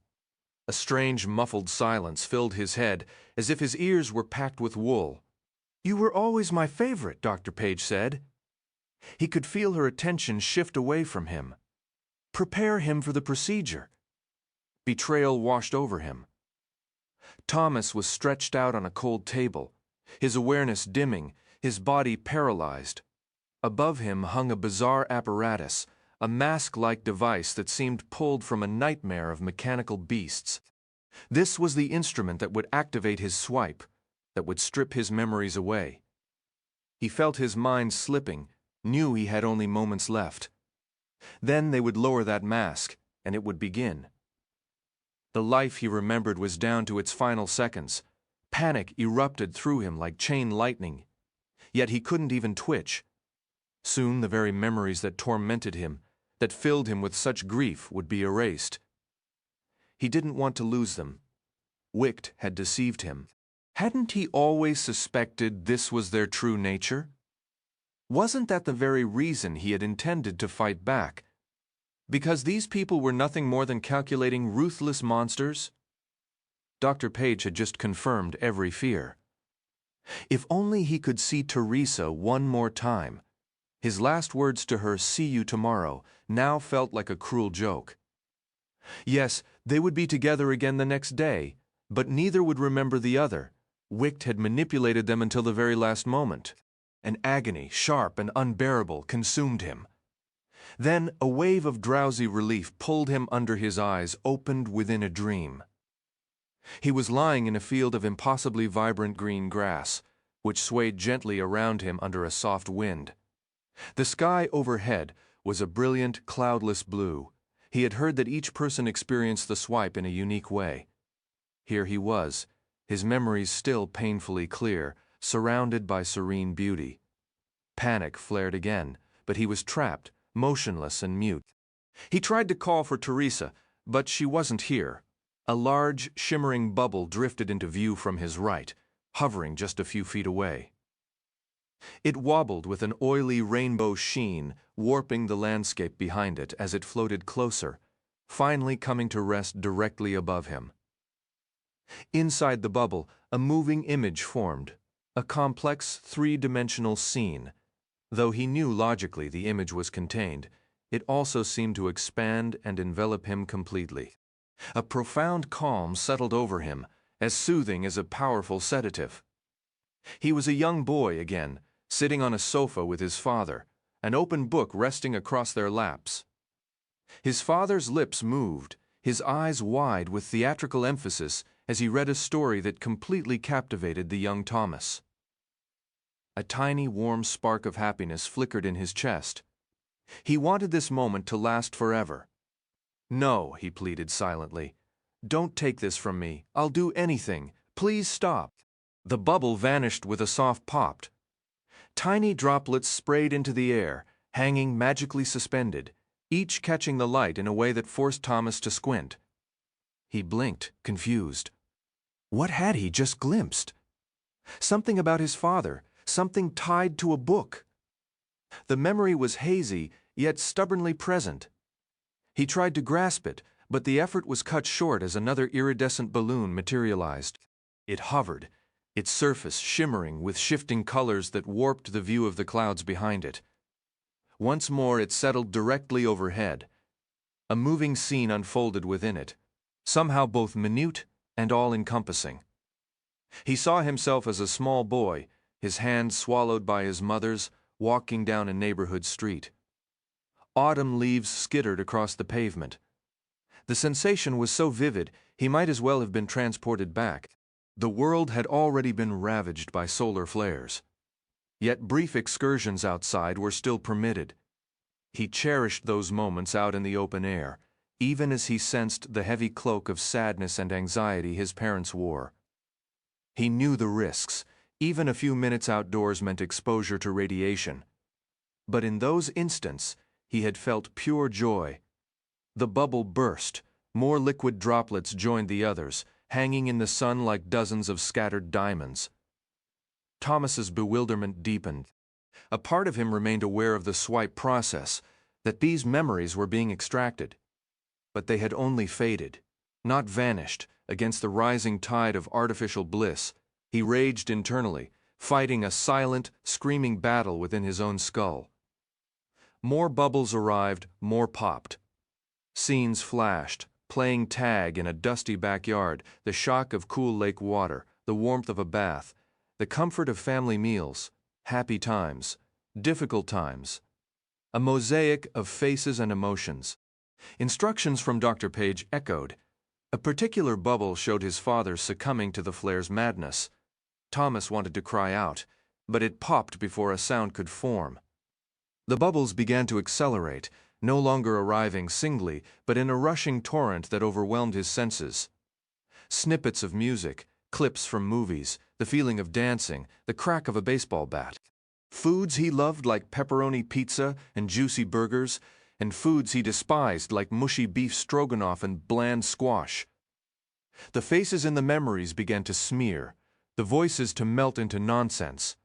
A strange, muffled silence filled his head, as if his ears were packed with wool. "You were always my favorite," Dr. Page said. He could feel her attention shift away from him. Prepare him for the procedure. Betrayal washed over him. Thomas was stretched out on a cold table, his awareness dimming, his body paralyzed. Above him hung a bizarre apparatus, a mask-like device that seemed pulled from a nightmare of mechanical beasts. This was the instrument that would activate his swipe, that would strip his memories away. He felt his mind slipping, knew he had only moments left. Then they would lower that mask, and it would begin. The life he remembered was down to its final seconds. Panic erupted through him like chain lightning. Yet he couldn't even twitch. Soon the very memories that tormented him, that filled him with such grief, would be erased. He didn't want to lose them. Wicht had deceived him. Hadn't he always suspected this was their true nature? Wasn't that the very reason he had intended to fight back? Because these people were nothing more than calculating, ruthless monsters? Dr. Page had just confirmed every fear. If only he could see Teresa one more time. His last words to her, "See you tomorrow," now felt like a cruel joke. Yes, they would be together again the next day, but neither would remember the other. Wicht had manipulated them until the very last moment. An agony, sharp and unbearable, consumed him. Then a wave of drowsy relief pulled him under his eyes, opened within a dream. He was lying in a field of impossibly vibrant green grass, which swayed gently around him under a soft wind. The sky overhead was a brilliant, cloudless blue. He had heard that each person experienced the swipe in a unique way. Here he was, his memories still painfully clear, surrounded by serene beauty. Panic flared again, but he was trapped, motionless and mute. He tried to call for Teresa, but she wasn't here. A large, shimmering bubble drifted into view from his right, hovering just a few feet away. It wobbled with an oily rainbow sheen, warping the landscape behind it as it floated closer, finally coming to rest directly above him. Inside the bubble, a moving image formed, a complex, three-dimensional scene. Though he knew logically the image was contained, it also seemed to expand and envelop him completely. A profound calm settled over him, as soothing as a powerful sedative. He was a young boy again, sitting on a sofa with his father, an open book resting across their laps. His father's lips moved, his eyes wide with theatrical emphasis as he read a story that completely captivated the young Thomas. A tiny, warm spark of happiness flickered in his chest. He wanted this moment to last forever. "No," he pleaded silently. "Don't take this from me. I'll do anything. Please stop." The bubble vanished with a soft pop. Tiny droplets sprayed into the air, hanging magically suspended, each catching the light in a way that forced Thomas to squint. He blinked, confused. What had he just glimpsed? Something about his father, something tied to a book. The memory was hazy, yet stubbornly present. He tried to grasp it, but the effort was cut short as another iridescent balloon materialized. It hovered, its surface shimmering with shifting colors that warped the view of the clouds behind it. Once more it settled directly overhead. A moving scene unfolded within it, somehow both minute and all-encompassing. He saw himself as a small boy, his hand swallowed by his mother's, walking down a neighborhood street. Autumn leaves skittered across the pavement. The sensation was so vivid, he might as well have been transported back. The world had already been ravaged by solar flares. Yet brief excursions outside were still permitted. He cherished those moments out in the open air, even as he sensed the heavy cloak of sadness and anxiety his parents wore. He knew the risks. Even a few minutes outdoors meant exposure to radiation. But in those instants, he had felt pure joy. The bubble burst. More liquid droplets joined the others, hanging in the sun like dozens of scattered diamonds. Thomas's bewilderment deepened. A part of him remained aware of the swipe process, that these memories were being extracted. But they had only faded. not vanished, against the rising tide of artificial bliss. He raged internally, fighting a silent, screaming battle within his own skull. More bubbles arrived, more popped. Scenes flashed, playing tag in a dusty backyard, the shock of cool lake water, the warmth of a bath, the comfort of family meals, happy times, difficult times. A mosaic of faces and emotions. Instructions from Dr. Page echoed. A particular bubble showed his father succumbing to the flare's madness. Thomas wanted to cry out, but it popped before a sound could form. The bubbles began to accelerate, no longer arriving singly, but in a rushing torrent that overwhelmed his senses. Snippets of music, clips from movies, the feeling of dancing, the crack of a baseball bat. Foods he loved like pepperoni pizza and juicy burgers, and foods he despised like mushy beef stroganoff and bland squash. The faces in the memories began to smear, the voices to melt into nonsense.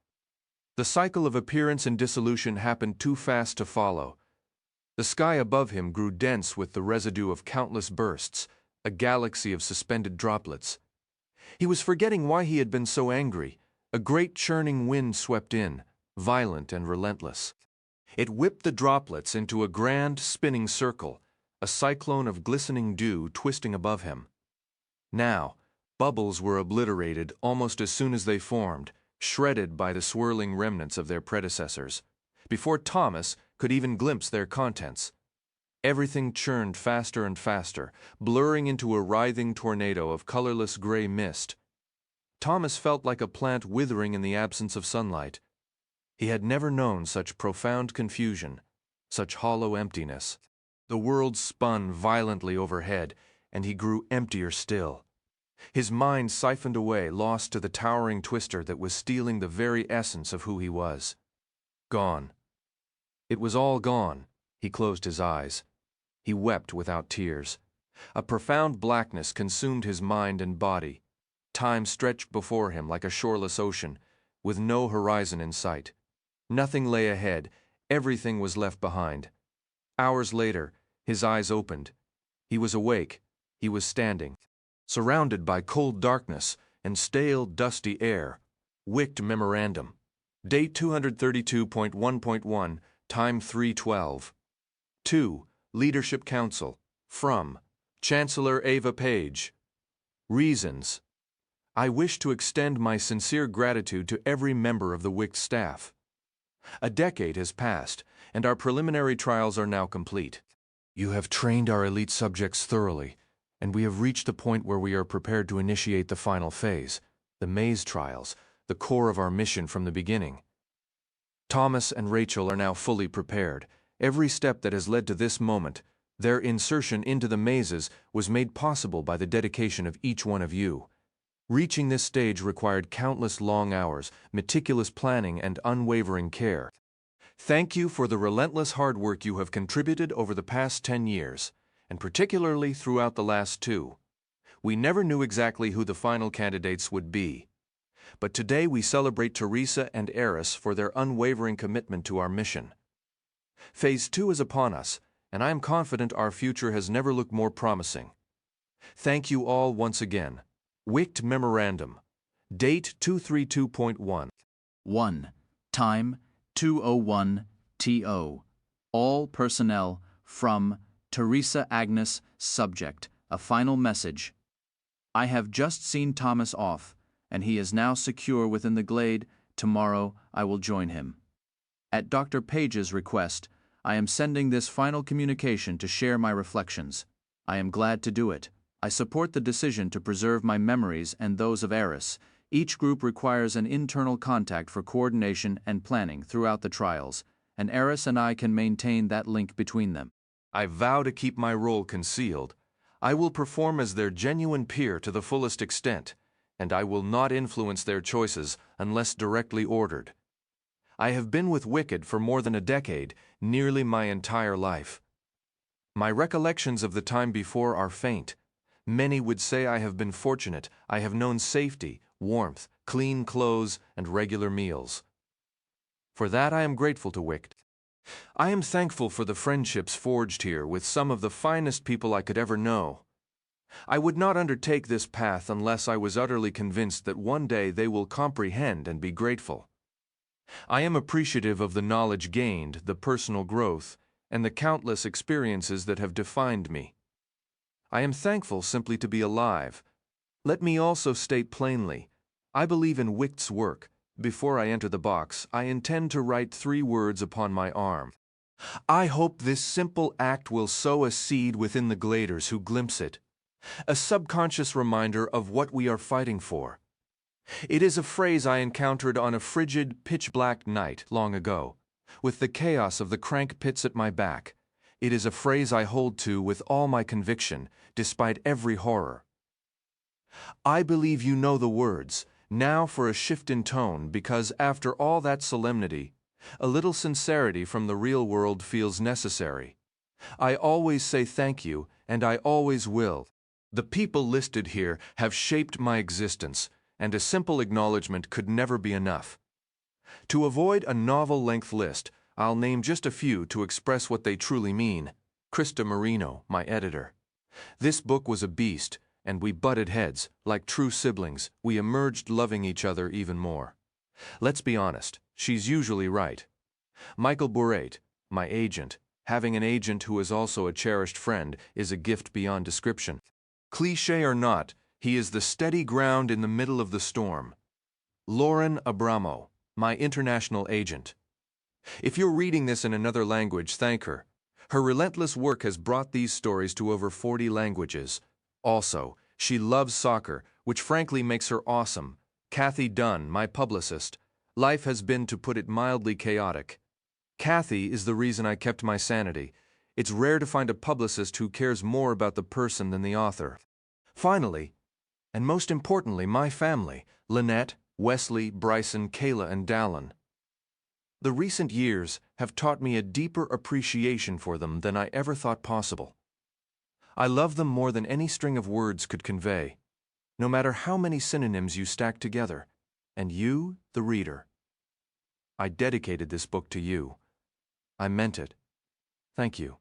The cycle of appearance and dissolution happened too fast to follow. The sky above him grew dense with the residue of countless bursts, a galaxy of suspended droplets. He was forgetting why he had been so angry. A great churning wind swept in, violent and relentless. It whipped the droplets into a grand spinning circle, a cyclone of glistening dew twisting above him. Now, bubbles were obliterated almost as soon as they formed, shredded by the swirling remnants of their predecessors, before Thomas could even glimpse their contents. Everything churned faster and faster, blurring into a writhing tornado of colorless gray mist. Thomas felt like a plant withering in the absence of sunlight. He had never known such profound confusion, such hollow emptiness. The world spun violently overhead, and he grew emptier still. His mind siphoned away, lost to the towering twister that was stealing the very essence of who he was. Gone. It was all gone. He closed his eyes. He wept without tears. A profound blackness consumed his mind and body. Time stretched before him like a shoreless ocean, with no horizon in sight. Nothing lay ahead. Everything was left behind. Hours later, his eyes opened. He was awake. He was standing, surrounded by cold darkness and stale, dusty air. Wicked Memorandum. Date 232.1.1, time 3:12. 2. Leadership Council. From Chancellor Ava Page. Reasons. I wish to extend my sincere gratitude to every member of the WICT staff. A decade has passed, and our preliminary trials are now complete. You have trained our elite subjects thoroughly, and we have reached the point where we are prepared to initiate the final phase, the maze trials, the core of our mission from the beginning. Thomas and Rachel are now fully prepared. Every step that has led to this moment, their insertion into the mazes, was made possible by the dedication of each one of you. Reaching this stage required countless long hours, meticulous planning, and unwavering care. Thank you for the relentless hard work you have contributed over the past 10 years, and particularly throughout the last 2. We never knew exactly who the final candidates would be. But today we celebrate Teresa and Eris for their unwavering commitment to our mission. Phase 2 is upon us, and I am confident our future has never looked more promising. Thank you all once again. WICT Memorandum. Date 232.1. 1. Time 2:01 TO. All personnel from Teresa Agnes, subject, a final message. I have just seen Thomas off, and he is now secure within the glade. Tomorrow I will join him. At Dr. Page's request, I am sending this final communication to share my reflections. I am glad to do it. I support the decision to preserve my memories and those of Eris. Each group requires an internal contact for coordination and planning throughout the trials, and Eris and I can maintain that link between them. I vow to keep my role concealed. I will perform as their genuine peer to the fullest extent, and I will not influence their choices unless directly ordered. I have been with Wicked for more than a decade, nearly my entire life. My recollections of the time before are faint. Many would say I have been fortunate. I have known safety, warmth, clean clothes, and regular meals. For that I am grateful to Wicked. I am thankful for the friendships forged here with some of the finest people I could ever know. I would not undertake this path unless I was utterly convinced that one day they will comprehend and be grateful. I am appreciative of the knowledge gained, the personal growth, and the countless experiences that have defined me. I am thankful simply to be alive. Let me also state plainly, I believe in Wicht's work. Before I enter the box, I intend to write 3 words upon my arm. I hope this simple act will sow a seed within the gladers who glimpse it, a subconscious reminder of what we are fighting for. It is a phrase I encountered on a frigid, pitch-black night long ago, with the chaos of the crank pits at my back. It is a phrase I hold to with all my conviction, despite every horror. I believe you know the words. Now for a shift in tone, because after all that solemnity, a little sincerity from the real world feels necessary. I always say thank you, and I always will. The people listed here have shaped my existence, and a simple acknowledgement could never be enough. To avoid a novel-length list, I'll name just a few to express what they truly mean. Krista Marino, my editor. This book was a beast, and we butted heads. Like true siblings, we emerged loving each other even more. Let's be honest, she's usually right. Michael Burrate, my agent. Having an agent who is also a cherished friend is a gift beyond description. Cliché or not, he is the steady ground in the middle of the storm. Lauren Abramo, my international agent. If you're reading this in another language, thank her. Her relentless work has brought these stories to over 40 languages. Also, she loves soccer, which frankly makes her awesome. Kathy Dunn, my publicist. Life has been, to put it mildly, chaotic. Kathy is the reason I kept my sanity. It's rare to find a publicist who cares more about the person than the author. Finally, and most importantly, my family, Lynette, Wesley, Bryson, Kayla, and Dallin. The recent years have taught me a deeper appreciation for them than I ever thought possible. I love them more than any string of words could convey, no matter how many synonyms you stack together, and you, the reader. I dedicated this book to you. I meant it. Thank you.